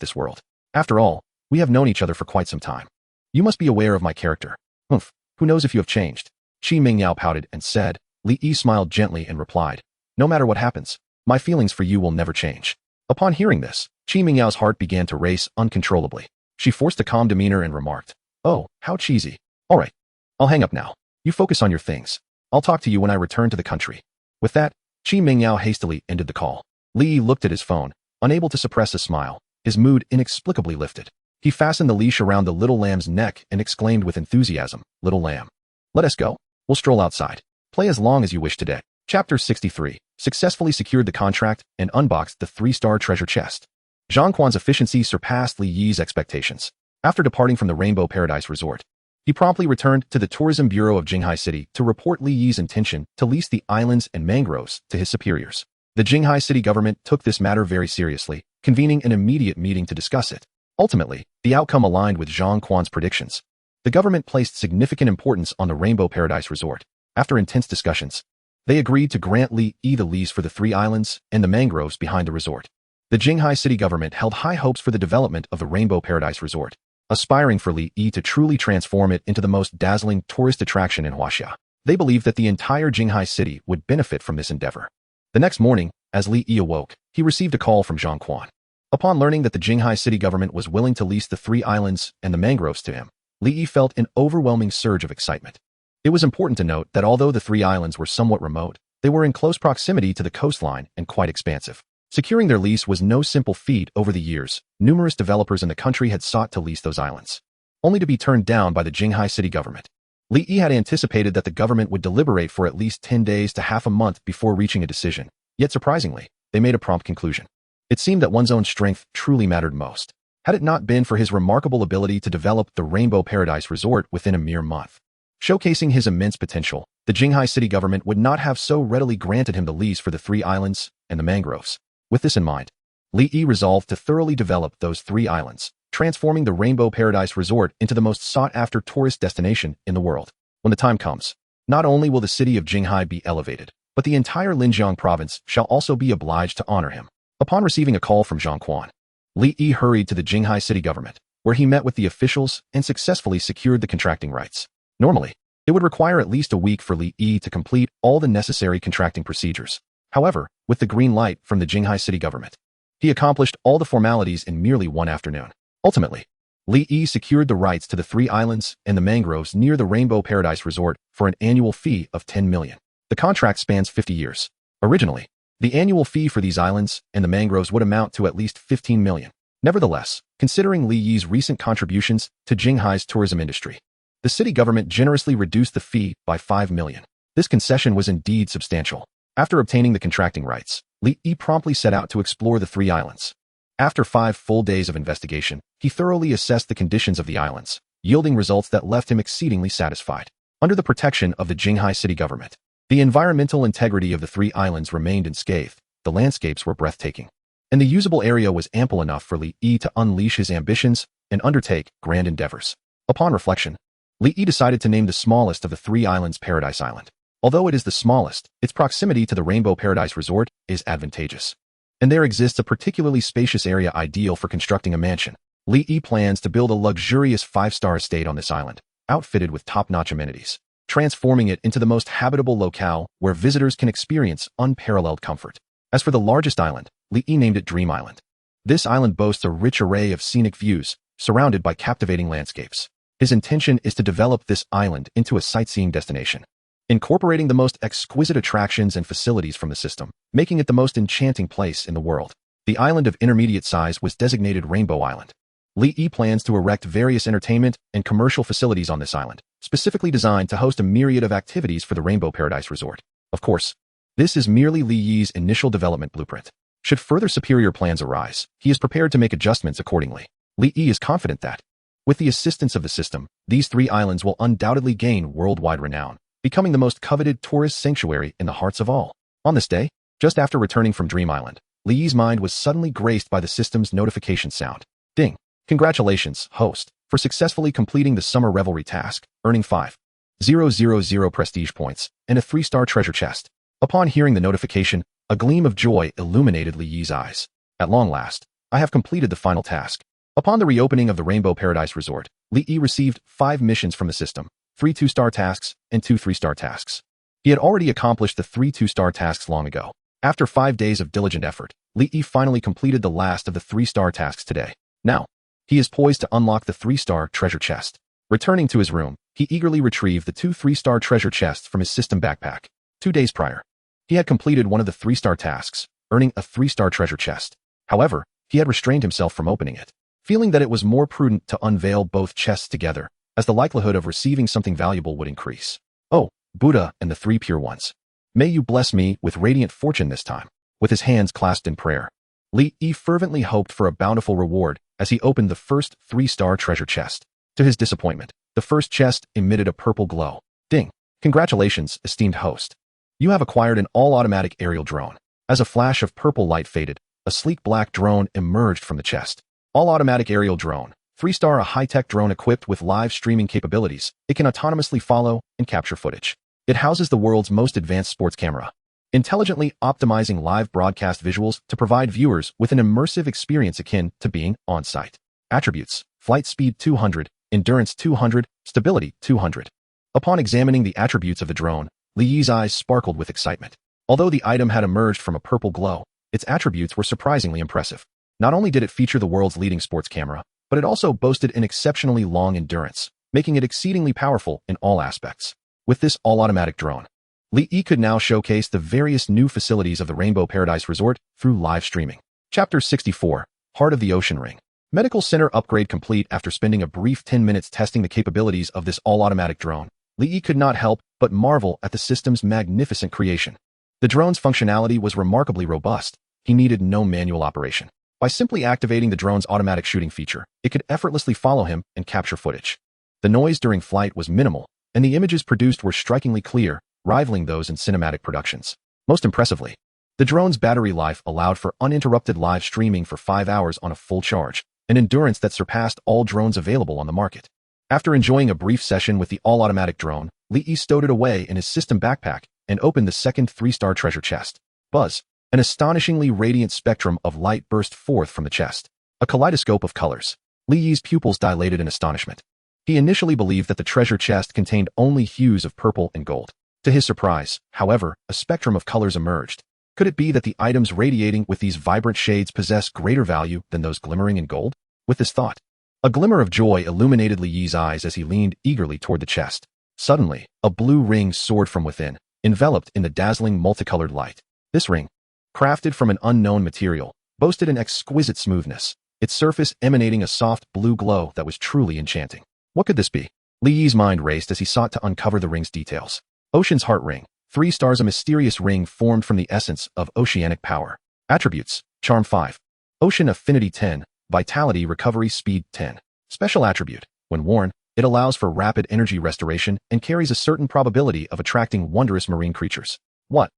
this world. After all, we have known each other for quite some time. You must be aware of my character." "Humph, Who knows if you have changed? Qi Mingyao pouted and said. Li Yi smiled gently and replied, no matter what happens, my feelings for you will never change. Upon hearing this, Qi Mingyao's heart began to race uncontrollably. She forced a calm demeanor and remarked, oh, how cheesy. All right, I'll hang up now. You focus on your things. I'll talk to you when I return to the country. With that, Qi Mingyao hastily ended the call. Li Yi looked at his phone, unable to suppress a smile. His mood inexplicably lifted. He fastened the leash around the little lamb's neck and exclaimed with enthusiasm, little lamb, let us go. We'll stroll outside. Play as long as you wish today. Chapter 63. Successfully secured the contract and unboxed the 3-star treasure chest. Zhang Quan's efficiency surpassed Li Yi's expectations. After departing from the Rainbow Paradise Resort, he promptly returned to the Tourism Bureau of Jinghai City to report Li Yi's intention to lease the islands and mangroves to his superiors. The Jinghai City government took this matter very seriously, convening an immediate meeting to discuss it. Ultimately, the outcome aligned with Zhang Quan's predictions. The government placed significant importance on the Rainbow Paradise Resort. After intense discussions, they agreed to grant Li Yi the lease for the 3 islands and the mangroves behind the resort. The Jinghai City government held high hopes for the development of the Rainbow Paradise Resort, aspiring for Li Yi to truly transform it into the most dazzling tourist attraction in Huaxia. They believed that the entire Jinghai City would benefit from this endeavor. The next morning, as Li Yi awoke, he received a call from Zhang Quan. Upon learning that the Jinghai City government was willing to lease the 3 islands and the mangroves to him, Li Yi felt an overwhelming surge of excitement. It was important to note that although the 3 islands were somewhat remote, they were in close proximity to the coastline and quite expansive. Securing their lease was no simple feat. Over the years, numerous developers in the country had sought to lease those islands, only to be turned down by the Jinghai City government. Li Yi had anticipated that the government would deliberate for at least 10 days to half a month before reaching a decision, yet surprisingly, they made a prompt conclusion. It seemed that one's own strength truly mattered most. Had it not been for his remarkable ability to develop the Rainbow Paradise Resort within a mere month, showcasing his immense potential, the Jinghai City government would not have so readily granted him the lease for the 3 islands and the mangroves. With this in mind, Li Yi resolved to thoroughly develop those 3 islands, transforming the Rainbow Paradise Resort into the most sought-after tourist destination in the world. When the time comes, not only will the city of Jinghai be elevated, but the entire Linjiang province shall also be obliged to honor him. Upon receiving a call from Zhang Quan, Li Yi hurried to the Jinghai City government, where he met with the officials and successfully secured the contracting rights. Normally, it would require at least a week for Li Yi to complete all the necessary contracting procedures. However, with the green light from the Jinghai City government, he accomplished all the formalities in merely one afternoon. Ultimately, Li Yi secured the rights to the 3 islands and the mangroves near the Rainbow Paradise Resort for an annual fee of 10 million. The contract spans 50 years. Originally, the annual fee for these islands and the mangroves would amount to at least 15 million. Nevertheless, considering Li Yi's recent contributions to Jinghai's tourism industry, the city government generously reduced the fee by 5 million. This concession was indeed substantial. After obtaining the contracting rights, Li Yi promptly set out to explore the 3 islands. After 5 full days of investigation, he thoroughly assessed the conditions of the islands, yielding results that left him exceedingly satisfied. Under the protection of the Jinghai City government, the environmental integrity of the 3 islands remained unscathed, the landscapes were breathtaking, and the usable area was ample enough for Li Yi to unleash his ambitions and undertake grand endeavors. Upon reflection, Li Yi decided to name the smallest of the 3 islands Paradise Island. Although it is the smallest, its proximity to the Rainbow Paradise Resort is advantageous, and there exists a particularly spacious area ideal for constructing a mansion. Li Yi plans to build a luxurious 5-star estate on this island, outfitted with top-notch amenities, transforming it into the most habitable locale where visitors can experience unparalleled comfort. As for the largest island, Li Yi named it Dream Island. This island boasts a rich array of scenic views, surrounded by captivating landscapes. His intention is to develop this island into a sightseeing destination, incorporating the most exquisite attractions and facilities from the system, making it the most enchanting place in the world. The island of intermediate size was designated Rainbow Island. Li Yi plans to erect various entertainment and commercial facilities on this island, specifically designed to host a myriad of activities for the Rainbow Paradise Resort. Of course, this is merely Li Yi's initial development blueprint. Should further superior plans arise, he is prepared to make adjustments accordingly. Li Yi is confident that, with the assistance of the system, these 3 islands will undoubtedly gain worldwide renown, becoming the most coveted tourist sanctuary in the hearts of all. On this day, just after returning from Dream Island, Li Yi's mind was suddenly graced by the system's notification sound. Ding! Congratulations, host, for successfully completing the summer revelry task, earning 5,000 prestige points and a 3-star treasure chest. Upon hearing the notification, a gleam of joy illuminated Li Yi's eyes. At long last, I have completed the final task. Upon the reopening of the Rainbow Paradise Resort, Li Yi received 5 missions from the system, 3 2-star tasks, and 2 3-star tasks. He had already accomplished the 3 2-star tasks long ago. After 5 days of diligent effort, Li Yi finally completed the last of the 3-star tasks today. Now, he is poised to unlock the 3-star treasure chest. Returning to his room, he eagerly retrieved the 2 3-star treasure chests from his system backpack. 2 days prior, he had completed one of the 3-star tasks, earning a 3-star treasure chest. However, he had restrained himself from opening it, feeling that it was more prudent to unveil both chests together, as the likelihood of receiving something valuable would increase. Oh, Buddha and the 3 pure ones. May you bless me with radiant fortune this time. With his hands clasped in prayer, Li Yi fervently hoped for a bountiful reward as he opened the first 3-star treasure chest. To his disappointment, the first chest emitted a purple glow. Ding! Congratulations, esteemed host. You have acquired an all-automatic aerial drone. As a flash of purple light faded, a sleek black drone emerged from the chest. All-automatic aerial drone. 3-star, a high-tech drone equipped with live streaming capabilities. It can autonomously follow and capture footage. It houses the world's most advanced sports camera, intelligently optimizing live broadcast visuals to provide viewers with an immersive experience akin to being on-site. Attributes: flight speed 200, endurance 200, stability 200. Upon examining the attributes of the drone, Li Yi's eyes sparkled with excitement. Although the item had emerged from a purple glow, its attributes were surprisingly impressive. Not only did it feature the world's leading sports camera, but it also boasted an exceptionally long endurance, making it exceedingly powerful in all aspects. With this all-automatic drone, Li Yi could now showcase the various new facilities of the Rainbow Paradise Resort through live streaming. Chapter 64, Heart of the Ocean Ring. Medical Center upgrade complete. After spending a brief 10 minutes testing the capabilities of this all-automatic drone, Li Yi could not help but marvel at the system's magnificent creation. The drone's functionality was remarkably robust. He needed no manual operation. By simply activating the drone's automatic shooting feature, it could effortlessly follow him and capture footage. The noise during flight was minimal, and the images produced were strikingly clear, rivaling those in cinematic productions. Most impressively, the drone's battery life allowed for uninterrupted live streaming for 5 hours on a full charge, an endurance that surpassed all drones available on the market. After enjoying a brief session with the all-automatic drone, Li Yi stowed it away in his system backpack and opened the second 3-star treasure chest. Buzz! An astonishingly radiant spectrum of light burst forth from the chest. A kaleidoscope of colors. Li Yi's pupils dilated in astonishment. He initially believed that the treasure chest contained only hues of purple and gold. To his surprise, however, a spectrum of colors emerged. Could it be that the items radiating with these vibrant shades possess greater value than those glimmering in gold? With this thought, a glimmer of joy illuminated Li Yi's eyes as he leaned eagerly toward the chest. Suddenly, a blue ring soared from within, enveloped in the dazzling multicolored light. This ring, crafted from an unknown material, boasted an exquisite smoothness, its surface emanating a soft blue glow that was truly enchanting. What could this be? Li Yi's mind raced as he sought to uncover the ring's details. Ocean's Heart Ring. 3 stars, a mysterious ring formed from the essence of oceanic power. Attributes: Charm 5. Ocean Affinity 10. Vitality Recovery Speed 10. Special attribute: when worn, it allows for rapid energy restoration and carries a certain probability of attracting wondrous marine creatures. What?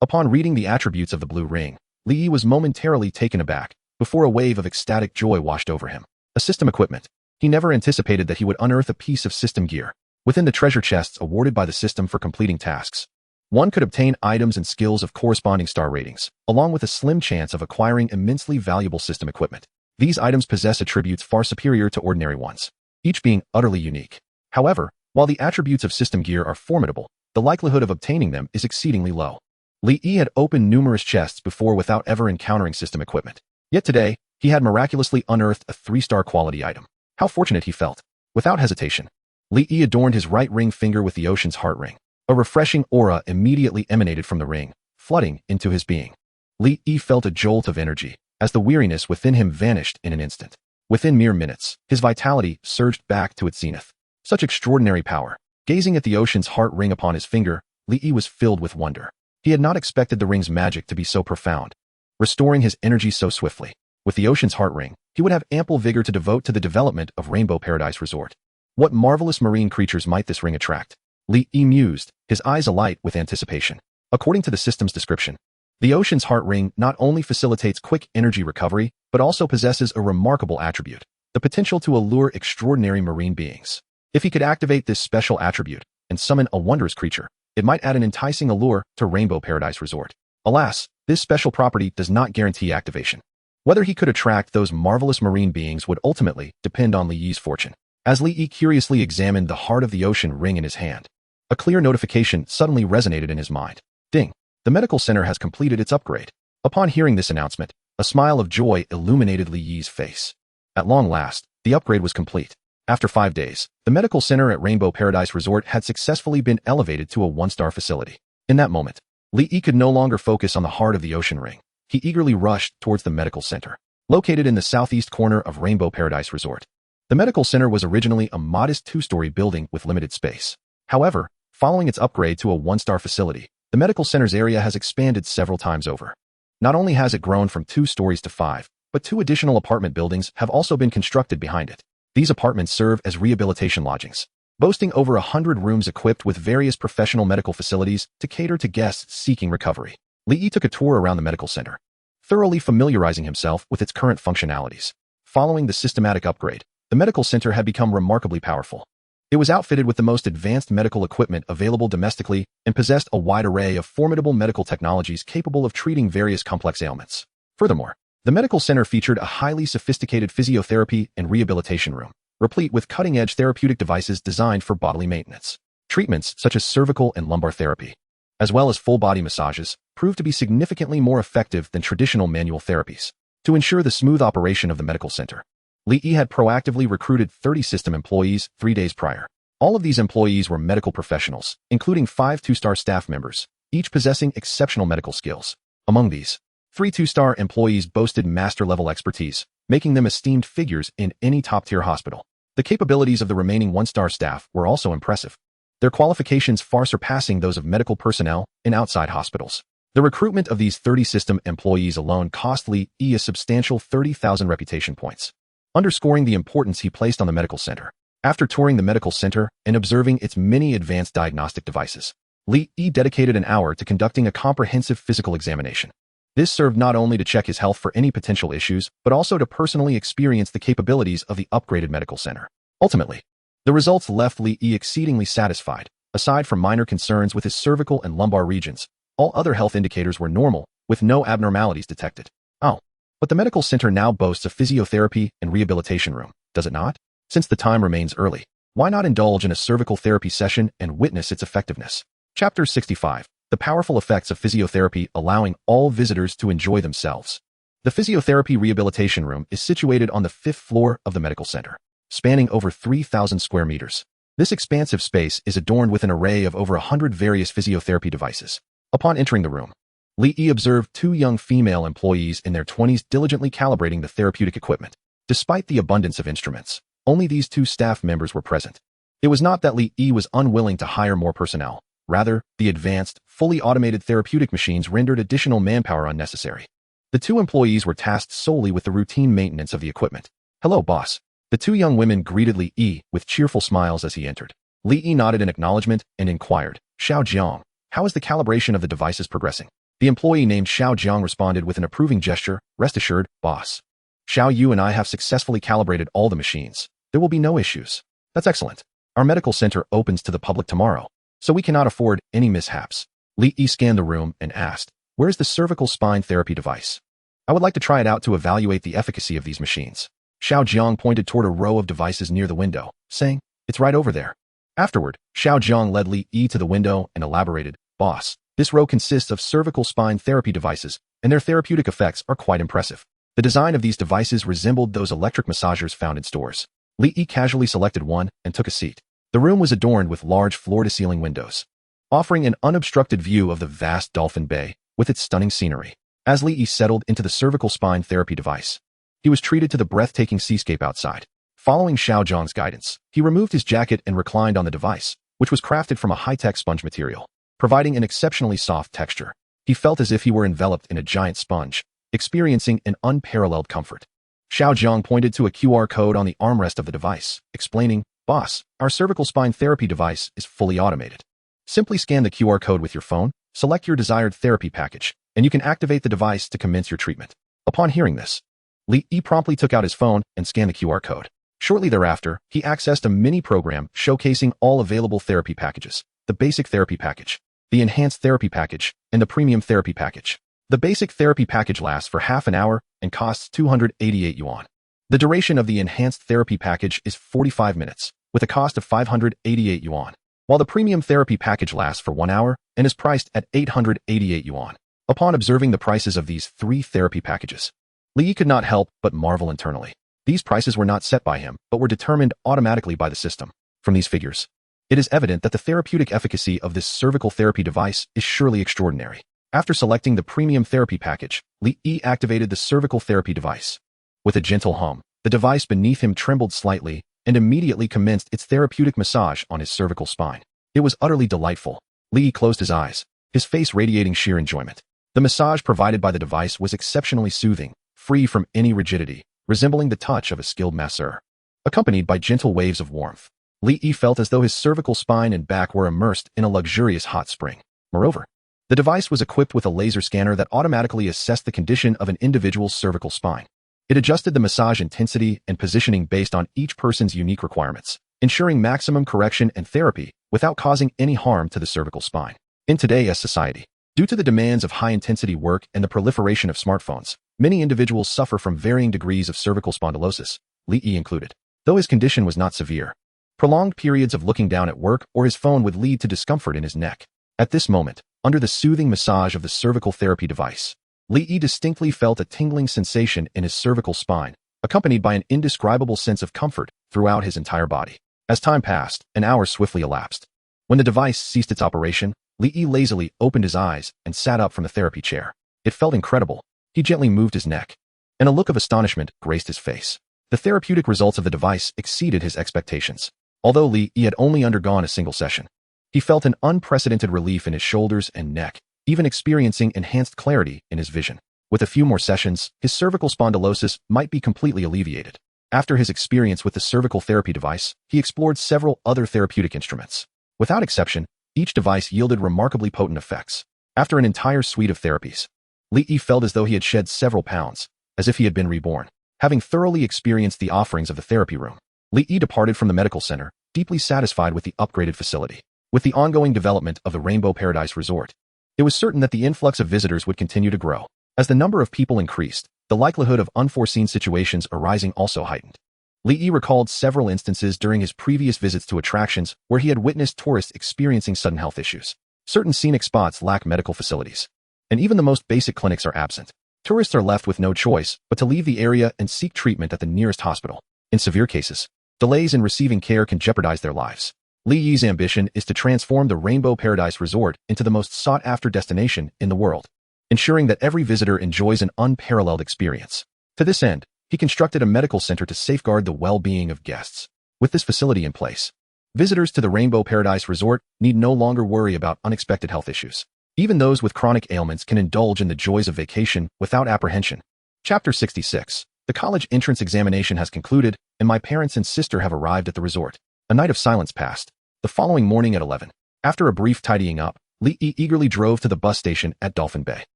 Upon reading the attributes of the blue ring, Li Yi was momentarily taken aback, before a wave of ecstatic joy washed over him. A system equipment. He never anticipated that he would unearth a piece of system gear within the treasure chests awarded by the system for completing tasks. One could obtain items and skills of corresponding star ratings, along with a slim chance of acquiring immensely valuable system equipment. These items possess attributes far superior to ordinary ones, each being utterly unique. However, while the attributes of system gear are formidable, the likelihood of obtaining them is exceedingly low. Li Yi had opened numerous chests before without ever encountering system equipment. Yet today, he had miraculously unearthed a 3-star quality item. How fortunate he felt. Without hesitation, Li Yi adorned his right ring finger with the Ocean's Heart Ring. A refreshing aura immediately emanated from the ring, flooding into his being. Li Yi felt a jolt of energy, as the weariness within him vanished in an instant. Within mere minutes, his vitality surged back to its zenith. Such extraordinary power. Gazing at the Ocean's Heart Ring upon his finger, Li Yi was filled with wonder. He had not expected the ring's magic to be so profound, restoring his energy so swiftly. With the Ocean's Heart Ring, he would have ample vigor to devote to the development of Rainbow Paradise Resort. What marvelous marine creatures might this ring attract? Li Yi mused, his eyes alight with anticipation. According to the system's description, the Ocean's Heart Ring not only facilitates quick energy recovery, but also possesses a remarkable attribute: the potential to allure extraordinary marine beings. If he could activate this special attribute and summon a wondrous creature, it might add an enticing allure to Rainbow Paradise Resort. Alas, this special property does not guarantee activation. Whether he could attract those marvelous marine beings would ultimately depend on Li Yi's fortune. As Li Yi curiously examined the heart of the ocean ring in his hand, a clear notification suddenly resonated in his mind. Ding! The medical center has completed its upgrade. Upon hearing this announcement, a smile of joy illuminated Li Yi's face. At long last, the upgrade was complete. After 5 days, the medical center at Rainbow Paradise Resort had successfully been elevated to a 1-star facility. In that moment, Li Yi could no longer focus on the heart of the ocean ring. He eagerly rushed towards the medical center, located in the southeast corner of Rainbow Paradise Resort. The medical center was originally a modest 2-story building with limited space. However, following its upgrade to a 1-star facility, the medical center's area has expanded several times over. Not only has it grown from 2 stories to 5, but 2 additional apartment buildings have also been constructed behind it. These apartments serve as rehabilitation lodgings, boasting over 100 rooms equipped with various professional medical facilities to cater to guests seeking recovery. Li Yi took a tour around the medical center, thoroughly familiarizing himself with its current functionalities. Following the systematic upgrade, the medical center had become remarkably powerful. It was outfitted with the most advanced medical equipment available domestically and possessed a wide array of formidable medical technologies capable of treating various complex ailments. Furthermore, the medical center featured a highly sophisticated physiotherapy and rehabilitation room, replete with cutting-edge therapeutic devices designed for bodily maintenance. Treatments such as cervical and lumbar therapy, as well as full-body massages, proved to be significantly more effective than traditional manual therapies. To ensure the smooth operation of the medical center, Li Yi had proactively recruited 30 system employees 3 days prior. All of these employees were medical professionals, including 5 2-star staff members, each possessing exceptional medical skills. Among these, 3 2-star employees boasted master-level expertise, making them esteemed figures in any top-tier hospital. The capabilities of the remaining 1-star staff were also impressive, their qualifications far surpassing those of medical personnel in outside hospitals. The recruitment of these 30 system employees alone cost Li Yi a substantial 30,000 reputation points, underscoring the importance he placed on the medical center. After touring the medical center and observing its many advanced diagnostic devices, Li Yi dedicated an hour to conducting a comprehensive physical examination. This served not only to check his health for any potential issues, but also to personally experience the capabilities of the upgraded medical center. Ultimately, the results left Li Yi exceedingly satisfied. Aside from minor concerns with his cervical and lumbar regions, all other health indicators were normal, with no abnormalities detected. Oh, but the medical center now boasts a physiotherapy and rehabilitation room, does it not? Since the time remains early, why not indulge in a cervical therapy session and witness its effectiveness? Chapter 65. The powerful effects of physiotherapy, allowing all visitors to enjoy themselves. The physiotherapy rehabilitation room is situated on the 5th floor of the medical center, spanning over 3,000 square meters. This expansive space is adorned with an array of over 100 various physiotherapy devices. Upon entering the room, Li Yi observed 2 young female employees in their 20s diligently calibrating the therapeutic equipment. Despite the abundance of instruments, only these 2 staff members were present. It was not that Li Yi was unwilling to hire more personnel. Rather, the advanced, fully automated therapeutic machines rendered additional manpower unnecessary. The 2 employees were tasked solely with the routine maintenance of the equipment. "Hello, boss." The 2 young women greeted Li Yi with cheerful smiles as he entered. Li Yi nodded in acknowledgement and inquired, "Xiao Jiang, how is the calibration of the devices progressing?" The employee named Xiao Jiang responded with an approving gesture, "Rest assured, boss. Xiao Yu and I have successfully calibrated all the machines. There will be no issues." "That's excellent. Our medical center opens to the public tomorrow, so we cannot afford any mishaps." Li Yi scanned the room and asked, "Where's the cervical spine therapy device? I would like to try it out to evaluate the efficacy of these machines." Xiao Jiang pointed toward a row of devices near the window, saying, "It's right over there." Afterward, Xiao Jiang led Li Yi to the window and elaborated, "Boss, this row consists of cervical spine therapy devices, and their therapeutic effects are quite impressive." The design of these devices resembled those electric massagers found in stores. Li Yi casually selected one and took a seat. The room was adorned with large floor-to-ceiling windows, offering an unobstructed view of the vast Dolphin Bay with its stunning scenery. As Li Yi settled into the cervical spine therapy device, he was treated to the breathtaking seascape outside. Following Xiao Zhang's guidance, he removed his jacket and reclined on the device, which was crafted from a high-tech sponge material, providing an exceptionally soft texture. He felt as if he were enveloped in a giant sponge, experiencing an unparalleled comfort. Xiao Zhang pointed to a QR code on the armrest of the device, explaining, "Boss, our cervical spine therapy device is fully automated. Simply scan the QR code with your phone, select your desired therapy package, and you can activate the device to commence your treatment." Upon hearing this, Li Yi promptly took out his phone and scanned the QR code. Shortly thereafter, he accessed a mini program showcasing all available therapy packages: the basic therapy package, the enhanced therapy package, and the premium therapy package. The basic therapy package lasts for half an hour and costs 288 yuan. The duration of the enhanced therapy package is 45 minutes, with a cost of 588 yuan, while the premium therapy package lasts for 1 hour and is priced at 888 yuan. Upon observing the prices of these 3 therapy packages, Li Yi could not help but marvel internally. These prices were not set by him, but were determined automatically by the system. From these figures, it is evident that the therapeutic efficacy of this cervical therapy device is surely extraordinary. After selecting the premium therapy package, Li Yi activated the cervical therapy device. With a gentle hum, the device beneath him trembled slightly and immediately commenced its therapeutic massage on his cervical spine. It was utterly delightful. Li Yi closed his eyes, his face radiating sheer enjoyment. The massage provided by the device was exceptionally soothing, free from any rigidity, resembling the touch of a skilled masseur. Accompanied by gentle waves of warmth, Li Yi felt as though his cervical spine and back were immersed in a luxurious hot spring. Moreover, the device was equipped with a laser scanner that automatically assessed the condition of an individual's cervical spine. It adjusted the massage intensity and positioning based on each person's unique requirements, ensuring maximum correction and therapy without causing any harm to the cervical spine. In today's society, due to the demands of high-intensity work and the proliferation of smartphones, many individuals suffer from varying degrees of cervical spondylosis, Li Yi included. Though his condition was not severe, prolonged periods of looking down at work or his phone would lead to discomfort in his neck. At this moment, under the soothing massage of the cervical therapy device, Li Yi distinctly felt a tingling sensation in his cervical spine, accompanied by an indescribable sense of comfort throughout his entire body. As time passed, an hour swiftly elapsed. When the device ceased its operation, Li Yi lazily opened his eyes and sat up from the therapy chair. It felt incredible. He gently moved his neck, and a look of astonishment graced his face. The therapeutic results of the device exceeded his expectations. Although Li Yi had only undergone a single session, he felt an unprecedented relief in his shoulders and neck, even experiencing enhanced clarity in his vision. With a few more sessions, his cervical spondylosis might be completely alleviated. After his experience with the cervical therapy device, he explored several other therapeutic instruments. Without exception, each device yielded remarkably potent effects. After an entire suite of therapies, Li Yi felt as though he had shed several pounds, as if he had been reborn. Having thoroughly experienced the offerings of the therapy room, Li Yi departed from the medical center, deeply satisfied with the upgraded facility. With the ongoing development of the Rainbow Paradise Resort, it was certain that the influx of visitors would continue to grow. As the number of people increased, the likelihood of unforeseen situations arising also heightened. Li Yi recalled several instances during his previous visits to attractions where he had witnessed tourists experiencing sudden health issues. Certain scenic spots lack medical facilities, and even the most basic clinics are absent. Tourists are left with no choice but to leave the area and seek treatment at the nearest hospital. In severe cases, delays in receiving care can jeopardize their lives. Li Yi's ambition is to transform the Rainbow Paradise Resort into the most sought-after destination in the world, ensuring that every visitor enjoys an unparalleled experience. To this end, he constructed a medical center to safeguard the well-being of guests. With this facility in place, visitors to the Rainbow Paradise Resort need no longer worry about unexpected health issues. Even those with chronic ailments can indulge in the joys of vacation without apprehension. Chapter 66. The college entrance examination has concluded, and my parents and sister have arrived at the resort. A night of silence passed. The following morning at 11, after a brief tidying up, Li Yi eagerly drove to the bus station at Dolphin Bay.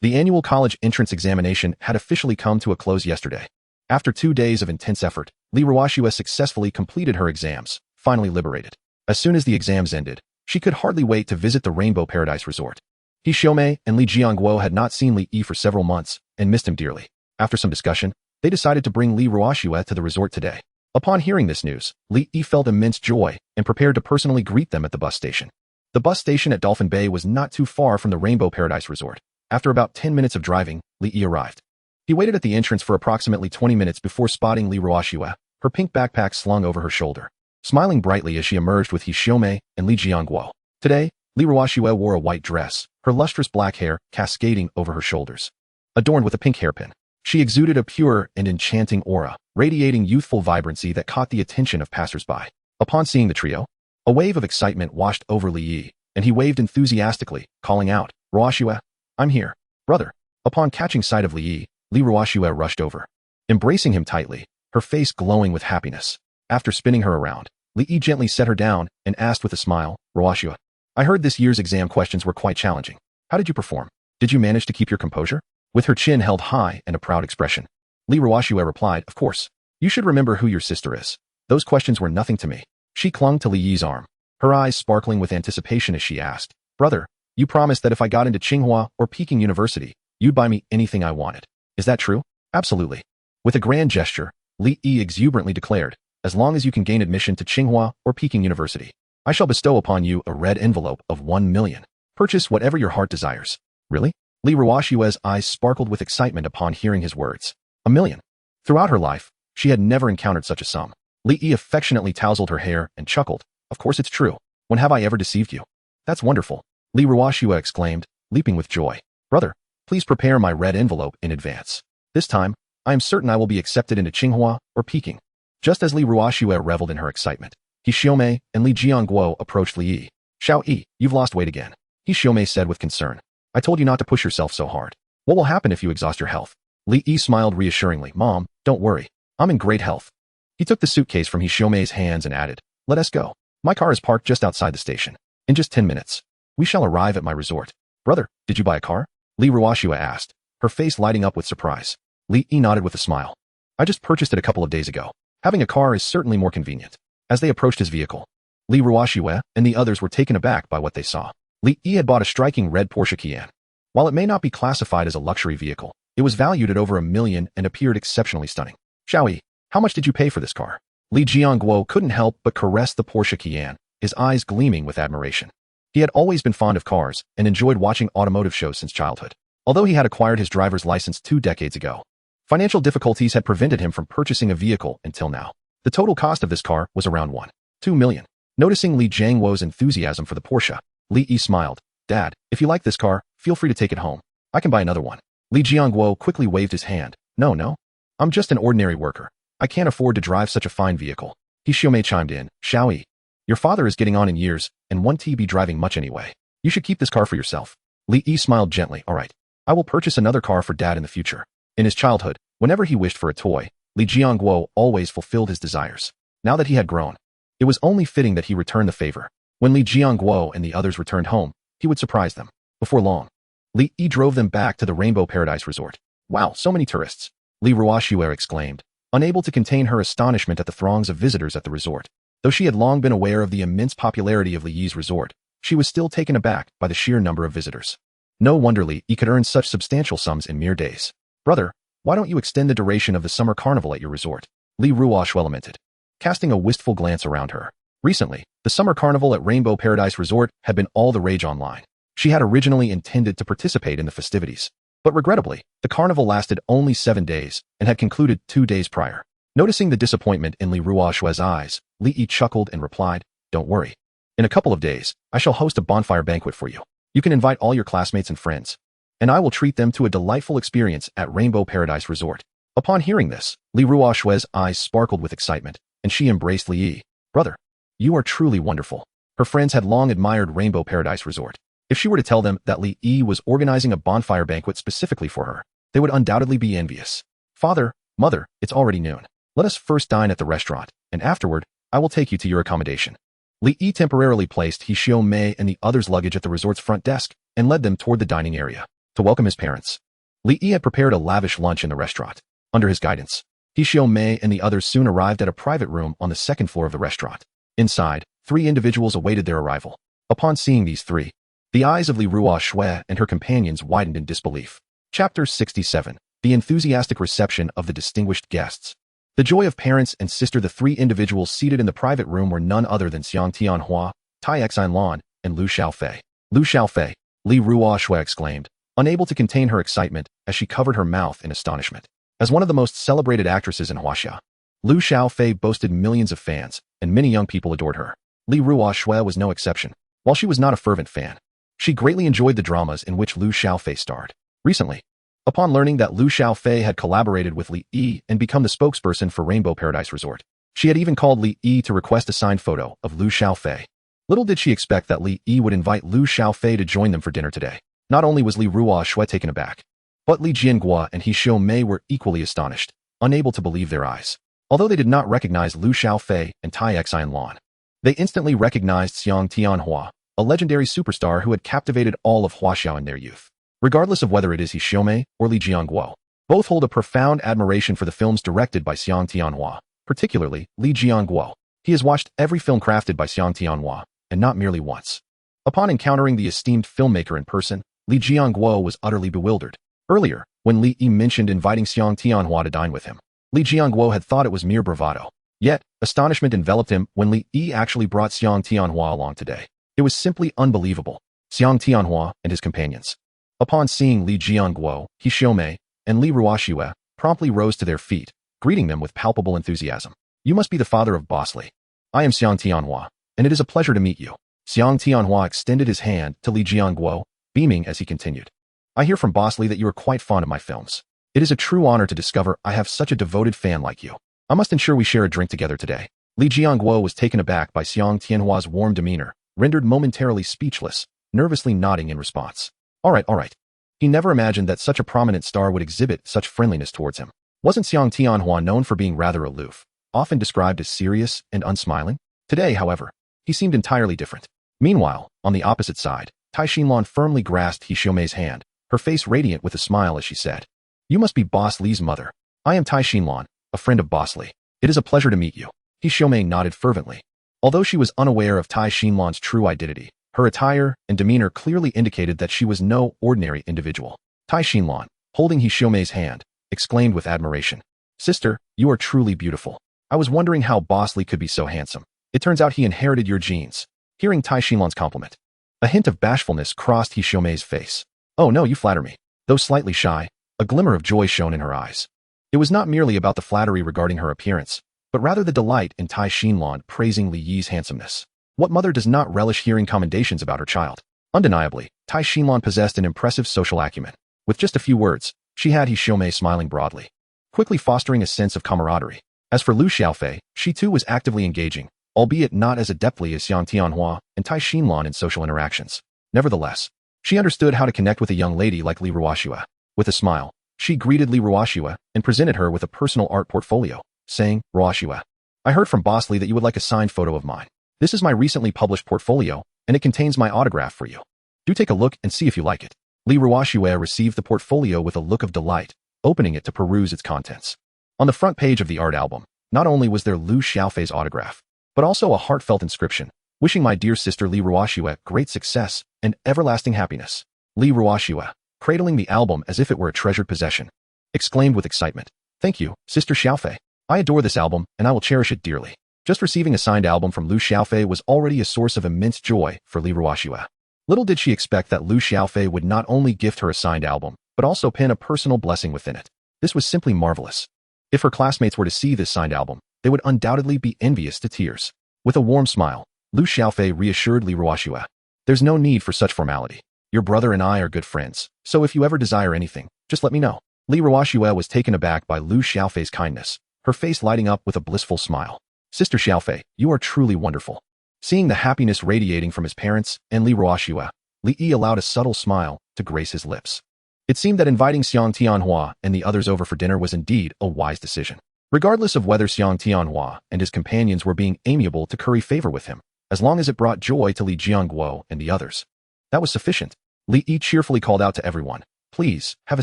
The annual college entrance examination had officially come to a close yesterday. After 2 days of intense effort, Li Ruoxue successfully completed her exams, finally liberated. As soon as the exams ended, she could hardly wait to visit the Rainbow Paradise Resort. He Xiaomei and Li Jiangguo had not seen Li Yi for several months and missed him dearly. After some discussion, they decided to bring Li Ruoxue to the resort today. Upon hearing this news, Li Yi felt immense joy and prepared to personally greet them at the bus station. The bus station at Dolphin Bay was not too far from the Rainbow Paradise Resort. After about 10 minutes of driving, Li Yi arrived. He waited at the entrance for approximately 20 minutes before spotting Li Ruoxue, her pink backpack slung over her shoulder, smiling brightly as she emerged with He Xiaomei and Li Jiangguo. Today, Li Ruoxue wore a white dress, her lustrous black hair cascading over her shoulders, adorned with a pink hairpin. She exuded a pure and enchanting aura, radiating youthful vibrancy that caught the attention of passers-by. Upon seeing the trio, a wave of excitement washed over Li Yi, and he waved enthusiastically, calling out, "Ruoxue, I'm here, brother." Upon catching sight of Li Yi, Li Ruoxue rushed over, embracing him tightly, her face glowing with happiness. After spinning her around, Li Yi gently set her down and asked with a smile, "Ruoxue, I heard this year's exam questions were quite challenging. How did you perform? Did you manage to keep your composure?" With her chin held high and a proud expression, Li Ruoxue replied, "Of course. You should remember who your sister is. Those questions were nothing to me." She clung to Li Yi's arm, her eyes sparkling with anticipation as she asked, "Brother, you promised that if I got into Tsinghua or Peking University, you'd buy me anything I wanted. Is that true?" "Absolutely." With a grand gesture, Li Yi exuberantly declared, as long as you can gain admission to Tsinghua or Peking University, I shall bestow upon you a red envelope of 1 million. Purchase whatever your heart desires. Really? Li Ruoshue's eyes sparkled with excitement upon hearing his words. 1 million. Throughout her life, she had never encountered such a sum. Li Yi affectionately tousled her hair and chuckled. Of course it's true. When have I ever deceived you? That's wonderful. Li Ruoshue exclaimed, leaping with joy. Brother, please prepare my red envelope in advance. This time, I am certain I will be accepted into Tsinghua or Peking. Just as Li Ruoshue reveled in her excitement, He Xiaomei and Li Jiangguo approached Li Yi. Xiao Yi, you've lost weight again. He Xiaomei said with concern. I told you not to push yourself so hard. What will happen if you exhaust your health? Li Yi smiled reassuringly. Mom, don't worry. I'm in great health. He took the suitcase from He Xiaomei's hands and added, let us go. My car is parked just outside the station. In just 10 minutes, we shall arrive at my resort. Brother, did you buy a car? Li Ruoshue asked, her face lighting up with surprise. Li Yi nodded with a smile. I just purchased it a couple of days ago. Having a car is certainly more convenient. As they approached his vehicle, Li Ruoshue and the others were taken aback by what they saw. Li Yi had bought a striking red Porsche Cayenne. While it may not be classified as a luxury vehicle, it was valued at over 1 million and appeared exceptionally stunning. Xiao Yi, how much did you pay for this car? Li Jiangguo couldn't help but caress the Porsche Cayenne, his eyes gleaming with admiration. He had always been fond of cars and enjoyed watching automotive shows since childhood. Although he had acquired his driver's license 2 decades ago, financial difficulties had prevented him from purchasing a vehicle until now. The total cost of this car was around 1.2 million. Noticing Li Jiangguo's enthusiasm for the Porsche, Li Yi smiled. Dad, if you like this car, feel free to take it home. I can buy another one. Li Jiangguo quickly waved his hand. No. I'm just an ordinary worker. I can't afford to drive such a fine vehicle. He Xiaomei chimed in. Xiao Yi, your father is getting on in years and won't be driving much anyway. You should keep this car for yourself. Li Yi smiled gently. All right. I will purchase another car for Dad in the future. In his childhood, whenever he wished for a toy, Li Jiangguo always fulfilled his desires. Now that he had grown, it was only fitting that he return the favor. When Li Jiangguo and the others returned home, he would surprise them. Before long, Li Yi drove them back to the Rainbow Paradise Resort. Wow, so many tourists! Li Ruoshue exclaimed, unable to contain her astonishment at the throngs of visitors at the resort. Though she had long been aware of the immense popularity of Li Yi's resort, she was still taken aback by the sheer number of visitors. No wonder Li Yi could earn such substantial sums in mere days. Brother, why don't you extend the duration of the summer carnival at your resort? Li Ruoshue lamented, casting a wistful glance around her. Recently, the summer carnival at Rainbow Paradise Resort had been all the rage online. She had originally intended to participate in the festivities, but regrettably, the carnival lasted only 7 days and had concluded 2 days prior. Noticing the disappointment in Li Ruoshue's eyes, Li Yi chuckled and replied, don't worry. In a couple of days, I shall host a bonfire banquet for you. You can invite all your classmates and friends, and I will treat them to a delightful experience at Rainbow Paradise Resort. Upon hearing this, Li Ruoshue's eyes sparkled with excitement, and she embraced Li Yi. Brother, you are truly wonderful. Her friends had long admired Rainbow Paradise Resort. If she were to tell them that Li Yi was organizing a bonfire banquet specifically for her, they would undoubtedly be envious. Father, mother, it's already noon. Let us first dine at the restaurant, and afterward, I will take you to your accommodation. Li Yi temporarily placed He Xiaomei and the others' luggage at the resort's front desk and led them toward the dining area. To welcome his parents, Li Yi had prepared a lavish lunch in the restaurant. Under his guidance, He Xiaomei and the others soon arrived at a private room on the 2nd floor of the restaurant. Inside, 3 individuals awaited their arrival. Upon seeing these 3, the eyes of Li Ruoshue and her companions widened in disbelief. Chapter 67. The enthusiastic reception of the distinguished guests. The joy of parents and sister. The 3 individuals seated in the private room were none other than Xiang Tianhua, Tai Xinlan, and Lu Xiaofei. Lu Xiaofei, Li Ruoshue exclaimed, unable to contain her excitement as she covered her mouth in astonishment. As one of the most celebrated actresses in Huaxia, Lu Xiaofei boasted millions of fans, and many young people adored her. Li Ruoshue was no exception. While she was not a fervent fan, she greatly enjoyed the dramas in which Lu Xiaofei starred. Recently, upon learning that Lu Xiaofei had collaborated with Li Yi and become the spokesperson for Rainbow Paradise Resort, she had even called Li Yi to request a signed photo of Lu Xiaofei. Little did she expect that Li Yi would invite Lu Xiaofei to join them for dinner today. Not only was Li Ruoshue taken aback, but Li Jiangguo and He Xiaomei were equally astonished, unable to believe their eyes. Although they did not recognize Lu Xiaofei and Tai Xinlan, they instantly recognized Xiang Tianhua, a legendary superstar who had captivated all of Huaxia in their youth. Regardless of whether it is He Xiaomei or Li Jiangguo, both hold a profound admiration for the films directed by Xiang Tianhua, particularly Li Jiangguo. He has watched every film crafted by Xiang Tianhua, and not merely once. Upon encountering the esteemed filmmaker in person, Li Jiangguo was utterly bewildered. Earlier, when Li Yi mentioned inviting Xiang Tianhua to dine with him, Li Jiangguo had thought it was mere bravado. Yet, astonishment enveloped him when Li Yi actually brought Xiang Tianhua along today. It was simply unbelievable. Xiang Tianhua and his companions. Upon seeing Li Jiangguo, He Xiaomei, and Li Ruoxue, promptly rose to their feet, greeting them with palpable enthusiasm. You must be the father of Boss Li. I am Xiang Tianhua, and it is a pleasure to meet you. Xiang Tianhua extended his hand to Li Jiangguo, beaming as he continued. I hear from Boss Li that you are quite fond of my films. It is a true honor to discover I have such a devoted fan like you. I must ensure we share a drink together today. Li Jiangguo was taken aback by Xiang Tianhua's warm demeanor, rendered momentarily speechless, nervously nodding in response. All right. He never imagined that such a prominent star would exhibit such friendliness towards him. Wasn't Xiang Tianhua known for being rather aloof, often described as serious and unsmiling? Today, however, he seemed entirely different. Meanwhile, on the opposite side, Tai Xinlan firmly grasped He Xiaomei's hand, her face radiant with a smile as she said, You must be Boss Li's mother. I am Tai Xinlan, a friend of Boss Li. It is a pleasure to meet you. He Xiaomei nodded fervently. Although she was unaware of Tai Xinlan's true identity, her attire and demeanor clearly indicated that she was no ordinary individual. Tai Xinlan, holding He Xiaomei's hand, exclaimed with admiration, Sister, you are truly beautiful. I was wondering how Boss Li could be so handsome. It turns out he inherited your genes. Hearing Tai Xinlan's compliment, a hint of bashfulness crossed He Xiaomei's face. Oh no, you flatter me. Though slightly shy, a glimmer of joy shone in her eyes. It was not merely about the flattery regarding her appearance, but rather the delight in Tai Xinlan praising Li Yi's handsomeness. What mother does not relish hearing commendations about her child? Undeniably, Tai Xinlan possessed an impressive social acumen. With just a few words, she had He Xiaomei smiling broadly, quickly fostering a sense of camaraderie. As for Lu Xiaofei, she too was actively engaging, albeit not as adeptly as Xiang Tianhua and Tai Xinlan in social interactions. Nevertheless, she understood how to connect with a young lady like Li Ruoxue. With a smile, she greeted Li Ruoxue and presented her with a personal art portfolio, saying, Ruoxue, I heard from Boss Li that you would like a signed photo of mine. This is my recently published portfolio, and it contains my autograph for you. Do take a look and see if you like it. Li Ruoxue received the portfolio with a look of delight, opening it to peruse its contents. On the front page of the art album, not only was there Lu Xiaofei's autograph, but also a heartfelt inscription, wishing my dear sister Li Ruoxue great success and everlasting happiness. Li Ruoxue, cradling the album as if it were a treasured possession, exclaimed with excitement, Thank you, Sister Xiaofei. I adore this album, and I will cherish it dearly. Just receiving a signed album from Lu Xiaofei was already a source of immense joy for Li Ruoxue. Little did she expect that Lu Xiaofei would not only gift her a signed album, but also pen a personal blessing within it. This was simply marvelous. If her classmates were to see this signed album, they would undoubtedly be envious to tears. With a warm smile, Lu Xiaofei reassured Li Ruoxue, There's no need for such formality. Your brother and I are good friends, so if you ever desire anything, just let me know. Li Ruoxue was taken aback by Lu Xiaofei's kindness, her face lighting up with a blissful smile. Sister Xiaofei, you are truly wonderful. Seeing the happiness radiating from his parents and Li Ruoxue, Li Yi allowed a subtle smile to grace his lips. It seemed that inviting Xiang Tianhua and the others over for dinner was indeed a wise decision. Regardless of whether Xiang Tianhua and his companions were being amiable to curry favor with him, as long as it brought joy to Li Jiangguo and the others, that was sufficient. Li Yi cheerfully called out to everyone, Please, have a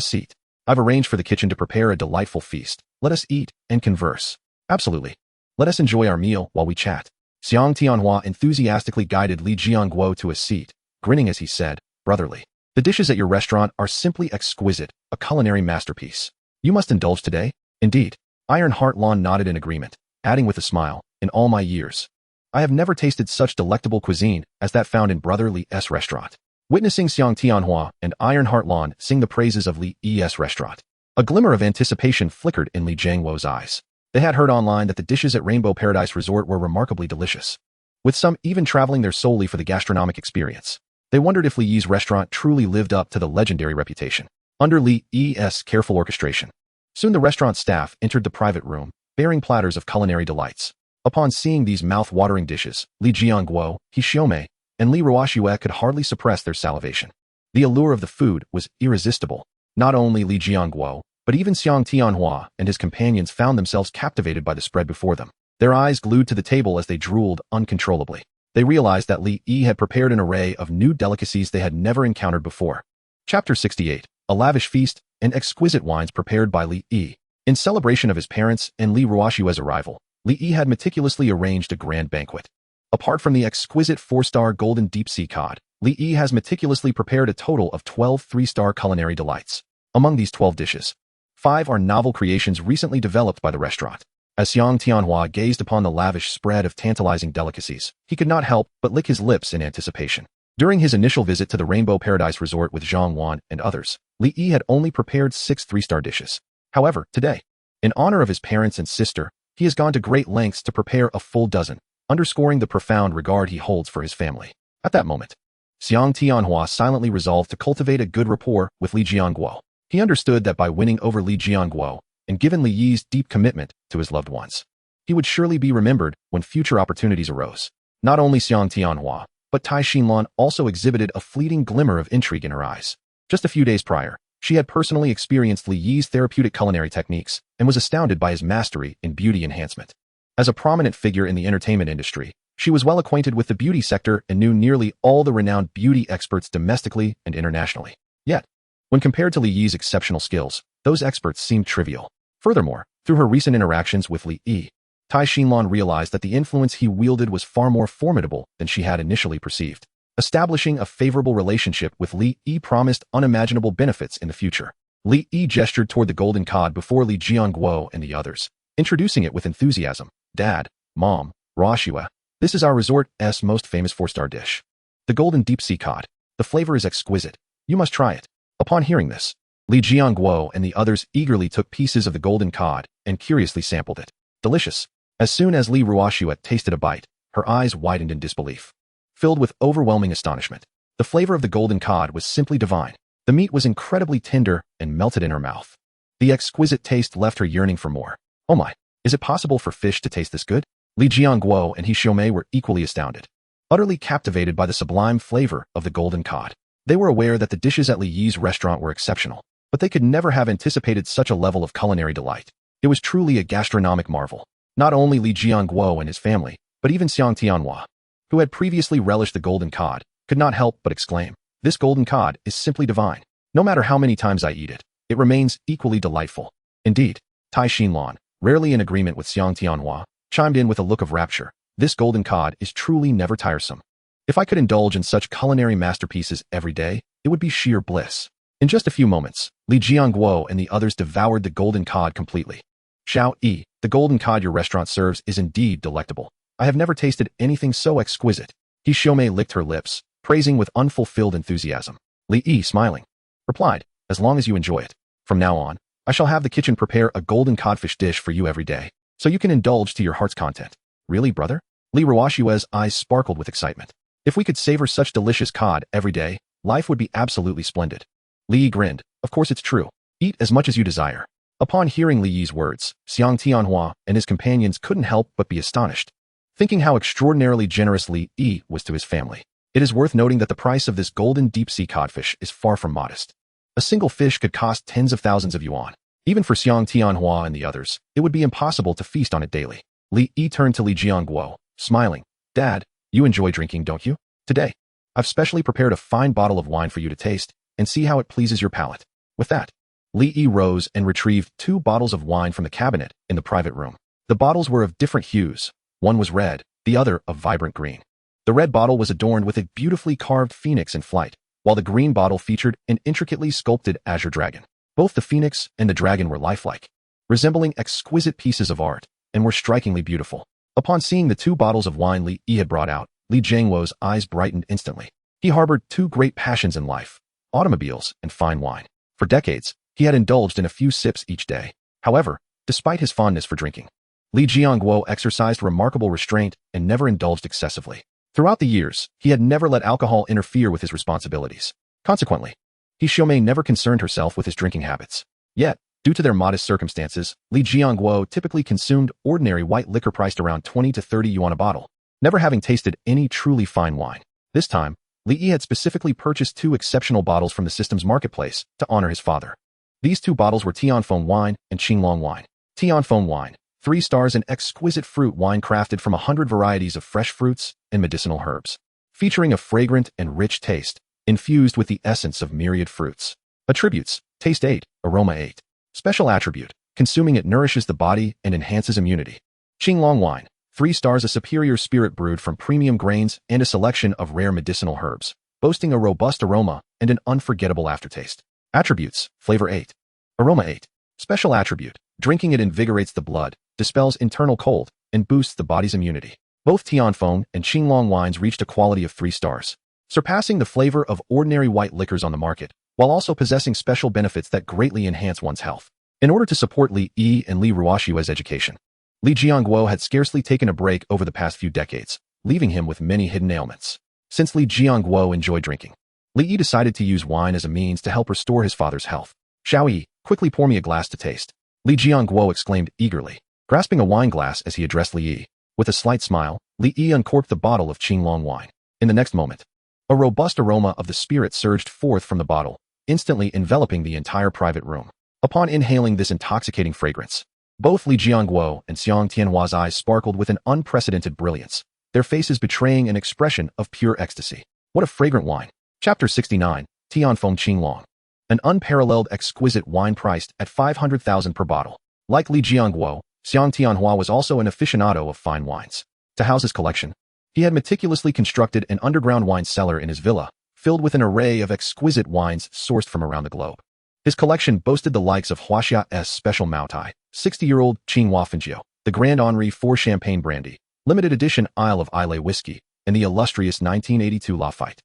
seat. I've arranged for the kitchen to prepare a delightful feast. Let us eat and converse. Absolutely. Let us enjoy our meal while we chat. Xiang Tianhua enthusiastically guided Li Jiangguo to a seat, grinning as he said, Brotherly, the dishes at your restaurant are simply exquisite, a culinary masterpiece. You must indulge today. Indeed. Ironheart Lon nodded in agreement, adding with a smile, In all my years, I have never tasted such delectable cuisine as that found in Brother Li's restaurant. Witnessing Xiang Tianhua and Ironheart Lon sing the praises of Li Yi's restaurant, a glimmer of anticipation flickered in Li Jiangguo's eyes. They had heard online that the dishes at Rainbow Paradise Resort were remarkably delicious, with some even traveling there solely for the gastronomic experience. They wondered if Li Yi's restaurant truly lived up to the legendary reputation. Under Li Yi's careful orchestration, soon the restaurant staff entered the private room, bearing platters of culinary delights. Upon seeing these mouth-watering dishes, Li Jiangguo, He Xiaomei, and Li Ruoxue could hardly suppress their salivation. The allure of the food was irresistible. Not only Li Jiangguo, but even Xiang Tianhua and his companions found themselves captivated by the spread before them. Their eyes glued to the table as they drooled uncontrollably. They realized that Li Yi had prepared an array of new delicacies they had never encountered before. Chapter 68. A lavish feast and exquisite wines prepared by Li Yi. In celebration of his parents and Li Ruoxue's arrival, Li Yi had meticulously arranged a grand banquet. Apart from the exquisite 4-star golden deep-sea cod, Li Yi has meticulously prepared a total of 12 3-star culinary delights. Among these 12 dishes, 5 are novel creations recently developed by the restaurant. As Xiang Tianhua gazed upon the lavish spread of tantalizing delicacies, he could not help but lick his lips in anticipation. During his initial visit to the Rainbow Paradise Resort with Zhang Wan and others, Li Yi had only prepared 6 three-star dishes. However, today, in honor of his parents and sister, he has gone to great lengths to prepare a full dozen, underscoring the profound regard he holds for his family. At that moment, Xiang Tianhua silently resolved to cultivate a good rapport with Li Jianguo. He understood that by winning over Li Jianguo and given Li Yi's deep commitment to his loved ones, he would surely be remembered when future opportunities arose. Not only Xiang Tianhua, but Tai Xinlan also exhibited a fleeting glimmer of intrigue in her eyes. Just a few days prior, she had personally experienced Li Yi's therapeutic culinary techniques and was astounded by his mastery in beauty enhancement. As a prominent figure in the entertainment industry, she was well acquainted with the beauty sector and knew nearly all the renowned beauty experts domestically and internationally. Yet, when compared to Li Yi's exceptional skills, those experts seemed trivial. Furthermore, through her recent interactions with Li Yi, Tai Xinlan realized that the influence he wielded was far more formidable than she had initially perceived. Establishing a favorable relationship with Li Yi promised unimaginable benefits in the future. Li Yi gestured toward the golden cod before Li Jianguo and the others, introducing it with enthusiasm. Dad, Mom, Roshua, this is our resort's most famous 4-star dish. The golden deep-sea cod. The flavor is exquisite. You must try it. Upon hearing this, Li Jianguo and the others eagerly took pieces of the golden cod and curiously sampled it. Delicious. As soon as Li Ruoxue tasted a bite, her eyes widened in disbelief. Filled with overwhelming astonishment, the flavor of the golden cod was simply divine. The meat was incredibly tender and melted in her mouth. The exquisite taste left her yearning for more. Oh my, is it possible for fish to taste this good? Li Jianguo and He Xiaomei were equally astounded, utterly captivated by the sublime flavor of the golden cod. They were aware that the dishes at Li Yi's restaurant were exceptional, but they could never have anticipated such a level of culinary delight. It was truly a gastronomic marvel. Not only Li Jianguo and his family, but even Xiang Tianhua, who had previously relished the golden cod, could not help but exclaim, "This golden cod is simply divine. No matter how many times I eat it, it remains equally delightful." Indeed, Tai Xinlan, rarely in agreement with Xiang Tianhua, chimed in with a look of rapture. "This golden cod is truly never tiresome. If I could indulge in such culinary masterpieces every day, it would be sheer bliss." In just a few moments, Li Jianguo and the others devoured the golden cod completely. "Xiao Yi, the golden cod your restaurant serves is indeed delectable. I have never tasted anything so exquisite." He Xiaomei licked her lips, praising with unfulfilled enthusiasm. Li Yi, smiling, replied, "As long as you enjoy it. From now on, I shall have the kitchen prepare a golden codfish dish for you every day, so you can indulge to your heart's content." "Really, brother?" Li Ruoxue's eyes sparkled with excitement. "If we could savor such delicious cod every day, life would be absolutely splendid." Li Yi grinned. "Of course it's true. Eat as much as you desire." Upon hearing Li Yi's words, Xiang Tianhua and his companions couldn't help but be astonished, thinking how extraordinarily generous Li Yi was to his family. It is worth noting that the price of this golden deep-sea codfish is far from modest. A single fish could cost tens of thousands of yuan. Even for Xiang Tianhua and the others, it would be impossible to feast on it daily. Li Yi turned to Li Jianguo, smiling. "Dad, you enjoy drinking, don't you? Today, I've specially prepared a fine bottle of wine for you to taste and see how it pleases your palate." With that, Li Yi rose and retrieved 2 bottles of wine from the cabinet in the private room. The bottles were of different hues. One was red, the other of vibrant green. The red bottle was adorned with a beautifully carved phoenix in flight, while the green bottle featured an intricately sculpted azure dragon. Both the phoenix and the dragon were lifelike, resembling exquisite pieces of art, and were strikingly beautiful. Upon seeing the 2 bottles of wine Li Yi had brought out, Li Jianguo's eyes brightened instantly. He harbored 2 great passions in life: automobiles and fine wine. For decades, he had indulged in a few sips each day. However, despite his fondness for drinking, Li Jianguo exercised remarkable restraint and never indulged excessively. Throughout the years, he had never let alcohol interfere with his responsibilities. Consequently, He Xiaomei never concerned herself with his drinking habits. Yet, due to their modest circumstances, Li Jianguo typically consumed ordinary white liquor priced around 20 to 30 yuan a bottle, never having tasted any truly fine wine. This time, Li Yi had specifically purchased 2 exceptional bottles from the system's marketplace to honor his father. These 2 bottles were Tianfeng wine and Qinglong wine. Tianfeng wine, 3 stars, an exquisite fruit wine crafted from 100 varieties of fresh fruits and medicinal herbs, featuring a fragrant and rich taste, infused with the essence of myriad fruits. Attributes: taste 8, aroma 8. Special attribute: consuming it nourishes the body and enhances immunity. Qinglong wine, 3 stars, a superior spirit brewed from premium grains and a selection of rare medicinal herbs, boasting a robust aroma and an unforgettable aftertaste. Attributes: flavor 8, aroma 8. Special attribute. Drinking it invigorates the blood, dispels internal cold, and boosts the body's immunity. Both Tianfeng and Qinglong wines reached a quality of 3 stars, surpassing the flavor of ordinary white liquors on the market, while also possessing special benefits that greatly enhance one's health. In order to support Li Yi and Li Ruoshua's education, Li Jiangguo had scarcely taken a break over the past few decades, leaving him with many hidden ailments. Since Li Jiangguo enjoyed drinking, Li Yi decided to use wine as a means to help restore his father's health. "Xiao Yi, quickly pour me a glass to taste," Li Jiangguo exclaimed eagerly, grasping a wine glass as he addressed Li Yi. With a slight smile, Li Yi uncorked the bottle of Qinglong wine. In the next moment, a robust aroma of the spirit surged forth from the bottle, instantly enveloping the entire private room. Upon inhaling this intoxicating fragrance, both Li Jiangguo and Xiang Tianhua's eyes sparkled with an unprecedented brilliance, their faces betraying an expression of pure ecstasy. What a fragrant wine! Chapter 69, Tianfeng Qinglong. An unparalleled exquisite wine priced at 500,000 per bottle. Like Li Jiangguo, Xiang Tianhua was also an aficionado of fine wines. To house his collection, he had meticulously constructed an underground wine cellar in his villa, filled with an array of exquisite wines sourced from around the globe. His collection boasted the likes of Huaxia's Special Maotai, 60-year-old Qinghua Fengjiu, the Grand Henri IV Champagne Brandy, limited edition Isle of Islay Whiskey, and the illustrious 1982 Lafite.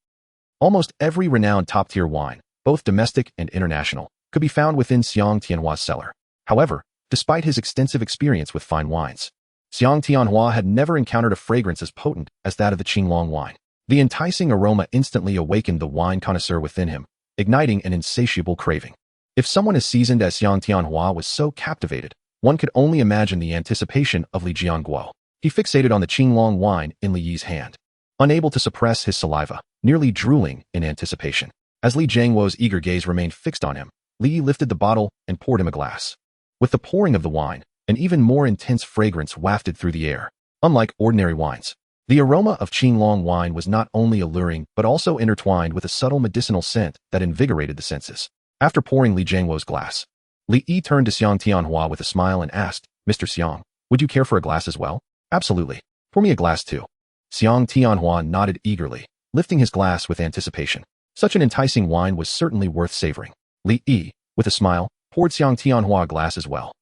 Almost every renowned top-tier wine, both domestic and international, could be found within Xiang Tianhua's cellar. However, despite his extensive experience with fine wines, Xiang Tianhua had never encountered a fragrance as potent as that of the Qinglong wine. The enticing aroma instantly awakened the wine connoisseur within him, igniting an insatiable craving. If someone as seasoned as Xiang Tianhua was so captivated, one could only imagine the anticipation of Li Jiangguo. He fixated on the Qinglong wine in Li Yi's hand, unable to suppress his saliva, nearly drooling in anticipation. As Li Jiangguo's eager gaze remained fixed on him, Li Yi lifted the bottle and poured him a glass. With the pouring of the wine, an even more intense fragrance wafted through the air. Unlike ordinary wines, the aroma of Qinglong wine was not only alluring but also intertwined with a subtle medicinal scent that invigorated the senses. After pouring Li Jiangguo's glass, Li Yi turned to Xiang Tianhua with a smile and asked, "Mr. Xiang, would you care for a glass as well?" "Absolutely. Pour me a glass too." Xiang Tianhua nodded eagerly, lifting his glass with anticipation. Such an enticing wine was certainly worth savoring. Li Yi, with a smile, poured Xiang Tianhua a glass as well.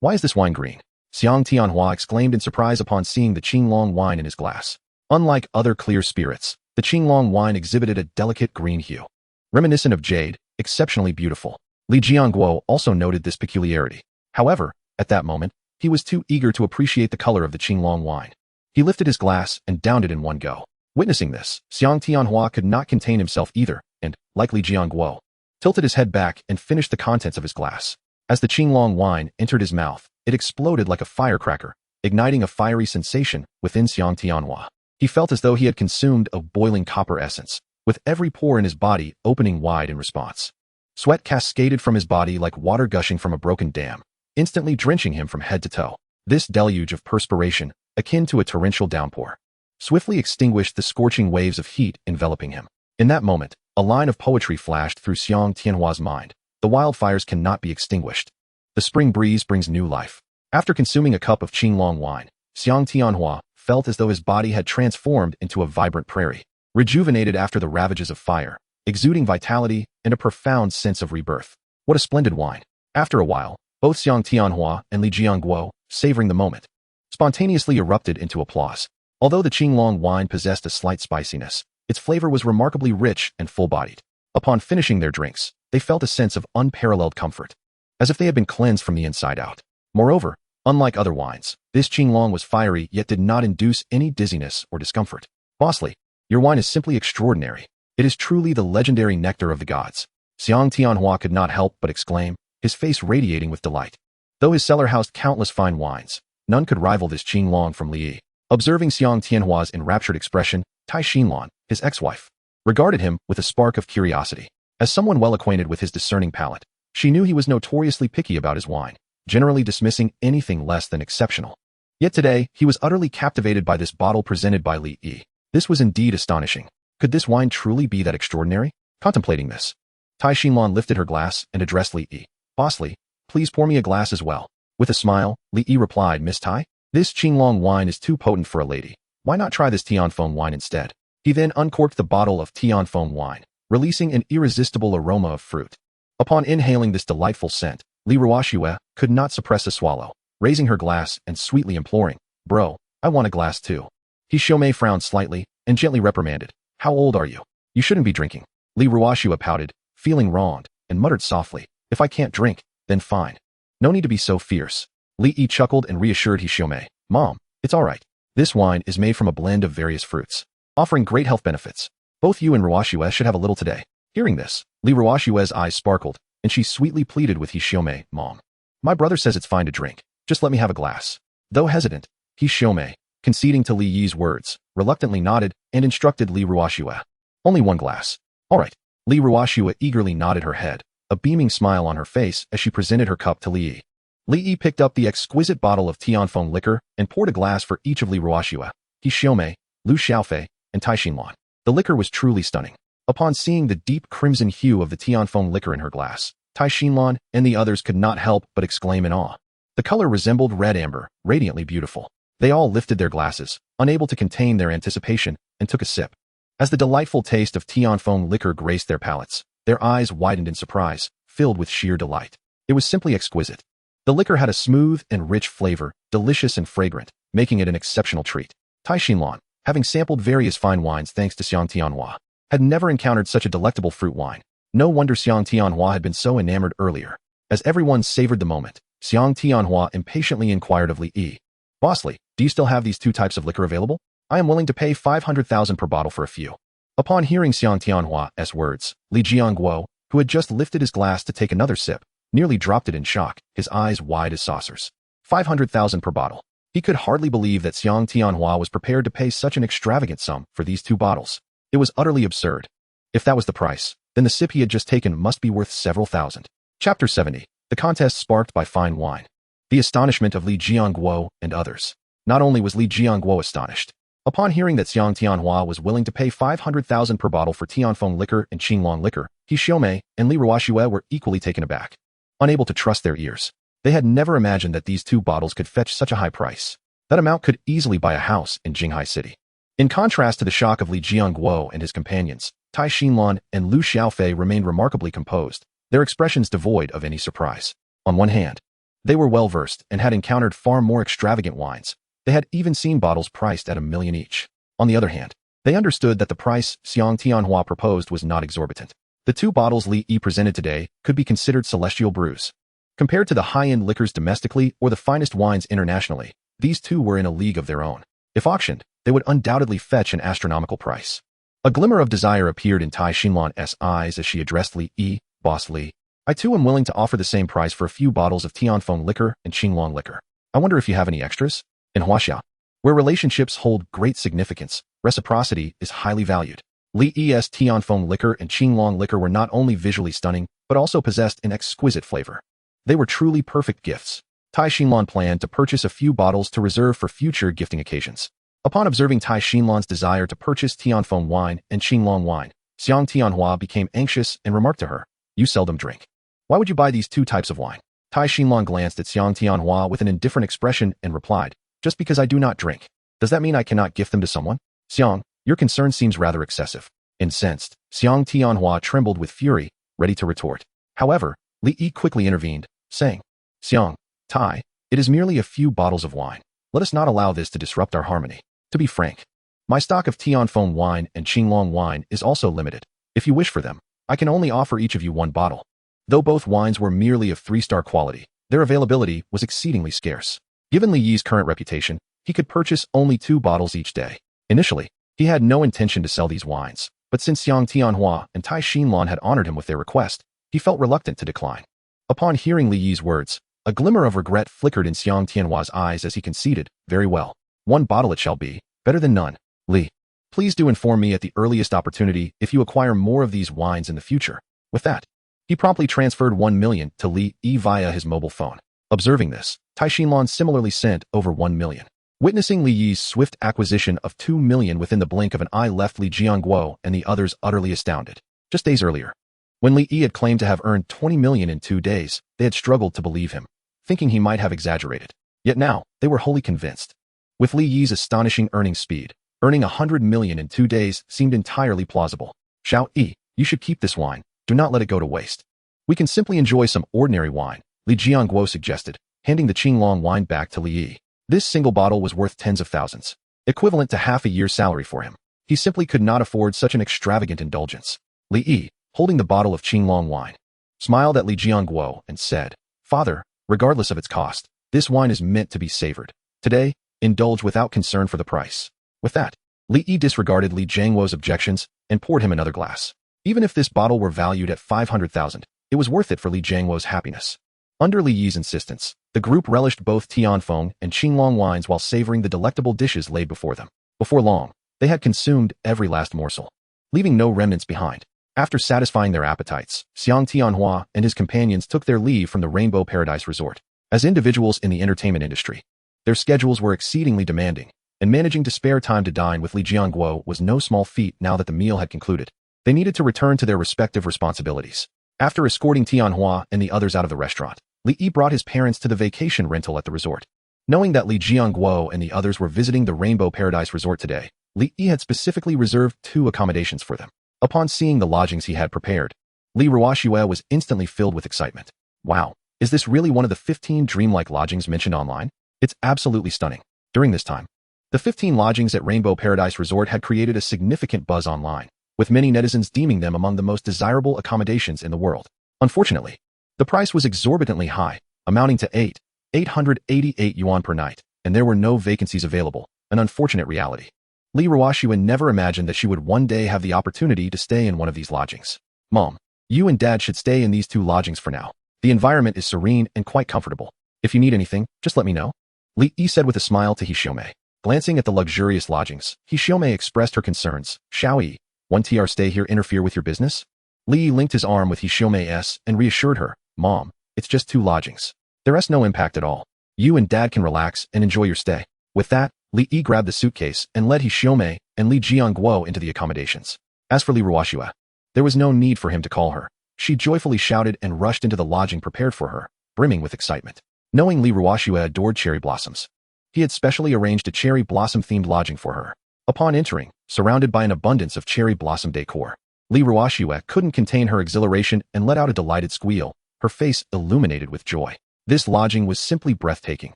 Why is this wine green?" Xiang Tianhua exclaimed in surprise upon seeing the Qinglong wine in his glass. Unlike other clear spirits, the Qinglong wine exhibited a delicate green hue, reminiscent of jade, exceptionally beautiful. Li Jiangguo also noted this peculiarity. However, at that moment, he was too eager to appreciate the color of the Qinglong wine. He lifted his glass and downed it in one go. Witnessing this, Xiang Tianhua could not contain himself either, and, like Li Jiangguo, tilted his head back and finished the contents of his glass. As the Qinglong wine entered his mouth, it exploded like a firecracker, igniting a fiery sensation within Xiang Tianhua. He felt as though he had consumed a boiling copper essence, with every pore in his body opening wide in response. Sweat cascaded from his body like water gushing from a broken dam, instantly drenching him from head to toe. This deluge of perspiration, akin to a torrential downpour, swiftly extinguished the scorching waves of heat enveloping him. In that moment, a line of poetry flashed through Xiang Tianhua's mind. The wildfires cannot be extinguished. The spring breeze brings new life. After consuming a cup of Qinglong wine, Xiang Tianhua felt as though his body had transformed into a vibrant prairie, rejuvenated after the ravages of fire, exuding vitality and a profound sense of rebirth. What a splendid wine! After a while, both Xiang Tianhua and Li Jiangguo, savoring the moment, spontaneously erupted into applause. Although the Qinglong wine possessed a slight spiciness, its flavor was remarkably rich and full-bodied. Upon finishing their drinks, they felt a sense of unparalleled comfort, as if they had been cleansed from the inside out. Moreover, unlike other wines, this Qinglong was fiery yet did not induce any dizziness or discomfort. "Bosley, your wine is simply extraordinary. It is truly the legendary nectar of the gods." Xiang Tianhua could not help but exclaim, his face radiating with delight. Though his cellar housed countless fine wines, none could rival this Qinglong from Li Yi. Observing Xiang Tianhua's enraptured expression, Tai Xinlan, his ex-wife, regarded him with a spark of curiosity. As someone well acquainted with his discerning palate, she knew he was notoriously picky about his wine, generally dismissing anything less than exceptional. Yet today, he was utterly captivated by this bottle presented by Li Yi. This was indeed astonishing. Could this wine truly be that extraordinary? Contemplating this, Tai Xinlan lifted her glass and addressed Li Yi. "Bosley, please pour me a glass as well." With a smile, Li Yi replied, "Miss Tai, this Qinglong wine is too potent for a lady. Why not try this Tianfeng wine instead?" He then uncorked the bottle of Tianfeng wine, releasing an irresistible aroma of fruit. Upon inhaling this delightful scent, Li Ruoxue could not suppress a swallow, raising her glass and sweetly imploring, "Bro, I want a glass too." He Xiaomei frowned slightly and gently reprimanded, "How old are you? You shouldn't be drinking." Li Ruoxue pouted, feeling wronged, and muttered softly, "If I can't drink, then fine. No need to be so fierce." Li Yi chuckled and reassured He Xiaomei, "Mom, it's all right. This wine is made from a blend of various fruits, offering great health benefits. Both you and Ruoxue should have a little today." Hearing this, Li Ruoxue's eyes sparkled, and she sweetly pleaded with He Xiaomei, "Mom, my brother says it's fine to drink. Just let me have a glass." Though hesitant, He Xiaomei, conceding to Li Yi's words, reluctantly nodded and instructed Li Ruoxue, "Only one glass." "All right." Li Ruoxue eagerly nodded her head, a beaming smile on her face as she presented her cup to Li Yi. Li Yi picked up the exquisite bottle of Tianfeng liquor and poured a glass for each of Li Ruoxue, He Xiaomei, Lu Xiaofei, and Tai Xinluan. The liquor was truly stunning. Upon seeing the deep crimson hue of the Tianfeng liquor in her glass, Tai Xinluan and the others could not help but exclaim in awe. The color resembled red amber, radiantly beautiful. They all lifted their glasses, unable to contain their anticipation, and took a sip. As the delightful taste of Tianfeng liquor graced their palates, their eyes widened in surprise, filled with sheer delight. It was simply exquisite. The liquor had a smooth and rich flavor, delicious and fragrant, making it an exceptional treat. Tai Xinluan, having sampled various fine wines thanks to Xiang Tianhua, had never encountered such a delectable fruit wine. No wonder Xiang Tianhua had been so enamored earlier. As everyone savored the moment, Xiang Tianhua impatiently inquired of Li Yi, "Boss Li, do you still have these two types of liquor available? I am willing to pay 500,000 per bottle for a few." Upon hearing Xiang Tianhua's words, Li Jiangguo, who had just lifted his glass to take another sip, nearly dropped it in shock, his eyes wide as saucers. 500,000 per bottle. He could hardly believe that Xiang Tianhua was prepared to pay such an extravagant sum for these two bottles. It was utterly absurd. If that was the price, then the sip he had just taken must be worth several thousand. Chapter 70. The contest sparked by fine wine. The astonishment of Li Jiangguo and others. Not only was Li Jiangguo astonished. Upon hearing that Xiang Tianhua was willing to pay 500,000 per bottle for Tianfeng liquor and Qinglong liquor, He Xiaomei and Li Ruoxue were equally taken aback. Unable to trust their ears. They had never imagined that these two bottles could fetch such a high price. That amount could easily buy a house in Jinghai City. In contrast to the shock of Li Jiangguo and his companions, Tai Xinluan and Lu Xiaofei remained remarkably composed, their expressions devoid of any surprise. On one hand, they were well-versed and had encountered far more extravagant wines. They had even seen bottles priced at 1 million each. On the other hand, they understood that the price Xiang Tianhua proposed was not exorbitant. The two bottles Li Yi presented today could be considered celestial brews. Compared to the high-end liquors domestically or the finest wines internationally, these two were in a league of their own. If auctioned, they would undoubtedly fetch an astronomical price. A glimmer of desire appeared in Tai Xinluan's eyes as she addressed Li Yi, "Boss Li, I too am willing to offer the same price for a few bottles of Tianfeng liquor and Qinglong liquor. I wonder if you have any extras?" In Huaxia, where relationships hold great significance, reciprocity is highly valued. Li Yi's Tianfeng liquor and Qinglong liquor were not only visually stunning, but also possessed an exquisite flavor. They were truly perfect gifts. Tai Xinluan planned to purchase a few bottles to reserve for future gifting occasions. Upon observing Tai Xinluan's desire to purchase Tianfeng wine and Qinglong wine, Xiang Tianhua became anxious and remarked to her, "You seldom drink. Why would you buy these two types of wine?" Tai Xinluan glanced at Xiang Tianhua with an indifferent expression and replied, "Just because I do not drink. Does that mean I cannot gift them to someone?" "Xiang, your concern seems rather excessive." Incensed, Xiang Tianhua trembled with fury, ready to retort. However, Li Yi quickly intervened, saying, "Xiang, Tai, it is merely a few bottles of wine. Let us not allow this to disrupt our harmony. To be frank, my stock of Tianfeng wine and Qinglong wine is also limited. If you wish for them, I can only offer each of you one bottle." Though both wines were merely of 3-star quality, their availability was exceedingly scarce. Given Li Yi's current reputation, he could purchase only 2 bottles each day. Initially, he had no intention to sell these wines, but since Xiang Tianhua and Tai Xinluan had honored him with their request, he felt reluctant to decline. Upon hearing Li Yi's words, a glimmer of regret flickered in Xiang Tianhua's eyes as he conceded, "Very well. 1 bottle it shall be, better than none. Li, please do inform me at the earliest opportunity if you acquire more of these wines in the future." With that, he promptly transferred 1 million to Li Yi via his mobile phone. Observing this, Tai Xinluan similarly sent over 1 million. Witnessing Li Yi's swift acquisition of 2 million within the blink of an eye left Li Jiangguo and the others utterly astounded. Just days earlier, when Li Yi had claimed to have earned 20 million in 2 days, they had struggled to believe him, thinking he might have exaggerated. Yet now, they were wholly convinced. With Li Yi's astonishing earning speed, earning 100 million in 2 days seemed entirely plausible. "Xiao Yi, you should keep this wine. Do not let it go to waste. We can simply enjoy some ordinary wine, Li Jiangguo suggested, handing the Qinglong wine back to Li Yi. This single bottle was worth tens of thousands, equivalent to half a year's salary for him. He simply could not afford such an extravagant indulgence. Li Yi, holding the bottle of Qinglong wine, smiled at Li Jiangguo and said, "Father, regardless of its cost, this wine is meant to be savored. Today, indulge without concern for the price." With that, Li Yi disregarded Li Jiangguo's objections and poured him another glass. Even if this bottle were valued at 500,000, it was worth it for Li Jiangguo's happiness. Under Li Yi's insistence, the group relished both Tianfeng and Qinglong wines while savoring the delectable dishes laid before them. Before long, they had consumed every last morsel, leaving no remnants behind. After satisfying their appetites, Xiang Tianhua and his companions took their leave from the Rainbow Paradise Resort. As individuals in the entertainment industry, their schedules were exceedingly demanding, and managing to spare time to dine with Li Jiangguo was no small feat now that the meal had concluded. They needed to return to their respective responsibilities. After escorting Tianhua and the others out of the restaurant, Li Yi brought his parents to the vacation rental at the resort. Knowing that Li Jiangguo and the others were visiting the Rainbow Paradise Resort today, Li Yi had specifically reserved 2 accommodations for them. Upon seeing the lodgings he had prepared, Li Ruoxue was instantly filled with excitement. Wow, is this really one of the 15 dreamlike lodgings mentioned online? It's absolutely stunning. During this time, the 15 lodgings at Rainbow Paradise Resort had created a significant buzz online, with many netizens deeming them among the most desirable accommodations in the world. Unfortunately, the price was exorbitantly high, amounting to 888 yuan per night, and there were no vacancies available, an unfortunate reality. Li Ruoxue never imagined that she would one day have the opportunity to stay in one of these lodgings. "Mom, you and Dad should stay in these 2 lodgings for now. The environment is serene and quite comfortable. If you need anything, just let me know," Li Yi said with a smile to Hishome. Glancing at the luxurious lodgings, Hishome expressed her concerns. "Xiaoyi, won't our stay here interfere with your business?" Li linked his arm with Hishome's and reassured her, "Mom, it's just 2 lodgings. There's no impact at all. You and Dad can relax and enjoy your stay." With that, Li Yi grabbed the suitcase and led Hishome and Li Jiangguo into the accommodations. As for Li Ruoxue, there was no need for him to call her. She joyfully shouted and rushed into the lodging prepared for her, brimming with excitement. Knowing Li Ruoxue adored cherry blossoms, he had specially arranged a cherry blossom-themed lodging for her. Upon entering, surrounded by an abundance of cherry blossom decor, Li Ruoxue couldn't contain her exhilaration and let out a delighted squeal, her face illuminated with joy. This lodging was simply breathtaking,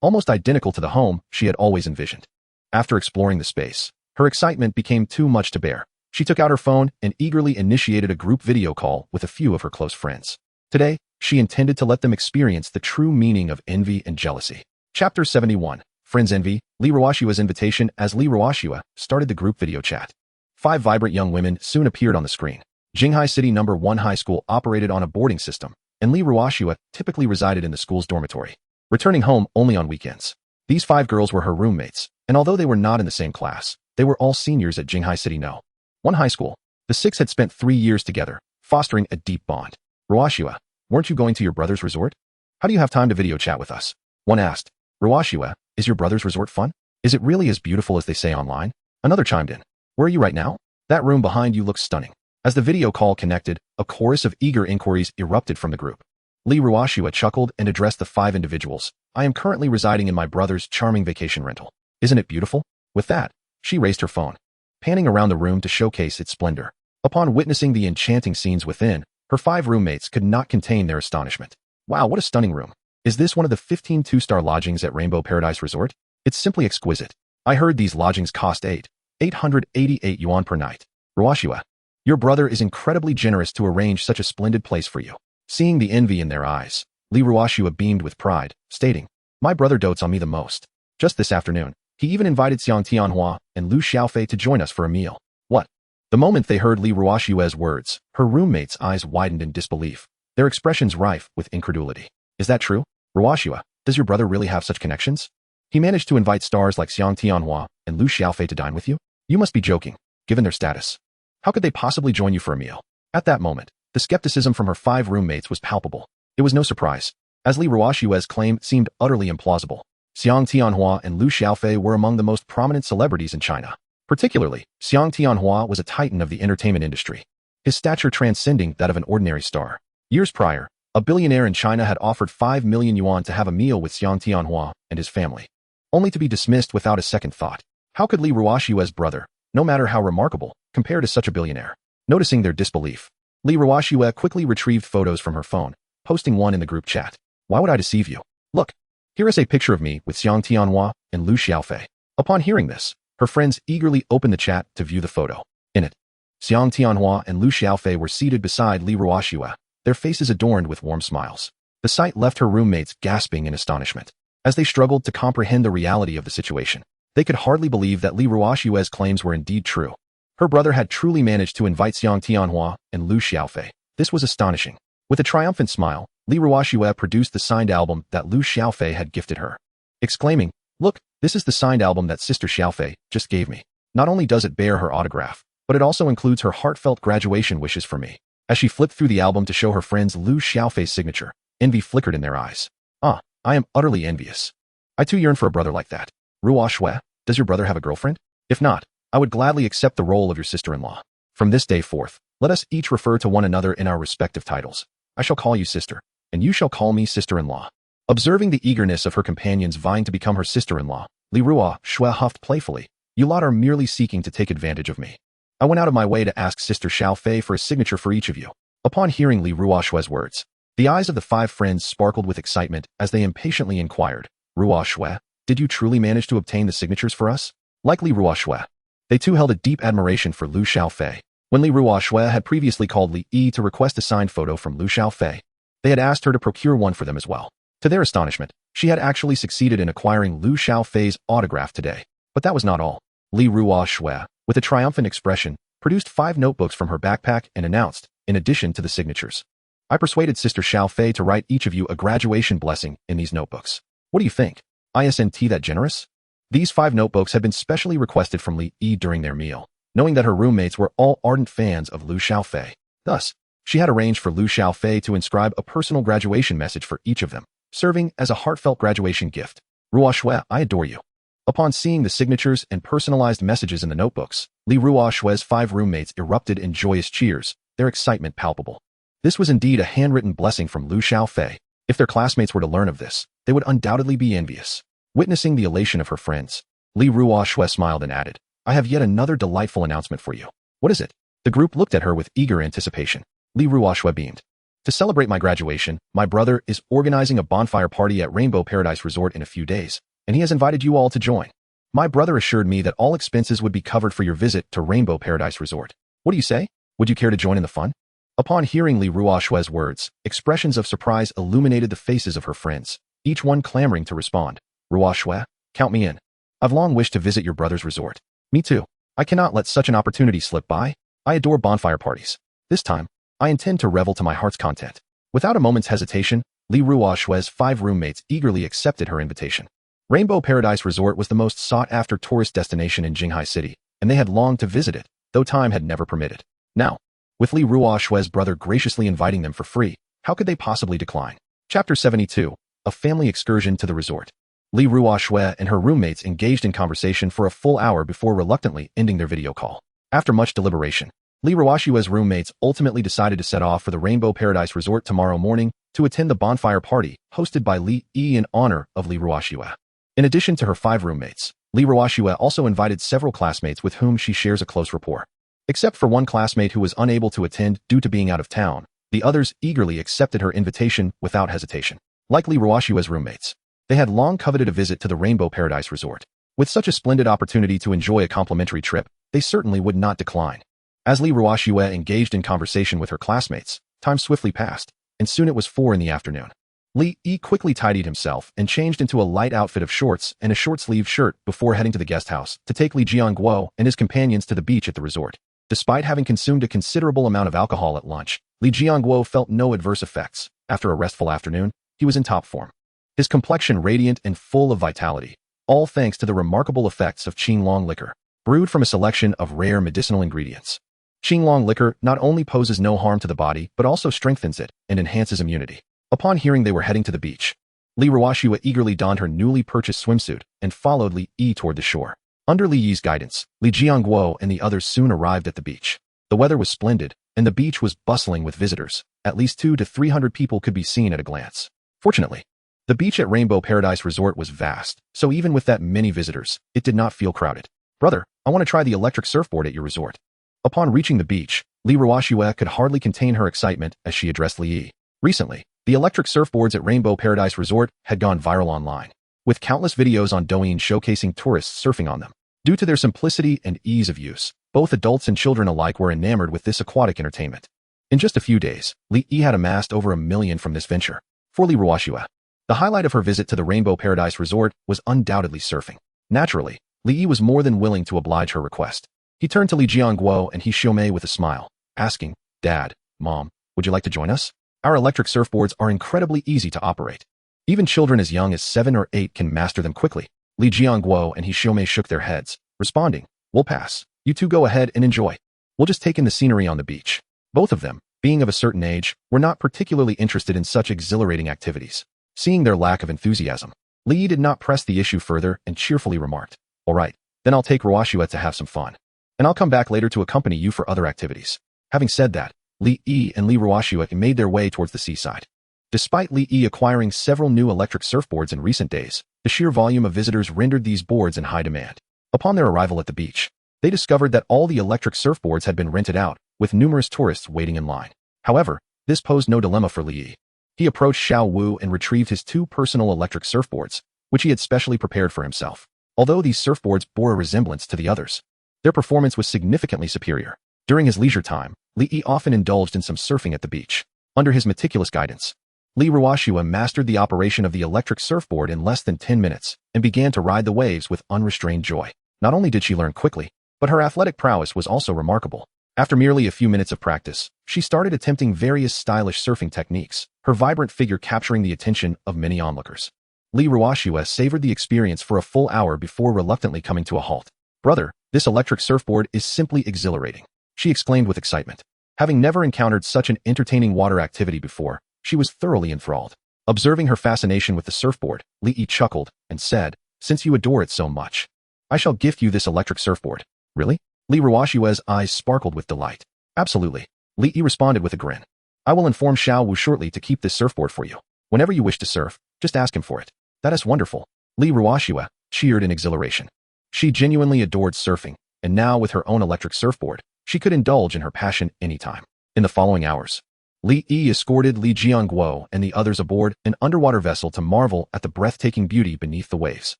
almost identical to the home she had always envisioned. After exploring the space, her excitement became too much to bear. She took out her phone and eagerly initiated a group video call with a few of her close friends. Today, she intended to let them experience the true meaning of envy and jealousy. Chapter 71. Friends Envy. Li Ruoxue's invitation. As Li Ruoxue started the group video chat, 5 vibrant young women soon appeared on the screen. Jinghai City No. 1 High School operated on a boarding system, and Li Ruoxue typically resided in the school's dormitory, returning home only on weekends. These 5 girls were her roommates, and although they were not in the same class, they were all seniors at Jinghai City No. 1 High School. The 6 had spent 3 years together, fostering a deep bond. "Ruoxue, weren't you going to your brother's resort? How do you have time to video chat with us?" one asked. "Ruoxue, is your brother's resort fun? Is it really as beautiful as they say online?" Another chimed in. "Where are you right now? That room behind you looks stunning." As the video call connected, a chorus of eager inquiries erupted from the group. Li Ruoxue chuckled and addressed the 5 individuals. "I am currently residing in my brother's charming vacation rental. Isn't it beautiful?" With that, she raised her phone, panning around the room to showcase its splendor. Upon witnessing the enchanting scenes within, her 5 roommates could not contain their astonishment. "Wow, what a stunning room. Is this one of the 15 2-star lodgings at Rainbow Paradise Resort? It's simply exquisite. I heard these lodgings cost 888 yuan per night. Ruoxue, your brother is incredibly generous to arrange such a splendid place for you." Seeing the envy in their eyes, Li Ruoxue beamed with pride, stating, "My brother dotes on me the most. Just this afternoon, he even invited Xiang Tianhua and Lu Xiaofei to join us for a meal." What? The moment they heard Li Ruoxue's words, her roommates' eyes widened in disbelief, their expressions rife with incredulity. "Is that true? Ruoxue, does your brother really have such connections? He managed to invite stars like Xiang Tianhua and Lu Xiaofei to dine with you? You must be joking, given their status. How could they possibly join you for a meal?" At that moment, the skepticism from her 5 roommates was palpable. It was no surprise, as Li Ruoxue's claim seemed utterly implausible. Xiang Tianhua and Lu Xiaofei were among the most prominent celebrities in China. Particularly, Xiang Tianhua was a titan of the entertainment industry, his stature transcending that of an ordinary star. Years prior, a billionaire in China had offered 5 million yuan to have a meal with Xiang Tianhua and his family, only to be dismissed without a second thought. How could Li Ruoxue's brother, no matter how remarkable, compare to such a billionaire? Noticing their disbelief, Li Ruoxue quickly retrieved photos from her phone, posting one in the group chat. Why would I deceive you? Look, here is a picture of me with Xiang Tianhua and Lu Xiaofei. Upon hearing this, her friends eagerly opened the chat to view the photo. In it, Xiang Tianhua and Lu Xiaofei were seated beside Li Ruoxue, their faces adorned with warm smiles. The sight left her roommates gasping in astonishment. As they struggled to comprehend the reality of the situation, they could hardly believe that Li Ruoxue's claims were indeed true. Her brother had truly managed to invite Xiang Tianhua and Lu Xiaofei. This was astonishing. With a triumphant smile, Li Ruoxue produced the signed album that Lu Xiaofei had gifted her, exclaiming, "Look, this is the signed album that Sister Xiaofei just gave me. Not only does it bear her autograph, but it also includes her heartfelt graduation wishes for me." As she flipped through the album to show her friends Lu Xiaofei's signature, envy flickered in their eyes. "Ah, I am utterly envious. I too yearn for a brother like that. Ruoxue, does your brother have a girlfriend? If not, I would gladly accept the role of your sister-in-law. From this day forth, let us each refer to one another in our respective titles. I shall call you sister, and you shall call me sister-in-law." Observing the eagerness of her companions vying to become her sister-in-law, Li Ruoxue huffed playfully, "You lot are merely seeking to take advantage of me. I went out of my way to ask Sister Xiaofei for a signature for each of you." Upon hearing Li Ruoxue's words, the eyes of the five friends sparkled with excitement as they impatiently inquired, "Ruoxue, did you truly manage to obtain the signatures for us?" Like Li Ruoxue, they too held a deep admiration for Lu Xiaofei. When Li Ruoxue had previously called Li Yi to request a signed photo from Lu Xiaofei, they had asked her to procure one for them as well. To their astonishment, she had actually succeeded in acquiring Lu Xiaofei's autograph today. But that was not all. Li Ruoxue, with a triumphant expression, produced 5 notebooks from her backpack and announced, in addition to the signatures, "I persuaded Sister Xiaofei to write each of you a graduation blessing in these notebooks. What do you think? Isn't that generous?" These 5 notebooks had been specially requested from Li Yi during their meal, knowing that her roommates were all ardent fans of Lu Xiaofei. Thus, she had arranged for Lu Xiaofei to inscribe a personal graduation message for each of them, serving as a heartfelt graduation gift. "Ruoxue, I adore you." Upon seeing the signatures and personalized messages in the notebooks, Li Ruoxue's 5 roommates erupted in joyous cheers, their excitement palpable. This was indeed a handwritten blessing from Lu Xiaofei. If their classmates were to learn of this, they would undoubtedly be envious. Witnessing the elation of her friends, Li Ruoxue smiled and added, "I have yet another delightful announcement for you." "What is it?" The group looked at her with eager anticipation. Li Ruoxue beamed. "To celebrate my graduation, my brother is organizing a bonfire party at Rainbow Paradise Resort in a few days, and he has invited you all to join. My brother assured me that all expenses would be covered for your visit to Rainbow Paradise Resort. What do you say? Would you care to join in the fun?" Upon hearing Li Ruoxue's words, expressions of surprise illuminated the faces of her friends, each one clamoring to respond. "Ruoxue, count me in. I've long wished to visit your brother's resort." "Me too. I cannot let such an opportunity slip by. I adore bonfire parties. This time, I intend to revel to my heart's content." Without a moment's hesitation, Li Ruoxue's 5 roommates eagerly accepted her invitation. Rainbow Paradise Resort was the most sought-after tourist destination in Jinghai City, and they had longed to visit it, though time had never permitted. Now, with Li Ruoxue's brother graciously inviting them for free, how could they possibly decline? Chapter 72, A Family Excursion to the Resort. Li Ruoxue and her roommates engaged in conversation for a full hour before reluctantly ending their video call. After much deliberation, Li Ruoxue's roommates ultimately decided to set off for the Rainbow Paradise Resort tomorrow morning to attend the bonfire party hosted by Li Yi in honor of Li Ruoxue. In addition to her 5 roommates, Li Ruoxue also invited several classmates with whom she shares a close rapport. Except for one classmate who was unable to attend due to being out of town, the others eagerly accepted her invitation without hesitation. Like Li Ruoxue's roommates, they had long coveted a visit to the Rainbow Paradise Resort. With such a splendid opportunity to enjoy a complimentary trip, they certainly would not decline. As Li Ruoxue engaged in conversation with her classmates, time swiftly passed, and soon it was 4 in the afternoon. Li Yi quickly tidied himself and changed into a light outfit of shorts and a short-sleeved shirt before heading to the guest house to take Li Jiangguo and his companions to the beach at the resort. Despite having consumed a considerable amount of alcohol at lunch, Li Jiangguo felt no adverse effects. After a restful afternoon, he was in top form. His complexion radiant and full of vitality, all thanks to the remarkable effects of Qinglong liquor, brewed from a selection of rare medicinal ingredients. Qinglong liquor not only poses no harm to the body but also strengthens it and enhances immunity. Upon hearing they were heading to the beach, Li Ruoxue eagerly donned her newly purchased swimsuit and followed Li Yi toward the shore. Under Li Yi's guidance, Li Jiangguo and the others soon arrived at the beach. The weather was splendid, and the beach was bustling with visitors. At least 200 to 300 people could be seen at a glance. Fortunately, the beach at Rainbow Paradise Resort was vast, so even with that many visitors, it did not feel crowded. "Brother, I want to try the electric surfboard at your resort." Upon reaching the beach, Li Ruoxue could hardly contain her excitement as she addressed Li Yi. Recently, The electric surfboards at Rainbow Paradise Resort had gone viral online, with countless videos on Douyin showcasing tourists surfing on them. Due to their simplicity and ease of use, both adults and children alike were enamored with this aquatic entertainment. In just a few days, Li Yi had amassed over $1 million from this venture. For Li Ruoxue, the highlight of her visit to the Rainbow Paradise Resort was undoubtedly surfing. Naturally, Li Yi was more than willing to oblige her request. He turned to Li Jiangguo and He Xiumei with a smile, asking, "Dad, Mom, would you like to join us? Our electric surfboards are incredibly easy to operate. Even children as young as 7 or 8 can master them quickly." Li Jiangguo and He Xiumei shook their heads, responding, "We'll pass. You two go ahead and enjoy. We'll just take in the scenery on the beach." Both of them, being of a certain age, were not particularly interested in such exhilarating activities. Seeing their lack of enthusiasm, Li Yi did not press the issue further and cheerfully remarked, "All right, then I'll take Ruoxue to have some fun. And I'll come back later to accompany you for other activities." Having said that, Li Yi and Li Ruoxue made their way towards the seaside. Despite Li Yi acquiring several new electric surfboards in recent days, the sheer volume of visitors rendered these boards in high demand. Upon their arrival at the beach, they discovered that all the electric surfboards had been rented out, with numerous tourists waiting in line. However, this posed no dilemma for Li Yi. He approached Xiao Wu and retrieved his 2 personal electric surfboards, which he had specially prepared for himself. Although these surfboards bore a resemblance to the others, their performance was significantly superior. During his leisure time, Li Yi often indulged in some surfing at the beach. Under his meticulous guidance, Li Ruoxue mastered the operation of the electric surfboard in less than 10 minutes and began to ride the waves with unrestrained joy. Not only did she learn quickly, but her athletic prowess was also remarkable. After merely a few minutes of practice, she started attempting various stylish surfing techniques, her vibrant figure capturing the attention of many onlookers. Li Ruoxue savored the experience for a full hour before reluctantly coming to a halt. "Brother, this electric surfboard is simply exhilarating," she exclaimed with excitement. Having never encountered such an entertaining water activity before, she was thoroughly enthralled. Observing her fascination with the surfboard, Li Yi chuckled and said, "Since you adore it so much, I shall gift you this electric surfboard." "Really?" Li Ruoxue's eyes sparkled with delight. "Absolutely," Li Yi responded with a grin. "I will inform Xiao Wu shortly to keep this surfboard for you. Whenever you wish to surf, just ask him for it." "That is wonderful." Li Ruoxue cheered in exhilaration. She genuinely adored surfing, and now with her own electric surfboard, she could indulge in her passion anytime. In the following hours, Li Yi escorted Li Jiangguo and the others aboard an underwater vessel to marvel at the breathtaking beauty beneath the waves.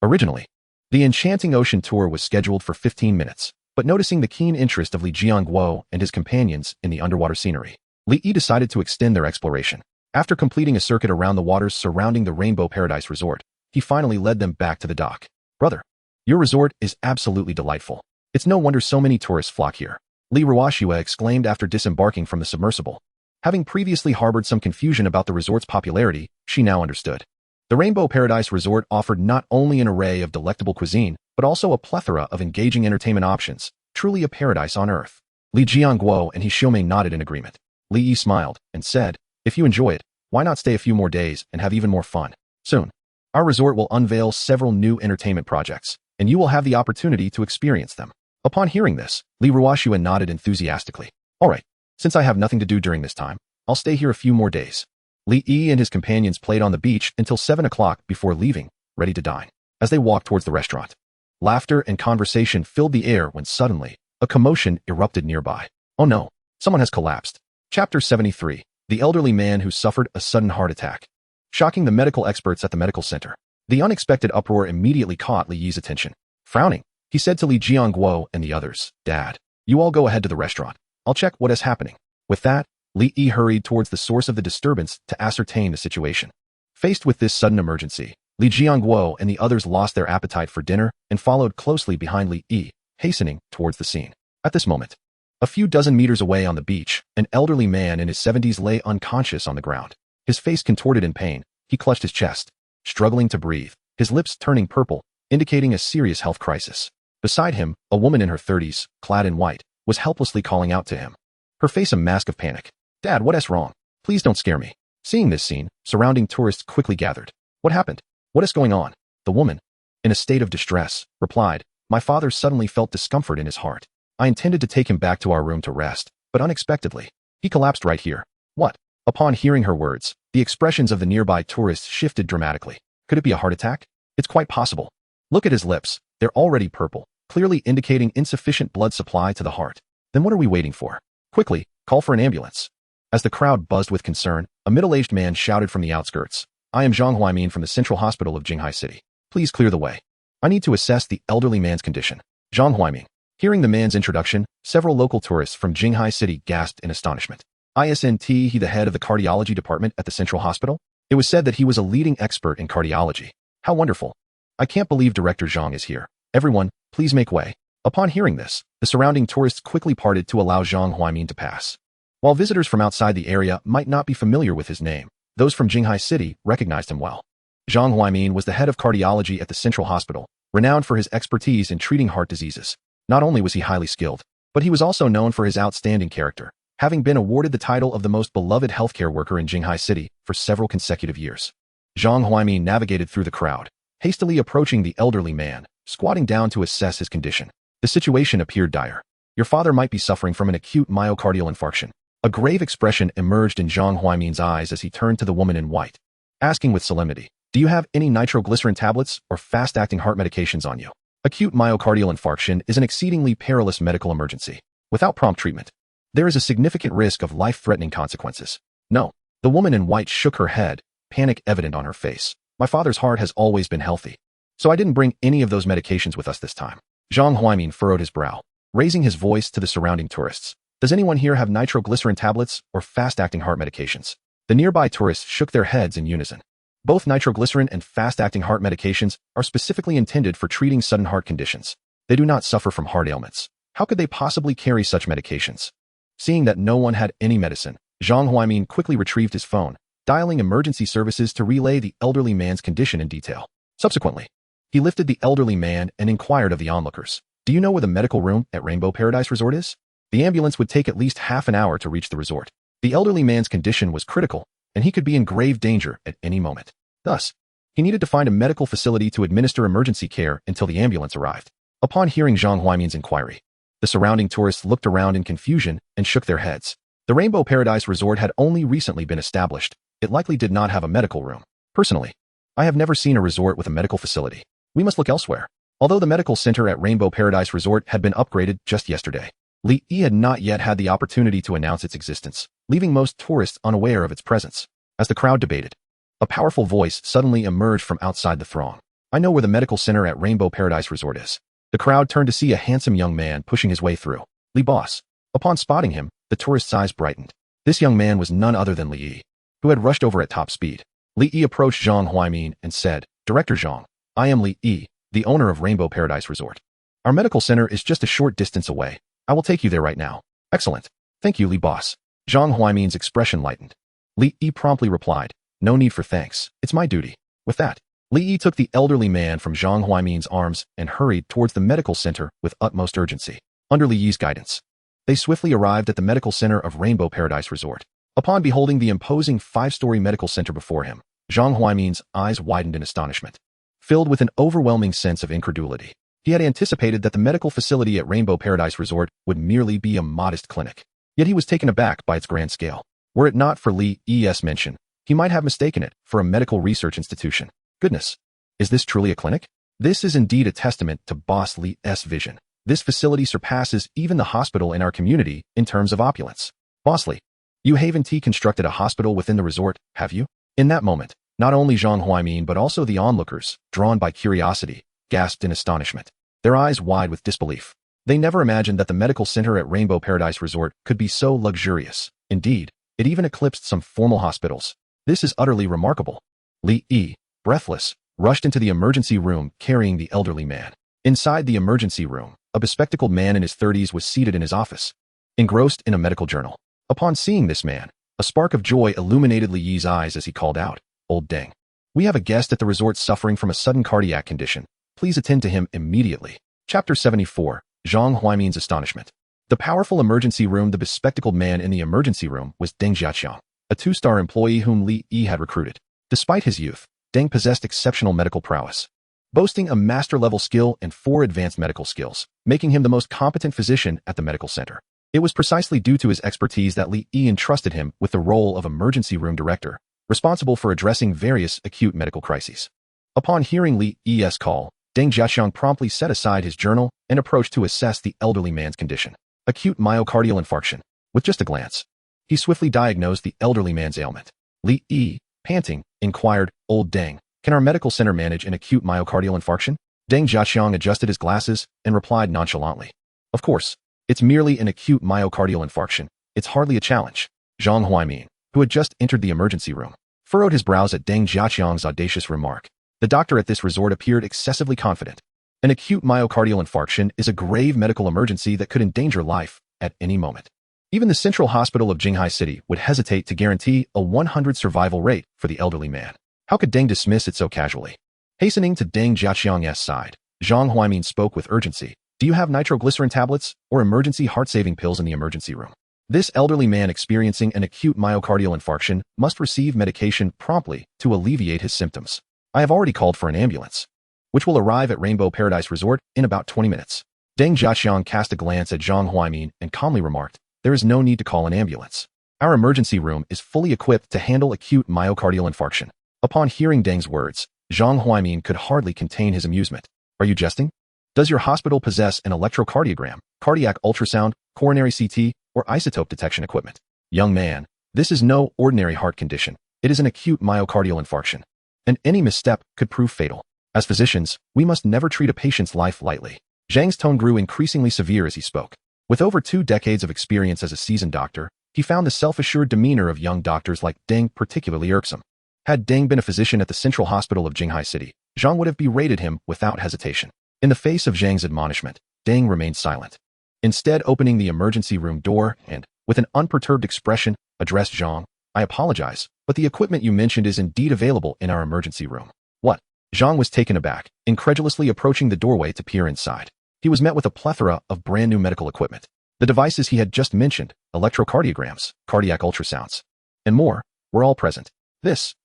Originally, the enchanting ocean tour was scheduled for 15 minutes, but noticing the keen interest of Li Jiangguo and his companions in the underwater scenery, Li Yi decided to extend their exploration. After completing a circuit around the waters surrounding the Rainbow Paradise Resort, he finally led them back to the dock. "Brother, your resort is absolutely delightful. It's no wonder so many tourists flock here," Li Ruoxue exclaimed after disembarking from the submersible. Having previously harbored some confusion about the resort's popularity, she now understood. The Rainbow Paradise Resort offered not only an array of delectable cuisine, but also a plethora of engaging entertainment options, truly a paradise on earth. Li Jiangguo and He Xiumei nodded in agreement. Li Yi smiled and said, "If you enjoy it, why not stay a few more days and have even more fun? Soon, our resort will unveil several new entertainment projects, and you will have the opportunity to experience them." Upon hearing this, Li Ruoxue nodded enthusiastically. "All right, since I have nothing to do during this time, I'll stay here a few more days." Li Yi and his companions played on the beach until 7 o'clock before leaving, ready to dine. As they walked towards the restaurant, laughter and conversation filled the air when suddenly, a commotion erupted nearby. "Oh no, someone has collapsed." Chapter 73, The Elderly Man Who Suffered a Sudden Heart Attack. Shocking the medical experts at the medical center, the unexpected uproar immediately caught Li Yi's attention. Frowning, he said to Li Jiangguo and the others, "Dad, you all go ahead to the restaurant. I'll check what is happening." With that, Li Yi hurried towards the source of the disturbance to ascertain the situation. Faced with this sudden emergency, Li Jiangguo and the others lost their appetite for dinner and followed closely behind Li Yi, hastening towards the scene. At this moment, a few dozen meters away on the beach, an elderly man in his 70s lay unconscious on the ground. His face contorted in pain, he clutched his chest, struggling to breathe, his lips turning purple, indicating a serious health crisis. Beside him, a woman in her 30s, clad in white, was helplessly calling out to him, her face a mask of panic. "Dad, what is wrong? Please don't scare me." Seeing this scene, surrounding tourists quickly gathered. "What happened? What is going on?" The woman, in a state of distress, replied, "My father suddenly felt discomfort in his heart. I intended to take him back to our room to rest, but unexpectedly, he collapsed right here." "What?" Upon hearing her words, the expressions of the nearby tourists shifted dramatically. "Could it be a heart attack? It's quite possible. Look at his lips, they're already purple, clearly indicating insufficient blood supply to the heart. Then what are we waiting for? Quickly, call for an ambulance." As the crowd buzzed with concern, a middle-aged man shouted from the outskirts, "I am Zhang Huaimin from the Central Hospital of Jinghai City. Please clear the way. I need to assess the elderly man's condition." Zhang Huaimin. Hearing the man's introduction, several local tourists from Jinghai City gasped in astonishment. Isn't he the head of the cardiology department at the Central Hospital? It was said that he was a leading expert in cardiology. How wonderful. I can't believe Director Zhang is here. Everyone, please make way. Upon hearing this, the surrounding tourists quickly parted to allow Zhang Huaimin to pass. While visitors from outside the area might not be familiar with his name, those from Jinghai City recognized him well. Zhang Huaimin was the head of cardiology at the Central Hospital, renowned for his expertise in treating heart diseases. Not only was he highly skilled, but he was also known for his outstanding character, having been awarded the title of the most beloved healthcare worker in Jinghai City for several consecutive years. Zhang Huaimin navigated through the crowd, hastily approaching the elderly man, squatting down to assess his condition. The situation appeared dire. Your father might be suffering from an acute myocardial infarction. A grave expression emerged in Zhang Huaimin's eyes as he turned to the woman in white, asking with solemnity, "Do you have any nitroglycerin tablets or fast-acting heart medications on you?" Acute myocardial infarction is an exceedingly perilous medical emergency. Without prompt treatment, there is a significant risk of life-threatening consequences. No. The woman in white shook her head, panic evident on her face. "My father's heart has always been healthy, so I didn't bring any of those medications with us this time." Zhang Huaimin furrowed his brow, raising his voice to the surrounding tourists. "Does anyone here have nitroglycerin tablets or fast-acting heart medications?" The nearby tourists shook their heads in unison. Both nitroglycerin and fast-acting heart medications are specifically intended for treating sudden heart conditions. They do not suffer from heart ailments. How could they possibly carry such medications? Seeing that no one had any medicine, Zhang Huaimin quickly retrieved his phone, dialing emergency services to relay the elderly man's condition in detail. Subsequently, he lifted the elderly man and inquired of the onlookers, "Do you know where the medical room at Rainbow Paradise Resort is?" The ambulance would take at least half an hour to reach the resort. The elderly man's condition was critical, and he could be in grave danger at any moment. Thus, he needed to find a medical facility to administer emergency care until the ambulance arrived. Upon hearing Zhang Huaimin's inquiry, the surrounding tourists looked around in confusion and shook their heads. The Rainbow Paradise Resort had only recently been established. It likely did not have a medical room. Personally, I have never seen a resort with a medical facility. We must look elsewhere. Although the medical center at Rainbow Paradise Resort had been upgraded just yesterday, Li Yi had not yet had the opportunity to announce its existence, leaving most tourists unaware of its presence. As the crowd debated, a powerful voice suddenly emerged from outside the throng. "I know where the medical center at Rainbow Paradise Resort is." The crowd turned to see a handsome young man pushing his way through. Li Boss. Upon spotting him, the tourist's eyes brightened. This young man was none other than Li Yi, who had rushed over at top speed. Li Yi approached Zhang Huaimin and said, "Director Zhang, I am Li Yi, the owner of Rainbow Paradise Resort. Our medical center is just a short distance away. I will take you there right now." "Excellent. Thank you, Li Boss." Zhang Huaimin's expression lightened. Li Yi promptly replied, "No need for thanks. It's my duty." With that, Li Yi took the elderly man from Zhang Huaimin's arms and hurried towards the medical center with utmost urgency. Under Li Yi's guidance, they swiftly arrived at the medical center of Rainbow Paradise Resort. Upon beholding the imposing 5-story medical center before him, Zhang Huaimin's eyes widened in astonishment. Filled with an overwhelming sense of incredulity, he had anticipated that the medical facility at Rainbow Paradise Resort would merely be a modest clinic. Yet he was taken aback by its grand scale. Were it not for Li Yi's mention, he might have mistaken it for a medical research institution. Goodness, is this truly a clinic? This is indeed a testament to Boss Li's vision. This facility surpasses even the hospital in our community in terms of opulence. Boss Li, you haven't constructed a hospital within the resort, have you? In that moment, not only Zhang Huaimin but also the onlookers, drawn by curiosity, gasped in astonishment, their eyes wide with disbelief. They never imagined that the medical center at Rainbow Paradise Resort could be so luxurious. Indeed, it even eclipsed some formal hospitals. This is utterly remarkable. Li Yi, breathless, rushed into the emergency room carrying the elderly man. Inside the emergency room, a bespectacled man in his 30s was seated in his office, engrossed in a medical journal. Upon seeing this man, a spark of joy illuminated Li Yi's eyes as he called out, "Old Deng, we have a guest at the resort suffering from a sudden cardiac condition. Please attend to him immediately." Chapter 74, Zhang Huaimin's Astonishment. The powerful emergency room. The bespectacled man in the emergency room was Deng Jiaqiang, a 2-star employee whom Li Yi had recruited. Despite his youth, Deng possessed exceptional medical prowess, boasting a master-level skill and 4 advanced medical skills, making him the most competent physician at the medical center. It was precisely due to his expertise that Li Yi entrusted him with the role of emergency room director, responsible for addressing various acute medical crises. Upon hearing Li Yi's call, Deng Jiaqiang promptly set aside his journal and approached to assess the elderly man's condition. Acute myocardial infarction. With just a glance, He swiftly diagnosed the elderly man's ailment. Li Yi, panting, inquired, "Old Deng, can our medical center manage an acute myocardial infarction?" Deng Jiaqiang adjusted his glasses and replied nonchalantly, "Of course, it's merely an acute myocardial infarction. It's hardly a challenge." Zhang Huaimin, who had just entered the emergency room, furrowed his brows at Deng Jiaqiang's audacious remark. The doctor at this resort appeared excessively confident. An acute myocardial infarction is a grave medical emergency that could endanger life at any moment. Even the Central Hospital of Jinghai City would hesitate to guarantee a 100 survival rate for the elderly man. How could Deng dismiss it so casually? Hastening to Deng Jiaqiang's side, Zhang Huaimin spoke with urgency. "Do you have nitroglycerin tablets or emergency heart-saving pills in the emergency room? This elderly man experiencing an acute myocardial infarction must receive medication promptly to alleviate his symptoms. I have already called for an ambulance, which will arrive at Rainbow Paradise Resort in about 20 minutes. Deng Jiaqiang cast a glance at Zhang Huaimin and calmly remarked, "There is no need to call an ambulance. Our emergency room is fully equipped to handle acute myocardial infarction." Upon hearing Deng's words, Zhang Huaimin could hardly contain his amusement. "Are you jesting? Does your hospital possess an electrocardiogram, cardiac ultrasound, coronary CT, or isotope detection equipment?" "Young man, this is no ordinary heart condition. It is an acute myocardial infarction, and any misstep could prove fatal. As physicians, we must never treat a patient's life lightly." Zhang's tone grew increasingly severe as he spoke. With over 2 decades of experience as a seasoned doctor, he found the self-assured demeanor of young doctors like Deng particularly irksome. Had Deng been a physician at the Central Hospital of Jinghai City, Zhang would have berated him without hesitation. In the face of Zhang's admonishment, Deng remained silent. Instead, opening the emergency room door and, with an unperturbed expression, addressed Zhang, "I apologize, but the equipment you mentioned is indeed available in our emergency room." "What?" Zhang was taken aback, incredulously approaching the doorway to peer inside. He was met with a plethora of brand new medical equipment. The devices he had just mentioned, electrocardiograms, cardiac ultrasounds, and more, were all present.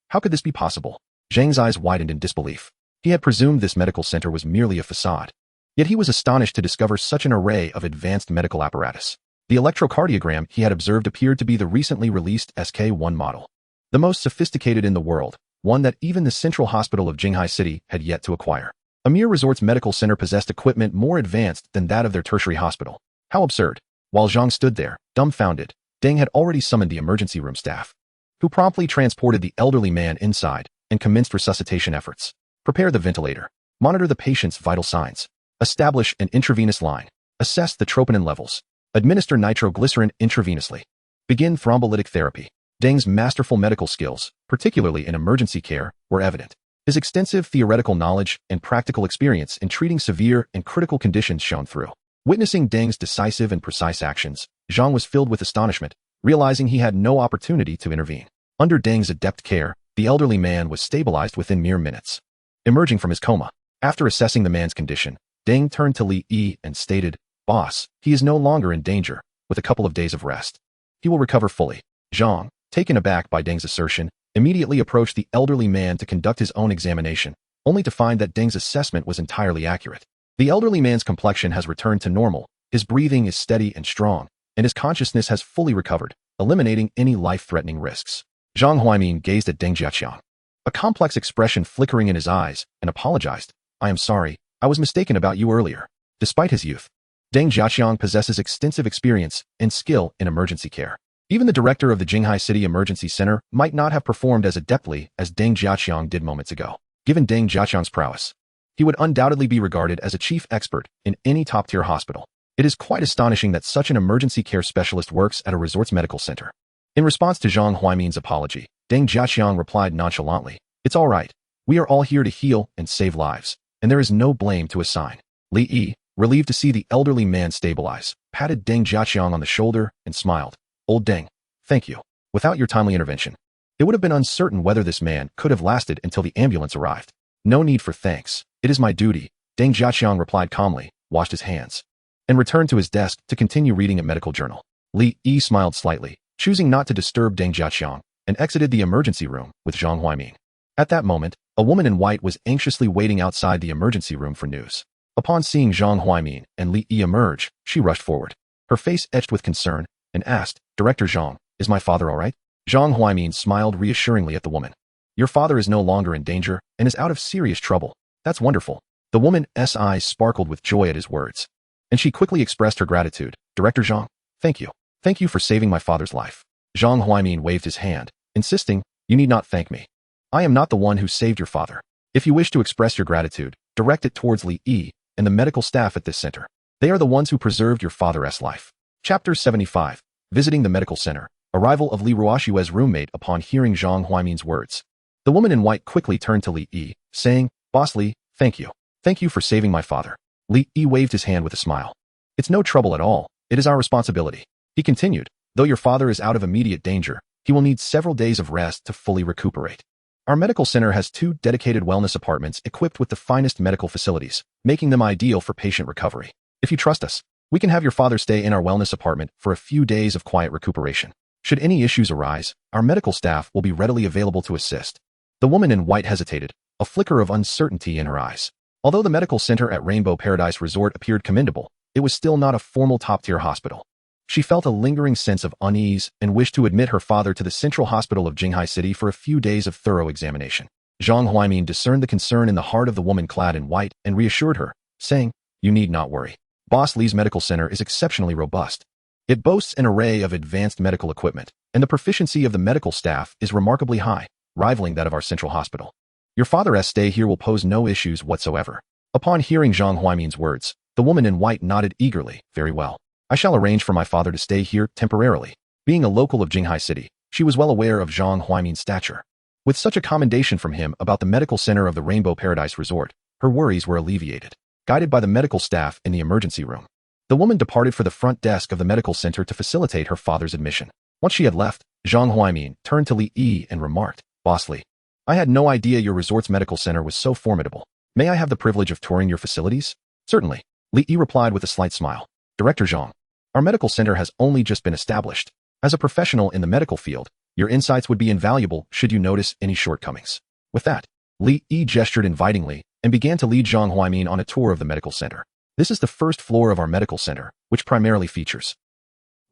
How could this be possible? Zhang's eyes widened in disbelief. He had presumed this medical center was merely a facade. Yet he was astonished to discover such an array of advanced medical apparatus. The electrocardiogram he had observed appeared to be the recently released SK-1 model, the most sophisticated in the world, one that even the Central Hospital of Jinghai City had yet to acquire. Amir Resort's medical center possessed equipment more advanced than that of their tertiary hospital. How absurd. While Zhang stood there, dumbfounded, Deng had already summoned the emergency room staff, who promptly transported the elderly man inside and commenced resuscitation efforts. Prepare the ventilator. Monitor the patient's vital signs. Establish an intravenous line. Assess the troponin levels. Administer nitroglycerin intravenously. Begin thrombolytic therapy. Deng's masterful medical skills, particularly in emergency care, were evident. His extensive theoretical knowledge and practical experience in treating severe and critical conditions shone through. Witnessing Deng's decisive and precise actions, Zhang was filled with astonishment, realizing he had no opportunity to intervene. Under Deng's adept care, the elderly man was stabilized within mere minutes. Emerging from his coma, after assessing the man's condition, Deng turned to Li Yi and stated, "Boss, he is no longer in danger. With a couple of days of rest, he will recover fully." Zhang, taken aback by Deng's assertion, immediately approached the elderly man to conduct his own examination, only to find that Deng's assessment was entirely accurate. The elderly man's complexion has returned to normal, his breathing is steady and strong, and his consciousness has fully recovered, eliminating any life-threatening risks. Zhang Huaimin gazed at Deng Jiaqiang, a complex expression flickering in his eyes, and apologized. "I am sorry, I was mistaken about you earlier." Despite his youth, Deng Jiaqiang possesses extensive experience and skill in emergency care. Even the director of the Jinghai City Emergency Center might not have performed as adeptly as Deng Jiaqiang did moments ago. Given Deng Jiaqiang's prowess, he would undoubtedly be regarded as a chief expert in any top-tier hospital. It is quite astonishing that such an emergency care specialist works at a resort's medical center. In response to Zhang Huaimin's apology, Deng Jiaqiang replied nonchalantly, "It's all right. We are all here to heal and save lives, and there is no blame to assign." Li Yi, relieved to see the elderly man stabilize, patted Deng Jiaqiang on the shoulder and smiled. "Old Deng, thank you. Without your timely intervention, it would have been uncertain whether this man could have lasted until the ambulance arrived." "No need for thanks. It is my duty," Deng Jiaqiang replied calmly, washed his hands, and returned to his desk to continue reading a medical journal. Li Yi smiled slightly, choosing not to disturb Deng Jiaqiang, and exited the emergency room with Zhang Huaimin. At that moment, a woman in white was anxiously waiting outside the emergency room for news. Upon seeing Zhang Huaimin and Li Yi emerge, she rushed forward, her face etched with concern, and asked, "Director Zhang, is my father all right?" Zhang Huaimin smiled reassuringly at the woman. "Your father is no longer in danger and is out of serious trouble. That's wonderful." The woman's eyes sparkled with joy at his words, and she quickly expressed her gratitude. "Director Zhang, thank you. Thank you for saving my father's life." Zhang Huaimin waved his hand, insisting, "You need not thank me. I am not the one who saved your father. If you wish to express your gratitude, direct it towards Li Yi and the medical staff at this center. They are the ones who preserved your father's life." Chapter 75. Visiting the medical center. Arrival of Li Ruoxue's roommate upon hearing Zhang Huaimin's words. The woman in white quickly turned to Li Yi, saying, "Boss Li, thank you. Thank you for saving my father." Li Yi waved his hand with a smile. "It's no trouble at all. It is our responsibility." He continued, "Though your father is out of immediate danger, he will need several days of rest to fully recuperate. Our medical center has 2 dedicated wellness apartments equipped with the finest medical facilities, making them ideal for patient recovery. If you trust us, we can have your father stay in our wellness apartment for a few days of quiet recuperation. Should any issues arise, our medical staff will be readily available to assist." The woman in white hesitated, a flicker of uncertainty in her eyes. Although the medical center at Rainbow Paradise Resort appeared commendable, it was still not a formal top-tier hospital. She felt a lingering sense of unease and wished to admit her father to the Central Hospital of Jinghai City for a few days of thorough examination. Zhang Huaimin discerned the concern in the heart of the woman clad in white and reassured her, saying, "You need not worry. Boss Li's medical center is exceptionally robust. It boasts an array of advanced medical equipment, and the proficiency of the medical staff is remarkably high, rivaling that of our central hospital. Your father's stay here will pose no issues whatsoever." Upon hearing Zhang Huaimin's words, the woman in white nodded eagerly. "Very well. I shall arrange for my father to stay here temporarily." Being a local of Jinghai City, she was well aware of Zhang Huaimin's stature. With such a commendation from him about the medical center of the Rainbow Paradise Resort, her worries were alleviated. Guided by the medical staff in the emergency room, the woman departed for the front desk of the medical center to facilitate her father's admission. Once she had left, Zhang Huaimin turned to Li Yi and remarked, "Boss Li, I had no idea your resort's medical center was so formidable. May I have the privilege of touring your facilities?" "Certainly," Li Yi replied with a slight smile. "Director Zhang, our medical center has only just been established. As a professional in the medical field, your insights would be invaluable should you notice any shortcomings." With that, Li Yi gestured invitingly and began to lead Zhang Huaimin on a tour of the medical center. "This is the first floor of our medical center, which primarily features."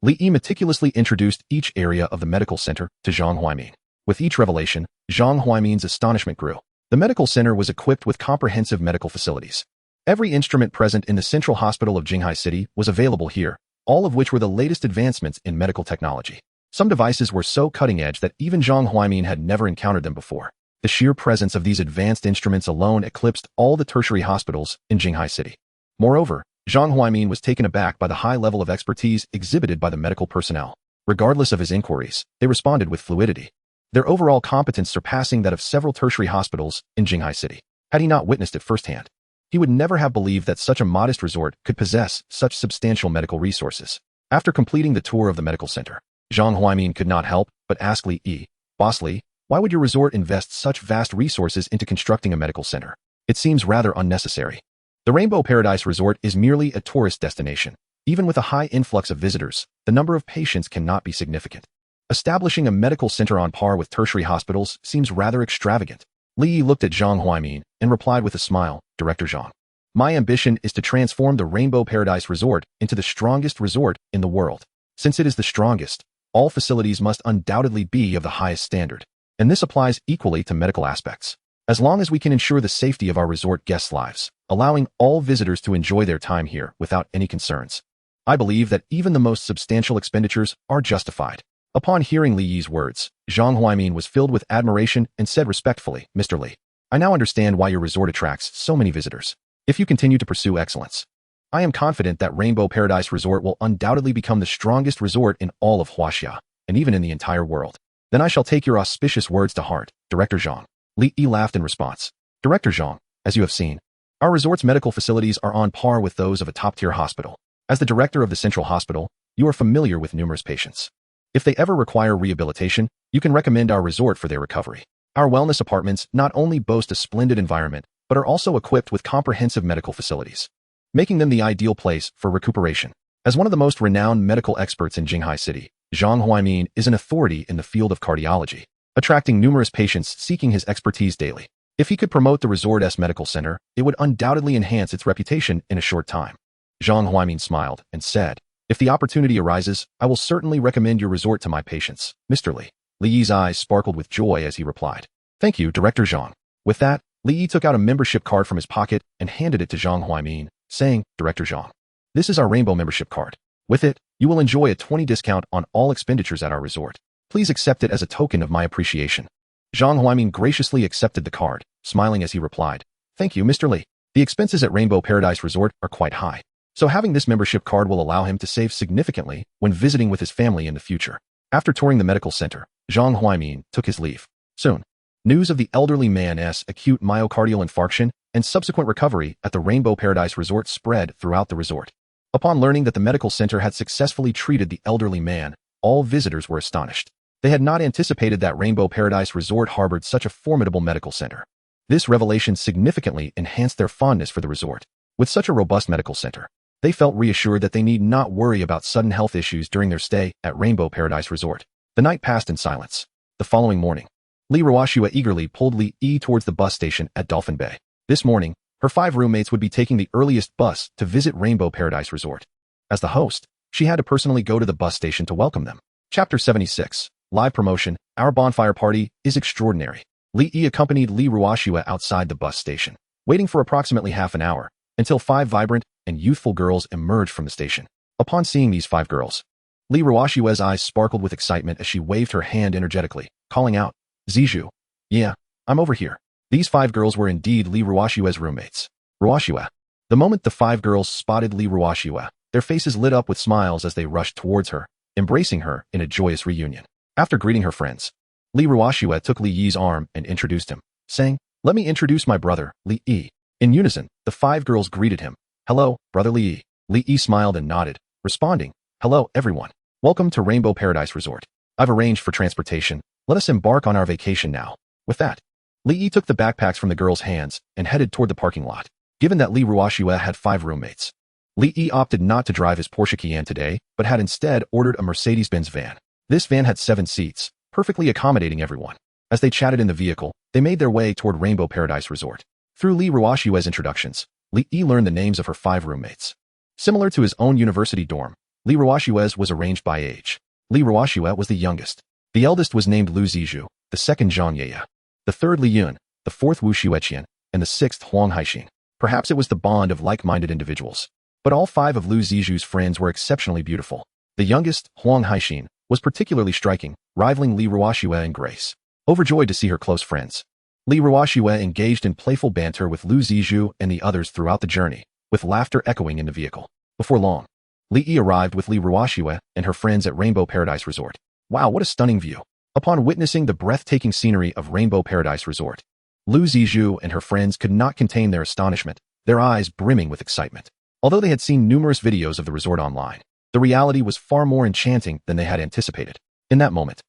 Li Yi meticulously introduced each area of the medical center to Zhang Huaimin. With each revelation, Zhang Huaimin's astonishment grew. The medical center was equipped with comprehensive medical facilities. Every instrument present in the Central Hospital of Jinghai City was available here, all of which were the latest advancements in medical technology. Some devices were so cutting-edge that even Zhang Huaimin had never encountered them before. The sheer presence of these advanced instruments alone eclipsed all the tertiary hospitals in Jinghai City. Moreover, Zhang Huaimin was taken aback by the high level of expertise exhibited by the medical personnel. Regardless of his inquiries, they responded with fluidity, their overall competence surpassing that of several tertiary hospitals in Jinghai City. Had he not witnessed it firsthand, he would never have believed that such a modest resort could possess such substantial medical resources. After completing the tour of the medical center, Zhang Huaimin could not help but ask Li Yi, "Boss Li, why would your resort invest such vast resources into constructing a medical center? It seems rather unnecessary." The Rainbow Paradise Resort is merely a tourist destination. Even with a high influx of visitors, the number of patients cannot be significant. Establishing a medical center on par with tertiary hospitals seems rather extravagant. Li Yi looked at Zhang Huaimin and replied with a smile, "Director Zhang, my ambition is to transform the Rainbow Paradise Resort into the strongest resort in the world. Since it is the strongest, all facilities must undoubtedly be of the highest standard, and this applies equally to medical aspects. As long as we can ensure the safety of our resort guests' lives, allowing all visitors to enjoy their time here without any concerns, I believe that even the most substantial expenditures are justified." Upon hearing Li Yi's words, Zhang Huaimin was filled with admiration and said respectfully, "Mr. Li, I now understand why your resort attracts so many visitors. If you continue to pursue excellence, I am confident that Rainbow Paradise Resort will undoubtedly become the strongest resort in all of Huaxia, and even in the entire world. Then I shall take your auspicious words to heart, Director Zhang." Li Yi laughed in response. "Director Zhang, as you have seen, our resort's medical facilities are on par with those of a top-tier hospital. As the director of the Central Hospital, you are familiar with numerous patients. If they ever require rehabilitation, you can recommend our resort for their recovery. Our wellness apartments not only boast a splendid environment, but are also equipped with comprehensive medical facilities, making them the ideal place for recuperation." As one of the most renowned medical experts in Jinghai City, Zhang Huaimin is an authority in the field of cardiology, attracting numerous patients seeking his expertise daily. If he could promote the resort's medical center, it would undoubtedly enhance its reputation in a short time. Zhang Huaimin smiled and said, "If the opportunity arises, I will certainly recommend your resort to my patients, Mr. Li." Li Yi's eyes sparkled with joy as he replied, "Thank you, Director Zhang." With that, Li Yi took out a membership card from his pocket and handed it to Zhang Huaimin, saying, "Director Zhang, this is our Rainbow membership card. With it, you will enjoy a 20% discount on all expenditures at our resort. Please accept it as a token of my appreciation. Zhang Huaimin graciously accepted the card, smiling as he replied, Thank you, Mr. Li. The expenses at Rainbow Paradise Resort are quite high, so having this membership card will allow him to save significantly when visiting with his family in the future. After touring the medical center, Zhang Huaimin took his leave. Soon, news of the elderly man's acute myocardial infarction and subsequent recovery at the Rainbow Paradise Resort spread throughout the resort. Upon learning that the medical center had successfully treated the elderly man, all visitors were astonished. They had not anticipated that Rainbow Paradise Resort harbored such a formidable medical center. This revelation significantly enhanced their fondness for the resort. With such a robust medical center, they felt reassured that they need not worry about sudden health issues during their stay at Rainbow Paradise Resort. The night passed in silence. The following morning, Li Ruoxue eagerly pulled Li Yi towards the bus station at Dolphin Bay. This morning, her 5 roommates would be taking the earliest bus to visit Rainbow Paradise Resort. As the host, she had to personally go to the bus station to welcome them. Chapter 76. Live promotion. Our bonfire party is extraordinary. Li Yi accompanied Li Ruoxue outside the bus station, waiting for approximately half an hour, until 5 vibrant and youthful girls emerged from the station. Upon seeing these 5 girls, Li Ruoxue's eyes sparkled with excitement as she waved her hand energetically, calling out, Zizhu. Yeah, I'm over here. These 5 girls were indeed Li Ruoxue's roommates. Ruoxue. The moment the 5 girls spotted Li Ruoxue, their faces lit up with smiles as they rushed towards her, embracing her in a joyous reunion. After greeting her friends, Li Ruoxue took Li Yi's arm and introduced him, saying, Let me introduce my brother, Li Yi. In unison, the 5 girls greeted him. Hello, brother Li Yi. Li Yi smiled and nodded, responding, Hello, everyone. Welcome to Rainbow Paradise Resort. I've arranged for transportation. Let us embark on our vacation now. With that, Li Yi took the backpacks from the girls' hands and headed toward the parking lot. Given that Li Ruoxue had 5 roommates, Li Yi opted not to drive his Porsche Cayenne today, but had instead ordered a Mercedes-Benz van. This van had 7 seats, perfectly accommodating everyone. As they chatted in the vehicle, they made their way toward Rainbow Paradise Resort. Through Li Ruoxue's introductions, Li Yi learned the names of her 5 roommates. Similar to his own university dorm, Li Ruoxue's was arranged by age. Li Ruoxue was the youngest. The eldest was named Lu Zizhu, the second Zhang Yeye, the third Li Yun, the fourth Wu Xueqian, and the 6th Huang Haixing. Perhaps it was the bond of like-minded individuals. But all 5 of Lu Zizhu's friends were exceptionally beautiful. The youngest, Huang Haixing, was particularly striking, rivaling Li Ruoxue in grace. Overjoyed to see her close friends, Li Ruoxue engaged in playful banter with Lu Zizhu and the others throughout the journey, with laughter echoing in the vehicle. Before long, Li Yi arrived with Li Ruoxue and her friends at Rainbow Paradise Resort. Wow, what a stunning view! Upon witnessing the breathtaking scenery of Rainbow Paradise Resort, Lu Zizhu and her friends could not contain their astonishment, their eyes brimming with excitement. Although they had seen numerous videos of the resort online, the reality was far more enchanting than they had anticipated. In that moment,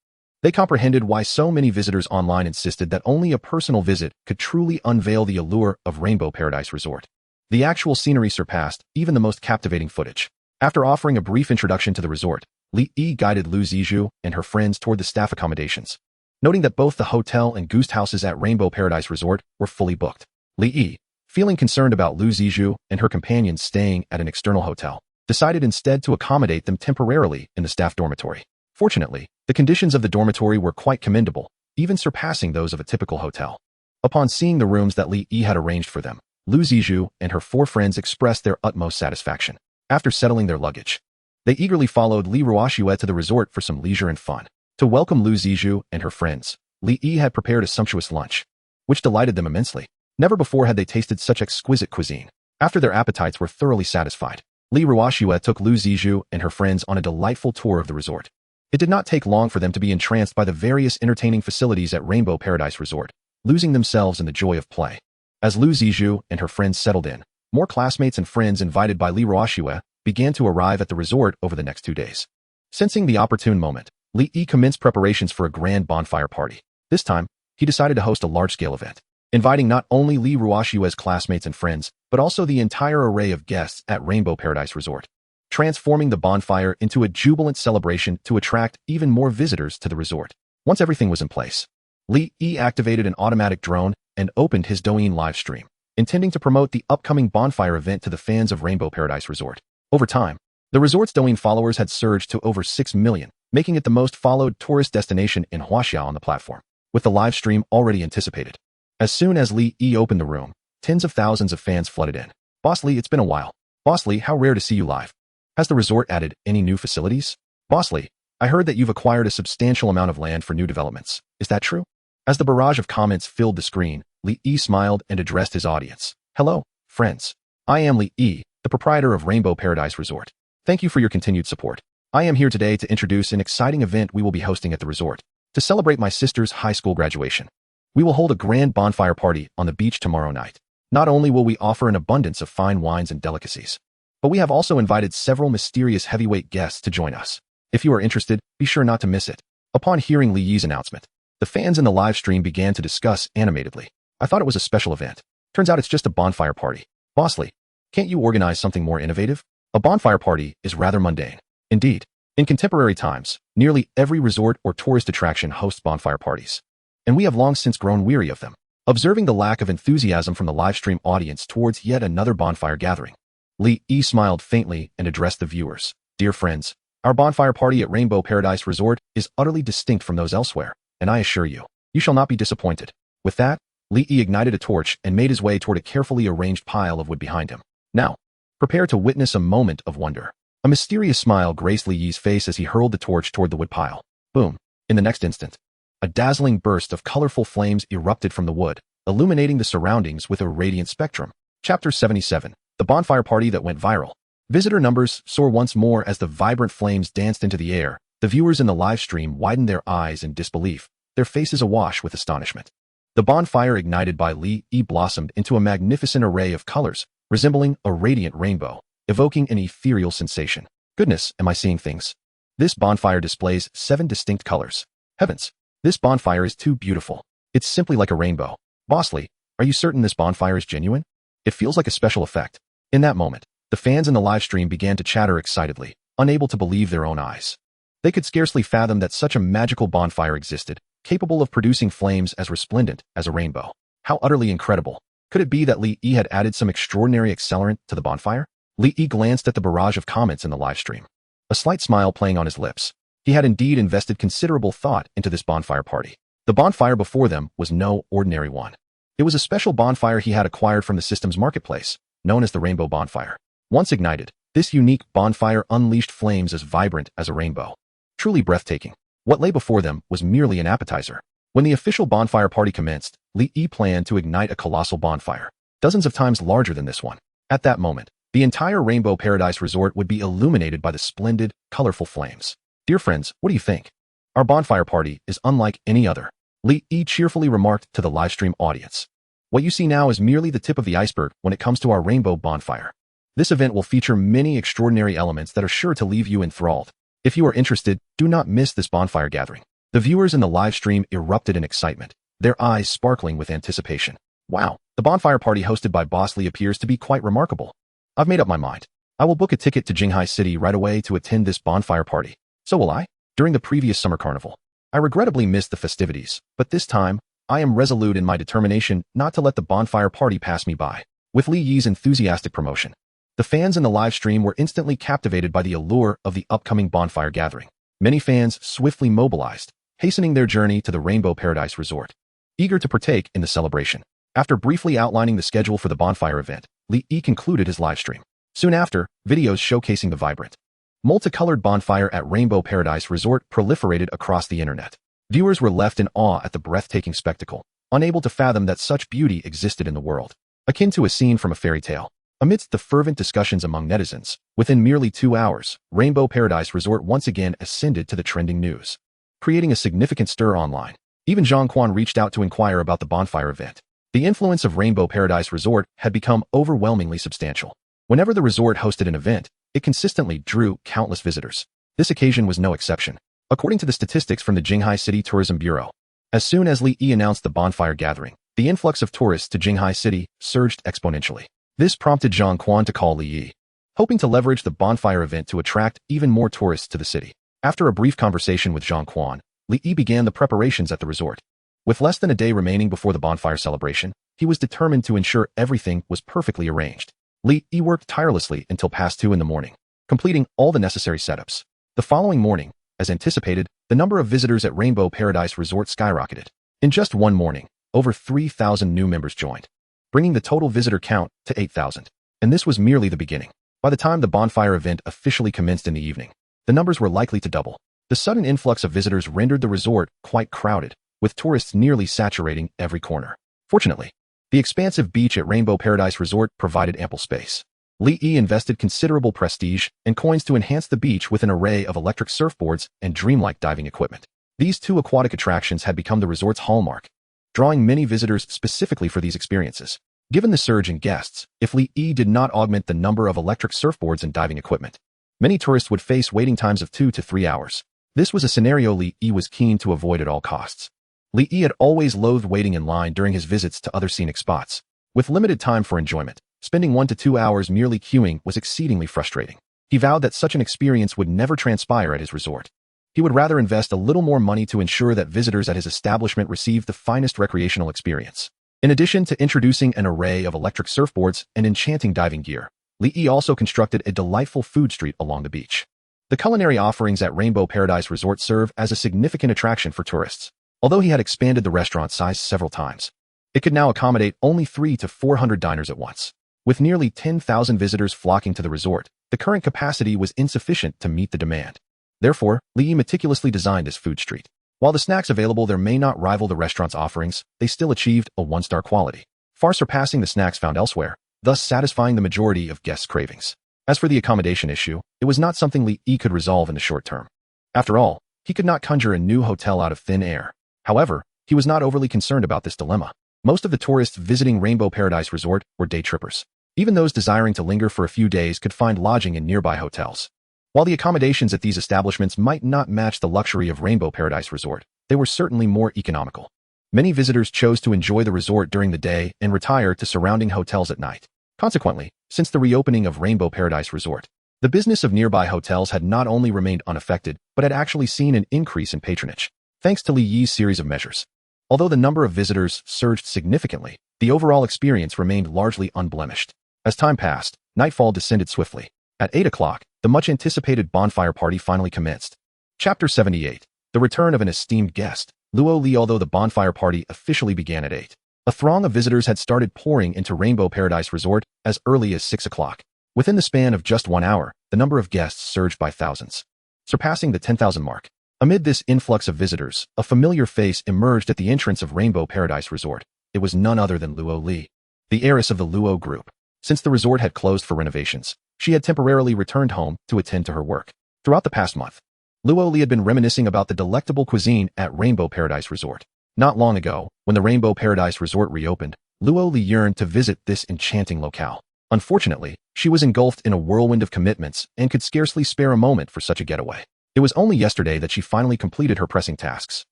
they comprehended why so many visitors online insisted that only a personal visit could truly unveil the allure of Rainbow Paradise Resort. The actual scenery surpassed even the most captivating footage. After offering a brief introduction to the resort, Li Yi guided Lu Zizhu and her friends toward the staff accommodations, noting that both the hotel and guest houses at Rainbow Paradise Resort were fully booked. Li Yi, feeling concerned about Lu Zizhu and her companions staying at an external hotel, decided instead to accommodate them temporarily in the staff dormitory. Fortunately, the conditions of the dormitory were quite commendable, even surpassing those of a typical hotel. Upon seeing the rooms that Li Yi had arranged for them, Lu Zizhu and her 4 friends expressed their utmost satisfaction. After settling their luggage, they eagerly followed Li Ruoxue to the resort for some leisure and fun. To welcome Lu Zizhu and her friends, Li Yi had prepared a sumptuous lunch, which delighted them immensely. Never before had they tasted such exquisite cuisine. After their appetites were thoroughly satisfied, Li Ruoxue took Lu Zizhu and her friends on a delightful tour of the resort. It did not take long for them to be entranced by the various entertaining facilities at Rainbow Paradise Resort, losing themselves in the joy of play. As Lu Zizhu and her friends settled in, more classmates and friends invited by Li Ruoxue began to arrive at the resort over the next 2 days. Sensing the opportune moment, Li Yi commenced preparations for a grand bonfire party. This time, he decided to host a large-scale event, inviting not only Li Ruoxue's classmates and friends, but also the entire array of guests at Rainbow Paradise Resort, transforming the bonfire into a jubilant celebration to attract even more visitors to the resort. Once everything was in place, Li Yi activated an automatic drone and opened his Douyin live stream, intending to promote the upcoming bonfire event to the fans of Rainbow Paradise Resort. Over time, the resort's Douyin followers had surged to over 6 million, making it the most followed tourist destination in Huaxia on the platform, with the live stream already anticipated. As soon as Li Yi opened the room, tens of thousands of fans flooded in. Boss Li, it's been a while. Boss Li, how rare to see you live. Has the resort added any new facilities? Boss Li, I heard that you've acquired a substantial amount of land for new developments. Is that true? As the barrage of comments filled the screen, Li Yi smiled and addressed his audience. Hello, friends. I am Li Yi, the proprietor of Rainbow Paradise Resort. Thank you for your continued support. I am here today to introduce an exciting event we will be hosting at the resort. To celebrate my sister's high school graduation, we will hold a grand bonfire party on the beach tomorrow night. Not only will we offer an abundance of fine wines and delicacies, but we have also invited several mysterious heavyweight guests to join us. If you are interested, be sure not to miss it. Upon hearing Li Yi's announcement, the fans in the live stream began to discuss animatedly. I thought it was a special event. Turns out it's just a bonfire party. Bossly, can't you organize something more innovative? A bonfire party is rather mundane. Indeed, in contemporary times, nearly every resort or tourist attraction hosts bonfire parties, and we have long since grown weary of them. Observing the lack of enthusiasm from the live stream audience towards yet another bonfire gathering, Li Yi smiled faintly and addressed the viewers. Dear friends, our bonfire party at Rainbow Paradise Resort is utterly distinct from those elsewhere, and I assure you, you shall not be disappointed. With that, Li Yi ignited a torch and made his way toward a carefully arranged pile of wood behind him. Now, prepare to witness a moment of wonder. A mysterious smile graced Li Yi's face as he hurled the torch toward the wood pile. Boom. In the next instant, a dazzling burst of colorful flames erupted from the wood, illuminating the surroundings with a radiant spectrum. Chapter 77. The bonfire party that went viral. Visitor numbers soar once more as the vibrant flames danced into the air. The viewers in the live stream widened their eyes in disbelief, their faces awash with astonishment. The bonfire ignited by Li Yi blossomed into a magnificent array of colors, resembling a radiant rainbow, evoking an ethereal sensation. Goodness, am I seeing things? This bonfire displays 7 distinct colors. Heavens, this bonfire is too beautiful. It's simply like a rainbow. Bossly, are you certain this bonfire is genuine? It feels like a special effect. In that moment, the fans in the live stream began to chatter excitedly, unable to believe their own eyes. They could scarcely fathom that such a magical bonfire existed, capable of producing flames as resplendent as a rainbow. How utterly incredible. Could it be that Li Yi had added some extraordinary accelerant to the bonfire? Li Yi glanced at the barrage of comments in the live stream, a slight smile playing on his lips. He had indeed invested considerable thought into this bonfire party. The bonfire before them was no ordinary one. It was a special bonfire he had acquired from the system's marketplace, known as the Rainbow Bonfire. Once ignited, this unique bonfire unleashed flames as vibrant as a rainbow. Truly breathtaking. What lay before them was merely an appetizer. When the official bonfire party commenced, Li Yi planned to ignite a colossal bonfire, dozens of times larger than this one. At that moment, the entire Rainbow Paradise Resort would be illuminated by the splendid, colorful flames. Dear friends, what do you think? Our bonfire party is unlike any other, Li Yi cheerfully remarked to the livestream audience. What you see now is merely the tip of the iceberg when it comes to our rainbow bonfire. This event will feature many extraordinary elements that are sure to leave you enthralled. If you are interested, do not miss this bonfire gathering. The viewers in the live stream erupted in excitement, their eyes sparkling with anticipation. Wow, the bonfire party hosted by Bossly appears to be quite remarkable. I've made up my mind. I will book a ticket to Jinghai City right away to attend this bonfire party. So will I. During the previous summer carnival, I regrettably missed the festivities, but this time, I am resolute in my determination not to let the bonfire party pass me by. With Li Yi's enthusiastic promotion, the fans in the live stream were instantly captivated by the allure of the upcoming bonfire gathering. Many fans swiftly mobilized, hastening their journey to the Rainbow Paradise Resort, eager to partake in the celebration. After briefly outlining the schedule for the bonfire event, Li Yi concluded his live stream. Soon after, videos showcasing the vibrant, multicolored bonfire at Rainbow Paradise Resort proliferated across the internet. Viewers were left in awe at the breathtaking spectacle, unable to fathom that such beauty existed in the world. Akin to a scene from a fairy tale. Amidst the fervent discussions among netizens, within merely 2 hours, Rainbow Paradise Resort once again ascended to the trending news, creating a significant stir online. Even Zhang Quan reached out to inquire about the bonfire event. The influence of Rainbow Paradise Resort had become overwhelmingly substantial. Whenever the resort hosted an event, it consistently drew countless visitors. This occasion was no exception. According to the statistics from the Jinghai City Tourism Bureau, as soon as Li Yi announced the bonfire gathering, the influx of tourists to Jinghai City surged exponentially. This prompted Zhang Quan to call Li Yi, hoping to leverage the bonfire event to attract even more tourists to the city. After a brief conversation with Zhang Quan, Li Yi began the preparations at the resort. With less than a day remaining before the bonfire celebration, he was determined to ensure everything was perfectly arranged. Li Yi worked tirelessly until past 2 in the morning, completing all the necessary setups. The following morning, as anticipated, the number of visitors at Rainbow Paradise Resort skyrocketed. In just one morning, over 3,000 new members joined, bringing the total visitor count to 8,000. And this was merely the beginning. By the time the bonfire event officially commenced in the evening, the numbers were likely to double. The sudden influx of visitors rendered the resort quite crowded, with tourists nearly saturating every corner. Fortunately, the expansive beach at Rainbow Paradise Resort provided ample space. Li Yi invested considerable prestige and coins to enhance the beach with an array of electric surfboards and dreamlike diving equipment. These two aquatic attractions had become the resort's hallmark, drawing many visitors specifically for these experiences. Given the surge in guests, if Li Yi did not augment the number of electric surfboards and diving equipment, many tourists would face waiting times of 2 to 3 hours. This was a scenario Li Yi was keen to avoid at all costs. Li Yi had always loathed waiting in line during his visits to other scenic spots. With limited time for enjoyment, spending 1 to 2 hours merely queuing was exceedingly frustrating. He vowed that such an experience would never transpire at his resort. He would rather invest a little more money to ensure that visitors at his establishment received the finest recreational experience. In addition to introducing an array of electric surfboards and enchanting diving gear, Li Yi also constructed a delightful food street along the beach. The culinary offerings at Rainbow Paradise Resort serve as a significant attraction for tourists. Although he had expanded the restaurant size several times, it could now accommodate only 300 to 400 diners at once. With nearly 10,000 visitors flocking to the resort, the current capacity was insufficient to meet the demand. Therefore, Li Yi meticulously designed his food street. While the snacks available there may not rival the restaurant's offerings, they still achieved a 1-star quality, far surpassing the snacks found elsewhere, thus satisfying the majority of guests' cravings. As for the accommodation issue, it was not something Li Yi could resolve in the short term. After all, he could not conjure a new hotel out of thin air. However, he was not overly concerned about this dilemma. Most of the tourists visiting Rainbow Paradise Resort were day trippers. Even those desiring to linger for a few days could find lodging in nearby hotels. While the accommodations at these establishments might not match the luxury of Rainbow Paradise Resort, they were certainly more economical. Many visitors chose to enjoy the resort during the day and retire to surrounding hotels at night. Consequently, since the reopening of Rainbow Paradise Resort, the business of nearby hotels had not only remained unaffected, but had actually seen an increase in patronage, thanks to Li Yi's series of measures. Although the number of visitors surged significantly, the overall experience remained largely unblemished. As time passed, nightfall descended swiftly. At 8 o'clock, the much-anticipated bonfire party finally commenced. Chapter 78. The return of an esteemed guest, Luo Li. Although the bonfire party officially began at 8, a throng of visitors had started pouring into Rainbow Paradise Resort as early as 6 o'clock. Within the span of just 1 hour, the number of guests surged by thousands, surpassing the 10,000 mark. Amid this influx of visitors, a familiar face emerged at the entrance of Rainbow Paradise Resort. It was none other than Luo Li, the heiress of the Luo Group. Since the resort had closed for renovations, she had temporarily returned home to attend to her work. Throughout the past month, Luo Li had been reminiscing about the delectable cuisine at Rainbow Paradise Resort. Not long ago, when the Rainbow Paradise Resort reopened, Luo Li yearned to visit this enchanting locale. Unfortunately, she was engulfed in a whirlwind of commitments and could scarcely spare a moment for such a getaway. It was only yesterday that she finally completed her pressing tasks.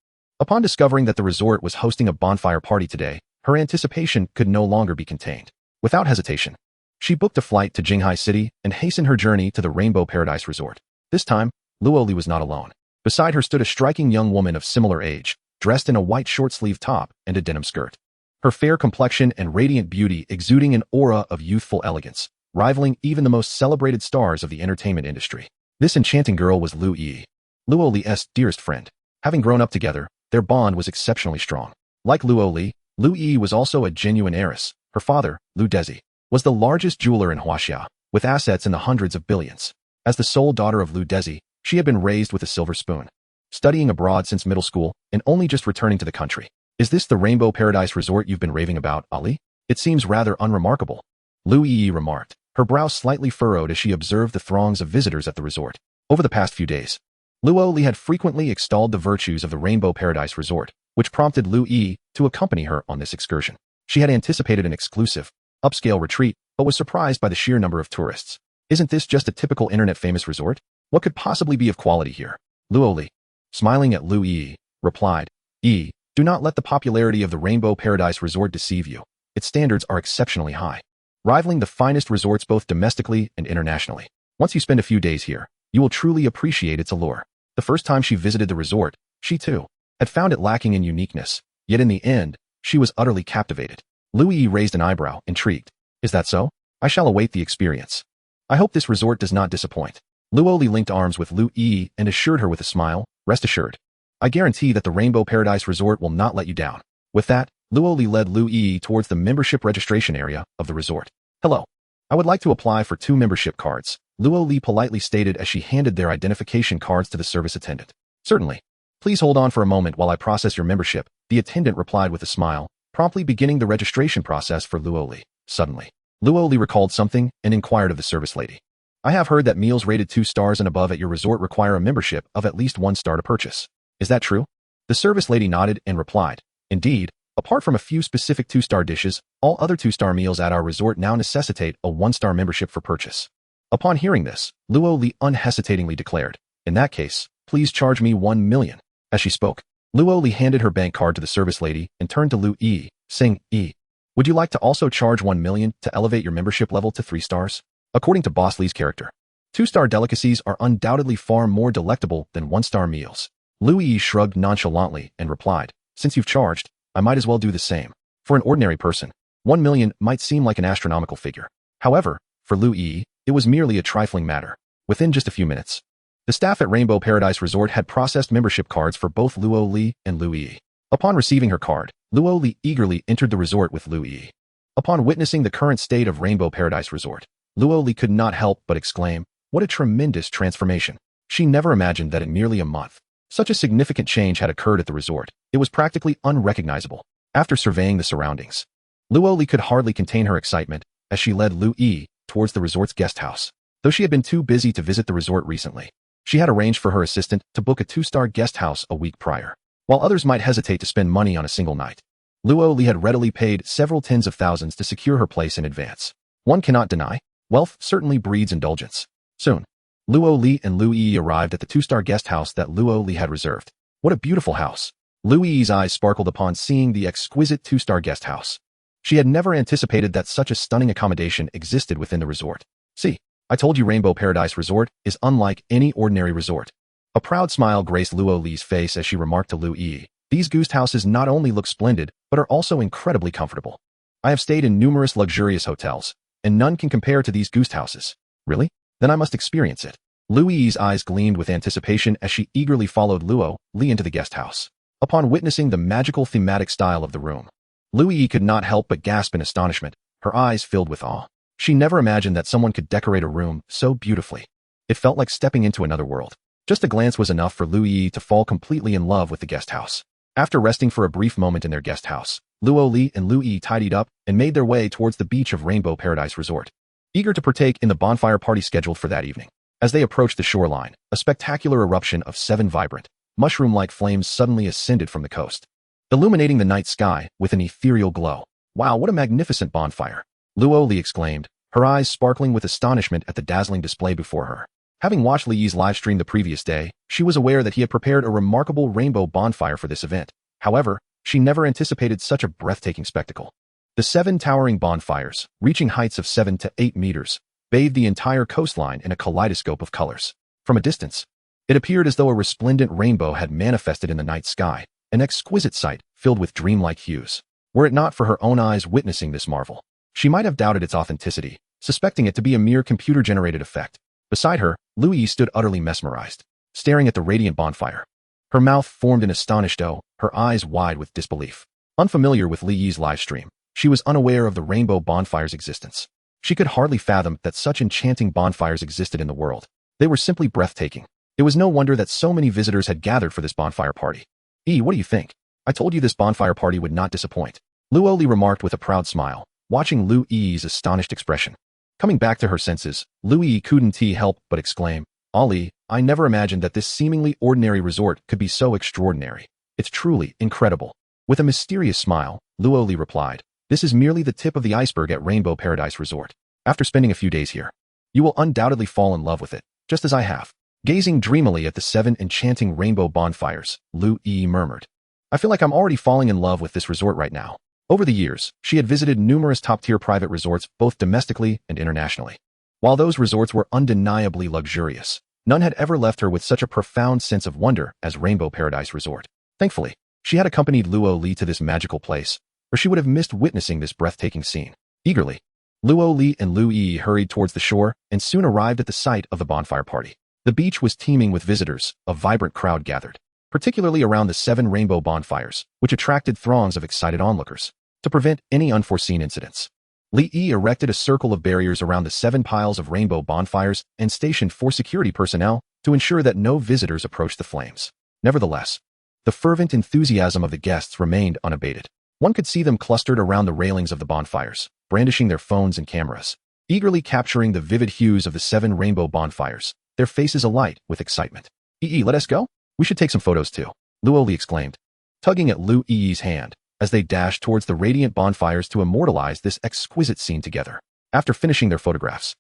Upon discovering that the resort was hosting a bonfire party today, her anticipation could no longer be contained. Without hesitation, she booked a flight to Jinghai City and hastened her journey to the Rainbow Paradise Resort. This time, Luo Li was not alone. Beside her stood a striking young woman of similar age, dressed in a white short-sleeved top and a denim skirt. Her fair complexion and radiant beauty exuding an aura of youthful elegance, rivaling even the most celebrated stars of the entertainment industry. This enchanting girl was Lu Yi, Luo Li's dearest friend. Having grown up together, their bond was exceptionally strong. Like Luo Li, Lu Yi was also a genuine heiress. Her father, Lu Dezi, was the largest jeweler in Huaxia, with assets in the hundreds of billions. As the sole daughter of Lu Dezi, she had been raised with a silver spoon, studying abroad since middle school and only just returning to the country. Is this the Rainbow Paradise Resort you've been raving about, Ali? It seems rather unremarkable, Lu Yi remarked, her brow slightly furrowed as she observed the throngs of visitors at the resort. Over the past few days, Luo Li had frequently extolled the virtues of the Rainbow Paradise Resort, which prompted Lu Yi to accompany her on this excursion. She had anticipated an exclusive, upscale retreat, but was surprised by the sheer number of tourists. Isn't this just a typical internet-famous resort? What could possibly be of quality here? Luo Li, smiling at Lu Yi, replied, do not let the popularity of the Rainbow Paradise Resort deceive you. Its standards are exceptionally high, rivaling the finest resorts both domestically and internationally. Once you spend a few days here, you will truly appreciate its allure. The first time she visited the resort, she too had found it lacking in uniqueness, yet in the end, she was utterly captivated. Lu Yi raised an eyebrow, intrigued. Is that so? I shall await the experience. I hope this resort does not disappoint. Luo Li linked arms with Lu Yi and assured her with a smile, rest assured, I guarantee that the Rainbow Paradise Resort will not let you down. With that, Luo Li led Lu Yi towards the membership registration area of the resort. Hello. I would like to apply for 2 membership cards, Luo Li politely stated as she handed their identification cards to the service attendant. Certainly. Please hold on for a moment while I process your membership, the attendant replied with a smile, promptly beginning the registration process for Luo Li. Suddenly, Luo Li recalled something and inquired of the service lady. I have heard that meals rated 2 stars and above at your resort require a membership of at least 1 star to purchase. Is that true? The service lady nodded and replied, Indeed, apart from a few specific 2-star dishes, all other 2-star meals at our resort now necessitate a 1-star membership for purchase. Upon hearing this, Luo Li unhesitatingly declared, In that case, please charge me 1 million. As she spoke, Luo Li handed her bank card to the service lady and turned to Lu Yi, saying, Would you like to also charge 1 million to elevate your membership level to 3 stars? According to Boss Li's character, 2-star delicacies are undoubtedly far more delectable than 1-star meals. Lu Yi shrugged nonchalantly and replied, Since you've charged, I might as well do the same. For an ordinary person, 1 million might seem like an astronomical figure. However, for Lu Yi, it was merely a trifling matter. Within just a few minutes, the staff at Rainbow Paradise Resort had processed membership cards for both Luo Li and Lu Yi. Upon receiving her card, Luo Li eagerly entered the resort with Lu Yi. Upon witnessing the current state of Rainbow Paradise Resort, Luo Li could not help but exclaim, What a tremendous transformation. She never imagined that in merely a month, such a significant change had occurred at the resort. It was practically unrecognizable. After surveying the surroundings, Luo Li could hardly contain her excitement as she led Lu Yi towards the resort's guest house. Though she had been too busy to visit the resort recently, she had arranged for her assistant to book a 2-star guest house a week prior. While others might hesitate to spend money on a single night, Luo Li had readily paid several tens of thousands to secure her place in advance. One cannot deny, wealth certainly breeds indulgence. Soon, Luo Li and Lu Yi arrived at the 2-star guest house that Luo Li had reserved. What a beautiful house. Lu Yi's eyes sparkled upon seeing the exquisite 2-star guest house. She had never anticipated that such a stunning accommodation existed within the resort. See, I told you Rainbow Paradise Resort is unlike any ordinary resort. A proud smile graced Luo Li's face as she remarked to Lu Yi, These guest houses not only look splendid, but are also incredibly comfortable. I have stayed in numerous luxurious hotels, and none can compare to these guest houses. Really? Then I must experience it. Lu Yi's eyes gleamed with anticipation as she eagerly followed Luo Li into the guest house. Upon witnessing the magical thematic style of the room, Lu Yi could not help but gasp in astonishment, her eyes filled with awe. She never imagined that someone could decorate a room so beautifully. It felt like stepping into another world. Just a glance was enough for Lu Yi to fall completely in love with the guest house. After resting for a brief moment in their guest house, Luo Li and Lu Yi tidied up and made their way towards the beach of Rainbow Paradise Resort, eager to partake in the bonfire party scheduled for that evening. As they approached the shoreline, a spectacular eruption of 7 vibrant, mushroom-like flames suddenly ascended from the coast, illuminating the night sky with an ethereal glow. Wow, what a magnificent bonfire! Luo Li exclaimed, her eyes sparkling with astonishment at the dazzling display before her. Having watched Li Yi's livestream the previous day, she was aware that he had prepared a remarkable rainbow bonfire for this event. However, she never anticipated such a breathtaking spectacle. The 7 towering bonfires, reaching heights of 7 to 8 meters, bathed the entire coastline in a kaleidoscope of colors. From a distance, it appeared as though a resplendent rainbow had manifested in the night sky, an exquisite sight filled with dreamlike hues. Were it not for her own eyes witnessing this marvel, she might have doubted its authenticity, suspecting it to be a mere computer-generated effect. Beside her, Lu Yi stood utterly mesmerized, staring at the radiant bonfire. Her mouth formed an astonished O, her eyes wide with disbelief. Unfamiliar with Li Yi's livestream, she was unaware of the rainbow bonfire's existence. She could hardly fathom that such enchanting bonfires existed in the world. They were simply breathtaking. It was no wonder that so many visitors had gathered for this bonfire party. What do you think? I told you this bonfire party would not disappoint. Luo Li remarked with a proud smile, watching Lu Yi's astonished expression. Coming back to her senses, Lu Yi couldn't help but exclaim, Ali, I never imagined that this seemingly ordinary resort could be so extraordinary. It's truly incredible. With a mysterious smile, Luo Li replied, This is merely the tip of the iceberg at Rainbow Paradise Resort. After spending a few days here, you will undoubtedly fall in love with it, just as I have. Gazing dreamily at the 7 enchanting rainbow bonfires, Lu Yi murmured, I feel like I'm already falling in love with this resort right now. Over the years, she had visited numerous top-tier private resorts both domestically and internationally. While those resorts were undeniably luxurious, none had ever left her with such a profound sense of wonder as Rainbow Paradise Resort. Thankfully, she had accompanied Luo Li to this magical place, or she would have missed witnessing this breathtaking scene. Eagerly, Luo Li and Lu Yi hurried towards the shore and soon arrived at the site of the bonfire party. The beach was teeming with visitors, a vibrant crowd gathered, particularly around the 7 rainbow bonfires, which attracted throngs of excited onlookers. To prevent any unforeseen incidents, Li Yi erected a circle of barriers around the 7 piles of rainbow bonfires and stationed 4 security personnel to ensure that no visitors approached the flames. Nevertheless, the fervent enthusiasm of the guests remained unabated. One could see them clustered around the railings of the bonfires, brandishing their phones and cameras, eagerly capturing the vivid hues of the 7 rainbow bonfires, their faces alight with excitement. Let us go? We should take some photos too, Luoli exclaimed, tugging at Lu Yi's hand as they dashed towards the radiant bonfires to immortalize this exquisite scene together. After finishing their photographs,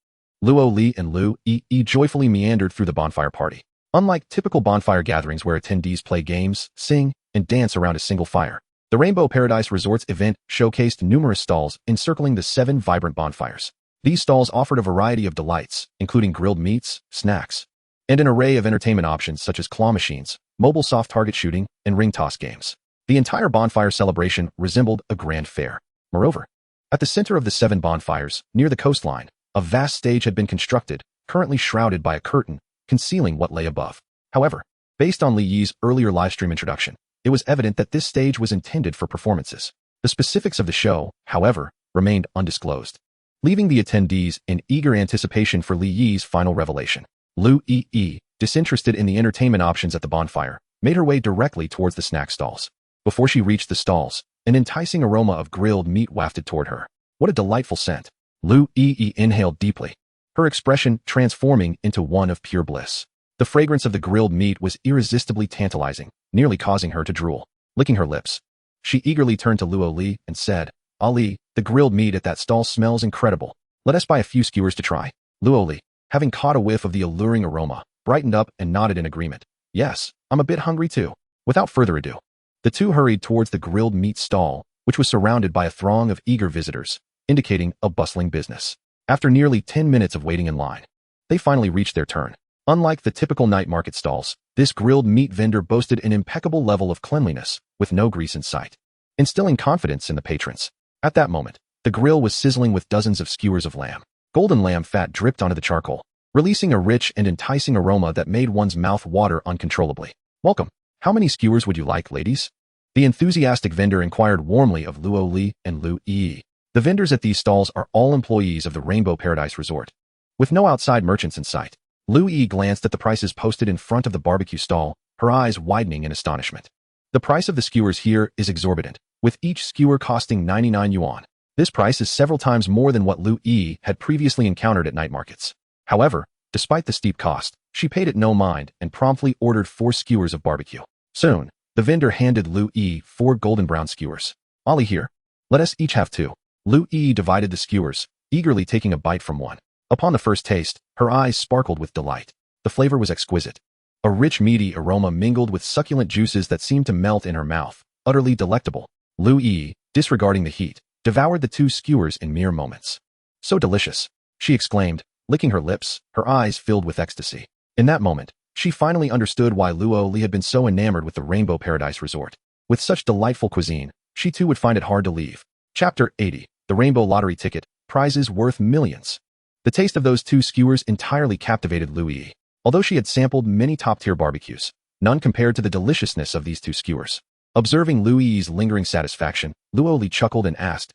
Luo Li and Lu Yi joyfully meandered through the bonfire party. Unlike typical bonfire gatherings where attendees play games, sing, and dance around a single fire, the Rainbow Paradise Resort's event showcased numerous stalls encircling the 7 vibrant bonfires. These stalls offered a variety of delights, including grilled meats, snacks, and an array of entertainment options such as claw machines, mobile soft target shooting, and ring toss games. The entire bonfire celebration resembled a grand fair. Moreover, at the center of the 7 bonfires, near the coastline, a vast stage had been constructed, currently shrouded by a curtain, concealing what lay above. However, based on Li Yi's earlier livestream introduction, it was evident that this stage was intended for performances. The specifics of the show, however, remained undisclosed, leaving the attendees in eager anticipation for Li Yi's final revelation. Lu Yi, disinterested in the entertainment options at the bonfire, made her way directly towards the snack stalls. Before she reached the stalls, an enticing aroma of grilled meat wafted toward her. What a delightful scent! Lu Yi inhaled deeply, her expression transforming into one of pure bliss. The fragrance of the grilled meat was irresistibly tantalizing, nearly causing her to drool. Licking her lips, she eagerly turned to Luo Li and said, "Ali, the grilled meat at that stall smells incredible. Let us buy a few skewers to try." Luo Li, having caught a whiff of the alluring aroma, brightened up and nodded in agreement. "Yes, I'm a bit hungry too." Without further ado, the two hurried towards the grilled meat stall, which was surrounded by a throng of eager visitors, indicating a bustling business. After nearly 10 minutes of waiting in line, they finally reached their turn. Unlike the typical night market stalls, this grilled meat vendor boasted an impeccable level of cleanliness, with no grease in sight, instilling confidence in the patrons. At that moment, the grill was sizzling with dozens of skewers of lamb. Golden lamb fat dripped onto the charcoal, releasing a rich and enticing aroma that made one's mouth water uncontrollably. "Welcome. How many skewers would you like, ladies?" The enthusiastic vendor inquired warmly of Luo Li and Lu Yi. The vendors at these stalls are all employees of the Rainbow Paradise Resort. With no outside merchants in sight, Lu Yi glanced at the prices posted in front of the barbecue stall, her eyes widening in astonishment. The price of the skewers here is exorbitant, with each skewer costing 99 yuan. This price is several times more than what Lu Yi had previously encountered at night markets. However, despite the steep cost, she paid it no mind and promptly ordered 4 skewers of barbecue. Soon, the vendor handed Lu Yi 4 golden brown skewers. "Ali here. Let us each have 2. Lu Yi divided the skewers, eagerly taking a bite from one. Upon the first taste, her eyes sparkled with delight. The flavor was exquisite. A rich meaty aroma mingled with succulent juices that seemed to melt in her mouth, utterly delectable. Lu Yi, disregarding the heat, devoured the 2 skewers in mere moments. "So delicious," she exclaimed, licking her lips, her eyes filled with ecstasy. In that moment, she finally understood why Luo Li had been so enamored with the Rainbow Paradise Resort. With such delightful cuisine, she too would find it hard to leave. Chapter 80. The Rainbow Lottery Ticket, Prizes Worth Millions. The taste of those 2 skewers entirely captivated Lu Yi. Although she had sampled many top-tier barbecues, none compared to the deliciousness of these 2 skewers. Observing Lu Yi's lingering satisfaction, Luo Li chuckled and asked,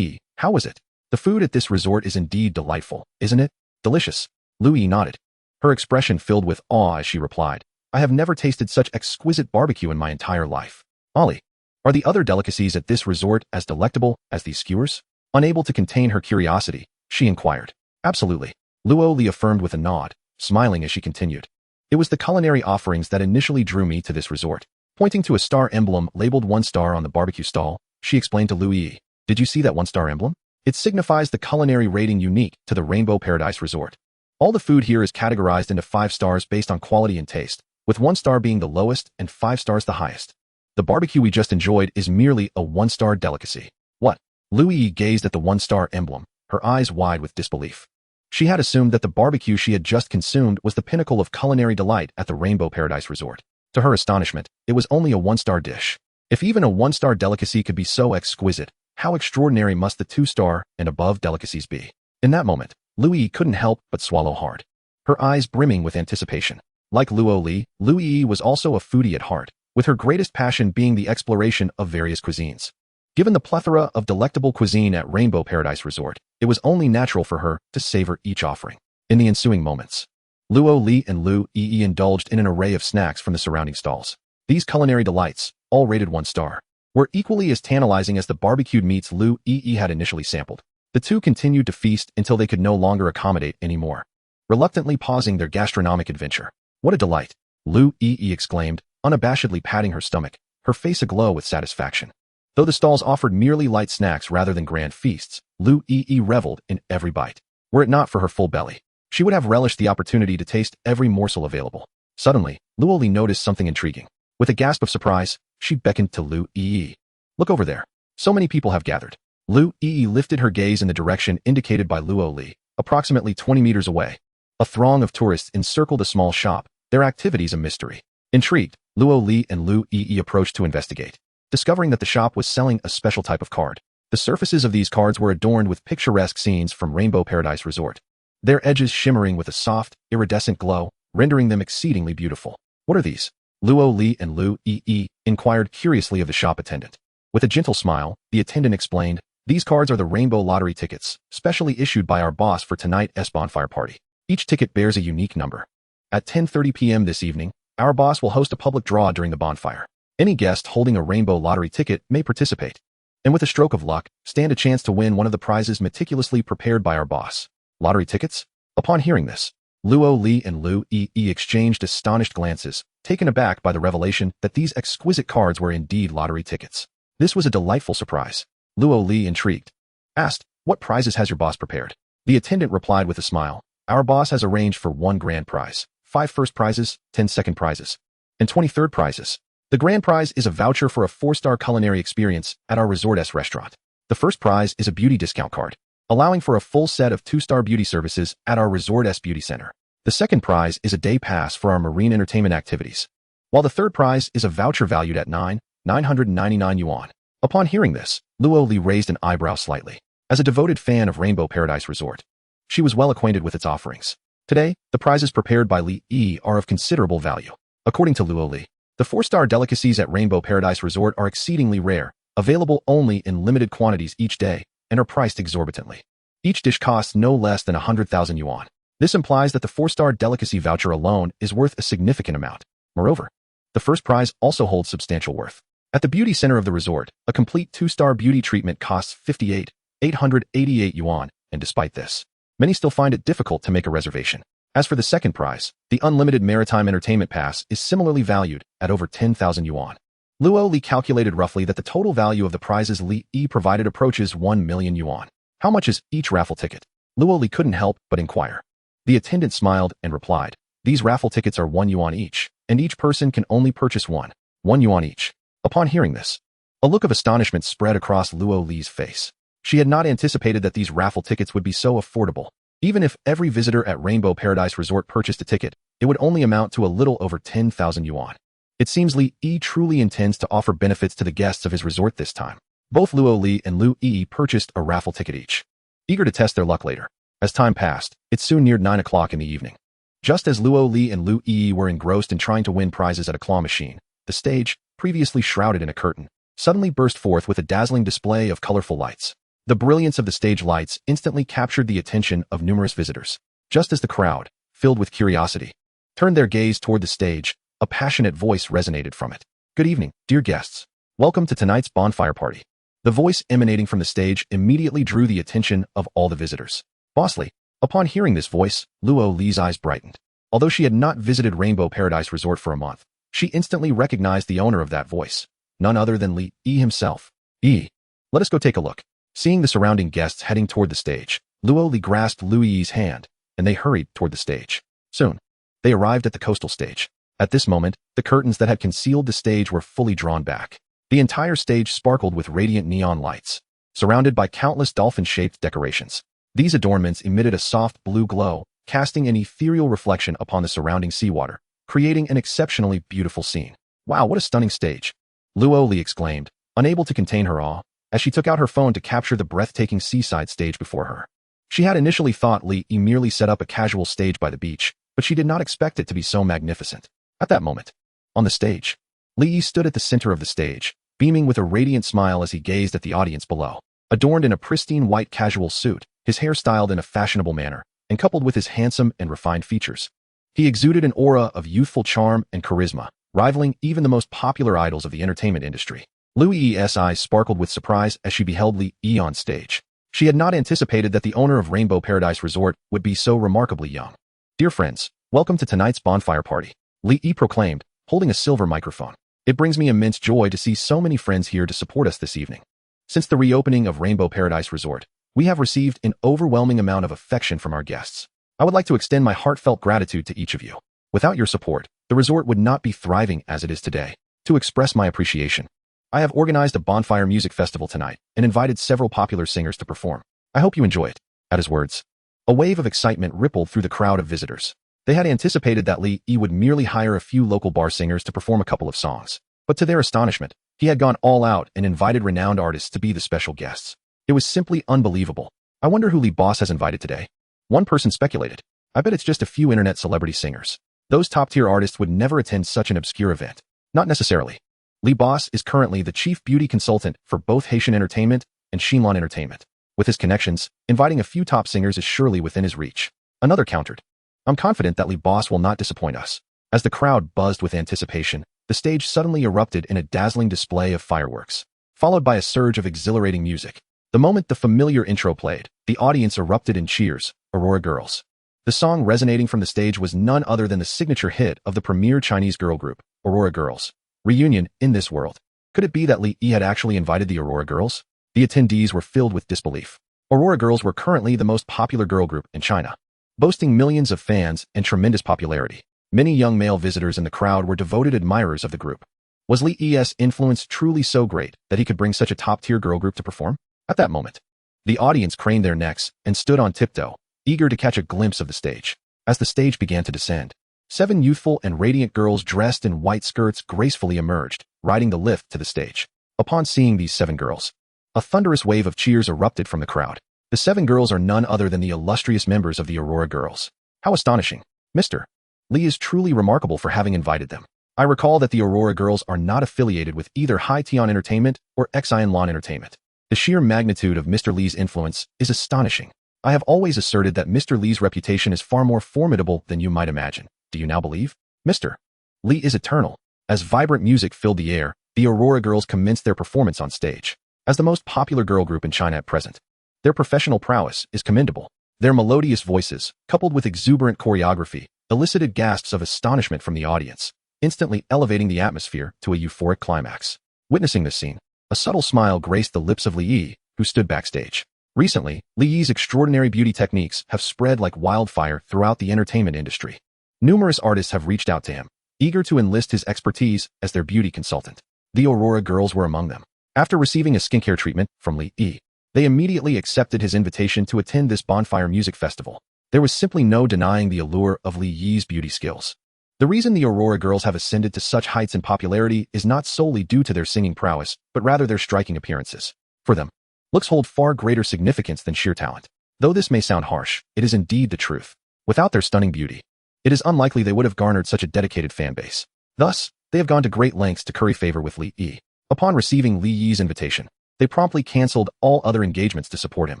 "How was it? The food at this resort is indeed delightful, isn't it?" "Delicious." Lu Yi nodded, her expression filled with awe as she replied, "I have never tasted such exquisite barbecue in my entire life." "Ali, are the other delicacies at this resort as delectable as these skewers?" Unable to contain her curiosity, she inquired. "Absolutely," Luo Li affirmed with a nod, smiling as she continued. "It was the culinary offerings that initially drew me to this resort." Pointing to a star emblem labeled 1 star on the barbecue stall, she explained to Lu Yi, "Did you see that 1-star emblem? It signifies the culinary rating unique to the Rainbow Paradise Resort. All the food here is categorized into 5 stars based on quality and taste, with 1 star being the lowest and 5 stars the highest. The barbecue we just enjoyed is merely a 1-star delicacy." "What?" Lu Yi gazed at the 1-star emblem, her eyes wide with disbelief. She had assumed that the barbecue she had just consumed was the pinnacle of culinary delight at the Rainbow Paradise Resort. To her astonishment, it was only a 1-star dish. If even a 1-star delicacy could be so exquisite, how extraordinary must the 2-star and above delicacies be? In that moment, Lu Yi couldn't help but swallow hard, her eyes brimming with anticipation. Like Luo Li, Lu Yi was also a foodie at heart, with her greatest passion being the exploration of various cuisines. Given the plethora of delectable cuisine at Rainbow Paradise Resort, it was only natural for her to savor each offering. In the ensuing moments, Luo Li and Lu Yi indulged in an array of snacks from the surrounding stalls. These culinary delights, all rated 1 star, were equally as tantalizing as the barbecued meats Lu Yi had initially sampled. The two continued to feast until they could no longer accommodate anymore, reluctantly pausing their gastronomic adventure. What a delight! Lu Yi exclaimed, unabashedly patting her stomach, her face aglow with satisfaction. Though the stalls offered merely light snacks rather than grand feasts, Lu Yi reveled in every bite. Were it not for her full belly, she would have relished the opportunity to taste every morsel available. Suddenly, Luoli noticed something intriguing. With a gasp of surprise, she beckoned to Lu Yi. Look over there. So many people have gathered. Lu Yi lifted her gaze in the direction indicated by Luoli, approximately 20 meters away. A throng of tourists encircled a small shop, their activities a mystery. Intrigued, Luoli and Lu Yi approached to investigate, discovering that the shop was selling a special type of card. The surfaces of these cards were adorned with picturesque scenes from Rainbow Paradise Resort, their edges shimmering with a soft, iridescent glow, rendering them exceedingly beautiful. What are these? Luoli and Lu Yi inquired curiously of the shop attendant. With a gentle smile, the attendant explained, these cards are the Rainbow Lottery tickets, specially issued by our boss for tonight's bonfire party. Each ticket bears a unique number. At 10:30 p.m. this evening, our boss will host a public draw during the bonfire. Any guest holding a Rainbow Lottery ticket may participate, and with a stroke of luck, stand a chance to win one of the prizes meticulously prepared by our boss. Lottery tickets? Upon hearing this, Luoli and Lu Yi exchanged astonished glances, taken aback by the revelation that these exquisite cards were indeed lottery tickets. This was a delightful surprise. Luoli, intrigued, asked, what prizes has your boss prepared? The attendant replied with a smile, our boss has arranged for 1 grand prize, 5 first prizes, 10 second prizes, and 20 third prizes. The grand prize is a voucher for a 4-star culinary experience at our Resort restaurant. The first prize is a beauty discount card, allowing for a full set of 2-star beauty services at our Resort Beauty Center. The second prize is a day pass for our marine entertainment activities, while the third prize is a voucher valued at 999 yuan. Upon hearing this, Luoli raised an eyebrow slightly. As a devoted fan of Rainbow Paradise Resort, she was well acquainted with its offerings. Today, the prizes prepared by Li Yi are of considerable value. According to Luoli, the 4-star delicacies at Rainbow Paradise Resort are exceedingly rare, available only in limited quantities each day, and are priced exorbitantly. Each dish costs no less than 100,000 yuan. This implies that the 4-star delicacy voucher alone is worth a significant amount. Moreover, the first prize also holds substantial worth. At the beauty center of the resort, a complete 2-star beauty treatment costs 58,888 yuan, and despite this, many still find it difficult to make a reservation. As for the second prize, the unlimited maritime entertainment pass is similarly valued at over 10,000 yuan. Luoli calculated roughly that the total value of the prizes Li Yi provided approaches 1 million yuan. How much is each raffle ticket? Luoli couldn't help but inquire. The attendant smiled and replied, these raffle tickets are 1 yuan each, and each person can only purchase 1 yuan each. Upon hearing this, a look of astonishment spread across Luoli's face. She had not anticipated that these raffle tickets would be so affordable. Even if every visitor at Rainbow Paradise Resort purchased a ticket, it would only amount to a little over 10,000 yuan. It seems Li Yi truly intends to offer benefits to the guests of his resort this time. Both Luoli and Lu Yi purchased a raffle ticket each, eager to test their luck later. As time passed, it soon neared 9 o'clock in the evening. Just as Luoli and Lu Yi were engrossed in trying to win prizes at a claw machine, the stage, previously shrouded in a curtain, suddenly burst forth with a dazzling display of colorful lights. The brilliance of the stage lights instantly captured the attention of numerous visitors. Just as the crowd, filled with curiosity, turned their gaze toward the stage, a passionate voice resonated from it. Good evening, dear guests. Welcome to tonight's bonfire party. The voice emanating from the stage immediately drew the attention of all the visitors. Bossly, upon hearing this voice, Luoli's eyes brightened. Although she had not visited Rainbow Paradise Resort for a month, she instantly recognized the owner of that voice, none other than Li Yi himself. Yi, let us go take a look. Seeing the surrounding guests heading toward the stage, Luoli grasped Lu Yi's hand, and they hurried toward the stage. Soon, they arrived at the coastal stage. At this moment, the curtains that had concealed the stage were fully drawn back. The entire stage sparkled with radiant neon lights, surrounded by countless dolphin-shaped decorations. These adornments emitted a soft blue glow, casting an ethereal reflection upon the surrounding seawater, creating an exceptionally beautiful scene. Wow, what a stunning stage! Luoli exclaimed, unable to contain her awe, as she took out her phone to capture the breathtaking seaside stage before her. She had initially thought Li Yi merely set up a casual stage by the beach, but she did not expect it to be so magnificent. At that moment, on the stage, Li Yi stood at the center of the stage, beaming with a radiant smile as he gazed at the audience below. Adorned in a pristine white casual suit, his hair styled in a fashionable manner, and coupled with his handsome and refined features, he exuded an aura of youthful charm and charisma, rivaling even the most popular idols of the entertainment industry. Louis' eyes sparkled with surprise as she beheld Li Yi on stage. She had not anticipated that the owner of Rainbow Paradise Resort would be so remarkably young. "Dear friends, welcome to tonight's bonfire party," Li Yi proclaimed, holding a silver microphone. "It brings me immense joy to see so many friends here to support us this evening. Since the reopening of Rainbow Paradise Resort, we have received an overwhelming amount of affection from our guests. I would like to extend my heartfelt gratitude to each of you. Without your support, the resort would not be thriving as it is today. To express my appreciation, I have organized a bonfire music festival tonight and invited several popular singers to perform. I hope you enjoy it." At his words, a wave of excitement rippled through the crowd of visitors. They had anticipated that Li Yi would merely hire a few local bar singers to perform a couple of songs. But to their astonishment, he had gone all out and invited renowned artists to be the special guests. It was simply unbelievable. "I wonder who Li Boss has invited today?" One person speculated. "I bet it's just a few internet celebrity singers. Those top-tier artists would never attend such an obscure event." Not necessarily. Li Boss is currently the chief beauty consultant for both Haitian Entertainment and Michelin Entertainment. With his connections, inviting a few top singers is surely within his reach. Another countered. "I'm confident that Li Boss will not disappoint us." As the crowd buzzed with anticipation, the stage suddenly erupted in a dazzling display of fireworks, followed by a surge of exhilarating music. The moment the familiar intro played, the audience erupted in cheers. Aurora Girls. The song resonating from the stage was none other than the signature hit of the premier Chinese girl group, Aurora Girls. Reunion in this world. Could it be that Li Yi had actually invited the Aurora Girls? The attendees were filled with disbelief. Aurora Girls were currently the most popular girl group in China, boasting millions of fans and tremendous popularity. Many young male visitors in the crowd were devoted admirers of the group. Was Li Yi's influence truly so great that he could bring such a top-tier girl group to perform? At that moment, the audience craned their necks and stood on tiptoe, eager to catch a glimpse of the stage. As the stage began to descend, 7 youthful and radiant girls dressed in white skirts gracefully emerged, riding the lift to the stage. Upon seeing these 7 girls, a thunderous wave of cheers erupted from the crowd. The 7 girls are none other than the illustrious members of the Aurora Girls. How astonishing. Mr. Li is truly remarkable for having invited them. I recall that the Aurora Girls are not affiliated with either Hai Tian Entertainment or Xian Lan Entertainment. The sheer magnitude of Mr. Li's influence is astonishing. I have always asserted that Mr. Li's reputation is far more formidable than you might imagine. Do you now believe? Mr. Li is eternal. As vibrant music filled the air, the Aurora Girls commenced their performance on stage. As the most popular girl group in China at present, their professional prowess is commendable. Their melodious voices, coupled with exuberant choreography, elicited gasps of astonishment from the audience, instantly elevating the atmosphere to a euphoric climax. Witnessing this scene, a subtle smile graced the lips of Li Yi, who stood backstage. Recently, Li Yi's extraordinary beauty techniques have spread like wildfire throughout the entertainment industry. Numerous artists have reached out to him, eager to enlist his expertise as their beauty consultant. The Aurora Girls were among them. After receiving a skincare treatment from Li Yi, they immediately accepted his invitation to attend this bonfire music festival. There was simply no denying the allure of Li Yi's beauty skills. The reason the Aurora Girls have ascended to such heights in popularity is not solely due to their singing prowess, but rather their striking appearances. For them, looks hold far greater significance than sheer talent. Though this may sound harsh, it is indeed the truth. Without their stunning beauty, it is unlikely they would have garnered such a dedicated fan base. Thus, they have gone to great lengths to curry favor with Li Yi. Upon receiving Li Yi's invitation, they promptly canceled all other engagements to support him.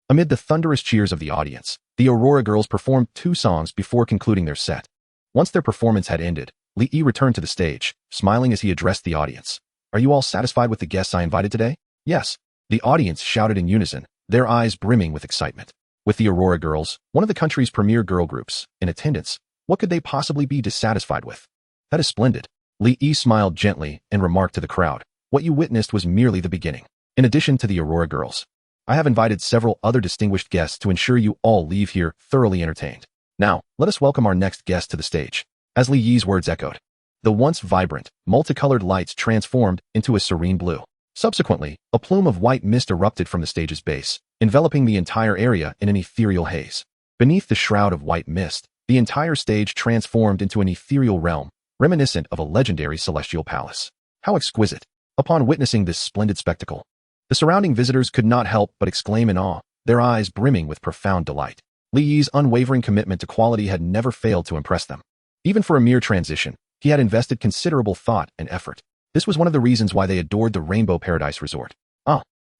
Amid the thunderous cheers of the audience, the Aurora Girls performed 2 songs before concluding their set. Once their performance had ended, Li Yi returned to the stage, smiling as he addressed the audience. "Are you all satisfied with the guests I invited today?" "Yes." The audience shouted in unison, their eyes brimming with excitement. With the Aurora Girls, one of the country's premier girl groups, in attendance, what could they possibly be dissatisfied with? "That is splendid." Li Yi smiled gently and remarked to the crowd, "What you witnessed was merely the beginning. In addition to the Aurora Girls, I have invited several other distinguished guests to ensure you all leave here thoroughly entertained. Now, let us welcome our next guest to the stage." As Li Yi's words echoed, the once vibrant, multicolored lights transformed into a serene blue. Subsequently, a plume of white mist erupted from the stage's base, enveloping the entire area in an ethereal haze. Beneath the shroud of white mist, the entire stage transformed into an ethereal realm, reminiscent of a legendary celestial palace. How exquisite! Upon witnessing this splendid spectacle, the surrounding visitors could not help but exclaim in awe, their eyes brimming with profound delight. Li Yi's unwavering commitment to quality had never failed to impress them. Even for a mere transition, he had invested considerable thought and effort. This was one of the reasons why they adored the Rainbow Paradise Resort.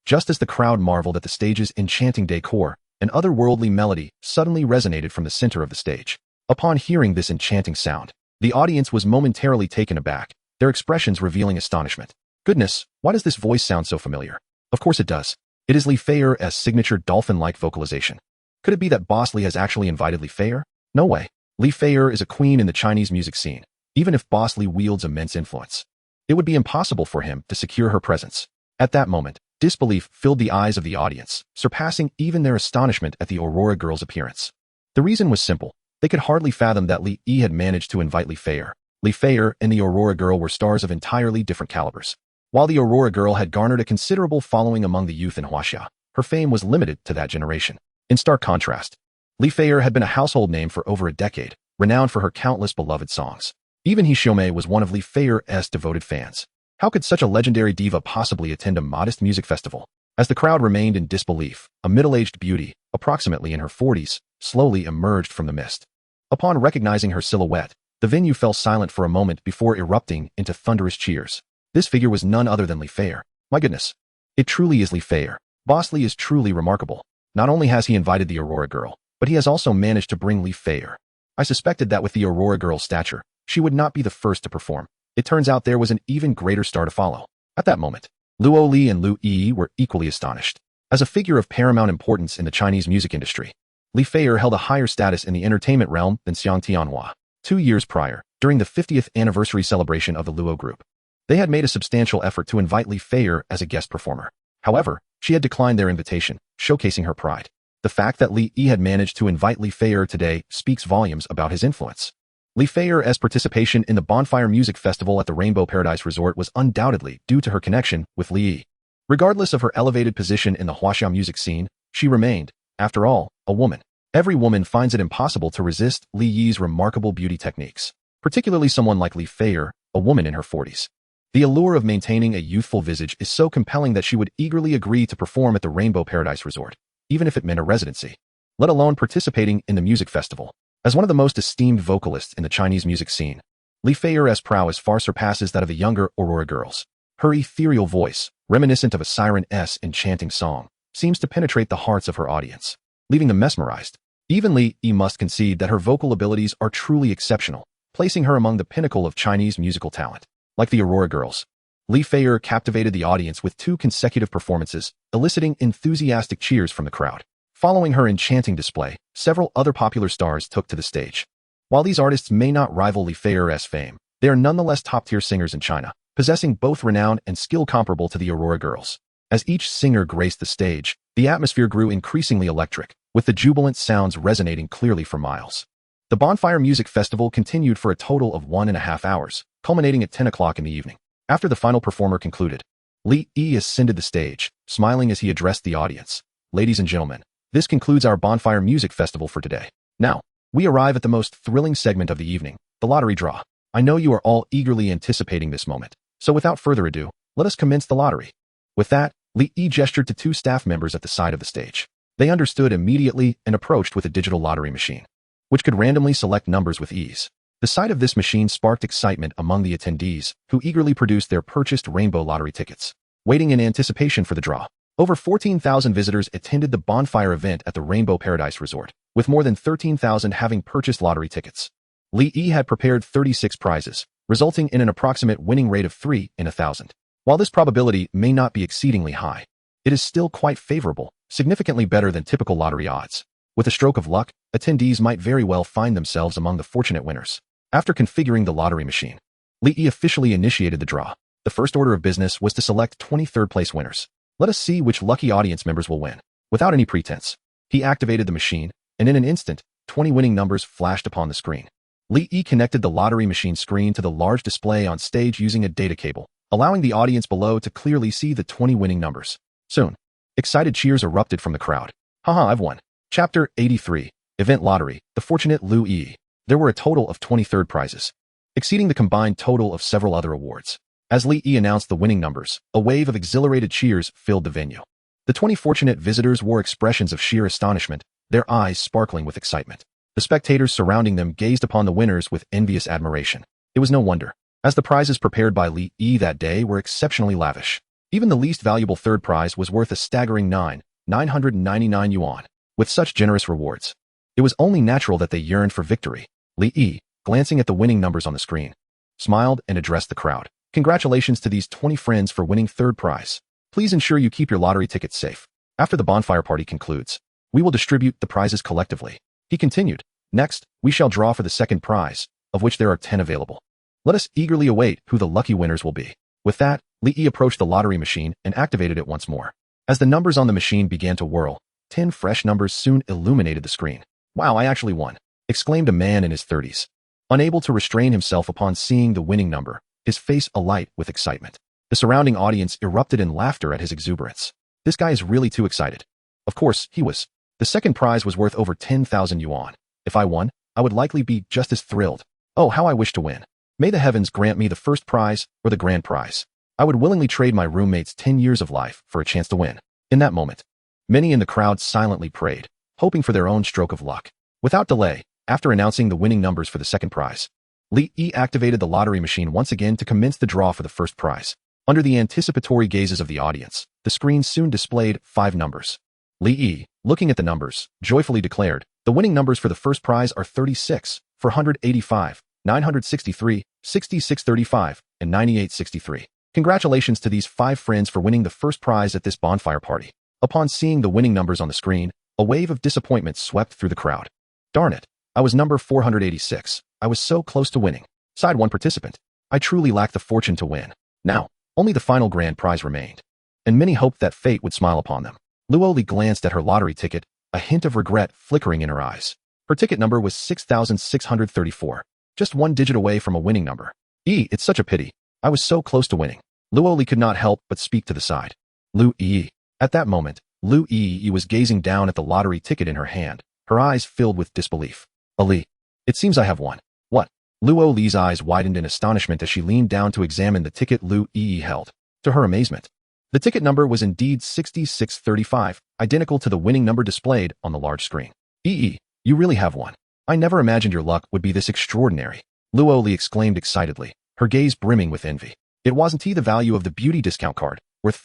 Just as the crowd marveled at the stage's enchanting decor, an otherworldly melody suddenly resonated from the center of the stage. Upon hearing this enchanting sound, the audience was momentarily taken aback, their expressions revealing astonishment. Goodness, why does this voice sound so familiar? Of course it does. It is Li Feier's signature dolphin-like vocalization. Could it be that Boss Li has actually invited Li Feier? No way. Li Feier is a queen in the Chinese music scene, even if Boss Li wields immense influence. It would be impossible for him to secure her presence. At that moment, disbelief filled the eyes of the audience, surpassing even their astonishment at the Aurora girl's appearance. The reason was simple. They could hardly fathom that Li Yi had managed to invite Li Feier. Li Feier and the Aurora girl were stars of entirely different calibers. While the Aurora girl had garnered a considerable following among the youth in Huaxia, her fame was limited to that generation. In stark contrast, Li Feier had been a household name for over a decade, renowned for her countless beloved songs. Even He Xiaomei was one of Li Feier's devoted fans. How could such a legendary diva possibly attend a modest music festival? As the crowd remained in disbelief, a middle-aged beauty, approximately in her 40s, slowly emerged from the mist. Upon recognizing her silhouette, the venue fell silent for a moment before erupting into thunderous cheers. This figure was none other than Li Feier. My goodness. It truly is Li Feier. Boss Li is truly remarkable. Not only has he invited the Aurora girl, but he has also managed to bring Li Feier. I suspected that with the Aurora girl's stature, she would not be the first to perform. It turns out there was an even greater star to follow. At that moment, Luo Li and Lu Yi were equally astonished. As a figure of paramount importance in the Chinese music industry, Li Feier held a higher status in the entertainment realm than Xiang Tianhua. 2 years prior, during the 50th anniversary celebration of the Luo group, they had made a substantial effort to invite Li Feier as a guest performer. However, she had declined their invitation, showcasing her pride. The fact that Li Yi had managed to invite Li Feier today speaks volumes about his influence. Li Feier's participation in the Bonfire Music Festival at the Rainbow Paradise Resort was undoubtedly due to her connection with Li Yi. Regardless of her elevated position in the Huaxia music scene, she remained, after all, a woman. Every woman finds it impossible to resist Li Yi's remarkable beauty techniques, particularly someone like Li Feier, a woman in her 40s. The allure of maintaining a youthful visage is so compelling that she would eagerly agree to perform at the Rainbow Paradise Resort, even if it meant a residency, let alone participating in the music festival. As one of the most esteemed vocalists in the Chinese music scene, Li Feier's prowess far surpasses that of the younger Aurora girls. Her ethereal voice, reminiscent of a siren's enchanting song, seems to penetrate the hearts of her audience, leaving them mesmerized. Even Li Yi must concede that her vocal abilities are truly exceptional, placing her among the pinnacle of Chinese musical talent. Like the Aurora girls, Li Feier captivated the audience with 2 consecutive performances, eliciting enthusiastic cheers from the crowd. Following her enchanting display, several other popular stars took to the stage. While these artists may not rival Li Feier's fame, they are nonetheless top-tier singers in China, possessing both renown and skill comparable to the Aurora girls. As each singer graced the stage, the atmosphere grew increasingly electric, with the jubilant sounds resonating clearly for miles. The Bonfire Music Festival continued for a total of 1.5 hours, culminating at 10 o'clock in the evening. After the final performer concluded, Li Yi ascended the stage, smiling as he addressed the audience. Ladies and gentlemen, this concludes our Bonfire Music Festival for today. Now, we arrive at the most thrilling segment of the evening, the lottery draw. I know you are all eagerly anticipating this moment, so without further ado, let us commence the lottery. With that, Li Yi gestured to 2 staff members at the side of the stage. They understood immediately and approached with a digital lottery machine, which could randomly select numbers with ease. The sight of this machine sparked excitement among the attendees, who eagerly produced their purchased rainbow lottery tickets, waiting in anticipation for the draw. Over 14,000 visitors attended the bonfire event at the Rainbow Paradise Resort, with more than 13,000 having purchased lottery tickets. Li Yi had prepared 36 prizes, resulting in an approximate winning rate of 3 in 1,000. While this probability may not be exceedingly high, it is still quite favorable, significantly better than typical lottery odds. With a stroke of luck, attendees might very well find themselves among the fortunate winners. After configuring the lottery machine, Li Yi officially initiated the draw. The first order of business was to select 23rd place winners. Let us see which lucky audience members will win. Without any pretense, he activated the machine, and in an instant, 20 winning numbers flashed upon the screen. Li Yi connected the lottery machine screen to the large display on stage using a data cable, allowing the audience below to clearly see the 20 winning numbers. Soon, excited cheers erupted from the crowd. Haha, I've won. Chapter 83, Event Lottery, The Fortunate Lu Yi. There were a total of 23rd prizes, exceeding the combined total of several other awards. As Li Yi announced the winning numbers, a wave of exhilarated cheers filled the venue. The 20 fortunate visitors wore expressions of sheer astonishment, their eyes sparkling with excitement. The spectators surrounding them gazed upon the winners with envious admiration. It was no wonder, as the prizes prepared by Li Yi that day were exceptionally lavish. Even the least valuable third prize was worth a staggering 999 yuan. With such generous rewards, it was only natural that they yearned for victory. Li Yi, glancing at the winning numbers on the screen, smiled, and addressed the crowd. Congratulations to these 20 friends for winning third prize. Please ensure you keep your lottery tickets safe. After the bonfire party concludes, we will distribute the prizes collectively. He continued. Next, we shall draw for the second prize, of which there are 10 available. Let us eagerly await who the lucky winners will be. With that, Li Yi approached the lottery machine and activated it once more. As the numbers on the machine began to whirl, 10 fresh numbers soon illuminated the screen. Wow, I actually won, exclaimed a man in his 30s. Unable to restrain himself upon seeing the winning number, his face alight with excitement. The surrounding audience erupted in laughter at his exuberance. This guy is really too excited. Of course, he was. The second prize was worth over 10,000 yuan. If I won, I would likely be just as thrilled. Oh, how I wish to win. May the heavens grant me the first prize or the grand prize. I would willingly trade my roommate's 10 years of life for a chance to win. In that moment, many in the crowd silently prayed, hoping for their own stroke of luck. Without delay, after announcing the winning numbers for the second prize, Li Yi activated the lottery machine once again to commence the draw for the first prize. Under the anticipatory gazes of the audience, the screen soon displayed 5 numbers. Li Yi, looking at the numbers, joyfully declared, the winning numbers for the first prize are 36, 485, 963, 6635, and 9863. Congratulations to these 5 friends for winning the first prize at this bonfire party. Upon seeing the winning numbers on the screen, a wave of disappointment swept through the crowd. Darn it, I was number 486. I was so close to winning, sighed one participant. I truly lacked the fortune to win. Now, only the final grand prize remained, and many hoped that fate would smile upon them. Luoli glanced at her lottery ticket, a hint of regret flickering in her eyes. Her ticket number was 6,634, just 1 digit away from a winning number. It's such a pity. I was so close to winning. Luoli could not help but speak to the side. Lu Yi. At that moment, Lu Yi was gazing down at the lottery ticket in her hand, her eyes filled with disbelief. Ali, it seems I have won. What? Luo Li's eyes widened in astonishment as she leaned down to examine the ticket Lu Yi held. To her amazement, the ticket number was indeed 6635, identical to the winning number displayed on the large screen. You really have won. I never imagined your luck would be this extraordinary. Luo Li exclaimed excitedly, her gaze brimming with envy. It wasn't the value of the beauty discount card, worth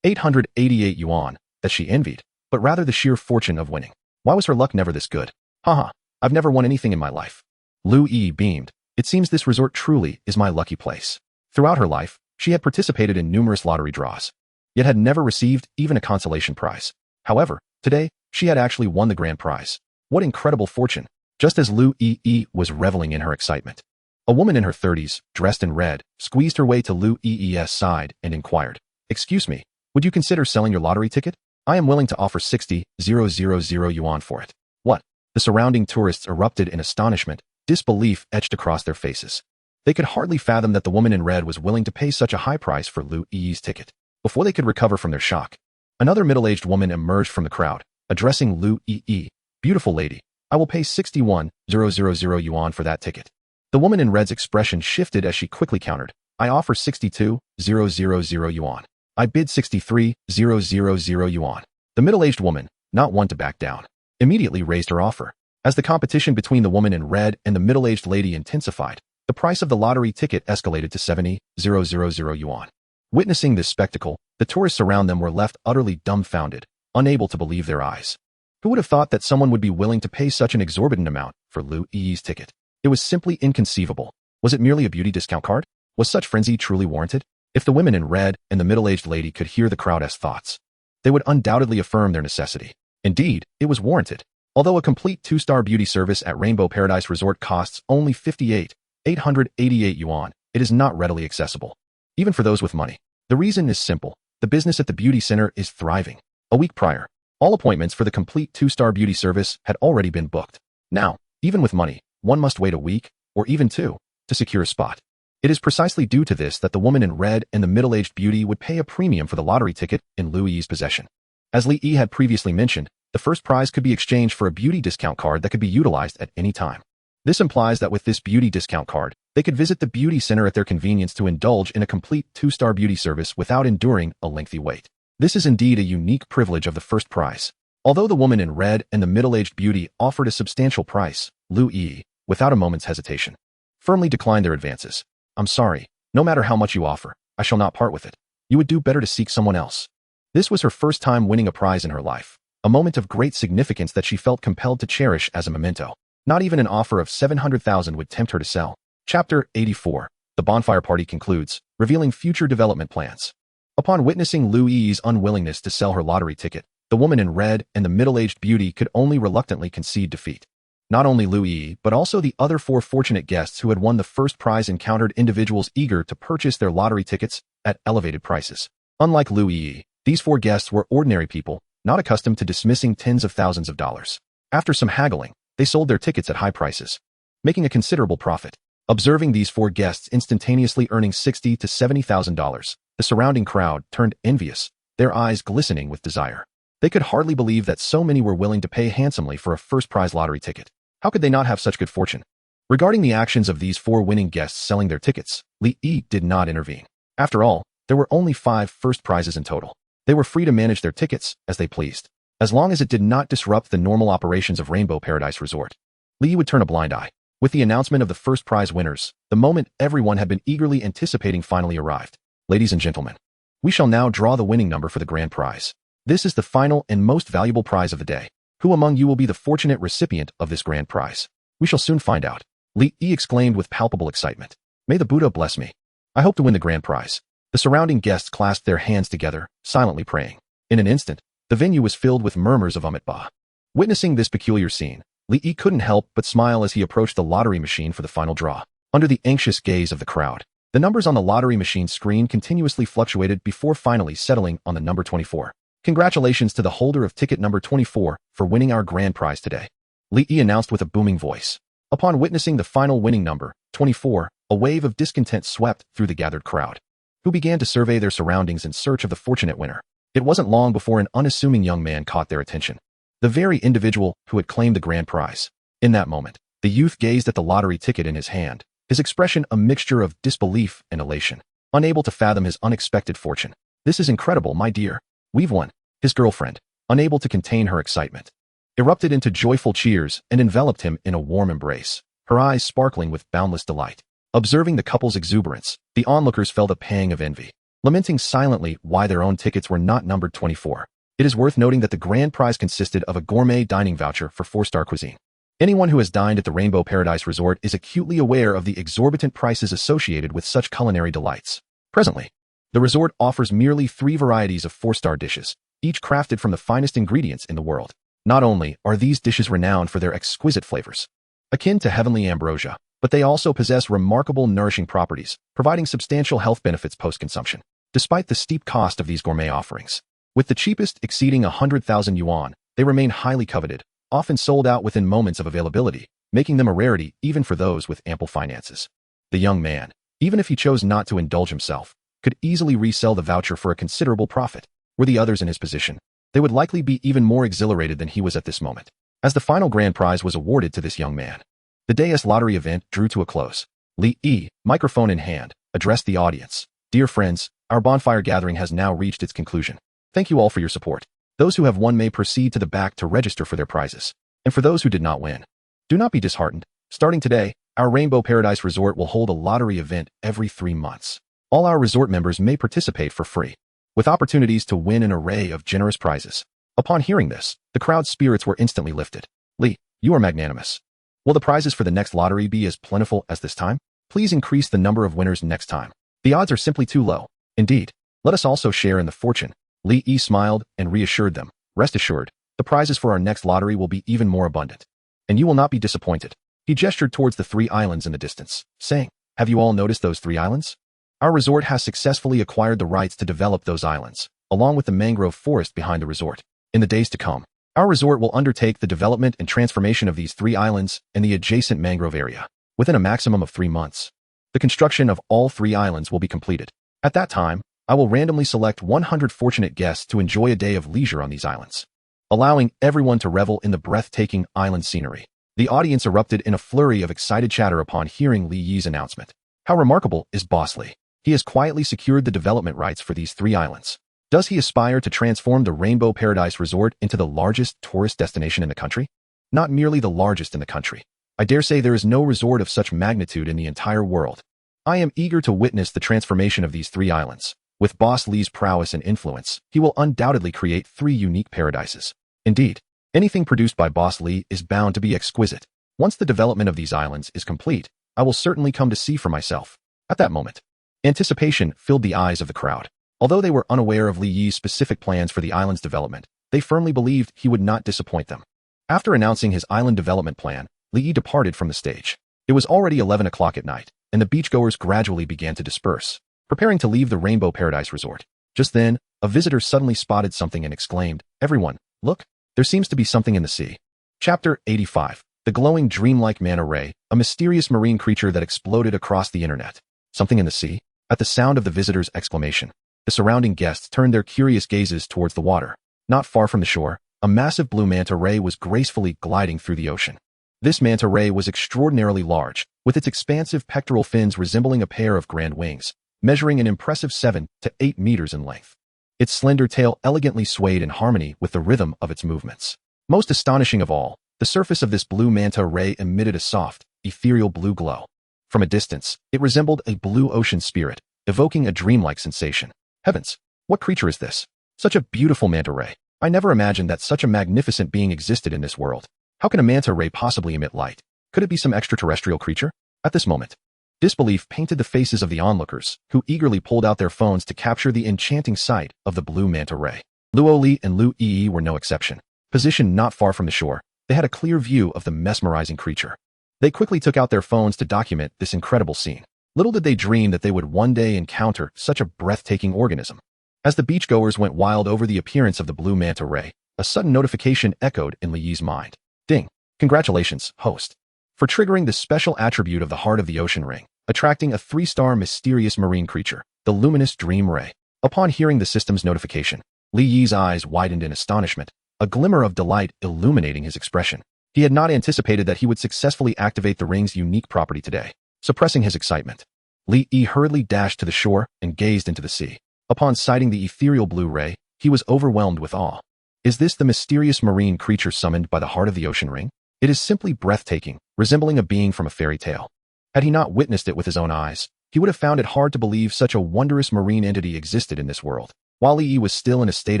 888 yuan, that she envied, but rather the sheer fortune of winning. Why was her luck never this good? Haha, I've never won anything in my life. Lu Yi beamed. It seems this resort truly is my lucky place. Throughout her life, she had participated in numerous lottery draws, yet had never received even a consolation prize. However, today, she had actually won the grand prize. What incredible fortune! Just as Lu Yi was reveling in her excitement, a woman in her 30s, dressed in red, squeezed her way to Lu Yi's side and inquired, "Excuse me, would you consider selling your lottery ticket? I am willing to offer 60,000 yuan for it." What? The surrounding tourists erupted in astonishment, disbelief etched across their faces. They could hardly fathom that the woman in red was willing to pay such a high price for Lu Yi's ticket. Before they could recover from their shock, another middle-aged woman emerged from the crowd, addressing Lu Yi. "Beautiful lady, I will pay 61,000 yuan for that ticket." The woman in red's expression shifted as she quickly countered, "I offer 62,000 yuan. I bid 63,000 yuan." The middle-aged woman, not one to back down, immediately raised her offer. As the competition between the woman in red and the middle-aged lady intensified, the price of the lottery ticket escalated to 70,000 yuan. Witnessing this spectacle, the tourists around them were left utterly dumbfounded, unable to believe their eyes. Who would have thought that someone would be willing to pay such an exorbitant amount for Lu Yi's ticket? It was simply inconceivable. Was it merely a beauty discount card? Was such frenzy truly warranted? If the women in red and the middle-aged lady could hear the crowd's thoughts, they would undoubtedly affirm their necessity. Indeed, it was warranted. Although a complete 2-star beauty service at Rainbow Paradise Resort costs only 888 yuan, it is not readily accessible, even for those with money. The reason is simple. The business at the beauty center is thriving. A week prior, all appointments for the complete 2-star beauty service had already been booked. Now, even with money, one must wait a week, or even 2, to secure a spot. It is precisely due to this that the woman in red and the middle-aged beauty would pay a premium for the lottery ticket in Lu Yi's possession. As Li Yi had previously mentioned, the first prize could be exchanged for a beauty discount card that could be utilized at any time. This implies that with this beauty discount card, they could visit the beauty center at their convenience to indulge in a complete 2-star beauty service without enduring a lengthy wait. This is indeed a unique privilege of the first prize. Although the woman in red and the middle-aged beauty offered a substantial price, Lu Yi, without a moment's hesitation, firmly declined their advances. "I'm sorry, no matter how much you offer, I shall not part with it. You would do better to seek someone else." This was her first time winning a prize in her life, a moment of great significance that she felt compelled to cherish as a memento. Not even an offer of 700,000 would tempt her to sell. Chapter 84. The bonfire party concludes, revealing future development plans. Upon witnessing Lu Yi's unwillingness to sell her lottery ticket, the woman in red and the middle-aged beauty could only reluctantly concede defeat. Not only Lu Yi, but also the other four fortunate guests who had won the first prize encountered individuals eager to purchase their lottery tickets at elevated prices. Unlike Lu Yi, these four guests were ordinary people, not accustomed to dismissing tens of thousands of dollars. After some haggling, they sold their tickets at high prices, making a considerable profit. Observing these four guests instantaneously earning $60,000 to $70,000, the surrounding crowd turned envious, their eyes glistening with desire. They could hardly believe that so many were willing to pay handsomely for a first-prize lottery ticket. How could they not have such good fortune? Regarding the actions of these four winning guests selling their tickets, Li Yi did not intervene. After all, there were only 5 first prizes in total. They were free to manage their tickets as they pleased, as long as it did not disrupt the normal operations of Rainbow Paradise Resort. Li Yi would turn a blind eye. With the announcement of the first prize winners, the moment everyone had been eagerly anticipating finally arrived. Ladies and gentlemen, we shall now draw the winning number for the grand prize. This is the final and most valuable prize of the day. Who among you will be the fortunate recipient of this grand prize? We shall soon find out. Li Yi exclaimed with palpable excitement. May the Buddha bless me. I hope to win the grand prize. The surrounding guests clasped their hands together, silently praying. In an instant, the venue was filled with murmurs of Amitabha. Witnessing this peculiar scene, Li Yi couldn't help but smile as he approached the lottery machine for the final draw. Under the anxious gaze of the crowd, the numbers on the lottery machine screen continuously fluctuated before finally settling on the number 24. Congratulations to the holder of ticket number 24 for winning our grand prize today, Li Yi announced with a booming voice. Upon witnessing the final winning number, 24, a wave of discontent swept through the gathered crowd, who began to survey their surroundings in search of the fortunate winner. It wasn't long before an unassuming young man caught their attention. The very individual who had claimed the grand prize. In that moment, the youth gazed at the lottery ticket in his hand, his expression a mixture of disbelief and elation, unable to fathom his unexpected fortune. This is incredible, my dear. We've won. His girlfriend, unable to contain her excitement, erupted into joyful cheers and enveloped him in a warm embrace, her eyes sparkling with boundless delight. Observing the couple's exuberance, the onlookers felt a pang of envy, lamenting silently why their own tickets were not numbered 24. It is worth noting that the grand prize consisted of a gourmet dining voucher for 4-star cuisine. Anyone who has dined at the Rainbow Paradise Resort is acutely aware of the exorbitant prices associated with such culinary delights. Presently, the resort offers merely 3 varieties of 4-star dishes, each crafted from the finest ingredients in the world. Not only are these dishes renowned for their exquisite flavors, akin to heavenly ambrosia, but they also possess remarkable nourishing properties, providing substantial health benefits post-consumption. Despite the steep cost of these gourmet offerings, with the cheapest exceeding 100,000 yuan, they remain highly coveted, often sold out within moments of availability, making them a rarity even for those with ample finances. The young man, even if he chose not to indulge himself, could easily resell the voucher for a considerable profit. Were the others in his position, they would likely be even more exhilarated than he was at this moment. As the final grand prize was awarded to this young man, the day's lottery event drew to a close. Li Yi, microphone in hand, addressed the audience. Dear friends, our bonfire gathering has now reached its conclusion. Thank you all for your support. Those who have won may proceed to the back to register for their prizes. And for those who did not win, do not be disheartened. Starting today, our Rainbow Paradise Resort will hold a lottery event every 3 months. All our resort members may participate for free, with opportunities to win an array of generous prizes. Upon hearing this, the crowd's spirits were instantly lifted. Li, you are magnanimous. Will the prizes for the next lottery be as plentiful as this time? Please increase the number of winners next time. The odds are simply too low. Indeed, let us also share in the fortune. Li Yi smiled and reassured them. Rest assured, the prizes for our next lottery will be even more abundant. And you will not be disappointed. He gestured towards the 3 islands in the distance, saying, have you all noticed those 3 islands? Our resort has successfully acquired the rights to develop those islands, along with the mangrove forest behind the resort. In the days to come, our resort will undertake the development and transformation of these 3 islands and the adjacent mangrove area. Within a maximum of 3 months, the construction of all 3 islands will be completed. At that time, I will randomly select 100 fortunate guests to enjoy a day of leisure on these islands, allowing everyone to revel in the breathtaking island scenery. The audience erupted in a flurry of excited chatter upon hearing Li Yi's announcement. How remarkable is Boss Li? He has quietly secured the development rights for these 3 islands. Does he aspire to transform the Rainbow Paradise Resort into the largest tourist destination in the country? Not merely the largest in the country. I dare say there is no resort of such magnitude in the entire world. I am eager to witness the transformation of these 3 islands. With Boss Li's prowess and influence, he will undoubtedly create 3 unique paradises. Indeed, anything produced by Boss Li is bound to be exquisite. Once the development of these islands is complete, I will certainly come to see for myself. At that moment, anticipation filled the eyes of the crowd. Although they were unaware of Li Yi's specific plans for the island's development, they firmly believed he would not disappoint them. After announcing his island development plan, Li Yi departed from the stage. It was already 11 o'clock at night, and the beachgoers gradually began to disperse, preparing to leave the Rainbow Paradise Resort. Just then, a visitor suddenly spotted something and exclaimed, "Everyone, look, there seems to be something in the sea." Chapter 85. The glowing dreamlike manta ray, a mysterious marine creature that exploded across the internet. Something in the sea? At the sound of the visitor's exclamation, the surrounding guests turned their curious gazes towards the water. Not far from the shore, a massive blue manta ray was gracefully gliding through the ocean. This manta ray was extraordinarily large, with its expansive pectoral fins resembling a pair of grand wings, measuring an impressive 7 to 8 meters in length. Its slender tail elegantly swayed in harmony with the rhythm of its movements. Most astonishing of all, the surface of this blue manta ray emitted a soft, ethereal blue glow. From a distance, it resembled a blue ocean spirit, evoking a dreamlike sensation. Heavens, what creature is this? Such a beautiful manta ray. I never imagined that such a magnificent being existed in this world. How can a manta ray possibly emit light? Could it be some extraterrestrial creature? At this moment, disbelief painted the faces of the onlookers, who eagerly pulled out their phones to capture the enchanting sight of the blue manta ray. Luo Li and Lu Yi were no exception. Positioned not far from the shore, they had a clear view of the mesmerizing creature. They quickly took out their phones to document this incredible scene. Little did they dream that they would one day encounter such a breathtaking organism. As the beachgoers went wild over the appearance of the blue manta ray, a sudden notification echoed in Li Yi's mind. Ding! Congratulations, host, for triggering the special attribute of the Heart of the Ocean ring, attracting a 3-star mysterious marine creature, the luminous dream ray. Upon hearing the system's notification, Li Yi's eyes widened in astonishment, a glimmer of delight illuminating his expression. He had not anticipated that he would successfully activate the ring's unique property today. Suppressing his excitement, Li Yi hurriedly dashed to the shore and gazed into the sea. Upon sighting the ethereal blue ray, he was overwhelmed with awe. Is this the mysterious marine creature summoned by the Heart of the Ocean ring? It is simply breathtaking, resembling a being from a fairy tale. Had he not witnessed it with his own eyes, he would have found it hard to believe such a wondrous marine entity existed in this world. While Li Yi was still in a state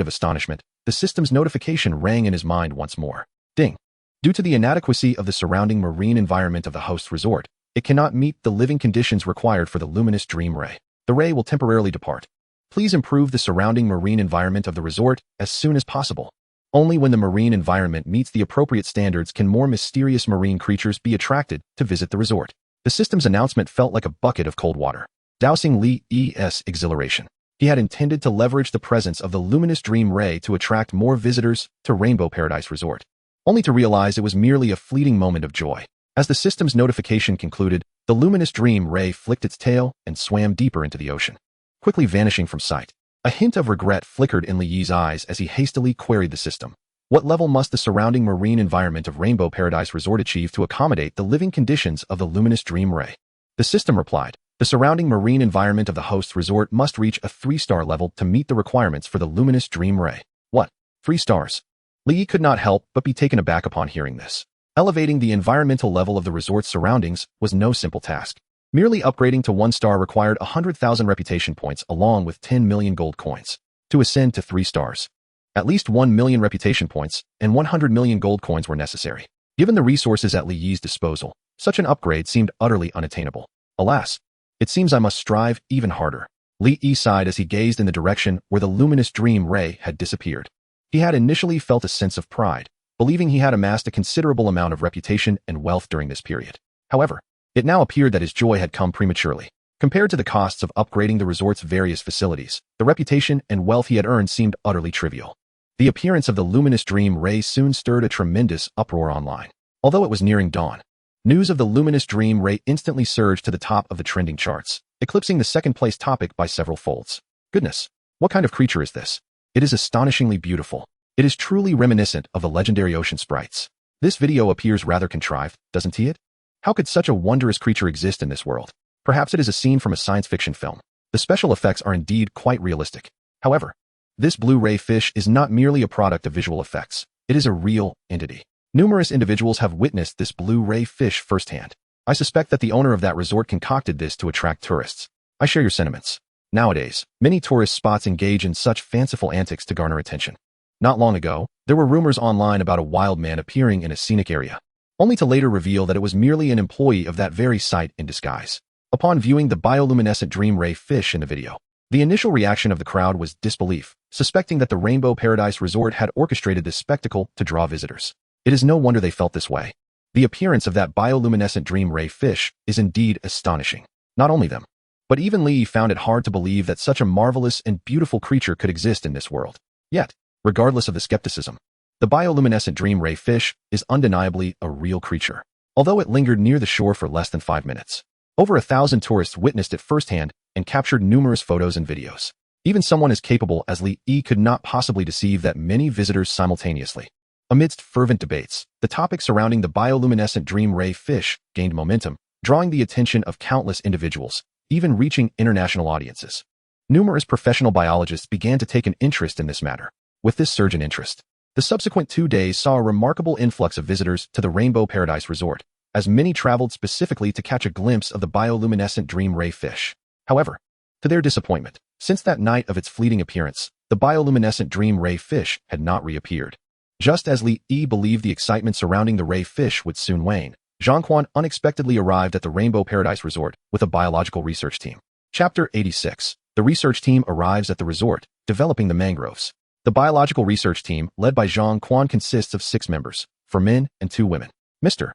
of astonishment, the system's notification rang in his mind once more. Ding! Due to the inadequacy of the surrounding marine environment of the host's resort, it cannot meet the living conditions required for the luminous dream ray. The ray will temporarily depart. Please improve the surrounding marine environment of the resort as soon as possible. Only when the marine environment meets the appropriate standards can more mysterious marine creatures be attracted to visit the resort. The system's announcement felt like a bucket of cold water, dousing Li Yi's exhilaration. He had intended to leverage the presence of the luminous dream ray to attract more visitors to Rainbow Paradise Resort, only to realize it was merely a fleeting moment of joy. As the system's notification concluded, the luminous dream ray flicked its tail and swam deeper into the ocean, quickly vanishing from sight. A hint of regret flickered in Li Yi's eyes as he hastily queried the system. What level must the surrounding marine environment of Rainbow Paradise Resort achieve to accommodate the living conditions of the luminous dream ray? The system replied, the surrounding marine environment of the host's resort must reach a 3-star level to meet the requirements for the luminous dream ray. What? 3 stars? Li Yi could not help but be taken aback upon hearing this. Elevating the environmental level of the resort's surroundings was no simple task. Merely upgrading to 1 star required 100,000 reputation points along with 10 million gold coins. To ascend to 3 stars, at least 1 million reputation points and 100 million gold coins were necessary. Given the resources at Li Yi's disposal, such an upgrade seemed utterly unattainable. Alas, it seems I must strive even harder. Li Yi sighed as he gazed in the direction where the luminous dream ray had disappeared. He had initially felt a sense of pride, believing he had amassed a considerable amount of reputation and wealth during this period. However, it now appeared that his joy had come prematurely. Compared to the costs of upgrading the resort's various facilities, the reputation and wealth he had earned seemed utterly trivial. The appearance of the luminous dream ray soon stirred a tremendous uproar online. Although it was nearing dawn, news of the luminous dream ray instantly surged to the top of the trending charts, eclipsing the second-place topic by several folds. Goodness, what kind of creature is this? It is astonishingly beautiful. It is truly reminiscent of the legendary ocean sprites. This video appears rather contrived, doesn't it? How could such a wondrous creature exist in this world? Perhaps it is a scene from a science fiction film. The special effects are indeed quite realistic. However, this blue-ray fish is not merely a product of visual effects. It is a real entity. Numerous individuals have witnessed this blue-ray fish firsthand. I suspect that the owner of that resort concocted this to attract tourists. I share your sentiments. Nowadays, many tourist spots engage in such fanciful antics to garner attention. Not long ago, there were rumors online about a wild man appearing in a scenic area. only to later reveal that it was merely an employee of that very site in disguise. Upon viewing the bioluminescent dream ray fish in the video, the initial reaction of the crowd was disbelief, suspecting that the Rainbow Paradise Resort had orchestrated this spectacle to draw visitors. It is no wonder they felt this way. The appearance of that bioluminescent dream ray fish is indeed astonishing. Not only them, but even Li found it hard to believe that such a marvelous and beautiful creature could exist in this world. Yet, regardless of the skepticism, the bioluminescent dream ray fish is undeniably a real creature. Although it lingered near the shore for less than 5 minutes, over 1,000 tourists witnessed it firsthand and captured numerous photos and videos. Even someone as capable as Li could not possibly deceive that many visitors simultaneously. Amidst fervent debates, the topic surrounding the bioluminescent dream ray fish gained momentum, drawing the attention of countless individuals, even reaching international audiences. Numerous professional biologists began to take an interest in this matter. With this surge in interest, the subsequent 2 days saw a remarkable influx of visitors to the Rainbow Paradise Resort, as many traveled specifically to catch a glimpse of the bioluminescent dream ray fish. However, to their disappointment, since that night of its fleeting appearance, the bioluminescent dream ray fish had not reappeared. Just as Li believed the excitement surrounding the ray fish would soon wane, Zhang Quan unexpectedly arrived at the Rainbow Paradise Resort with a biological research team. Chapter 86. The research team arrives at the resort, developing the mangroves. The biological research team, led by Zhang Quan, consists of 6 members, 4 men and 2 women. Mr.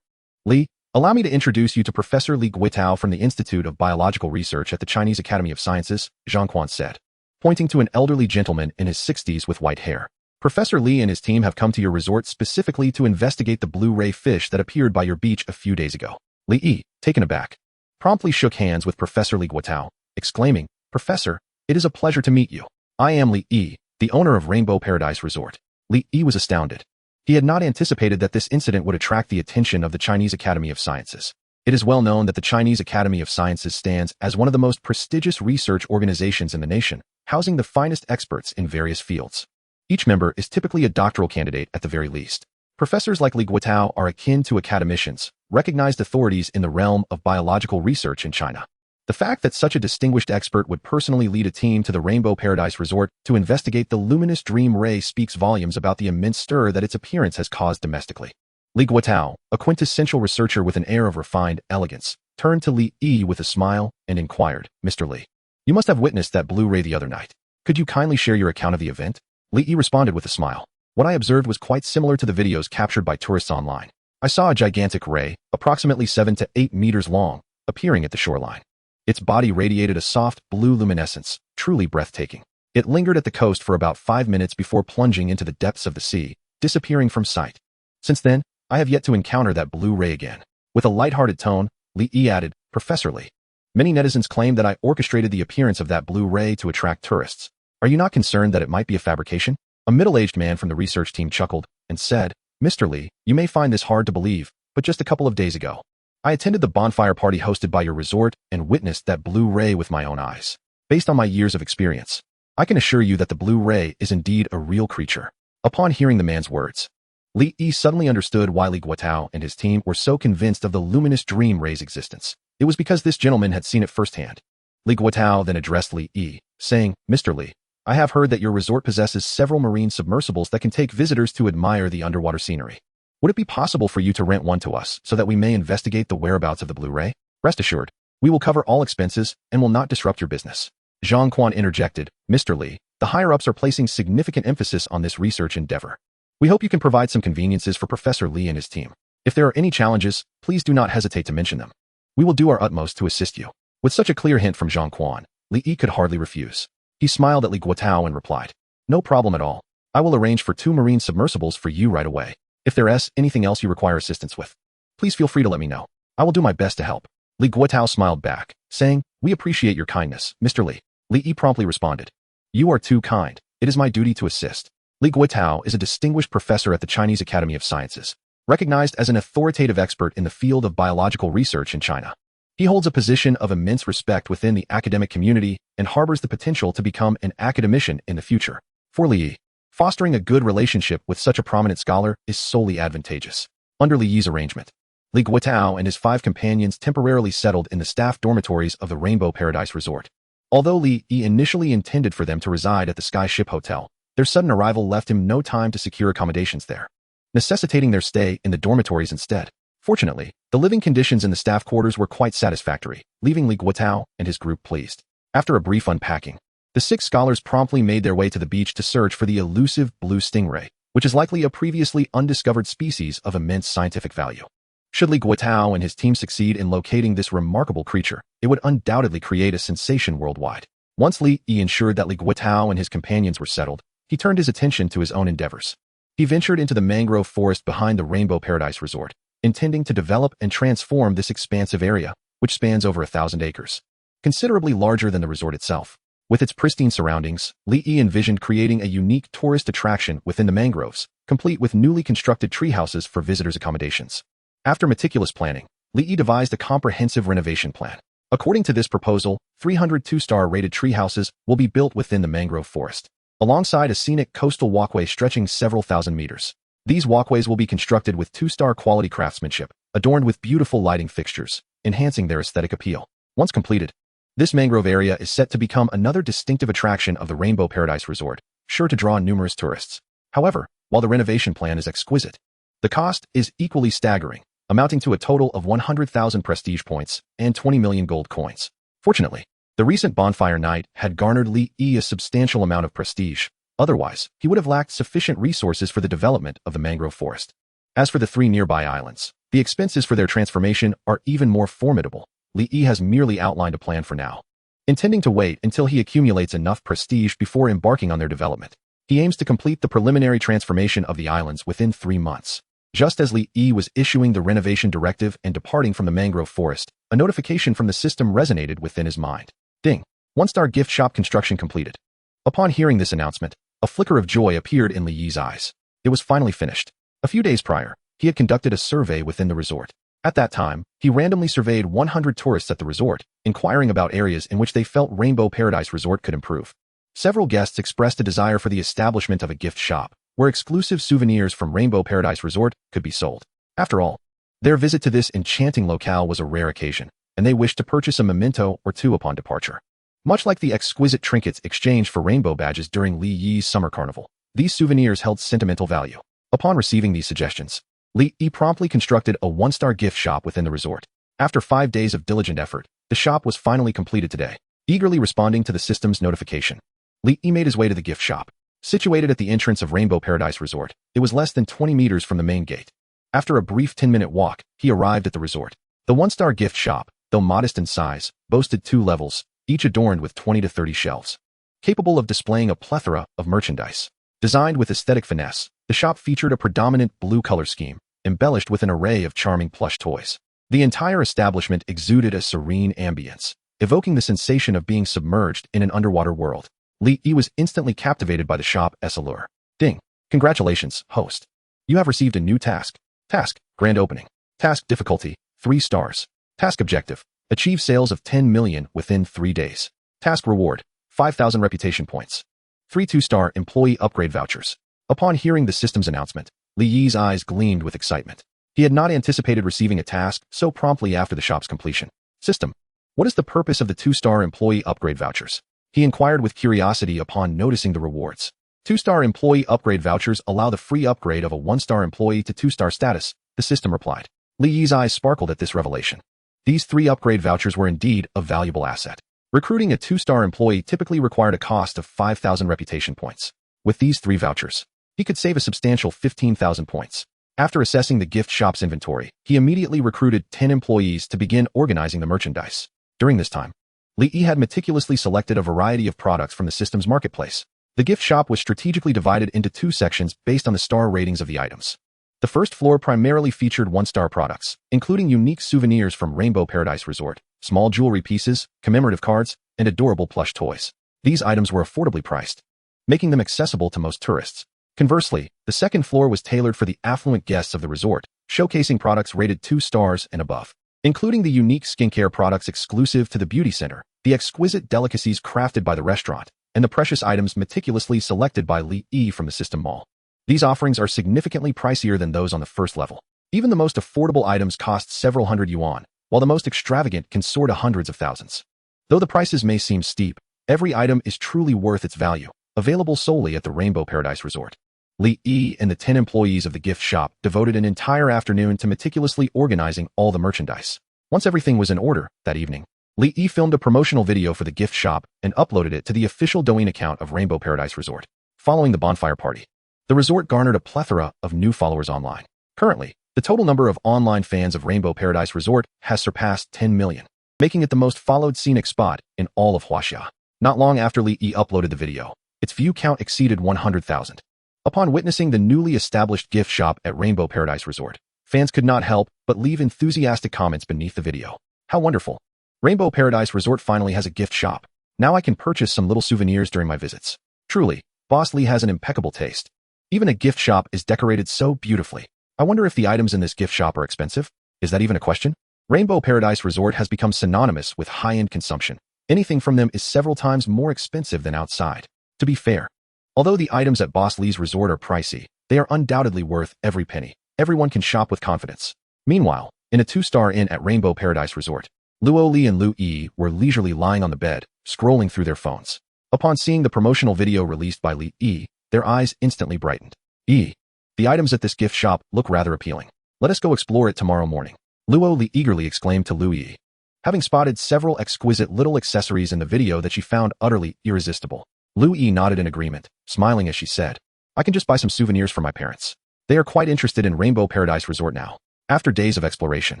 Li, allow me to introduce you to Professor Li Guitao from the Institute of Biological Research at the Chinese Academy of Sciences, Zhang Quan said, pointing to an elderly gentleman in his 60s with white hair. Professor Li and his team have come to your resort specifically to investigate the blue ray fish that appeared by your beach a few days ago. Li, taken aback, promptly shook hands with Professor Li Guitao, exclaiming, Professor, it is a pleasure to meet you. I am Li, the owner of Rainbow Paradise Resort. Li was astounded. He had not anticipated that this incident would attract the attention of the Chinese Academy of Sciences. It is well known that the Chinese Academy of Sciences stands as one of the most prestigious research organizations in the nation, housing the finest experts in various fields. Each member is typically a doctoral candidate at the very least. Professors like Li Guitao are akin to academicians, recognized authorities in the realm of biological research in China. The fact that such a distinguished expert would personally lead a team to the Rainbow Paradise Resort to investigate the luminous dream ray speaks volumes about the immense stir that its appearance has caused domestically. Li Guitao, a quintessential researcher with an air of refined elegance, turned to Li with a smile and inquired, Mr. Li, you must have witnessed that blue ray the other night. Could you kindly share your account of the event? Li responded with a smile. What I observed was quite similar to the videos captured by tourists online. I saw a gigantic ray, approximately 7 to 8 meters long, appearing at the shoreline. Its body radiated a soft blue luminescence, truly breathtaking. It lingered at the coast for about 5 minutes before plunging into the depths of the sea, disappearing from sight. Since then, I have yet to encounter that blue ray again. With a lighthearted tone, Li added, Professor Li, many netizens claim that I orchestrated the appearance of that blue ray to attract tourists. Are you not concerned that it might be a fabrication? A middle-aged man from the research team chuckled and said, Mr. Li, you may find this hard to believe, but just a couple of days ago, I attended the bonfire party hosted by your resort and witnessed that blue ray with my own eyes. Based on my years of experience, I can assure you that the blue ray is indeed a real creature. Upon hearing the man's words, Li suddenly understood why Li Guitao and his team were so convinced of the luminous dream ray's existence. It was because this gentleman had seen it firsthand. Li Guitao then addressed Li, saying, Mr. Li, I have heard that your resort possesses several marine submersibles that can take visitors to admire the underwater scenery. Would it be possible for you to rent one to us so that we may investigate the whereabouts of the blue ray? Rest assured, we will cover all expenses and will not disrupt your business. Zhang Quan interjected, Mr. Li, the higher-ups are placing significant emphasis on this research endeavor. We hope you can provide some conveniences for Professor Li and his team. If there are any challenges, please do not hesitate to mention them. We will do our utmost to assist you. With such a clear hint from Zhang Quan, Li could hardly refuse. He smiled at Li Guitao and replied, No problem at all. I will arrange for 2 marine submersibles for you right away. If there is anything else you require assistance with, please feel free to let me know. I will do my best to help. Li Guitao smiled back, saying, We appreciate your kindness, Mr. Li. Li promptly responded, You are too kind. It is my duty to assist. Li Guitao is a distinguished professor at the Chinese Academy of Sciences, recognized as an authoritative expert in the field of biological research in China. He holds a position of immense respect within the academic community and harbors the potential to become an academician in the future. For Li, fostering a good relationship with such a prominent scholar is solely advantageous. Under Li's arrangement, Li Guitao and his 5 companions temporarily settled in the staff dormitories of the Rainbow Paradise Resort. Although Li initially intended for them to reside at the Sky Ship Hotel, their sudden arrival left him no time to secure accommodations there, necessitating their stay in the dormitories instead. Fortunately, the living conditions in the staff quarters were quite satisfactory, leaving Li Guotao and his group pleased. After a brief unpacking, the 6 scholars promptly made their way to the beach to search for the elusive blue stingray, which is likely a previously undiscovered species of immense scientific value. Should Li Guotao and his team succeed in locating this remarkable creature, it would undoubtedly create a sensation worldwide. Once Li Yi ensured that Li Guotao and his companions were settled, he turned his attention to his own endeavors. He ventured into the mangrove forest behind the Rainbow Paradise Resort, intending to develop and transform this expansive area, which spans over 1,000 acres. Considerably larger than the resort itself. With its pristine surroundings, Li Yi envisioned creating a unique tourist attraction within the mangroves, complete with newly constructed treehouses for visitors' accommodations. After meticulous planning, Li Yi devised a comprehensive renovation plan. According to this proposal, 300 2-star rated treehouses will be built within the mangrove forest, alongside a scenic coastal walkway stretching several thousand meters. These walkways will be constructed with 2-star quality craftsmanship, adorned with beautiful lighting fixtures, enhancing their aesthetic appeal. Once completed, this mangrove area is set to become another distinctive attraction of the Rainbow Paradise Resort, sure to draw numerous tourists. However, while the renovation plan is exquisite, the cost is equally staggering, amounting to a total of 100,000 prestige points and 20 million gold coins. Fortunately, the recent bonfire night had garnered Li Yi a substantial amount of prestige. Otherwise, he would have lacked sufficient resources for the development of the mangrove forest. As for the 3 nearby islands, the expenses for their transformation are even more formidable. Li Yi has merely outlined a plan for now, intending to wait until he accumulates enough prestige before embarking on their development. He aims to complete the preliminary transformation of the islands within 3 months. Just as Li Yi was issuing the renovation directive and departing from the mangrove forest, a notification from the system resonated within his mind. Ding! 1-star gift shop construction completed. Upon hearing this announcement, a flicker of joy appeared in Li Yi's eyes. It was finally finished. A few days prior, he had conducted a survey within the resort. At that time, he randomly surveyed 100 tourists at the resort, inquiring about areas in which they felt Rainbow Paradise Resort could improve. Several guests expressed a desire for the establishment of a gift shop, where exclusive souvenirs from Rainbow Paradise Resort could be sold. After all, their visit to this enchanting locale was a rare occasion, and they wished to purchase a memento or two upon departure. Much like the exquisite trinkets exchanged for rainbow badges during Li Yi's summer carnival, these souvenirs held sentimental value. Upon receiving these suggestions, Li Yi promptly constructed a 1-star gift shop within the resort. After 5 days of diligent effort, the shop was finally completed today. Eagerly responding to the system's notification, Li Yi made his way to the gift shop. Situated at the entrance of Rainbow Paradise Resort, it was less than 20 meters from the main gate. After a brief 10-minute walk, he arrived at the resort. The 1-star gift shop, though modest in size, boasted 2 levels, each adorned with 20 to 30 shelves, capable of displaying a plethora of merchandise. Designed with aesthetic finesse, the shop featured a predominant blue color scheme, embellished with an array of charming plush toys. The entire establishment exuded a serene ambience, evoking the sensation of being submerged in an underwater world. Li Yi was instantly captivated by the shop's allure. Ding! Congratulations, host. You have received a new task. Task, grand opening. Task difficulty, 3 stars. Task objective, achieve sales of 10 million within 3 days. Task reward, 5,000 reputation points. 3 2-star employee upgrade vouchers. Upon hearing the system's announcement, Li Yi's eyes gleamed with excitement. He had not anticipated receiving a task so promptly after the shop's completion. System, what is the purpose of the 2-star employee upgrade vouchers? He inquired with curiosity upon noticing the rewards. 2-star employee upgrade vouchers allow the free upgrade of a 1-star employee to 2-star status, the system replied. Li Yi's eyes sparkled at this revelation. These 3 upgrade vouchers were indeed a valuable asset. Recruiting a 2-star employee typically required a cost of 5,000 reputation points. With these 3 vouchers, he could save a substantial 15,000 points. After assessing the gift shop's inventory, he immediately recruited 10 employees to begin organizing the merchandise. During this time, Li Yi had meticulously selected a variety of products from the system's marketplace. The gift shop was strategically divided into 2 sections based on the star ratings of the items. The first floor primarily featured 1-star products, including unique souvenirs from Rainbow Paradise Resort, small jewelry pieces, commemorative cards, and adorable plush toys. These items were affordably priced, making them accessible to most tourists. Conversely, the second floor was tailored for the affluent guests of the resort, showcasing products rated 2 stars and above, including the unique skincare products exclusive to the beauty center, the exquisite delicacies crafted by the restaurant, and the precious items meticulously selected by Li Yi from the system mall. These offerings are significantly pricier than those on the first level. Even the most affordable items cost several hundred yuan, while the most extravagant can soar to hundreds of thousands. Though the prices may seem steep, every item is truly worth its value, available solely at the Rainbow Paradise Resort. Li Yi and the 10 employees of the gift shop devoted an entire afternoon to meticulously organizing all the merchandise. Once everything was in order that evening, Li Yi filmed a promotional video for the gift shop and uploaded it to the official Douyin account of Rainbow Paradise Resort. Following the bonfire party, the resort garnered a plethora of new followers online. Currently, the total number of online fans of Rainbow Paradise Resort has surpassed 10 million, making it the most followed scenic spot in all of Huaxia. Not long after Li Yi uploaded the video, its view count exceeded 100,000. Upon witnessing the newly established gift shop at Rainbow Paradise Resort, fans could not help but leave enthusiastic comments beneath the video. How wonderful! Rainbow Paradise Resort finally has a gift shop. Now I can purchase some little souvenirs during my visits. Truly, Boss Lee has an impeccable taste. Even a gift shop is decorated so beautifully. I wonder if the items in this gift shop are expensive? Is that even a question? Rainbow Paradise Resort has become synonymous with high-end consumption. Anything from them is several times more expensive than outside. To be fair, although the items at Boss Lee's resort are pricey, they are undoubtedly worth every penny. Everyone can shop with confidence. Meanwhile, in a 2-star inn at Rainbow Paradise Resort, Luo Li and Lu Yi were leisurely lying on the bed, scrolling through their phones. Upon seeing the promotional video released by Li Yi, their eyes instantly brightened. The items at this gift shop look rather appealing. Let us go explore it tomorrow morning. Luo Li eagerly exclaimed to Lu Yi, having spotted several exquisite little accessories in the video that she found utterly irresistible. Lu Yi nodded in agreement, smiling as she said, I can just buy some souvenirs for my parents. They are quite interested in Rainbow Paradise Resort now. After days of exploration,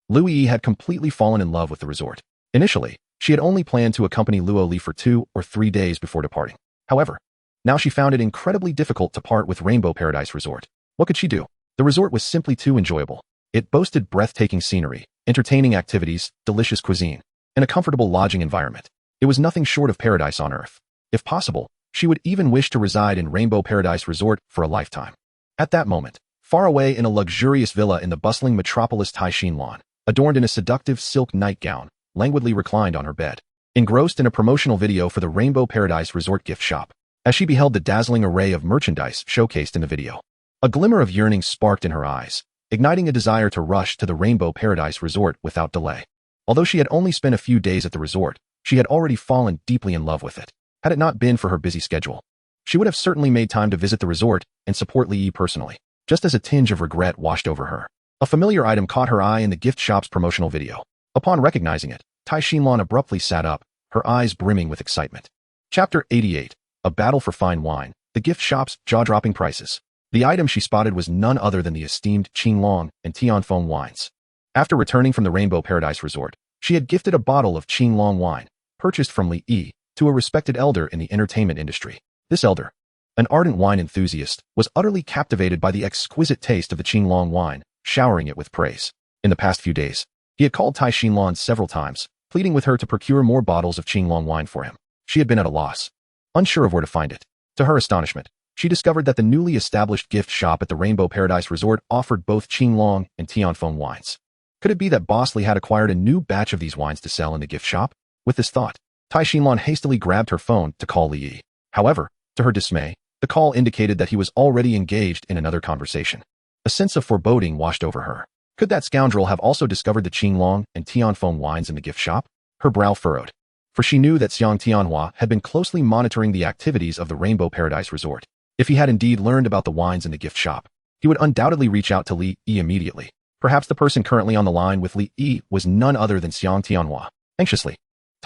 Lu Yi had completely fallen in love with the resort. Initially, she had only planned to accompany Luo Li for 2 or 3 days before departing. However, now she found it incredibly difficult to part with Rainbow Paradise Resort. What could she do? The resort was simply too enjoyable. It boasted breathtaking scenery, entertaining activities, delicious cuisine, and a comfortable lodging environment. It was nothing short of paradise on earth. If possible, she would even wish to reside in Rainbow Paradise Resort for a lifetime. At that moment, far away in a luxurious villa in the bustling metropolis Taixinlan, adorned in a seductive silk nightgown, languidly reclined on her bed, engrossed in a promotional video for the Rainbow Paradise Resort gift shop. As she beheld the dazzling array of merchandise showcased in the video, a glimmer of yearning sparked in her eyes, igniting a desire to rush to the Rainbow Paradise Resort without delay. Although she had only spent a few days at the resort, she had already fallen deeply in love with it. Had it not been for her busy schedule, she would have certainly made time to visit the resort and support Li Yi personally. Just as a tinge of regret washed over her, a familiar item caught her eye in the gift shop's promotional video. Upon recognizing it, Taixinlan abruptly sat up, her eyes brimming with excitement. Chapter 88. A Battle for Fine Wine, the gift shop's jaw-dropping prices. The item she spotted was none other than the esteemed Qinglong and Tianfeng wines. After returning from the Rainbow Paradise Resort, she had gifted a bottle of Qinglong wine, purchased from Li Yi, to a respected elder in the entertainment industry. This elder, an ardent wine enthusiast, was utterly captivated by the exquisite taste of the Qinglong wine, showering it with praise. In the past few days, he had called Taixinlan several times, pleading with her to procure more bottles of Qinglong wine for him. She had been at a loss, unsure of where to find it. To her astonishment, she discovered that the newly established gift shop at the Rainbow Paradise Resort offered both Qinglong and Tianfeng wines. Could it be that Boss Lee had acquired a new batch of these wines to sell in the gift shop? With this thought, Taixinlan hastily grabbed her phone to call Li Yi. However, to her dismay, the call indicated that he was already engaged in another conversation. A sense of foreboding washed over her. Could that scoundrel have also discovered the Qinglong and Tianfeng wines in the gift shop? Her brow furrowed, for she knew that Xiang Tianhua had been closely monitoring the activities of the Rainbow Paradise Resort. If he had indeed learned about the wines in the gift shop, he would undoubtedly reach out to Li Yi immediately. Perhaps the person currently on the line with Li Yi was none other than Xiang Tianhua. Anxiously,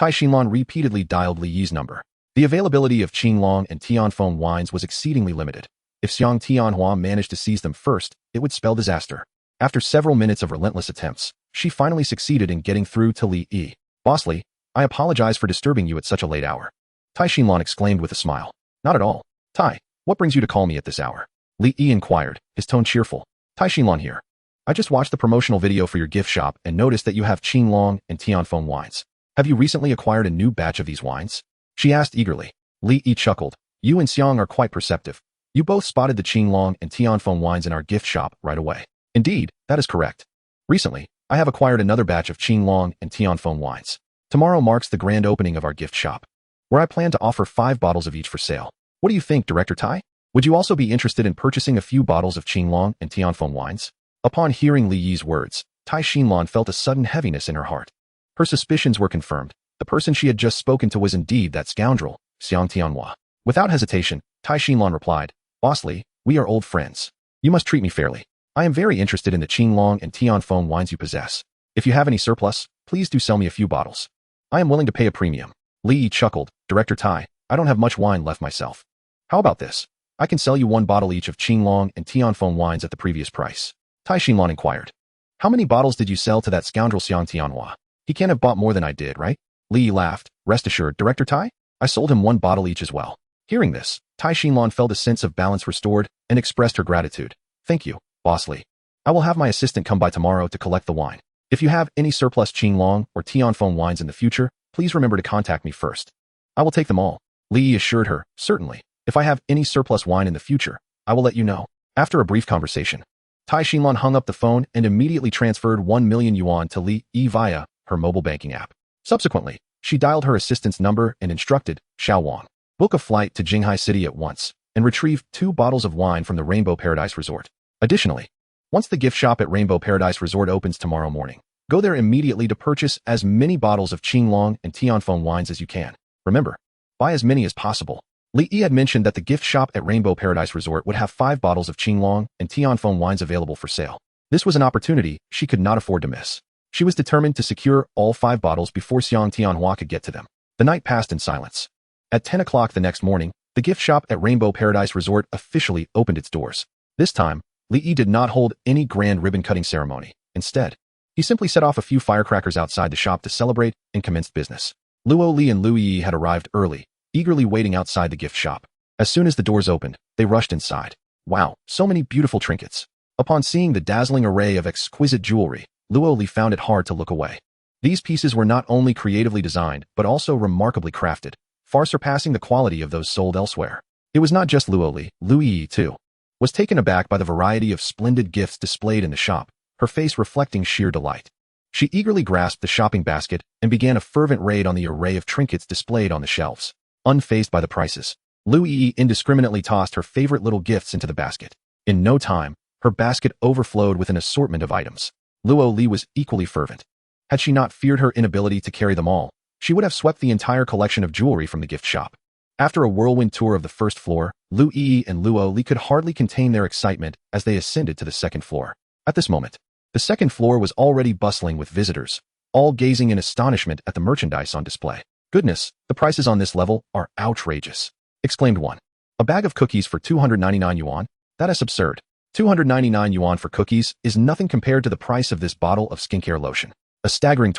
Taixinlan repeatedly dialed Li Yi's number. The availability of Qinglong and Tianfeng wines was exceedingly limited. If Xiang Tianhua managed to seize them first, it would spell disaster. After several minutes of relentless attempts, she finally succeeded in getting through to Li Yi. Boss Li, I apologize for disturbing you at such a late hour. Taixinlan exclaimed with a smile. Not at all. Tai, what brings you to call me at this hour? Li Yi inquired, his tone cheerful. Taixinlan here. I just watched the promotional video for your gift shop and noticed that you have Qinglong and Tianfeng wines. Have you recently acquired a new batch of these wines? She asked eagerly. Li Yi chuckled. You and Xiang are quite perceptive. You both spotted the Qinglong and Tianfeng wines in our gift shop right away. Indeed, that is correct. Recently, I have acquired another batch of Qinglong and Tianfeng wines. Tomorrow marks the grand opening of our gift shop, where I plan to offer 5 bottles of each for sale. What do you think, Director Tai? Would you also be interested in purchasing a few bottles of Qinglong and Tianfeng wines? Upon hearing Li Yi's words, Taixinlan felt a sudden heaviness in her heart. Her suspicions were confirmed. The person she had just spoken to was indeed that scoundrel, Xiang Tianhua. Without hesitation, Taixinlan replied, Boss Li, We are old friends. You must treat me fairly. I am very interested in the Qinglong and Tianfeng wines you possess. If you have any surplus, please do sell me a few bottles. I am willing to pay a premium. Li Yi chuckled. Director Tai, I don't have much wine left myself. How about this? I can sell you 1 bottle each of Qinglong and Tianfeng wines at the previous price. Tai Xinlan inquired. How many bottles did you sell to that scoundrel Xiang Tianhua? He can't have bought more than I did, right? Li Yi laughed. Rest assured, Director Tai, I sold him 1 bottle each as well. Hearing this, Tai Xinlan felt a sense of balance restored and expressed her gratitude. Thank you, Boss Li. I will have my assistant come by tomorrow to collect the wine. If you have any surplus Qinglong or Tianfeng wines in the future, please remember to contact me first. I will take them all. Li Yi assured her. Certainly. If I have any surplus wine in the future, I will let you know. After a brief conversation, Tai Xinlan hung up the phone and immediately transferred 1 million yuan to Li Yi via her mobile banking app. Subsequently, she dialed her assistant's number and instructed Xiao Wang, book a flight to Jinghai City at once and retrieve 2 bottles of wine from the Rainbow Paradise Resort. Additionally, once the gift shop at Rainbow Paradise Resort opens tomorrow morning, go there immediately to purchase as many bottles of Qinglong and Tianfeng wines as you can. Remember, buy as many as possible. Li Yi had mentioned that the gift shop at Rainbow Paradise Resort would have 5 bottles of Qinglong and Tianfeng wines available for sale. This was an opportunity she could not afford to miss. She was determined to secure all 5 bottles before Xiang Tianhua could get to them. The night passed in silence. At 10 o'clock the next morning, the gift shop at Rainbow Paradise Resort officially opened its doors. This time, Li Yi did not hold any grand ribbon-cutting ceremony. Instead, he simply set off a few firecrackers outside the shop to celebrate and commenced business. Luo Li and Lu Yi had arrived early, eagerly waiting outside the gift shop. As soon as the doors opened, they rushed inside. Wow, so many beautiful trinkets. Upon seeing the dazzling array of exquisite jewelry, Luo Li found it hard to look away. These pieces were not only creatively designed, but also remarkably crafted, far surpassing the quality of those sold elsewhere. It was not just Luo Li, Lu Yi, too, was taken aback by the variety of splendid gifts displayed in the shop, her face reflecting sheer delight. She eagerly grasped the shopping basket and began a fervent raid on the array of trinkets displayed on the shelves. Unfazed by the prices, Lu Yi indiscriminately tossed her favorite little gifts into the basket. In no time, her basket overflowed with an assortment of items. Luo Li was equally fervent. Had she not feared her inability to carry them all, she would have swept the entire collection of jewelry from the gift shop. After a whirlwind tour of the first floor, Lu Yi and Luo Li could hardly contain their excitement as they ascended to the second floor. At this moment, the second floor was already bustling with visitors, all gazing in astonishment at the merchandise on display. Goodness, the prices on this level are outrageous, exclaimed one. A bag of cookies for 299 yuan? That is absurd. 299 yuan for cookies is nothing compared to the price of this bottle of skincare lotion. A staggering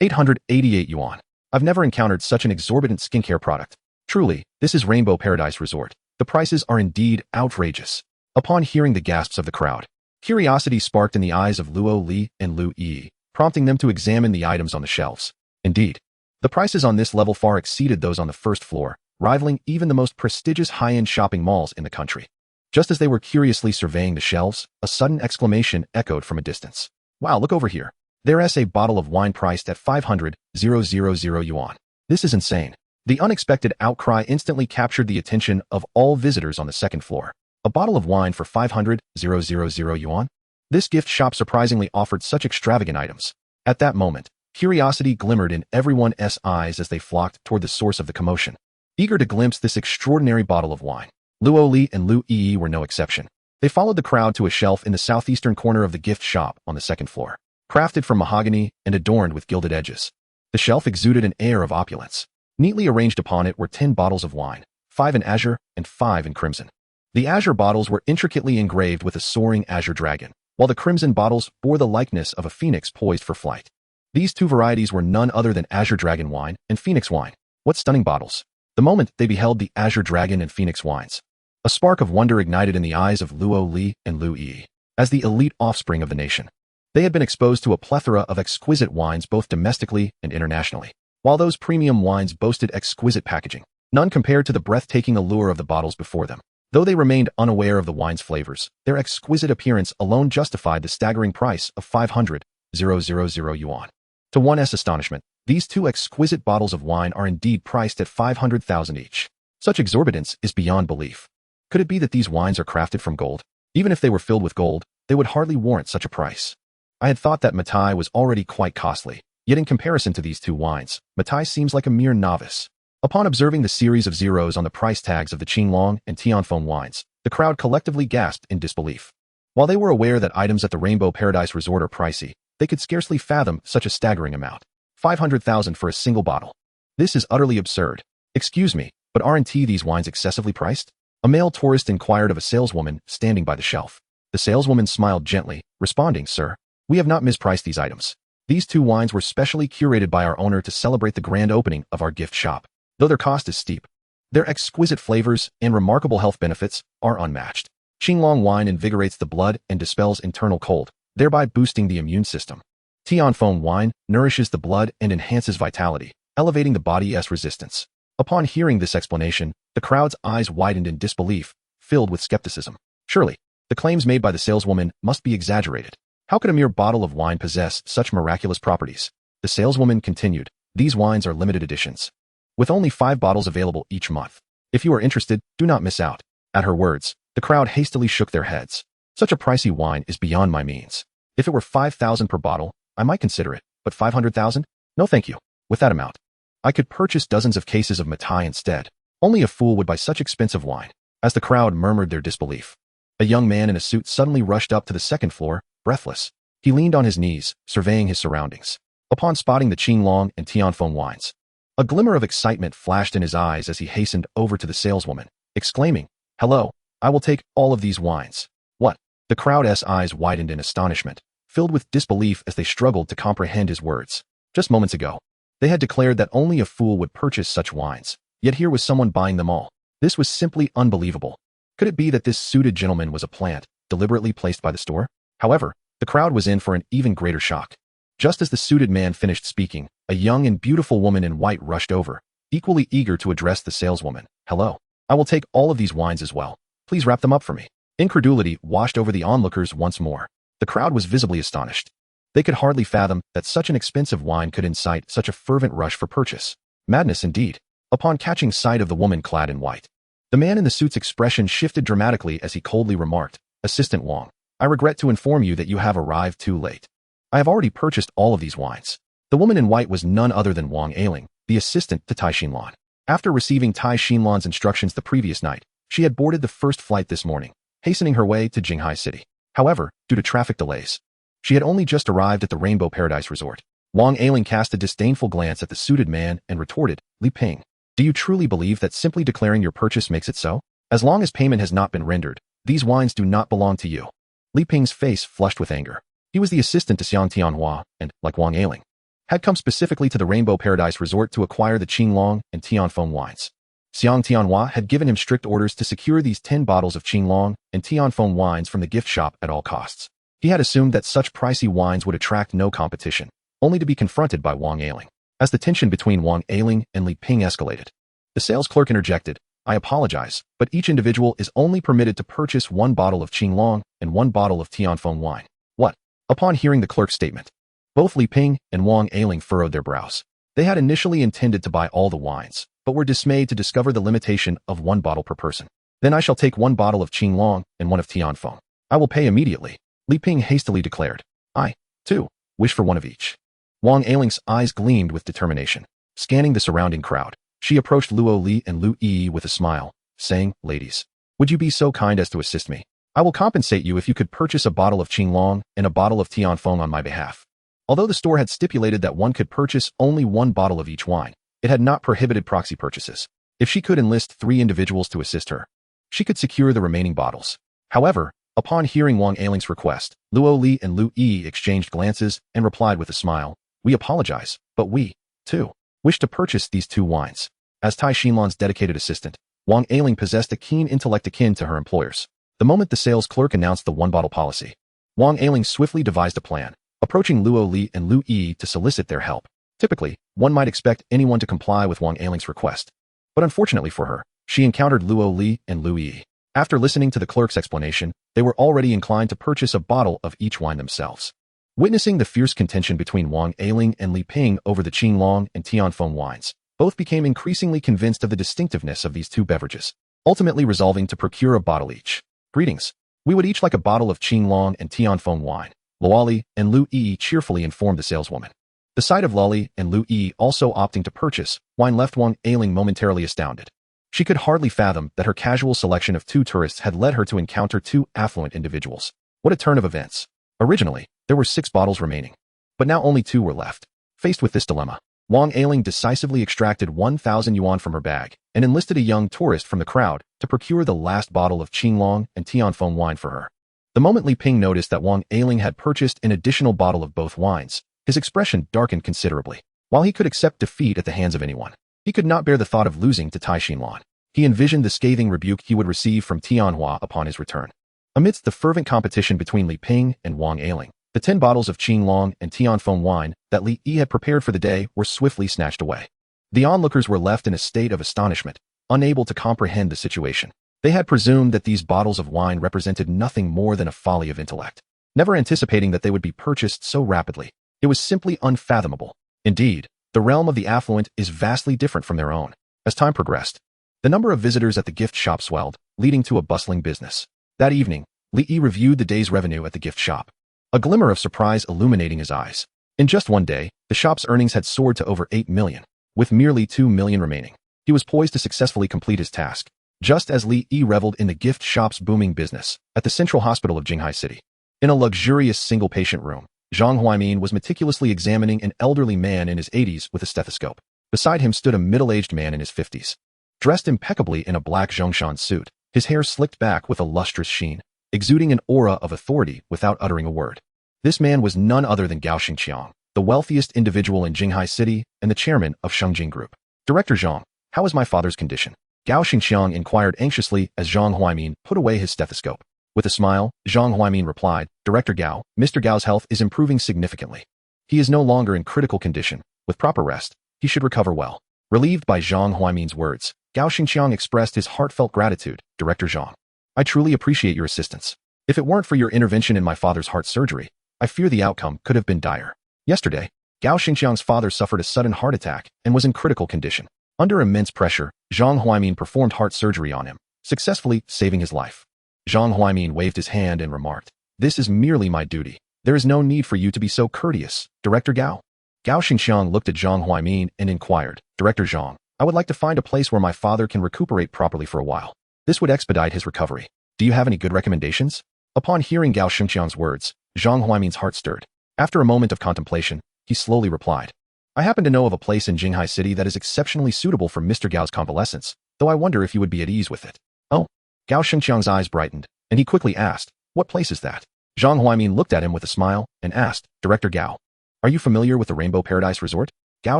888 yuan. I've never encountered such an exorbitant skincare product. Truly, this is Rainbow Paradise Resort. The prices are indeed outrageous. Upon hearing the gasps of the crowd, curiosity sparked in the eyes of Luo Li and Lu Yi, prompting them to examine the items on the shelves. Indeed, the prices on this level far exceeded those on the first floor, rivaling even the most prestigious high-end shopping malls in the country. Just as they were curiously surveying the shelves, a sudden exclamation echoed from a distance. Wow, look over here. There's a bottle of wine priced at 500,000 yuan. This is insane. The unexpected outcry instantly captured the attention of all visitors on the second floor. A bottle of wine for 500,000 yuan? This gift shop surprisingly offered such extravagant items. At that moment, curiosity glimmered in everyone's eyes as they flocked toward the source of the commotion, eager to glimpse this extraordinary bottle of wine. Luo Li and Lu Yi were no exception. They followed the crowd to a shelf in the southeastern corner of the gift shop on the second floor, crafted from mahogany and adorned with gilded edges. The shelf exuded an air of opulence. Neatly arranged upon it were 10 bottles of wine, 5 in azure and 5 in crimson. The azure bottles were intricately engraved with a soaring azure dragon, while the crimson bottles bore the likeness of a phoenix poised for flight. These 2 varieties were none other than azure dragon wine and phoenix wine. What stunning bottles! The moment they beheld the azure dragon and phoenix wines, a spark of wonder ignited in the eyes of Luo Li and Lu Yi. As the elite offspring of the nation, they had been exposed to a plethora of exquisite wines both domestically and internationally. While those premium wines boasted exquisite packaging, none compared to the breathtaking allure of the bottles before them. Though they remained unaware of the wine's flavors, their exquisite appearance alone justified the staggering price of 500,000 yuan. To one's astonishment, these 2 exquisite bottles of wine are indeed priced at 500,000 each. Such exorbitance is beyond belief. Could it be that these wines are crafted from gold? Even if they were filled with gold, they would hardly warrant such a price. I had thought that Matai was already quite costly, yet in comparison to these 2 wines, Matai seems like a mere novice. Upon observing the series of zeros on the price tags of the Qinglong and Tianfeng wines, The crowd collectively gasped in disbelief. While they were aware that items at the Rainbow Paradise Resort are pricey, they could scarcely fathom such a staggering amount. 500,000 for a single bottle. This is utterly absurd. Excuse me, but aren't these wines excessively priced? A male tourist inquired of a saleswoman standing by the shelf. The saleswoman smiled gently, responding, "Sir, we have not mispriced these items. These two wines were specially curated by our owner to celebrate the grand opening of our gift shop. Though their cost is steep, their exquisite flavors and remarkable health benefits are unmatched. Qinglong wine invigorates the blood and dispels internal cold, thereby boosting the immune system. Tianfeng wine nourishes the blood and enhances vitality, elevating the body's resistance." Upon hearing this explanation, the crowd's eyes widened in disbelief, filled with skepticism. Surely, the claims made by the saleswoman must be exaggerated. How could a mere bottle of wine possess such miraculous properties? The saleswoman continued, "These wines are limited editions, with only 5 bottles available each month. If you are interested, do not miss out." At her words, the crowd hastily shook their heads. Such a pricey wine is beyond my means. If it were 5,000 per bottle, I might consider it, but 500,000? No thank you. With that amount, I could purchase dozens of cases of Matai instead. Only a fool would buy such expensive wine. As the crowd murmured their disbelief, a young man in a suit suddenly rushed up to the second floor, breathless. He leaned on his knees, surveying his surroundings. Upon spotting the Qinglong and Tianfeng wines, a glimmer of excitement flashed in his eyes as he hastened over to the saleswoman, exclaiming, "Hello, I will take all of these wines." What? The crowd's eyes widened in astonishment, filled with disbelief as they struggled to comprehend his words. Just moments ago, they had declared that only a fool would purchase such wines, yet here was someone buying them all. This was simply unbelievable. Could it be that this suited gentleman was a plant, deliberately placed by the store? However, the crowd was in for an even greater shock. Just as the suited man finished speaking, a young and beautiful woman in white rushed over, equally eager to address the saleswoman. "Hello, I will take all of these wines as well. Please wrap them up for me." Incredulity washed over the onlookers once more. The crowd was visibly astonished. They could hardly fathom that such an expensive wine could incite such a fervent rush for purchase. Madness indeed. Upon catching sight of the woman clad in white, the man in the suit's expression shifted dramatically as he coldly remarked, "Assistant Wang, I regret to inform you that you have arrived too late. I have already purchased all of these wines." The woman in white was none other than Wang Ailing, the assistant to Tai Xinlan. After receiving Tai Xinlan's instructions the previous night, she had boarded the first flight this morning, hastening her way to Jinghai City. However, due to traffic delays, she had only just arrived at the Rainbow Paradise Resort. Wang Ailing cast a disdainful glance at the suited man and retorted, "Li Ping, do you truly believe that simply declaring your purchase makes it so? As long as payment has not been rendered, these wines do not belong to you." Li Ping's face flushed with anger. He was the assistant to Xiang Tianhua and, like Wang Ailing, had come specifically to the Rainbow Paradise Resort to acquire the Qinglong and Tianfeng wines. Xiang Tianhua had given him strict orders to secure these 10 bottles of Qinglong and Tianfeng wines from the gift shop at all costs. He had assumed that such pricey wines would attract no competition, only to be confronted by Wang Ailing. As the tension between Wang Ailing and Li Ping escalated, the sales clerk interjected, "I apologize, but each individual is only permitted to purchase 1 bottle of Qinglong and 1 bottle of Tianfeng wine." What? Upon hearing the clerk's statement, both Li Ping and Wang Ailing furrowed their brows. They had initially intended to buy all the wines, but were dismayed to discover the limitation of 1 bottle per person. "Then I shall take 1 bottle of Qinglong and 1 of Tianfeng. I will pay immediately," Li Ping hastily declared. "I, too, wish for 1 of each." Wang Ailing's eyes gleamed with determination. Scanning the surrounding crowd, she approached Luo Li and Lu Yi with a smile, saying, "Ladies, would you be so kind as to assist me? I will compensate you if you could purchase a bottle of Qinglong and a bottle of Tianfeng on my behalf." Although the store had stipulated that one could purchase only 1 bottle of each wine, it had not prohibited proxy purchases. If she could enlist 3 individuals to assist her, she could secure the remaining bottles. However, upon hearing Wang Ailing's request, Luo Li and Lu Yi exchanged glances and replied with a smile, "We apologize, but we, too, wish to purchase these 2 wines." As Tai Xinlan's dedicated assistant, Wang Ailing possessed a keen intellect akin to her employer's. The moment the sales clerk announced the 1-bottle policy, Wang Ailing swiftly devised a plan, approaching Luo Li and Lu Yi to solicit their help. Typically, one might expect anyone to comply with Wang Ailing's request. But unfortunately for her, she encountered Luo Li and Lu Yi. After listening to the clerk's explanation, they were already inclined to purchase a bottle of each wine themselves. Witnessing the fierce contention between Wang Ailing and Li Ping over the Qinglong and Tianfeng wines, both became increasingly convinced of the distinctiveness of these 2 beverages, ultimately resolving to procure a bottle each. "Greetings. We would each like a bottle of Qinglong and Tianfeng wine," Luoli and Lu Yi cheerfully informed the saleswoman. The sight of Luoli and Lu Yi also opting to purchase wine left Wang Ailing momentarily astounded. She could hardly fathom that her casual selection of 2 tourists had led her to encounter 2 affluent individuals. What a turn of events. Originally, there were 6 bottles remaining, but now only 2 were left. Faced with this dilemma, Wang Ailing decisively extracted 1,000 yuan from her bag and enlisted a young tourist from the crowd to procure the last bottle of Qinglong and Tianfeng wine for her. The moment Li Ping noticed that Wang Ailing had purchased an additional bottle of both wines, his expression darkened considerably. While he could accept defeat at the hands of anyone, he could not bear the thought of losing to Tai Xinlan. He envisioned the scathing rebuke he would receive from Tianhua upon his return. Amidst the fervent competition between Li Ping and Wang Ailing, the 10 bottles of Qinglong and Tianfeng wine that Li Yi had prepared for the day were swiftly snatched away. The onlookers were left in a state of astonishment, unable to comprehend the situation. They had presumed that these bottles of wine represented nothing more than a folly of intellect, never anticipating that they would be purchased so rapidly. It was simply unfathomable. Indeed, the realm of the affluent is vastly different from their own. As time progressed, the number of visitors at the gift shop swelled, leading to a bustling business. That evening, Li Yi reviewed the day's revenue at the gift shop, a glimmer of surprise illuminating his eyes. In just one day, the shop's earnings had soared to over 8 million, with merely 2 million remaining. He was poised to successfully complete his task, just as Li Yi reveled in the gift shop's booming business at the Central Hospital of Jinghai City. In a luxurious single-patient room, Zhang Huaimin was meticulously examining an elderly man in his 80s with a stethoscope. Beside him stood a middle-aged man in his 50s. Dressed impeccably in a black Zhongshan suit, his hair slicked back with a lustrous sheen, exuding an aura of authority without uttering a word. This man was none other than Gao Xingqiang, the wealthiest individual in Jinghai City and the chairman of Shengjing Group. Director Zhang, how is my father's condition? Gao Xingqiang inquired anxiously as Zhang Huaimin put away his stethoscope. With a smile, Zhang Huaimin replied, Director Gao, Mr. Gao's health is improving significantly. He is no longer in critical condition. With proper rest, he should recover well. Relieved by Zhang Huaimin's words, Gao Xingqiang expressed his heartfelt gratitude. Director Zhang, I truly appreciate your assistance. If it weren't for your intervention in my father's heart surgery, I fear the outcome could have been dire. Yesterday, Gao Xingqiang's father suffered a sudden heart attack and was in critical condition. Under immense pressure, Zhang Huaimin performed heart surgery on him, successfully saving his life. Zhang Huaimin waved his hand and remarked, This is merely my duty. There is no need for you to be so courteous, Director Gao. Gao Xingqiang looked at Zhang Huaimin and inquired, Director Zhang, I would like to find a place where my father can recuperate properly for a while. This would expedite his recovery. Do you have any good recommendations? Upon hearing Gao Xingqiang's words, Zhang Huaimin's heart stirred. After a moment of contemplation, he slowly replied, I happen to know of a place in Jinghai City that is exceptionally suitable for Mr. Gao's convalescence, though I wonder if you would be at ease with it. Oh. Gao Xingqiang's eyes brightened, and he quickly asked, What place is that? Zhang Huaimin looked at him with a smile and asked, Director Gao, are you familiar with the Rainbow Paradise Resort? Gao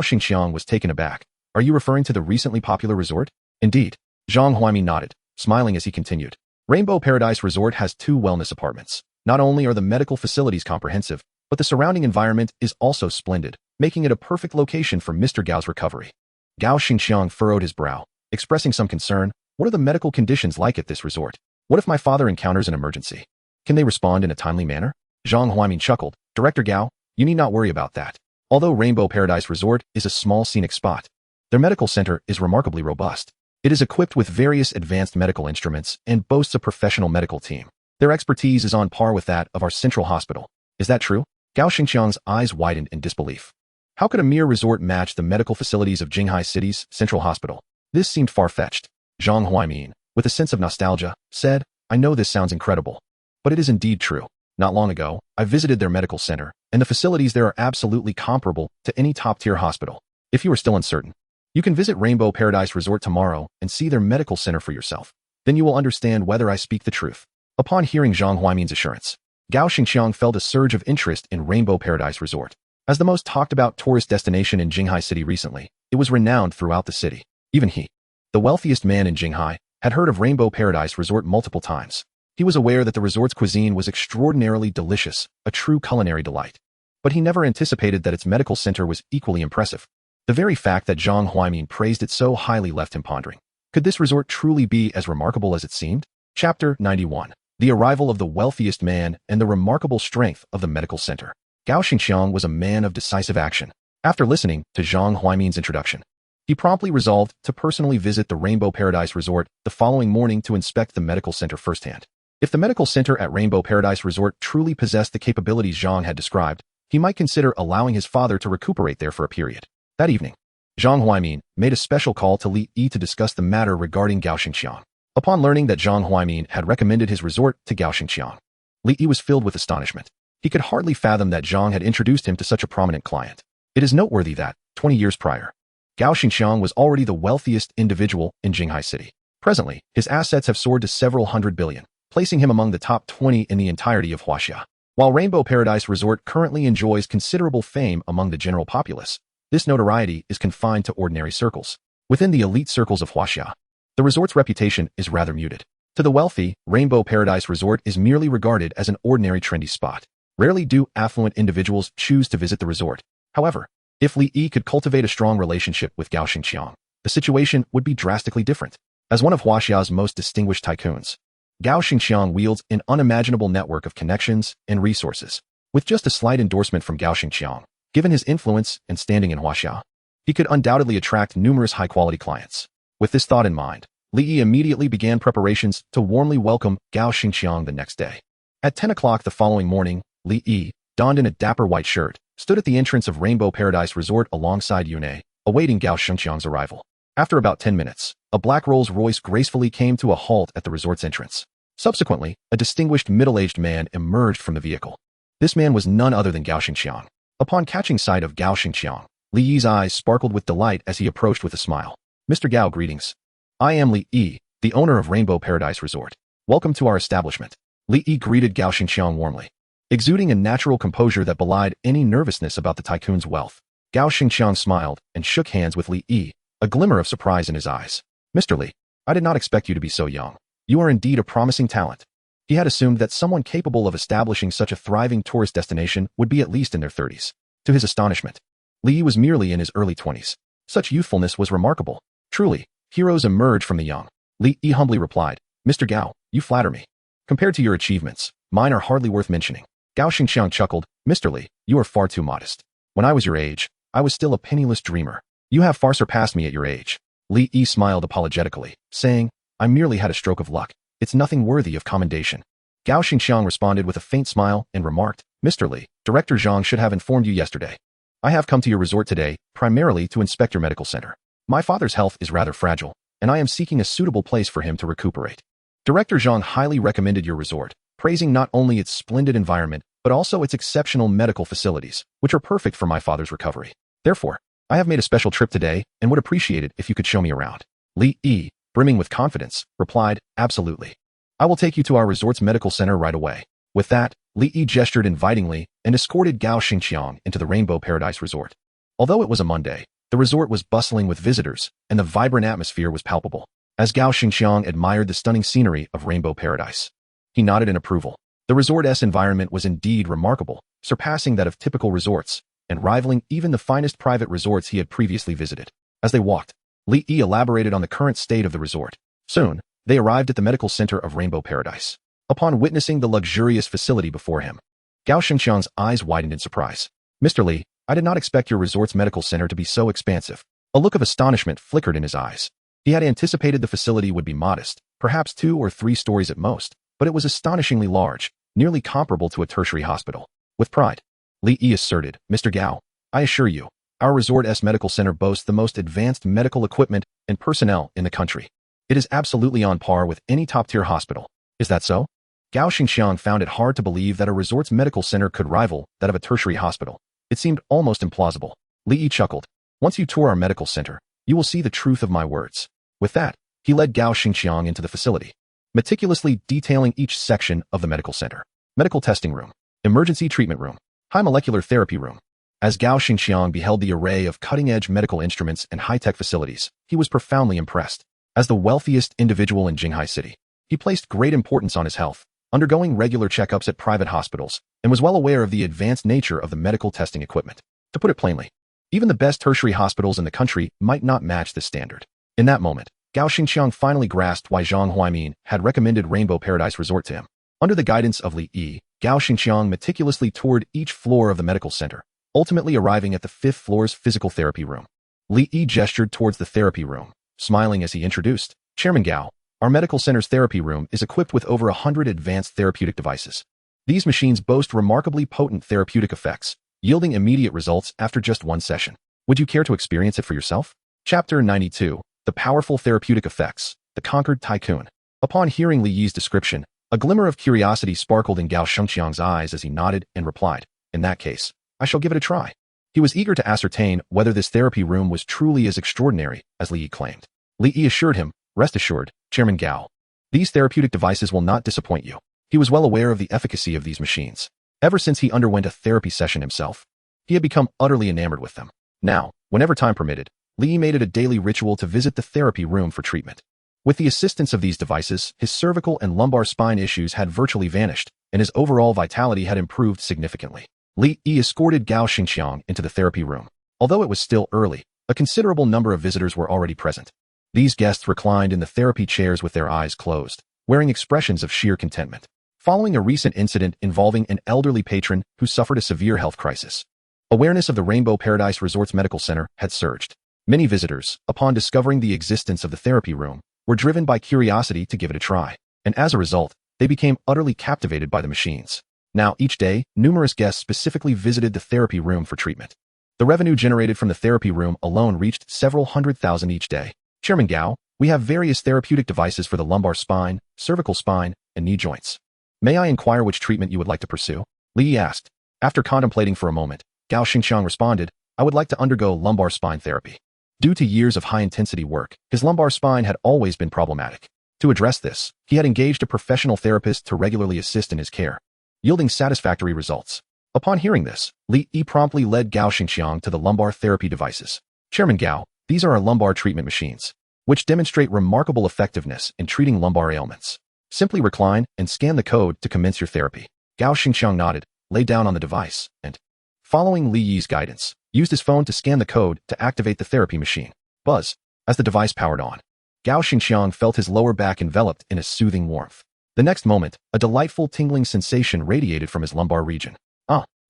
Xingqiang was taken aback. Are you referring to the recently popular resort? Indeed. Zhang Huaimin nodded, smiling as he continued. Rainbow Paradise Resort has 2 wellness apartments. Not only are the medical facilities comprehensive, but the surrounding environment is also splendid, making it a perfect location for Mr. Gao's recovery. Gao Xingqiang furrowed his brow, expressing some concern. What are the medical conditions like at this resort? What if my father encounters an emergency? Can they respond in a timely manner? Zhang Huaimin chuckled. Director Gao, you need not worry about that. Although Rainbow Paradise Resort is a small scenic spot, their medical center is remarkably robust. It is equipped with various advanced medical instruments and boasts a professional medical team. Their expertise is on par with that of our central hospital. Is that true? Gao Xingqiang's eyes widened in disbelief. How could a mere resort match the medical facilities of Jinghai City's central hospital? This seemed far-fetched. Zhang Huaimin, with a sense of nostalgia, said, I know this sounds incredible, but it is indeed true. Not long ago, I visited their medical center, and the facilities there are absolutely comparable to any top-tier hospital. If you are still uncertain, you can visit Rainbow Paradise Resort tomorrow and see their medical center for yourself. Then you will understand whether I speak the truth. Upon hearing Zhang Huaimin's assurance, Gao Xingqiang felt a surge of interest in Rainbow Paradise Resort. As the most talked-about tourist destination in Jinghai City recently, it was renowned throughout the city. Even he, the wealthiest man in Jinghai, had heard of Rainbow Paradise Resort multiple times. He was aware that the resort's cuisine was extraordinarily delicious, a true culinary delight. But he never anticipated that its medical center was equally impressive. The very fact that Zhang Huaimin praised it so highly left him pondering. Could this resort truly be as remarkable as it seemed? Chapter 91. The arrival of the wealthiest man and the remarkable strength of the medical center. Gao Xingqiang was a man of decisive action. After listening to Zhang Huaimin's introduction, he promptly resolved to personally visit the Rainbow Paradise Resort the following morning to inspect the medical center firsthand. If the medical center at Rainbow Paradise Resort truly possessed the capabilities Zhang had described, he might consider allowing his father to recuperate there for a period. That evening, Zhang Huaimin made a special call to Li Yi to discuss the matter regarding Gao Xingqiang. Upon learning that Zhang Huaimin had recommended his resort to Gao Xingqiang, Li Yi was filled with astonishment. He could hardly fathom that Zhang had introduced him to such a prominent client. It is noteworthy that, 20 years prior, Gao Xingqiang was already the wealthiest individual in Jinghai City. Presently, his assets have soared to several hundred billion, placing him among the top 20 in the entirety of Huaxia. While Rainbow Paradise Resort currently enjoys considerable fame among the general populace, this notoriety is confined to ordinary circles. Within the elite circles of Huaxia, the resort's reputation is rather muted. To the wealthy, Rainbow Paradise Resort is merely regarded as an ordinary trendy spot. Rarely do affluent individuals choose to visit the resort. However, if Li Yi could cultivate a strong relationship with Gao Xingqiang, the situation would be drastically different. As one of Huaxia's most distinguished tycoons, Gao Xingqiang wields an unimaginable network of connections and resources. With just a slight endorsement from Gao Xingqiang, given his influence and standing in Huaxia, he could undoubtedly attract numerous high-quality clients. With this thought in mind, Li Yi immediately began preparations to warmly welcome Gao Xingqiang the next day. At 10 o'clock the following morning, Li Yi, donned in a dapper white shirt, stood at the entrance of Rainbow Paradise Resort alongside Yunei, awaiting Gao Xingqiang's arrival. After about 10 minutes, a black Rolls-Royce gracefully came to a halt at the resort's entrance. Subsequently, a distinguished middle-aged man emerged from the vehicle. This man was none other than Gao Xingqiang. Upon catching sight of Gao Xingqiang, Li Yi's eyes sparkled with delight as he approached with a smile. "Mr. Gao, greetings. I am Li Yi, the owner of Rainbow Paradise Resort. Welcome to our establishment." Li Yi greeted Gao Xingqiang warmly. Exuding a natural composure that belied any nervousness about the tycoon's wealth, Gao Xingqiang smiled and shook hands with Li Yi, a glimmer of surprise in his eyes. "Mr. Li, I did not expect you to be so young. You are indeed a promising talent." He had assumed that someone capable of establishing such a thriving tourist destination would be at least in their 30s. To his astonishment, Li Yi was merely in his early 20s. Such youthfulness was remarkable. Truly, heroes emerge from the young. Li Yi humbly replied, "Mr. Gao, you flatter me. Compared to your achievements, mine are hardly worth mentioning." Gao Xingqiang chuckled, "Mr. Li, you are far too modest. When I was your age, I was still a penniless dreamer. You have far surpassed me at your age." Li Yi smiled apologetically, saying, "I merely had a stroke of luck. It's nothing worthy of commendation." Gao Xingqiang responded with a faint smile and remarked, "Mr. Li, Director Zhang should have informed you yesterday. I have come to your resort today, primarily to inspect your medical center. My father's health is rather fragile, and I am seeking a suitable place for him to recuperate. Director Zhang highly recommended your resort, praising not only its splendid environment, but also its exceptional medical facilities, which are perfect for my father's recovery. Therefore, I have made a special trip today and would appreciate it if you could show me around." Li Yi, brimming with confidence, replied, "Absolutely. I will take you to our resort's medical center right away." With that, Li Yi gestured invitingly and escorted Gao Xingqiang into the Rainbow Paradise Resort. Although it was a Monday, the resort was bustling with visitors, and the vibrant atmosphere was palpable. As Gao Xingqiang admired the stunning scenery of Rainbow Paradise, he nodded in approval. The resort's environment was indeed remarkable, surpassing that of typical resorts, and rivaling even the finest private resorts he had previously visited. As they walked, Li Yi elaborated on the current state of the resort. Soon, they arrived at the medical center of Rainbow Paradise. Upon witnessing the luxurious facility before him, Gao Xingqiang's eyes widened in surprise. "Mr. Li, I did not expect your resort's medical center to be so expansive." A look of astonishment flickered in his eyes. He had anticipated the facility would be modest, perhaps 2 or 3 stories at most, but it was astonishingly large, nearly comparable to a tertiary hospital. With pride, Li Yi asserted, "Mr. Gao, I assure you, our resort's medical center boasts the most advanced medical equipment and personnel in the country. It is absolutely on par with any top-tier hospital. Is that so?" Gao Xingqiang found it hard to believe that a resort's medical center could rival that of a tertiary hospital. It seemed almost implausible. Li Yi chuckled. "Once you tour our medical center, you will see the truth of my words." With that, he led Gao Xingqiang into the facility, meticulously detailing each section of the medical center. Medical testing room, emergency treatment room, high molecular therapy room. As Gao Xingqiang beheld the array of cutting-edge medical instruments and high-tech facilities, he was profoundly impressed. As the wealthiest individual in Jinghai City, he placed great importance on his health, undergoing regular checkups at private hospitals, and was well aware of the advanced nature of the medical testing equipment. To put it plainly, even the best tertiary hospitals in the country might not match this standard. In that moment, Gao Xingqiang finally grasped why Zhang Huaimin had recommended Rainbow Paradise Resort to him. Under the guidance of Li Yi, Gao Xingqiang meticulously toured each floor of the medical center, ultimately arriving at the 5th floor's physical therapy room. Li Yi gestured towards the therapy room, smiling as he introduced, "Chairman Gao, our medical center's therapy room is equipped with over 100 advanced therapeutic devices. These machines boast remarkably potent therapeutic effects, yielding immediate results after just 1 session." Would you care to experience it for yourself? Chapter 92. The Powerful Therapeutic Effects. The Conquered Tycoon. Upon hearing Li Yi's description, a glimmer of curiosity sparkled in Gao Shengqiang's eyes as he nodded and replied, "In that case, I shall give it a try." He was eager to ascertain whether this therapy room was truly as extraordinary as Li Yi claimed. Li Yi assured him, "Rest assured, Chairman Gao. These therapeutic devices will not disappoint you." He was well aware of the efficacy of these machines. Ever since he underwent a therapy session himself, he had become utterly enamored with them. Now, whenever time permitted, Li Yi made it a daily ritual to visit the therapy room for treatment. With the assistance of these devices, his cervical and lumbar spine issues had virtually vanished, and his overall vitality had improved significantly. Li Yi escorted Gao Xingqiang into the therapy room. Although it was still early, a considerable number of visitors were already present. These guests reclined in the therapy chairs with their eyes closed, wearing expressions of sheer contentment. Following a recent incident involving an elderly patron who suffered a severe health crisis, awareness of the Rainbow Paradise Resorts Medical Center had surged. Many visitors, upon discovering the existence of the therapy room, were driven by curiosity to give it a try, and as a result, they became utterly captivated by the machines. Now, each day, numerous guests specifically visited the therapy room for treatment. The revenue generated from the therapy room alone reached several hundred thousand each day. Chairman Gao, we have various therapeutic devices for the lumbar spine, cervical spine, and knee joints. May I inquire which treatment you would like to pursue? Li Yi asked. After contemplating for a moment, Gao Xingqiang responded, "I would like to undergo lumbar spine therapy." Due to years of high-intensity work, his lumbar spine had always been problematic. To address this, he had engaged a professional therapist to regularly assist in his care, yielding satisfactory results. Upon hearing this, Li Yi promptly led Gao Xingqiang to the lumbar therapy devices. Chairman Gao, these are our lumbar treatment machines, which demonstrate remarkable effectiveness in treating lumbar ailments. Simply recline and scan the code to commence your therapy. Gao Xingqiang nodded, lay down on the device, and, following Li Yi's guidance, used his phone to scan the code to activate the therapy machine. Buzz. As the device powered on, Gao Xingqiang felt his lower back enveloped in a soothing warmth. The next moment, a delightful tingling sensation radiated from his lumbar region.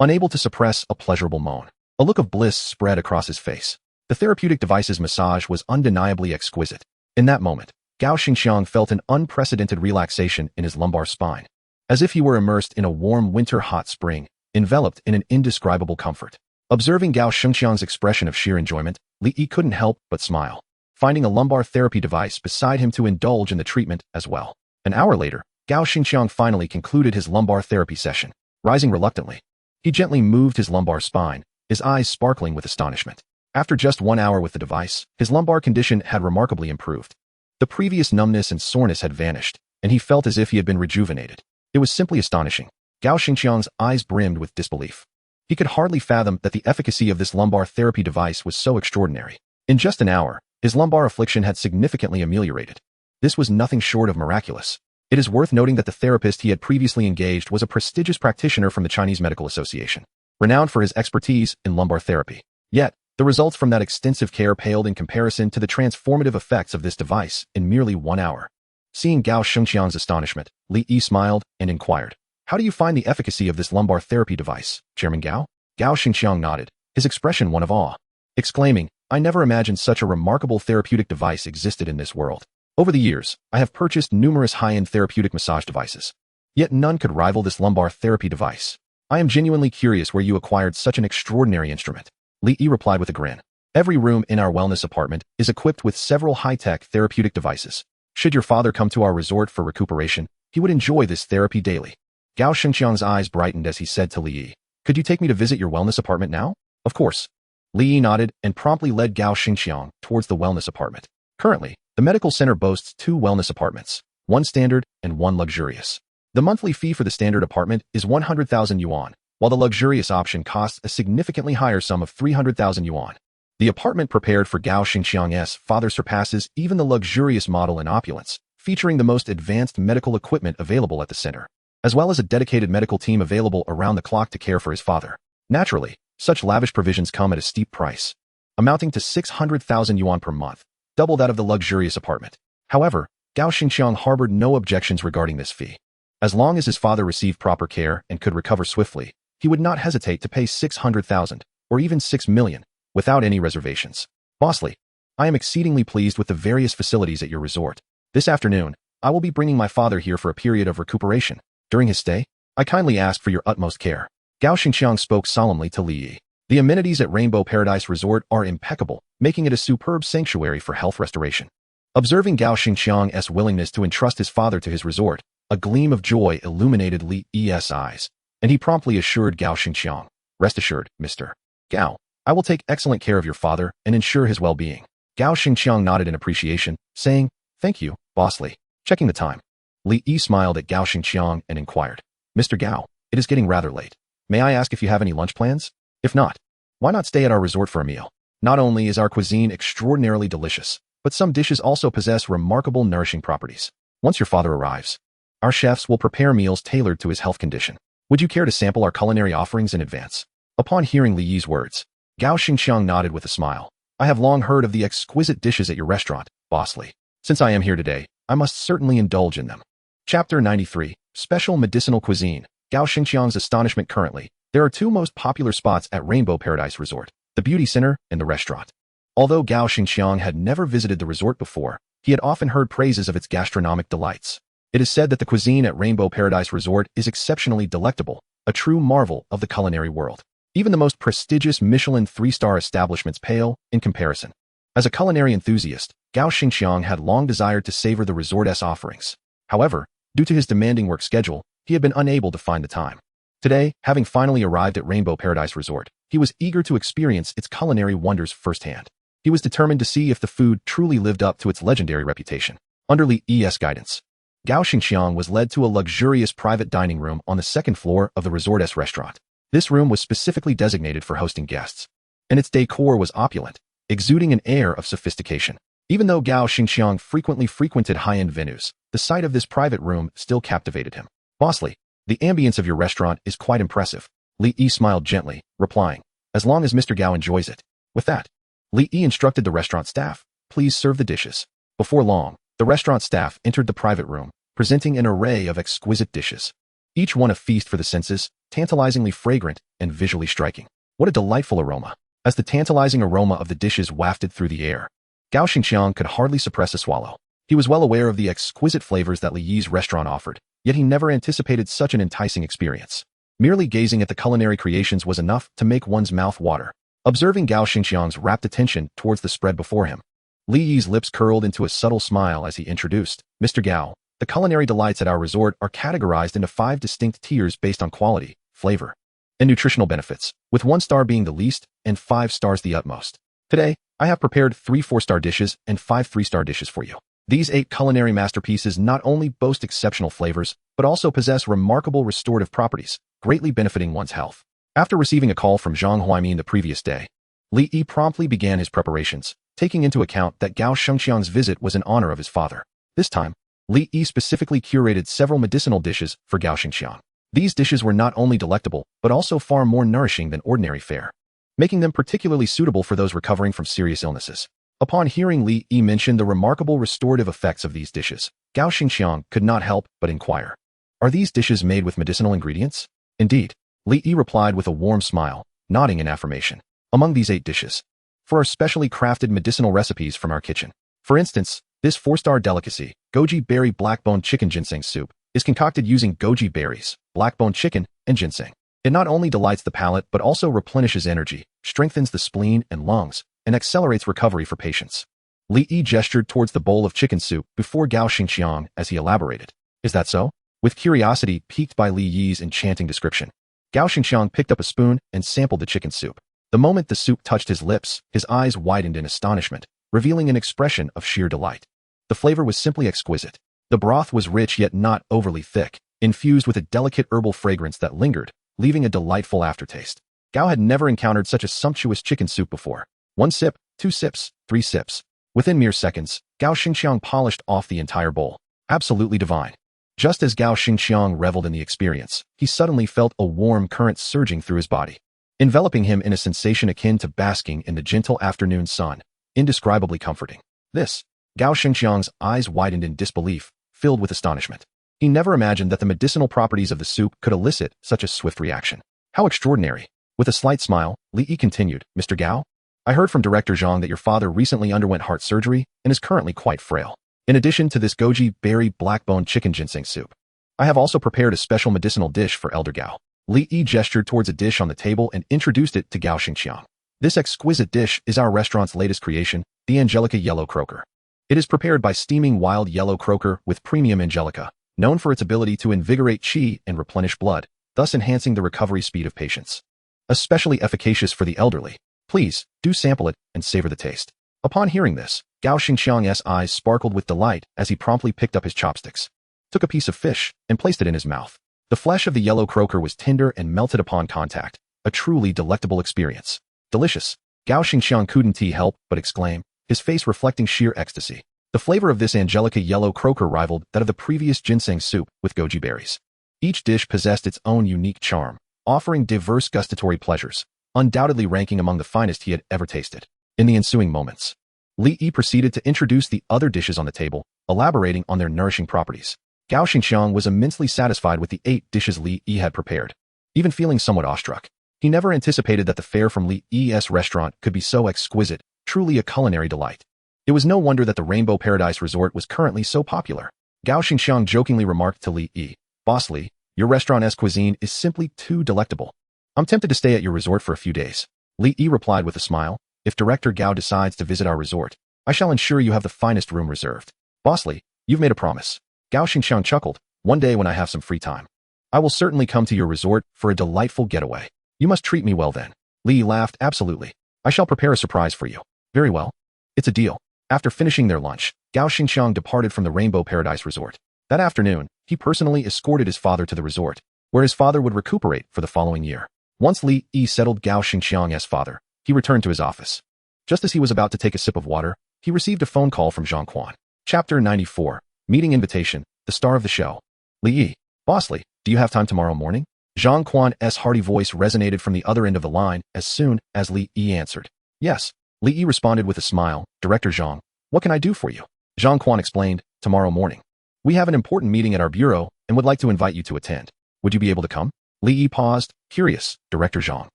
Unable to suppress a pleasurable moan, a look of bliss spread across his face. The therapeutic device's massage was undeniably exquisite. In that moment, Gao Xingqiang felt an unprecedented relaxation in his lumbar spine, as if he were immersed in a warm winter hot spring, enveloped in an indescribable comfort. Observing Gao Xingqiang's expression of sheer enjoyment, Li Yi couldn't help but smile, finding a lumbar therapy device beside him to indulge in the treatment as well. An hour later, Gao Xingqiang finally concluded his lumbar therapy session. Rising reluctantly, he gently moved his lumbar spine, his eyes sparkling with astonishment. After just 1 hour with the device, his lumbar condition had remarkably improved. The previous numbness and soreness had vanished, and he felt as if he had been rejuvenated. It was simply astonishing. Gao Xingqiang's eyes brimmed with disbelief. He could hardly fathom that the efficacy of this lumbar therapy device was so extraordinary. In just an hour, his lumbar affliction had significantly ameliorated. This was nothing short of miraculous. It is worth noting that the therapist he had previously engaged was a prestigious practitioner from the Chinese Medical Association, renowned for his expertise in lumbar therapy. Yet, the results from that extensive care paled in comparison to the transformative effects of this device in merely 1 hour. Seeing Gao Xingqiang's astonishment, Li Yi smiled and inquired, "How do you find the efficacy of this lumbar therapy device, Chairman Gao?" Gao Xingqiang nodded, his expression one of awe, exclaiming, "I never imagined such a remarkable therapeutic device existed in this world. Over the years, I have purchased numerous high-end therapeutic massage devices, yet none could rival this lumbar therapy device. I am genuinely curious where you acquired such an extraordinary instrument." Li Yi replied with a grin. "Every room in our wellness apartment is equipped with several high-tech therapeutic devices. Should your father come to our resort for recuperation, he would enjoy this therapy daily." Gao Xingqiang's eyes brightened as he said to Li Yi, "Could you take me to visit your wellness apartment now?" "Of course." Li Yi nodded and promptly led Gao Xingqiang towards the wellness apartment. Currently, the medical center boasts 2 wellness apartments, one standard and one luxurious. The monthly fee for the standard apartment is 100,000 yuan, while the luxurious option costs a significantly higher sum of 300,000 yuan. The apartment prepared for Gao Xingqiang's father surpasses even the luxurious model in opulence, featuring the most advanced medical equipment available at the center, as well as a dedicated medical team available around the clock to care for his father. Naturally, such lavish provisions come at a steep price, amounting to 600,000 yuan per month, double that of the luxurious apartment. However, Gao Xingqiang harbored no objections regarding this fee. As long as his father received proper care and could recover swiftly, he would not hesitate to pay 600,000, or even 6 million, without any reservations. "Bossly, I am exceedingly pleased with the various facilities at your resort. This afternoon, I will be bringing my father here for a period of recuperation. During his stay, I kindly ask for your utmost care." Gao Xingqiang spoke solemnly to Li Yi. The amenities at Rainbow Paradise Resort are impeccable, making it a superb sanctuary for health restoration. Observing Gao Xingqiang's willingness to entrust his father to his resort, a gleam of joy illuminated Li Yi's eyes, and he promptly assured Gao Xingqiang, "Rest assured, Mr. Gao, I will take excellent care of your father and ensure his well-being." Gao Xingqiang nodded in appreciation, saying, "Thank you, Boss Li." Checking the time, Li Yi smiled at Gao Xingqiang and inquired, "Mr. Gao, it is getting rather late. May I ask if you have any lunch plans? If not, why not stay at our resort for a meal? Not only is our cuisine extraordinarily delicious, but some dishes also possess remarkable nourishing properties. Once your father arrives, our chefs will prepare meals tailored to his health condition. Would you care to sample our culinary offerings in advance?" Upon hearing Li Yi's words, Gao Xingqiang nodded with a smile. "I have long heard of the exquisite dishes at your restaurant, Boss Li. Since I am here today, I must certainly indulge in them." Chapter 93, Special Medicinal Cuisine. Gao Xingqiang's astonishment. Currently, there are two most popular spots at Rainbow Paradise Resort, the beauty center and the restaurant. Although Gao Xingqiang had never visited the resort before, he had often heard praises of its gastronomic delights. It is said that the cuisine at Rainbow Paradise Resort is exceptionally delectable, a true marvel of the culinary world. Even the most prestigious Michelin 3-star establishments pale in comparison. As a culinary enthusiast, Gao Xingqiang had long desired to savor the resort's offerings. However, due to his demanding work schedule, he had been unable to find the time. Today, having finally arrived at Rainbow Paradise Resort, he was eager to experience its culinary wonders firsthand. He was determined to see if the food truly lived up to its legendary reputation. Under Li Yi's guidance, Gao Xingqiang was led to a luxurious private dining room on the second floor of the resort's restaurant. This room was specifically designated for hosting guests, and its decor was opulent, exuding an air of sophistication. Even though Gao Xingqiang frequently frequented high-end venues, the sight of this private room still captivated him. "Boss Li, the ambience of your restaurant is quite impressive." Li Yi smiled gently, replying, "As long as Mr. Gao enjoys it." With that, Li Yi instructed the restaurant staff, "Please serve the dishes." Before long, the restaurant staff entered the private room, presenting an array of exquisite dishes. Each one a feast for the senses, tantalizingly fragrant and visually striking. What a delightful aroma! As the tantalizing aroma of the dishes wafted through the air, Gao Xingqiang could hardly suppress a swallow. He was well aware of the exquisite flavors that Li Yi's restaurant offered, yet he never anticipated such an enticing experience. Merely gazing at the culinary creations was enough to make one's mouth water. Observing Gao Xingqiang's rapt attention towards the spread before him, Li Yi's lips curled into a subtle smile as he introduced, "Mr. Gao, the culinary delights at our resort are categorized into 5 distinct tiers based on quality, flavor, and nutritional benefits, with 1 star being the least and 5 stars the utmost. Today, I have prepared 3 4-star dishes and 5 3-star dishes for you. These 8 culinary masterpieces not only boast exceptional flavors, but also possess remarkable restorative properties, greatly benefiting one's health." After receiving a call from Zhang Huaimin the previous day, Li Yi promptly began his preparations, taking into account that Gao Xingqiang's visit was in honor of his father. This time, Li Yi specifically curated several medicinal dishes for Gao Xingqiang. These dishes were not only delectable, but also far more nourishing than ordinary fare, making them particularly suitable for those recovering from serious illnesses. Upon hearing Li Yi mention the remarkable restorative effects of these dishes, Gao Xingqiang could not help but inquire, "Are these dishes made with medicinal ingredients?" "Indeed," Li Yi replied with a warm smile, nodding in affirmation. "Among these 8 dishes, 4 are specially crafted medicinal recipes from our kitchen. For instance, this 4-star delicacy, goji berry blackbone chicken ginseng soup, is concocted using goji berries, blackbone chicken, and ginseng. It not only delights the palate but also replenishes energy, strengthens the spleen and lungs, and accelerates recovery for patients." Li Yi gestured towards the bowl of chicken soup before Gao Xingqiang as he elaborated, "Is that so?" With curiosity piqued by Li Yi's enchanting description, Gao Xingqiang picked up a spoon and sampled the chicken soup. The moment the soup touched his lips, his eyes widened in astonishment, revealing an expression of sheer delight. The flavor was simply exquisite. The broth was rich yet not overly thick, infused with a delicate herbal fragrance that lingered, leaving a delightful aftertaste. Gao had never encountered such a sumptuous chicken soup before. 1 sip, 2 sips, 3 sips. Within mere seconds, Gao Xingqiang polished off the entire bowl. Absolutely divine. Just as Gao Xingqiang reveled in the experience, he suddenly felt a warm current surging through his body, enveloping him in a sensation akin to basking in the gentle afternoon sun, indescribably comforting. This, Gao Xingqiang's eyes widened in disbelief, filled with astonishment. He never imagined that the medicinal properties of the soup could elicit such a swift reaction. How extraordinary. With a slight smile, Li Yi continued, "Mr. Gao, I heard from Director Zhang that your father recently underwent heart surgery and is currently quite frail. In addition to this goji berry blackbone chicken ginseng soup, I have also prepared a special medicinal dish for Elder Gao. Li Yi gestured towards a dish on the table and introduced it to Gao Xingqiang. This exquisite dish is our restaurant's latest creation, the Angelica Yellow Croaker. It is prepared by steaming wild yellow croaker with premium Angelica, known for its ability to invigorate qi and replenish blood, thus enhancing the recovery speed of patients. Especially efficacious for the elderly. Please, do sample it and savor the taste. Upon hearing this, Gao Xingqiang's eyes sparkled with delight as he promptly picked up his chopsticks, took a piece of fish, and placed it in his mouth. The flesh of the yellow croaker was tender and melted upon contact, a truly delectable experience. Delicious. Gao Xingqiang couldn't help but exclaim, his face reflecting sheer ecstasy. The flavor of this Angelica yellow croaker rivaled that of the previous ginseng soup with goji berries. Each dish possessed its own unique charm, offering diverse gustatory pleasures, undoubtedly ranking among the finest he had ever tasted. In the ensuing moments, Li Yi proceeded to introduce the other dishes on the table, elaborating on their nourishing properties. Gao Xingqiang was immensely satisfied with the 8 dishes Li Yi had prepared, even feeling somewhat awestruck. He never anticipated that the fare from Li Yi's restaurant could be so exquisite, truly a culinary delight. It was no wonder that the Rainbow Paradise Resort was currently so popular. Gao Xingqiang jokingly remarked to Li Yi, "Boss Li, your restaurant's cuisine is simply too delectable. I'm tempted to stay at your resort for a few days." Li Yi replied with a smile, "If Director Gao decides to visit our resort, I shall ensure you have the finest room reserved." "Boss Li, you've made a promise." Gao Xingqiang chuckled, "One day when I have some free time, I will certainly come to your resort for a delightful getaway. You must treat me well then." Li Yi laughed, "Absolutely. I shall prepare a surprise for you." "Very well. It's a deal." After finishing their lunch, Gao Xingqiang departed from the Rainbow Paradise Resort. That afternoon, he personally escorted his father to the resort, where his father would recuperate for the following year. Once Li Yi settled Gao Xingqiang's father, he returned to his office. Just as he was about to take a sip of water, he received a phone call from Zhang Quan. Chapter 94. Meeting Invitation, the star of the show. "Li Yi, Boss Li, do you have time tomorrow morning?" Zhang Quan's hearty voice resonated from the other end of the line as soon as Li Yi answered. "Yes." Li Yi responded with a smile, "Director Zhang, what can I do for you?" Zhang Quan explained, "Tomorrow morning, we have an important meeting at our bureau and would like to invite you to attend. Would you be able to come?" Li Yi paused, curious, "Director Zhang,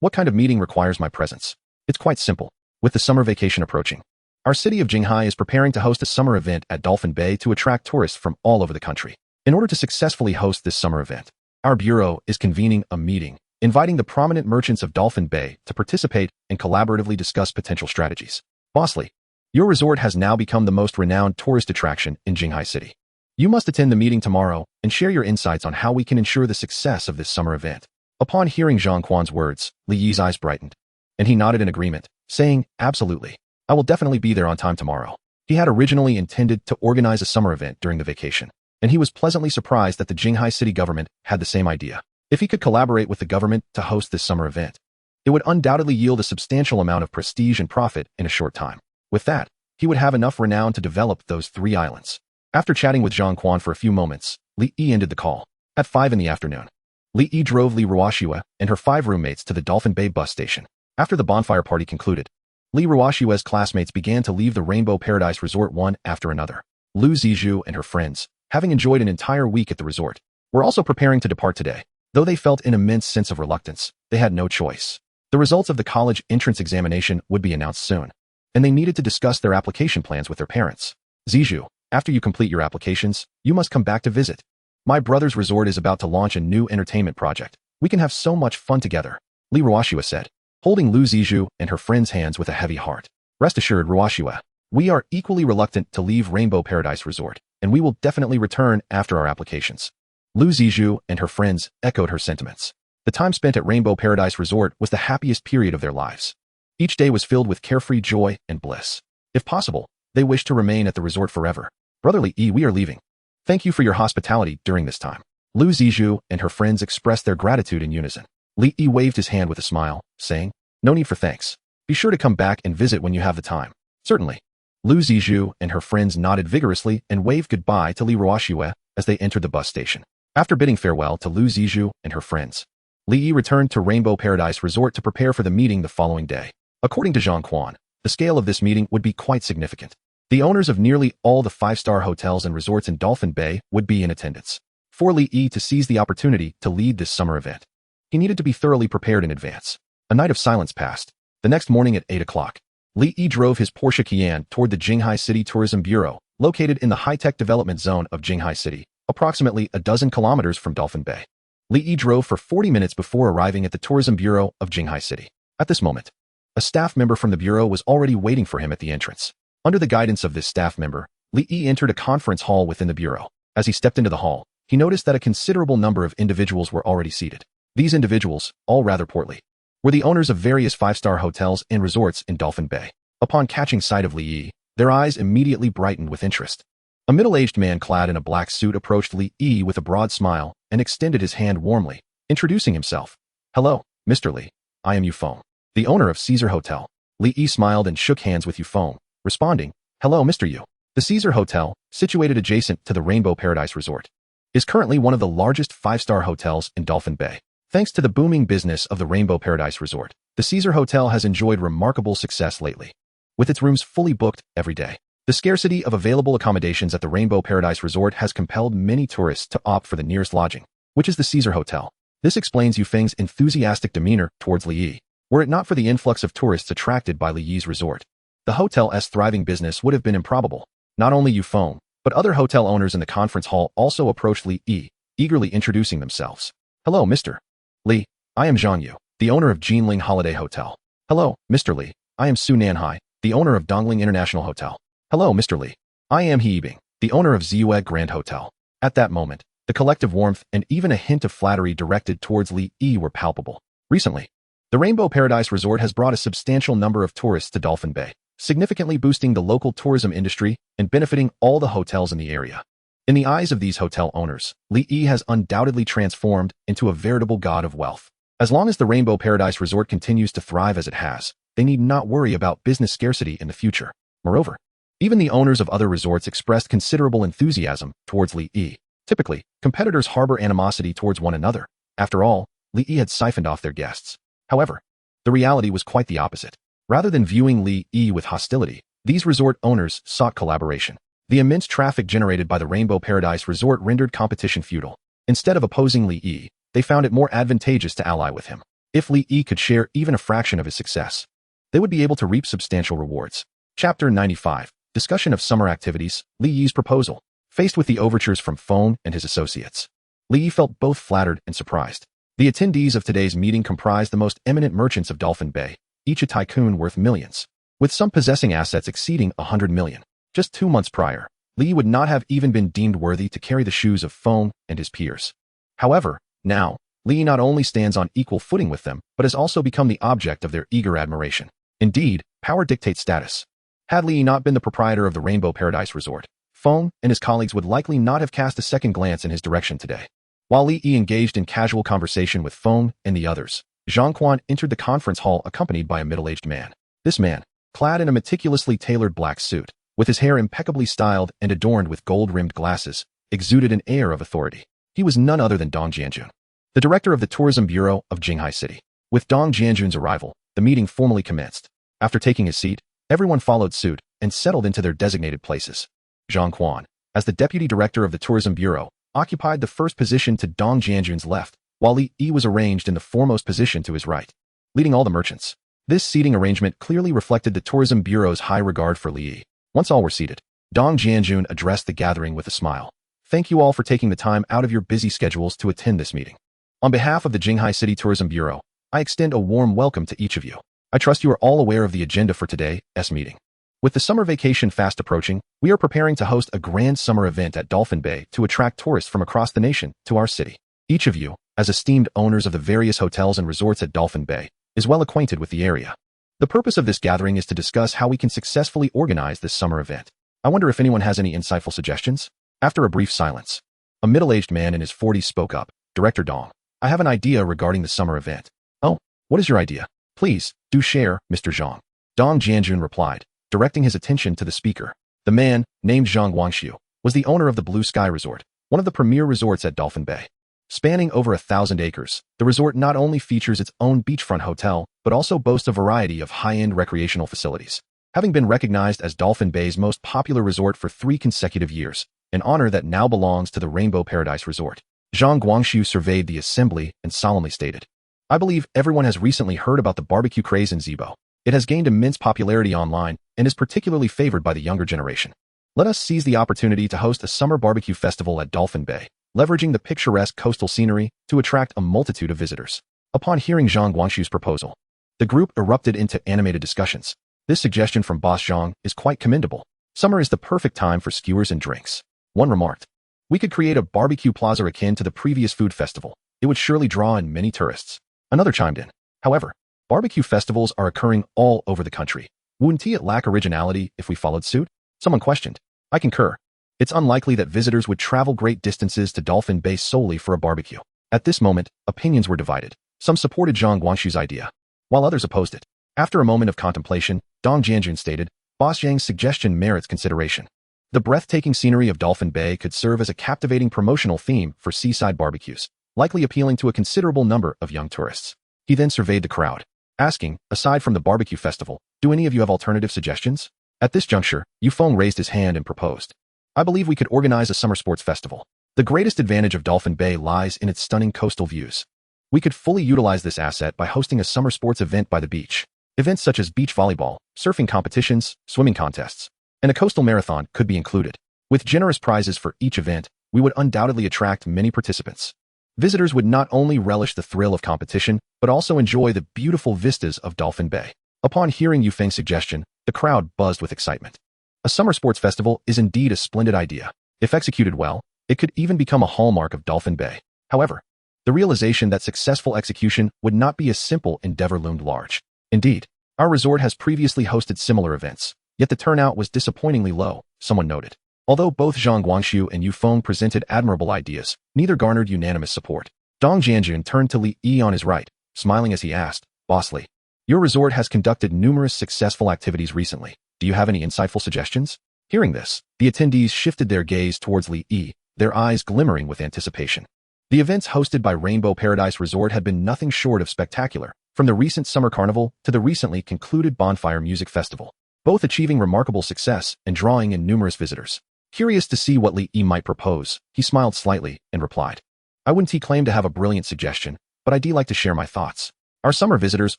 what kind of meeting requires my presence?" "It's quite simple. With the summer vacation approaching, our city of Jinghai is preparing to host a summer event at Dolphin Bay to attract tourists from all over the country. In order to successfully host this summer event, our bureau is convening a meeting, inviting the prominent merchants of Dolphin Bay to participate and collaboratively discuss potential strategies. Boss Li, your resort has now become the most renowned tourist attraction in Jinghai City. You must attend the meeting tomorrow and share your insights on how we can ensure the success of this summer event." Upon hearing Zhang Quan's words, Li Yi's eyes brightened, and he nodded in agreement, saying, "Absolutely. I will definitely be there on time tomorrow." He had originally intended to organize a summer event during the vacation, and he was pleasantly surprised that the Jinghai city government had the same idea. If he could collaborate with the government to host this summer event, it would undoubtedly yield a substantial amount of prestige and profit in a short time. With that, he would have enough renown to develop those 3 islands. After chatting with Zhang Quan for a few moments, Li Yi ended the call. At 5 in the afternoon, Li Yi drove Li Ruoxue and her 5 roommates to the Dolphin Bay bus station. After the bonfire party concluded, Li Ruoxue's classmates began to leave the Rainbow Paradise Resort one after another. Lu Zizhu and her friends, having enjoyed an entire week at the resort, were also preparing to depart today. Though they felt an immense sense of reluctance, they had no choice. The results of the college entrance examination would be announced soon, and they needed to discuss their application plans with their parents. "Zizhu, after you complete your applications, you must come back to visit. My brother's resort is about to launch a new entertainment project. We can have so much fun together," Li Ruoxue said, holding Lu Zizhu and her friend's hands with a heavy heart. "Rest assured, Ruoxue, we are equally reluctant to leave Rainbow Paradise Resort, and we will definitely return after our applications." Lu Zizhu and her friends echoed her sentiments. The time spent at Rainbow Paradise Resort was the happiest period of their lives. Each day was filled with carefree joy and bliss. If possible, they wished to remain at the resort forever. "Brotherly E, we are leaving. Thank you for your hospitality during this time." Lu Zizhu and her friends expressed their gratitude in unison. Li Yi waved his hand with a smile, saying, "No need for thanks. Be sure to come back and visit when you have the time." "Certainly." Lu Zizhu and her friends nodded vigorously and waved goodbye to Li Ruoxue as they entered the bus station. After bidding farewell to Lu Zizhu and her friends, Li Yi returned to Rainbow Paradise Resort to prepare for the meeting the following day. According to Zhang Quan, the scale of this meeting would be quite significant. The owners of nearly all the 5-star hotels and resorts in Dolphin Bay would be in attendance. For Li Yi to seize the opportunity to lead this summer event, he needed to be thoroughly prepared in advance. A night of silence passed. The next morning at 8 o'clock, Li Yi drove his Porsche Cayenne toward the Jinghai City Tourism Bureau, located in the high-tech development zone of Jinghai City, approximately a dozen kilometers from Dolphin Bay. Li Yi drove for 40 minutes before arriving at the Tourism Bureau of Jinghai City. At this moment, a staff member from the bureau was already waiting for him at the entrance. Under the guidance of this staff member, Li Yi entered a conference hall within the bureau. As he stepped into the hall, he noticed that a considerable number of individuals were already seated. These individuals, all rather portly, were the owners of various five-star hotels and resorts in Dolphin Bay. Upon catching sight of Li Yi, their eyes immediately brightened with interest. A middle-aged man clad in a black suit approached Li Yi with a broad smile and extended his hand warmly, introducing himself. "Hello, Mr. Li. I am Yufeng, the owner of Caesar Hotel." Li Yi smiled and shook hands with Yufeng, responding, "Hello, Mr. Yu." The Caesar Hotel, situated adjacent to the Rainbow Paradise Resort, is currently one of the largest five-star hotels in Dolphin Bay. Thanks to the booming business of the Rainbow Paradise Resort, the Caesar Hotel has enjoyed remarkable success lately, with its rooms fully booked every day. The scarcity of available accommodations at the Rainbow Paradise Resort has compelled many tourists to opt for the nearest lodging, which is the Caesar Hotel. This explains Yufeng's enthusiastic demeanor towards Li Yi. Were it not for the influx of tourists attracted by Li Yi's resort, the hotel's thriving business would have been improbable. Not only Yufeng, but other hotel owners in the conference hall also approached Li Yi, eagerly introducing themselves. "Hello, Mr. Li. I am Zhang Yu, the owner of Jinling Holiday Hotel." "Hello, Mr. Li. I am Su Nanhai, the owner of Dongling International Hotel." "Hello, Mr. Li. I am He Yibing, the owner of Ziyue Grand Hotel." At that moment, the collective warmth and even a hint of flattery directed towards Li Yi were palpable. Recently, the Rainbow Paradise Resort has brought a substantial number of tourists to Dolphin Bay, significantly boosting the local tourism industry and benefiting all the hotels in the area. In the eyes of these hotel owners, Li Yi has undoubtedly transformed into a veritable god of wealth. As long as the Rainbow Paradise Resort continues to thrive as it has, they need not worry about business scarcity in the future. Moreover, even the owners of other resorts expressed considerable enthusiasm towards Li Yi. Typically, competitors harbor animosity towards one another. After all, Li Yi had siphoned off their guests. However, the reality was quite the opposite. Rather than viewing Li Yi with hostility, these resort owners sought collaboration. The immense traffic generated by the Rainbow Paradise Resort rendered competition futile. Instead of opposing Li Yi, they found it more advantageous to ally with him. If Li Yi could share even a fraction of his success, they would be able to reap substantial rewards. Chapter 95. Discussion of summer activities. Li Yi's proposal. Faced with the overtures from Feng and his associates, Li Yi felt both flattered and surprised. The attendees of today's meeting comprised the most eminent merchants of Dolphin Bay, each a tycoon worth millions, with some possessing assets exceeding 100 million. Just 2 months prior, Li Yi would not have even been deemed worthy to carry the shoes of Feng and his peers. However, now, Li Yi not only stands on equal footing with them, but has also become the object of their eager admiration. Indeed, power dictates status. Had Li Yi not been the proprietor of the Rainbow Paradise Resort, Feng and his colleagues would likely not have cast a second glance in his direction today. While Li Yi engaged in casual conversation with Feng and the others, Zhang Quan entered the conference hall accompanied by a middle-aged man. This man, clad in a meticulously tailored black suit, with his hair impeccably styled and adorned with gold-rimmed glasses, exuded an air of authority. He was none other than Dong Jianjun, the director of the Tourism Bureau of Jinghai City. With Dong Jianjun's arrival, the meeting formally commenced. After taking his seat, everyone followed suit and settled into their designated places. Zhang Quan, as the deputy director of the Tourism Bureau, occupied the first position to Dong Jianjun's left, while Li Yi was arranged in the foremost position to his right, leading all the merchants. This seating arrangement clearly reflected the Tourism Bureau's high regard for Li Yi. Once all were seated, Dong Jianjun addressed the gathering with a smile. "Thank you all for taking the time out of your busy schedules to attend this meeting. On behalf of the Jinghai City Tourism Bureau, I extend a warm welcome to each of you. I trust you are all aware of the agenda for today's meeting. With the summer vacation fast approaching, we are preparing to host a grand summer event at Dolphin Bay to attract tourists from across the nation to our city. Each of you, as esteemed owners of the various hotels and resorts at Dolphin Bay, is well acquainted with the area. The purpose of this gathering is to discuss how we can successfully organize this summer event. I wonder if anyone has any insightful suggestions?" After a brief silence, a middle-aged man in his 40s spoke up. "Director Dong, I have an idea regarding the summer event." "Oh, what is your idea? Please, do share, Mr. Zhang." Dong Jianjun replied, directing his attention to the speaker. The man, named Zhang Guangxiu, was the owner of the Blue Sky Resort, one of the premier resorts at Dolphin Bay. Spanning over 1,000 acres, the resort not only features its own beachfront hotel, but also boasts a variety of high-end recreational facilities. Having been recognized as Dolphin Bay's most popular resort for 3 consecutive years, an honor that now belongs to the Rainbow Paradise Resort, Zhang Guangxiu surveyed the assembly and solemnly stated, "I believe everyone has recently heard about the barbecue craze in Zibo. It has gained immense popularity online and is particularly favored by the younger generation. Let us seize the opportunity to host a summer barbecue festival at Dolphin Bay, leveraging the picturesque coastal scenery to attract a multitude of visitors. Upon hearing Zhang Guangshu's proposal, the group erupted into animated discussions. This suggestion from Boss Zhang is quite commendable. Summer is the perfect time for skewers and drinks. One remarked, "We could create a barbecue plaza akin to the previous food festival. It would surely draw in many tourists." Another chimed in, "However, barbecue festivals are occurring all over the country. Wouldn't it lack originality if we followed suit?" Someone questioned, "I concur. It's unlikely that visitors would travel great distances to Dolphin Bay solely for a barbecue." At this moment, opinions were divided. Some supported Zhang Guangshu's idea, while others opposed it. After a moment of contemplation, Dong Jianjun stated, "Boss Zhang's suggestion merits consideration. The breathtaking scenery of Dolphin Bay could serve as a captivating promotional theme for seaside barbecues, likely appealing to a considerable number of young tourists." He then surveyed the crowd, asking, "Aside from the barbecue festival, do any of you have alternative suggestions?" At this juncture, Yufeng raised his hand and proposed, "I believe we could organize a summer sports festival. The greatest advantage of Dolphin Bay lies in its stunning coastal views. We could fully utilize this asset by hosting a summer sports event by the beach. Events such as beach volleyball, surfing competitions, swimming contests, and a coastal marathon could be included. With generous prizes for each event, we would undoubtedly attract many participants. Visitors would not only relish the thrill of competition, but also enjoy the beautiful vistas of Dolphin Bay." Upon hearing Yufeng's suggestion, the crowd buzzed with excitement. A summer sports festival is indeed a splendid idea. If executed well, it could even become a hallmark of Dolphin Bay. However, the realization that successful execution would not be a simple endeavor loomed large. Indeed, our resort has previously hosted similar events, yet the turnout was disappointingly low, someone noted. Although both Zhang Guangshu and Yufeng presented admirable ideas, neither garnered unanimous support. Dong Jianjun turned to Li Yi on his right, smiling as he asked, "Boss Li, your resort has conducted numerous successful activities recently. Do you have any insightful suggestions?" Hearing this, the attendees shifted their gaze towards Li Yi, their eyes glimmering with anticipation. The events hosted by Rainbow Paradise Resort had been nothing short of spectacular, from the recent summer carnival to the recently concluded Bonfire Music Festival, both achieving remarkable success and drawing in numerous visitors. Curious to see what Li Yi might propose, he smiled slightly and replied, "I wouldn't claim to have a brilliant suggestion, but I do like to share my thoughts. Our summer visitors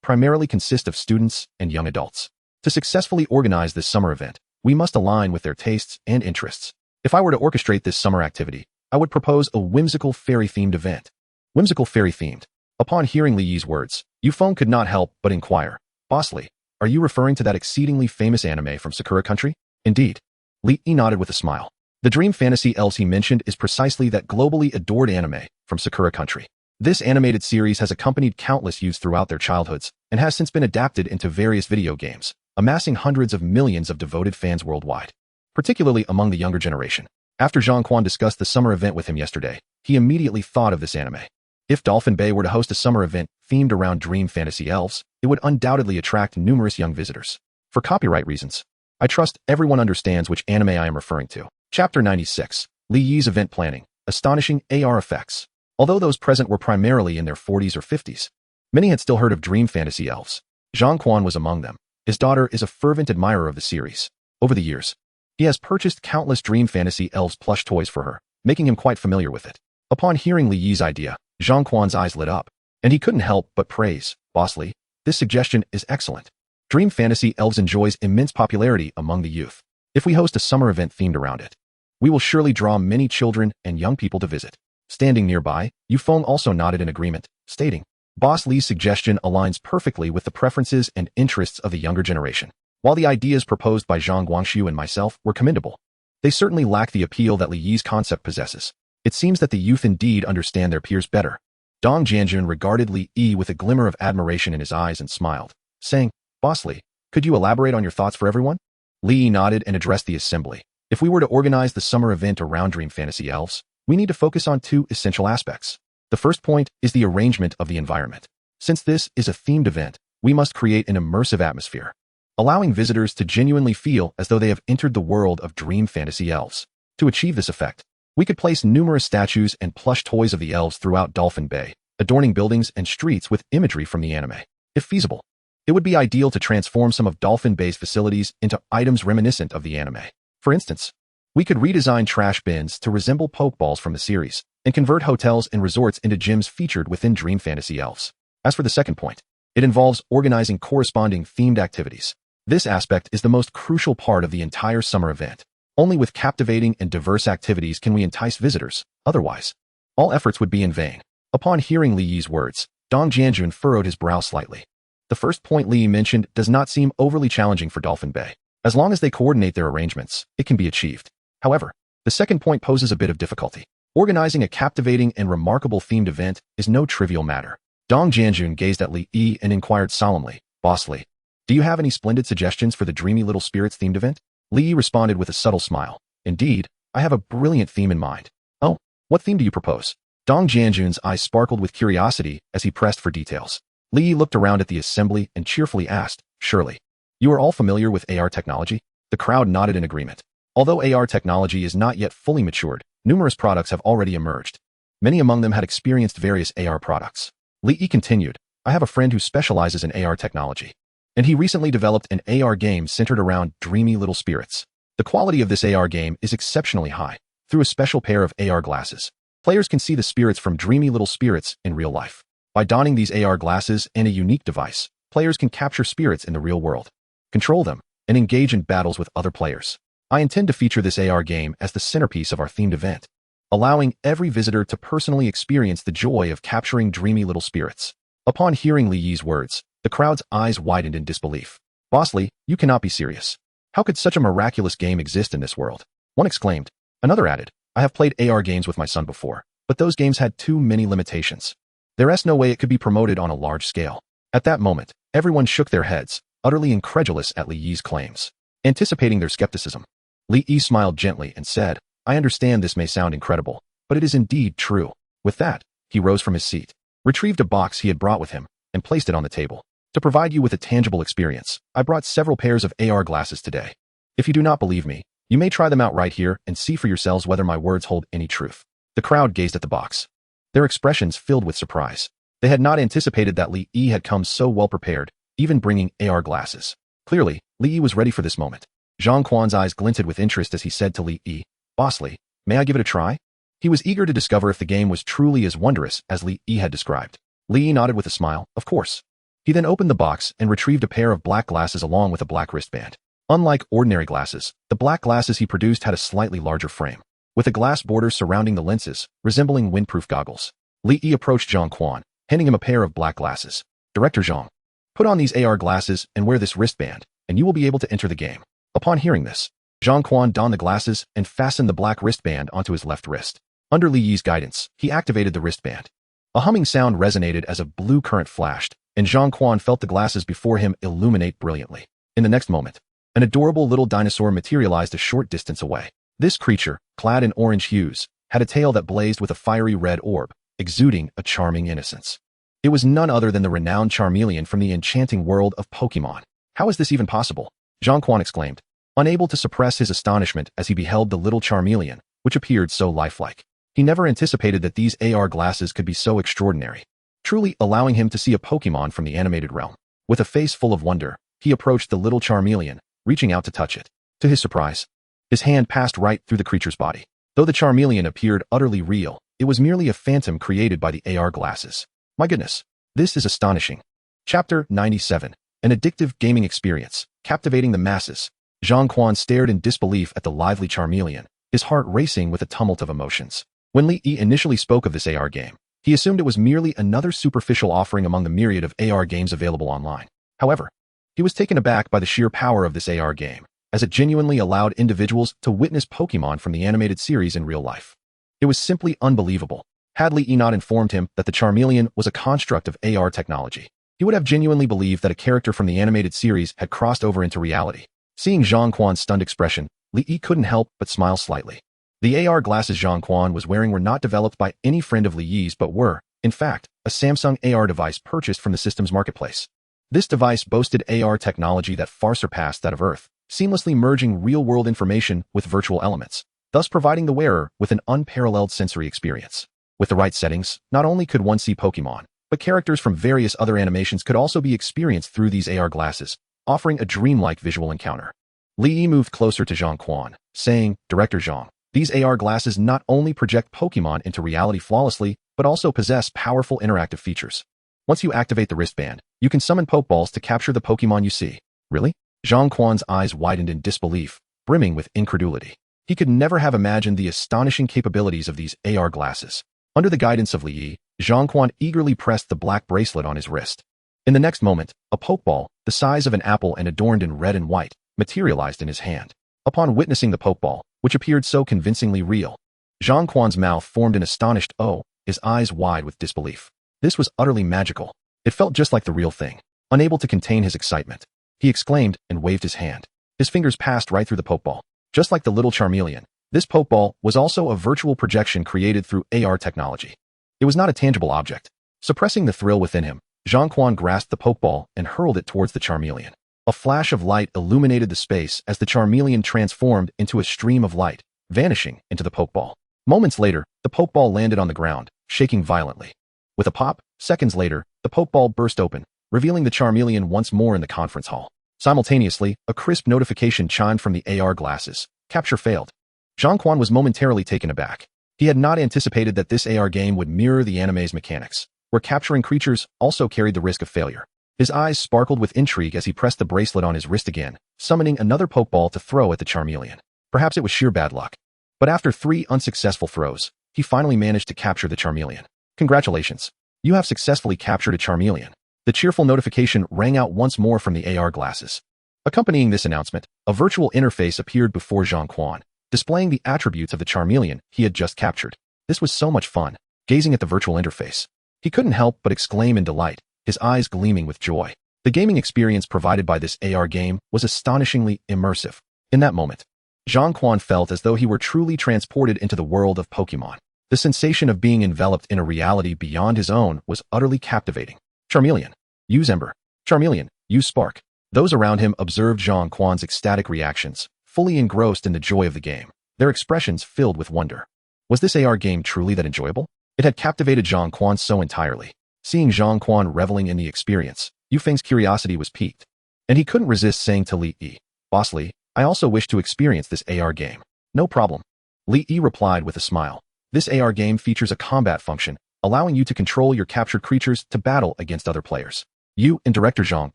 primarily consist of students and young adults. To successfully organize this summer event, we must align with their tastes and interests. If I were to orchestrate this summer activity, I would propose a whimsical fairy-themed event." Whimsical fairy-themed. Upon hearing Li Yi's words, Yufeng could not help but inquire, "Boss Li, are you referring to that exceedingly famous anime from Sakura Country?" "Indeed." Li Yi nodded with a smile. The dream fantasy elves he mentioned is precisely that globally adored anime from Sakura Country. This animated series has accompanied countless youths throughout their childhoods and has since been adapted into various video games, amassing hundreds of millions of devoted fans worldwide, particularly among the younger generation. After Zhang Quan discussed the summer event with him yesterday, he immediately thought of this anime. If Dolphin Bay were to host a summer event themed around dream fantasy elves, it would undoubtedly attract numerous young visitors. For copyright reasons, I trust everyone understands which anime I am referring to. Chapter 96. Li Yi's Event Planning. Astonishing AR Effects. Although those present were primarily in their 40s or 50s, many had still heard of dream fantasy elves. Zhang Quan was among them. His daughter is a fervent admirer of the series. Over the years, he has purchased countless dream fantasy elves plush toys for her, making him quite familiar with it. Upon hearing Li Yi's idea, Zhang Quan's eyes lit up, and he couldn't help but praise, "Boss Li, this suggestion is excellent. Dream fantasy elves enjoys immense popularity among the youth. If we host a summer event themed around it, we will surely draw many children and young people to visit." Standing nearby, Yufeng also nodded in agreement, stating, "Boss Li's suggestion aligns perfectly with the preferences and interests of the younger generation. While the ideas proposed by Zhang Guangshu and myself were commendable, they certainly lack the appeal that Li Yi's concept possesses. It seems that the youth indeed understand their peers better." Dong Jianjun regarded Li Yi with a glimmer of admiration in his eyes and smiled, saying, "Boss Li, could you elaborate on your thoughts for everyone?" Li Yi nodded and addressed the assembly. "If we were to organize the summer event around dream fantasy elves, we need to focus on two essential aspects. The first point is the arrangement of the environment. Since this is a themed event, we must create an immersive atmosphere, allowing visitors to genuinely feel as though they have entered the world of dream fantasy elves. To achieve this effect, we could place numerous statues and plush toys of the elves throughout Dolphin Bay, adorning buildings and streets with imagery from the anime. If feasible, it would be ideal to transform some of Dolphin Bay's facilities into items reminiscent of the anime. For instance, we could redesign trash bins to resemble pokeballs from the series, and convert hotels and resorts into gyms featured within dream fantasy elves. As for the second point, it involves organizing corresponding themed activities. This aspect is the most crucial part of the entire summer event. Only with captivating and diverse activities can we entice visitors. Otherwise, All efforts would be in vain. Upon hearing Li Yi's words, Dong Jianjun furrowed his brow slightly. The first point Li Yi mentioned does not seem overly challenging for Dolphin Bay. As long as they coordinate their arrangements, it can be achieved. However, the second point poses a bit of difficulty. Organizing a captivating and remarkable themed event is no trivial matter. Dong Jianjun gazed at Li Yi and inquired solemnly, "Boss Li, do you have any splendid suggestions for the Dreamy Little Spirits themed event?" Li Yi responded with a subtle smile. "Indeed, I have a brilliant theme in mind." "Oh, what theme do you propose?" Dong Jianjun's eyes sparkled with curiosity as he pressed for details. Li Yi looked around at the assembly and cheerfully asked, "Surely, you are all familiar with AR technology?" The crowd nodded in agreement. Although AR technology is not yet fully matured, numerous products have already emerged. Many among them had experienced various AR products. Li Yi continued, "I have a friend who specializes in AR technology, and he recently developed an AR game centered around Dreamy Little Spirits. The quality of this AR game is exceptionally high. Through a special pair of AR glasses, players can see the spirits from Dreamy Little Spirits in real life. By donning these AR glasses and a unique device, players can capture spirits in the real world, control them, and engage in battles with other players. I intend to feature this AR game as the centerpiece of our themed event, allowing every visitor to personally experience the joy of capturing Dreamy Little Spirits." Upon hearing Li Yi's words, the crowd's eyes widened in disbelief. "Boss Li, you cannot be serious. How could such a miraculous game exist in this world?" One exclaimed. Another added, "I have played AR games with my son before, but those games had too many limitations. There is no way it could be promoted on a large scale." At that moment, everyone shook their heads, utterly incredulous at Li Yi's claims. Anticipating their skepticism, Li Yi smiled gently and said, "I understand this may sound incredible, but it is indeed true." With that, he rose from his seat, retrieved a box he had brought with him, and placed it on the table. "To provide you with a tangible experience, I brought several pairs of AR glasses today. If you do not believe me, you may try them out right here and see for yourselves whether my words hold any truth." The crowd gazed at the box, their expressions filled with surprise. They had not anticipated that Li Yi had come so well prepared, even bringing AR glasses. Clearly, Li Yi was ready for this moment. Zhang Quan's eyes glinted with interest as he said to Li Yi, "Boss Li, may I give it a try?" He was eager to discover if the game was truly as wondrous as Li Yi had described. Li Yi nodded with a smile, "Of course." He then opened the box and retrieved a pair of black glasses along with a black wristband. Unlike ordinary glasses, the black glasses he produced had a slightly larger frame, with a glass border surrounding the lenses, resembling windproof goggles. Li Yi approached Zhang Quan, handing him a pair of black glasses. "Director Zhang, put on these AR glasses and wear this wristband, and you will be able to enter the game." Upon hearing this, Zhang Quan donned the glasses and fastened the black wristband onto his left wrist. Under Li Yi's guidance, he activated the wristband. A humming sound resonated as a blue current flashed, and Zhang Quan felt the glasses before him illuminate brilliantly. In the next moment, an adorable little dinosaur materialized a short distance away. This creature, clad in orange hues, had a tail that blazed with a fiery red orb, exuding a charming innocence. It was none other than the renowned Charmeleon from the enchanting world of Pokemon. "How is this even possible?" Zhang Quan exclaimed, unable to suppress his astonishment as he beheld the little Charmeleon, which appeared so lifelike. He never anticipated that these AR glasses could be so extraordinary, truly allowing him to see a Pokemon from the animated realm. With a face full of wonder, he approached the little Charmeleon, reaching out to touch it. To his surprise, his hand passed right through the creature's body. Though the Charmeleon appeared utterly real, it was merely a phantom created by the AR glasses. My goodness, this is astonishing. Chapter 97. An addictive gaming experience, captivating the masses. Zhang Quan stared in disbelief at the lively Charmeleon, his heart racing with a tumult of emotions. When Li Yi initially spoke of this AR game, he assumed it was merely another superficial offering among the myriad of AR games available online. However, he was taken aback by the sheer power of this AR game, as it genuinely allowed individuals to witness Pokemon from the animated series in real life. It was simply unbelievable. Had Li Yi not informed him that the Charmeleon was a construct of AR technology, he would have genuinely believed that a character from the animated series had crossed over into reality. Seeing Zhang Quan's stunned expression, Li Yi couldn't help but smile slightly. The AR glasses Zhang Quan was wearing were not developed by any friend of Li Yi's but were, in fact, a Samsung AR device purchased from the system's marketplace. This device boasted AR technology that far surpassed that of Earth, seamlessly merging real-world information with virtual elements, thus providing the wearer with an unparalleled sensory experience. With the right settings, not only could one see Pokemon, but characters from various other animations could also be experienced through these AR glasses, offering a dreamlike visual encounter. Li Yi moved closer to Zhang Quan, saying, "Director Zhang, these AR glasses not only project Pokemon into reality flawlessly, but also possess powerful interactive features. Once you activate the wristband, you can summon Pokeballs to capture the Pokemon you see." "Really?" Zhang Quan's eyes widened in disbelief, brimming with incredulity. He could never have imagined the astonishing capabilities of these AR glasses. Under the guidance of Li Yi, Zhang eagerly pressed the black bracelet on his wrist. In the next moment, a pokeball, the size of an apple and adorned in red and white, materialized in his hand. Upon witnessing the pokeball, which appeared so convincingly real, Zhang mouth formed an astonished O, his eyes wide with disbelief. This was utterly magical. It felt just like the real thing. Unable to contain his excitement, he exclaimed and waved his hand. His fingers passed right through the pokeball. Just like the little charmeleon, this pokeball was also a virtual projection created through AR technology. It was not a tangible object. Suppressing the thrill within him, Zhang grasped the pokeball and hurled it towards the charmeleon. A flash of light illuminated the space as the charmeleon transformed into a stream of light, vanishing into the pokeball. Moments later, the pokeball landed on the ground, shaking violently. With a pop, seconds later, the pokeball burst open, revealing the charmeleon once more in the conference hall. Simultaneously, a crisp notification chimed from the AR glasses. Capture failed. Zhang was momentarily taken aback. He had not anticipated that this AR game would mirror the anime's mechanics, where capturing creatures also carried the risk of failure. His eyes sparkled with intrigue as he pressed the bracelet on his wrist again, summoning another pokeball to throw at the charmeleon. Perhaps it was sheer bad luck. But after 3 unsuccessful throws, he finally managed to capture the charmeleon. Congratulations. You have successfully captured a charmeleon. The cheerful notification rang out once more from the AR glasses. Accompanying this announcement, a virtual interface appeared before Zhang, displaying the attributes of the charmeleon he had just captured. This was so much fun, gazing at the virtual interface. He couldn't help but exclaim in delight, his eyes gleaming with joy. The gaming experience provided by this AR game was astonishingly immersive. In that moment, Zhang felt as though he were truly transported into the world of Pokemon. The sensation of being enveloped in a reality beyond his own was utterly captivating. Charmeleon, use Ember. Charmeleon, use Spark. Those around him observed Zhang ecstatic reactions, fully engrossed in the joy of the game, their expressions filled with wonder. Was this AR game truly that enjoyable? It had captivated Zhang so entirely. Seeing Zhang reveling in the experience, Yufeng's curiosity was piqued. And he couldn't resist saying to Li Yi, "Boss Li, I also wish to experience this AR game." "No problem." Li Yi replied with a smile. This AR game features a combat function, allowing you to control your captured creatures to battle against other players. You and Director Zhang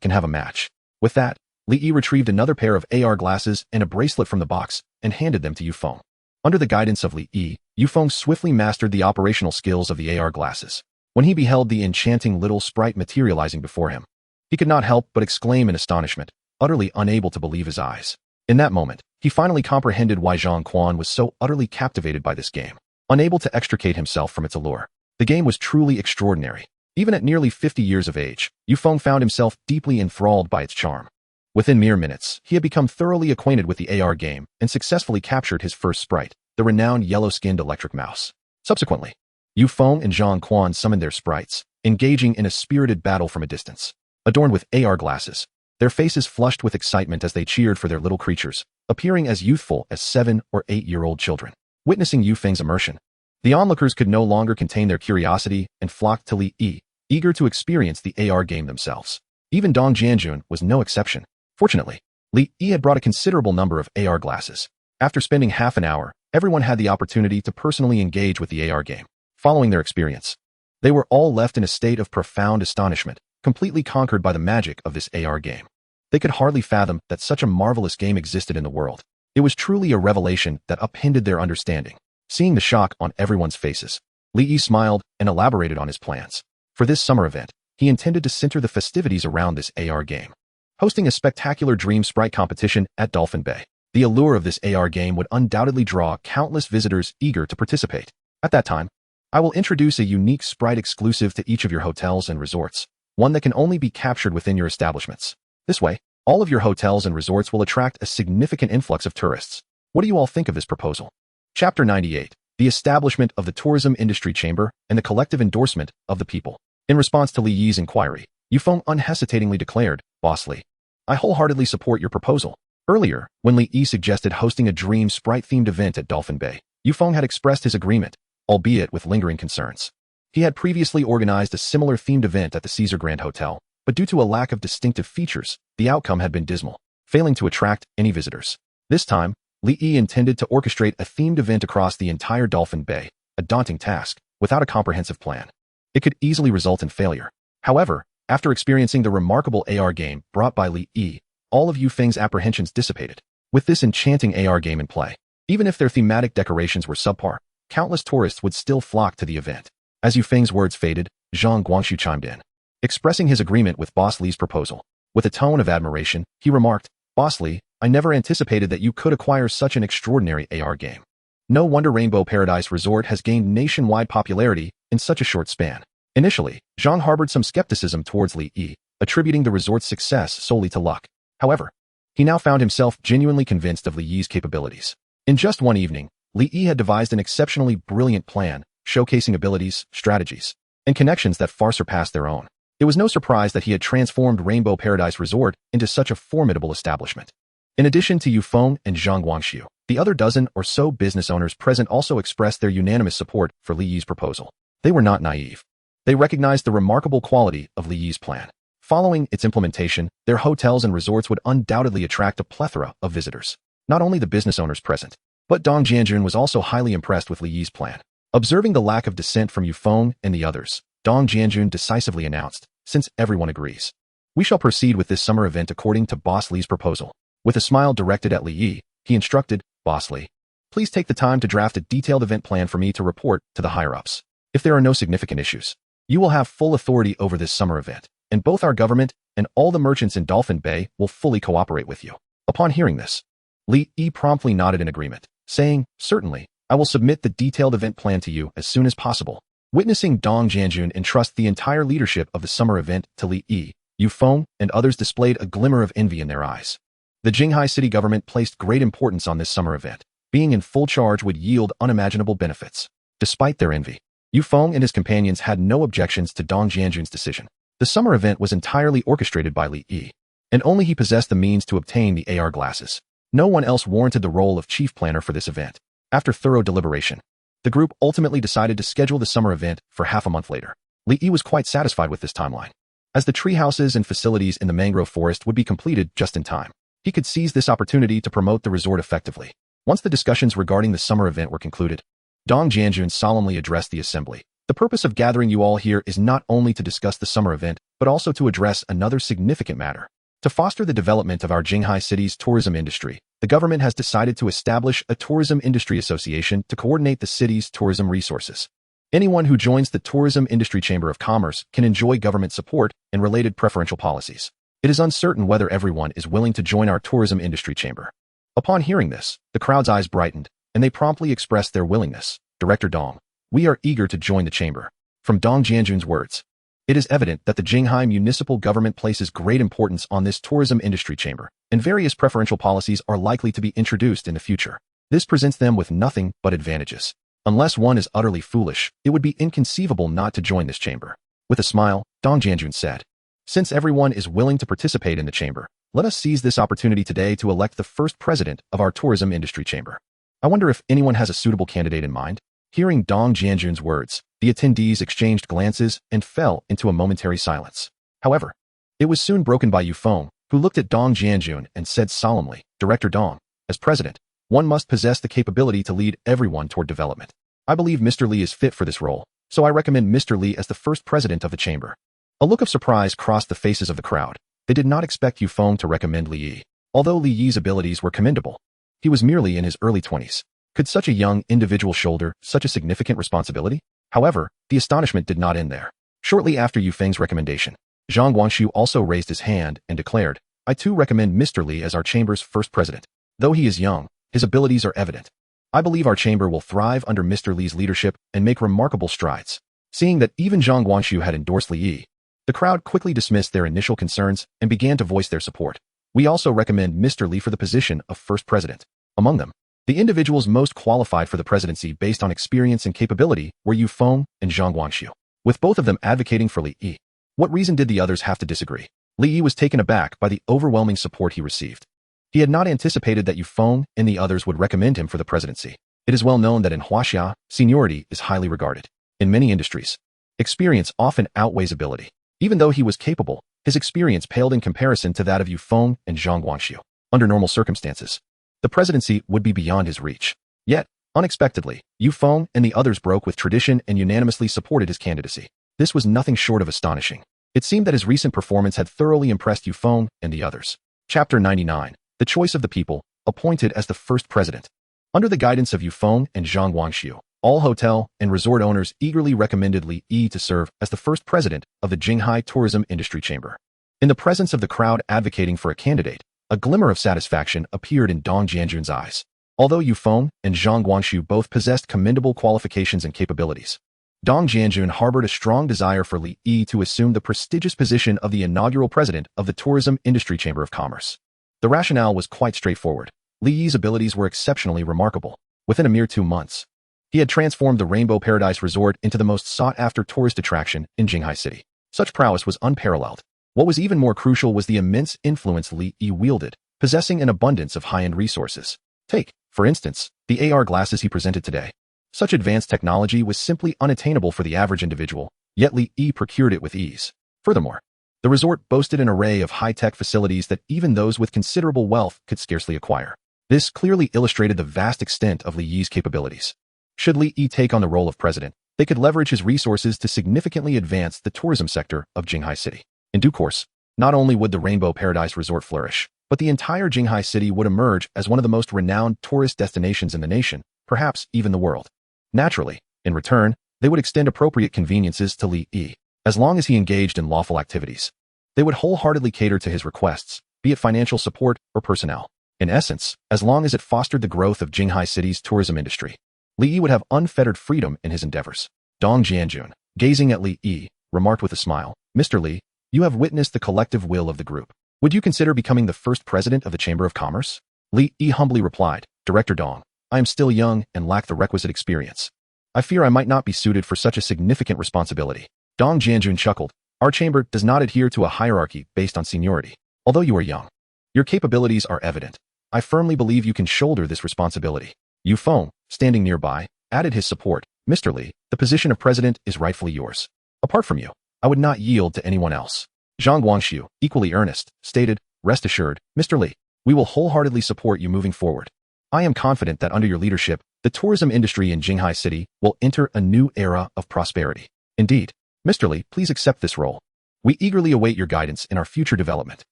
can have a match. With that, Li Yi retrieved another pair of AR glasses and a bracelet from the box and handed them to Yufeng. Under the guidance of Li Yi, Yufeng swiftly mastered the operational skills of the AR glasses. When he beheld the enchanting little sprite materializing before him, he could not help but exclaim in astonishment, utterly unable to believe his eyes. In that moment, he finally comprehended why Zhang was so utterly captivated by this game. Unable to extricate himself from its allure, the game was truly extraordinary. Even at nearly 50 years of age, Yufeng found himself deeply enthralled by its charm. Within mere minutes, he had become thoroughly acquainted with the AR game and successfully captured his first sprite, the renowned yellow-skinned electric mouse. Subsequently, Yufeng and Zhang summoned their sprites, engaging in a spirited battle from a distance. Adorned with AR glasses, their faces flushed with excitement as they cheered for their little creatures, appearing as youthful as 7- or 8-year-old children. Witnessing Yufeng's immersion, the onlookers could no longer contain their curiosity and flocked to Li Yi, eager to experience the AR game themselves. Even Dong Jianjun was no exception. Fortunately, Li Yi had brought a considerable number of AR glasses. After spending half an hour, everyone had the opportunity to personally engage with the AR game. Following their experience, they were all left in a state of profound astonishment, completely conquered by the magic of this AR game. They could hardly fathom that such a marvelous game existed in the world. It was truly a revelation that upended their understanding. Seeing the shock on everyone's faces, Li Yi smiled and elaborated on his plans. For this summer event, he intended to center the festivities around this AR game, hosting a spectacular dream sprite competition at Dolphin Bay. The allure of this AR game would undoubtedly draw countless visitors eager to participate. At that time, I will introduce a unique sprite exclusive to each of your hotels and resorts, one that can only be captured within your establishments. This way, all of your hotels and resorts will attract a significant influx of tourists. What do you all think of this proposal? Chapter 98. The establishment of the Tourism Industry Chamber and the collective endorsement of the people. In response to Li Yi's inquiry, Yufeng unhesitatingly declared, "Boss Li, I wholeheartedly support your proposal." Earlier, when Li Yi suggested hosting a dream sprite-themed event at Dolphin Bay, Yufeng had expressed his agreement, albeit with lingering concerns. He had previously organized a similar themed event at the Caesar Grand Hotel, but due to a lack of distinctive features, the outcome had been dismal, failing to attract any visitors. This time, Li Yi intended to orchestrate a themed event across the entire Dolphin Bay, a daunting task, without a comprehensive plan. It could easily result in failure. However, after experiencing the remarkable AR game brought by Li Yi, all of Yufeng's apprehensions dissipated. With this enchanting AR game in play, even if their thematic decorations were subpar, countless tourists would still flock to the event. As Yu Feng's words faded, Zhang Guangxu chimed in, expressing his agreement with Boss Li's proposal. With a tone of admiration, he remarked, "Boss Li, I never anticipated that you could acquire such an extraordinary AR game. No wonder Rainbow Paradise Resort has gained nationwide popularity in such a short span." Initially, Zhang harbored some skepticism towards Li Yi, attributing the resort's success solely to luck. However, he now found himself genuinely convinced of Li Yi's capabilities. In just one evening, Li Yi had devised an exceptionally brilliant plan, showcasing abilities, strategies, and connections that far surpassed their own. It was no surprise that he had transformed Rainbow Paradise Resort into such a formidable establishment. In addition to Yu Feng and Zhang Guangxu, the other dozen or so business owners present also expressed their unanimous support for Li Yi's proposal. They were not naive. They recognized the remarkable quality of Li Yi's plan. Following its implementation, their hotels and resorts would undoubtedly attract a plethora of visitors. Not only the business owners present, but Dong Jianjun was also highly impressed with Li Yi's plan. Observing the lack of dissent from Yu Feng and the others, Dong Jianjun decisively announced, "Since everyone agrees, we shall proceed with this summer event according to Boss Li's proposal." With a smile directed at Li Yi, he instructed, "Boss Li, please take the time to draft a detailed event plan for me to report to the higher-ups. If there are no significant issues, you will have full authority over this summer event, and both our government and all the merchants in Dolphin Bay will fully cooperate with you." Upon hearing this, Li Yi promptly nodded in agreement, saying, "Certainly, I will submit the detailed event plan to you as soon as possible." Witnessing Dong Jianjun entrust the entire leadership of the summer event to Li Yi, Yu Feng and others displayed a glimmer of envy in their eyes. The Jinghai city government placed great importance on this summer event. Being in full charge would yield unimaginable benefits. Despite their envy, Yu Feng and his companions had no objections to Dong Jianjun's decision. The summer event was entirely orchestrated by Li Yi, and only he possessed the means to obtain the AR glasses. No one else warranted the role of chief planner for this event. After thorough deliberation, the group ultimately decided to schedule the summer event for half a month later. Li Yi was quite satisfied with this timeline, as the tree houses and facilities in the mangrove forest would be completed just in time. He could seize this opportunity to promote the resort effectively. Once the discussions regarding the summer event were concluded, Dong Jianjun solemnly addressed the assembly. "The purpose of gathering you all here is not only to discuss the summer event, but also to address another significant matter. To foster the development of our Jinghai city's tourism industry, the government has decided to establish a tourism industry association to coordinate the city's tourism resources. Anyone who joins the Tourism Industry Chamber of Commerce can enjoy government support and related preferential policies. It is uncertain whether everyone is willing to join our tourism industry chamber." Upon hearing this, the crowd's eyes brightened, and they promptly expressed their willingness. "Director Dong, we are eager to join the chamber." From Dong Jianjun's words, it is evident that the Jinghai municipal government places great importance on this tourism industry chamber, and various preferential policies are likely to be introduced in the future. This presents them with nothing but advantages. Unless one is utterly foolish, it would be inconceivable not to join this chamber. With a smile, Dong Jianjun said, "Since everyone is willing to participate in the chamber, let us seize this opportunity today to elect the first president of our tourism industry chamber. I wonder if anyone has a suitable candidate in mind?" Hearing Dong Jianjun's words, the attendees exchanged glances and fell into a momentary silence. However, it was soon broken by Yu Feng, who looked at Dong Jianjun and said solemnly, "Director Dong, as president, one must possess the capability to lead everyone toward development. I believe Mr. Li is fit for this role, so I recommend Mr. Li as the first president of the chamber." A look of surprise crossed the faces of the crowd. They did not expect Yu Feng to recommend Li Yi. Although Li Yi's abilities were commendable, he was merely in his early 20s. Could such a young individual shoulder such a significant responsibility? However, the astonishment did not end there. Shortly after Yu Feng's recommendation, Zhang Guangxu also raised his hand and declared, "I too recommend Mr. Li as our chamber's first president. Though he is young, his abilities are evident. I believe our chamber will thrive under Mr. Li's leadership and make remarkable strides." Seeing that even Zhang Guangxu had endorsed Li Yi, the crowd quickly dismissed their initial concerns and began to voice their support. "We also recommend Mr. Li for the position of first president." Among them, the individuals most qualified for the presidency based on experience and capability were Yu Feng and Zhang Guangxu, with both of them advocating for Li Yi. What reason did the others have to disagree? Li Yi was taken aback by the overwhelming support he received. He had not anticipated that Yu Feng and the others would recommend him for the presidency. It is well known that in Huaxia, seniority is highly regarded. In many industries, experience often outweighs ability. Even though he was capable, his experience paled in comparison to that of Yu Feng and Zhang Guangxu. Under normal circumstances, the presidency would be beyond his reach. Yet, unexpectedly, Yu Feng and the others broke with tradition and unanimously supported his candidacy. This was nothing short of astonishing. It seemed that his recent performance had thoroughly impressed Yu Feng and the others. Chapter 99. The Choice of the People, appointed as the first president. Under the guidance of Yu Feng and Zhang Guangxu, All hotel and resort owners eagerly recommended Li Yi to serve as the first president of the Jinghai Tourism Industry Chamber. In the presence of the crowd advocating for a candidate, a glimmer of satisfaction appeared in Dong Jianjun's eyes. Although Yu Feng and Zhang Guangxu both possessed commendable qualifications and capabilities, Dong Jianjun harbored a strong desire for Li Yi to assume the prestigious position of the inaugural president of the Tourism Industry Chamber of Commerce. The rationale was quite straightforward. Li Yi's abilities were exceptionally remarkable. Within a mere 2 months, he had transformed the Rainbow Paradise Resort into the most sought-after tourist attraction in Jinghai City. Such prowess was unparalleled. What was even more crucial was the immense influence Li Yi wielded, possessing an abundance of high-end resources. Take, for instance, the AR glasses he presented today. Such advanced technology was simply unattainable for the average individual, yet Li Yi procured it with ease. Furthermore, the resort boasted an array of high-tech facilities that even those with considerable wealth could scarcely acquire. This clearly illustrated the vast extent of Li Yi's capabilities. Should Li Yi take on the role of president, they could leverage his resources to significantly advance the tourism sector of Jinghai City. In due course, not only would the Rainbow Paradise Resort flourish, but the entire Jinghai City would emerge as one of the most renowned tourist destinations in the nation, perhaps even the world. Naturally, in return, they would extend appropriate conveniences to Li Yi. As long as he engaged in lawful activities, they would wholeheartedly cater to his requests, be it financial support or personnel. In essence, as long as it fostered the growth of Jinghai City's tourism industry, Li Yi would have unfettered freedom in his endeavors. Dong Jianjun, gazing at Li Yi, remarked with a smile, "Mr. Li, you have witnessed the collective will of the group. Would you consider becoming the first president of the Chamber of Commerce?" Li Yi humbly replied, "Director Dong, I am still young and lack the requisite experience. I fear I might not be suited for such a significant responsibility." Dong Jianjun chuckled, "Our chamber does not adhere to a hierarchy based on seniority. Although you are young, your capabilities are evident. I firmly believe you can shoulder this responsibility." Yu Feng, standing nearby, added his support. "Mr. Li, the position of president is rightfully yours. Apart from you, I would not yield to anyone else." Zhang Guangxu, equally earnest, stated, "Rest assured, Mr. Li, we will wholeheartedly support you moving forward. I am confident that under your leadership, the tourism industry in Jinghai City will enter a new era of prosperity. Indeed, Mr. Li, please accept this role. We eagerly await your guidance in our future development."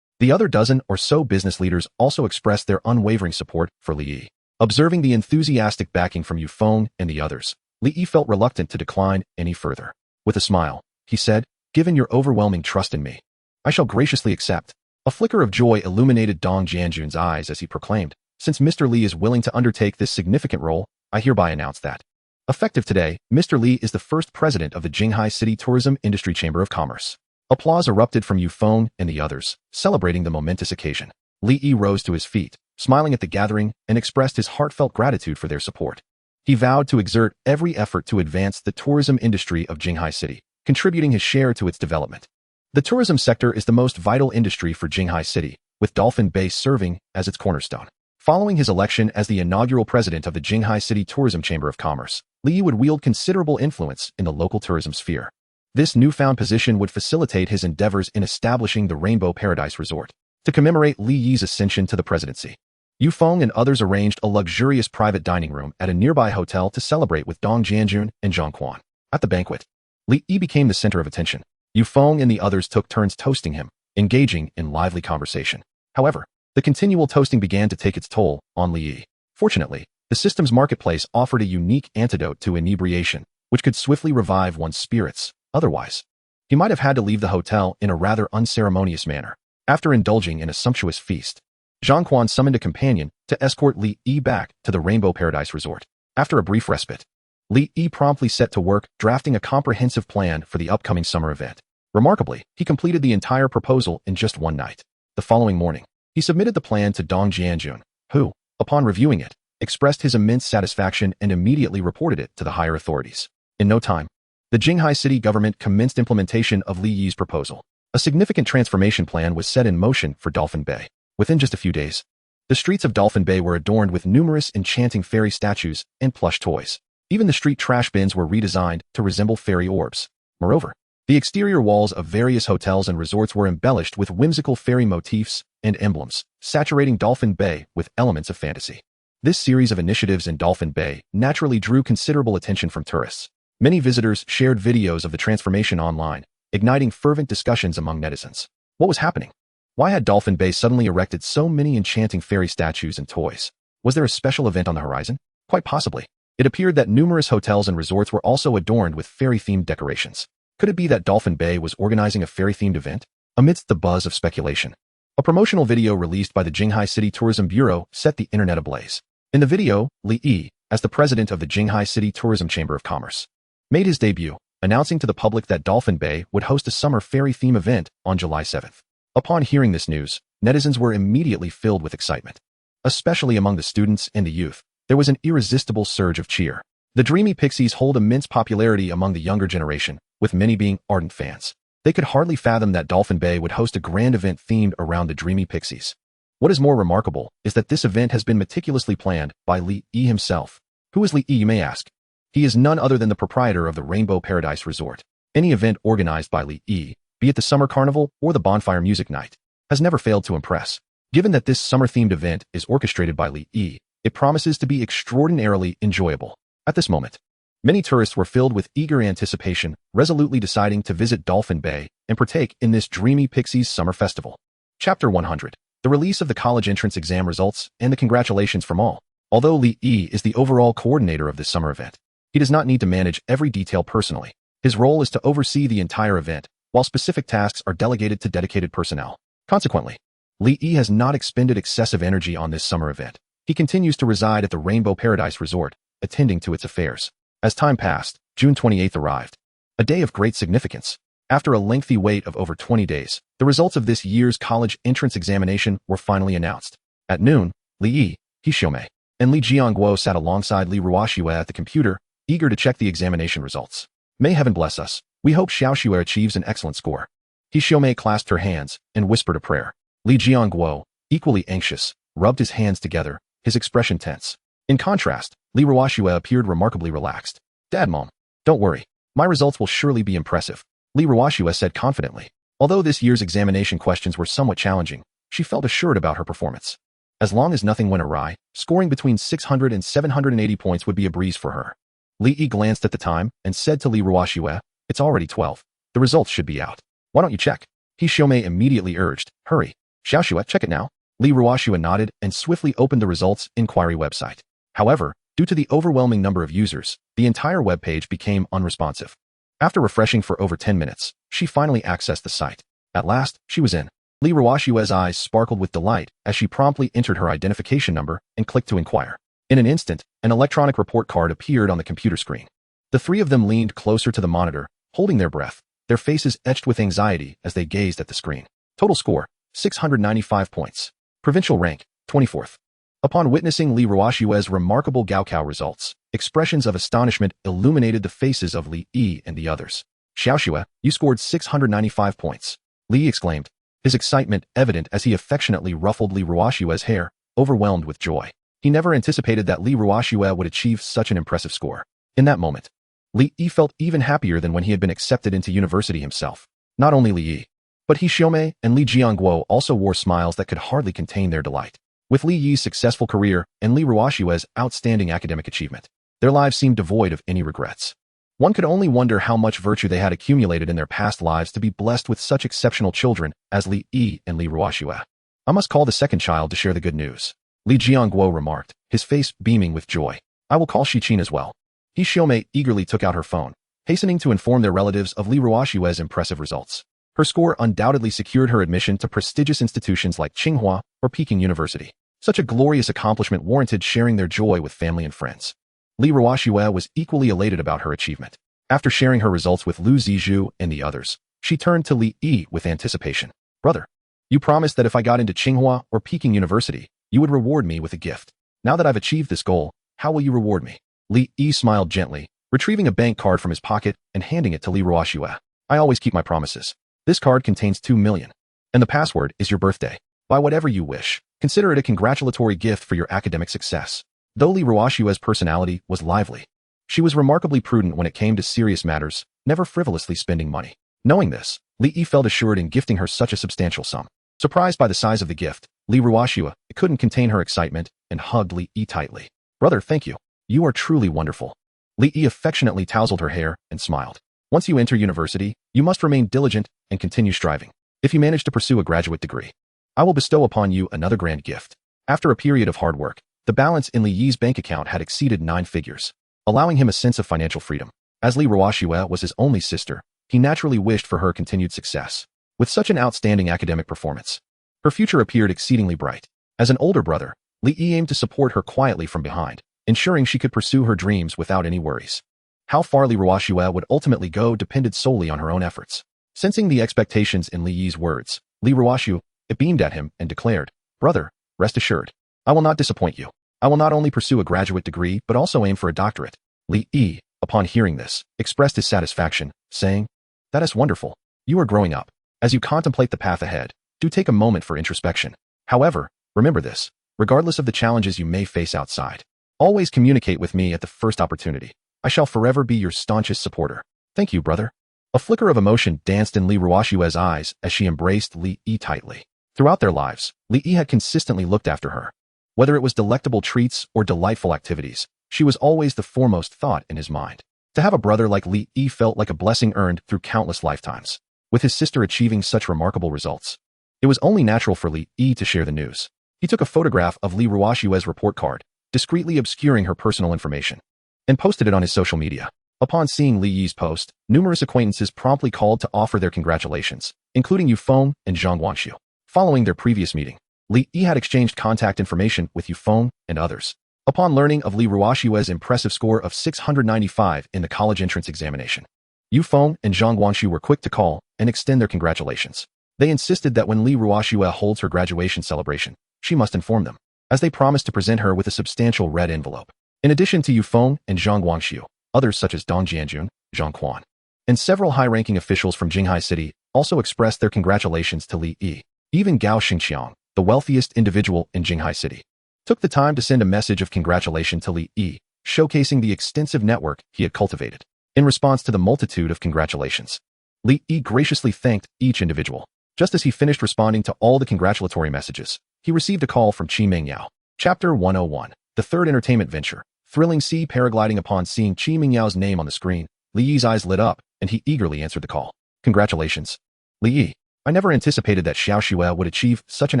The other dozen or so business leaders also expressed their unwavering support for Li Yi. Observing the enthusiastic backing from Yu Feng and the others, Li Yi felt reluctant to decline any further. With a smile, he said, "Given your overwhelming trust in me, I shall graciously accept." A flicker of joy illuminated Dong Jianjun's eyes as he proclaimed, "Since Mr. Li is willing to undertake this significant role, I hereby announce that, effective today, Mr. Li is the first president of the Jinghai City Tourism Industry Chamber of Commerce." Applause erupted from Yu Feng and the others, celebrating the momentous occasion. Li Yi rose to his feet, smiling at the gathering, and expressed his heartfelt gratitude for their support. He vowed to exert every effort to advance the tourism industry of Jinghai City, contributing his share to its development. The tourism sector is the most vital industry for Jinghai City, with Dolphin Bay serving as its cornerstone. Following his election as the inaugural president of the Jinghai City Tourism Chamber of Commerce, Li Yi would wield considerable influence in the local tourism sphere. This newfound position would facilitate his endeavors in establishing the Rainbow Paradise Resort. To commemorate Li Yi's ascension to the presidency, Yu Feng and others arranged a luxurious private dining room at a nearby hotel to celebrate with Dong Jianjun and Zhang Quan. At the banquet, Li Yi became the center of attention. Yu Feng and the others took turns toasting him, engaging in lively conversation. However, the continual toasting began to take its toll on Li Yi. Fortunately, the system's marketplace offered a unique antidote to inebriation, which could swiftly revive one's spirits. Otherwise, he might have had to leave the hotel in a rather unceremonious manner. After indulging in a sumptuous feast, Zhang Quan summoned a companion to escort Li Yi back to the Rainbow Paradise Resort. After a brief respite, Li Yi promptly set to work drafting a comprehensive plan for the upcoming summer event. Remarkably, he completed the entire proposal in just one night. The following morning, he submitted the plan to Dong Jianjun, who, upon reviewing it, expressed his immense satisfaction and immediately reported it to the higher authorities. In no time, the Jinghai City government commenced implementation of Li Yi's proposal. A significant transformation plan was set in motion for Dolphin Bay. Within just a few days, the streets of Dolphin Bay were adorned with numerous enchanting fairy statues and plush toys. Even the street trash bins were redesigned to resemble fairy orbs. Moreover, the exterior walls of various hotels and resorts were embellished with whimsical fairy motifs and emblems, saturating Dolphin Bay with elements of fantasy. This series of initiatives in Dolphin Bay naturally drew considerable attention from tourists. Many visitors shared videos of the transformation online, igniting fervent discussions among netizens. What was happening? Why had Dolphin Bay suddenly erected so many enchanting fairy statues and toys? Was there a special event on the horizon? Quite possibly. It appeared that numerous hotels and resorts were also adorned with fairy-themed decorations. Could it be that Dolphin Bay was organizing a fairy-themed event? Amidst the buzz of speculation, a promotional video released by the Jinghai City Tourism Bureau set the internet ablaze. In the video, Li Yi, as the president of the Jinghai City Tourism Chamber of Commerce, made his debut, announcing to the public that Dolphin Bay would host a summer fairy theme event on July 7th. Upon hearing this news, netizens were immediately filled with excitement. Especially among the students and the youth, there was an irresistible surge of cheer. The Dreamy Pixies hold immense popularity among the younger generation, with many being ardent fans. They could hardly fathom that Dolphin Bay would host a grand event themed around the Dreamy Pixies. What is more remarkable is that this event has been meticulously planned by Li Yi himself. Who is Li Yi, you may ask? He is none other than the proprietor of the Rainbow Paradise Resort. Any event organized by Li Yi, be it the Summer Carnival or the Bonfire Music Night, has never failed to impress. Given that this summer-themed event is orchestrated by Li Yi, it promises to be extraordinarily enjoyable. At this moment, many tourists were filled with eager anticipation, resolutely deciding to visit Dolphin Bay and partake in this Dreamy Pixies Summer Festival. Chapter 100. The release of the college entrance exam results and the congratulations from all. Although Li Yi is the overall coordinator of this summer event, he does not need to manage every detail personally. His role is to oversee the entire event, while specific tasks are delegated to dedicated personnel. Consequently, Li Yi has not expended excessive energy on this summer event. He continues to reside at the Rainbow Paradise Resort, attending to its affairs. As time passed, June 28th arrived. A day of great significance. After a lengthy wait of over 20 days, the results of this year's college entrance examination were finally announced. At noon, Li Yi, He Xiaomei, and Li Jiangguo sat alongside Li Ruoxue at the computer, eager to check the examination results. May heaven bless us. We hope Xiaoxue achieves an excellent score. He Xiaomei clasped her hands and whispered a prayer. Li Jiangguo, equally anxious, rubbed his hands together, his expression tense. In contrast, Li Ruoxue appeared remarkably relaxed. Dad, Mom, don't worry. My results will surely be impressive, Li Ruoxue said confidently. Although this year's examination questions were somewhat challenging, she felt assured about her performance. As long as nothing went awry, scoring between 600 and 780 points would be a breeze for her. Li Yi glanced at the time and said to Li Ruoxue, it's already 12. The results should be out. Why don't you check? He Xiaomei immediately urged, hurry. Xiaoxue, check it now. Li Ruoxue nodded and swiftly opened the results inquiry website. However, due to the overwhelming number of users, the entire web page became unresponsive. After refreshing for over 10 minutes, she finally accessed the site. At last, she was in. Li Ruoxue's eyes sparkled with delight as she promptly entered her identification number and clicked to inquire. In an instant, an electronic report card appeared on the computer screen. The three of them leaned closer to the monitor, holding their breath, their faces etched with anxiety as they gazed at the screen. Total score, 695 points. Provincial rank, 24th. Upon witnessing Li Ruoxue's remarkable Gaokao results, expressions of astonishment illuminated the faces of Li Yi and the others. Xiaoxue, you scored 695 points. Li exclaimed, his excitement evident as he affectionately ruffled Li Ruoxue's hair, overwhelmed with joy. He never anticipated that Li Ruoxue would achieve such an impressive score. In that moment, Li Yi felt even happier than when he had been accepted into university himself. Not only Li Yi, but He Xiaomei and Li Jiangguo also wore smiles that could hardly contain their delight. With Li Yi's successful career and Li Ruoxue's outstanding academic achievement, their lives seemed devoid of any regrets. One could only wonder how much virtue they had accumulated in their past lives to be blessed with such exceptional children as Li Yi and Li Ruoxue. I must call the second child to share the good news, Li Jiangguo remarked, his face beaming with joy. I will call Shiqin as well. He Xiaomei eagerly took out her phone, hastening to inform their relatives of Li Ruoxue's impressive results. Her score undoubtedly secured her admission to prestigious institutions like Tsinghua or Peking University. Such a glorious accomplishment warranted sharing their joy with family and friends. Li Ruoxue was equally elated about her achievement. After sharing her results with Lu Zizhu and the others, she turned to Li Yi with anticipation. Brother, you promised that if I got into Tsinghua or Peking University, you would reward me with a gift. Now that I've achieved this goal, how will you reward me? Li Yi smiled gently, retrieving a bank card from his pocket and handing it to Li Ruoxue. I always keep my promises. This card contains 2 million. And the password is your birthday. Buy whatever you wish. Consider it a congratulatory gift for your academic success. Though Li Ruoxue's personality was lively, she was remarkably prudent when it came to serious matters, never frivolously spending money. Knowing this, Li Yi felt assured in gifting her such a substantial sum. Surprised by the size of the gift, Li Ruoxue couldn't contain her excitement and hugged Li Yi tightly. Brother, thank you. You are truly wonderful. Li Yi affectionately tousled her hair and smiled. Once you enter university, you must remain diligent and continue striving. If you manage to pursue a graduate degree, I will bestow upon you another grand gift. After a period of hard work, the balance in Li Yi's bank account had exceeded 9 figures. allowing him a sense of financial freedom. As Li Ruoxue was his only sister, he naturally wished for her continued success. With such an outstanding academic performance, her future appeared exceedingly bright. As an older brother, Li Yi aimed to support her quietly from behind, ensuring she could pursue her dreams without any worries. How far Li Ruoxue would ultimately go depended solely on her own efforts. Sensing the expectations in Li Yi's words, Li Ruoxue beamed at him and declared, "Brother, rest assured, I will not disappoint you. I will not only pursue a graduate degree but also aim for a doctorate." Li Yi, upon hearing this, expressed his satisfaction, saying, "That is wonderful. You are growing up. As you contemplate the path ahead, do take a moment for introspection. However, remember this, regardless of the challenges you may face outside, always communicate with me at the first opportunity. I shall forever be your staunchest supporter." "Thank you, brother." A flicker of emotion danced in Li Ruoxue's eyes as she embraced Li Yi tightly. Throughout their lives, Li Yi had consistently looked after her. Whether it was delectable treats or delightful activities, she was always the foremost thought in his mind. To have a brother like Li Yi felt like a blessing earned through countless lifetimes. With his sister achieving such remarkable results, it was only natural for Li Yi to share the news. He took a photograph of Li Ruoxue's report card, discreetly obscuring her personal information, and posted it on his social media. Upon seeing Li Yi's post, numerous acquaintances promptly called to offer their congratulations, including Yu Feng and Zhang Guanxiu. Following their previous meeting, Li Yi had exchanged contact information with Yu Feng and others. Upon learning of Li Ruoxue's impressive score of 695 in the college entrance examination, Yu Feng and Zhang Guanxiu were quick to call and extend their congratulations. They insisted that when Li Ruoxue holds her graduation celebration, she must inform them, as they promised to present her with a substantial red envelope. In addition to Yu Feng and Zhang Guanxiu, others such as Dong Jianjun, Zhang Quan, and several high-ranking officials from Jinghai City also expressed their congratulations to Li Yi. Even Gao Xingqiang, the wealthiest individual in Jinghai City, took the time to send a message of congratulation to Li Yi, showcasing the extensive network he had cultivated. In response to the multitude of congratulations, Li Yi graciously thanked each individual. Just as he finished responding to all the congratulatory messages, he received a call from Qi Mingyao. Chapter 101, The Third Entertainment Venture. Thrilling sea paragliding. Upon seeing Qi Mingyao's name on the screen, Li Yi's eyes lit up, and he eagerly answered the call. "Congratulations, Li Yi. I never anticipated that Xiao Xue would achieve such an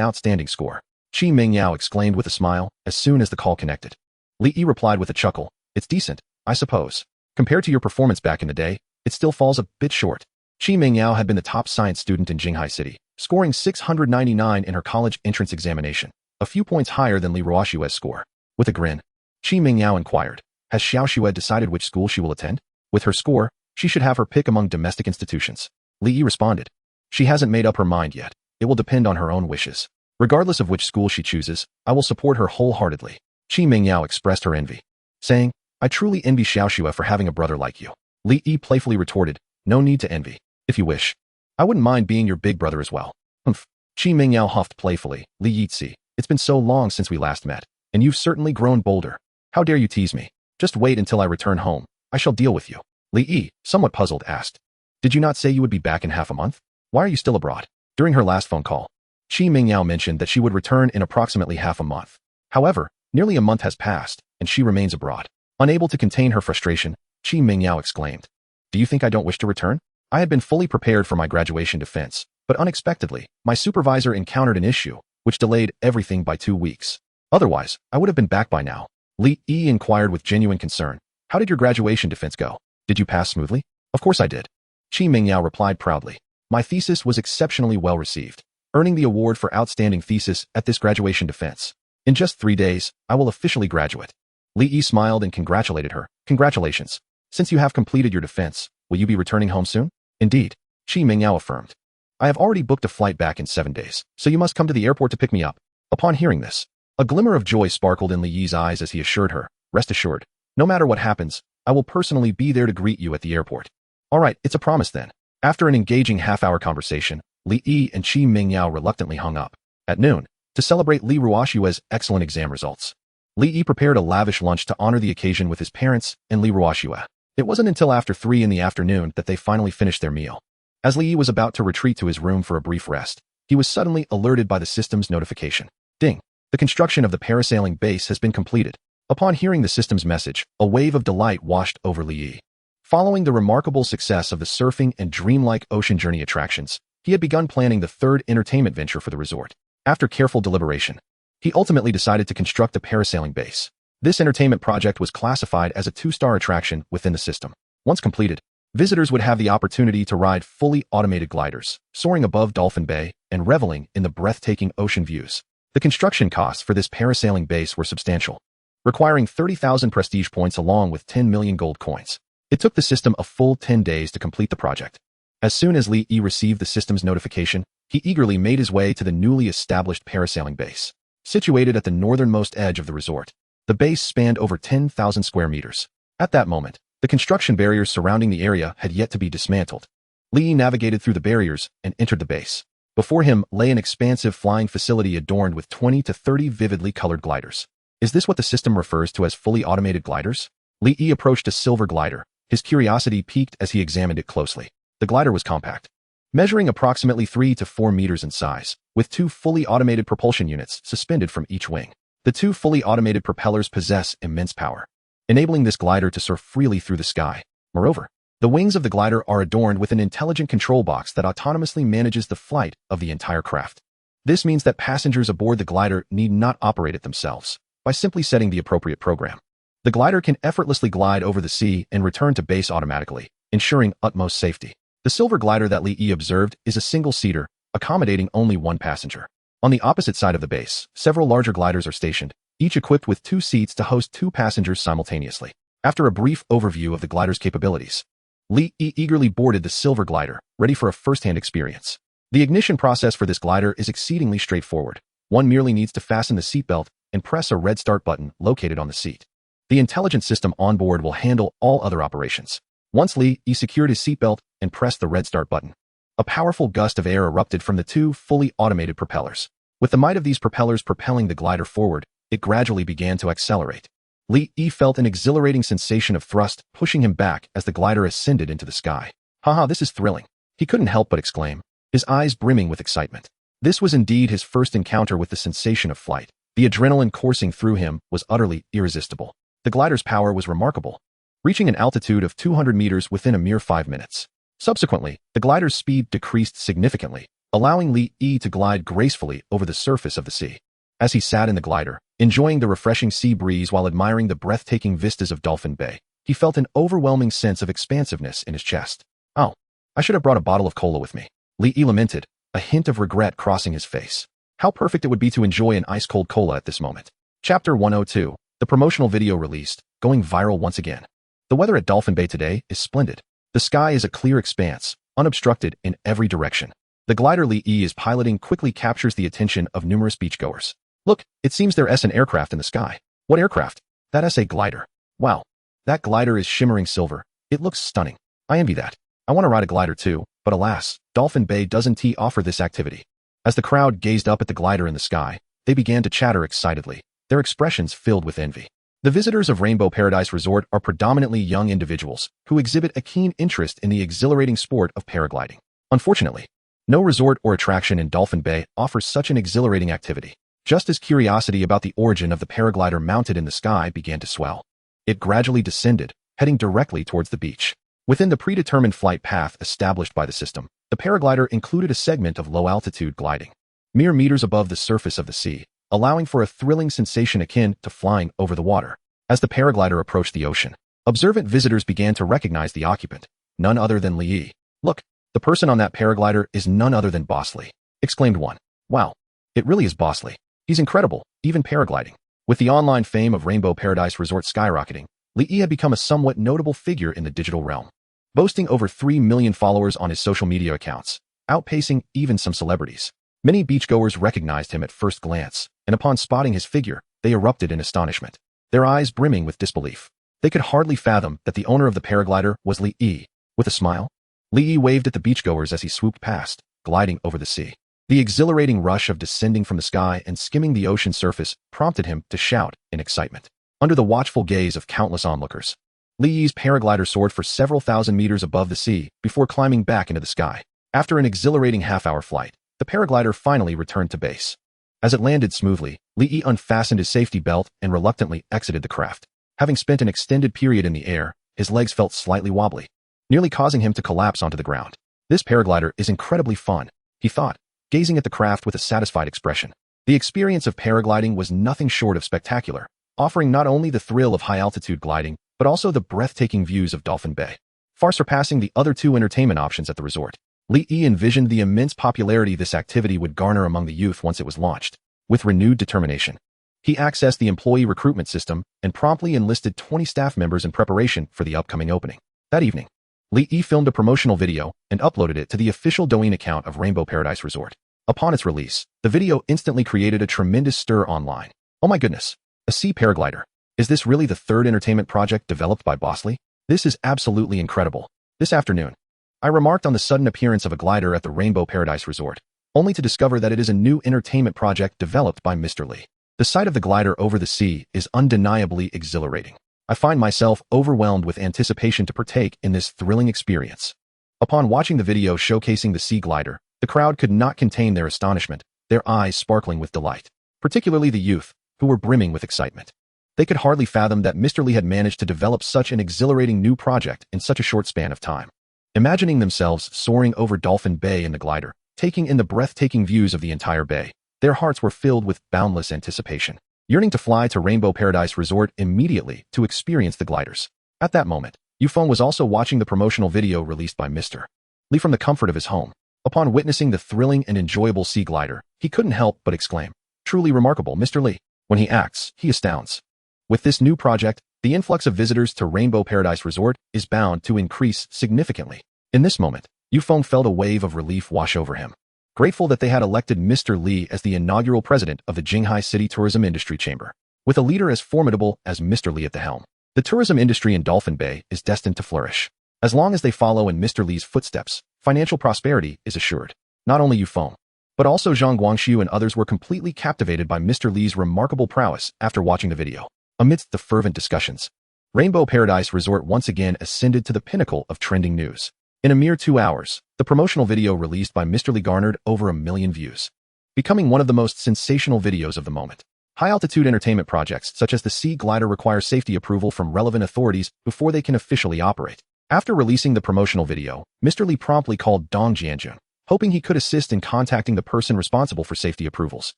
outstanding score." Qi Mingyao exclaimed with a smile as soon as the call connected. Li Yi replied with a chuckle, "It's decent, I suppose. Compared to your performance back in the day, it still falls a bit short." Qi Mingyao had been the top science student in Jinghai City, scoring 699 in her college entrance examination, a few points higher than Li Ruoxue's score. With a grin, Qi Mingyao inquired, "Has Xiao Xue decided which school she will attend? With her score, she should have her pick among domestic institutions." Li Yi responded, "She hasn't made up her mind yet. It will depend on her own wishes. Regardless of which school she chooses, I will support her wholeheartedly." Qi Mingyao expressed her envy, saying, "I truly envy Xiao Xue for having a brother like you." Li Yi playfully retorted, "No need to envy. If you wish, I wouldn't mind being your big brother as well." "Humph." Qi Mingyao huffed playfully, "Li Yi, it's been so long since we last met, and you've certainly grown bolder. How dare you tease me? Just wait until I return home. I shall deal with you." Li Yi, somewhat puzzled, asked, "Did you not say you would be back in half a month? Why are you still abroad?" During her last phone call, Qi Mingyao mentioned that she would return in approximately half a month. However, nearly a month has passed, and she remains abroad. Unable to contain her frustration, Qi Mingyao exclaimed, "Do you think I don't wish to return? I had been fully prepared for my graduation defense, but unexpectedly, my supervisor encountered an issue, which delayed everything by 2 weeks. Otherwise, I would have been back by now." Li Yi inquired with genuine concern, "How did your graduation defense go? Did you pass smoothly?" "Of course I did." Qi Mingyao replied proudly, "My thesis was exceptionally well received, earning the award for outstanding thesis at this graduation defense. In just 3 days, I will officially graduate." Li Yi smiled and congratulated her. "Congratulations. Since you have completed your defense, will you be returning home soon?" "Indeed," Qi Mingyao affirmed. "I have already booked a flight back in 7 days, so you must come to the airport to pick me up." Upon hearing this, a glimmer of joy sparkled in Li Yi's eyes as he assured her, "Rest assured, no matter what happens, I will personally be there to greet you at the airport." "All right, it's a promise then." After an engaging half-hour conversation, Li Yi and Qi Mingyao reluctantly hung up. At noon, to celebrate Li Ruoxue's excellent exam results, Li Yi prepared a lavish lunch to honor the occasion with his parents and Li Ruoxue. It wasn't until after 3 in the afternoon that they finally finished their meal. As Li Yi was about to retreat to his room for a brief rest, he was suddenly alerted by the system's notification. Ding! The construction of the parasailing base has been completed. Upon hearing the system's message, a wave of delight washed over Li Yi. Following the remarkable success of the surfing and dreamlike ocean journey attractions, he had begun planning the third entertainment venture for the resort. After careful deliberation, he ultimately decided to construct a parasailing base. This entertainment project was classified as a 2-star attraction within the system. Once completed, visitors would have the opportunity to ride fully automated gliders, soaring above Dolphin Bay and reveling in the breathtaking ocean views. The construction costs for this parasailing base were substantial, requiring 30,000 prestige points along with 10 million gold coins. It took the system a full 10 days to complete the project. As soon as Li Yi received the system's notification, he eagerly made his way to the newly established parasailing base. Situated at the northernmost edge of the resort, the base spanned over 10,000 square meters. At that moment, the construction barriers surrounding the area had yet to be dismantled. Li Yi navigated through the barriers and entered the base. Before him lay an expansive flying facility adorned with 20 to 30 vividly colored gliders. Is this what the system refers to as fully automated gliders? Li Yi approached a silver glider. His curiosity piqued as he examined it closely. The glider was compact, measuring approximately 3 to 4 meters in size, with 2 fully automated propulsion units suspended from each wing. The 2 fully automated propellers possess immense power, enabling this glider to soar freely through the sky. Moreover, the wings of the glider are adorned with an intelligent control box that autonomously manages the flight of the entire craft. This means that passengers aboard the glider need not operate it themselves by simply setting the appropriate program. The glider can effortlessly glide over the sea and return to base automatically, ensuring utmost safety. The silver glider that Li Yi observed is a single-seater, accommodating only 1 passenger. On the opposite side of the base, several larger gliders are stationed, each equipped with 2 seats to host 2 passengers simultaneously. After a brief overview of the glider's capabilities, Li Yi eagerly boarded the silver glider, ready for a first-hand experience. The ignition process for this glider is exceedingly straightforward. One merely needs to fasten the seatbelt and press a red start button located on the seat. The intelligent system on board will handle all other operations. Once Li Yi secured his seatbelt and pressed the red start button, a powerful gust of air erupted from the 2 fully automated propellers. With the might of these propellers propelling the glider forward, it gradually began to accelerate. Li Yi felt an exhilarating sensation of thrust pushing him back as the glider ascended into the sky. Haha, this is thrilling. He couldn't help but exclaim, his eyes brimming with excitement. This was indeed his first encounter with the sensation of flight. The adrenaline coursing through him was utterly irresistible. The glider's power was remarkable, reaching an altitude of 200 meters within a mere 5 minutes. Subsequently, the glider's speed decreased significantly, allowing Li Yi to glide gracefully over the surface of the sea. As he sat in the glider, enjoying the refreshing sea breeze while admiring the breathtaking vistas of Dolphin Bay, he felt an overwhelming sense of expansiveness in his chest. Oh, I should have brought a bottle of cola with me, Li Yi lamented, a hint of regret crossing his face. How perfect it would be to enjoy an ice-cold cola at this moment. Chapter 102. The promotional video released, going viral once again. The weather at Dolphin Bay today is splendid. The sky is a clear expanse, unobstructed in every direction. The glider Li Yi is piloting quickly captures the attention of numerous beachgoers. Look, it seems there's an aircraft in the sky. What aircraft? That's a glider. Wow. That glider is shimmering silver. It looks stunning. I envy that. I want to ride a glider too, but alas, Dolphin Bay doesn't offer this activity. As the crowd gazed up at the glider in the sky, they began to chatter excitedly, their expressions filled with envy. The visitors of Rainbow Paradise Resort are predominantly young individuals who exhibit a keen interest in the exhilarating sport of paragliding. Unfortunately, no resort or attraction in Dolphin Bay offers such an exhilarating activity. Just as curiosity about the origin of the paraglider mounted in the sky began to swell, it gradually descended, heading directly towards the beach. Within the predetermined flight path established by the system, the paraglider included a segment of low-altitude gliding, mere meters above the surface of the sea, allowing for a thrilling sensation akin to flying over the water. As the paraglider approached the ocean, observant visitors began to recognize the occupant, none other than Li Yi. Look, the person on that paraglider is none other than Boss Li, exclaimed one. Wow, it really is Boss Li. He's incredible, even paragliding. With the online fame of Rainbow Paradise Resort skyrocketing, Li Yi had become a somewhat notable figure in the digital realm, boasting over 3 million followers on his social media accounts, outpacing even some celebrities. Many beachgoers recognized him at first glance, and upon spotting his figure, they erupted in astonishment, their eyes brimming with disbelief. They could hardly fathom that the owner of the paraglider was Li Yi. With a smile, Li Yi waved at the beachgoers as he swooped past, gliding over the sea. The exhilarating rush of descending from the sky and skimming the ocean surface prompted him to shout in excitement. Under the watchful gaze of countless onlookers, Li Yi's paraglider soared for several thousand meters above the sea before climbing back into the sky. After an exhilarating half-hour flight, the paraglider finally returned to base. As it landed smoothly, Li Yi unfastened his safety belt and reluctantly exited the craft. Having spent an extended period in the air, his legs felt slightly wobbly, nearly causing him to collapse onto the ground. This paraglider is incredibly fun, he thought, gazing at the craft with a satisfied expression. The experience of paragliding was nothing short of spectacular, offering not only the thrill of high-altitude gliding, but also the breathtaking views of Dolphin Bay, far surpassing the other two entertainment options at the resort. Li Yi envisioned the immense popularity this activity would garner among the youth once it was launched. With renewed determination, he accessed the employee recruitment system and promptly enlisted 20 staff members in preparation for the upcoming opening. That evening, Li Yi filmed a promotional video and uploaded it to the official Douyin account of Rainbow Paradise Resort. Upon its release, the video instantly created a tremendous stir online. Oh my goodness, a sea paraglider. Is this really the third entertainment project developed by Bosley? This is absolutely incredible. This afternoon, I remarked on the sudden appearance of a glider at the Rainbow Paradise Resort, only to discover that it is a new entertainment project developed by Mr. Li. The sight of the glider over the sea is undeniably exhilarating. I find myself overwhelmed with anticipation to partake in this thrilling experience. Upon watching the video showcasing the sea glider, the crowd could not contain their astonishment, their eyes sparkling with delight, particularly the youth, who were brimming with excitement. They could hardly fathom that Mr. Li had managed to develop such an exhilarating new project in such a short span of time. Imagining themselves soaring over Dolphin Bay in the glider, taking in the breathtaking views of the entire bay, their hearts were filled with boundless anticipation, yearning to fly to Rainbow Paradise Resort immediately to experience the gliders. At that moment, Yufeng was also watching the promotional video released by Mr. Li from the comfort of his home. Upon witnessing the thrilling and enjoyable sea glider, he couldn't help but exclaim, "Truly remarkable, Mr. Li. When he acts, he astounds." With this new project, the influx of visitors to Rainbow Paradise Resort is bound to increase significantly. In this moment, Yufeng felt a wave of relief wash over him. Grateful that they had elected Mr. Li as the inaugural president of the Jinghai City Tourism Industry Chamber. With a leader as formidable as Mr. Li at the helm, the tourism industry in Dolphin Bay is destined to flourish. As long as they follow in Mr. Li's footsteps, financial prosperity is assured. Not only Yufeng, but also Zhang Guangxiu and others were completely captivated by Mr. Li's remarkable prowess after watching the video. Amidst the fervent discussions, Rainbow Paradise Resort once again ascended to the pinnacle of trending news. In a mere 2 hours, the promotional video released by Mr. Li garnered over 1 million views, becoming one of the most sensational videos of the moment. High-altitude entertainment projects such as the sea glider require safety approval from relevant authorities before they can officially operate. After releasing the promotional video, Mr. Li promptly called Dong Jianjun, hoping he could assist in contacting the person responsible for safety approvals,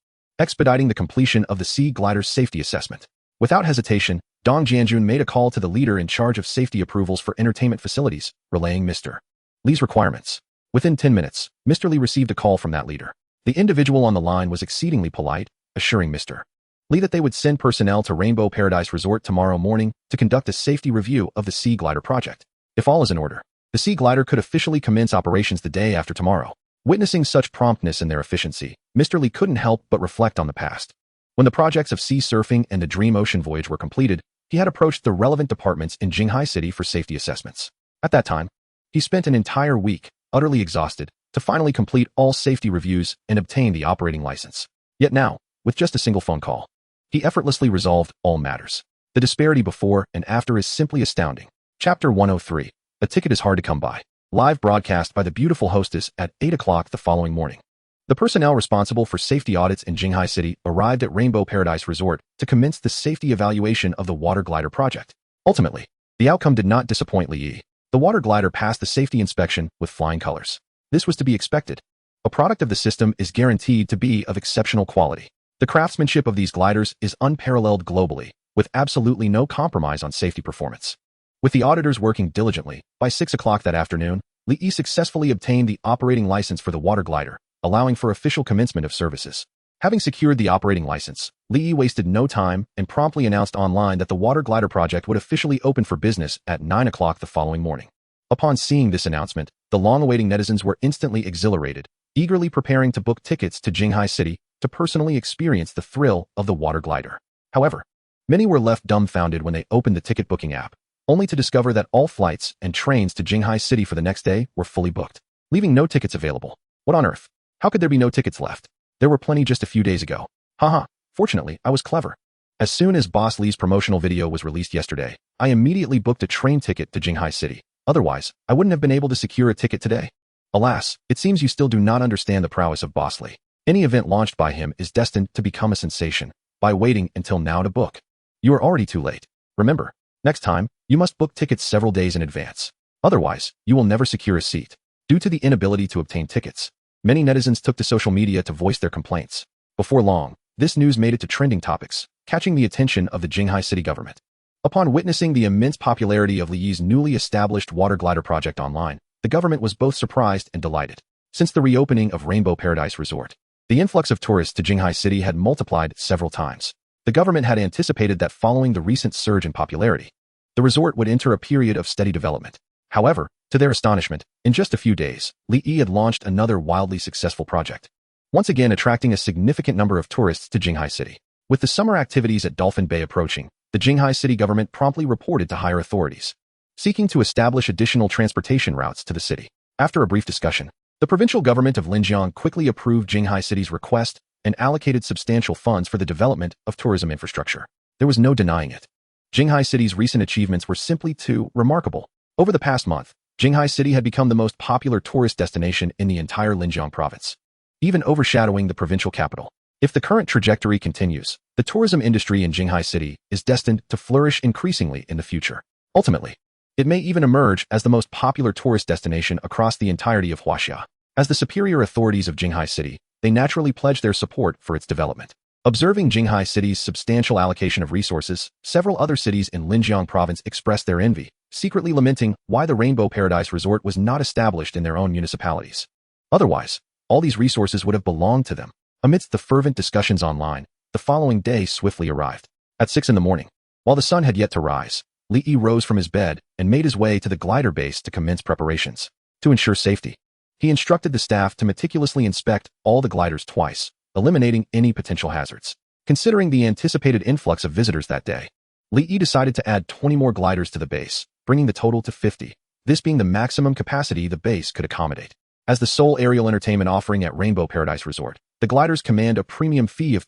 expediting the completion of the sea glider's safety assessment. Without hesitation, Dong Jianjun made a call to the leader in charge of safety approvals for entertainment facilities, relaying Mr. Li's requirements. Within 10 minutes, Mr. Li received a call from that leader. The individual on the line was exceedingly polite, assuring Mr. Li that they would send personnel to Rainbow Paradise Resort tomorrow morning to conduct a safety review of the sea glider project. If all is in order, the sea glider could officially commence operations the day after tomorrow. Witnessing such promptness in their efficiency, Mr. Li couldn't help but reflect on the past. When the projects of sea surfing and the Dream Ocean voyage were completed, he had approached the relevant departments in Jinghai City for safety assessments. At that time, he spent an entire week, utterly exhausted, to finally complete all safety reviews and obtain the operating license. Yet now, with just a single phone call, he effortlessly resolved all matters. The disparity before and after is simply astounding. Chapter 103. A ticket is hard to come by. Live broadcast by the beautiful hostess at 8 o'clock the following morning. The personnel responsible for safety audits in Jinghai City arrived at Rainbow Paradise Resort to commence the safety evaluation of the water glider project. Ultimately, the outcome did not disappoint Li Yi. The water glider passed the safety inspection with flying colors. This was to be expected. A product of the system is guaranteed to be of exceptional quality. The craftsmanship of these gliders is unparalleled globally, with absolutely no compromise on safety performance. With the auditors working diligently, by 6 o'clock that afternoon, Li Yi successfully obtained the operating license for the water glider, allowing for official commencement of services. Having secured the operating license, Li Yi wasted no time and promptly announced online that the water glider project would officially open for business at 9 o'clock the following morning. Upon seeing this announcement, the long-awaiting netizens were instantly exhilarated, eagerly preparing to book tickets to Jinghai City to personally experience the thrill of the water glider. However, many were left dumbfounded when they opened the ticket booking app, only to discover that all flights and trains to Jinghai City for the next day were fully booked, leaving no tickets available. What on earth? How could there be no tickets left? There were plenty just a few days ago. Haha, fortunately, I was clever. As soon as Boss Li's promotional video was released yesterday, I immediately booked a train ticket to Jinghai City. Otherwise, I wouldn't have been able to secure a ticket today. Alas, it seems you still do not understand the prowess of Boss Li. Any event launched by him is destined to become a sensation by waiting until now to book. You are already too late. Remember, next time, you must book tickets several days in advance. Otherwise, you will never secure a seat. Due to the inability to obtain tickets, many netizens took to social media to voice their complaints. Before long, This news made it to trending topics, catching the attention of the Jinghai city government. Upon witnessing the immense popularity of Liyi's newly established water glider project online, the government was both surprised and delighted. Since the reopening of Rainbow Paradise Resort, the influx of tourists to Jinghai city had multiplied several times. The government had anticipated that following the recent surge in popularity, the resort would enter a period of steady development. However, to their astonishment, in just a few days, Liyi had launched another wildly successful project, once again attracting a significant number of tourists to Jinghai city. With the summer activities at Dolphin Bay approaching, the Jinghai city government promptly reported to higher authorities, seeking to establish additional transportation routes to the city. After a brief discussion, the provincial government of Linjiang quickly approved Jinghai city's request and allocated substantial funds for the development of tourism infrastructure. There was no denying it. Jinghai city's recent achievements were simply too remarkable. Over the past month, Jinghai city had become the most popular tourist destination in the entire Linjiang province, even overshadowing the provincial capital. If the current trajectory continues, the tourism industry in Jinghai city is destined to flourish increasingly in the future. Ultimately, it may even emerge as the most popular tourist destination across the entirety of Huaxia. As the superior authorities of Jinghai city, they naturally pledge their support for its development. Observing Jinghai city's substantial allocation of resources, several other cities in Linjiang province expressed their envy, secretly lamenting why the Rainbow Paradise Resort was not established in their own municipalities. Otherwise, all these resources would have belonged to them. Amidst the fervent discussions online, the following day swiftly arrived. At 6 in the morning, while the sun had yet to rise, Liyi rose from his bed and made his way to the glider base to commence preparations. To ensure safety, he instructed the staff to meticulously inspect all the gliders twice, eliminating any potential hazards. Considering the anticipated influx of visitors that day, Liyi decided to add 20 more gliders to the base, bringing the total to 50, this being the maximum capacity the base could accommodate. As the sole aerial entertainment offering at Rainbow Paradise Resort, the gliders command a premium fee of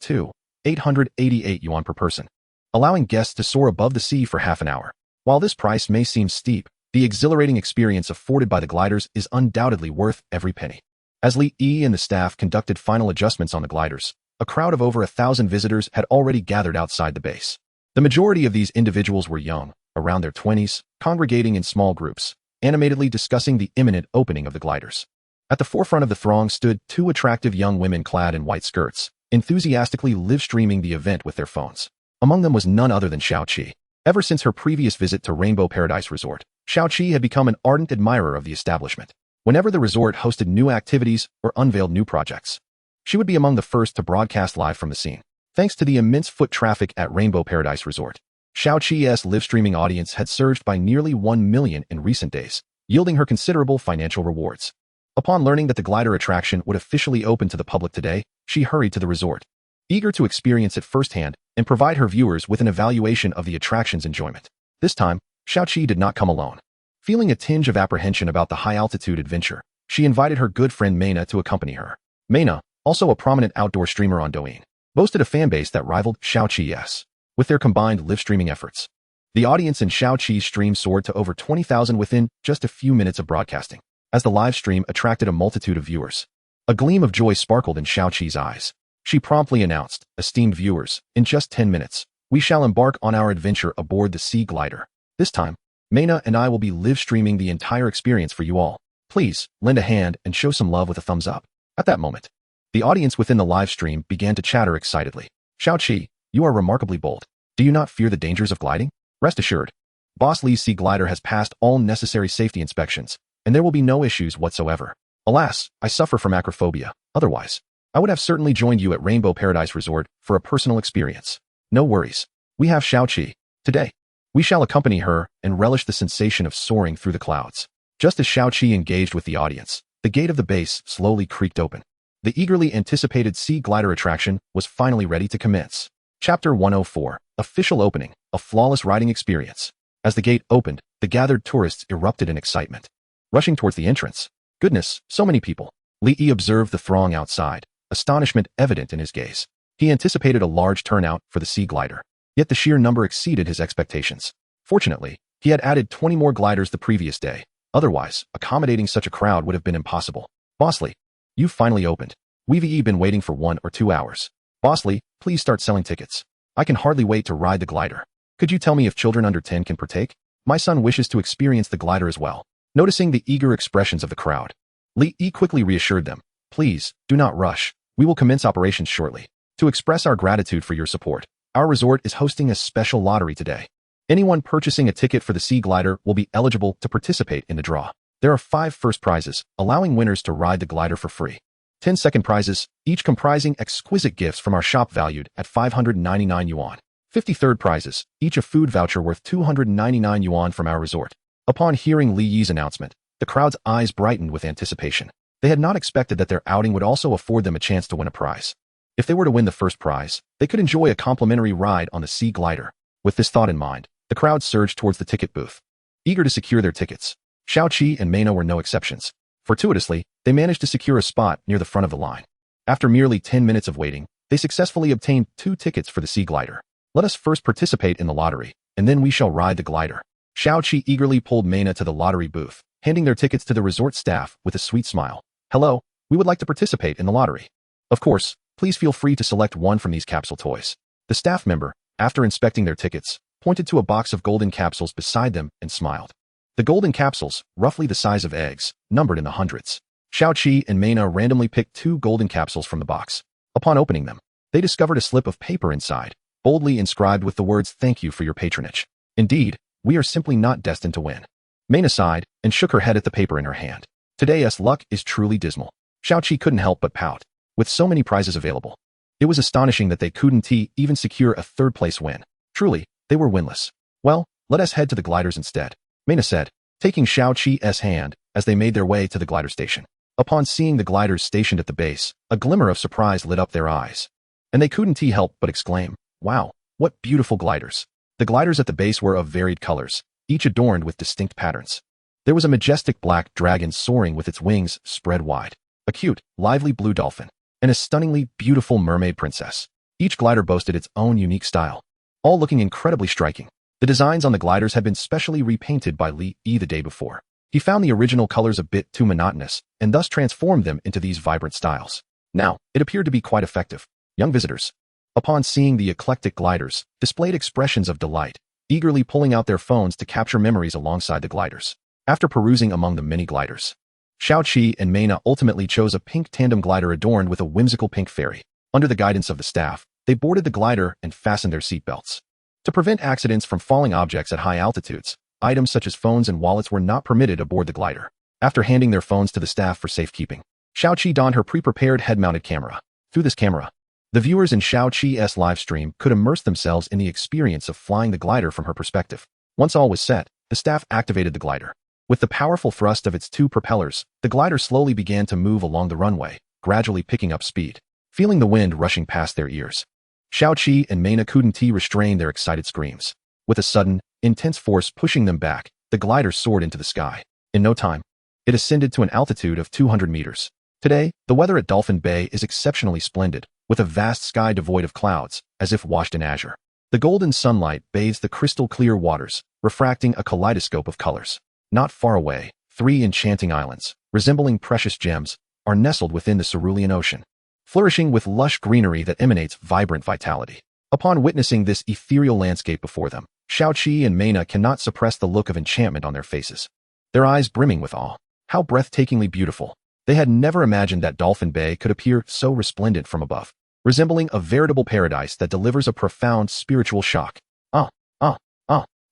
888 yuan per person, allowing guests to soar above the sea for half an hour. While this price may seem steep, the exhilarating experience afforded by the gliders is undoubtedly worth every penny. As Liyi and the staff conducted final adjustments on the gliders, a crowd of over 1,000 visitors had already gathered outside the base. The majority of these individuals were young, around their 20s, congregating in small groups, animatedly discussing the imminent opening of the gliders. At the forefront of the throng stood 2 attractive young women clad in white skirts, enthusiastically live-streaming the event with their phones. Among them was none other than Xiaoqi. Ever since her previous visit to Rainbow Paradise Resort, Xiaoqi had become an ardent admirer of the establishment. Whenever the resort hosted new activities or unveiled new projects, she would be among the first to broadcast live from the scene. Thanks to the immense foot traffic at Rainbow Paradise Resort, Xiaoqi's live-streaming audience had surged by nearly 1 million in recent days, yielding her considerable financial rewards. Upon learning that the glider attraction would officially open to the public today, she hurried to the resort, eager to experience it firsthand and provide her viewers with an evaluation of the attraction's enjoyment. This time, Xiaoqi did not come alone. Feeling a tinge of apprehension about the high-altitude adventure, she invited her good friend Meina to accompany her. Meina, also a prominent outdoor streamer on Douyin, boasted a fanbase that rivaled Xiaoqi's. With their combined live-streaming efforts, the audience in Xiaoqi's stream soared to over 20,000 within just a few minutes of broadcasting. As the live stream attracted a multitude of viewers, a gleam of joy sparkled in Xiaoqi's eyes. She promptly announced, "Esteemed viewers, in just 10 minutes, we shall embark on our adventure aboard the sea glider. This time, Meina and I will be live-streaming the entire experience for you all. Please, lend a hand and show some love with a thumbs up." At that moment, the audience within the live stream began to chatter excitedly. "Xiaoqi, you are remarkably bold. Do you not fear the dangers of gliding? Rest assured, Boss Li's sea glider has passed all necessary safety inspections, and there will be no issues whatsoever. Alas, I suffer from acrophobia. Otherwise, I would have certainly joined you at Rainbow Paradise Resort for a personal experience. No worries. We have Xiaoqi. Today, we shall accompany her and relish the sensation of soaring through the clouds." Just as Xiaoqi engaged with the audience, the gate of the base slowly creaked open. The eagerly anticipated sea glider attraction was finally ready to commence. Chapter 104, Official Opening, a Flawless Riding Experience. As the gate opened, the gathered tourists erupted in excitement, rushing towards the entrance. Goodness, so many people. Liyi observed the throng outside, astonishment evident in his gaze. He anticipated a large turnout for the sea glider, yet the sheer number exceeded his expectations. Fortunately, he had added 20 more gliders the previous day. Otherwise, accommodating such a crowd would have been impossible. "Boss Li, you've finally opened. We've been waiting for 1 or 2 hours. Boss Li, please start selling tickets. I can hardly wait to ride the glider. Could you tell me if children under 10 can partake? My son wishes to experience the glider as well." Noticing the eager expressions of the crowd, Liyi quickly reassured them, "Please, do not rush. We will commence operations shortly." To express our gratitude for your support, our resort is hosting a special lottery today. Anyone purchasing a ticket for the Sea Glider will be eligible to participate in the draw. There are 5 first prizes, allowing winners to ride the glider for free. 10 second prizes, each comprising exquisite gifts from our shop valued at 599 yuan. 50 third prizes, each a food voucher worth 299 yuan from our resort. Upon hearing Li Yi's announcement, the crowd's eyes brightened with anticipation. They had not expected that their outing would also afford them a chance to win a prize. If they were to win the first prize, they could enjoy a complimentary ride on the Sea Glider. With this thought in mind, the crowd surged towards the ticket booth, eager to secure their tickets. Xiaoqi and Meina were no exceptions. Fortuitously, they managed to secure a spot near the front of the line. After merely 10 minutes of waiting, they successfully obtained 2 tickets for the Sea Glider. Let us first participate in the lottery, and then we shall ride the glider. Xiaoqi eagerly pulled Meina to the lottery booth, handing their tickets to the resort staff with a sweet smile. Hello, we would like to participate in the lottery. Of course, please feel free to select one from these capsule toys. The staff member, after inspecting their tickets, pointed to a box of golden capsules beside them and smiled. The golden capsules, roughly the size of eggs, numbered in the hundreds. Xiaoqi and Meina randomly picked 2 golden capsules from the box. Upon opening them, they discovered a slip of paper inside, boldly inscribed with the words "Thank you for your patronage. Indeed, we are simply not destined to win." Meina sighed and shook her head at the paper in her hand. Today's luck is truly dismal. Xiaoqi couldn't help but pout. With so many prizes available, it was astonishing that they couldn't even secure a third-place win. Truly, they were winless. Well, let us head to the gliders instead, Meina said, taking Xiaoqi's hand as they made their way to the glider station. Upon seeing the gliders stationed at the base, a glimmer of surprise lit up their eyes. And they couldn't help but exclaim, "Wow, what beautiful gliders." The gliders at the base were of varied colors, each adorned with distinct patterns. There was a majestic black dragon soaring with its wings spread wide, a cute, lively blue dolphin, and a stunningly beautiful mermaid princess. Each glider boasted its own unique style, all looking incredibly striking. The designs on the gliders had been specially repainted by Li Yi the day before. He found the original colors a bit too monotonous and thus transformed them into these vibrant styles. Now, it appeared to be quite effective. Young visitors, upon seeing the eclectic gliders, displayed expressions of delight, eagerly pulling out their phones to capture memories alongside the gliders. After perusing among the many gliders, Xiaoqi and Meina ultimately chose a pink tandem glider adorned with a whimsical pink fairy. Under the guidance of the staff, they boarded the glider and fastened their seatbelts. To prevent accidents from falling objects at high altitudes, items such as phones and wallets were not permitted aboard the glider. After handing their phones to the staff for safekeeping, Xiaoqi donned her pre-prepared head-mounted camera. Through this camera, the viewers in Xiaoqi's live stream could immerse themselves in the experience of flying the glider from her perspective. Once all was set, the staff activated the glider. With the powerful thrust of its 2 propellers, the glider slowly began to move along the runway, gradually picking up speed. Feeling the wind rushing past their ears, Xiaoqi and Meina couldn't restrain their excited screams. With a sudden, intense force pushing them back, the glider soared into the sky. In no time, it ascended to an altitude of 200 meters. Today, the weather at Dolphin Bay is exceptionally splendid, with a vast sky devoid of clouds, as if washed in azure. The golden sunlight bathes the crystal-clear waters, refracting a kaleidoscope of colors. Not far away, 3 enchanting islands, resembling precious gems, are nestled within the cerulean ocean, flourishing with lush greenery that emanates vibrant vitality. Upon witnessing this ethereal landscape before them, Xiaoqi and Meina cannot suppress the look of enchantment on their faces, their eyes brimming with awe. How breathtakingly beautiful! They had never imagined that Dolphin Bay could appear so resplendent from above, resembling a veritable paradise that delivers a profound spiritual shock.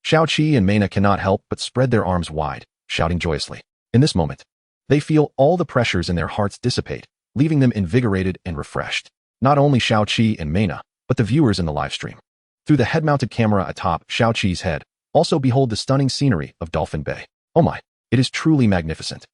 Xiaoqi and Meina cannot help but spread their arms wide, shouting joyously. In this moment, they feel all the pressures in their hearts dissipate, leaving them invigorated and refreshed. Not only Xiaoqi and Meina, but the viewers in the live stream. Through the head-mounted camera atop Xiaoqi's head, also behold the stunning scenery of Dolphin Bay. Oh my, it is truly magnificent.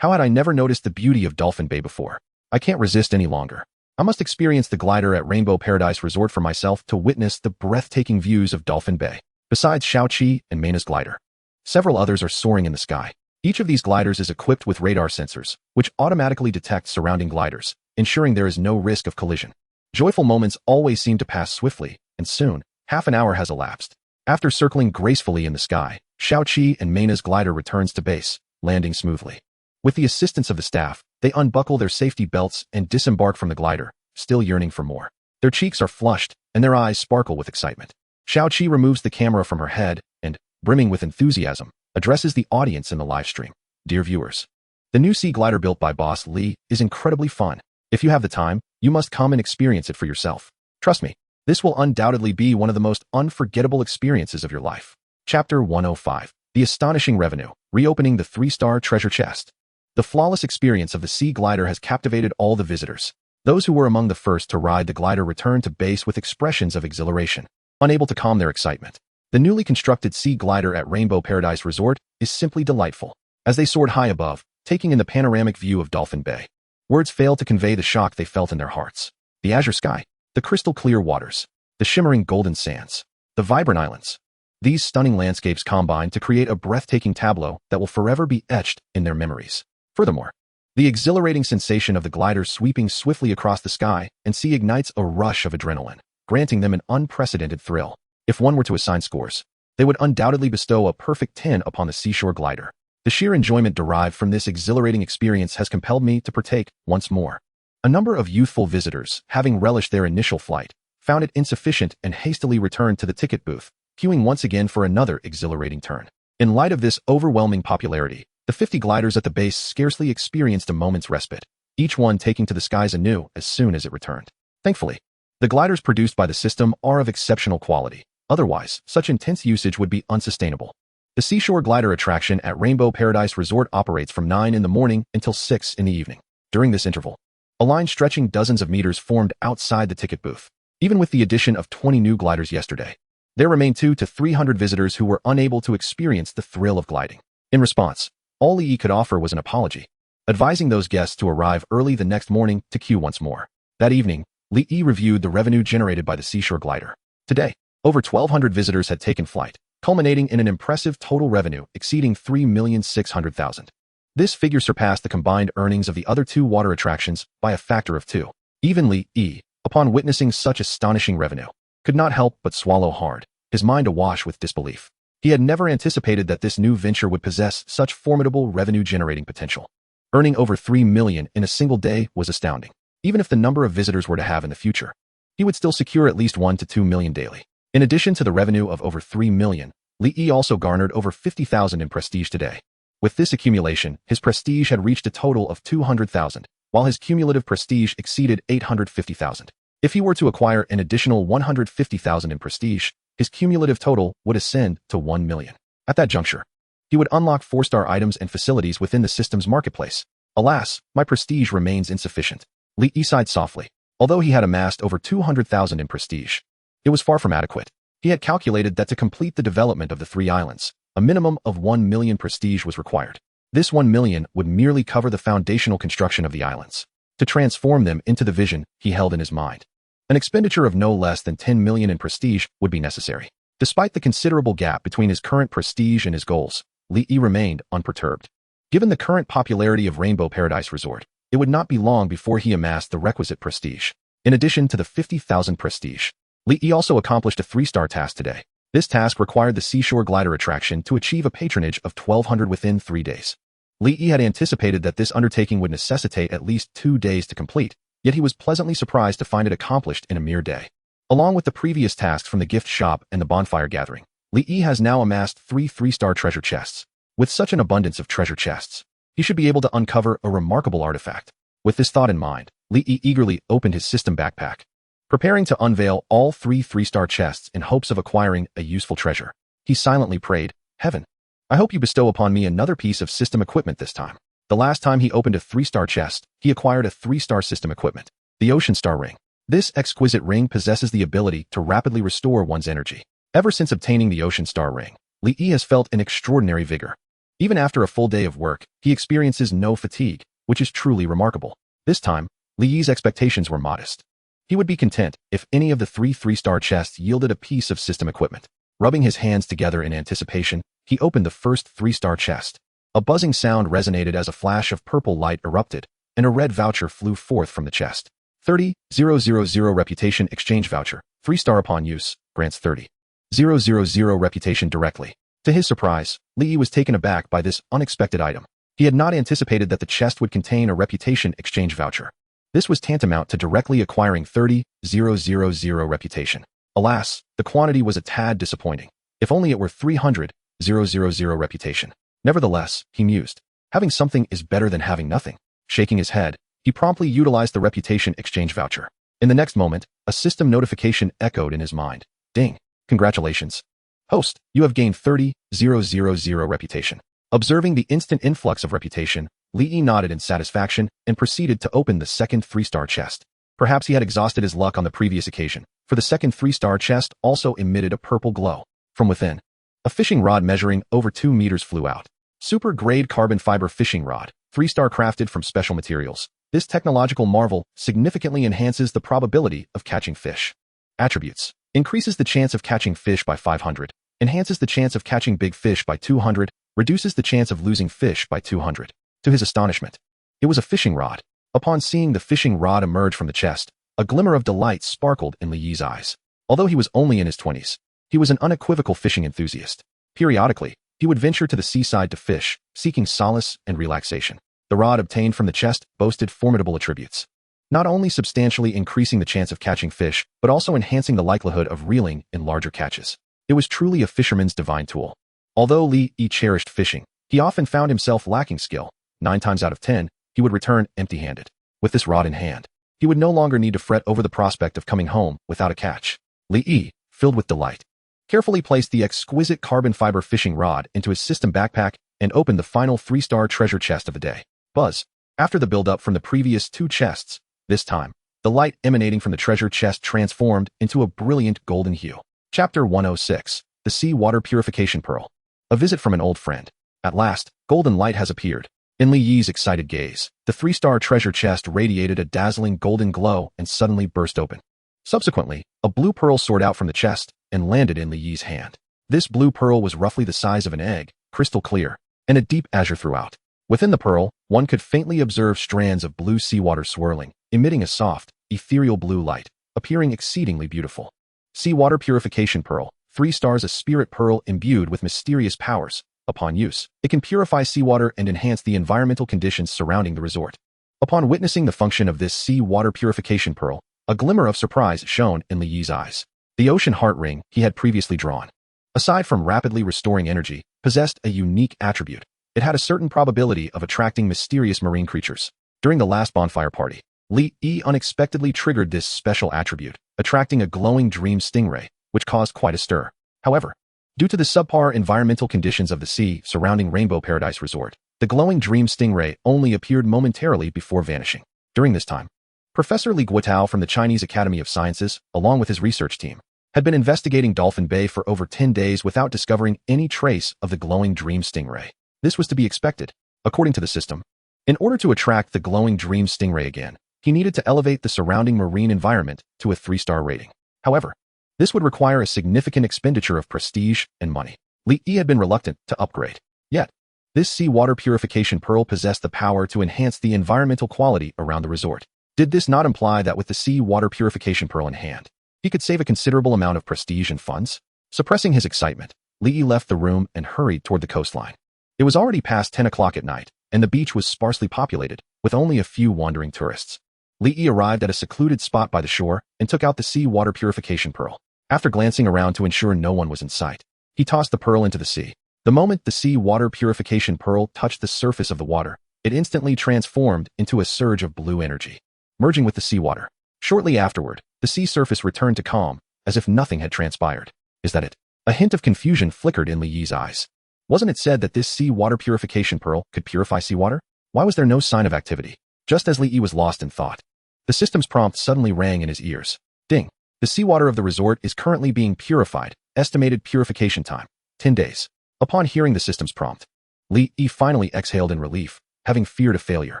How had I never noticed the beauty of Dolphin Bay before? I can't resist any longer. I must experience the glider at Rainbow Paradise Resort for myself to witness the breathtaking views of Dolphin Bay. Besides Xiaoqi and Meina's glider, several others are soaring in the sky. Each of these gliders is equipped with radar sensors, which automatically detect surrounding gliders, ensuring there is no risk of collision. Joyful moments always seem to pass swiftly, and soon, half an hour has elapsed. After circling gracefully in the sky, Xiaoqi and Meina's glider returns to base, landing smoothly. With the assistance of the staff, they unbuckle their safety belts and disembark from the glider, still yearning for more. Their cheeks are flushed, and their eyes sparkle with excitement. Xiaoqi removes the camera from her head and, brimming with enthusiasm, addresses the audience in the live stream. Dear viewers, the new sea glider built by Boss Li is incredibly fun. If you have the time, you must come and experience it for yourself. Trust me, this will undoubtedly be one of the most unforgettable experiences of your life. Chapter 105. The Astonishing Revenue, Reopening the 3-Star Treasure Chest. The flawless experience of the sea glider has captivated all the visitors. Those who were among the first to ride the glider returned to base with expressions of exhilaration, unable to calm their excitement. The newly constructed sea glider at Rainbow Paradise Resort is simply delightful. As they soared high above, taking in the panoramic view of Dolphin Bay, words fail to convey the shock they felt in their hearts. The azure sky, the crystal clear waters, the shimmering golden sands, the vibrant islands. These stunning landscapes combine to create a breathtaking tableau that will forever be etched in their memories. Furthermore, the exhilarating sensation of the glider sweeping swiftly across the sky and sea ignites a rush of adrenaline, granting them an unprecedented thrill. If one were to assign scores, they would undoubtedly bestow a perfect 10 upon the seashore glider. The sheer enjoyment derived from this exhilarating experience has compelled me to partake once more. A number of youthful visitors, having relished their initial flight, found it insufficient and hastily returned to the ticket booth, queuing once again for another exhilarating turn. In light of this overwhelming popularity, the 50 gliders at the base scarcely experienced a moment's respite, each one taking to the skies anew as soon as it returned. Thankfully, the gliders produced by the system are of exceptional quality. Otherwise, such intense usage would be unsustainable. The seashore glider attraction at Rainbow Paradise Resort operates from 9 in the morning until 6 in the evening. During this interval, a line stretching dozens of meters formed outside the ticket booth. Even with the addition of 20 new gliders yesterday, there remained 200 to 300 visitors who were unable to experience the thrill of gliding. In response, all EE could offer was an apology, advising those guests to arrive early the next morning to queue once more. That evening, Lee reviewed the revenue generated by the seashore glider. Today, over 1,200 visitors had taken flight, culminating in an impressive total revenue exceeding $3,600,000. This figure surpassed the combined earnings of the other 2 water attractions by a factor of 2. Even Lee, upon witnessing such astonishing revenue, could not help but swallow hard, his mind awash with disbelief. He had never anticipated that this new venture would possess such formidable revenue-generating potential. Earning over $3 million in a single day was astounding. Even if the number of visitors were to have in the future, he would still secure at least $1 to $2 million daily. In addition to the revenue of over $3 million, Lee also garnered over $50,000 in prestige today. With this accumulation, his prestige had reached a total of $200,000, while his cumulative prestige exceeded $850,000. If he were to acquire an additional $150,000 in prestige, his cumulative total would ascend to $1 million. At that juncture, he would unlock 4-star items and facilities within the system's marketplace. Alas, my prestige remains insufficient. Lee sighed softly. Although he had amassed over $200,000 in prestige, it was far from adequate. He had calculated that to complete the development of the 3 islands, a minimum of 1 million prestige was required. This 1 million would merely cover the foundational construction of the islands. To transform them into the vision he held in his mind, an expenditure of no less than 10 million in prestige would be necessary. Despite the considerable gap between his current prestige and his goals, Lee remained unperturbed. Given the current popularity of Rainbow Paradise Resort, it would not be long before he amassed the requisite prestige. In addition to the 50,000 prestige, Lee also accomplished a 3-star task today. This task required the seashore glider attraction to achieve a patronage of 1,200 within 3 days. Lee had anticipated that this undertaking would necessitate at least 2 days to complete, yet he was pleasantly surprised to find it accomplished in a mere day. Along with the previous tasks from the gift shop and the bonfire gathering, Lee has now amassed 3 3-star treasure chests. With such an abundance of treasure chests, he should be able to uncover a remarkable artifact. With this thought in mind, Lee eagerly opened his system backpack, preparing to unveil all 3 3-star chests in hopes of acquiring a useful treasure. He silently prayed, "Heaven, I hope you bestow upon me another piece of system equipment this time." The last time he opened a 3-star chest, he acquired a 3-star system equipment, the Ocean Star Ring. This exquisite ring possesses the ability to rapidly restore one's energy. Ever since obtaining the Ocean Star Ring, Lee has felt an extraordinary vigor. Even after a full day of work, he experiences no fatigue, which is truly remarkable. This time, Lee's expectations were modest. He would be content if any of the 3 3-star chests yielded a piece of system equipment. Rubbing his hands together in anticipation, he opened the first 3-star chest. A buzzing sound resonated as a flash of purple light erupted, and a red voucher flew forth from the chest. 30,000 Reputation Exchange Voucher. 3-star upon use, grants 30,000 reputation directly. To his surprise, Lee was taken aback by this unexpected item. He had not anticipated that the chest would contain a reputation exchange voucher. This was tantamount to directly acquiring 30,000 reputation. Alas, the quantity was a tad disappointing. If only it were 300,000 reputation. Nevertheless, he mused, having something is better than having nothing. Shaking his head, he promptly utilized the reputation exchange voucher. In the next moment, a system notification echoed in his mind. Ding. Congratulations. Host, you have gained 30,000 reputation. Observing the instant influx of reputation, Li nodded in satisfaction and proceeded to open the second 3-star chest. Perhaps he had exhausted his luck on the previous occasion, for the second 3-star chest also emitted a purple glow. From within, a fishing rod measuring over 2 meters flew out. Super-grade carbon fiber fishing rod, 3-star crafted from special materials. This technological marvel significantly enhances the probability of catching fish. Attributes. Increases the chance of catching fish by 500. Enhances the chance of catching big fish by 200. Reduces the chance of losing fish by 200. To his astonishment, it was a fishing rod. Upon seeing the fishing rod emerge from the chest, a glimmer of delight sparkled in Li Yi's eyes. Although he was only in his 20s, he was an unequivocal fishing enthusiast. Periodically, he would venture to the seaside to fish, seeking solace and relaxation. The rod obtained from the chest boasted formidable attributes, not only substantially increasing the chance of catching fish, but also enhancing the likelihood of reeling in larger catches. It was truly a fisherman's divine tool. Although Li Yi cherished fishing, he often found himself lacking skill. 9 times out of 10, he would return empty-handed. With this rod in hand, he would no longer need to fret over the prospect of coming home without a catch. Li Yi, filled with delight, carefully placed the exquisite carbon fiber fishing rod into his system backpack and opened the final 3-star treasure chest of the day. Buzz. After the build-up from the previous 2 chests, this time, the light emanating from the treasure chest transformed into a brilliant golden hue. Chapter 106. The Sea Water Purification Pearl. A visit from an old friend. At last, golden light has appeared. In Li Yi's excited gaze, the 3-star treasure chest radiated a dazzling golden glow and suddenly burst open. Subsequently, a blue pearl soared out from the chest and landed in Li Yi's hand. This blue pearl was roughly the size of an egg, crystal clear, and a deep azure throughout. Within the pearl, one could faintly observe strands of blue seawater swirling, emitting a soft, ethereal blue light, appearing exceedingly beautiful. Seawater Purification Pearl. 3 stars. A spirit pearl imbued with mysterious powers. Upon use, it can purify seawater and enhance the environmental conditions surrounding the resort. Upon witnessing the function of this seawater purification pearl, a glimmer of surprise shone in Li Yi's eyes. The ocean heart ring he had previously drawn, aside from rapidly restoring energy, possessed a unique attribute. It had a certain probability of attracting mysterious marine creatures. During the last bonfire party, Li Yi unexpectedly triggered this special attribute, attracting a glowing dream stingray, which caused quite a stir. However, due to the subpar environmental conditions of the sea surrounding Rainbow Paradise Resort, the glowing dream stingray only appeared momentarily before vanishing. During this time, Professor Li Guotao from the Chinese Academy of Sciences, along with his research team, had been investigating Dolphin Bay for over 10 days without discovering any trace of the glowing dream stingray. This was to be expected, according to the system. In order to attract the glowing dream stingray again, he needed to elevate the surrounding marine environment to a 3-star rating. However, this would require a significant expenditure of prestige and money. Li Yi had been reluctant to upgrade. Yet, this seawater purification pearl possessed the power to enhance the environmental quality around the resort. Did this not imply that with the seawater purification pearl in hand, he could save a considerable amount of prestige and funds? Suppressing his excitement, Li Yi left the room and hurried toward the coastline. It was already past 10 o'clock at night, and the beach was sparsely populated, with only a few wandering tourists. Li Yi arrived at a secluded spot by the shore and took out the seawater purification pearl. After glancing around to ensure no one was in sight, he tossed the pearl into the sea. The moment the seawater purification pearl touched the surface of the water, it instantly transformed into a surge of blue energy, merging with the seawater. Shortly afterward, the sea surface returned to calm, as if nothing had transpired. Is that it? A hint of confusion flickered in Li Yi's eyes. Wasn't it said that this seawater purification pearl could purify seawater? Why was there no sign of activity? Just as Li Yi was lost in thought, the system's prompt suddenly rang in his ears. Ding. The seawater of the resort is currently being purified. Estimated purification time, 10 days. Upon hearing the system's prompt, Li Yi finally exhaled in relief, having feared a failure.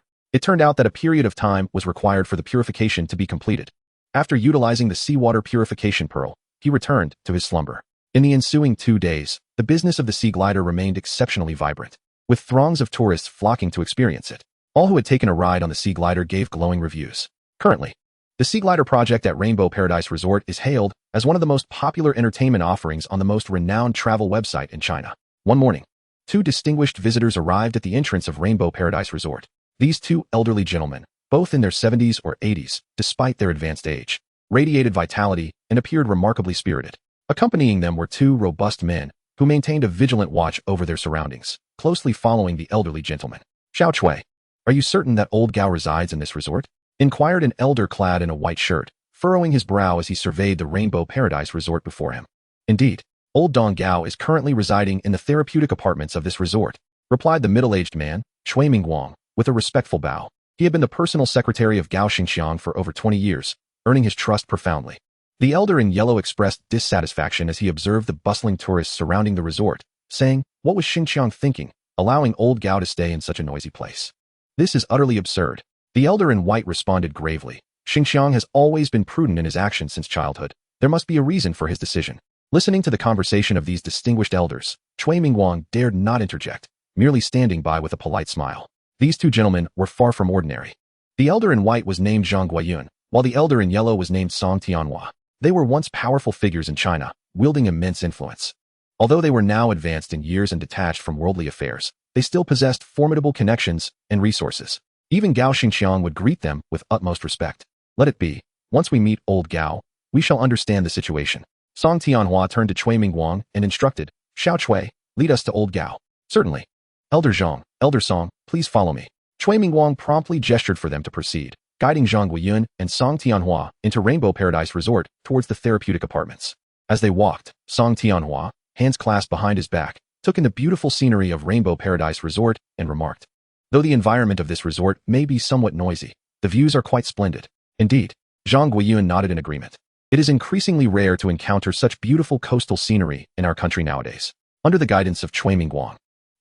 It turned out that a period of time was required for the purification to be completed. After utilizing the seawater purification pearl, he returned to his slumber. In the ensuing 2 days, the business of the sea glider remained exceptionally vibrant, with throngs of tourists flocking to experience it. All who had taken a ride on the sea glider gave glowing reviews. Currently, the Sea Glider project at Rainbow Paradise Resort is hailed as one of the most popular entertainment offerings on the most renowned travel website in China. One morning, 2 distinguished visitors arrived at the entrance of Rainbow Paradise Resort. These 2 elderly gentlemen, both in their 70s or 80s, despite their advanced age, radiated vitality and appeared remarkably spirited. Accompanying them were 2 robust men who maintained a vigilant watch over their surroundings, closely following the elderly gentleman. Xiao Chui, are you certain that old Gao resides in this resort? Inquired an elder clad in a white shirt, furrowing his brow as he surveyed the Rainbow Paradise resort before him. Indeed, old Dong Gao is currently residing in the therapeutic apartments of this resort, replied the middle-aged man, Cui Mingguang, with a respectful bow. He had been the personal secretary of Gao Xingqiang for over 20 years, earning his trust profoundly. The elder in yellow expressed dissatisfaction as he observed the bustling tourists surrounding the resort, saying, "What was Xingqiang thinking, allowing old Gao to stay in such a noisy place? This is utterly absurd." The elder in white responded gravely, "Xingqiang has always been prudent in his actions since childhood. There must be a reason for his decision." Listening to the conversation of these distinguished elders, Cui Mingguang dared not interject, merely standing by with a polite smile. These two gentlemen were far from ordinary. The elder in white was named Zhang Guiyun, while the elder in yellow was named Song Tianhua. They were once powerful figures in China, wielding immense influence. Although they were now advanced in years and detached from worldly affairs, they still possessed formidable connections and resources. Even Gao Xingqiang would greet them with utmost respect. "Let it be. Once we meet old Gao, we shall understand the situation." Song Tianhua turned to Cui Mingguang and instructed, "Xiao Cui, lead us to old Gao." "Certainly. Elder Zhang, Elder Song, please follow me." Cui Mingguang promptly gestured for them to proceed, guiding Zhang Guiyun and Song Tianhua into Rainbow Paradise Resort towards the therapeutic apartments. As they walked, Song Tianhua, hands clasped behind his back, took in the beautiful scenery of Rainbow Paradise Resort and remarked, "Though the environment of this resort may be somewhat noisy, the views are quite splendid." Indeed, Zhang Guiyun nodded in agreement. It is increasingly rare to encounter such beautiful coastal scenery in our country nowadays. Under the guidance of Cui Mingguang,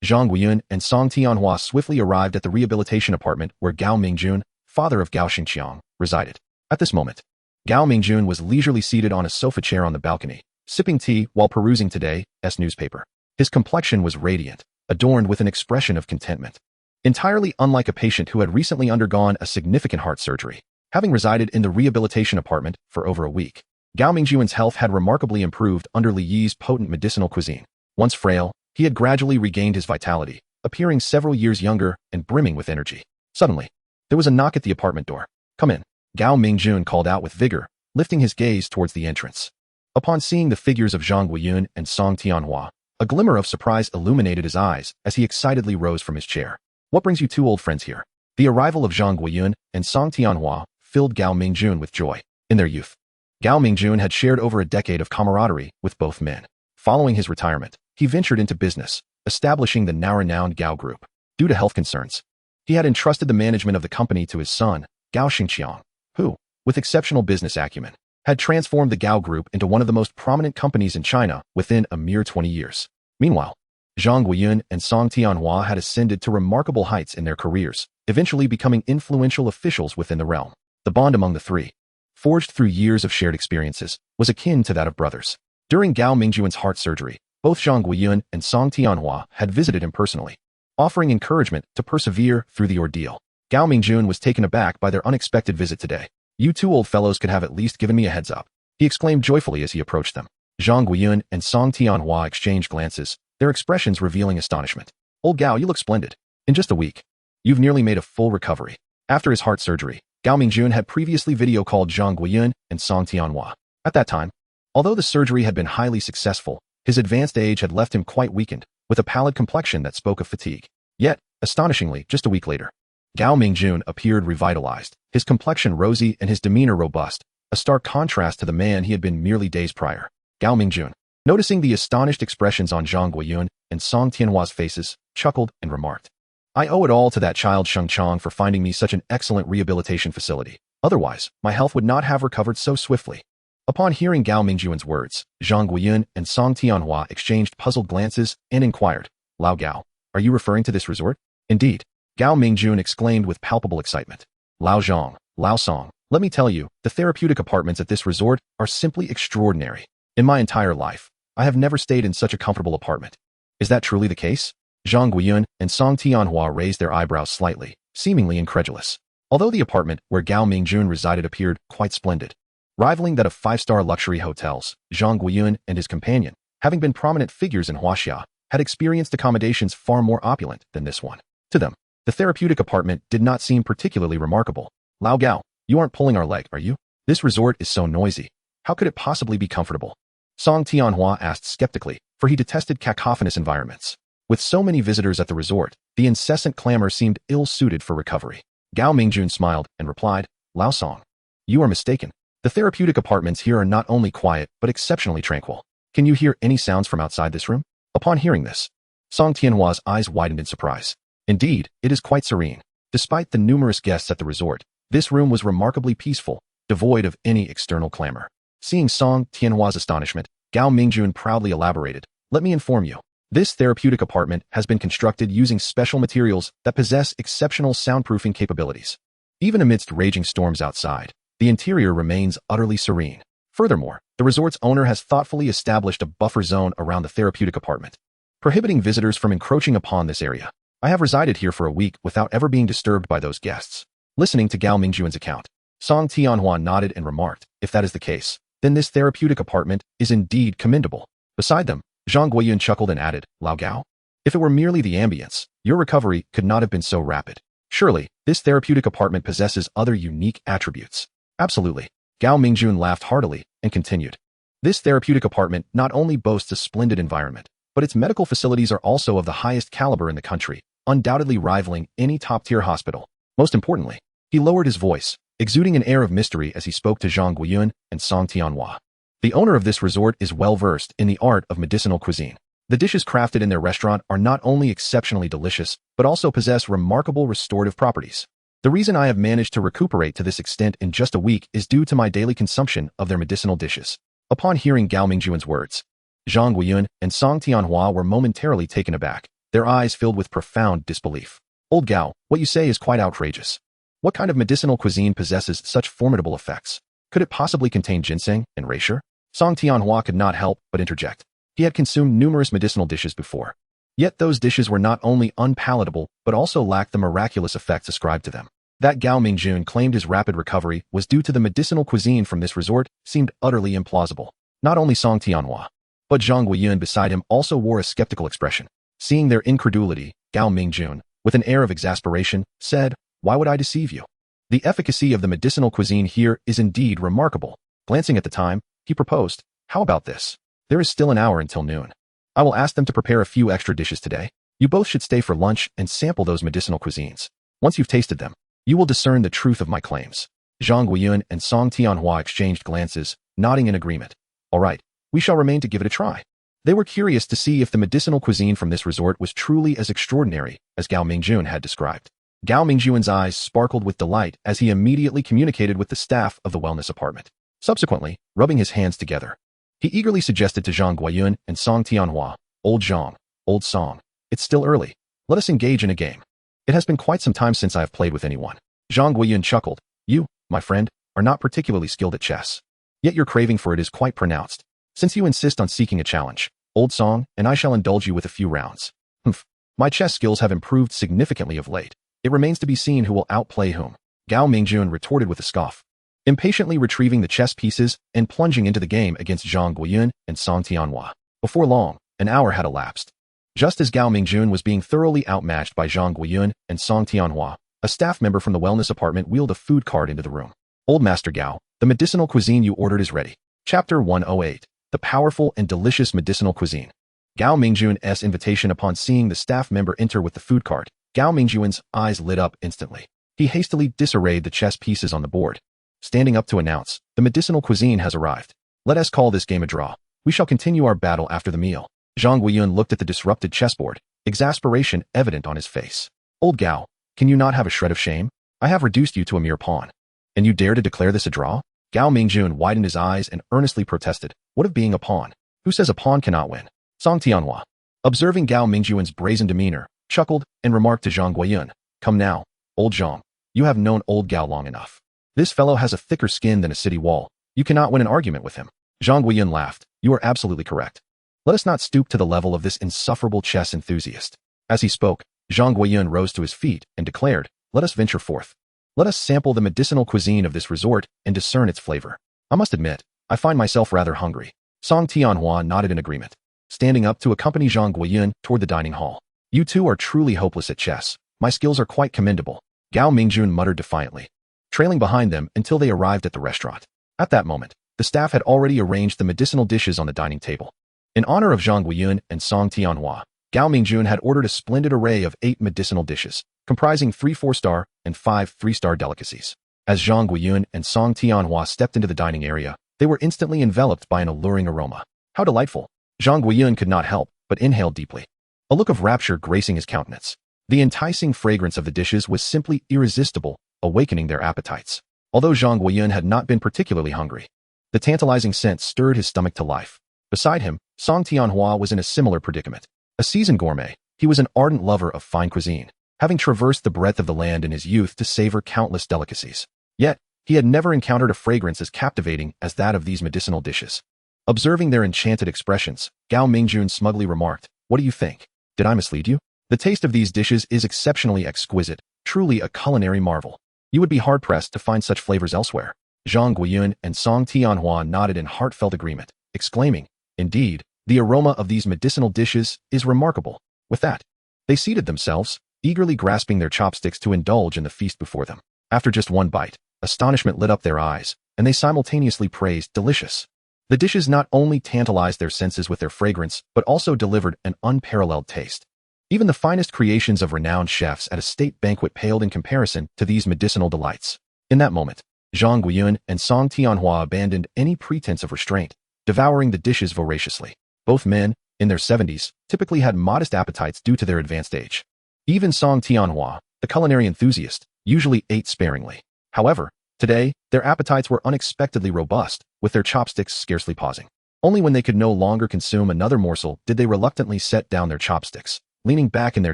Zhang Guiyun and Song Tianhua swiftly arrived at the rehabilitation apartment where Gao Mingjun, father of Gao Xingqiang, resided. At this moment, Gao Mingjun was leisurely seated on a sofa chair on the balcony, sipping tea while perusing today's newspaper. His complexion was radiant, adorned with an expression of contentment. Entirely unlike a patient who had recently undergone a significant heart surgery. Having resided in the rehabilitation apartment for over a week, Gao Mingjun's health had remarkably improved under Li Yi's potent medicinal cuisine. Once frail, he had gradually regained his vitality, appearing several years younger and brimming with energy. Suddenly, there was a knock at the apartment door. "Come in," Gao Mingjun called out with vigor, lifting his gaze towards the entrance. Upon seeing the figures of Zhang Guiyun and Song Tianhua, a glimmer of surprise illuminated his eyes as he excitedly rose from his chair. "What brings you two old friends here?" The arrival of Zhang Guiyun and Song Tianhua filled Gao Mingjun with joy. In their youth, Gao Mingjun had shared over a decade of camaraderie with both men. Following his retirement, he ventured into business, establishing the now-renowned Gao Group. Due to health concerns, he had entrusted the management of the company to his son, Gao Xingqiang, who, with exceptional business acumen, had transformed the Gao Group into one of the most prominent companies in China within a mere 20 years. Meanwhile, Zhang Guiyun and Song Tianhua had ascended to remarkable heights in their careers, eventually becoming influential officials within the realm. The bond among the three, forged through years of shared experiences, was akin to that of brothers. During Gao Mingjun's heart surgery, both Zhang Guiyun and Song Tianhua had visited him personally, offering encouragement to persevere through the ordeal. Gao Mingjun was taken aback by their unexpected visit today. "You two old fellows could have at least given me a heads up," he exclaimed joyfully as he approached them. Zhang Guiyun and Song Tianhua exchanged glances, their expressions revealing astonishment. "Old Gao, you look splendid. In just a week, you've nearly made a full recovery." After his heart surgery, Gao Mingjun had previously video-called Zhang Guiyun and Song Tianhua. At that time, although the surgery had been highly successful, his advanced age had left him quite weakened, with a pallid complexion that spoke of fatigue. Yet, astonishingly, just a week later, Gao Mingjun appeared revitalized, his complexion rosy and his demeanor robust, a stark contrast to the man he had been merely days prior. Gao Mingjun, noticing the astonished expressions on Zhang Guiyun and Song Tianhua's faces, chuckled and remarked, "I owe it all to that child Shengchang for finding me such an excellent rehabilitation facility. Otherwise, my health would not have recovered so swiftly." Upon hearing Gao Mingjun's words, Zhang Guiyun and Song Tianhua exchanged puzzled glances and inquired, "Lao Gao, are you referring to this resort?" "Indeed," Gao Mingjun exclaimed with palpable excitement. "Lao Zhang, Lao Song, let me tell you, the therapeutic apartments at this resort are simply extraordinary. In my entire life, I have never stayed in such a comfortable apartment." "Is that truly the case?" Zhang Guiyun and Song Tianhua raised their eyebrows slightly, seemingly incredulous. Although the apartment where Gao Mingjun resided appeared quite splendid, rivaling that of five-star luxury hotels, Zhang Guiyun and his companion, having been prominent figures in Huaxia, had experienced accommodations far more opulent than this one. To them, the therapeutic apartment did not seem particularly remarkable. "Lao Gao, you aren't pulling our leg, are you? This resort is so noisy. How could it possibly be comfortable?" Song Tianhua asked skeptically, for he detested cacophonous environments. With so many visitors at the resort, the incessant clamor seemed ill-suited for recovery. Gao Mingjun smiled and replied, "Lao Song, you are mistaken. The The therapeutic apartments here are not only quiet, but exceptionally tranquil. Can you hear any sounds from outside this room? Upon hearing this, Song Tianhua's eyes widened in surprise. Indeed, it is quite serene. Despite the numerous guests at the resort, this room was remarkably peaceful, devoid of any external clamor. Seeing Song Tianhua's astonishment, Gao Mingjun proudly elaborated, "Let me inform you. This therapeutic apartment has been constructed using special materials that possess exceptional soundproofing capabilities. Even amidst raging storms outside, the interior remains utterly serene. Furthermore, the resort's owner has thoughtfully established a buffer zone around the therapeutic apartment, prohibiting visitors from encroaching upon this area. I have resided here for a week without ever being disturbed by those guests." Listening to Gao Mingjun's account, Song Tianhua nodded and remarked, "If that is the case, then this therapeutic apartment is indeed commendable." Beside them, Zhang Guiyun chuckled and added, "Lao Gao? If it were merely the ambience, your recovery could not have been so rapid. Surely, this therapeutic apartment possesses other unique attributes." "Absolutely." Gao Mingjun laughed heartily and continued, "This therapeutic apartment not only boasts a splendid environment, but its medical facilities are also of the highest caliber in the country, undoubtedly rivaling any top-tier hospital. Most importantly," he lowered his voice, exuding an air of mystery as he spoke to Zhang Guiyun and Song Tianhua. "The owner of this resort is well-versed in the art of medicinal cuisine. The dishes crafted in their restaurant are not only exceptionally delicious, but also possess remarkable restorative properties. The reason I have managed to recuperate to this extent in just a week is due to my daily consumption of their medicinal dishes." Upon hearing Gao Mingjun's words, Zhang Guiyun and Song Tianhua were momentarily taken aback, their eyes filled with profound disbelief. "Old Gao, what you say is quite outrageous. What kind of medicinal cuisine possesses such formidable effects? Could it possibly contain ginseng and reishi?" Song Tianhua could not help but interject. He had consumed numerous medicinal dishes before. Yet those dishes were not only unpalatable, but also lacked the miraculous effects ascribed to them. That Gao Mingjun claimed his rapid recovery was due to the medicinal cuisine from this resort seemed utterly implausible. Not only Song Tianhua, but Zhang Guiyun beside him also wore a skeptical expression. Seeing their incredulity, Gao Mingjun, with an air of exasperation, said, "Why would I deceive you? The efficacy of the medicinal cuisine here is indeed remarkable." Glancing at the time, he proposed, "How about this? There is still an hour until noon. I will ask them to prepare a few extra dishes today. You both should stay for lunch and sample those medicinal cuisines. Once you've tasted them, you will discern the truth of my claims." Zhang Guiyun and Song Tianhua exchanged glances, nodding in agreement. "All right, we shall remain to give it a try." They were curious to see if the medicinal cuisine from this resort was truly as extraordinary as Gao Mingjun had described. Gao Mingjun's eyes sparkled with delight as he immediately communicated with the staff of the wellness apartment. Subsequently, rubbing his hands together, he eagerly suggested to Zhang Guiyun and Song Tianhua, "Old Zhang, old Song, it's still early. Let us engage in a game. It has been quite some time since I have played with anyone." Zhang Guiyun chuckled. "You, my friend, are not particularly skilled at chess. Yet your craving for it is quite pronounced. Since you insist on seeking a challenge, Old Song, and I shall indulge you with a few rounds." "Humph. My chess skills have improved significantly of late. It remains to be seen who will outplay whom," Gao Mingjun retorted with a scoff, impatiently retrieving the chess pieces and plunging into the game against Zhang Guiyun and Song Tianhua. Before long, an hour had elapsed. Just as Gao Mingjun was being thoroughly outmatched by Zhang Guiyun and Song Tianhua, a staff member from the wellness apartment wheeled a food cart into the room. "Old Master Gao, the medicinal cuisine you ordered is ready." Chapter 108. The powerful and delicious medicinal cuisine. Gao Mingjun's invitation. Upon seeing the staff member enter with the food cart, Gao Mingjun's eyes lit up instantly. He hastily disarrayed the chess pieces on the board, standing up to announce, "The medicinal cuisine has arrived. Let us call this game a draw. We shall continue our battle after the meal." Zhang Guiyun looked at the disrupted chessboard, exasperation evident on his face. "Old Gao, can you not have a shred of shame? I have reduced you to a mere pawn, and you dare to declare this a draw?" Gao Mingjun widened his eyes and earnestly protested, "What of being a pawn? Who says a pawn cannot win?" Song Tianhua, observing Gao Mingjun's brazen demeanor, chuckled and remarked to Zhang Guiyun, "Come now, old Zhang, you have known old Gao long enough. This fellow has a thicker skin than a city wall. You cannot win an argument with him." Zhang Guiyun laughed. "You are absolutely correct. Let us not stoop to the level of this insufferable chess enthusiast." As he spoke, Zhang Guiyun rose to his feet and declared, "Let us venture forth. Let us sample the medicinal cuisine of this resort and discern its flavor. I must admit, I find myself rather hungry." Song Tianhua nodded in agreement, standing up to accompany Zhang Guiyun toward the dining hall. "You two are truly hopeless at chess. My skills are quite commendable," Gao Mingjun muttered defiantly, trailing behind them until they arrived at the restaurant. At that moment, the staff had already arranged the medicinal dishes on the dining table. In honor of Zhang Guiyun and Song Tianhua, Gao Mingjun had ordered a splendid array of 8 medicinal dishes, comprising 3 4-star and 5 3-star delicacies. As Zhang Guiyun and Song Tianhua stepped into the dining area, they were instantly enveloped by an alluring aroma. How delightful! Zhang Guiyun could not help but inhale deeply, a look of rapture gracing his countenance. The enticing fragrance of the dishes was simply irresistible, awakening their appetites. Although Zhang Guiyun had not been particularly hungry, the tantalizing scent stirred his stomach to life. Beside him, Song Tianhua was in a similar predicament. A seasoned gourmet, he was an ardent lover of fine cuisine, having traversed the breadth of the land in his youth to savor countless delicacies. Yet, he had never encountered a fragrance as captivating as that of these medicinal dishes. Observing their enchanted expressions, Gao Mingjun smugly remarked, "What do you think? Did I mislead you? The taste of these dishes is exceptionally exquisite, truly a culinary marvel. You would be hard-pressed to find such flavors elsewhere." Zhang Guiyun and Song Tianhua nodded in heartfelt agreement, exclaiming, "Indeed, the aroma of these medicinal dishes is remarkable." With that, they seated themselves, eagerly grasping their chopsticks to indulge in the feast before them. After just one bite, astonishment lit up their eyes, and they simultaneously praised delicious. The dishes not only tantalized their senses with their fragrance, but also delivered an unparalleled taste. Even the finest creations of renowned chefs at a state banquet paled in comparison to these medicinal delights. In that moment, Zhang Guiyun and Song Tianhua abandoned any pretense of restraint, devouring the dishes voraciously. Both men, in their 70s, typically had modest appetites due to their advanced age. Even Song Tianhua, the culinary enthusiast, usually ate sparingly. However, today, their appetites were unexpectedly robust, with their chopsticks scarcely pausing. Only when they could no longer consume another morsel did they reluctantly set down their chopsticks, leaning back in their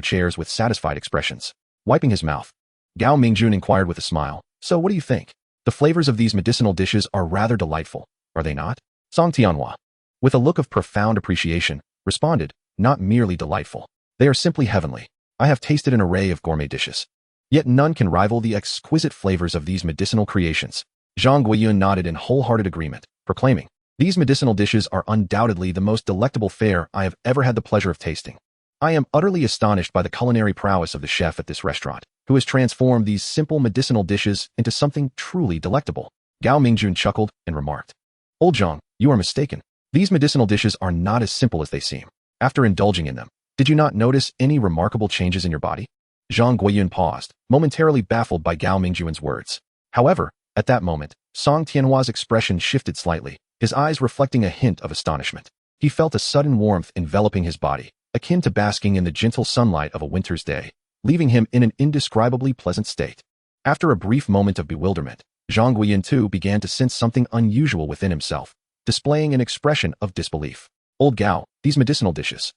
chairs with satisfied expressions. Wiping his mouth, Gao Mingjun inquired with a smile, "So what do you think? The flavors of these medicinal dishes are rather delightful, are they not?" Song Tianhua, with a look of profound appreciation, responded, "Not merely delightful. They are simply heavenly. I have tasted an array of gourmet dishes, yet none can rival the exquisite flavors of these medicinal creations." Zhang Guiyun nodded in wholehearted agreement, proclaiming, "These medicinal dishes are undoubtedly the most delectable fare I have ever had the pleasure of tasting. I am utterly astonished by the culinary prowess of the chef at this restaurant, who has transformed these simple medicinal dishes into something truly delectable." Gao Mingjun chuckled and remarked, "Old Zhang, you are mistaken. These medicinal dishes are not as simple as they seem. After indulging in them, did you not notice any remarkable changes in your body?" Zhang Guiyun paused, momentarily baffled by Gao Mingjun's words. However, at that moment, Song Tianhua's expression shifted slightly, his eyes reflecting a hint of astonishment. He felt a sudden warmth enveloping his body, akin to basking in the gentle sunlight of a winter's day, leaving him in an indescribably pleasant state. After a brief moment of bewilderment, Zhang Guiyun too began to sense something unusual within himself, displaying an expression of disbelief. "Old Gao, these medicinal dishes."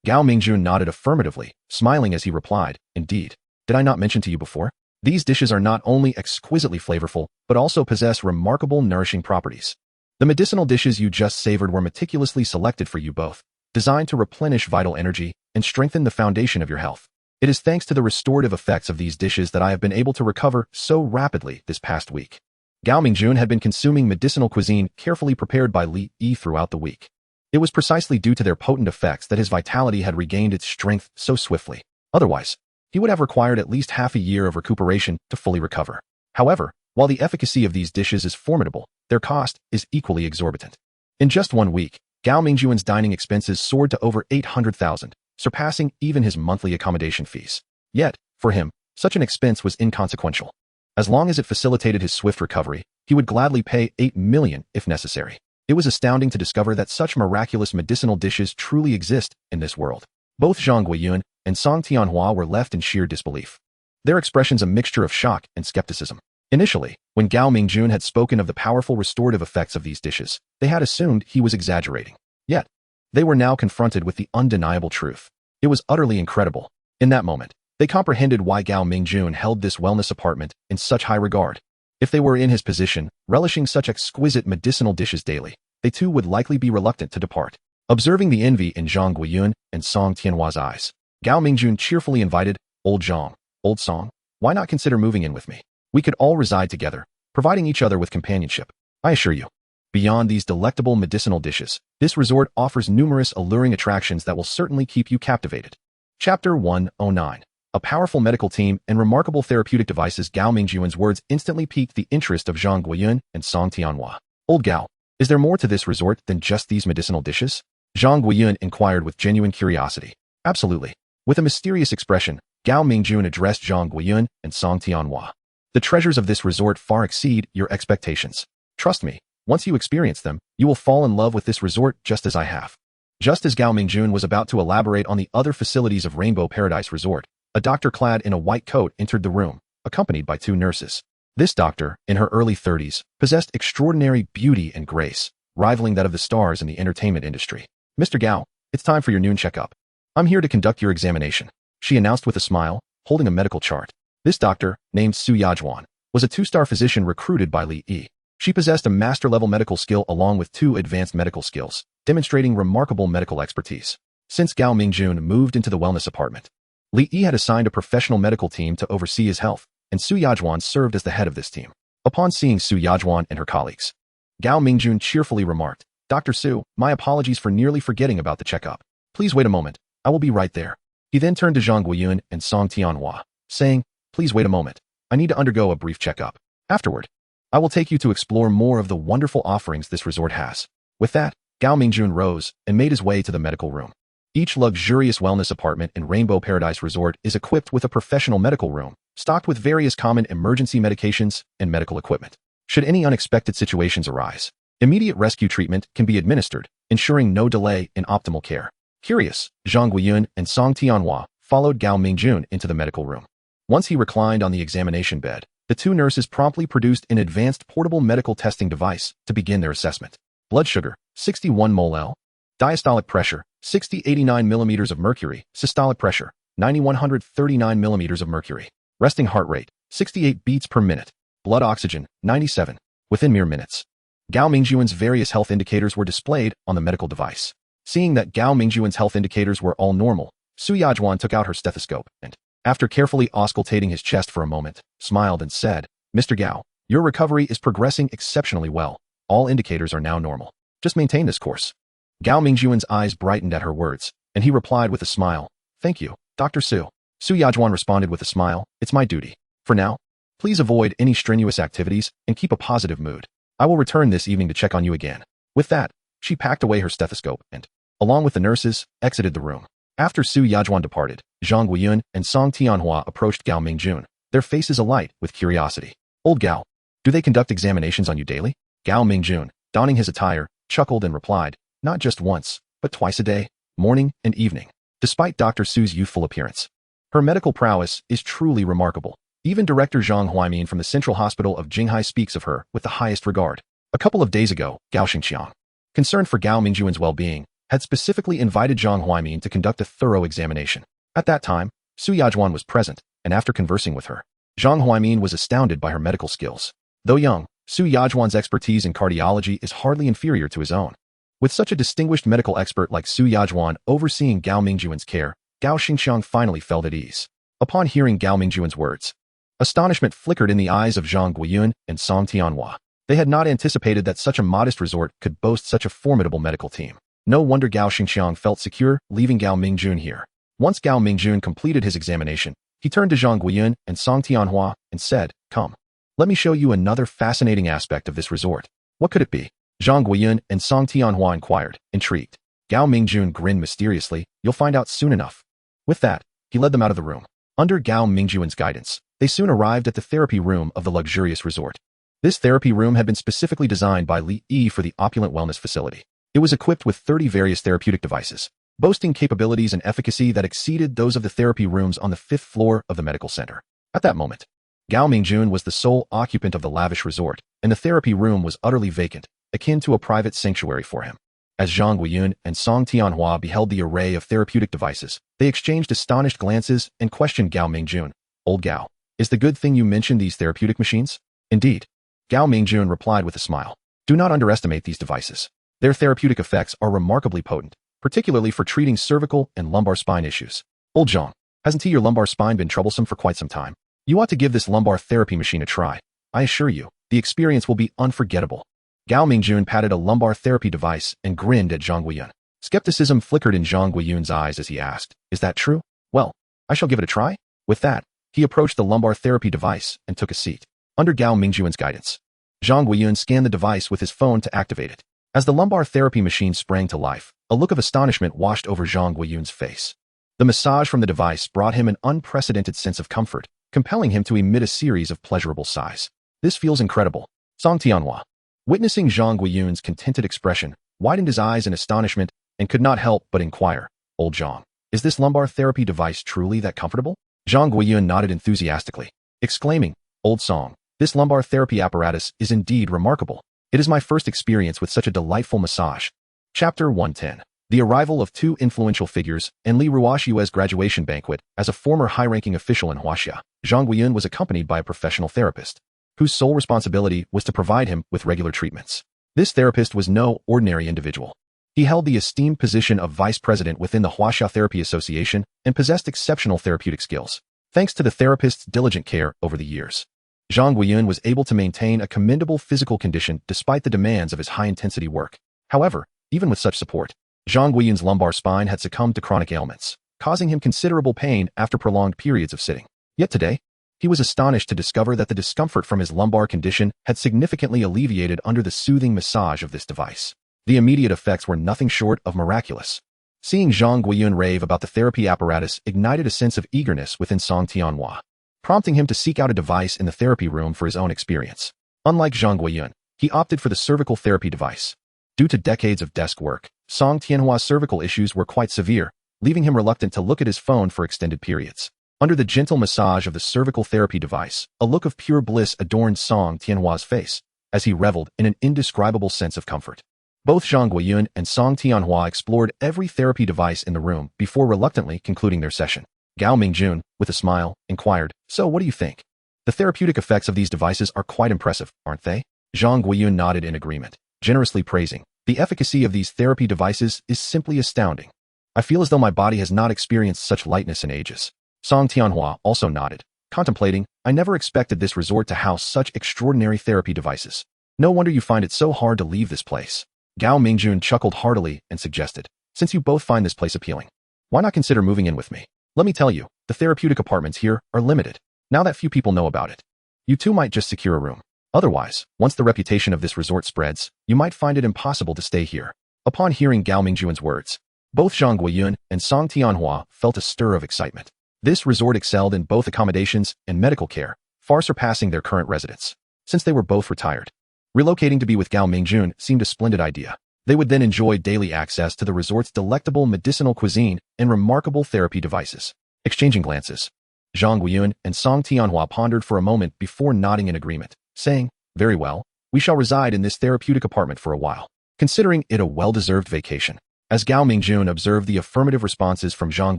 Gao Mingjun nodded affirmatively, smiling as he replied, "Indeed. Did I not mention to you before? These dishes are not only exquisitely flavorful, but also possess remarkable nourishing properties. The medicinal dishes you just savored were meticulously selected for you both, designed to replenish vital energy and strengthen the foundation of your health. It is thanks to the restorative effects of these dishes that I have been able to recover so rapidly this past week." Gao Mingjun had been consuming medicinal cuisine carefully prepared by Li Yi throughout the week. It was precisely due to their potent effects that his vitality had regained its strength so swiftly. Otherwise, he would have required at least half a year of recuperation to fully recover. However, while the efficacy of these dishes is formidable, their cost is equally exorbitant. In just 1 week, Gao Mingjun's dining expenses soared to over 800,000, surpassing even his monthly accommodation fees. Yet, for him, such an expense was inconsequential. As long as it facilitated his swift recovery, he would gladly pay 8 million if necessary. It was astounding to discover that such miraculous medicinal dishes truly exist in this world. Both Zhang Guiyun and Song Tianhua were left in sheer disbelief, their expressions a mixture of shock and skepticism. Initially, when Gao Mingjun had spoken of the powerful restorative effects of these dishes, they had assumed he was exaggerating. Yet, they were now confronted with the undeniable truth. It was utterly incredible. In that moment, they comprehended why Gao Mingjun held this wellness apartment in such high regard. If they were in his position, relishing such exquisite medicinal dishes daily, they too would likely be reluctant to depart. Observing the envy in Zhang Guiyun and Song Tianhua's eyes, Gao Mingjun cheerfully invited, "Old Zhang, old Song, why not consider moving in with me? We could all reside together, providing each other with companionship. I assure you, beyond these delectable medicinal dishes, this resort offers numerous alluring attractions that will certainly keep you captivated." Chapter 109. A powerful medical team and remarkable therapeutic devices. Gao Mingjun's words instantly piqued the interest of Zhang Guiyun and Song Tianhua. "Old Gao, is there more to this resort than just these medicinal dishes?" Zhang Guiyun inquired with genuine curiosity. "Absolutely." With a mysterious expression, Gao Mingjun addressed Zhang Guiyun and Song Tianhua. The treasures of this resort far exceed your expectations. Trust me, once you experience them, you will fall in love with this resort just as I have. Just as Gao Mingjun was about to elaborate on the other facilities of Rainbow Paradise Resort, a doctor clad in a white coat entered the room, accompanied by 2 nurses. This doctor, in her early 30s, possessed extraordinary beauty and grace, rivaling that of the stars in the entertainment industry. Mr. Gao, it's time for your noon checkup. I'm here to conduct your examination, she announced with a smile, holding a medical chart. This doctor, named Su Yajwan, was a 2-star physician recruited by Li Yi. She possessed a master-level medical skill along with 2 advanced medical skills, demonstrating remarkable medical expertise. Since Gao Mingjun moved into the wellness apartment, Li Yi had assigned a professional medical team to oversee his health, and Su Yajwan served as the head of this team. Upon seeing Su Yajwan and her colleagues, Gao Mingjun cheerfully remarked, "Dr. Su, my apologies for nearly forgetting about the checkup. Please wait a moment, I will be right there." He then turned to Zhang Guiyun and Song Tianhua, saying, "Please wait a moment, I need to undergo a brief checkup. Afterward, I will take you to explore more of the wonderful offerings this resort has." With that, Gao Mingjun rose and made his way to the medical room. Each luxurious wellness apartment in Rainbow Paradise Resort is equipped with a professional medical room, stocked with various common emergency medications and medical equipment. Should any unexpected situations arise, immediate rescue treatment can be administered, ensuring no delay in optimal care. Curious, Zhang Guiyun and Song Tianhua followed Gao Mingjun into the medical room. Once he reclined on the examination bed, the 2 nurses promptly produced an advanced portable medical testing device to begin their assessment. Blood sugar, 61 mol. Diastolic pressure, 60-89 millimeters of mercury. Systolic pressure, 90-139 millimeters of mercury. Resting heart rate, 68 beats per minute. Blood oxygen, 97. Within mere minutes, Gao Mingjun's various health indicators were displayed on the medical device. Seeing that Gao Mingjun's health indicators were all normal, Su Yajwan took out her stethoscope and, after carefully auscultating his chest for a moment, smiled and said, "Mr. Gao, your recovery is progressing exceptionally well. All indicators are now normal. Just maintain this course." Gao Mingjun's eyes brightened at her words, and he replied with a smile, "Thank you, Dr. Su." Su Yajwan responded with a smile, "It's my duty. For now, please avoid any strenuous activities and keep a positive mood. I will return this evening to check on you again." With that, she packed away her stethoscope and, along with the nurses, exited the room. After Su Yajwan departed, Zhang Guiyun and Song Tianhua approached Gao Mingjun, their faces alight with curiosity. "Old Gao, do they conduct examinations on you daily?" Gao Mingjun, donning his attire, chuckled and replied, "Not just once, but twice a day, morning and evening." Despite Dr. Su's youthful appearance, her medical prowess is truly remarkable. Even Director Zhang Huaimin from the Central Hospital of Jinghai speaks of her with the highest regard. A couple of days ago, Gao Xingqiang, concerned for Gao Mingjun's well-being, had specifically invited Zhang Huaimin to conduct a thorough examination. At that time, Su Yajwan was present, and after conversing with her, Zhang Huaimin was astounded by her medical skills. Though young, Su Yajwan's expertise in cardiology is hardly inferior to his own. With such a distinguished medical expert like Su Yajwan overseeing Gao Mingjun's care, Gao Xingqiang finally felt at ease. Upon hearing Gao Mingjun's words, astonishment flickered in the eyes of Zhang Guiyun and Song Tianhua. They had not anticipated that such a modest resort could boast such a formidable medical team. No wonder Gao Xingqiang felt secure leaving Gao Mingjun here. Once Gao Mingjun completed his examination, he turned to Zhang Guiyun and Song Tianhua and said, "Come, let me show you another fascinating aspect of this resort." "What could it be?" Zhang Guiyun and Song Tianhua inquired, intrigued. Gao Mingjun grinned mysteriously, "You'll find out soon enough." With that, he led them out of the room. Under Gao Mingjun's guidance, they soon arrived at the therapy room of the luxurious resort. This therapy room had been specifically designed by Li Yi for the opulent wellness facility. It was equipped with 30 various therapeutic devices, boasting capabilities and efficacy that exceeded those of the therapy rooms on the 5th floor of the medical center. At that moment, Gao Mingjun was the sole occupant of the lavish resort, and the therapy room was utterly vacant, akin to a private sanctuary for him. As Zhang Guiyun and Song Tianhua beheld the array of therapeutic devices, they exchanged astonished glances and questioned Gao Mingjun. "Old Gao, is the good thing you mentioned these therapeutic machines?" "Indeed." Gao Mingjun replied with a smile. "Do not underestimate these devices. Their therapeutic effects are remarkably potent, particularly for treating cervical and lumbar spine issues." "Old Zhang, hasn't your lumbar spine been troublesome for quite some time? You ought to give this lumbar therapy machine a try. I assure you, the experience will be unforgettable." Gao Mingjun patted a lumbar therapy device and grinned at Zhang Guiyun. Skepticism flickered in Zhang Guiyun's eyes as he asked, "Is that true? Well, I shall give it a try." With that, he approached the lumbar therapy device and took a seat. Under Gao Mingjun's guidance, Zhang Guiyun scanned the device with his phone to activate it. As the lumbar therapy machine sprang to life, a look of astonishment washed over Zhang Guiyun's face. The massage from the device brought him an unprecedented sense of comfort, compelling him to emit a series of pleasurable sighs. This feels incredible. Song Tianhua. Witnessing Zhang Guiyun's contented expression, widened his eyes in astonishment and could not help but inquire, "Old Zhang, is this lumbar therapy device truly that comfortable?" Zhang Guiyun nodded enthusiastically, exclaiming, "Old Song, this lumbar therapy apparatus is indeed remarkable. It is my first experience with such a delightful massage." Chapter 110. The arrival of two influential figures in Li Ruoxue's graduation banquet. As a former high-ranking official in Huaxia, Zhang Guiyun was accompanied by a professional therapist, whose sole responsibility was to provide him with regular treatments. This therapist was no ordinary individual. He held the esteemed position of vice president within the Huaxia Therapy Association and possessed exceptional therapeutic skills. Thanks to the therapist's diligent care over the years, Zhang Guiyun was able to maintain a commendable physical condition despite the demands of his high-intensity work. However, even with such support, Zhang Guiyun's lumbar spine had succumbed to chronic ailments, causing him considerable pain after prolonged periods of sitting. Yet today, he was astonished to discover that the discomfort from his lumbar condition had significantly alleviated under the soothing massage of this device. The immediate effects were nothing short of miraculous. Seeing Zhang Guiyun rave about the therapy apparatus ignited a sense of eagerness within Song Tianhua, prompting him to seek out a device in the therapy room for his own experience. Unlike Zhang Guiyun, he opted for the cervical therapy device. Due to decades of desk work, Song Tianhua's cervical issues were quite severe, leaving him reluctant to look at his phone for extended periods. Under the gentle massage of the cervical therapy device, a look of pure bliss adorned Song Tianhua's face, as he reveled in an indescribable sense of comfort. Both Zhang Guiyun and Song Tianhua explored every therapy device in the room before reluctantly concluding their session. Gao Mingjun, with a smile, inquired, "So what do you think? The therapeutic effects of these devices are quite impressive, aren't they?" Zhang Guiyun nodded in agreement, generously praising, "The efficacy of these therapy devices is simply astounding. I feel as though my body has not experienced such lightness in ages." Song Tianhua also nodded, contemplating, "I never expected this resort to house such extraordinary therapy devices. No wonder you find it so hard to leave this place." Gao Mingjun chuckled heartily and suggested, "Since you both find this place appealing, why not consider moving in with me? Let me tell you, the therapeutic apartments here are limited. Now that few people know about it, you too might just secure a room. Otherwise, once the reputation of this resort spreads, you might find it impossible to stay here." Upon hearing Gao Mingjun's words, both Zhang Guiyun and Song Tianhua felt a stir of excitement. This resort excelled in both accommodations and medical care, far surpassing their current residence. Since they were both retired, relocating to be with Gao Mingjun seemed a splendid idea. They would then enjoy daily access to the resort's delectable medicinal cuisine and remarkable therapy devices. Exchanging glances, Zhang Guiyun and Song Tianhua pondered for a moment before nodding in agreement, saying, "Very well, we shall reside in this therapeutic apartment for a while," considering it a well-deserved vacation. As Gao Mingjun observed the affirmative responses from Zhang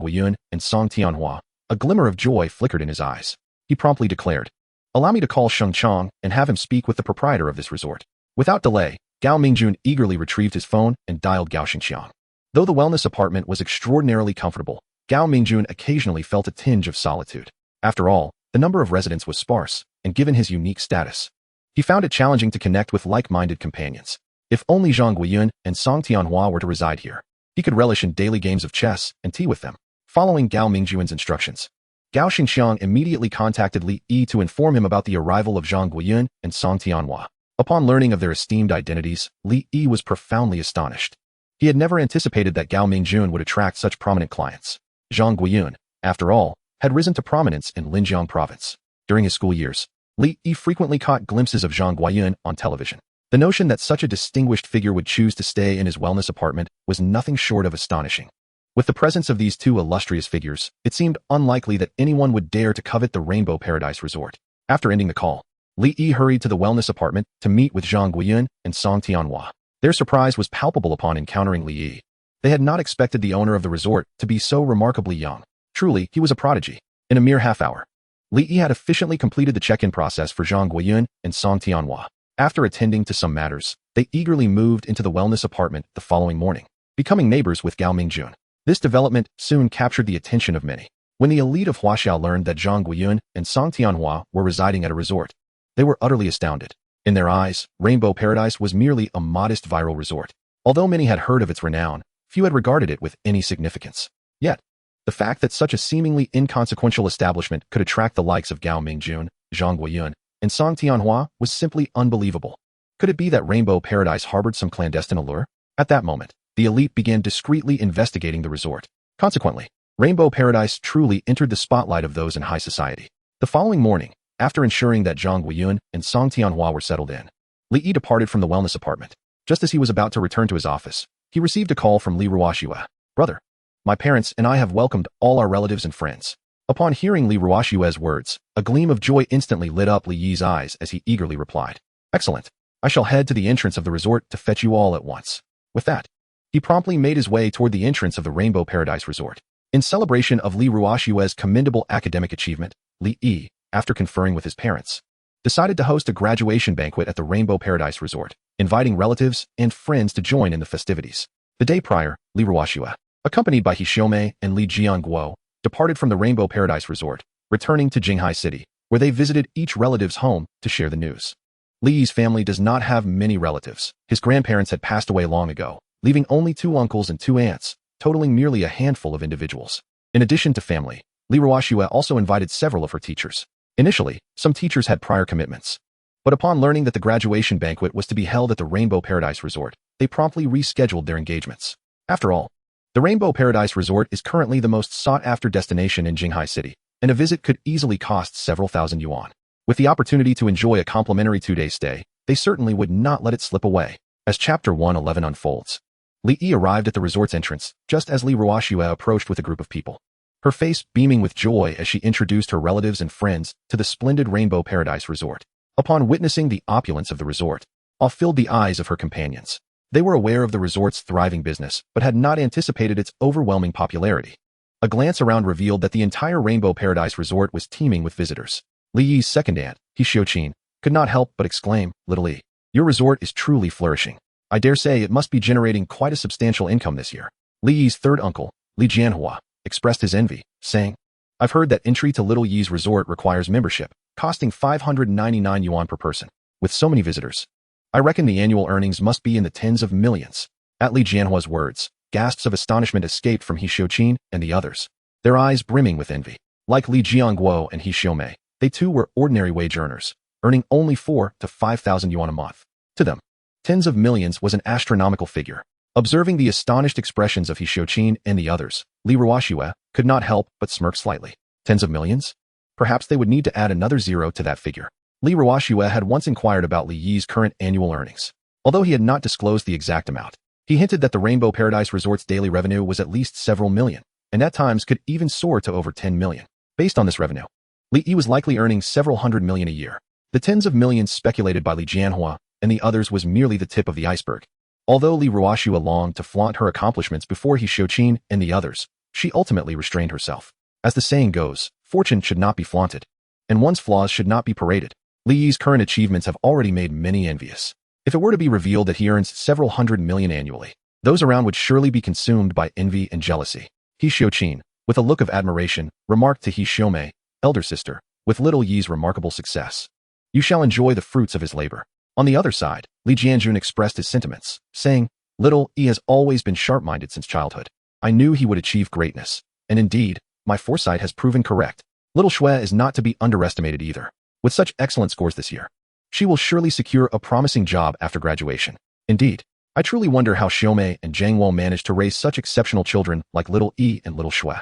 Guiyun and Song Tianhua, a glimmer of joy flickered in his eyes. He promptly declared, "Allow me to call Sheng Chang and have him speak with the proprietor of this resort." Without delay, Gao Mingjun eagerly retrieved his phone and dialed Gao Shengqiang. Though the wellness apartment was extraordinarily comfortable, Gao Mingjun occasionally felt a tinge of solitude. After all, the number of residents was sparse, and given his unique status, he found it challenging to connect with like-minded companions. If only Zhang Guiyun and Song Tianhua were to reside here, he could relish in daily games of chess and tea with them. Following Gao Mingjun's instructions, Gao Shengqiang immediately contacted Li Yi to inform him about the arrival of Zhang Guiyun and Song Tianhua. Upon learning of their esteemed identities, Li Yi was profoundly astonished. He had never anticipated that Gao Mingjun would attract such prominent clients. Zhang Guiyun, after all, had risen to prominence in Linjiang province. During his school years, Li Yi frequently caught glimpses of Zhang Guiyun on television. The notion that such a distinguished figure would choose to stay in his wellness apartment was nothing short of astonishing. With the presence of these two illustrious figures, it seemed unlikely that anyone would dare to covet the Rainbow Paradise Resort. After ending the call, Li Yi hurried to the wellness apartment to meet with Zhang Guiyun and Song Tianhua. Their surprise was palpable upon encountering Li Yi. They had not expected the owner of the resort to be so remarkably young. Truly, he was a prodigy. In a mere half hour, Li Yi had efficiently completed the check-in process for Zhang Guiyun and Song Tianhua. After attending to some matters, they eagerly moved into the wellness apartment the following morning, becoming neighbors with Gao Mingjun. This development soon captured the attention of many. When the elite of Huaxia learned that Zhang Guiyun and Song Tianhua were residing at a resort, they were utterly astounded. In their eyes, Rainbow Paradise was merely a modest viral resort. Although many had heard of its renown, few had regarded it with any significance. Yet, the fact that such a seemingly inconsequential establishment could attract the likes of Gao Mingjun, Zhang Guiyun, and Song Tianhua was simply unbelievable. Could it be that Rainbow Paradise harbored some clandestine allure? At that moment, the elite began discreetly investigating the resort. Consequently, Rainbow Paradise truly entered the spotlight of those in high society. The following morning, after ensuring that Zhang Guiyun and Song Tianhua were settled in, Li Yi departed from the wellness apartment. Just as he was about to return to his office, he received a call from Li Ruoxue. Brother, my parents and I have welcomed all our relatives and friends. Upon hearing Li Ruoxue's words, a gleam of joy instantly lit up Li Yi's eyes as he eagerly replied, Excellent. I shall head to the entrance of the resort to fetch you all at once. With that, he promptly made his way toward the entrance of the Rainbow Paradise Resort. In celebration of Li Ruoxue's commendable academic achievement, Li Yi, after conferring with his parents, decided to host a graduation banquet at the Rainbow Paradise Resort, inviting relatives and friends to join in the festivities. The day prior, Li Ruoxue, accompanied by He Xiaomei and Li Jianguo, departed from the Rainbow Paradise Resort, returning to Jinghai City, where they visited each relative's home to share the news. Li Yi's family does not have many relatives. His grandparents had passed away long ago, leaving only 2 uncles and 2 aunts, totaling merely a handful of individuals. In addition to family, Li Ruoxue also invited several of her teachers. Initially, some teachers had prior commitments, but upon learning that the graduation banquet was to be held at the Rainbow Paradise Resort, they promptly rescheduled their engagements. After all, the Rainbow Paradise Resort is currently the most sought-after destination in Jinghai City, and a visit could easily cost several thousand yuan. With the opportunity to enjoy a complimentary 2-day stay, they certainly would not let it slip away. As Chapter 111 unfolds, Li Yi arrived at the resort's entrance just as Li Ruoxue approached with a group of people, her face beaming with joy as she introduced her relatives and friends to the splendid Rainbow Paradise Resort. Upon witnessing the opulence of the resort, awe filled the eyes of her companions. They were aware of the resort's thriving business, but had not anticipated its overwhelming popularity. A glance around revealed that the entire Rainbow Paradise Resort was teeming with visitors. Li Yi's second aunt, He Xiaoqin, could not help but exclaim, Little Li, your resort is truly flourishing. I dare say it must be generating quite a substantial income this year. Li Yi's third uncle, Li Jianhua, expressed his envy, saying, I've heard that entry to Little Yi's resort requires membership, costing 599 yuan per person. With so many visitors, I reckon the annual earnings must be in the tens of millions. At Li Jianhua's words, gasps of astonishment escaped from He Xiaoqin and the others, their eyes brimming with envy. Like Li Jianguo and He Xiaomei, they too were ordinary wage earners, earning only 4,000 to 5,000 yuan a month. To them, tens of millions was an astronomical figure. Observing the astonished expressions of He Xiaoqin and the others, Li Ruoxue could not help but smirk slightly. Tens of millions? Perhaps they would need to add another 0 to that figure. Li Ruoxue had once inquired about Li Yi's current annual earnings. Although he had not disclosed the exact amount, he hinted that the Rainbow Paradise Resort's daily revenue was at least several million, and at times could even soar to over 10 million. Based on this revenue, Li Yi was likely earning several hundred million a year. The tens of millions speculated by Li Jianhua and the others was merely the tip of the iceberg. Although Li Ruoxue longed to flaunt her accomplishments before He Xiaoqin and the others, she ultimately restrained herself. As the saying goes, fortune should not be flaunted, and one's flaws should not be paraded. Li Yi's current achievements have already made many envious. If it were to be revealed that he earns several hundred million annually, those around would surely be consumed by envy and jealousy. He Xiaoqin, with a look of admiration, remarked to He Xiaomei, elder sister, with Little Yi's remarkable success, you shall enjoy the fruits of his labor. On the other side, Li Jianjun expressed his sentiments, saying, Little Yi has always been sharp-minded since childhood. I knew he would achieve greatness, and indeed, my foresight has proven correct. Little Shui is not to be underestimated either. With such excellent scores this year, she will surely secure a promising job after graduation. Indeed, I truly wonder how Xiaomei and Zhang Wo managed to raise such exceptional children like Little Yi and Little Shui.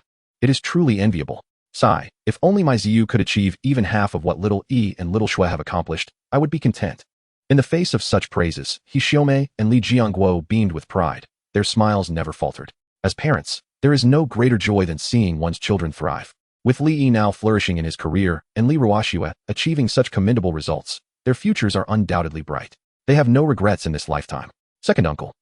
It is truly enviable. Sigh, if only my Ziyu could achieve even half of what Little Yi and Little Shui have accomplished, I would be content. In the face of such praises, He Xiaomei and Li Jianguo beamed with pride. Their smiles never faltered. As parents, there is no greater joy than seeing one's children thrive. With Li Yi now flourishing in his career and Li Ruoxue achieving such commendable results, their futures are undoubtedly bright. They have no regrets in this lifetime. Second uncle,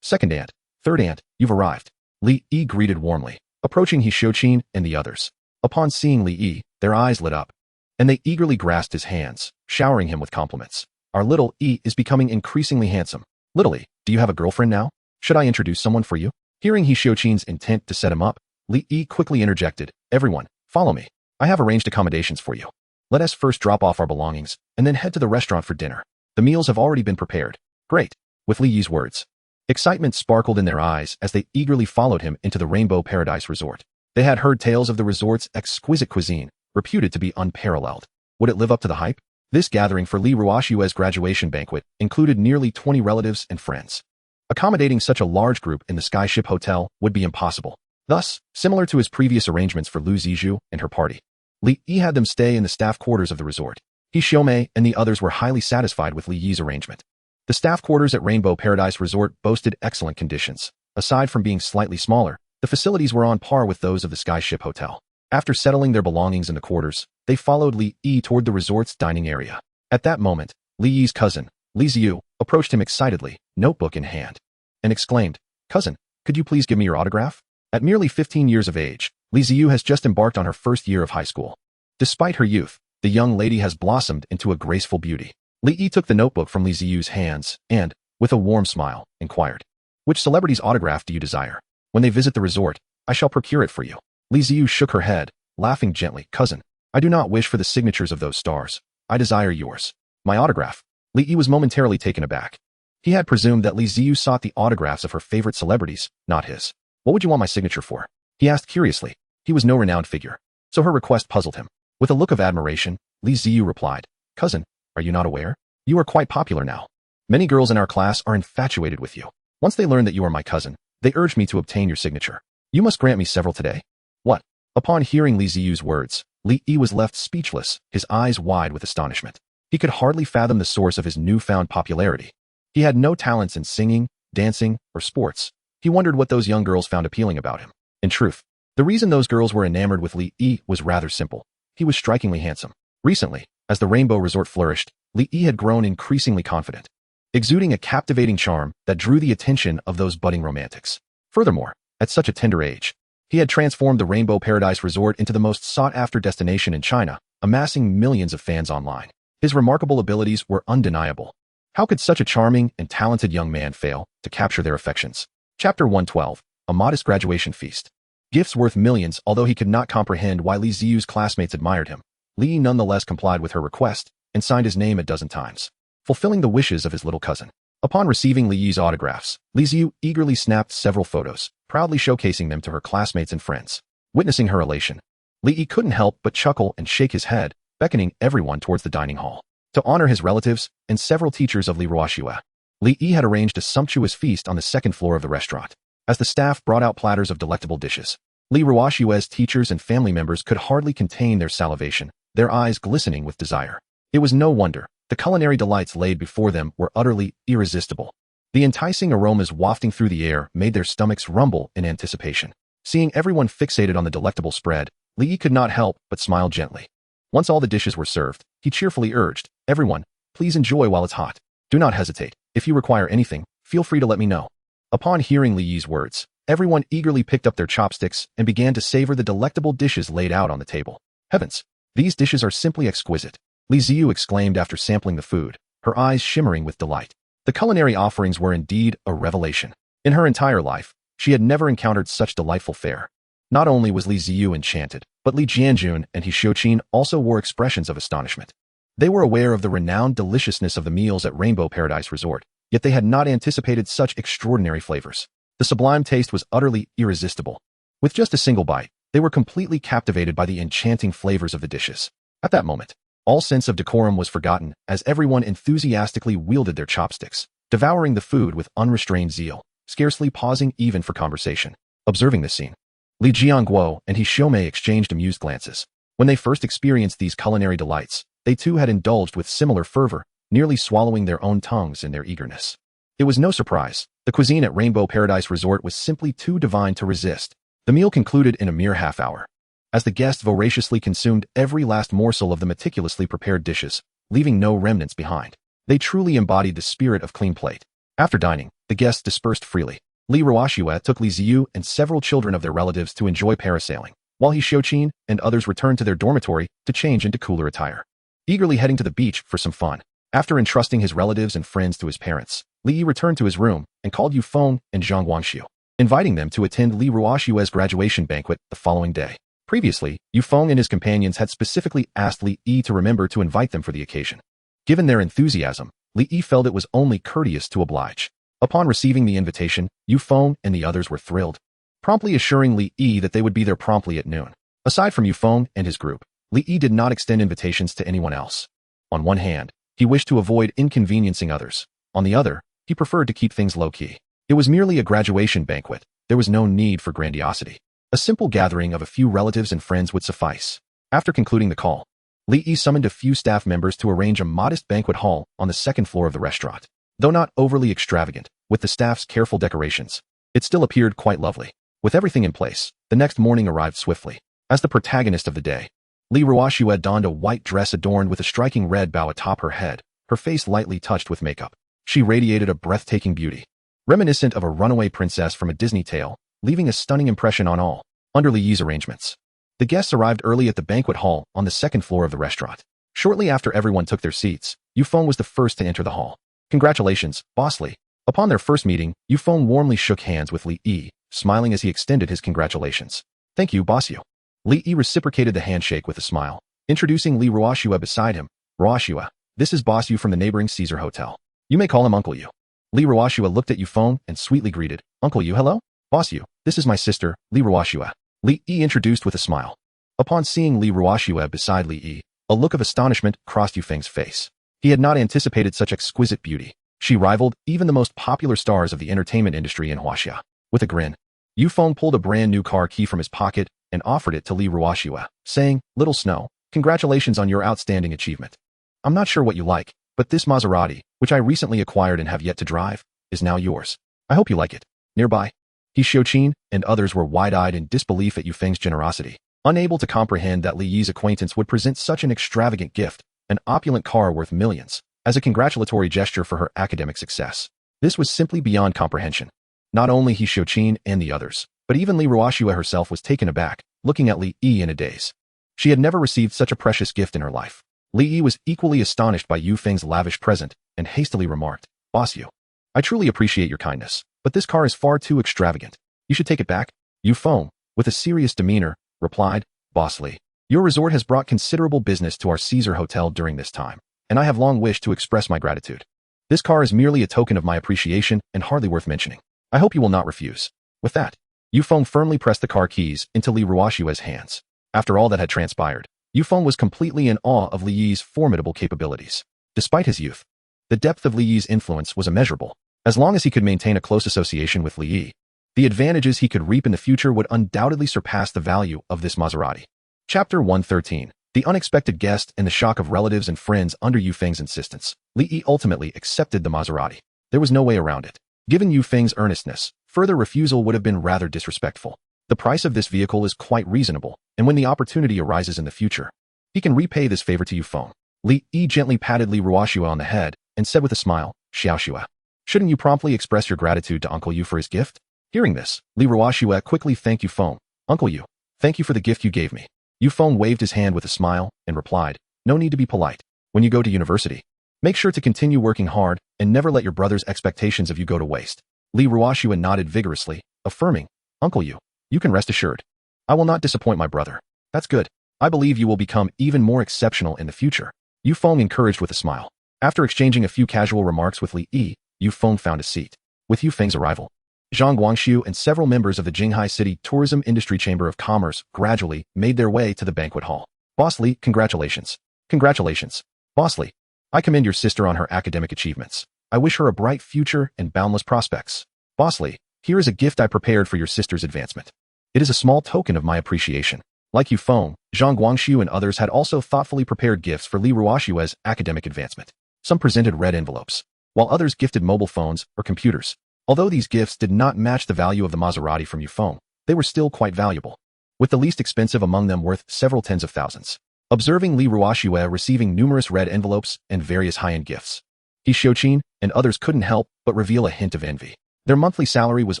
second aunt, third aunt, you've arrived. Li Yi greeted warmly, approaching He Xiaoqin and the others. Upon seeing Li Yi, their eyes lit up, and they eagerly grasped his hands, showering him with compliments. Our Little Yi is becoming increasingly handsome. Little Yi, do you have a girlfriend now? Should I introduce someone for you? Hearing He Xiaoqin's intent to set him up, Li Yi quickly interjected, everyone, follow me. I have arranged accommodations for you. Let us first drop off our belongings, and then head to the restaurant for dinner. The meals have already been prepared. Great. With Li Yi's words, excitement sparkled in their eyes as they eagerly followed him into the Rainbow Paradise Resort. They had heard tales of the resort's exquisite cuisine, reputed to be unparalleled. Would it live up to the hype? This gathering for Li Ruoxue's graduation banquet included nearly 20 relatives and friends. Accommodating such a large group in the Skyship Hotel would be impossible. Thus, similar to his previous arrangements for Lu Zizhu and her party, Li Yi had them stay in the staff quarters of the resort. He, Xiaomei, and the others were highly satisfied with Li Yi's arrangement. The staff quarters at Rainbow Paradise Resort boasted excellent conditions. Aside from being slightly smaller, the facilities were on par with those of the Skyship Hotel. After settling their belongings in the quarters, they followed Li Yi toward the resort's dining area. At that moment, Li Yi's cousin, Li Ziyu, approached him excitedly, notebook in hand, and exclaimed, "Cousin, could you please give me your autograph?" At merely 15 years of age, Li Ziyu has just embarked on her first year of high school. Despite her youth, the young lady has blossomed into a graceful beauty. Li Yi took the notebook from Li Ziyu's hands and, with a warm smile, inquired, "Which celebrity's autograph do you desire? When they visit the resort, I shall procure it for you." Li Ziyu shook her head, laughing gently. "Cousin, I do not wish for the signatures of those stars. I desire yours. My autograph." Li Yi was momentarily taken aback. He had presumed that Li Ziyu sought the autographs of her favorite celebrities, not his. "What would you want my signature for?" he asked curiously. He was no renowned figure, so her request puzzled him. With a look of admiration, Li Ziyu replied, "Cousin, are you not aware? You are quite popular now. Many girls in our class are infatuated with you. Once they learn that you are my cousin, they urged me to obtain your signature. You must grant me several today." "What?" Upon hearing Li Ziyu's words, Li Yi was left speechless, his eyes wide with astonishment. He could hardly fathom the source of his newfound popularity. He had no talents in singing, dancing, or sports. He wondered what those young girls found appealing about him. In truth, the reason those girls were enamored with Li Yi was rather simple. He was strikingly handsome. Recently, as the Rainbow Resort flourished, Li Yi had grown increasingly confident, exuding a captivating charm that drew the attention of those budding romantics. Furthermore, at such a tender age, he had transformed the Rainbow Paradise Resort into the most sought-after destination in China, amassing millions of fans online. His remarkable abilities were undeniable. How could such a charming and talented young man fail to capture their affections? Chapter 112, A Modest Graduation Feast. Gifts worth millions. Although he could not comprehend why Li Ziyu's classmates admired him, Li Yi nonetheless complied with her request and signed his name a dozen times, fulfilling the wishes of his little cousin. Upon receiving Li Yi's autographs, Li Ziyu eagerly snapped several photos, proudly showcasing them to her classmates and friends. Witnessing her elation, Li Yi couldn't help but chuckle and shake his head, beckoning everyone towards the dining hall. To honor his relatives and several teachers of Li Ruoxue, Li Yi had arranged a sumptuous feast on the second floor of the restaurant. As the staff brought out platters of delectable dishes, Li Ruoxue's teachers and family members could hardly contain their salivation, their eyes glistening with desire. It was no wonder. The culinary delights laid before them were utterly irresistible. The enticing aromas wafting through the air made their stomachs rumble in anticipation. Seeing everyone fixated on the delectable spread, Li Yi could not help but smile gently. Once all the dishes were served, he cheerfully urged, "Everyone, please enjoy while it's hot. Do not hesitate. If you require anything, feel free to let me know." Upon hearing Li Yi's words, everyone eagerly picked up their chopsticks and began to savor the delectable dishes laid out on the table. "Heavens! These dishes are simply exquisite," Li Ziyu exclaimed after sampling the food, her eyes shimmering with delight. The culinary offerings were indeed a revelation. In her entire life, she had never encountered such delightful fare. Not only was Li Ziyu enchanted, but Li Jianjun and He Xiuqin also wore expressions of astonishment. They were aware of the renowned deliciousness of the meals at Rainbow Paradise Resort, yet they had not anticipated such extraordinary flavors. The sublime taste was utterly irresistible. With just a single bite, they were completely captivated by the enchanting flavors of the dishes. At that moment, all sense of decorum was forgotten as everyone enthusiastically wielded their chopsticks, devouring the food with unrestrained zeal, scarcely pausing even for conversation. Observing this scene, Li Jianguo and He Xiaomei exchanged amused glances. When they first experienced these culinary delights, they too had indulged with similar fervor, nearly swallowing their own tongues in their eagerness. It was no surprise. The cuisine at Rainbow Paradise Resort was simply too divine to resist. The meal concluded in a mere half hour, as the guests voraciously consumed every last morsel of the meticulously prepared dishes, leaving no remnants behind. They truly embodied the spirit of clean plate. After dining, the guests dispersed freely. Li Ruoxue took Li Ziyu and several children of their relatives to enjoy parasailing, while He Xiuqin and others returned to their dormitory to change into cooler attire. Eagerly heading to the beach for some fun, after entrusting his relatives and friends to his parents, Li Yi returned to his room and called Yu Feng and Zhang Guangxiu, inviting them to attend Li Ruoxue's graduation banquet the following day. Previously, Yu Feng and his companions had specifically asked Li Yi to remember to invite them for the occasion. Given their enthusiasm, Li Yi felt it was only courteous to oblige. Upon receiving the invitation, Yu Feng and the others were thrilled, promptly assuring Li Yi that they would be there promptly at noon. Aside from Yu Feng and his group, Li Yi did not extend invitations to anyone else. On one hand, he wished to avoid inconveniencing others. On the other, he preferred to keep things low-key. It was merely a graduation banquet. There was no need for grandiosity. A simple gathering of a few relatives and friends would suffice. After concluding the call, Li Yi summoned a few staff members to arrange a modest banquet hall on the second floor of the restaurant. Though not overly extravagant, with the staff's careful decorations, it still appeared quite lovely. With everything in place, the next morning arrived swiftly. As the protagonist of the day, Li Ruoxue donned a white dress adorned with a striking red bow atop her head, her face lightly touched with makeup. She radiated a breathtaking beauty, reminiscent of a runaway princess from a Disney tale, leaving a stunning impression on all. Under Li Yi's arrangements, the guests arrived early at the banquet hall on the second floor of the restaurant. Shortly after everyone took their seats, Yufeng was the first to enter the hall. Congratulations, Boss Li. Upon their first meeting, Yufeng warmly shook hands with Li Yi, smiling as he extended his congratulations. Thank you, Boss Yu. Li Yi reciprocated the handshake with a smile, introducing Li Ruoxue beside him. Ruoxue, this is Boss Yu from the neighboring Caesar Hotel. You may call him Uncle Yu. Li Ruoxue looked at Yufeng and sweetly greeted, Uncle Yu, hello? Boss Yu, this is my sister, Li Ruoxue. Li Yi introduced with a smile. Upon seeing Li Ruoxue beside Li Yi, a look of astonishment crossed Yufeng's face. He had not anticipated such exquisite beauty. She rivaled even the most popular stars of the entertainment industry in Huaxia. With a grin, Yufeng pulled a brand new car key from his pocket and offered it to Li Ruoxue, saying, Little Snow, congratulations on your outstanding achievement. I'm not sure what you like, but this Maserati, which I recently acquired and have yet to drive, is now yours. I hope you like it. Nearby, He Xiuqin and others were wide-eyed in disbelief at Yufeng's generosity, unable to comprehend that Li Yi's acquaintance would present such an extravagant gift, an opulent car worth millions, as a congratulatory gesture for her academic success. This was simply beyond comprehension. Not only He Xiuqin and the others, but even Li Ruoxue herself was taken aback, looking at Li Yi in a daze. She had never received such a precious gift in her life. Li Yi was equally astonished by Yufeng's lavish present and hastily remarked, Boss Yu, I truly appreciate your kindness, but this car is far too extravagant. You should take it back. Yufeng, with a serious demeanor, replied, Boss Li, your resort has brought considerable business to our Caesar Hotel during this time, and I have long wished to express my gratitude. This car is merely a token of my appreciation and hardly worth mentioning. I hope you will not refuse. With that, Yufeng firmly pressed the car keys into Li Ruoxue's hands. After all that had transpired, Yufeng was completely in awe of Li Yi's formidable capabilities. Despite his youth, the depth of Li Yi's influence was immeasurable. As long as he could maintain a close association with Li Yi, the advantages he could reap in the future would undoubtedly surpass the value of this Maserati. Chapter 113. The unexpected guest and the shock of relatives and friends under Yufeng's insistence. Li Yi ultimately accepted the Maserati. There was no way around it. Given Yufeng's earnestness, further refusal would have been rather disrespectful. The price of this vehicle is quite reasonable, and when the opportunity arises in the future, he can repay this favor to Yufeng. Li Yi gently patted Li Ruoxue on the head and said with a smile, Xiaoxue, shouldn't you promptly express your gratitude to Uncle Yu for his gift? Hearing this, Li Ruoxue quickly thanked Yufeng. Uncle Yu, thank you for the gift you gave me. Yufeng waved his hand with a smile and replied, no need to be polite. When you go to university, make sure to continue working hard and never let your brother's expectations of you go to waste. Li Ruoxue nodded vigorously, affirming, Uncle Yu, you can rest assured. I will not disappoint my brother. That's good. I believe you will become even more exceptional in the future. Yufeng encouraged with a smile. After exchanging a few casual remarks with Li Yi, Yufeng found a seat. With Yufeng's arrival, Zhang Guangxiu and several members of the Jinghai City Tourism Industry Chamber of Commerce gradually made their way to the banquet hall. Boss Li, congratulations. Congratulations. Boss Li, I commend your sister on her academic achievements. I wish her a bright future and boundless prospects. Boss Li, here is a gift I prepared for your sister's advancement. It is a small token of my appreciation. Like Yufeng, Zhang Guangxiu and others had also thoughtfully prepared gifts for Li Ruoxue's academic advancement. Some presented red envelopes, while others gifted mobile phones or computers. Although these gifts did not match the value of the Maserati from Yufeng, they were still quite valuable, with the least expensive among them worth several tens of thousands. Observing Li Ruoxue receiving numerous red envelopes and various high-end gifts, He Xiuqin and others couldn't help but reveal a hint of envy. Their monthly salary was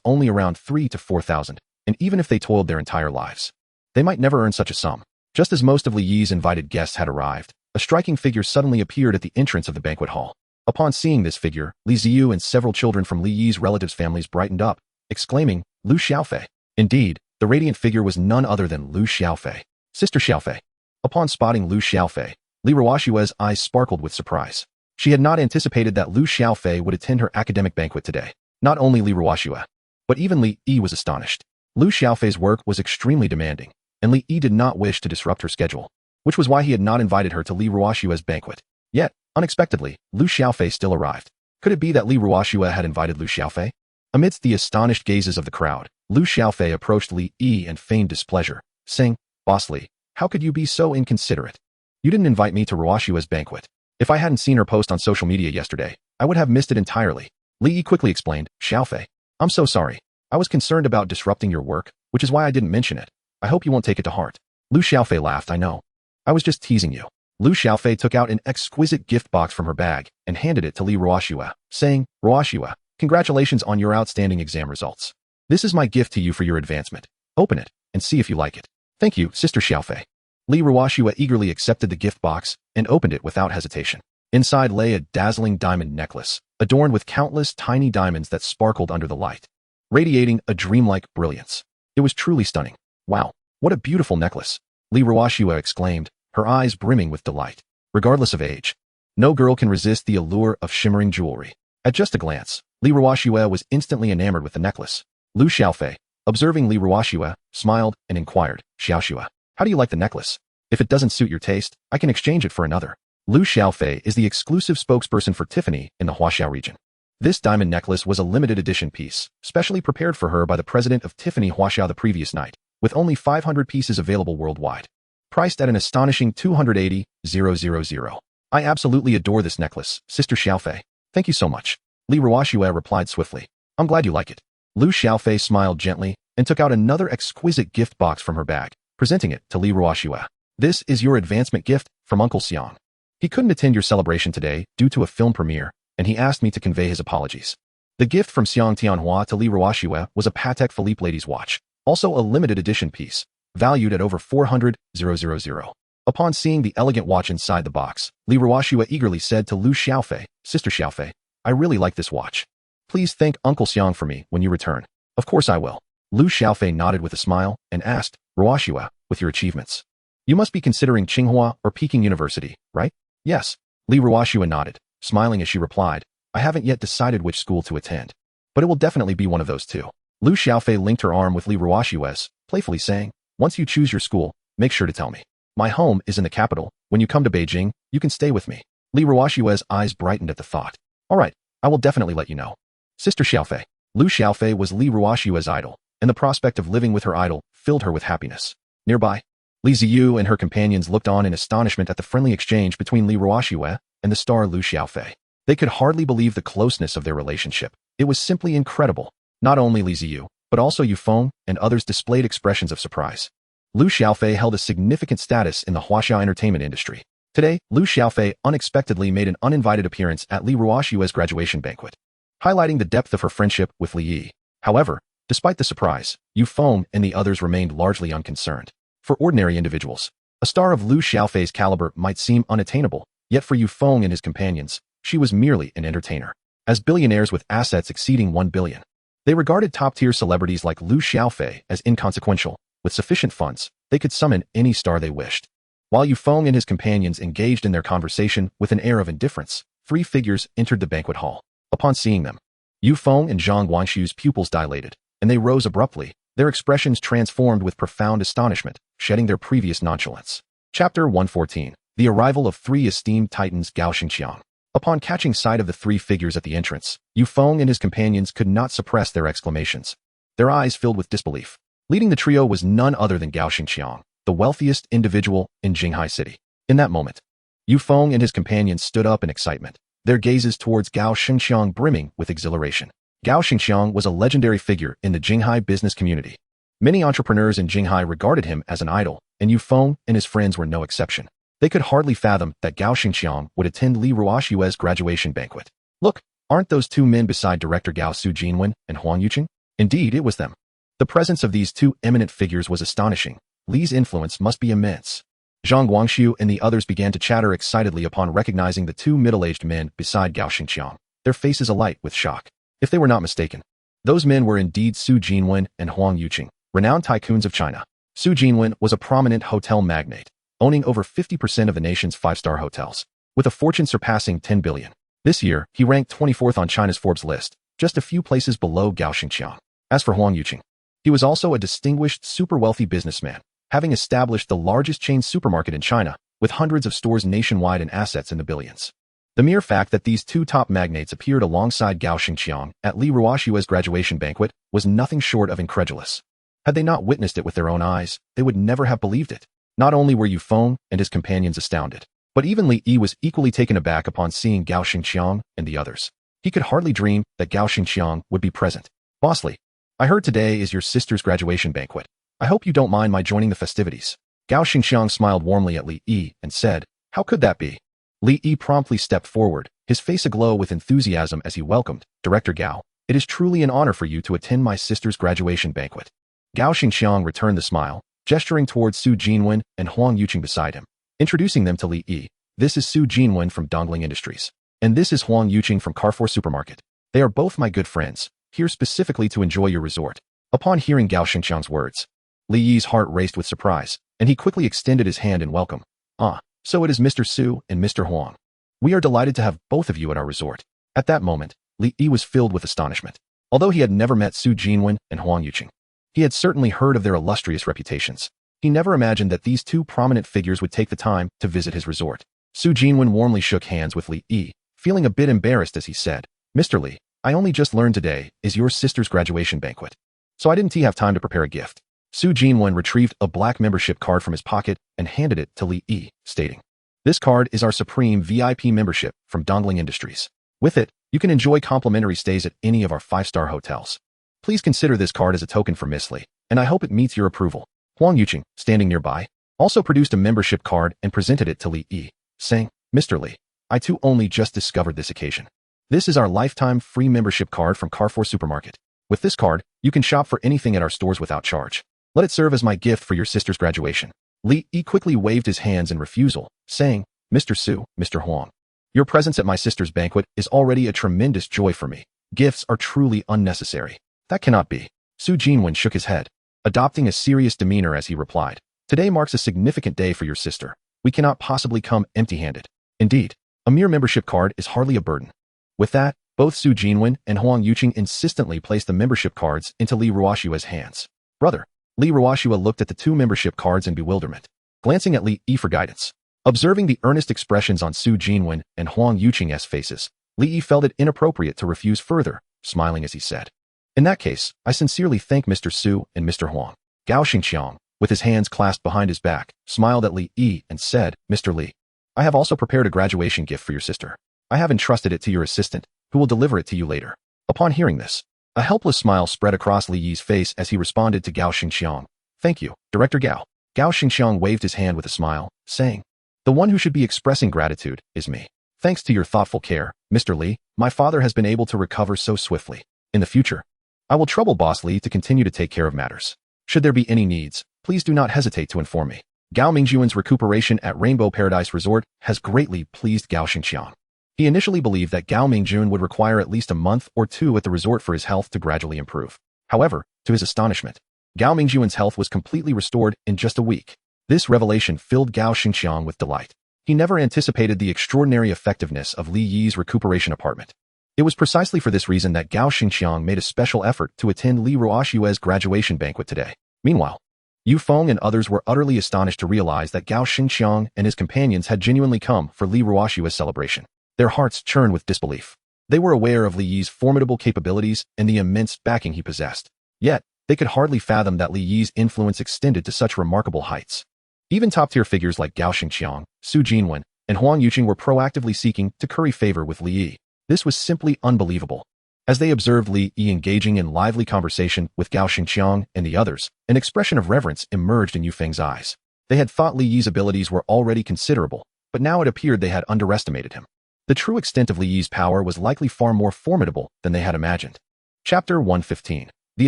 only around 3,000 to 4,000, and even if they toiled their entire lives, they might never earn such a sum. Just as most of Li Yi's invited guests had arrived, a striking figure suddenly appeared at the entrance of the banquet hall. Upon seeing this figure, Li Ziyu and several children from Li Yi's relatives' families brightened up, exclaiming, Lu Xiaofei. Indeed, the radiant figure was none other than Lu Xiaofei. Sister Xiaofei. Upon spotting Lu Xiaofei, Li Ruoxue's eyes sparkled with surprise. She had not anticipated that Lu Xiaofei would attend her academic banquet today. Not only Li Ruoxue, but even Li Yi was astonished. Lu Xiaofei's work was extremely demanding, and Li Yi did not wish to disrupt her schedule, which was why he had not invited her to Li Ruoxue's banquet. Yet, unexpectedly, Lu Xiaofei still arrived. Could it be that Li Ruoxue had invited Lu Xiaofei? Amidst the astonished gazes of the crowd, Lu Xiaofei approached Li Yi and feigned displeasure, saying, Boss Li, How could you be so inconsiderate? You didn't invite me to Ruoshua's banquet. If I hadn't seen her post on social media yesterday, I would have missed it entirely. Li Yi quickly explained. Xiaofei, I'm so sorry. I was concerned about disrupting your work, which is why I didn't mention it. I hope you won't take it to heart. Lu Xiaofei laughed. I know. I was just teasing you. Lu Xiaofei took out an exquisite gift box from her bag and handed it to Li Ruoshua, saying, Ruoshua, congratulations on your outstanding exam results. This is my gift to you for your advancement. Open it and see if you like it. Thank you, Sister Xiaofei. Li Ruoshua eagerly accepted the gift box and opened it without hesitation. Inside lay a dazzling diamond necklace, adorned with countless tiny diamonds that sparkled under the light, radiating a dreamlike brilliance. It was truly stunning. Wow, what a beautiful necklace! Li Ruoshua exclaimed, her eyes brimming with delight. Regardless of age, no girl can resist the allure of shimmering jewelry. At just a glance, Li Ruoshua was instantly enamored with the necklace. Lu Xiaofei, observing Li Ruoshua, smiled and inquired, Xiaoshua, how do you like the necklace? If it doesn't suit your taste, I can exchange it for another. Lu Xiaofei is the exclusive spokesperson for Tiffany in the Huaxiao region. This diamond necklace was a limited edition piece, specially prepared for her by the president of Tiffany Huaxiao the previous night, with only 500 pieces available worldwide. Priced at an astonishing 280,000. I absolutely adore this necklace, Sister Xiaofei. Thank you so much. Li Ruoshua replied swiftly. I'm glad you like it. Lu Xiaofei smiled gently and took out another exquisite gift box from her bag, presenting it to Li Ruoshua. This is your advancement gift from Uncle Xiang. He couldn't attend your celebration today due to a film premiere, and he asked me to convey his apologies. The gift from Xiang Tianhua to Li Ruoshua was a Patek Philippe ladies' watch, also a limited edition piece, valued at over 400,000. Upon seeing the elegant watch inside the box, Li Ruoshua eagerly said to Lu Xiaofei, Sister Xiaofei, I really like this watch. Please thank Uncle Xiang for me when you return. Of course I will. Lu Xiaofei nodded with a smile and asked, Ruoshua, with your achievements, you must be considering Tsinghua or Peking University, right? Yes. Li Ruoshua nodded, smiling as she replied, I haven't yet decided which school to attend, but it will definitely be one of those two. Lu Xiaofei linked her arm with Li Ruoshua's, playfully saying, once you choose your school, make sure to tell me. My home is in the capital. When you come to Beijing, you can stay with me. Li Ruoshua's eyes brightened at the thought. All right, I will definitely let you know. Sister Xiaofei. Lu Xiaofei was Li Ruoshua's idol, and the prospect of living with her idol filled her with happiness. Nearby, Li Ziyu and her companions looked on in astonishment at the friendly exchange between Li Ruoshua and the star Lu Xiaofei. They could hardly believe the closeness of their relationship. It was simply incredible. Not only Li Ziyu, but also Yu Feng and others displayed expressions of surprise. Lu Xiaofei held a significant status in the Huaxiao entertainment industry. Today, Lu Xiaofei unexpectedly made an uninvited appearance at Li Ruoshua's graduation banquet, highlighting the depth of her friendship with Li Yi. However, despite the surprise, Yu Feng and the others remained largely unconcerned. For ordinary individuals, a star of Lu Xiaofei's caliber might seem unattainable, yet for Yu Feng and his companions, she was merely an entertainer. As billionaires with assets exceeding 1 billion, they regarded top-tier celebrities like Lu Xiaofei as inconsequential. With sufficient funds, they could summon any star they wished. While Yu Feng and his companions engaged in their conversation with an air of indifference, three figures entered the banquet hall. Upon seeing them, Yu Feng and Zhang Guangshu's pupils dilated, and they rose abruptly, their expressions transformed with profound astonishment, shedding their previous nonchalance. Chapter 114. The arrival of three esteemed titans Gao Xingqiang. Upon catching sight of the three figures at the entrance, Yu Feng and his companions could not suppress their exclamations. Their eyes filled with disbelief. Leading the trio was none other than Gao Xingqiang, the wealthiest individual in Jinghai City. In that moment, Yu Feng and his companions stood up in excitement, their gazes towards Gao Xingqiang brimming with exhilaration. Gao Xingqiang was a legendary figure in the Jinghai business community. Many entrepreneurs in Jinghai regarded him as an idol, and Yu Feng and his friends were no exception. They could hardly fathom that Gao Xingqiang would attend Li Ruoshua's graduation banquet. Look, aren't those two men beside director Gao Su Jinwen and Huang Yuqing? Indeed, it was them. The presence of these two eminent figures was astonishing. Li's influence must be immense. Zhang Guangshu and the others began to chatter excitedly upon recognizing the two middle-aged men beside Gao Xingqiang, their faces alight with shock. If they were not mistaken, those men were indeed Su Jinwen and Huang Yuqing, renowned tycoons of China. Su Jinwen was a prominent hotel magnate, owning over 50% of the nation's five-star hotels, with a fortune surpassing 10 billion. This year, he ranked 24th on China's Forbes list, just a few places below Gao Xingqiang. As for Huang Yuqing, he was also a distinguished, super-wealthy businessman, having established the largest chain supermarket in China, with hundreds of stores nationwide and assets in the billions. The mere fact that these two top magnates appeared alongside Gao Xingqiang at Li Ruoshua's graduation banquet was nothing short of incredulous. Had they not witnessed it with their own eyes, they would never have believed it. Not only were Yu Feng and his companions astounded, but even Li Yi was equally taken aback upon seeing Gao Xingqiang and the others. He could hardly dream that Gao Xingqiang would be present. Boss Li, I heard today is your sister's graduation banquet. I hope you don't mind my joining the festivities. Gao Xingqiang smiled warmly at Li Yi and said, how could that be? Li Yi promptly stepped forward, his face aglow with enthusiasm as he welcomed, Director Gao, it is truly an honor for you to attend my sister's graduation banquet. Gao Xingqiang returned the smile, gesturing towards Su Jinwen and Huang Yuqing beside him, introducing them to Li Yi. This is Su Jinwen from Dongling Industries, and this is Huang Yuqing from Carrefour Supermarket. They are both my good friends, here specifically to enjoy your resort. Upon hearing Gao Xingqiang's words, Li Yi's heart raced with surprise, and he quickly extended his hand in welcome. Ah, so it is Mr. Su and Mr. Huang. We are delighted to have both of you at our resort. At that moment, Li Yi was filled with astonishment. Although he had never met Su Jinwen and Huang Yuqing, he had certainly heard of their illustrious reputations. He never imagined that these two prominent figures would take the time to visit his resort. Su Jinwen warmly shook hands with Li Yi, feeling a bit embarrassed as he said, Mr. Li, I only just learned today is your sister's graduation banquet, so I didn't have time to prepare a gift. Su Jinwen retrieved a black membership card from his pocket and handed it to Li Yi, stating, this card is our supreme VIP membership from Dongling Industries. With it, you can enjoy complimentary stays at any of our 5-star hotels. Please consider this card as a token for Miss Li, and I hope it meets your approval. Huang Yuqing, standing nearby, also produced a membership card and presented it to Li Yi, saying, Mr. Li, I too only just discovered this occasion. This is our lifetime free membership card from Carrefour Supermarket. With this card, you can shop for anything at our stores without charge. Let it serve as my gift for your sister's graduation. Li Yi quickly waved his hands in refusal, saying, Mr. Su, Mr. Huang, your presence at my sister's banquet is already a tremendous joy for me. Gifts are truly unnecessary. That cannot be. Su Jinwen shook his head, adopting a serious demeanor as he replied, today marks a significant day for your sister. We cannot possibly come empty-handed. Indeed, a mere membership card is hardly a burden. With that, both Su Jinwen and Huang Yuqing insistently placed the membership cards into Li Ruoshua's hands. Brother, Li Ruoshua looked at the two membership cards in bewilderment, glancing at Li Yi for guidance. Observing the earnest expressions on Su Jinwen and Huang Yuqing's faces, Li Yi felt it inappropriate to refuse further, smiling as he said, in that case, I sincerely thank Mr. Su and Mr. Huang. Gao Xingqiang, with his hands clasped behind his back, smiled at Li Yi and said, Mr. Li, I have also prepared a graduation gift for your sister. I have entrusted it to your assistant, who will deliver it to you later. Upon hearing this, a helpless smile spread across Li Yi's face as he responded to Gao Xingqiang. Thank you, Director Gao. Gao Xingqiang waved his hand with a smile, saying, the one who should be expressing gratitude is me. Thanks to your thoughtful care, Mr. Li, my father has been able to recover so swiftly. In the future, I will trouble Boss Li to continue to take care of matters. Should there be any needs, please do not hesitate to inform me. Gao Mingjuan's recuperation at Rainbow Paradise Resort has greatly pleased Gao Xingqiang. He initially believed that Gao Mingjun would require at least a month or two at the resort for his health to gradually improve. However, to his astonishment, Gao Mingjuan's health was completely restored in just a week. This revelation filled Gao Xingqiang with delight. He never anticipated the extraordinary effectiveness of Li Yi's recuperation apartment. It was precisely for this reason that Gao Xingqiang made a special effort to attend Li Ruoshua's graduation banquet today. Meanwhile, Yu Feng and others were utterly astonished to realize that Gao Xingqiang and his companions had genuinely come for Li Ruoshua's celebration. Their hearts churned with disbelief. They were aware of Li Yi's formidable capabilities and the immense backing he possessed. Yet, they could hardly fathom that Li Yi's influence extended to such remarkable heights. Even top-tier figures like Gao Xingqiang, Su Jinwen, and Huang Yuqing were proactively seeking to curry favor with Li Yi. This was simply unbelievable. As they observed Li Yi engaging in lively conversation with Gao Xingqiang and the others, an expression of reverence emerged in Yu Feng's eyes. They had thought Li Yi's abilities were already considerable, but now it appeared they had underestimated him. The true extent of Li Yi's power was likely far more formidable than they had imagined. Chapter 115. The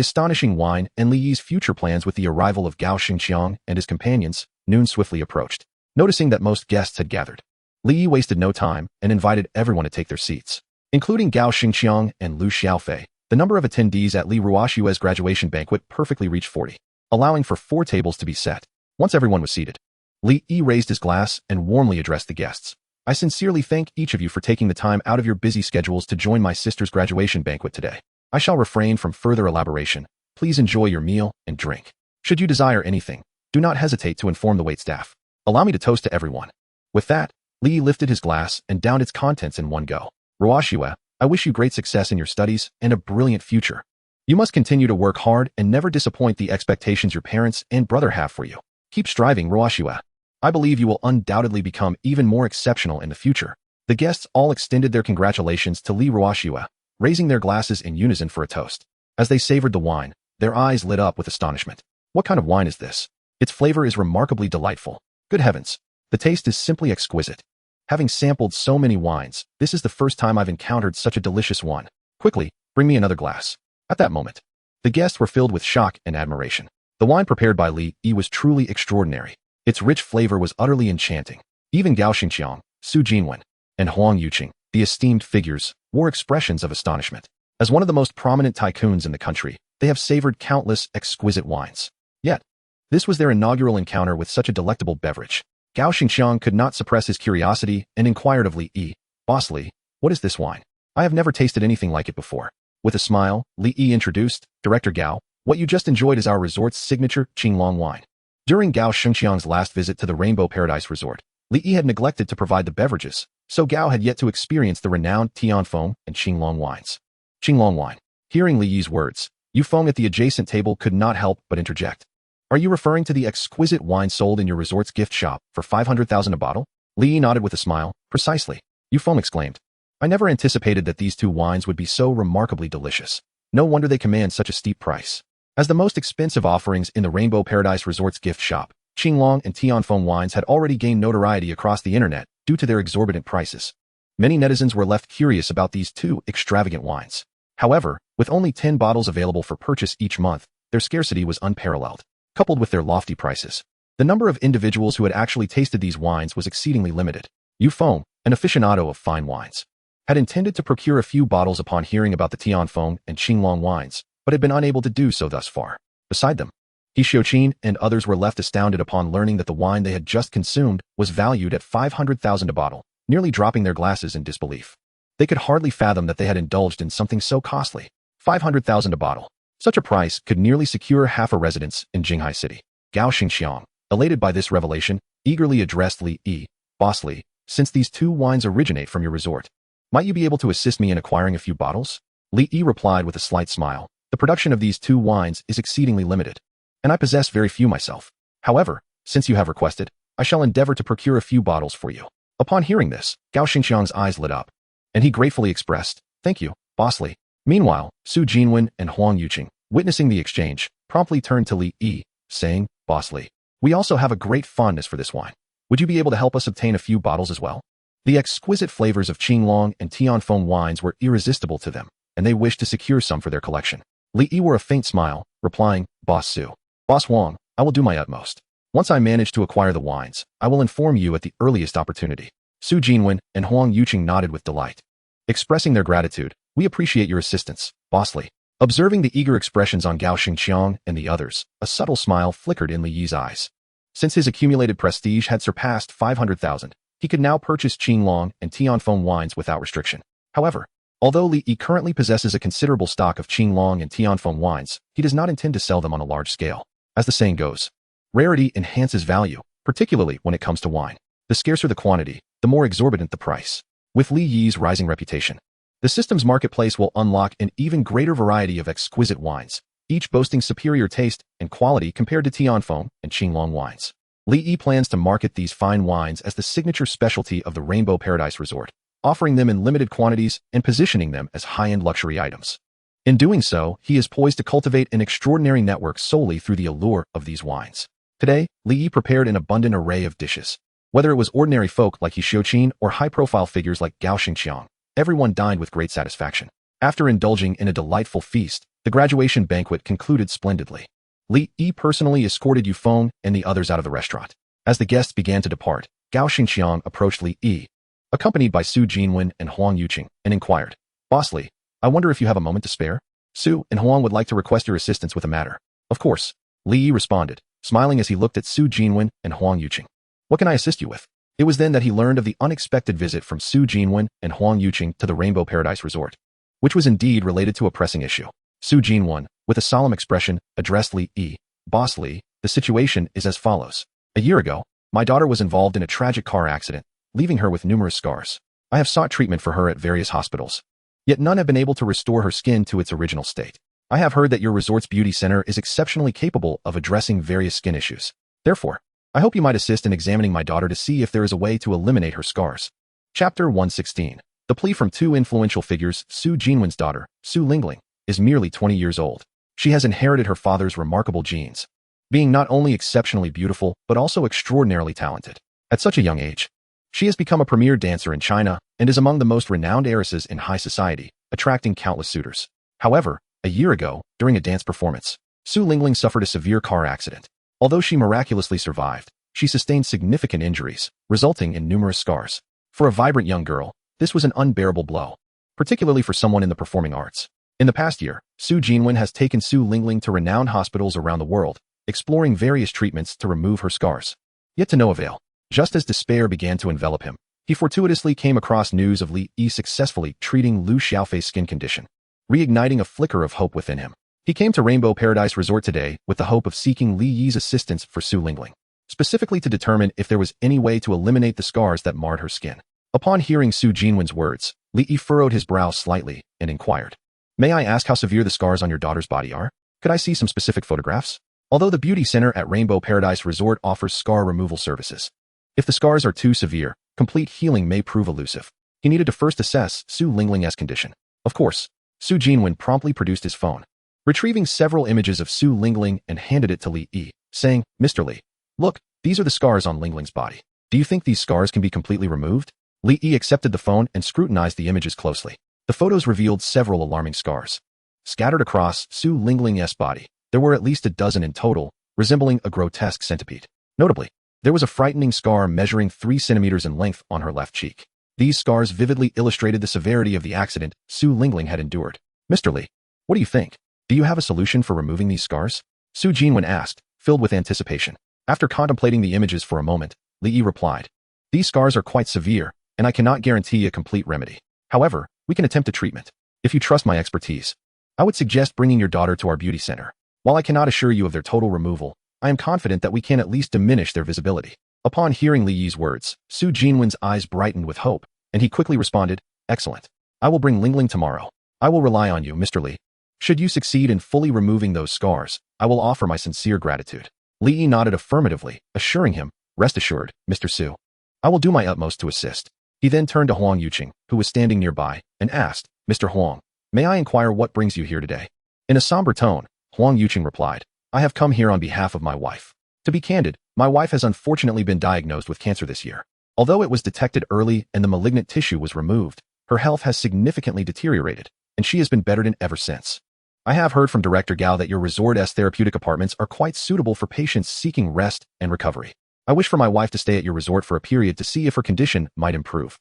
astonishing wine and Li Yi's future plans. With the arrival of Gao Xingqiang and his companions, noon swiftly approached. Noticing that most guests had gathered, Li Yi wasted no time and invited everyone to take their seats. Including Gao Xingqiang and Lu Xiaofei, the number of attendees at Li Ruoshua's graduation banquet perfectly reached 40, allowing for 4 tables to be set. Once everyone was seated, Li Yi raised his glass and warmly addressed the guests. I sincerely thank each of you for taking the time out of your busy schedules to join my sister's graduation banquet today. I shall refrain from further elaboration. Please enjoy your meal and drink. Should you desire anything, do not hesitate to inform the waitstaff. Allow me to toast to everyone. With that, Li Yi lifted his glass and downed its contents in one go. Ruoshua, I wish you great success in your studies and a brilliant future. You must continue to work hard and never disappoint the expectations your parents and brother have for you. Keep striving, Ruoxue. I believe you will undoubtedly become even more exceptional in the future. The guests all extended their congratulations to Li Ruoxue, raising their glasses in unison for a toast. As they savored the wine, their eyes lit up with astonishment. What kind of wine is this? Its flavor is remarkably delightful. Good heavens, the taste is simply exquisite. Having sampled so many wines, this is the first time I've encountered such a delicious one. Quickly, bring me another glass. At that moment, the guests were filled with shock and admiration. The wine prepared by Li Yi was truly extraordinary. Its rich flavor was utterly enchanting. Even Gao Xingqiang, Su Jinwen, and Huang Yuqing, the esteemed figures, wore expressions of astonishment. As one of the most prominent tycoons in the country, they have savored countless exquisite wines. Yet, this was their inaugural encounter with such a delectable beverage. Gao Xingqiang could not suppress his curiosity and inquired of Li Yi, "Boss Li, what is this wine? I have never tasted anything like it before." With a smile, Li Yi introduced, "Director Gao, what you just enjoyed is our resort's signature Qinglong wine." During Gao Xingqiang's last visit to the Rainbow Paradise Resort, Li Yi had neglected to provide the beverages, so Gao had yet to experience the renowned Tianfeng and Qinglong wines. Qinglong wine. Hearing Li Yi's words, Yufeng at the adjacent table could not help but interject. "Are you referring to the exquisite wine sold in your resort's gift shop for 500,000 a bottle?" Li Yi nodded with a smile. "Precisely," Yufeng exclaimed. "I never anticipated that these two wines would be so remarkably delicious. No wonder they command such a steep price." As the most expensive offerings in the Rainbow Paradise Resort's gift shop, Qinglong and Tianfeng wines had already gained notoriety across the internet due to their exorbitant prices. Many netizens were left curious about these two extravagant wines. However, with only 10 bottles available for purchase each month, their scarcity was unparalleled. Coupled with their lofty prices, the number of individuals who had actually tasted these wines was exceedingly limited. Yufeng, an aficionado of fine wines, had intended to procure a few bottles upon hearing about the Tianfeng and Qinglong wines, but had been unable to do so thus far. Beside them, He Xiuqin and others were left astounded upon learning that the wine they had just consumed was valued at 500,000 a bottle, nearly dropping their glasses in disbelief. They could hardly fathom that they had indulged in something so costly. 500,000 a bottle. Such a price could nearly secure half a residence in Jinghai City. Gao Xingqiang, elated by this revelation, eagerly addressed Li Yi, "Boss Li, since these two wines originate from your resort, might you be able to assist me in acquiring a few bottles?" Li Yi replied with a slight smile. "The production of these two wines is exceedingly limited, and I possess very few myself. However, since you have requested, I shall endeavor to procure a few bottles for you." Upon hearing this, Gao Xingqiang's eyes lit up, and he gratefully expressed, "Thank you, Boss Li." Meanwhile, Su Jinwen and Huang Yuqing, witnessing the exchange, promptly turned to Li Yi, saying, "Boss Li, we also have a great fondness for this wine. Would you be able to help us obtain a few bottles as well?" The exquisite flavors of Qinglong and Tianfeng wines were irresistible to them, and they wished to secure some for their collection. Li Yi wore a faint smile, replying, "Boss Su, Boss Wang, I will do my utmost. Once I manage to acquire the wines, I will inform you at the earliest opportunity." Su Jinwen and Huang Yuqing nodded with delight, expressing their gratitude. "We appreciate your assistance, Boss Li." Observing the eager expressions on Gao Xingqiang and the others, a subtle smile flickered in Li Yi's eyes. Since his accumulated prestige had surpassed 500,000, he could now purchase Qinglong and Tianfeng wines without restriction. However, although Li Yi currently possesses a considerable stock of Qinglong and Tianfeng wines, he does not intend to sell them on a large scale. As the saying goes, rarity enhances value, particularly when it comes to wine. The scarcer the quantity, the more exorbitant the price. With Li Yi's rising reputation, the system's marketplace will unlock an even greater variety of exquisite wines, each boasting superior taste and quality compared to Tianfeng and Qinglong wines. Li Yi plans to market these fine wines as the signature specialty of the Rainbow Paradise Resort, offering them in limited quantities and positioning them as high-end luxury items. In doing so, he is poised to cultivate an extraordinary network solely through the allure of these wines. Today, Li Yi prepared an abundant array of dishes. Whether it was ordinary folk like He Xiuqin or high-profile figures like Gao Xingqiang, everyone dined with great satisfaction. After indulging in a delightful feast, the graduation banquet concluded splendidly. Li Yi personally escorted Yufeng and the others out of the restaurant. As the guests began to depart, Gao Xingqiang approached Li Yi, accompanied by Su Jinwen and Huang Yuqing, and inquired, "Boss Li, I wonder if you have a moment to spare? Su and Huang would like to request your assistance with a matter." "Of course," Li Yi responded, smiling as he looked at Su Jinwen and Huang Yuqing. "What can I assist you with?" It was then that he learned of the unexpected visit from Su Jinwen and Huang Yuqing to the Rainbow Paradise Resort, which was indeed related to a pressing issue. Su Jinwen, with a solemn expression, addressed Li Yi, "Boss Li, the situation is as follows. A year ago, my daughter was involved in a tragic car accident, leaving her with numerous scars. I have sought treatment for her at various hospitals, yet none have been able to restore her skin to its original state. I have heard that your resort's beauty center is exceptionally capable of addressing various skin issues. Therefore, I hope you might assist in examining my daughter to see if there is a way to eliminate her scars. Chapter 116. The plea from two influential figures. Su Jinwen's daughter, Su Lingling, is merely 20 years old. She has inherited her father's remarkable genes, being not only exceptionally beautiful but also extraordinarily talented. At such a young age, she has become a premier dancer in China and is among the most renowned heiresses in high society, attracting countless suitors. However, a year ago, during a dance performance, Su Lingling suffered a severe car accident. Although she miraculously survived, she sustained significant injuries, resulting in numerous scars. For a vibrant young girl, this was an unbearable blow, particularly for someone in the performing arts. In the past year, Su Jinwen has taken Su Lingling to renowned hospitals around the world, exploring various treatments to remove her scars. Yet to no avail. Just as despair began to envelop him, he fortuitously came across news of Li Yi successfully treating Lu Xiaofei's skin condition, reigniting a flicker of hope within him. He came to Rainbow Paradise Resort today with the hope of seeking Li Yi's assistance for Su Lingling, specifically to determine if there was any way to eliminate the scars that marred her skin. Upon hearing Su Jinwen's words, Li Yi furrowed his brow slightly and inquired, "May I ask how severe the scars on your daughter's body are? Could I see some specific photographs?" Although the beauty center at Rainbow Paradise Resort offers scar removal services, if the scars are too severe, complete healing may prove elusive. He needed to first assess Su Lingling's condition. Of course, Su Jinwen promptly produced his phone, retrieving several images of Su Lingling and handed it to Li Yi, saying, "Mr. Li, look, these are the scars on Lingling's body. Do you think these scars can be completely removed?" Li Yi accepted the phone and scrutinized the images closely. The photos revealed several alarming scars. Scattered across Su Lingling's body, there were at least a dozen in total, resembling a grotesque centipede. Notably, there was a frightening scar measuring 3 centimeters in length on her left cheek. These scars vividly illustrated the severity of the accident Su Lingling had endured. "Mr. Li, what do you think? Do you have a solution for removing these scars?" Su Jinwen asked, filled with anticipation. After contemplating the images for a moment, Li Yi replied, "These scars are quite severe, and I cannot guarantee a complete remedy. However, we can attempt a treatment. If you trust my expertise, I would suggest bringing your daughter to our beauty center. While I cannot assure you of their total removal, I am confident that we can at least diminish their visibility." Upon hearing Li Yi's words, Su Jinwen's eyes brightened with hope, and he quickly responded, "Excellent. I will bring Lingling tomorrow. I will rely on you, Mr. Li. Should you succeed in fully removing those scars, I will offer my sincere gratitude." Li Yi nodded affirmatively, assuring him, "Rest assured, Mr. Su. I will do my utmost to assist." He then turned to Huang Yuqing, who was standing nearby, and asked, "Mr. Huang, may I inquire what brings you here today?" In a somber tone, Huang Yuqing replied, "I have come here on behalf of my wife. To be candid, my wife has unfortunately been diagnosed with cancer this year. Although it was detected early and the malignant tissue was removed, her health has significantly deteriorated, and she has been bedridden ever since. I have heard from Director Gao that your resort's therapeutic apartments are quite suitable for patients seeking rest and recovery. I wish for my wife to stay at your resort for a period to see if her condition might improve."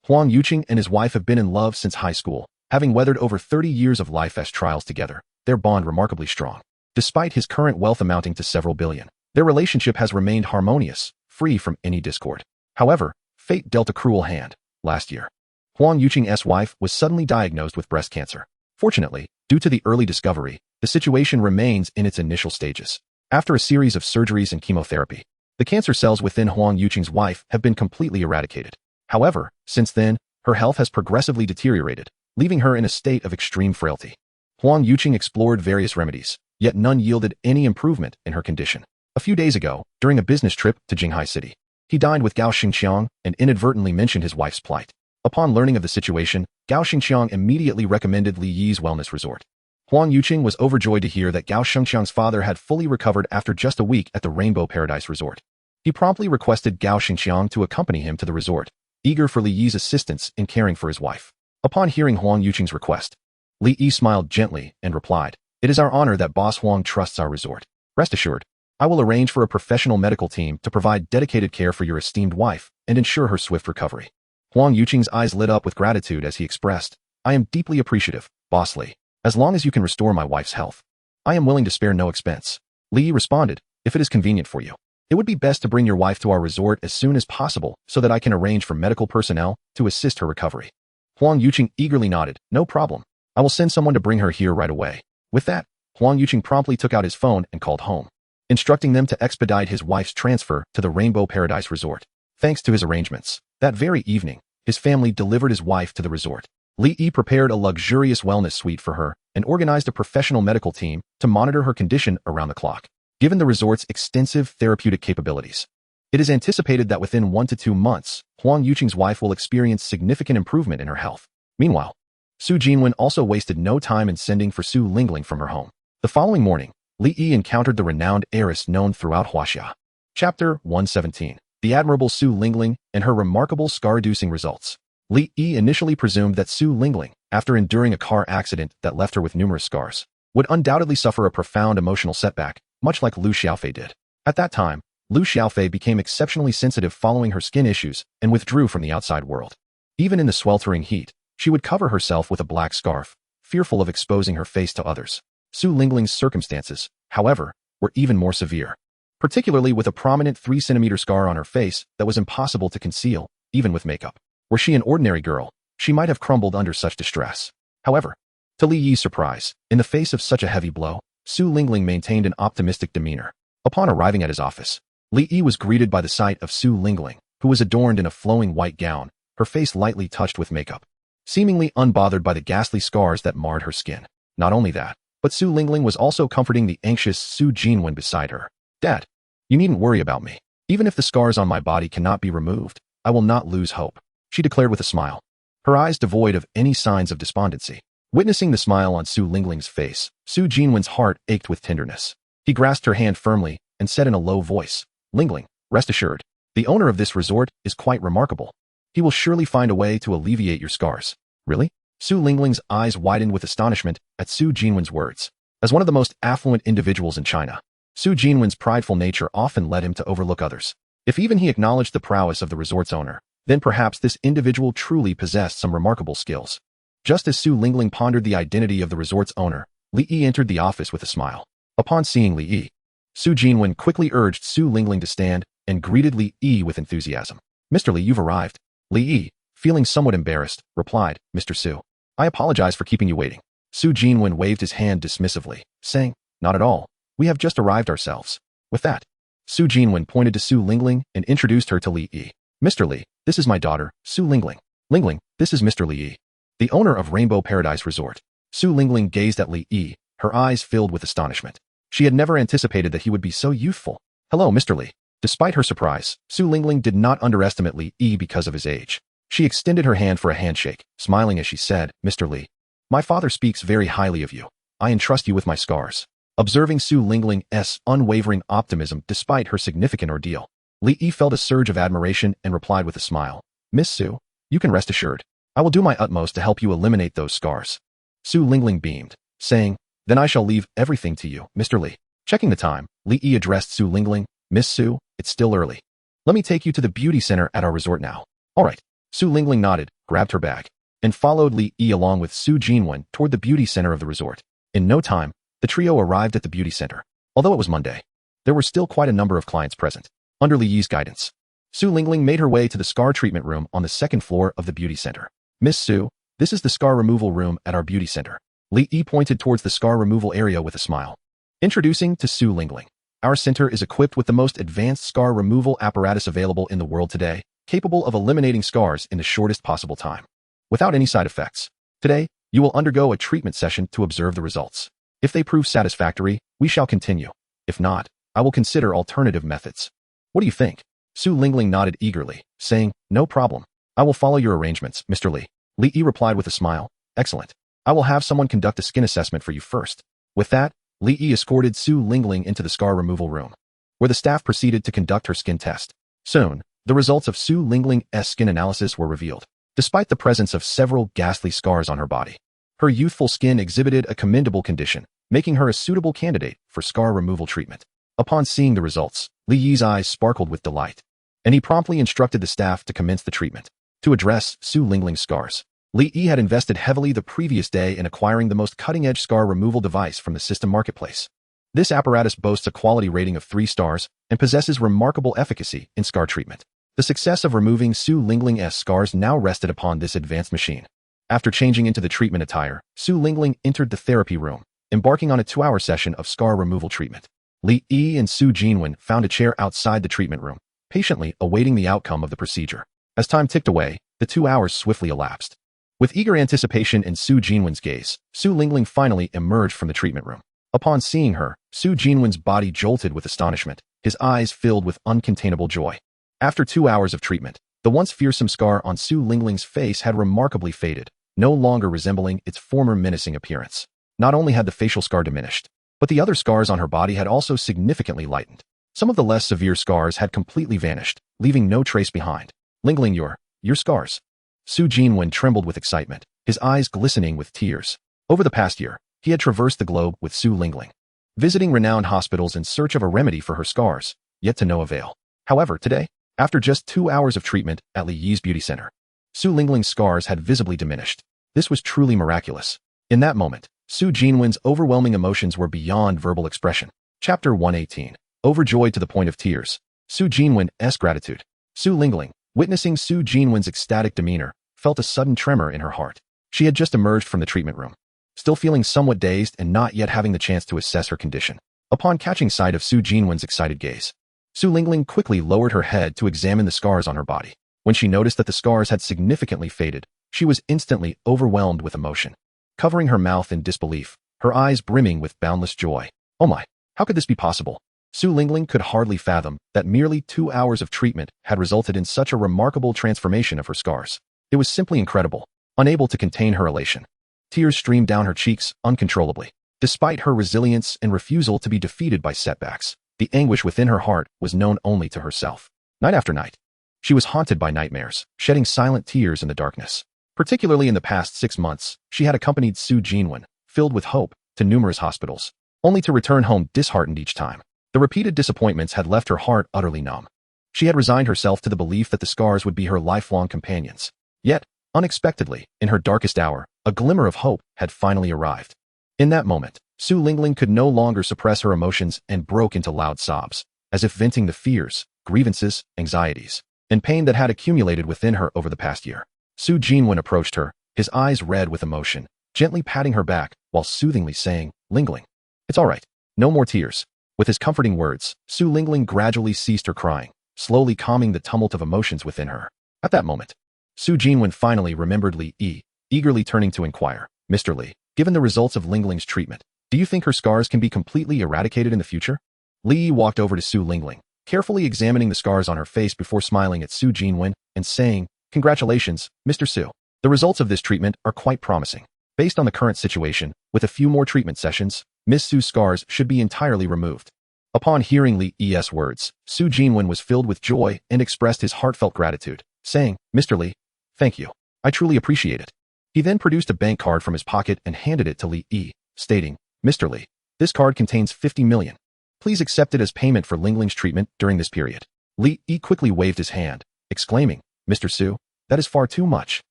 Huang Yuqing and his wife have been in love since high school, having weathered over 30 years of life-esque trials together, their bond remarkably strong. Despite his current wealth amounting to several billion, their relationship has remained harmonious, free from any discord. However, fate dealt a cruel hand. Last year, Huang Yuqing's wife was suddenly diagnosed with breast cancer. Fortunately, due to the early discovery, the situation remains in its initial stages. After a series of surgeries and chemotherapy, the cancer cells within Huang Yuqing's wife have been completely eradicated. However, since then, her health has progressively deteriorated, leaving her in a state of extreme frailty. Huang Yuqing explored various remedies, yet none yielded any improvement in her condition. A few days ago, during a business trip to Jinghai City, he dined with Gao Xingqiang and inadvertently mentioned his wife's plight. Upon learning of the situation, Gao Xingqiang immediately recommended Li Yi's wellness resort. Huang Yuqing was overjoyed to hear that Gao Xingqiang's father had fully recovered after just a week at the Rainbow Paradise Resort. He promptly requested Gao Xingqiang to accompany him to the resort, eager for Li Yi's assistance in caring for his wife. Upon hearing Huang Yuqing's request, Li Yi smiled gently and replied, "It is our honor that Boss Huang trusts our resort. Rest assured, I will arrange for a professional medical team to provide dedicated care for your esteemed wife and ensure her swift recovery." Huang Yuqing's eyes lit up with gratitude as he expressed, "I am deeply appreciative, Boss Li. As long as you can restore my wife's health, I am willing to spare no expense." Li Yi responded, "If it is convenient for you, it would be best to bring your wife to our resort as soon as possible so that I can arrange for medical personnel to assist her recovery." Huang Yuqing eagerly nodded, "No problem. I will send someone to bring her here right away." With that, Huang Yuqing promptly took out his phone and called home, instructing them to expedite his wife's transfer to the Rainbow Paradise Resort. Thanks to his arrangements, that very evening, his family delivered his wife to the resort. Li Yi prepared a luxurious wellness suite for her and organized a professional medical team to monitor her condition around the clock. given the resort's extensive therapeutic capabilities. It is anticipated that within 1 to 2 months, Huang Yuqing's wife will experience significant improvement in her health. Meanwhile, Su Jinwen also wasted no time in sending for Su Lingling from her home. The following morning, Li Yi encountered the renowned heiress known throughout Huaxia. Chapter 117. The admirable Su Lingling and her remarkable scar-reducing results. Li Yi initially presumed that Su Lingling, after enduring a car accident that left her with numerous scars, would undoubtedly suffer a profound emotional setback, much like Lu Xiaofei did. At that time, Lu Xiaofei became exceptionally sensitive following her skin issues and withdrew from the outside world. Even in the sweltering heat, she would cover herself with a black scarf, fearful of exposing her face to others. Su Lingling's circumstances, however, were even more severe, particularly with a prominent 3-centimeter scar on her face that was impossible to conceal, even with makeup. Were she an ordinary girl, she might have crumbled under such distress. However, to Li Yi's surprise, in the face of such a heavy blow, Su Lingling maintained an optimistic demeanor. Upon arriving at his office, Li Yi was greeted by the sight of Su Lingling, who was adorned in a flowing white gown, her face lightly touched with makeup, seemingly unbothered by the ghastly scars that marred her skin. Not only that, but Su Lingling was also comforting the anxious Su Jinwen beside her. "Dad, you needn't worry about me. Even if the scars on my body cannot be removed, I will not lose hope," she declared with a smile, her eyes devoid of any signs of despondency. Witnessing the smile on Su Lingling's face, Su Jinwen's heart ached with tenderness. He grasped her hand firmly and said in a low voice, "Lingling, rest assured, the owner of this resort is quite remarkable. He will surely find a way to alleviate your scars." "Really?" Su Lingling's eyes widened with astonishment at Su Jinwen's words. As one of the most affluent individuals in China, Su Jinwen's prideful nature often led him to overlook others. If even he acknowledged the prowess of the resort's owner, then perhaps this individual truly possessed some remarkable skills. Just as Su Lingling pondered the identity of the resort's owner, Li Yi entered the office with a smile. Upon seeing Li Yi, Su Jinwen quickly urged Su Lingling to stand and greeted Li Yi with enthusiasm. "Mr. Li, you've arrived." Li Yi, feeling somewhat embarrassed, replied, "Mr. Su, I apologize for keeping you waiting." Su Jinwen waved his hand dismissively, saying, "Not at all. We have just arrived ourselves." With that, Su Jinwen pointed to Su Lingling and introduced her to Li Yi. "Mr. Li, this is my daughter, Su Lingling. Lingling, this is Mr. Li Yi, the owner of Rainbow Paradise Resort." Su Lingling gazed at Li Yi, her eyes filled with astonishment. She had never anticipated that he would be so youthful. "Hello, Mr. Li." Despite her surprise, Su Lingling did not underestimate Li Yi because of his age. She extended her hand for a handshake, smiling as she said, "Mr. Li, my father speaks very highly of you. I entrust you with my scars." Observing Su Lingling's unwavering optimism despite her significant ordeal, Li Yi felt a surge of admiration and replied with a smile, "Miss Su, you can rest assured. I will do my utmost to help you eliminate those scars." Su Lingling beamed, saying, "Then I shall leave everything to you, Mr. Li." Checking the time, Li Yi addressed Su Lingling, "Miss Su, it's still early. Let me take you to the beauty center at our resort now." "All right." Su Lingling nodded, grabbed her bag, and followed Li Yi along with Su Jinwen toward the beauty center of the resort. In no time, the trio arrived at the beauty center. Although it was Monday, there were still quite a number of clients present. Under Li Yi's guidance, Su Lingling made her way to the scar treatment room on the second floor of the beauty center. "Miss Su, this is the scar removal room at our beauty center." Li Yi pointed towards the scar removal area with a smile. Introducing to Su Lingling, "Our center is equipped with the most advanced scar removal apparatus available in the world today, capable of eliminating scars in the shortest possible time, without any side effects. Today, you will undergo a treatment session to observe the results. If they prove satisfactory, we shall continue. If not, I will consider alternative methods. What do you think?" Su Lingling nodded eagerly, saying, "No problem. I will follow your arrangements, Mr. Li." Li Yi replied with a smile, "Excellent. I will have someone conduct a skin assessment for you first." With that, Li Yi escorted Su Lingling into the scar removal room, where the staff proceeded to conduct her skin test. Soon, the results of Su Lingling's skin analysis were revealed. Despite the presence of several ghastly scars on her body, her youthful skin exhibited a commendable condition, making her a suitable candidate for scar removal treatment. Upon seeing the results, Li Yi's eyes sparkled with delight, and he promptly instructed the staff to commence the treatment. To address Su Lingling's scars, Li Yi had invested heavily the previous day in acquiring the most cutting-edge scar removal device from the system marketplace. This apparatus boasts a quality rating of 3 stars and possesses remarkable efficacy in scar treatment. The success of removing Su Lingling's scars now rested upon this advanced machine. After changing into the treatment attire, Su Lingling entered the therapy room, embarking on a 2-hour session of scar removal treatment. Li Yi and Su Jinwen found a chair outside the treatment room, patiently awaiting the outcome of the procedure. As time ticked away, the 2 hours swiftly elapsed. With eager anticipation in Su Jinwen's gaze, Su Lingling finally emerged from the treatment room. Upon seeing her, Su Jinwen's body jolted with astonishment, his eyes filled with uncontainable joy. After 2 hours of treatment, the once fearsome scar on Su Lingling's face had remarkably faded, no longer resembling its former menacing appearance. Not only had the facial scar diminished, but the other scars on her body had also significantly lightened. Some of the less severe scars had completely vanished, leaving no trace behind. Lingling, your scars. Su Jinwen trembled with excitement, his eyes glistening with tears. Over the past year, he had traversed the globe with Su Lingling, visiting renowned hospitals in search of a remedy for her scars, yet to no avail. However, today, after just 2 hours of treatment at Li Yi's beauty center, Su Lingling's scars had visibly diminished. This was truly miraculous. In that moment, Su Jinwen's overwhelming emotions were beyond verbal expression. Chapter 118. Overjoyed to the point of tears. Su Jinwen's gratitude. Su Lingling, witnessing Su Jinwen's ecstatic demeanor, felt a sudden tremor in her heart. She had just emerged from the treatment room, still feeling somewhat dazed and not yet having the chance to assess her condition. Upon catching sight of Su Jinwen's excited gaze, Su Lingling quickly lowered her head to examine the scars on her body. When she noticed that the scars had significantly faded, she was instantly overwhelmed with emotion. Covering her mouth in disbelief, her eyes brimming with boundless joy. Oh my, how could this be possible? Su Lingling could hardly fathom that merely 2 hours of treatment had resulted in such a remarkable transformation of her scars. It was simply incredible. Unable to contain her elation, tears streamed down her cheeks uncontrollably. Despite her resilience and refusal to be defeated by setbacks, the anguish within her heart was known only to herself. Night after night, she was haunted by nightmares, shedding silent tears in the darkness. Particularly in the past 6 months, she had accompanied Su Jinwen, filled with hope, to numerous hospitals, only to return home disheartened each time. The repeated disappointments had left her heart utterly numb. She had resigned herself to the belief that the scars would be her lifelong companions. Yet, unexpectedly, in her darkest hour, a glimmer of hope had finally arrived. In that moment, Su Lingling could no longer suppress her emotions and broke into loud sobs, as if venting the fears, grievances, anxieties, and pain that had accumulated within her over the past year. Su Jinwen approached her, his eyes red with emotion, gently patting her back while soothingly saying, "Lingling, it's all right. No more tears." With his comforting words, Su Lingling gradually ceased her crying, slowly calming the tumult of emotions within her. At that moment, Su Jinwen finally remembered Li Yi, eagerly turning to inquire, "Mr. Li, given the results of Lingling's treatment, do you think her scars can be completely eradicated in the future?" Li Yi walked over to Su Lingling, carefully examining the scars on her face before smiling at Su Jinwen and saying, "Congratulations, Mr. Su. The results of this treatment are quite promising. Based on the current situation, with a few more treatment sessions, Miss Su's scars should be entirely removed." Upon hearing Li Yi's words, Su Jinwen was filled with joy and expressed his heartfelt gratitude, saying, "Mr. Li, thank you. I truly appreciate it." He then produced a bank card from his pocket and handed it to Li Yi, stating, "Mr. Li, this card contains 50 million. Please accept it as payment for Lingling's treatment during this period." Li Yi quickly waved his hand, exclaiming, "Mr. Su, that is far too much.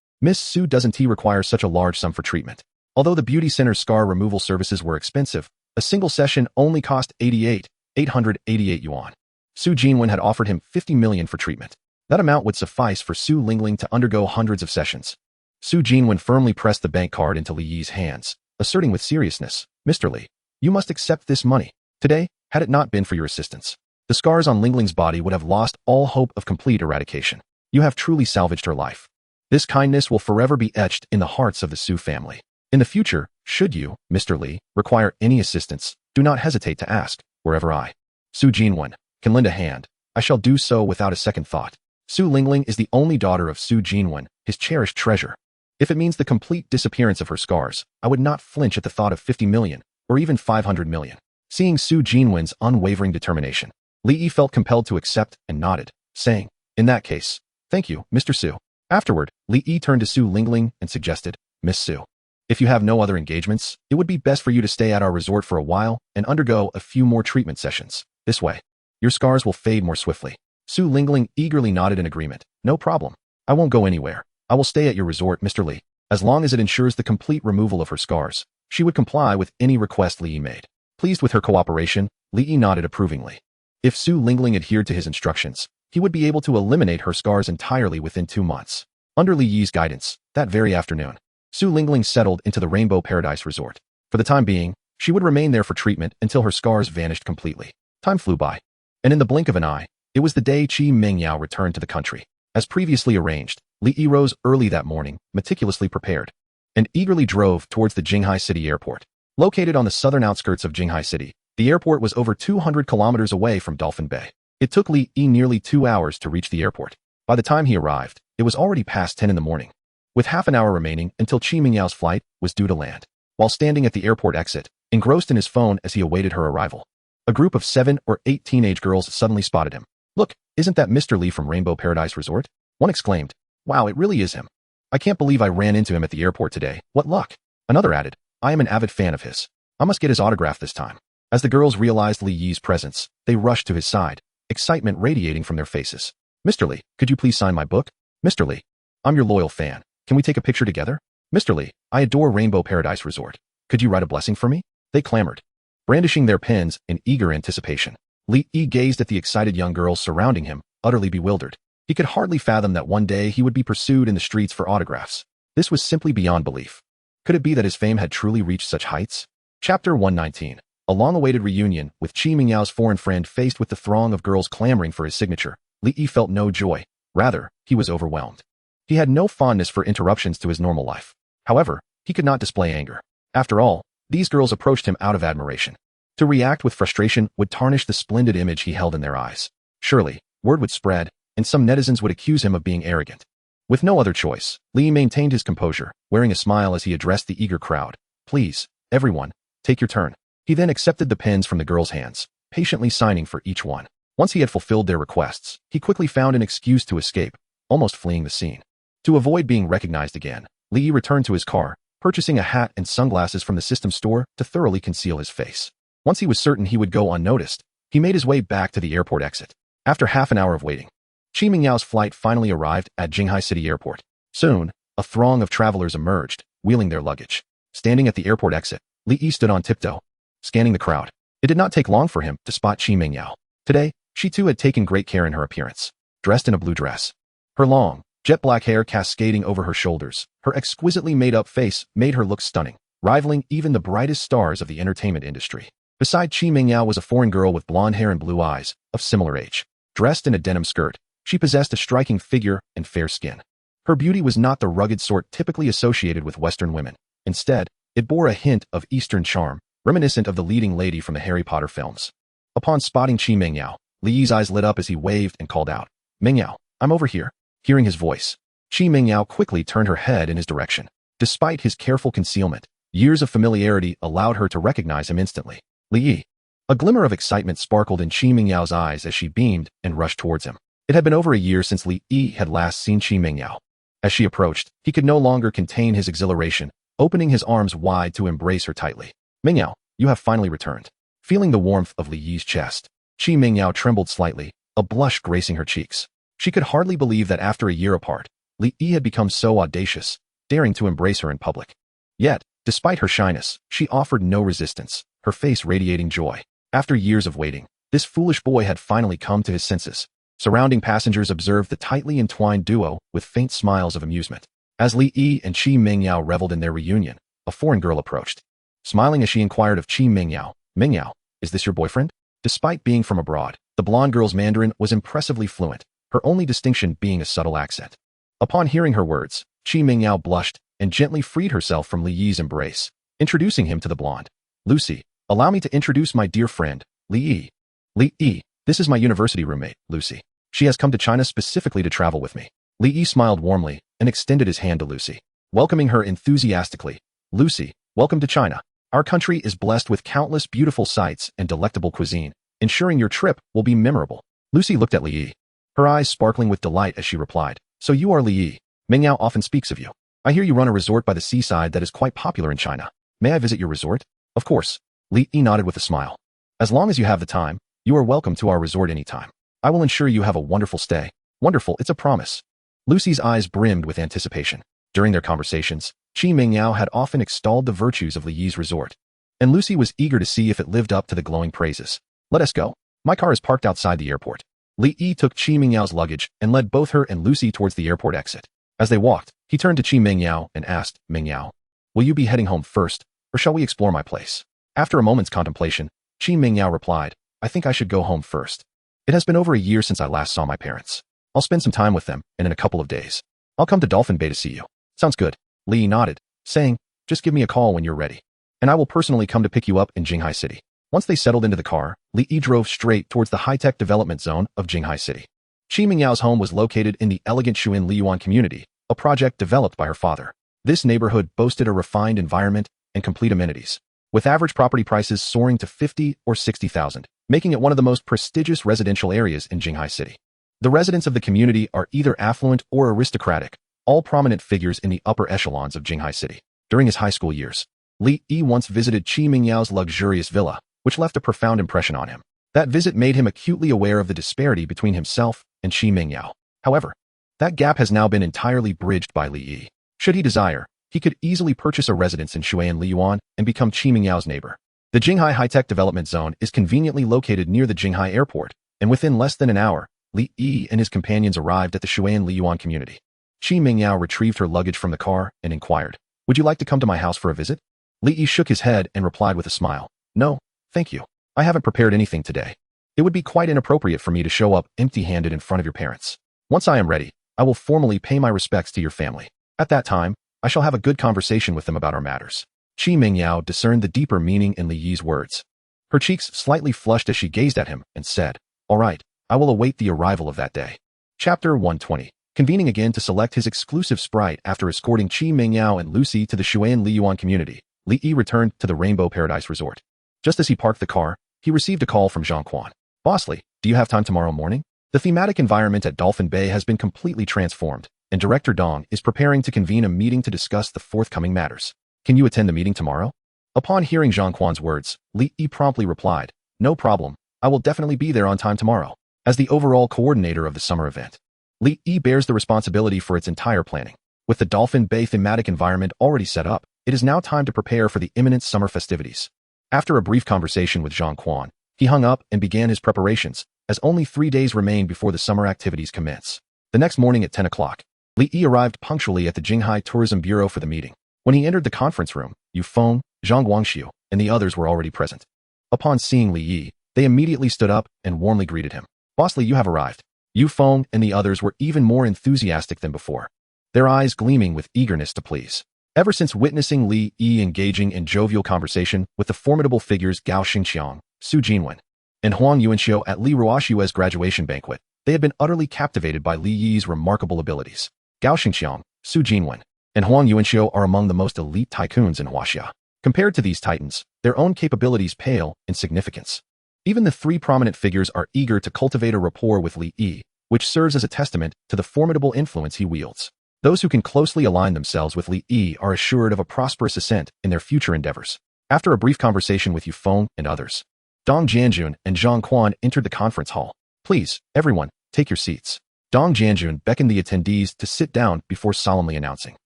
Miss Su doesn't require such a large sum for treatment." Although the beauty center's scar removal services were expensive, a single session only cost 888 yuan. Su Jinwen had offered him 50 million for treatment. That amount would suffice for Su Lingling to undergo hundreds of sessions. Su Jinwen firmly pressed the bank card into Li Yi's hands, asserting with seriousness, "Mr. Li, you must accept this money. Today, had it not been for your assistance, the scars on Lingling's body would have lost all hope of complete eradication. You have truly salvaged her life. This kindness will forever be etched in the hearts of the Su family. In the future, should you, Mr. Li, require any assistance, do not hesitate to ask. Wherever I, Su Jinwen, can lend a hand, I shall do so without a second thought." Su Lingling is the only daughter of Su Jinwen, his cherished treasure. If it means the complete disappearance of her scars, I would not flinch at the thought of 50 million, or even 500 million. Seeing Su Jinwen's unwavering determination, Li Yi felt compelled to accept and nodded, saying, "In that case, thank you, Mr. Su." Afterward, Li Yi turned to Su Lingling and suggested, "Miss Su, if you have no other engagements, it would be best for you to stay at our resort for a while and undergo a few more treatment sessions. This way, your scars will fade more swiftly." Su Lingling eagerly nodded in agreement. "No problem. I won't go anywhere. I will stay at your resort, Mr. Li. As long as it ensures the complete removal of her scars, she would comply with any request Li Yi made." Pleased with her cooperation, Li Yi nodded approvingly. If Su Lingling adhered to his instructions, he would be able to eliminate her scars entirely within 2 months. Under Li Yi's guidance, that very afternoon, Su Lingling settled into the Rainbow Paradise Resort. For the time being, she would remain there for treatment until her scars vanished completely. Time flew by, and in the blink of an eye, it was the day Qi Mengyao returned to the country. As previously arranged, Li Yi rose early that morning, meticulously prepared, and eagerly drove towards the Jinghai City airport. Located on the southern outskirts of Jinghai City, the airport was over 200 kilometers away from Dolphin Bay. It took Li Yi nearly 2 hours to reach the airport. By the time he arrived, it was already past 10 in the morning. With half an hour remaining until Qi Mingyao's flight was due to land. While standing at the airport exit, engrossed in his phone as he awaited her arrival, a group of 7 or 8 teenage girls suddenly spotted him. "Look, isn't that Mr. Li from Rainbow Paradise Resort?" One exclaimed. "Wow, it really is him. I can't believe I ran into him at the airport today. What luck." Another added, "I am an avid fan of his. I must get his autograph this time." As the girls realized Li Yi's presence, they rushed to his side, excitement radiating from their faces. "Mr. Li, could you please sign my book?" "Mr. Li, I'm your loyal fan. Can we take a picture together?" "Mr. Li, I adore Rainbow Paradise Resort. Could you write a blessing for me?" They clamored, brandishing their pens in eager anticipation. Li Yi gazed at the excited young girls surrounding him, utterly bewildered. He could hardly fathom that one day he would be pursued in the streets for autographs. This was simply beyond belief. Could it be that his fame had truly reached such heights? Chapter 119. A long-awaited reunion with Qi Mingyao's foreign friend. Faced with the throng of girls clamoring for his signature, Li Yi felt no joy. Rather, he was overwhelmed. He had no fondness for interruptions to his normal life. However, he could not display anger. After all, these girls approached him out of admiration. To react with frustration would tarnish the splendid image he held in their eyes. Surely, word would spread, and some netizens would accuse him of being arrogant. With no other choice, Li maintained his composure, wearing a smile as he addressed the eager crowd. "Please, everyone, take your turn." He then accepted the pens from the girls' hands, patiently signing for each one. Once he had fulfilled their requests, he quickly found an excuse to escape, almost fleeing the scene. To avoid being recognized again, Li returned to his car, purchasing a hat and sunglasses from the system store to thoroughly conceal his face. Once he was certain he would go unnoticed, he made his way back to the airport exit. After half an hour of waiting, Qi Mingyao's flight finally arrived at Jinghai City Airport. Soon, a throng of travelers emerged, wheeling their luggage. Standing at the airport exit, Li Yi stood on tiptoe, scanning the crowd. It did not take long for him to spot Qi Mingyao. Today, she too had taken great care in her appearance. Dressed in a blue dress, her long, jet-black hair cascading over her shoulders, her exquisitely made-up face made her look stunning, rivaling even the brightest stars of the entertainment industry. Beside Qi Mingyao was a foreign girl with blonde hair and blue eyes, of similar age. Dressed in a denim skirt, she possessed a striking figure and fair skin. Her beauty was not the rugged sort typically associated with Western women. Instead, it bore a hint of Eastern charm, reminiscent of the leading lady from the Harry Potter films. Upon spotting Qi Mingyao, Li Yi's eyes lit up as he waved and called out, "Mingyao, I'm over here." Hearing his voice, Qi Mingyao quickly turned her head in his direction. Despite his careful concealment, years of familiarity allowed her to recognize him instantly. "Li Yi." A glimmer of excitement sparkled in Qi Mingyao's eyes as she beamed and rushed towards him. It had been over a year since Li Yi had last seen Qi Mingyao. As she approached, he could no longer contain his exhilaration, opening his arms wide to embrace her tightly. "Mingyao, you have finally returned." Feeling the warmth of Li Yi's chest, Qi Mingyao trembled slightly, a blush gracing her cheeks. She could hardly believe that after a year apart, Li Yi had become so audacious, daring to embrace her in public. Yet, despite her shyness, she offered no resistance, her face radiating joy. After years of waiting, this foolish boy had finally come to his senses. Surrounding passengers observed the tightly entwined duo with faint smiles of amusement. As Li Yi and Qi Mingyao reveled in their reunion, a foreign girl approached. Smiling as she inquired of Qi Mingyao, "Mingyao, is this your boyfriend?" Despite being from abroad, the blonde girl's Mandarin was impressively fluent, her only distinction being a subtle accent. Upon hearing her words, Qi Mingyao blushed and gently freed herself from Li Yi's embrace, introducing him to the blonde. "Lucy, allow me to introduce my dear friend, Li Yi." "Li Yi, this is my university roommate, Lucy. She has come to China specifically to travel with me." Li Yi smiled warmly and extended his hand to Lucy, welcoming her enthusiastically. "Lucy, welcome to China. Our country is blessed with countless beautiful sights and delectable cuisine, ensuring your trip will be memorable." Lucy looked at Li Yi, her eyes sparkling with delight as she replied, "So you are Li Yi. Mingyao often speaks of you. I hear you run a resort by the seaside that is quite popular in China. May I visit your resort?" "Of course." Li Yi nodded with a smile. "As long as you have the time, you are welcome to our resort anytime. I will ensure you have a wonderful stay." "Wonderful, it's a promise." Lucy's eyes brimmed with anticipation. During their conversations, Qi Mingyao had often extolled the virtues of Li Yi's resort, and Lucy was eager to see if it lived up to the glowing praises. "Let us go. My car is parked outside the airport." Li Yi took Qi Mingyao's luggage and led both her and Lucy towards the airport exit. As they walked, he turned to Qi Mingyao and asked, "Mingyao, will you be heading home first, or shall we explore my place?" After a moment's contemplation, Qi Mingyao replied, "I think I should go home first. It has been over a year since I last saw my parents. I'll spend some time with them, and in a couple of days, I'll come to Dolphin Bay to see you." "Sounds good." Li Yi nodded, saying, "Just give me a call when you're ready." and I will personally come to pick you up in Jinghai City. Once they settled into the car, Li Yi drove straight towards the high-tech development zone of Jinghai City. Qi Mingyao's home was located in the elegant Shuin Liyuan community, a project developed by her father. This neighborhood boasted a refined environment and complete amenities, with average property prices soaring to 50 or 60,000, making it one of the most prestigious residential areas in Jinghai City. The residents of the community are either affluent or aristocratic, all prominent figures in the upper echelons of Jinghai City. During his high school years, Li Yi once visited Qi Mingyao's luxurious villa, which left a profound impression on him. That visit made him acutely aware of the disparity between himself and Qi Mingyao. However, that gap has now been entirely bridged by Li Yi. Should he desire, he could easily purchase a residence in Shuan Liyuan and become Qi Mingyao's neighbor. The Jinghai High-Tech Development Zone is conveniently located near the Jinghai Airport, and within less than an hour, Li Yi and his companions arrived at the Shuan Liyuan community. Qi Mingyao retrieved her luggage from the car and inquired, "Would you like to come to my house for a visit?" Li Yi shook his head and replied with a smile, "No, thank you. I haven't prepared anything today. It would be quite inappropriate for me to show up empty-handed in front of your parents. Once I am ready, I will formally pay my respects to your family. At that time, I shall have a good conversation with them about our matters." Qi Mingyao discerned the deeper meaning in Li Yi's words. Her cheeks slightly flushed as she gazed at him and said, "All right, I will await the arrival of that day." Chapter 120. Convening again to select his exclusive sprite after escorting Qi Mingyao and Lucy to the Shuan Liyuan community, Li Yi returned to the Rainbow Paradise Resort. Just as he parked the car, he received a call from Zhang Quan. "Bossly, do you have time tomorrow morning? The thematic environment at Dolphin Bay has been completely transformed, and Director Dong is preparing to convene a meeting to discuss the forthcoming matters. Can you attend the meeting tomorrow?" Upon hearing Zhang Quan's words, Li Yi promptly replied, "No problem, I will definitely be there on time tomorrow." As the overall coordinator of the summer event, Li Yi bears the responsibility for its entire planning. With the Dolphin Bay thematic environment already set up, it is now time to prepare for the imminent summer festivities. After a brief conversation with Zhang Quan, he hung up and began his preparations, as only 3 days remain before the summer activities commence. The next morning at 10 o'clock, Li Yi arrived punctually at the Jinghai Tourism Bureau for the meeting. When he entered the conference room, Yu Feng, Zhang Guangxiu, and the others were already present. Upon seeing Li Yi, they immediately stood up and warmly greeted him. "Bossly, you have arrived." Yu Feng and the others were even more enthusiastic than before, their eyes gleaming with eagerness to please. Ever since witnessing Li Yi engaging in jovial conversation with the formidable figures Gao Xingqiang, Su Jinwen, and Huang Yuanxiu at Li Ruoxue's graduation banquet, they had been utterly captivated by Li Yi's remarkable abilities. Gao Xingqiang, Su Jinwen, and Huang Yuanxiu are among the most elite tycoons in Huaxia. Compared to these titans, their own capabilities pale in significance. Even the three prominent figures are eager to cultivate a rapport with Li Yi, which serves as a testament to the formidable influence he wields. Those who can closely align themselves with Li Yi are assured of a prosperous ascent in their future endeavors. After a brief conversation with Yu Feng and others, Dong Jianjun and Zhang Quan entered the conference hall. "Please, everyone, take your seats." Dong Jianjun beckoned the attendees to sit down before solemnly announcing,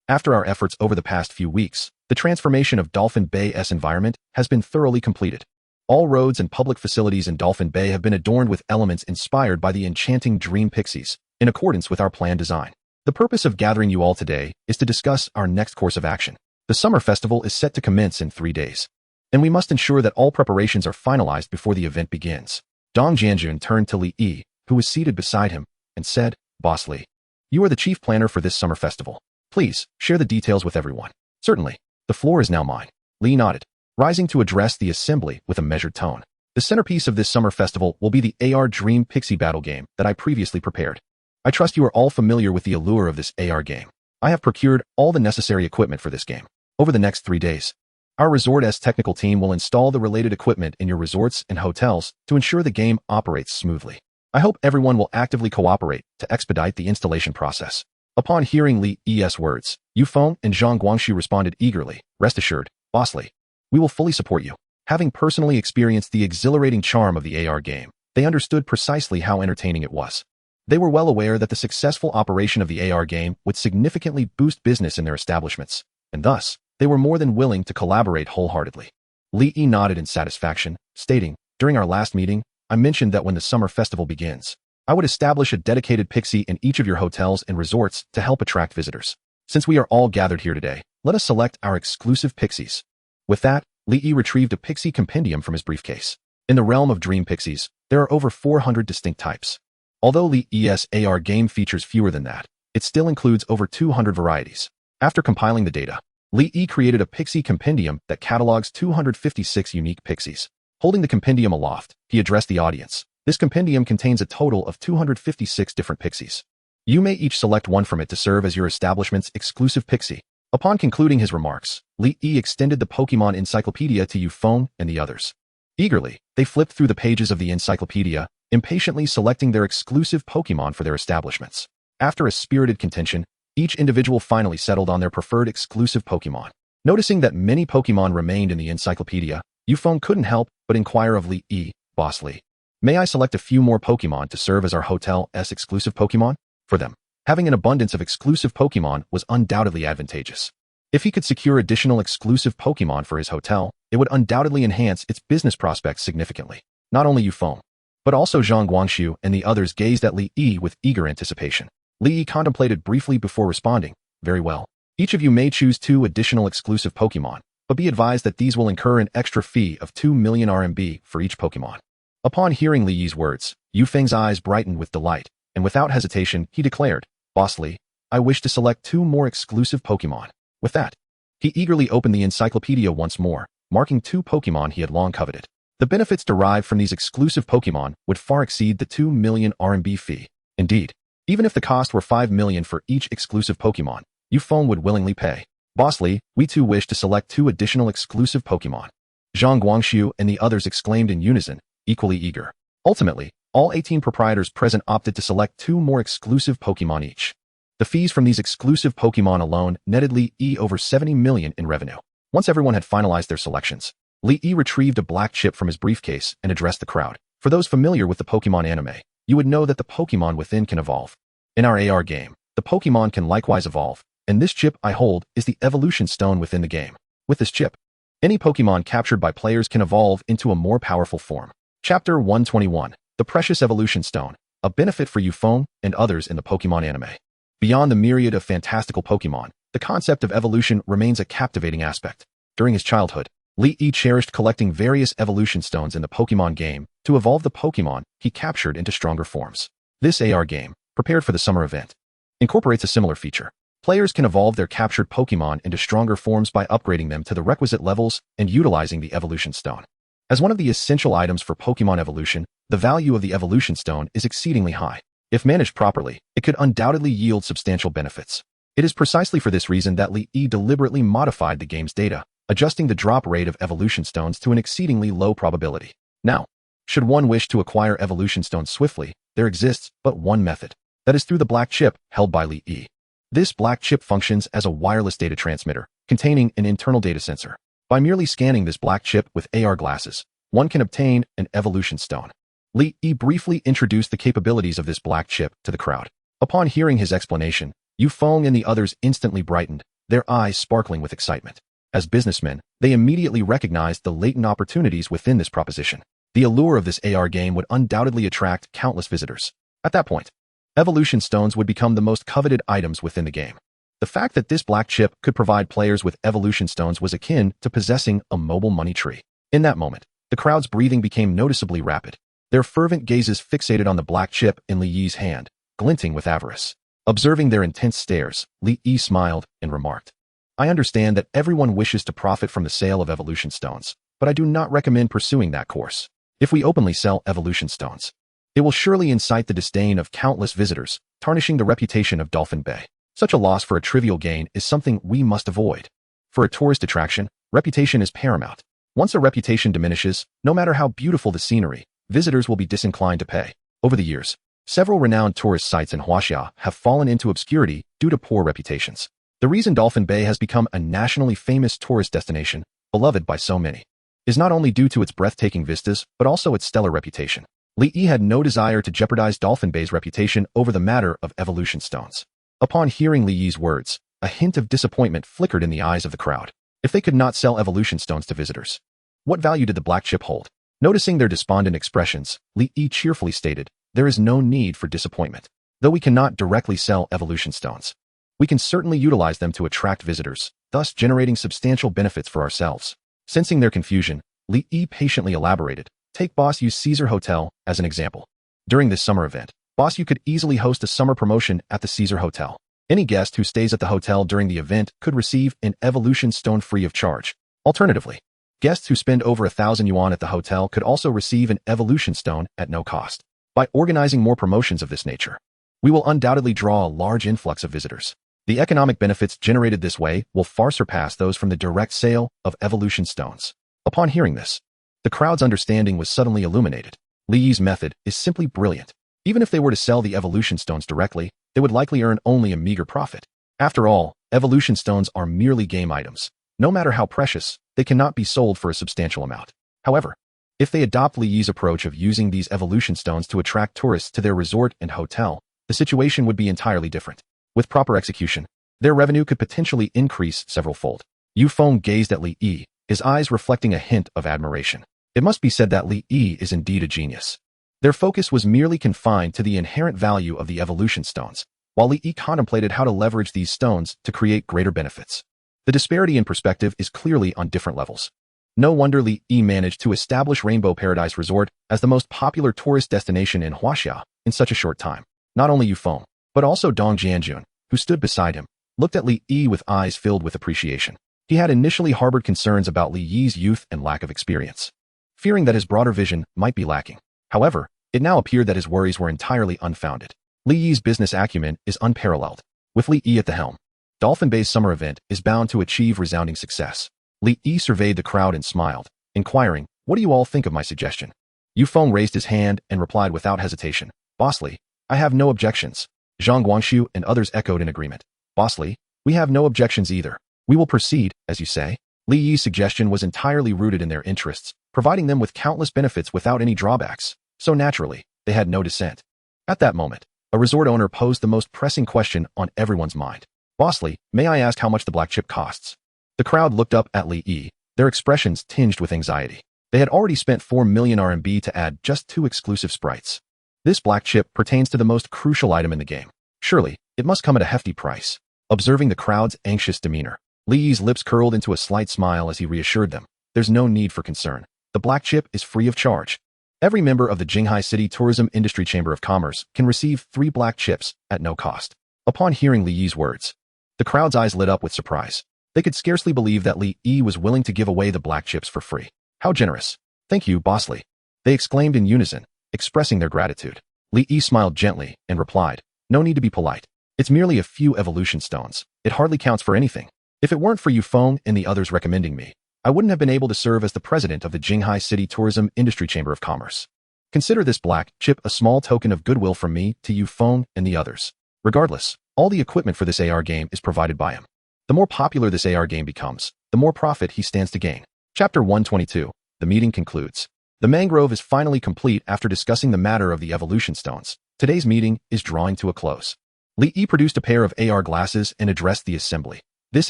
"After our efforts over the past few weeks, the transformation of Dolphin Bay's environment has been thoroughly completed. All roads and public facilities in Dolphin Bay have been adorned with elements inspired by the enchanting dream pixies, in accordance with our planned design. The purpose of gathering you all today is to discuss our next course of action. The summer festival is set to commence in 3 days, and we must ensure that all preparations are finalized before the event begins." Dong Jianjun turned to Li Yi, who was seated beside him, and said, "Boss Li, you are the chief planner for this summer festival. Please, share the details with everyone." "Certainly. The floor is now mine." Li nodded, rising to address the assembly with a measured tone. "The centerpiece of this summer festival will be the AR Dream Pixie Battle game that I previously prepared. I trust you are all familiar with the allure of this AR game. I have procured all the necessary equipment for this game. Over the next 3 days, our resort's technical team will install the related equipment in your resorts and hotels to ensure the game operates smoothly. I hope everyone will actively cooperate to expedite the installation process." Upon hearing Li Yi's words, Yu Feng and Zhang Guangxiu responded eagerly, "Rest assured, Boss Li, we will fully support you." Having personally experienced the exhilarating charm of the AR game, they understood precisely how entertaining it was. They were well aware that the successful operation of the AR game would significantly boost business in their establishments, and thus, they were more than willing to collaborate wholeheartedly. Li Yi nodded in satisfaction, stating, "During our last meeting, I mentioned that when the summer festival begins, I would establish a dedicated pixie in each of your hotels and resorts to help attract visitors. Since we are all gathered here today, let us select our exclusive pixies." With that, Li Yi retrieved a pixie compendium from his briefcase. In the realm of dream pixies, there are over 400 distinct types. Although Li Yi's AR game features fewer than that, it still includes over 200 varieties. After compiling the data, Li Yi created a pixie compendium that catalogs 256 unique pixies. Holding the compendium aloft, he addressed the audience. This compendium contains a total of 256 different pixies. You may each select one from it to serve as your establishment's exclusive pixie. Upon concluding his remarks, Li Yi extended the Pokemon encyclopedia to Yufeng and the others. Eagerly, they flipped through the pages of the encyclopedia, impatiently selecting their exclusive Pokemon for their establishments. After a spirited contention, each individual finally settled on their preferred exclusive Pokemon. Noticing that many Pokemon remained in the encyclopedia, Yufeng couldn't help but inquire of Li Yi, "Boss Li, may I select a few more Pokemon to serve as our hotel's exclusive Pokemon?" For them, having an abundance of exclusive Pokemon was undoubtedly advantageous. If he could secure additional exclusive Pokemon for his hotel, it would undoubtedly enhance its business prospects significantly. Not only Yufeng, but also Zhang Guangxu and the others gazed at Li Yi with eager anticipation. Li Yi contemplated briefly before responding, "Very well. Each of you may choose 2 additional exclusive Pokemon, but be advised that these will incur an extra fee of 2 million RMB for each Pokemon." Upon hearing Li Yi's words, Yufeng's eyes brightened with delight, and without hesitation, he declared, "Boss Li, I wish to select 2 more exclusive Pokemon." With that, he eagerly opened the encyclopedia once more, marking 2 Pokemon he had long coveted. The benefits derived from these exclusive Pokemon would far exceed the 2 million RMB fee. Indeed, even if the cost were 5 million for each exclusive Pokemon, Yufeng would willingly pay. "Boss Li, we too wish to select 2 additional exclusive Pokemon." Zhang Guangxu and the others exclaimed in unison, equally eager. Ultimately, all 18 proprietors present opted to select 2 more exclusive Pokemon each. The fees from these exclusive Pokemon alone netted Li Yi over 70 million in revenue. Once everyone had finalized their selections, Li Yi retrieved a black chip from his briefcase and addressed the crowd. "For those familiar with the Pokemon anime, you would know that the Pokemon within can evolve. In our AR game, the Pokemon can likewise evolve, and this chip I hold is the evolution stone within the game. With this chip, any Pokemon captured by players can evolve into a more powerful form." Chapter 121, The Precious Evolution Stone, a benefit for Yufeng and others in the Pokemon anime. Beyond the myriad of fantastical Pokemon, the concept of evolution remains a captivating aspect. During his childhood, Li Yi cherished collecting various evolution stones in the Pokemon game to evolve the Pokemon he captured into stronger forms. This AR game, prepared for the summer event, incorporates a similar feature. Players can evolve their captured Pokemon into stronger forms by upgrading them to the requisite levels and utilizing the evolution stone. As one of the essential items for Pokemon evolution, the value of the evolution stone is exceedingly high. If managed properly, it could undoubtedly yield substantial benefits. It is precisely for this reason that Li Yi deliberately modified the game's data, adjusting the drop rate of evolution stones to an exceedingly low probability. Now, should one wish to acquire evolution stones swiftly, there exists but one method. That is through the black chip held by Li Yi. This black chip functions as a wireless data transmitter, containing an internal data sensor. By merely scanning this black chip with AR glasses, one can obtain an evolution stone. Li Yi briefly introduced the capabilities of this black chip to the crowd. Upon hearing his explanation, Yufeng and the others instantly brightened, their eyes sparkling with excitement. As businessmen, they immediately recognized the latent opportunities within this proposition. The allure of this AR game would undoubtedly attract countless visitors. At that point, evolution stones would become the most coveted items within the game. The fact that this black chip could provide players with evolution stones was akin to possessing a mobile money tree. In that moment, the crowd's breathing became noticeably rapid. Their fervent gazes fixated on the black chip in Li Yi's hand, glinting with avarice. Observing their intense stares, Li Yi smiled and remarked, "I understand that everyone wishes to profit from the sale of evolution stones, but I do not recommend pursuing that course. If we openly sell evolution stones, it will surely incite the disdain of countless visitors, tarnishing the reputation of Dolphin Bay. Such a loss for a trivial gain is something we must avoid. For a tourist attraction, reputation is paramount. Once a reputation diminishes, no matter how beautiful the scenery, visitors will be disinclined to pay." Over the years, several renowned tourist sites in Huaxia have fallen into obscurity due to poor reputations. The reason Dolphin Bay has become a nationally famous tourist destination, beloved by so many, is not only due to its breathtaking vistas, but also its stellar reputation. Li Yi had no desire to jeopardize Dolphin Bay's reputation over the matter of evolution stones. Upon hearing Li Yi's words, a hint of disappointment flickered in the eyes of the crowd. If they could not sell evolution stones to visitors, what value did the black chip hold? Noticing their despondent expressions, Li Yi cheerfully stated, "There is no need for disappointment. Though we cannot directly sell evolution stones, we can certainly utilize them to attract visitors, thus generating substantial benefits for ourselves." Sensing their confusion, Li Yi patiently elaborated, "Take Boss Yu's Caesar Hotel as an example. During this summer event, Boss Yu could easily host a summer promotion at the Caesar Hotel. Any guest who stays at the hotel during the event could receive an evolution stone free of charge. Alternatively, guests who spend over 1,000 yuan at the hotel could also receive an evolution stone at no cost. By organizing more promotions of this nature, we will undoubtedly draw a large influx of visitors. The economic benefits generated this way will far surpass those from the direct sale of evolution stones. Upon hearing this, the crowd's understanding was suddenly illuminated. Li Yi's method is simply brilliant. Even if they were to sell the evolution stones directly, they would likely earn only a meager profit. After all, evolution stones are merely game items. No matter how precious, they cannot be sold for a substantial amount. However, if they adopt Li Yi's approach of using these evolution stones to attract tourists to their resort and hotel, the situation would be entirely different. With proper execution, their revenue could potentially increase several-fold. Yu Feng gazed at Li Yi, his eyes reflecting a hint of admiration. It must be said that Li Yi is indeed a genius. Their focus was merely confined to the inherent value of the evolution stones, while Li Yi contemplated how to leverage these stones to create greater benefits. The disparity in perspective is clearly on different levels. No wonder Li Yi managed to establish Rainbow Paradise Resort as the most popular tourist destination in Huaxia in such a short time. Not only Yu Feng, but also Dong Jianjun, who stood beside him, looked at Li Yi with eyes filled with appreciation. He had initially harbored concerns about Li Yi's youth and lack of experience, fearing that his broader vision might be lacking. However, it now appeared that his worries were entirely unfounded. Li Yi's business acumen is unparalleled. With Li Yi at the helm, Dolphin Bay's summer event is bound to achieve resounding success. Li Yi surveyed the crowd and smiled, inquiring, "What do you all think of my suggestion?" Yu Feng raised his hand and replied without hesitation, "Boss Li, I have no objections." Zhang Guangxu and others echoed in agreement. "Boss Li, we have no objections either. We will proceed, as you say." Li Yi's suggestion was entirely rooted in their interests, providing them with countless benefits without any drawbacks, so naturally, they had no dissent. At that moment, a resort owner posed the most pressing question on everyone's mind. "Boss Li, may I ask how much the black chip costs?" The crowd looked up at Li Yi, their expressions tinged with anxiety. They had already spent 4 million RMB to add just 2 exclusive sprites. This black chip pertains to the most crucial item in the game. Surely, it must come at a hefty price. Observing the crowd's anxious demeanor, Li Yi's lips curled into a slight smile as he reassured them. There's no need for concern. The black chip is free of charge. Every member of the Jinghai City Tourism Industry Chamber of Commerce can receive 3 black chips at no cost. Upon hearing Li Yi's words, the crowd's eyes lit up with surprise. They could scarcely believe that Li Yi was willing to give away the black chips for free. How generous. "Thank you, Boss Li," they exclaimed in unison, expressing their gratitude. Li Yi smiled gently and replied, "No need to be polite. It's merely a few evolution stones. It hardly counts for anything. If it weren't for Yu Feng and the others recommending me, I wouldn't have been able to serve as the president of the Jinghai City Tourism Industry Chamber of Commerce. Consider this black chip a small token of goodwill from me to Yu Feng and the others. Regardless, all the equipment for this AR game is provided by him. The more popular this AR game becomes, the more profit he stands to gain." Chapter 122. The meeting concludes. The mangrove is finally complete after discussing the matter of the evolution stones. Today's meeting is drawing to a close. Li Yi produced a pair of AR glasses and addressed the assembly. This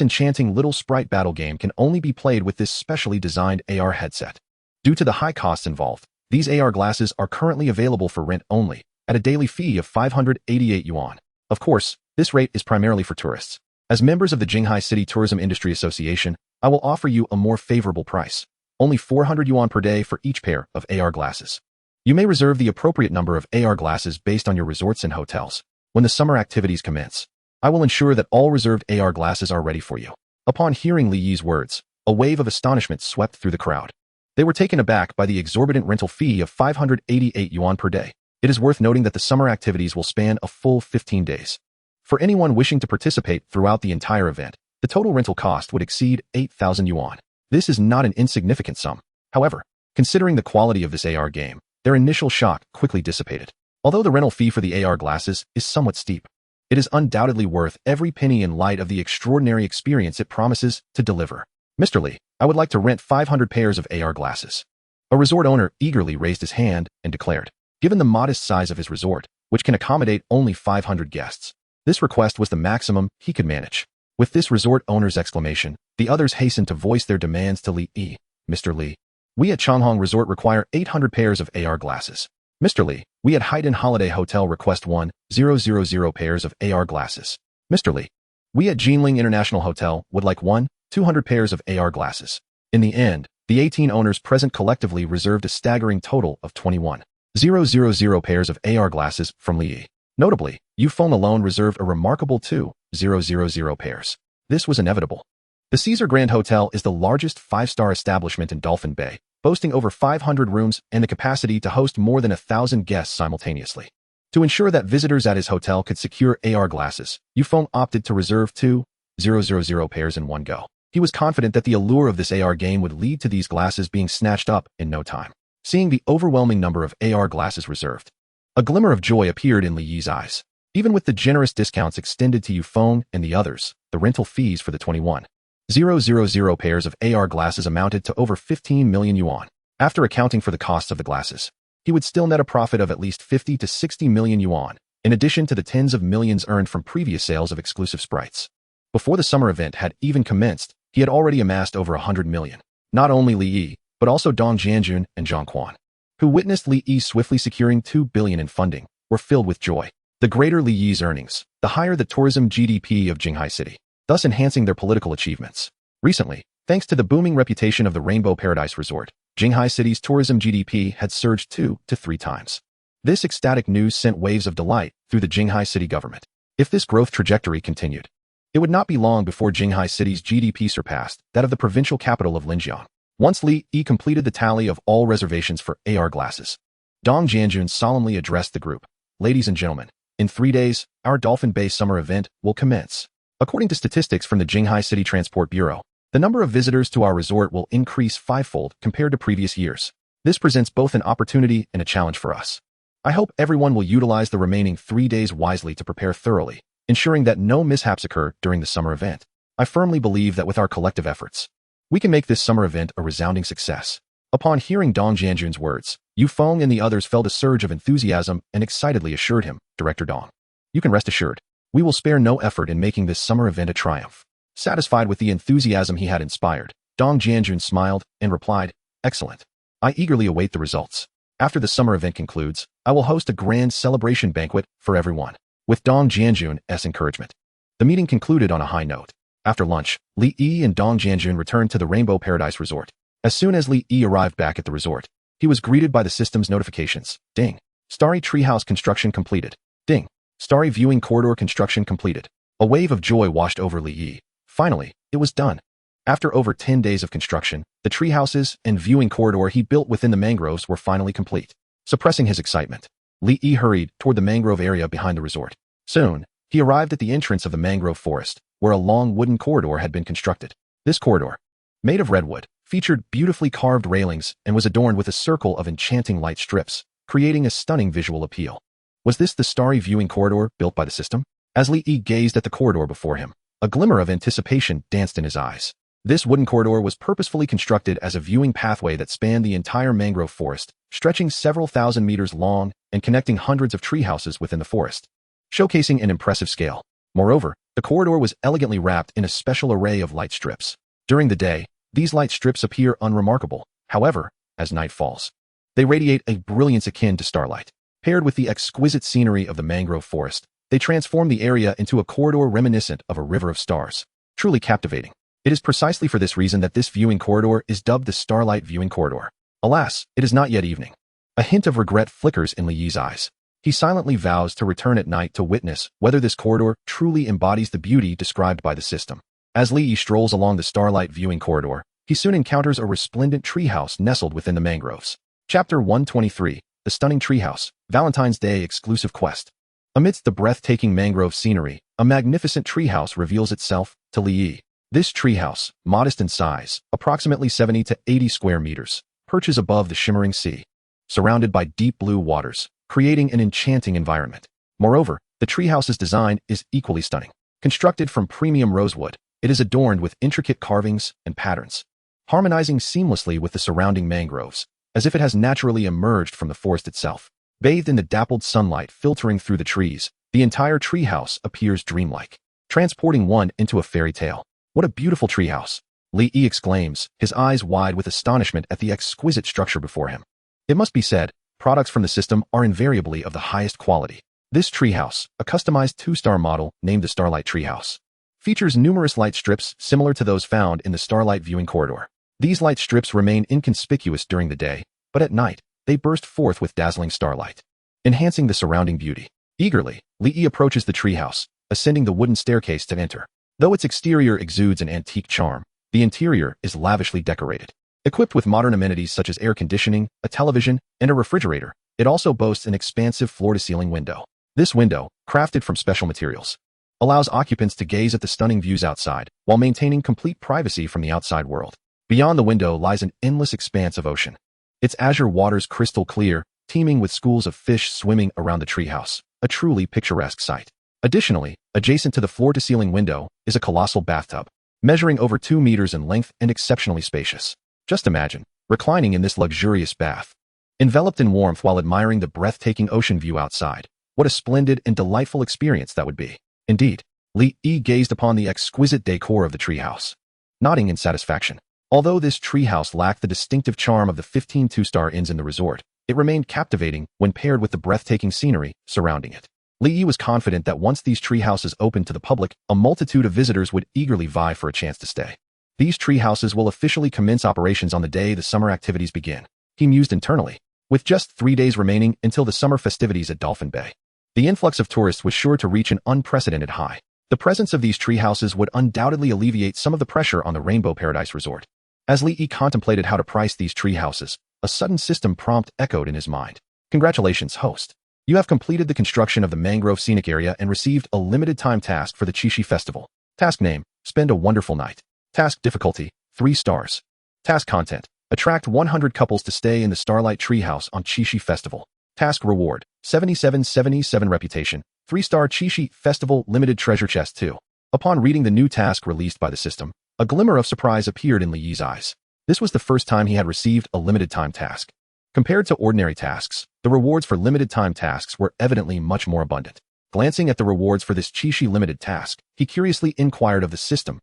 enchanting little sprite battle game can only be played with this specially designed AR headset. Due to the high costs involved, these AR glasses are currently available for rent only, at a daily fee of 588 yuan. Of course, this rate is primarily for tourists. As members of the Jinghai City Tourism Industry Association, I will offer you a more favorable price. Only 400 yuan per day for each pair of AR glasses. You may reserve the appropriate number of AR glasses based on your resorts and hotels. When the summer activities commence, I will ensure that all reserved AR glasses are ready for you. Upon hearing Li Yi's words, a wave of astonishment swept through the crowd. They were taken aback by the exorbitant rental fee of 588 yuan per day. It is worth noting that the summer activities will span a full 15 days. For anyone wishing to participate throughout the entire event, the total rental cost would exceed 8,000 yuan. This is not an insignificant sum. However, considering the quality of this AR game, their initial shock quickly dissipated. Although the rental fee for the AR glasses is somewhat steep, it is undoubtedly worth every penny in light of the extraordinary experience it promises to deliver. "Mr. Li, I would like to rent 500 pairs of AR glasses." A resort owner eagerly raised his hand and declared. Given the modest size of his resort, which can accommodate only 500 guests, this request was the maximum he could manage. With this resort owner's exclamation, the others hastened to voice their demands to Li Yi. "Mr. Li, we at Changhong Resort require 800 pairs of AR glasses." "Mr. Li, we at Haidin Holiday Hotel request 1,000 pairs of AR glasses." "Mr. Li, we at Jinling International Hotel would like 1,200 pairs of AR glasses." In the end, the 18 owners present collectively reserved a staggering total of 21,000 pairs of AR glasses from Li Yi. Notably, Yufeng alone reserved a remarkable 2,000 pairs. This was inevitable. The Caesar Grand Hotel is the largest five-star establishment in Dolphin Bay, boasting over 500 rooms and the capacity to host more than 1,000 guests simultaneously. To ensure that visitors at his hotel could secure AR glasses, Yufeng opted to reserve 2,000 pairs in one go. He was confident that the allure of this AR game would lead to these glasses being snatched up in no time. Seeing the overwhelming number of AR glasses reserved, a glimmer of joy appeared in Li Yi's eyes. Even with the generous discounts extended to Yufeng and the others, the rental fees for the 21,000 pairs of AR glasses amounted to over 15 million yuan. After accounting for the costs of the glasses, he would still net a profit of at least 50 to 60 million yuan, in addition to the tens of millions earned from previous sales of exclusive sprites. Before the summer event had even commenced, he had already amassed over 100 million. Not only Li Yi, but also Dong Jianjun and Zhang Quan, who witnessed Li Yi swiftly securing 2 billion in funding, were filled with joy. The greater Li Yi's earnings, the higher the tourism GDP of Jinghai City, thus enhancing their political achievements. Recently, thanks to the booming reputation of the Rainbow Paradise Resort, Jinghai City's tourism GDP had surged 2 to 3 times. This ecstatic news sent waves of delight through the Jinghai City government. If this growth trajectory continued, it would not be long before Jinghai City's GDP surpassed that of the provincial capital of Linjiang. Once Li Yi completed the tally of all reservations for AR glasses, Dong Jianjun solemnly addressed the group. Ladies and gentlemen, in 3 days, our Dolphin Bay summer event will commence. According to statistics from the Jinghai City Transport Bureau, the number of visitors to our resort will increase 5-fold compared to previous years. This presents both an opportunity and a challenge for us. I hope everyone will utilize the remaining 3 days wisely to prepare thoroughly, ensuring that no mishaps occur during the summer event. I firmly believe that with our collective efforts, we can make this summer event a resounding success. Upon hearing Dong Jianjun's words, Yufeng and the others felt a surge of enthusiasm and excitedly assured him, Director Dong, you can rest assured, we will spare no effort in making this summer event a triumph. Satisfied with the enthusiasm he had inspired, Dong Jianjun smiled and replied, excellent. I eagerly await the results. After the summer event concludes, I will host a grand celebration banquet for everyone. With Dong Jianjun's encouragement, the meeting concluded on a high note. After lunch, Li Yi and Dong Jianjun returned to the Rainbow Paradise Resort. As soon as Li Yi arrived back at the resort, he was greeted by the system's notifications. Ding. Starry Treehouse construction completed. Ding. Starry Viewing Corridor construction completed. A wave of joy washed over Li Yi. Finally, it was done. After over 10 days of construction, the treehouses and viewing corridor he built within the mangroves were finally complete. Suppressing his excitement, Li Yi hurried toward the mangrove area behind the resort. Soon, he arrived at the entrance of the mangrove forest, where a long wooden corridor had been constructed. This corridor, made of redwood, featured beautifully carved railings and was adorned with a circle of enchanting light strips, creating a stunning visual appeal. Was this the starry viewing corridor built by the system? As Li Yi gazed at the corridor before him, a glimmer of anticipation danced in his eyes. This wooden corridor was purposefully constructed as a viewing pathway that spanned the entire mangrove forest, stretching several thousand meters long and connecting hundreds of tree houses within the forest, showcasing an impressive scale. Moreover, the corridor was elegantly wrapped in a special array of light strips. During the day, these light strips appear unremarkable. However, as night falls, they radiate a brilliance akin to starlight. Paired with the exquisite scenery of the mangrove forest, they transform the area into a corridor reminiscent of a river of stars. Truly captivating. It is precisely for this reason that this viewing corridor is dubbed the Starlight Viewing Corridor. Alas, it is not yet evening. A hint of regret flickers in Li Yi's eyes. He silently vows to return at night to witness whether this corridor truly embodies the beauty described by the system. As Li Yi strolls along the Starlight Viewing Corridor, he soon encounters a resplendent treehouse nestled within the mangroves. Chapter 123, The Stunning Treehouse, Valentine's Day Exclusive Quest. Amidst the breathtaking mangrove scenery, a magnificent treehouse reveals itself to Li Yi. This treehouse, modest in size, approximately 70 to 80 square meters, perches above the shimmering sea, surrounded by deep blue waters, creating an enchanting environment. Moreover, the treehouse's design is equally stunning. Constructed from premium rosewood, it is adorned with intricate carvings and patterns, harmonizing seamlessly with the surrounding mangroves, as if it has naturally emerged from the forest itself. Bathed in the dappled sunlight filtering through the trees, the entire treehouse appears dreamlike, transporting one into a fairy tale. What a beautiful treehouse! Li Yi exclaims, his eyes wide with astonishment at the exquisite structure before him. It must be said, products from the system are invariably of the highest quality. This treehouse, a customized 2-star model named the Starlight Treehouse, features numerous light strips similar to those found in the Starlight Viewing Corridor. These light strips remain inconspicuous during the day, but at night, they burst forth with dazzling starlight, enhancing the surrounding beauty. Eagerly, Li Yi approaches the treehouse, ascending the wooden staircase to enter. Though its exterior exudes an antique charm, the interior is lavishly decorated. Equipped with modern amenities such as air conditioning, a television, and a refrigerator, it also boasts an expansive floor-to-ceiling window. This window, crafted from special materials, allows occupants to gaze at the stunning views outside while maintaining complete privacy from the outside world. Beyond the window lies an endless expanse of ocean. Its azure waters crystal clear, teeming with schools of fish swimming around the treehouse, a truly picturesque sight. Additionally, adjacent to the floor-to-ceiling window is a colossal bathtub, measuring over 2 meters in length and exceptionally spacious. Just imagine, reclining in this luxurious bath, enveloped in warmth while admiring the breathtaking ocean view outside. What a splendid and delightful experience that would be. Indeed, Li Yi gazed upon the exquisite decor of the treehouse, nodding in satisfaction. Although this treehouse lacked the distinctive charm of the 15 two-star inns in the resort, it remained captivating when paired with the breathtaking scenery surrounding it. Li Yi was confident that once these treehouses opened to the public, a multitude of visitors would eagerly vie for a chance to stay. These treehouses will officially commence operations on the day the summer activities begin, he mused internally. With just 3 days remaining until the summer festivities at Dolphin Bay, the influx of tourists was sure to reach an unprecedented high. The presence of these treehouses would undoubtedly alleviate some of the pressure on the Rainbow Paradise Resort. As Li Yi contemplated how to price these treehouses, a sudden system prompt echoed in his mind. Congratulations, host. You have completed the construction of the Mangrove Scenic Area and received a limited-time task for the Qixi Festival. Task name, spend a wonderful night. Task difficulty, 3 stars. Task content, attract 100 couples to stay in the Starlight Treehouse on Qixi Festival. Task reward, 7777 reputation, 3-star Qixi Festival limited treasure chest 2. Upon reading the new task released by the system, a glimmer of surprise appeared in Li Yi's eyes. This was the first time he had received a limited-time task. Compared to ordinary tasks, the rewards for limited-time tasks were evidently much more abundant. Glancing at the rewards for this Qixi limited task, he curiously inquired of the system,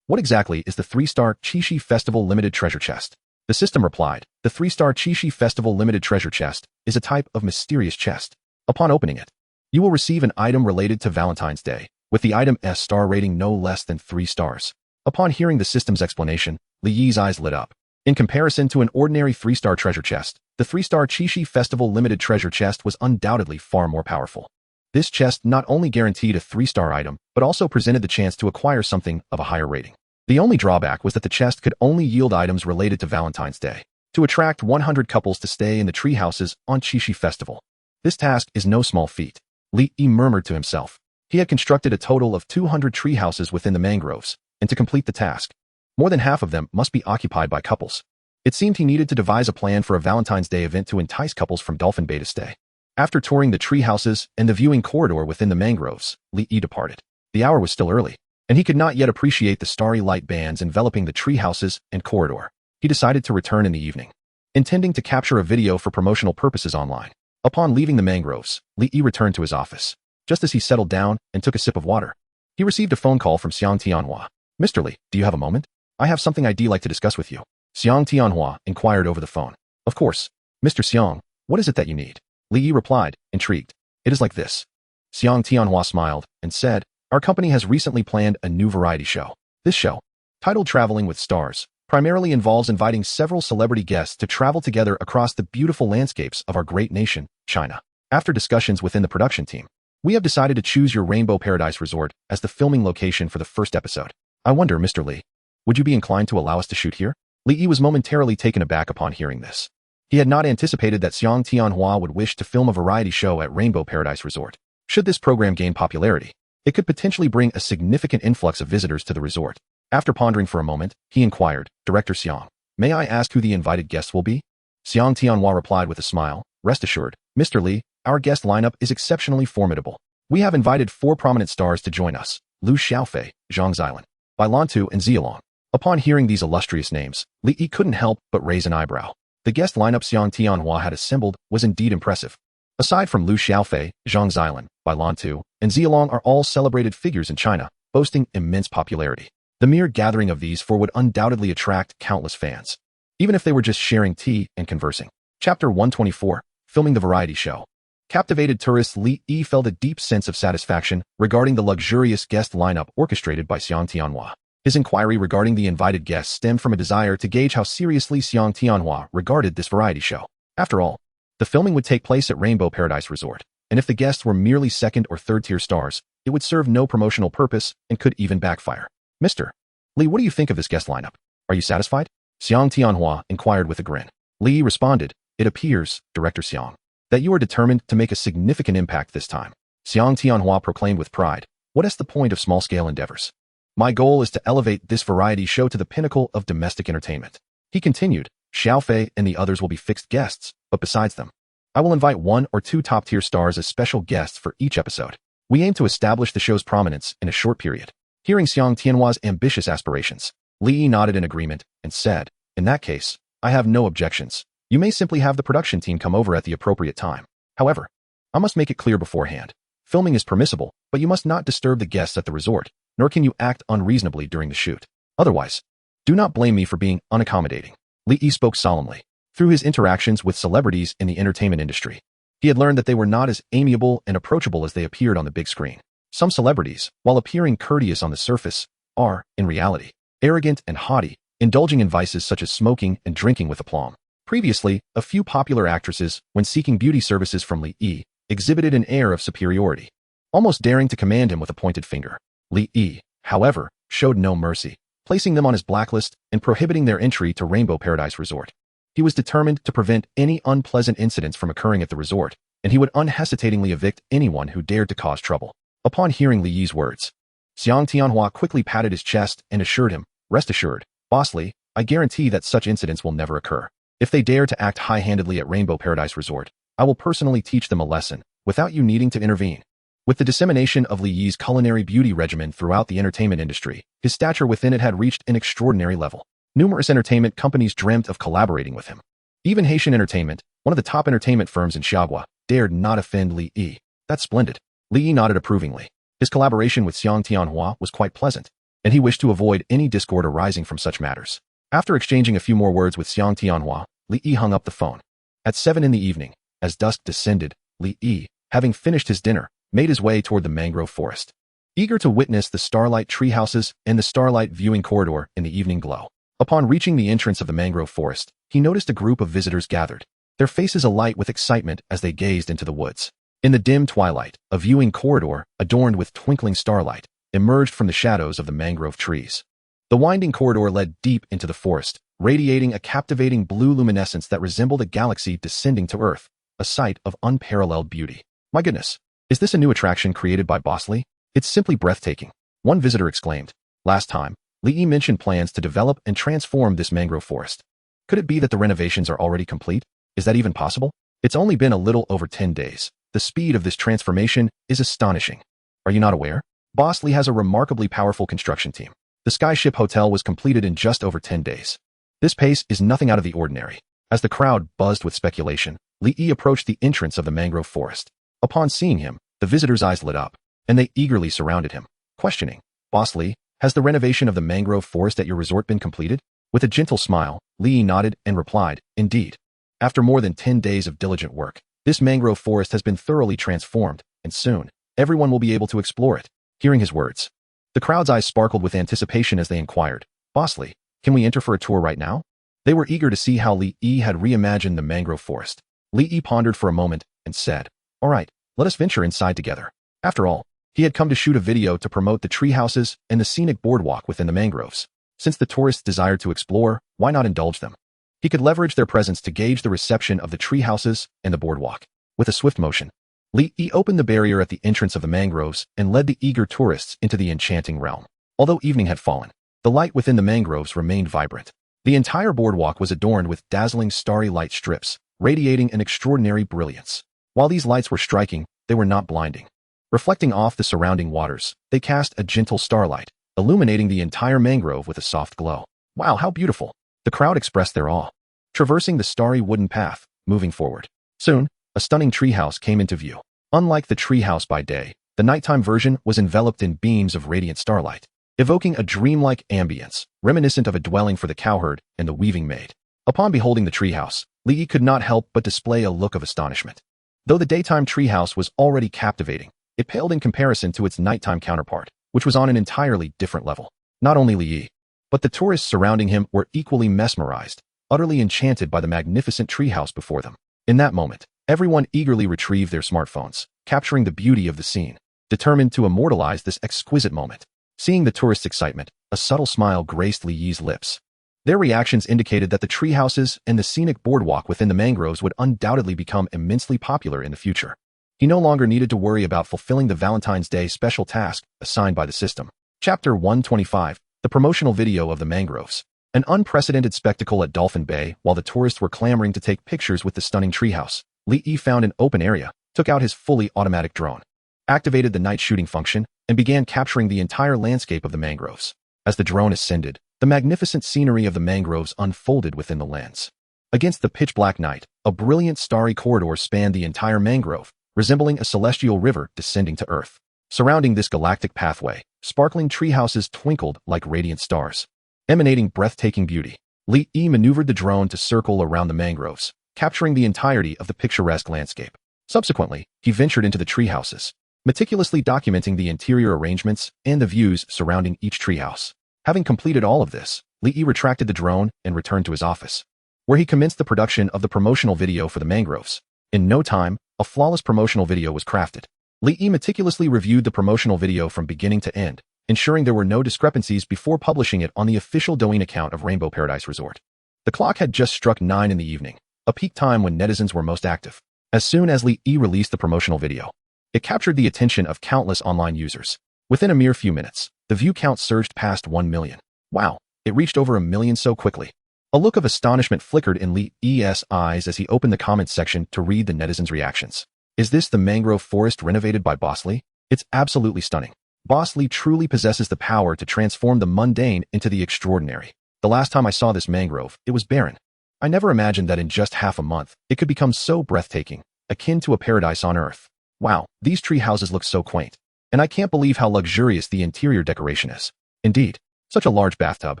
what exactly is the 3-star Qixi Festival limited treasure chest? The system replied, the 3-star Qixi Festival limited treasure chest is a type of mysterious chest. Upon opening it, you will receive an item related to Valentine's Day, with the item's star rating no less than 3 stars. Upon hearing the system's explanation, Li Yi's eyes lit up. In comparison to an ordinary 3-star treasure chest, the 3-star Qixi Festival limited treasure chest was undoubtedly far more powerful. This chest not only guaranteed a 3-star item, but also presented the chance to acquire something of a higher rating. The only drawback was that the chest could only yield items related to Valentine's Day, to attract 100 couples to stay in the treehouses on Qixi Festival. This task is no small feat, Li Yi murmured to himself. He had constructed a total of 200 treehouses within the mangroves, and to complete the task, more than half of them must be occupied by couples. It seemed he needed to devise a plan for a Valentine's Day event to entice couples from Dolphin Bay to stay. After touring the treehouses and the viewing corridor within the mangroves, Li Yi departed. The hour was still early, and he could not yet appreciate the starry light bands enveloping the treehouses and corridor. He decided to return in the evening, intending to capture a video for promotional purposes online. Upon leaving the mangroves, Li Yi returned to his office. Just as he settled down and took a sip of water, he received a phone call from Xiang Tianhua. Mr. Li, do you have a moment? I have something I'd like to discuss with you. Xiang Tianhua inquired over the phone. Of course. Mr. Xiang, what is it that you need? Li Yi replied, intrigued. It is like this. Xiang Tianhua smiled and said, our company has recently planned a new variety show. This show, titled Traveling with Stars, primarily involves inviting several celebrity guests to travel together across the beautiful landscapes of our great nation, China. After discussions within the production team, we have decided to choose your Rainbow Paradise Resort as the filming location for the first episode. I wonder, Mr. Li, would you be inclined to allow us to shoot here? Li Yi was momentarily taken aback upon hearing this. He had not anticipated that Xiang Tianhua would wish to film a variety show at Rainbow Paradise Resort. Should this program gain popularity, it could potentially bring a significant influx of visitors to the resort. After pondering for a moment, he inquired, Director Xiang, may I ask who the invited guests will be? Xiang Tianhua replied with a smile, rest assured, Mr. Li, our guest lineup is exceptionally formidable. We have invited 4 prominent stars to join us, Liu Xiaofei, Zhang Xilan, Bai Lantu and Zialong. Upon hearing these illustrious names, Li Yi couldn't help but raise an eyebrow. The guest lineup Xiang Tianhua had assembled was indeed impressive. Aside from Liu Xiaofei, Zhang Xilan, Bai Lantu, and Zialong are all celebrated figures in China, boasting immense popularity. The mere gathering of these 4 would undoubtedly attract countless fans, even if they were just sharing tea and conversing. Chapter 124, Filming the Variety Show. Captivated tourist Li Yi felt a deep sense of satisfaction regarding the luxurious guest lineup orchestrated by Xiang Tianhua. His inquiry regarding the invited guests stemmed from a desire to gauge how seriously Xiang Tianhua regarded this variety show. After all, the filming would take place at Rainbow Paradise Resort. and if the guests were merely second or third-tier stars, it would serve no promotional purpose and could even backfire. Mr. Li, what do you think of this guest lineup? Are you satisfied? Xiang Tianhua inquired with a grin. Li responded, it appears, Director Xiang, that you are determined to make a significant impact this time. Xiang Tianhua proclaimed with pride, what is the point of small-scale endeavors? My goal is to elevate this variety show to the pinnacle of domestic entertainment. He continued, Xiaofei and the others will be fixed guests, but besides them, I will invite 1 or 2 top-tier stars as special guests for each episode. We aim to establish the show's prominence in a short period. Hearing Xiang Tianhua's ambitious aspirations, Li nodded in agreement and said, in that case, I have no objections. You may simply have the production team come over at the appropriate time. However, I must make it clear beforehand. Filming is permissible, but you must not disturb the guests at the resort, nor can you act unreasonably during the shoot. Otherwise, do not blame me for being unaccommodating. Li Yi spoke solemnly. Through his interactions with celebrities in the entertainment industry, he had learned that they were not as amiable and approachable as they appeared on the big screen. Some celebrities, while appearing courteous on the surface, are, in reality, arrogant and haughty, indulging in vices such as smoking and drinking with aplomb. Previously, a few popular actresses, when seeking beauty services from Li Yi, exhibited an air of superiority, almost daring to command him with a pointed finger. Li Yi, however, showed no mercy, placing them on his blacklist and prohibiting their entry to Rainbow Paradise Resort. He was determined to prevent any unpleasant incidents from occurring at the resort, and he would unhesitatingly evict anyone who dared to cause trouble. Upon hearing Li Yi's words, Xiang Tianhua quickly patted his chest and assured him, rest assured, Boss Li, I guarantee that such incidents will never occur. If they dare to act high-handedly at Rainbow Paradise Resort, I will personally teach them a lesson, without you needing to intervene. With the dissemination of Li Yi's culinary beauty regimen throughout the entertainment industry, his stature within it had reached an extraordinary level. Numerous entertainment companies dreamt of collaborating with him. Even Haitian Entertainment, one of the top entertainment firms in Xiaogua, dared not offend Li Yi. That's splendid. Li Yi nodded approvingly. His collaboration with Xiang Tianhua was quite pleasant, and he wished to avoid any discord arising from such matters. After exchanging a few more words with Xiang Tianhua, Li Yi hung up the phone. At 7 in the evening, as dusk descended, Li Yi, having finished his dinner, made his way toward the mangrove forest. Eager to witness the starlight treehouses and the starlight viewing corridor in the evening glow. Upon reaching the entrance of the mangrove forest, he noticed a group of visitors gathered, their faces alight with excitement as they gazed into the woods. In the dim twilight, a viewing corridor, adorned with twinkling starlight, emerged from the shadows of the mangrove trees. The winding corridor led deep into the forest, radiating a captivating blue luminescence that resembled a galaxy descending to Earth, a sight of unparalleled beauty. My goodness, is this a new attraction created by Boss Li? It's simply breathtaking, one visitor exclaimed. Last time, Li Yi mentioned plans to develop and transform this mangrove forest. Could it be that the renovations are already complete? Is that even possible? It's only been a little over 10 days. The speed of this transformation is astonishing. Are you not aware? Boss Li has a remarkably powerful construction team. The Skyship Hotel was completed in just over 10 days. This pace is nothing out of the ordinary. As the crowd buzzed with speculation, Li Yi approached the entrance of the mangrove forest. Upon seeing him, the visitors' eyes lit up, and they eagerly surrounded him, questioning, Boss Li, has the renovation of the mangrove forest at your resort been completed? With a gentle smile, Li Yi nodded and replied, indeed. After more than 10 days of diligent work, this mangrove forest has been thoroughly transformed, and soon, everyone will be able to explore it. Hearing his words, the crowd's eyes sparkled with anticipation as they inquired, Boss Li, can we enter for a tour right now? They were eager to see how Li Yi had reimagined the mangrove forest. Li Yi pondered for a moment and said, all right, let us venture inside together. After all, he had come to shoot a video to promote the tree houses and the scenic boardwalk within the mangroves. Since the tourists desired to explore, why not indulge them? He could leverage their presence to gauge the reception of the tree houses and the boardwalk. With a swift motion, Li Yi opened the barrier at the entrance of the mangroves and led the eager tourists into the enchanting realm. Although evening had fallen, the light within the mangroves remained vibrant. The entire boardwalk was adorned with dazzling starry light strips, radiating an extraordinary brilliance. While these lights were striking, they were not blinding. Reflecting off the surrounding waters, they cast a gentle starlight, illuminating the entire mangrove with a soft glow. Wow, how beautiful! The crowd expressed their awe. Traversing the starry wooden path, moving forward. Soon, a stunning treehouse came into view. Unlike the treehouse by day, the nighttime version was enveloped in beams of radiant starlight, evoking a dreamlike ambience, reminiscent of a dwelling for the cowherd and the weaving maid. Upon beholding the treehouse, Li Yi could not help but display a look of astonishment. Though the daytime treehouse was already captivating, it paled in comparison to its nighttime counterpart, which was on an entirely different level. Not only Li Yi, but the tourists surrounding him were equally mesmerized, utterly enchanted by the magnificent treehouse before them. In that moment, everyone eagerly retrieved their smartphones, capturing the beauty of the scene, determined to immortalize this exquisite moment. Seeing the tourists' excitement, a subtle smile graced Li Yi's lips. Their reactions indicated that the treehouses and the scenic boardwalk within the mangroves would undoubtedly become immensely popular in the future. He no longer needed to worry about fulfilling the Valentine's Day special task assigned by the system. Chapter 125, The Promotional Video of the Mangroves. An unprecedented spectacle at Dolphin Bay. While the tourists were clamoring to take pictures with the stunning treehouse, Li Yi found an open area, took out his fully automatic drone, activated the night shooting function, and began capturing the entire landscape of the mangroves. As the drone ascended, the magnificent scenery of the mangroves unfolded within the lens. Against the pitch-black night, a brilliant starry corridor spanned the entire mangrove, resembling a celestial river descending to Earth. Surrounding this galactic pathway, sparkling treehouses twinkled like radiant stars, emanating breathtaking beauty. Li Yi maneuvered the drone to circle around the mangroves, capturing the entirety of the picturesque landscape. Subsequently, he ventured into the treehouses, meticulously documenting the interior arrangements and the views surrounding each treehouse. Having completed all of this, Li Yi retracted the drone and returned to his office, where he commenced the production of the promotional video for the mangroves. In no time, a flawless promotional video was crafted. Li Yi meticulously reviewed the promotional video from beginning to end, ensuring there were no discrepancies before publishing it on the official Douyin account of Rainbow Paradise Resort. The clock had just struck 9 in the evening, a peak time when netizens were most active. As soon as Li Yi released the promotional video, it captured the attention of countless online users. Within a mere few minutes, the view count surged past 1 million. Wow, it reached over 1 million so quickly. A look of astonishment flickered in Li Yi's eyes as he opened the comments section to read the netizens' reactions. Is this the mangrove forest renovated by Boss Li? It's absolutely stunning. Boss Li truly possesses the power to transform the mundane into the extraordinary. The last time I saw this mangrove, it was barren. I never imagined that in just half a month, it could become so breathtaking, akin to a paradise on Earth. Wow, these tree houses look so quaint. And I can't believe how luxurious the interior decoration is. Indeed, such a large bathtub,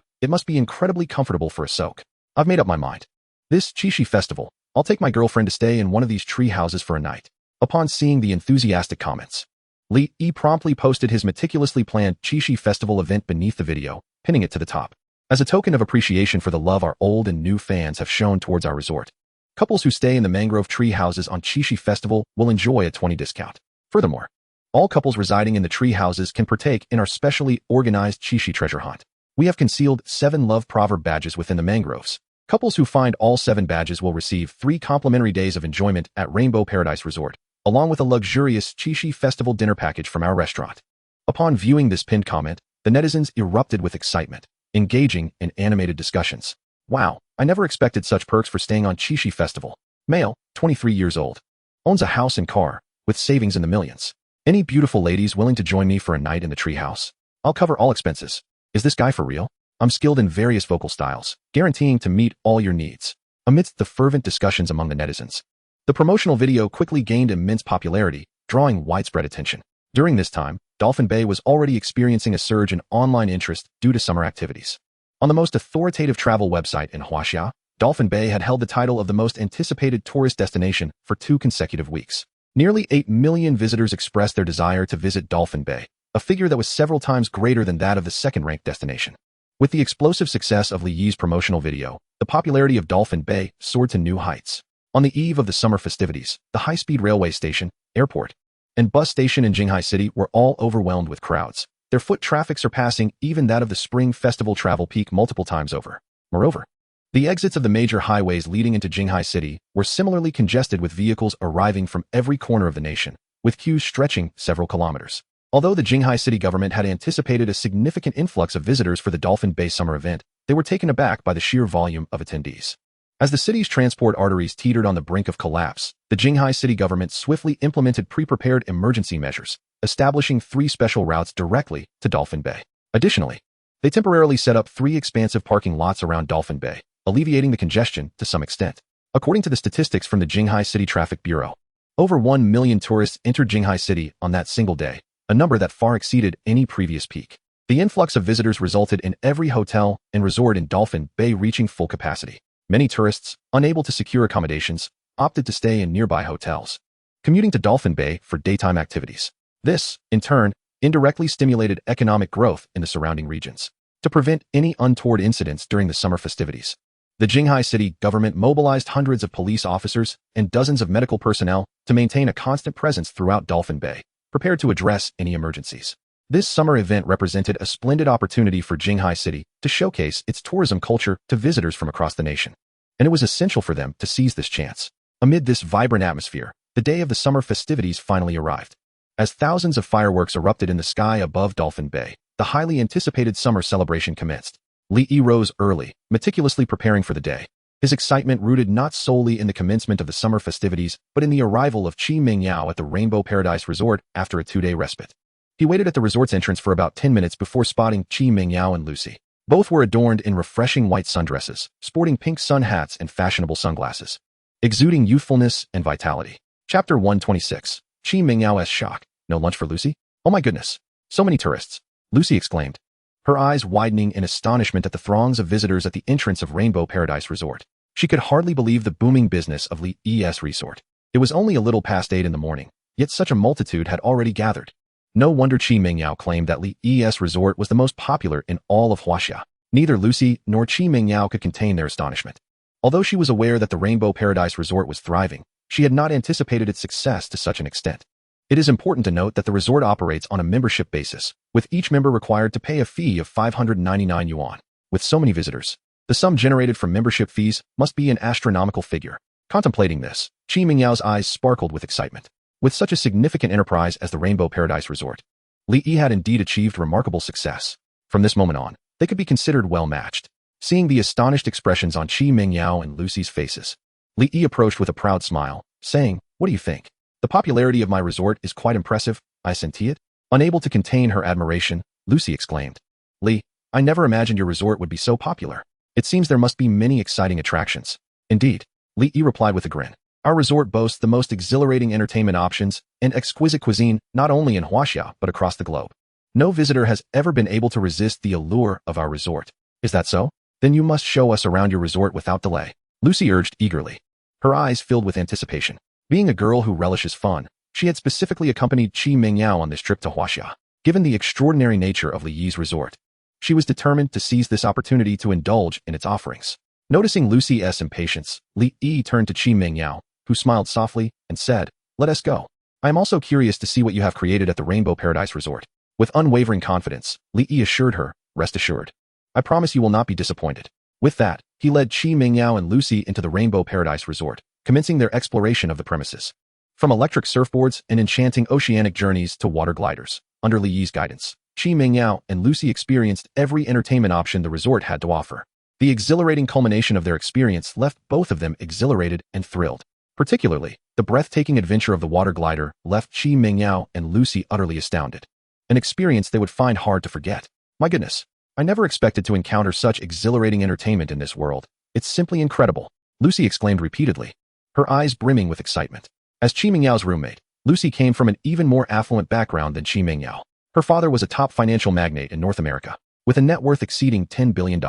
it must be incredibly comfortable for a soak. I've made up my mind. This Qixi festival, I'll take my girlfriend to stay in one of these tree houses for a night. Upon seeing the enthusiastic comments, Li Yi promptly posted his meticulously planned Qixi festival event beneath the video, pinning it to the top. As a token of appreciation for the love our old and new fans have shown towards our resort, couples who stay in the mangrove tree houses on Qixi festival will enjoy a 20% discount. Furthermore, all couples residing in the tree houses can partake in our specially organized Qixi treasure hunt. We have concealed 7 love proverb badges within the mangroves. Couples who find all 7 badges will receive 3 complimentary days of enjoyment at Rainbow Paradise Resort, along with a luxurious Qixi festival dinner package from our restaurant. Upon viewing this pinned comment, the netizens erupted with excitement, engaging in animated discussions. Wow, I never expected such perks for staying on Qixi festival. Male, 23 years old. Owns a house and car, with savings in the millions. Any beautiful ladies willing to join me for a night in the treehouse? I'll cover all expenses. Is this guy for real? I'm skilled in various vocal styles, guaranteeing to meet all your needs. Amidst the fervent discussions among the netizens, the promotional video quickly gained immense popularity, drawing widespread attention. During this time, Dolphin Bay was already experiencing a surge in online interest due to summer activities. On the most authoritative travel website in Huaxia, Dolphin Bay had held the title of the most anticipated tourist destination for 2 consecutive weeks. Nearly 8 million visitors expressed their desire to visit Dolphin Bay, a figure that was several times greater than that of the second-ranked destination. With the explosive success of Li Yi's promotional video, the popularity of Dolphin Bay soared to new heights. On the eve of the summer festivities, the high-speed railway station, airport, and bus station in Jinghai City were all overwhelmed with crowds, their foot traffic surpassing even that of the spring festival travel peak multiple times over. Moreover, the exits of the major highways leading into Jinghai City were similarly congested with vehicles arriving from every corner of the nation, with queues stretching several kilometers. Although the Jinghai City government had anticipated a significant influx of visitors for the Dolphin Bay summer event, they were taken aback by the sheer volume of attendees. As the city's transport arteries teetered on the brink of collapse, the Jinghai City government swiftly implemented pre-prepared emergency measures, establishing 3 special routes directly to Dolphin Bay. Additionally, they temporarily set up 3 expansive parking lots around Dolphin Bay, alleviating the congestion to some extent. According to the statistics from the Jinghai City Traffic Bureau, over 1 million tourists entered Jinghai City on that single day, a number that far exceeded any previous peak. The influx of visitors resulted in every hotel and resort in Dolphin Bay reaching full capacity. Many tourists, unable to secure accommodations, opted to stay in nearby hotels, commuting to Dolphin Bay for daytime activities. This, in turn, indirectly stimulated economic growth in the surrounding regions. To prevent any untoward incidents during the summer festivities, The Jinghai city government mobilized hundreds of police officers and dozens of medical personnel to maintain a constant presence throughout Dolphin Bay, prepared to address any emergencies. This summer event represented a splendid opportunity for Jinghai City to showcase its tourism culture to visitors from across the nation. And it was essential for them to seize this chance. Amid this vibrant atmosphere, the day of the summer festivities finally arrived. As thousands of fireworks erupted in the sky above Dolphin Bay, the highly anticipated summer celebration commenced. Li Yi rose early, meticulously preparing for the day. His excitement rooted not solely in the commencement of the summer festivities, but in the arrival of Qi Mingyao at the Rainbow Paradise Resort after a 2-day respite. He waited at the resort's entrance for about 10 minutes before spotting Qi Mingyao and Lucy. Both were adorned in refreshing white sundresses, sporting pink sun hats and fashionable sunglasses, exuding youthfulness and vitality. Chapter 126. Qi Mingyao's shock. No lunch for Lucy? Oh my goodness. So many tourists. Lucy exclaimed, her eyes widening in astonishment at the throngs of visitors at the entrance of Rainbow Paradise Resort. She could hardly believe the booming business of Li Yi's resort. It was only a little past 8 in the morning, yet such a multitude had already gathered. No wonder Qi Mingyao claimed that Li Yi's resort was the most popular in all of Huaxia. Neither Lucy nor Qi Mingyao could contain their astonishment. Although she was aware that the Rainbow Paradise Resort was thriving, she had not anticipated its success to such an extent. It is important to note that the resort operates on a membership basis, with each member required to pay a fee of 599 yuan. With so many visitors, the sum generated from membership fees must be an astronomical figure. Contemplating this, Qi Mingyao's eyes sparkled with excitement. With such a significant enterprise as the Rainbow Paradise Resort, Li Yi had indeed achieved remarkable success. From this moment on, they could be considered well matched. Seeing the astonished expressions on Qi Mingyao and Lucy's faces, Li Yi approached with a proud smile, saying, "What do you think? The popularity of my resort is quite impressive, I senti it." Unable to contain her admiration, Lucy exclaimed, "Li, I never imagined your resort would be so popular. It seems there must be many exciting attractions." "Indeed," Li Yi replied with a grin. "Our resort boasts the most exhilarating entertainment options and exquisite cuisine not only in Huaxia but across the globe. No visitor has ever been able to resist the allure of our resort. Is that so? Then you must show us around your resort without delay," Lucy urged eagerly. Her eyes filled with anticipation. Being a girl who relishes fun, she had specifically accompanied Qi Mingyao on this trip to Huaxia. Given the extraordinary nature of Li Yi's resort, she was determined to seize this opportunity to indulge in its offerings. Noticing Lucy's impatience, Li Yi turned to Qi Mingyao, who smiled softly and said, "Let us go. I am also curious to see what you have created at the Rainbow Paradise Resort." With unwavering confidence, Li Yi assured her, "Rest assured. I promise you will not be disappointed." With that, he led Qi Mingyao and Lucy into the Rainbow Paradise Resort, commencing their exploration of the premises. From electric surfboards and enchanting oceanic journeys to water gliders, under Li Yi's guidance, Qi Mingyao and Lucy experienced every entertainment option the resort had to offer. The exhilarating culmination of their experience left both of them exhilarated and thrilled. Particularly, the breathtaking adventure of the water glider left Qi Mingyao and Lucy utterly astounded. An experience they would find hard to forget. "My goodness, I never expected to encounter such exhilarating entertainment in this world. It's simply incredible," Lucy exclaimed repeatedly, her eyes brimming with excitement. As Qi Mingyao's roommate, Lucy came from an even more affluent background than Qi Mingyao. Her father was a top financial magnate in North America, with a net worth exceeding $10 billion.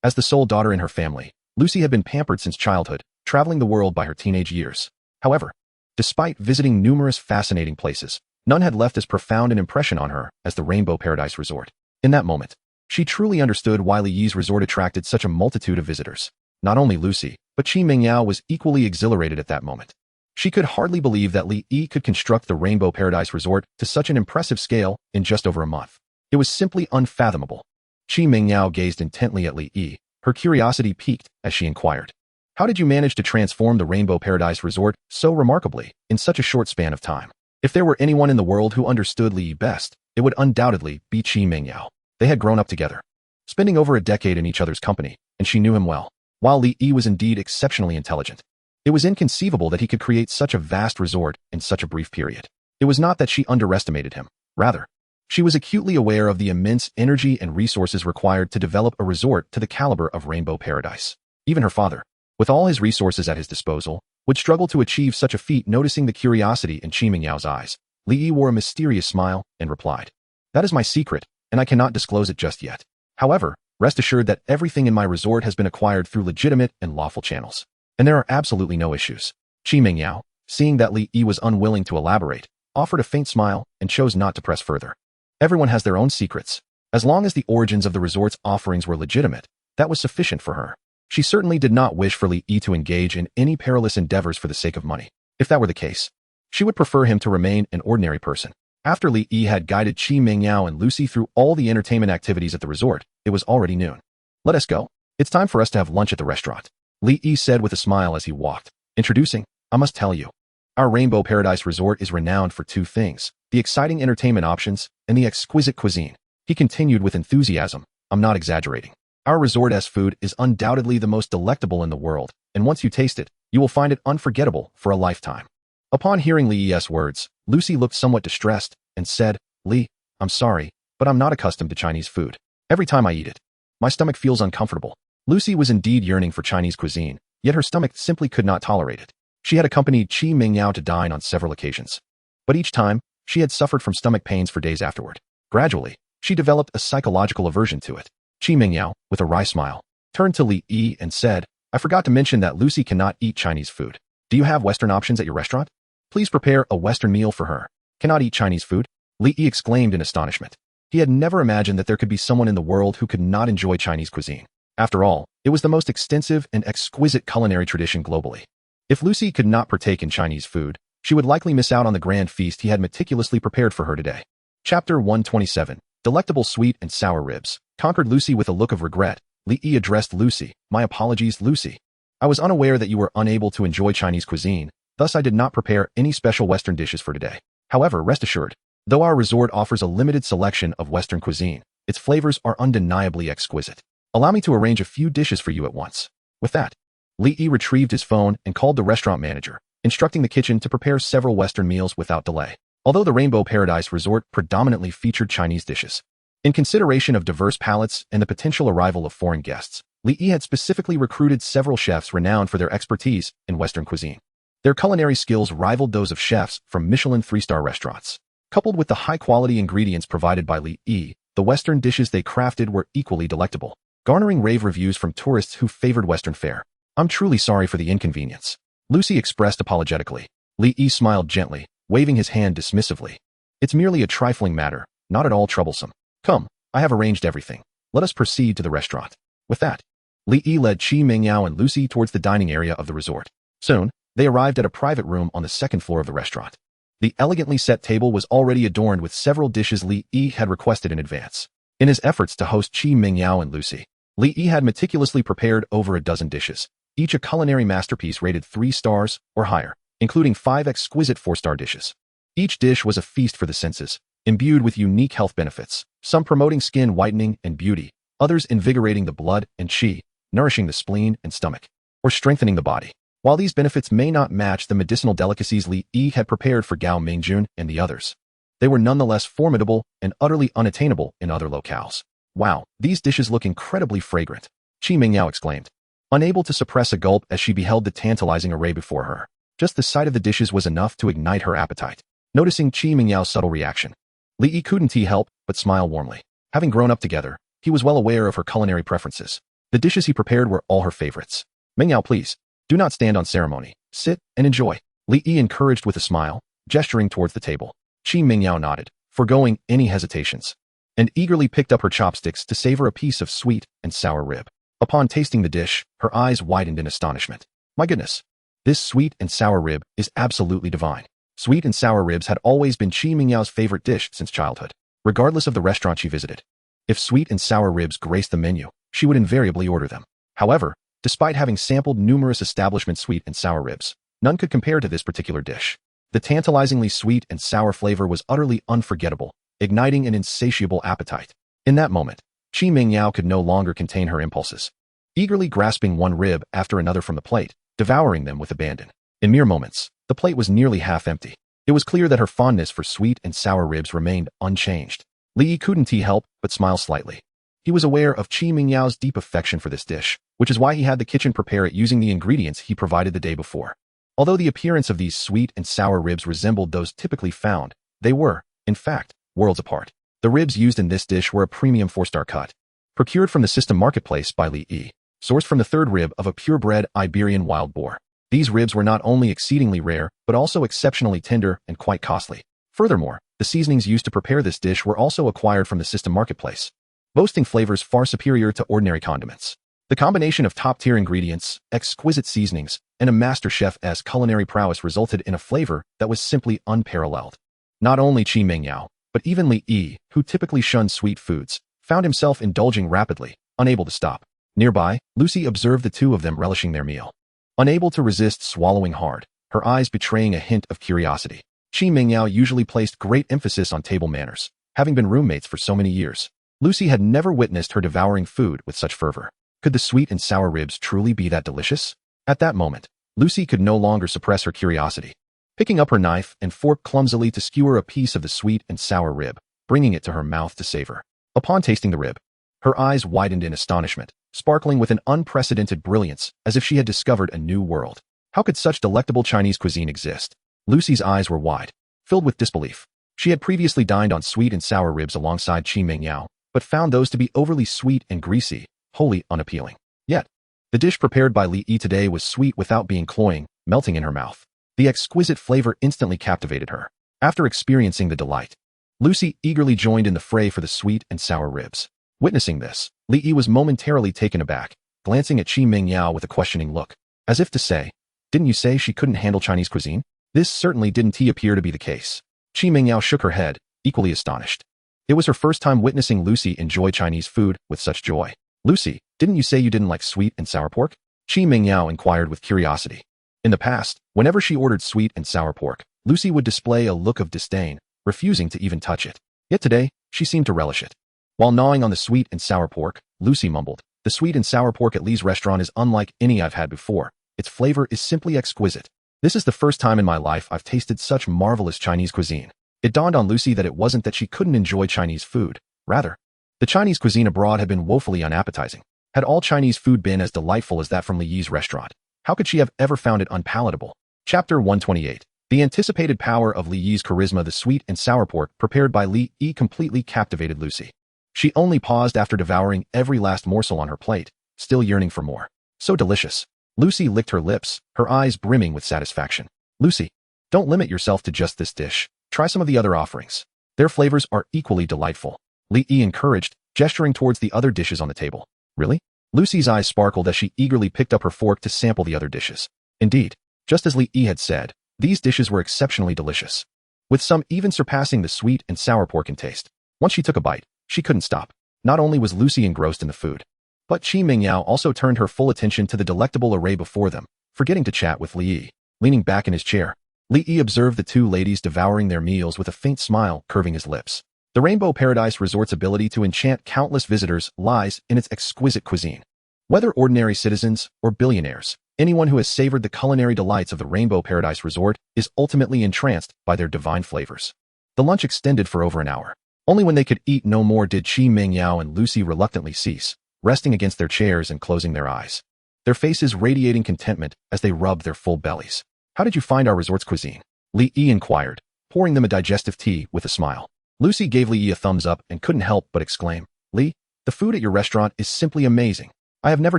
As the sole daughter in her family, Lucy had been pampered since childhood, traveling the world by her teenage years. However, despite visiting numerous fascinating places, none had left as profound an impression on her as the Rainbow Paradise Resort. In that moment, she truly understood why Li Yi's resort attracted such a multitude of visitors. Not only Lucy, but Qi Mingyao was equally exhilarated at that moment. She could hardly believe that Li Yi could construct the Rainbow Paradise Resort to such an impressive scale in just over a month. It was simply unfathomable. Qi Mingyao gazed intently at Li Yi, her curiosity piqued as she inquired, "How did you manage to transform the Rainbow Paradise Resort so remarkably in such a short span of time?" If there were anyone in the world who understood Li Yi best, it would undoubtedly be Qi Mingyao. They had grown up together, spending over a decade in each other's company, and she knew him well. While Li Yi was indeed exceptionally intelligent, it was inconceivable that he could create such a vast resort in such a brief period. It was not that she underestimated him. Rather, she was acutely aware of the immense energy and resources required to develop a resort to the caliber of Rainbow Paradise. Even her father, with all his resources at his disposal, would struggle to achieve such a feat. Noticing the curiosity in Qi Mingyao's eyes, Li Yi wore a mysterious smile and replied, "That is my secret, and I cannot disclose it just yet. However, rest assured that everything in my resort has been acquired through legitimate and lawful channels, and there are absolutely no issues." Qi Mingyao, seeing that Li Yi was unwilling to elaborate, offered a faint smile and chose not to press further. Everyone has their own secrets. As long as the origins of the resort's offerings were legitimate, that was sufficient for her. She certainly did not wish for Li Yi to engage in any perilous endeavors for the sake of money. If that were the case, she would prefer him to remain an ordinary person. After Li Yi had guided Qi Mingyao and Lucy through all the entertainment activities at the resort, it was already noon. Let us go. It's time for us to have lunch at the restaurant, Li Yi said with a smile as he walked. Introducing, I must tell you, our Rainbow Paradise Resort is renowned for two things, the exciting entertainment options and the exquisite cuisine. He continued with enthusiasm. I'm not exaggerating. Our resort's food is undoubtedly the most delectable in the world, and once you taste it, you will find it unforgettable for a lifetime. Upon hearing Li Yi's words, Lucy looked somewhat distressed and said, Li, I'm sorry, but I'm not accustomed to Chinese food. Every time I eat it, my stomach feels uncomfortable. Lucy was indeed yearning for Chinese cuisine, yet her stomach simply could not tolerate it. She had accompanied Qi Mingyao to dine on several occasions, but each time, she had suffered from stomach pains for days afterward. Gradually, she developed a psychological aversion to it. Qi Mingyao, with a wry smile, turned to Li Yi and said, I forgot to mention that Lucy cannot eat Chinese food. Do you have Western options at your restaurant? Please prepare a Western meal for her. Cannot eat Chinese food? Li Yi exclaimed in astonishment. He had never imagined that there could be someone in the world who could not enjoy Chinese cuisine. After all, it was the most extensive and exquisite culinary tradition globally. If Lucy could not partake in Chinese food, she would likely miss out on the grand feast he had meticulously prepared for her today. Chapter 127, Delectable Sweet and Sour Ribs, conquered Lucy with a look of regret. Li Yi addressed Lucy. My apologies, Lucy. I was unaware that you were unable to enjoy Chinese cuisine, thus I did not prepare any special Western dishes for today. However, rest assured, though our resort offers a limited selection of Western cuisine, its flavors are undeniably exquisite. Allow me to arrange a few dishes for you at once. With that, Li Yi retrieved his phone and called the restaurant manager, instructing the kitchen to prepare several Western meals without delay. Although the Rainbow Paradise Resort predominantly featured Chinese dishes, in consideration of diverse palates and the potential arrival of foreign guests, Li Yi had specifically recruited several chefs renowned for their expertise in Western cuisine. Their culinary skills rivaled those of chefs from Michelin 3-star restaurants. Coupled with the high-quality ingredients provided by Li Yi, the Western dishes they crafted were equally delectable, garnering rave reviews from tourists who favored Western fare. I'm truly sorry for the inconvenience, Lucy expressed apologetically. Li Yi smiled gently, waving his hand dismissively. It's merely a trifling matter, not at all troublesome. Come, I have arranged everything. Let us proceed to the restaurant. With that, Li Yi led Qi Mingyao and Lucy towards the dining area of the resort. Soon, they arrived at a private room on the second floor of the restaurant. The elegantly set table was already adorned with several dishes Li Yi had requested in advance. In his efforts to host Qi Mingyao and Lucy, Li Yi had meticulously prepared over a dozen dishes, each a culinary masterpiece rated 3 stars or higher, including 5 exquisite 4-star dishes. Each dish was a feast for the senses, imbued with unique health benefits, some promoting skin whitening and beauty, others invigorating the blood and qi, nourishing the spleen and stomach, or strengthening the body. While these benefits may not match the medicinal delicacies Li Yi had prepared for Gao Mingjun and the others, they were nonetheless formidable and utterly unattainable in other locales. Wow, these dishes look incredibly fragrant, Qi Mingyao exclaimed, unable to suppress a gulp as she beheld the tantalizing array before her. Just the sight of the dishes was enough to ignite her appetite. Noticing Qi Mingyao's subtle reaction, Li Yi couldn't help but smile warmly. Having grown up together, he was well aware of her culinary preferences. The dishes he prepared were all her favorites. Mingyao, please, do not stand on ceremony. Sit and enjoy, Li Yi encouraged with a smile, gesturing towards the table. Qi Mingyao nodded, foregoing any hesitations, and eagerly picked up her chopsticks to savor a piece of sweet and sour rib. Upon tasting the dish, her eyes widened in astonishment. My goodness, this sweet and sour rib is absolutely divine. Sweet and sour ribs had always been Qi Mingyao's favorite dish since childhood, regardless of the restaurant she visited. If sweet and sour ribs graced the menu, she would invariably order them. However, despite having sampled numerous establishment sweet and sour ribs, none could compare to this particular dish. The tantalizingly sweet and sour flavor was utterly unforgettable, igniting an insatiable appetite. In that moment, Qi Mingyao could no longer contain her impulses, eagerly grasping one rib after another from the plate, devouring them with abandon. In mere moments, the plate was nearly half empty. It was clear that her fondness for sweet and sour ribs remained unchanged. Li Yi couldn't help but smile slightly. He was aware of Qi Mingyao's deep affection for this dish, which is why he had the kitchen prepare it using the ingredients he provided the day before. Although the appearance of these sweet and sour ribs resembled those typically found, they were, in fact, worlds apart. The ribs used in this dish were a premium 4-star cut, procured from the system marketplace by Li Yi, sourced from the third rib of a purebred Iberian wild boar. These ribs were not only exceedingly rare, but also exceptionally tender and quite costly. Furthermore, the seasonings used to prepare this dish were also acquired from the system marketplace, boasting flavors far superior to ordinary condiments. The combination of top-tier ingredients, exquisite seasonings, and a master chef's culinary prowess resulted in a flavor that was simply unparalleled. Not only Qi Mingyao, but even Li Yi, who typically shunned sweet foods, found himself indulging rapidly, unable to stop. Nearby, Lucy observed the two of them relishing their meal. Unable to resist swallowing hard, her eyes betraying a hint of curiosity. Qi Mingyao usually placed great emphasis on table manners, having been roommates for so many years. Lucy had never witnessed her devouring food with such fervor. Could the sweet and sour ribs truly be that delicious? At that moment, Lucy could no longer suppress her curiosity. Picking up her knife and fork clumsily to skewer a piece of the sweet and sour rib, bringing it to her mouth to savor. Upon tasting the rib, her eyes widened in astonishment, sparkling with an unprecedented brilliance, as if she had discovered a new world. How could such delectable Chinese cuisine exist? Lucy's eyes were wide, filled with disbelief. She had previously dined on sweet and sour ribs alongside Qi Mingyao, but found those to be overly sweet and greasy, wholly unappealing. Yet, the dish prepared by Li Yi today was sweet without being cloying, melting in her mouth. The exquisite flavor instantly captivated her. After experiencing the delight, Lucy eagerly joined in the fray for the sweet and sour ribs. Witnessing this, Li Yi was momentarily taken aback, glancing at Qi Mingyao with a questioning look, as if to say, "Didn't you say she couldn't handle Chinese cuisine?" This certainly didn't appear to be the case. Qi Mingyao shook her head, equally astonished. It was her first time witnessing Lucy enjoy Chinese food with such joy. "Lucy, didn't you say you didn't like sweet and sour pork?" Qi Mingyao inquired with curiosity. In the past, whenever she ordered sweet and sour pork, Lucy would display a look of disdain, refusing to even touch it. Yet today, she seemed to relish it. While gnawing on the sweet and sour pork, Lucy mumbled, "The sweet and sour pork at Li's restaurant is unlike any I've had before. Its flavor is simply exquisite. This is the first time in my life I've tasted such marvelous Chinese cuisine." It dawned on Lucy that it wasn't that she couldn't enjoy Chinese food. Rather, the Chinese cuisine abroad had been woefully unappetizing. Had all Chinese food been as delightful as that from Li Yi's restaurant? How could she have ever found it unpalatable? Chapter 128. The anticipated power of Li Yi's charisma. The sweet and sour pork prepared by Li Yi completely captivated Lucy. She only paused after devouring every last morsel on her plate, still yearning for more. So delicious. Lucy licked her lips, her eyes brimming with satisfaction. "Lucy, don't limit yourself to just this dish. Try some of the other offerings. Their flavors are equally delightful," Li Yi encouraged, gesturing towards the other dishes on the table. "Really?" Lucy's eyes sparkled as she eagerly picked up her fork to sample the other dishes. Indeed, just as Li Yi had said, these dishes were exceptionally delicious, with some even surpassing the sweet and sour pork in taste. Once she took a bite, she couldn't stop. Not only was Lucy engrossed in the food, but Qi Mingyao also turned her full attention to the delectable array before them, forgetting to chat with Li Yi. Leaning back in his chair, Li Yi observed the two ladies devouring their meals with a faint smile curving his lips. The Rainbow Paradise Resort's ability to enchant countless visitors lies in its exquisite cuisine. Whether ordinary citizens or billionaires, anyone who has savored the culinary delights of the Rainbow Paradise Resort is ultimately entranced by their divine flavors. The lunch extended for over an hour. Only when they could eat no more did Qi Mingyao and Lucy reluctantly cease, resting against their chairs and closing their eyes, their faces radiating contentment as they rubbed their full bellies. "How did you find our resort's cuisine?" Li Yi inquired, pouring them a digestive tea with a smile. Lucy gave Li Yi a thumbs up and couldn't help but exclaim, "Li, the food at your restaurant is simply amazing. I have never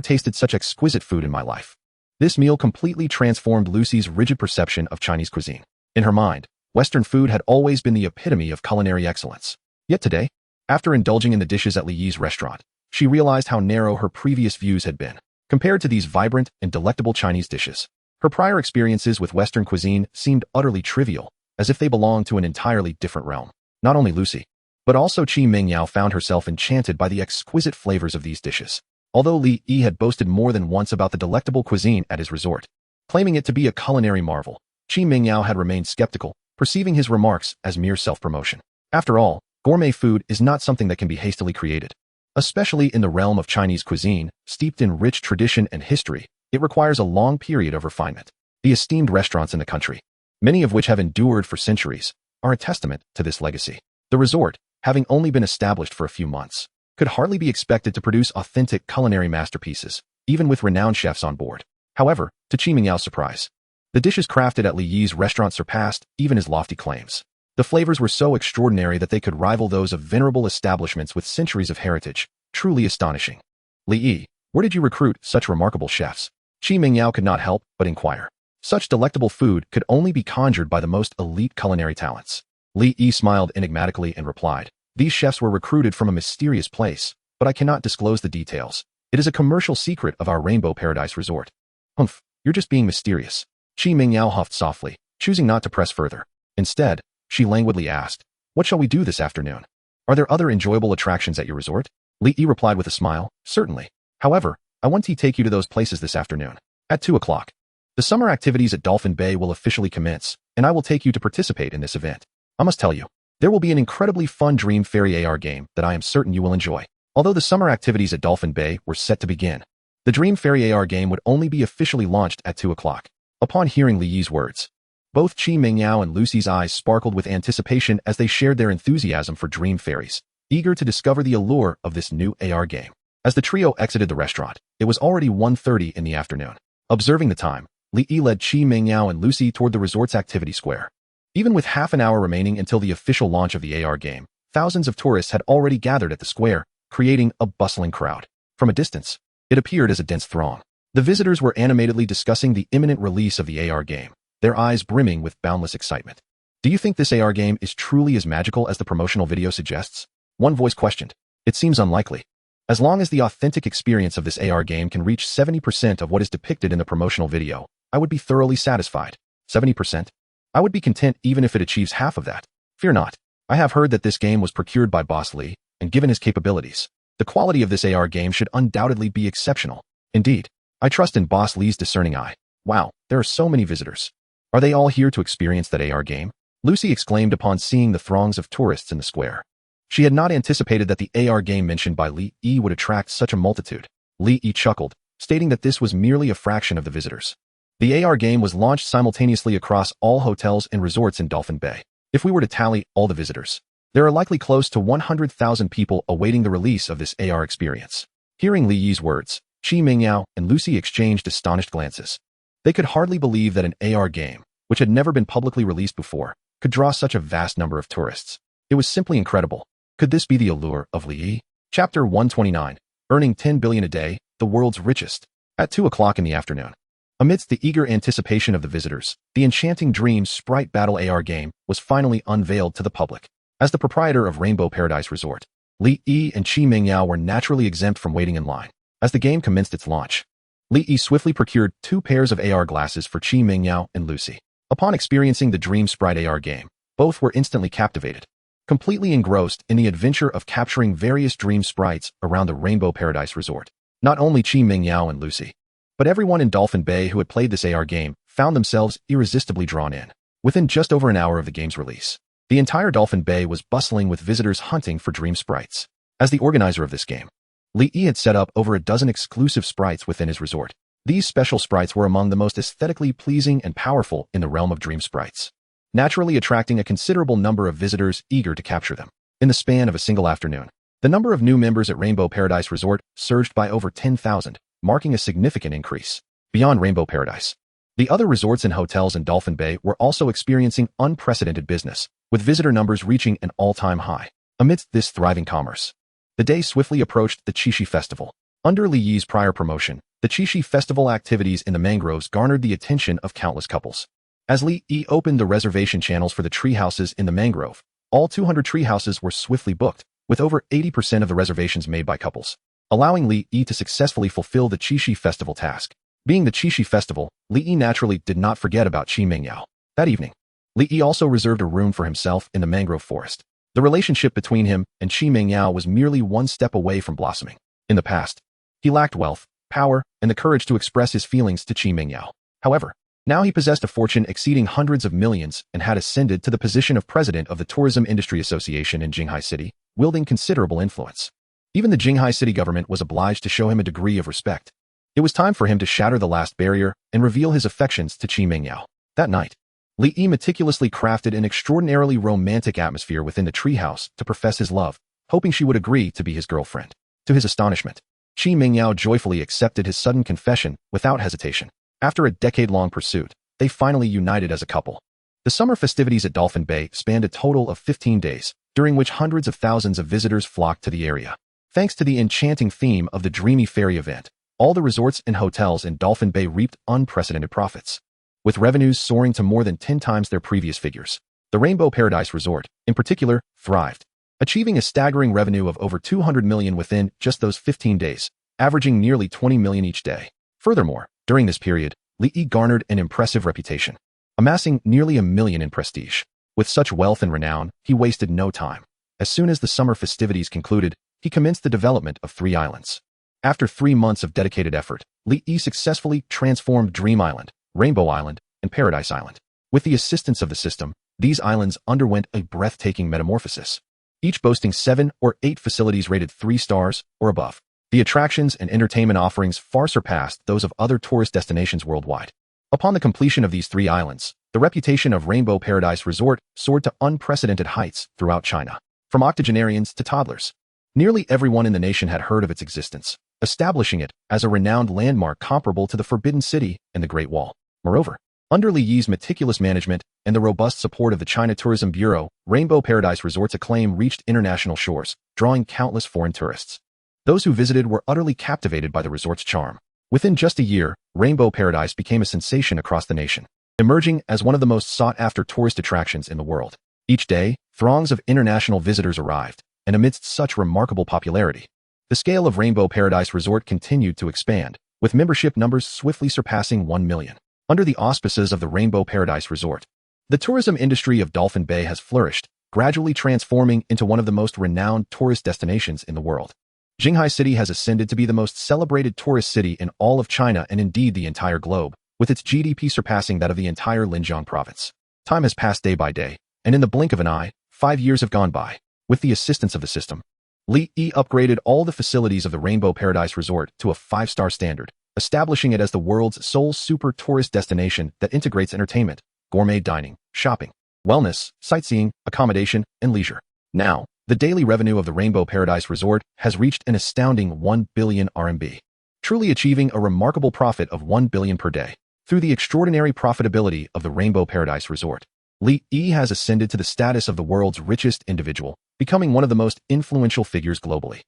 tasted such exquisite food in my life." This meal completely transformed Lucy's rigid perception of Chinese cuisine. In her mind, Western food had always been the epitome of culinary excellence. Yet today, after indulging in the dishes at Li Yi's restaurant, she realized how narrow her previous views had been. Compared to these vibrant and delectable Chinese dishes, her prior experiences with Western cuisine seemed utterly trivial, as if they belonged to an entirely different realm. Not only Lucy, but also Qi Mingyao found herself enchanted by the exquisite flavors of these dishes. Although Li Yi had boasted more than once about the delectable cuisine at his resort, claiming it to be a culinary marvel, Qi Mingyao had remained skeptical, perceiving his remarks as mere self-promotion. After all, gourmet food is not something that can be hastily created. Especially in the realm of Chinese cuisine, steeped in rich tradition and history, it requires a long period of refinement. The esteemed restaurants in the country, many of which have endured for centuries, are a testament to this legacy. The resort, having only been established for a few months, could hardly be expected to produce authentic culinary masterpieces, even with renowned chefs on board. However, to Qi Mingyao surprise, the dishes crafted at Li Yi's restaurant surpassed even his lofty claims. The flavors were so extraordinary that they could rival those of venerable establishments with centuries of heritage, truly astonishing. "Li Yi, where did you recruit such remarkable chefs?" Qi Mingyao could not help but inquire. Such delectable food could only be conjured by the most elite culinary talents. Li Yi smiled enigmatically and replied, "These chefs were recruited from a mysterious place, but I cannot disclose the details. It is a commercial secret of our Rainbow Paradise Resort. Humph, you're just being mysterious. Qi Mingyao huffed softly, choosing not to press further. Instead, she languidly asked, what shall we do this afternoon? Are there other enjoyable attractions at your resort? Li Yi replied with a smile, certainly. However, I want to take you to those places this afternoon. At 2 o'clock. The summer activities at Dolphin Bay will officially commence, and I will take you to participate in this event. I must tell you, there will be an incredibly fun Dream Fairy AR game that I am certain you will enjoy. Although the summer activities at Dolphin Bay were set to begin, the Dream Fairy AR game would only be officially launched at 2 o'clock. Upon hearing Li Yi's words, both Qi Mingyao and Lucy's eyes sparkled with anticipation as they shared their enthusiasm for Dream Fairies, eager to discover the allure of this new AR game. As the trio exited the restaurant, it was already 1:30 in the afternoon. Observing the time, Li Yi led Qi Mingyao and Lucy toward the resort's activity square. Even with half an hour remaining until the official launch of the AR game, thousands of tourists had already gathered at the square, creating a bustling crowd. From a distance, it appeared as a dense throng. The visitors were animatedly discussing the imminent release of the AR game, their eyes brimming with boundless excitement. Do you think this AR game is truly as magical as the promotional video suggests? One voice questioned. It seems unlikely. As long as the authentic experience of this AR game can reach 70% of what is depicted in the promotional video, I would be thoroughly satisfied. 70%? I would be content even if it achieves half of that. Fear not. I have heard that this game was procured by Boss Li, and given his capabilities, the quality of this AR game should undoubtedly be exceptional. Indeed, I trust in Boss Li's discerning eye. Wow, there are so many visitors. Are they all here to experience that AR game? Lucy exclaimed upon seeing the throngs of tourists in the square. She had not anticipated that the AR game mentioned by Li Yi would attract such a multitude. Li Yi chuckled, stating that this was merely a fraction of the visitors. The AR game was launched simultaneously across all hotels and resorts in Dolphin Bay. If we were to tally all the visitors, there are likely close to 100,000 people awaiting the release of this AR experience. Hearing Li Yi's words, Qi Mingyao and Lucy exchanged astonished glances. They could hardly believe that an AR game, which had never been publicly released before, could draw such a vast number of tourists. It was simply incredible. Could this be the allure of Li Yi? Chapter 129, Earning 10 billion a day, the world's richest. At 2 o'clock in the afternoon. Amidst the eager anticipation of the visitors, the enchanting Dreams Sprite Battle AR game was finally unveiled to the public. As the proprietor of Rainbow Paradise Resort, Li Yi and Qi Mingyao were naturally exempt from waiting in line. As the game commenced its launch, Li Yi swiftly procured 2 pairs of AR glasses for Qi Mingyao and Lucy. Upon experiencing the Dream Sprite AR game, both were instantly captivated, completely engrossed in the adventure of capturing various dream sprites around the Rainbow Paradise Resort. Not only Qi Mingyao and Lucy, but everyone in Dolphin Bay who had played this AR game found themselves irresistibly drawn in. Within just over an hour of the game's release, the entire Dolphin Bay was bustling with visitors hunting for dream sprites. As the organizer of this game, Li Yi had set up over a dozen exclusive sprites within his resort. These special sprites were among the most aesthetically pleasing and powerful in the realm of dream sprites, naturally attracting a considerable number of visitors eager to capture them. In the span of a single afternoon, the number of new members at Rainbow Paradise Resort surged by over 10,000, marking a significant increase. Beyond Rainbow Paradise, the other resorts and hotels in Dolphin Bay were also experiencing unprecedented business, with visitor numbers reaching an all-time high. Amidst this thriving commerce, the day swiftly approached the Qixi Festival. Under Li Yi's prior promotion, the Qixi Festival activities in the mangroves garnered the attention of countless couples. As Li Yi opened the reservation channels for the tree houses in the mangrove, all 200 tree houses were swiftly booked, with over 80% of the reservations made by couples, allowing Li Yi to successfully fulfill the Qixi Festival task. Being the Qixi Festival, Li Yi naturally did not forget about Qi Mingyao. That evening, Li Yi also reserved a room for himself in the mangrove forest. The relationship between him and Qi Mingyao was merely one step away from blossoming. In the past, he lacked wealth, power, and the courage to express his feelings to Qi Mingyao. However, now he possessed a fortune exceeding hundreds of millions and had ascended to the position of president of the Tourism Industry Association in Jinghai City, wielding considerable influence. Even the Jinghai City government was obliged to show him a degree of respect. It was time for him to shatter the last barrier and reveal his affections to Qi Mingyao. That night, Li Yi meticulously crafted an extraordinarily romantic atmosphere within the treehouse to profess his love, hoping she would agree to be his girlfriend. To his astonishment, Qi Mingyao joyfully accepted his sudden confession without hesitation. After a decade-long pursuit, they finally united as a couple. The summer festivities at Dolphin Bay spanned a total of 15 days, during which hundreds of thousands of visitors flocked to the area. Thanks to the enchanting theme of the Dreamy Fairy event, all the resorts and hotels in Dolphin Bay reaped unprecedented profits, with revenues soaring to more than 10 times their previous figures. The Rainbow Paradise Resort, in particular, thrived, achieving a staggering revenue of over 200 million within just those 15 days, averaging nearly 20 million each day. Furthermore, during this period, Li Yi garnered an impressive reputation, amassing nearly 1 million in prestige. With such wealth and renown, he wasted no time. As soon as the summer festivities concluded, he commenced the development of 3 islands. After 3 months of dedicated effort, Li Yi successfully transformed Dream Island, Rainbow Island, and Paradise Island. With the assistance of the system, these islands underwent a breathtaking metamorphosis, each boasting 7 or 8 facilities rated 3 stars or above. The attractions and entertainment offerings far surpassed those of other tourist destinations worldwide. Upon the completion of these 3 islands, the reputation of Rainbow Paradise Resort soared to unprecedented heights throughout China. From octogenarians to toddlers, nearly everyone in the nation had heard of its existence, establishing it as a renowned landmark comparable to the Forbidden City and the Great Wall. Moreover, under Li Yi's meticulous management and the robust support of the China Tourism Bureau, Rainbow Paradise Resort's acclaim reached international shores, drawing countless foreign tourists. Those who visited were utterly captivated by the resort's charm. Within just a year, Rainbow Paradise became a sensation across the nation, emerging as one of the most sought-after tourist attractions in the world. Each day, throngs of international visitors arrived, and amidst such remarkable popularity, the scale of Rainbow Paradise Resort continued to expand, with membership numbers swiftly surpassing 1 million. Under the auspices of the Rainbow Paradise Resort, the tourism industry of Dolphin Bay has flourished, gradually transforming into one of the most renowned tourist destinations in the world. Jinghai City has ascended to be the most celebrated tourist city in all of China and indeed the entire globe, with its GDP surpassing that of the entire Lijiang province. Time has passed day by day, and in the blink of an eye, 5 years have gone by. With the assistance of the system, Li Yi upgraded all the facilities of the Rainbow Paradise Resort to a 5-star standard, establishing it as the world's sole super tourist destination that integrates entertainment, gourmet dining, shopping, wellness, sightseeing, accommodation, and leisure. Now, the daily revenue of the Rainbow Paradise Resort has reached an astounding 1 billion RMB, truly achieving a remarkable profit of 1 billion per day. Through the extraordinary profitability of the Rainbow Paradise Resort, Li Yi has ascended to the status of the world's richest individual, becoming one of the most influential figures globally.